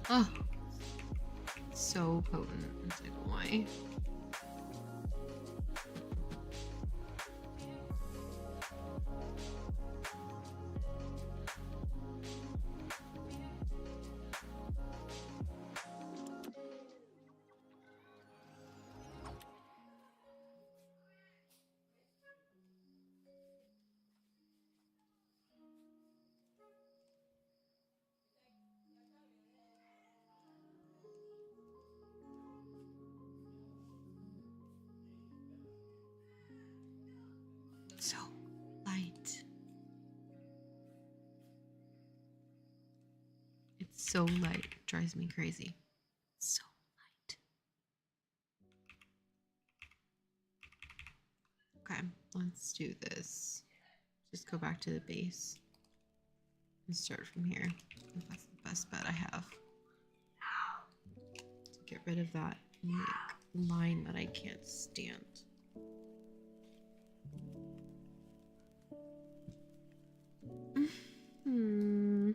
Oh, so potent. I don't know why. So light. It's so light. It drives me crazy. So light. Okay, let's do this. Just go back to the base and start from here. That's the best bet I have. To get rid of that like, line that I can't stand. Hmm.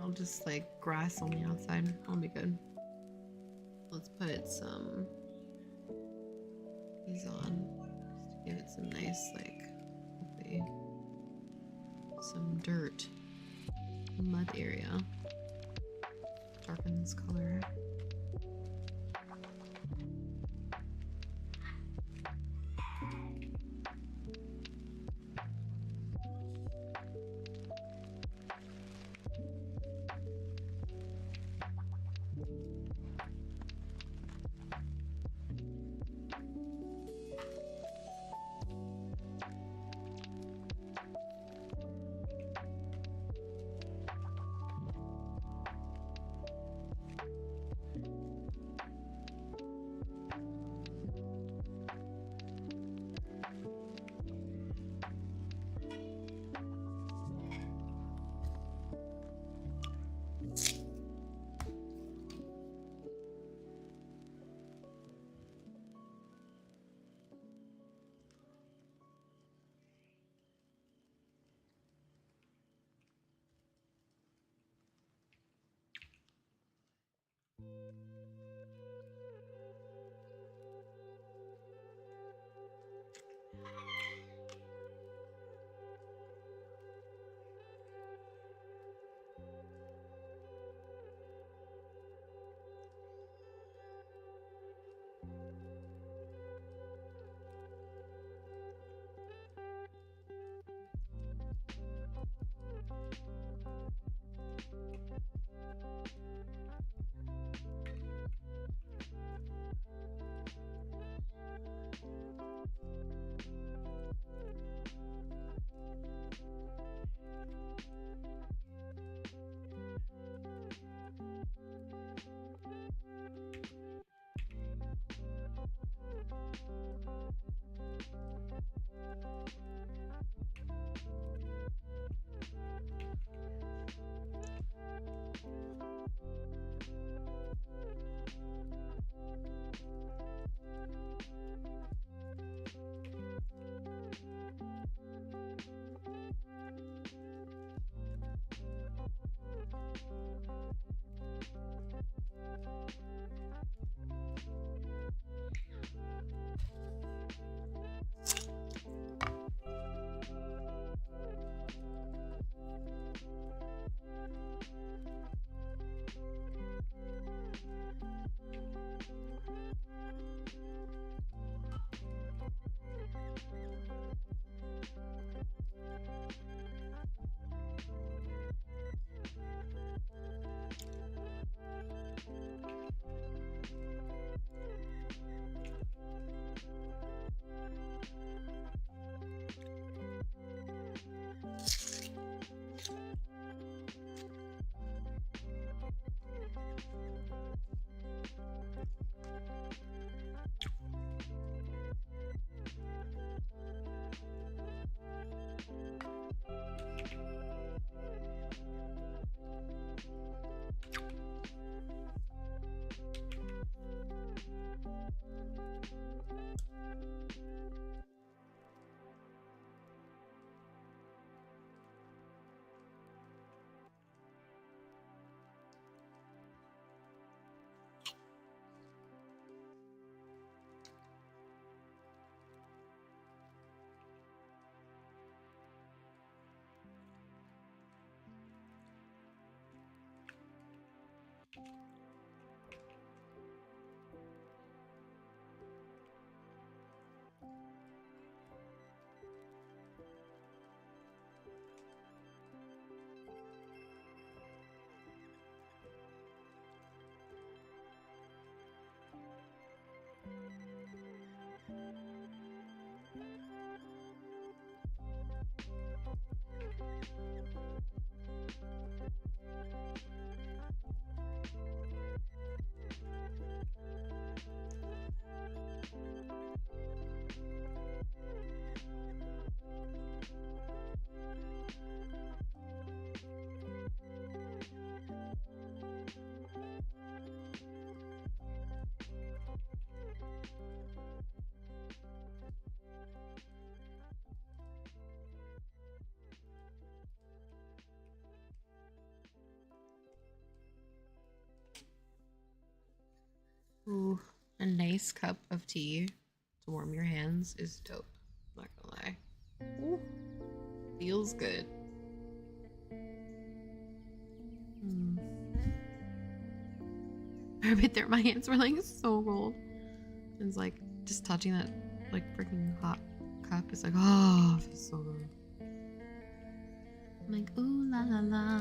I'll just like grass on the outside. That'll be good. Let's put some these on just to give it some nice like hopefully some dirt mud area. Darken this color. Ooh, a nice cup of tea to warm your hands is dope. Not gonna lie. Ooh, feels good. I bet there my hands were like so cold. It's like just touching that like freaking hot cup is like, oh, it feels so good. I'm like, ooh la la la.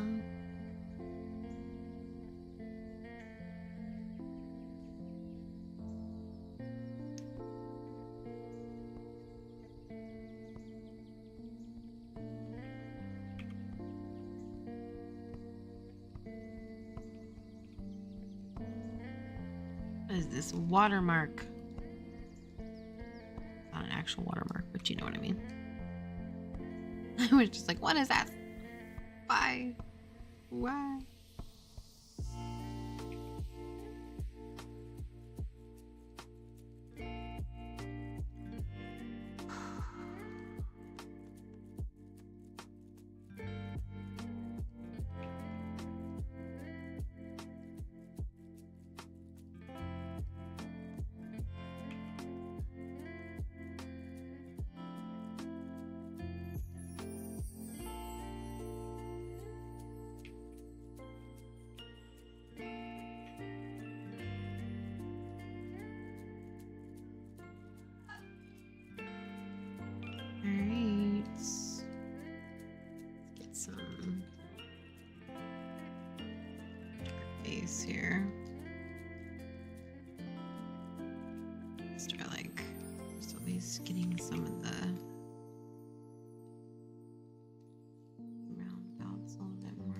What is this watermark? Not an actual watermark, but you know what I mean. I was just like, what is that? Why? Why? Alright. Let's get some base here. Let's try like just at least getting some of the roundabouts a little bit more.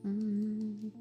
Mhm.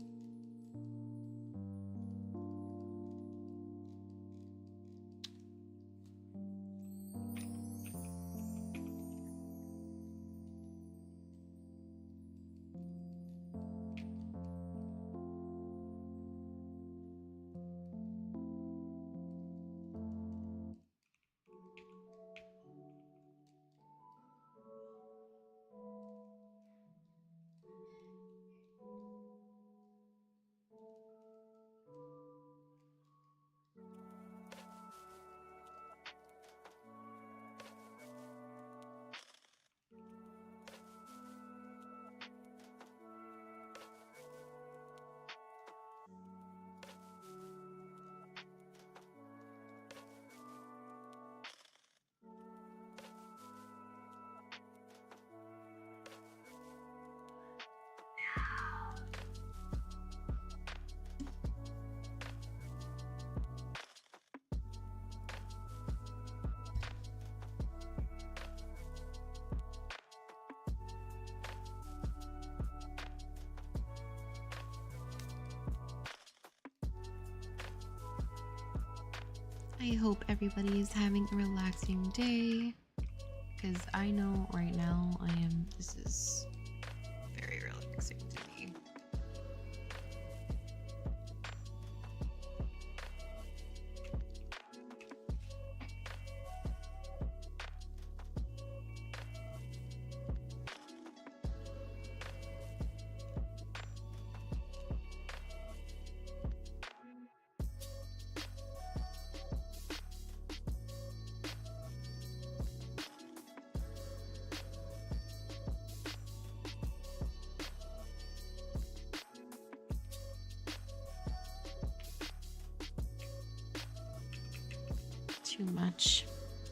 I hope everybody is having a relaxing day, because I know right now this is very relaxing to me. Too much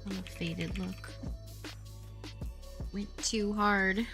on a faded look. Went too hard.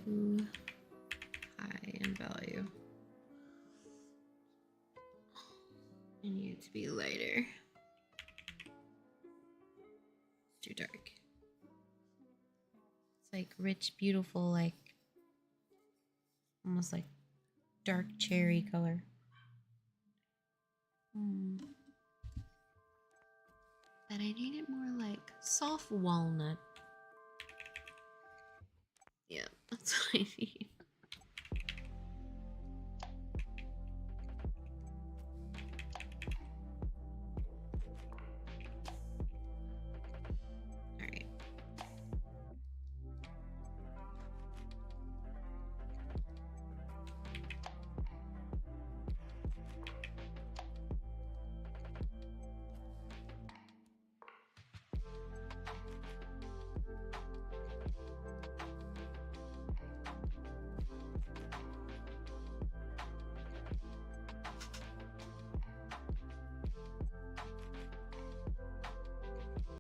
Too high in value. I need it to be lighter. It's too dark. It's like rich, beautiful, like almost like dark cherry color. But I need it more like soft walnut. Yeah, that's what I need.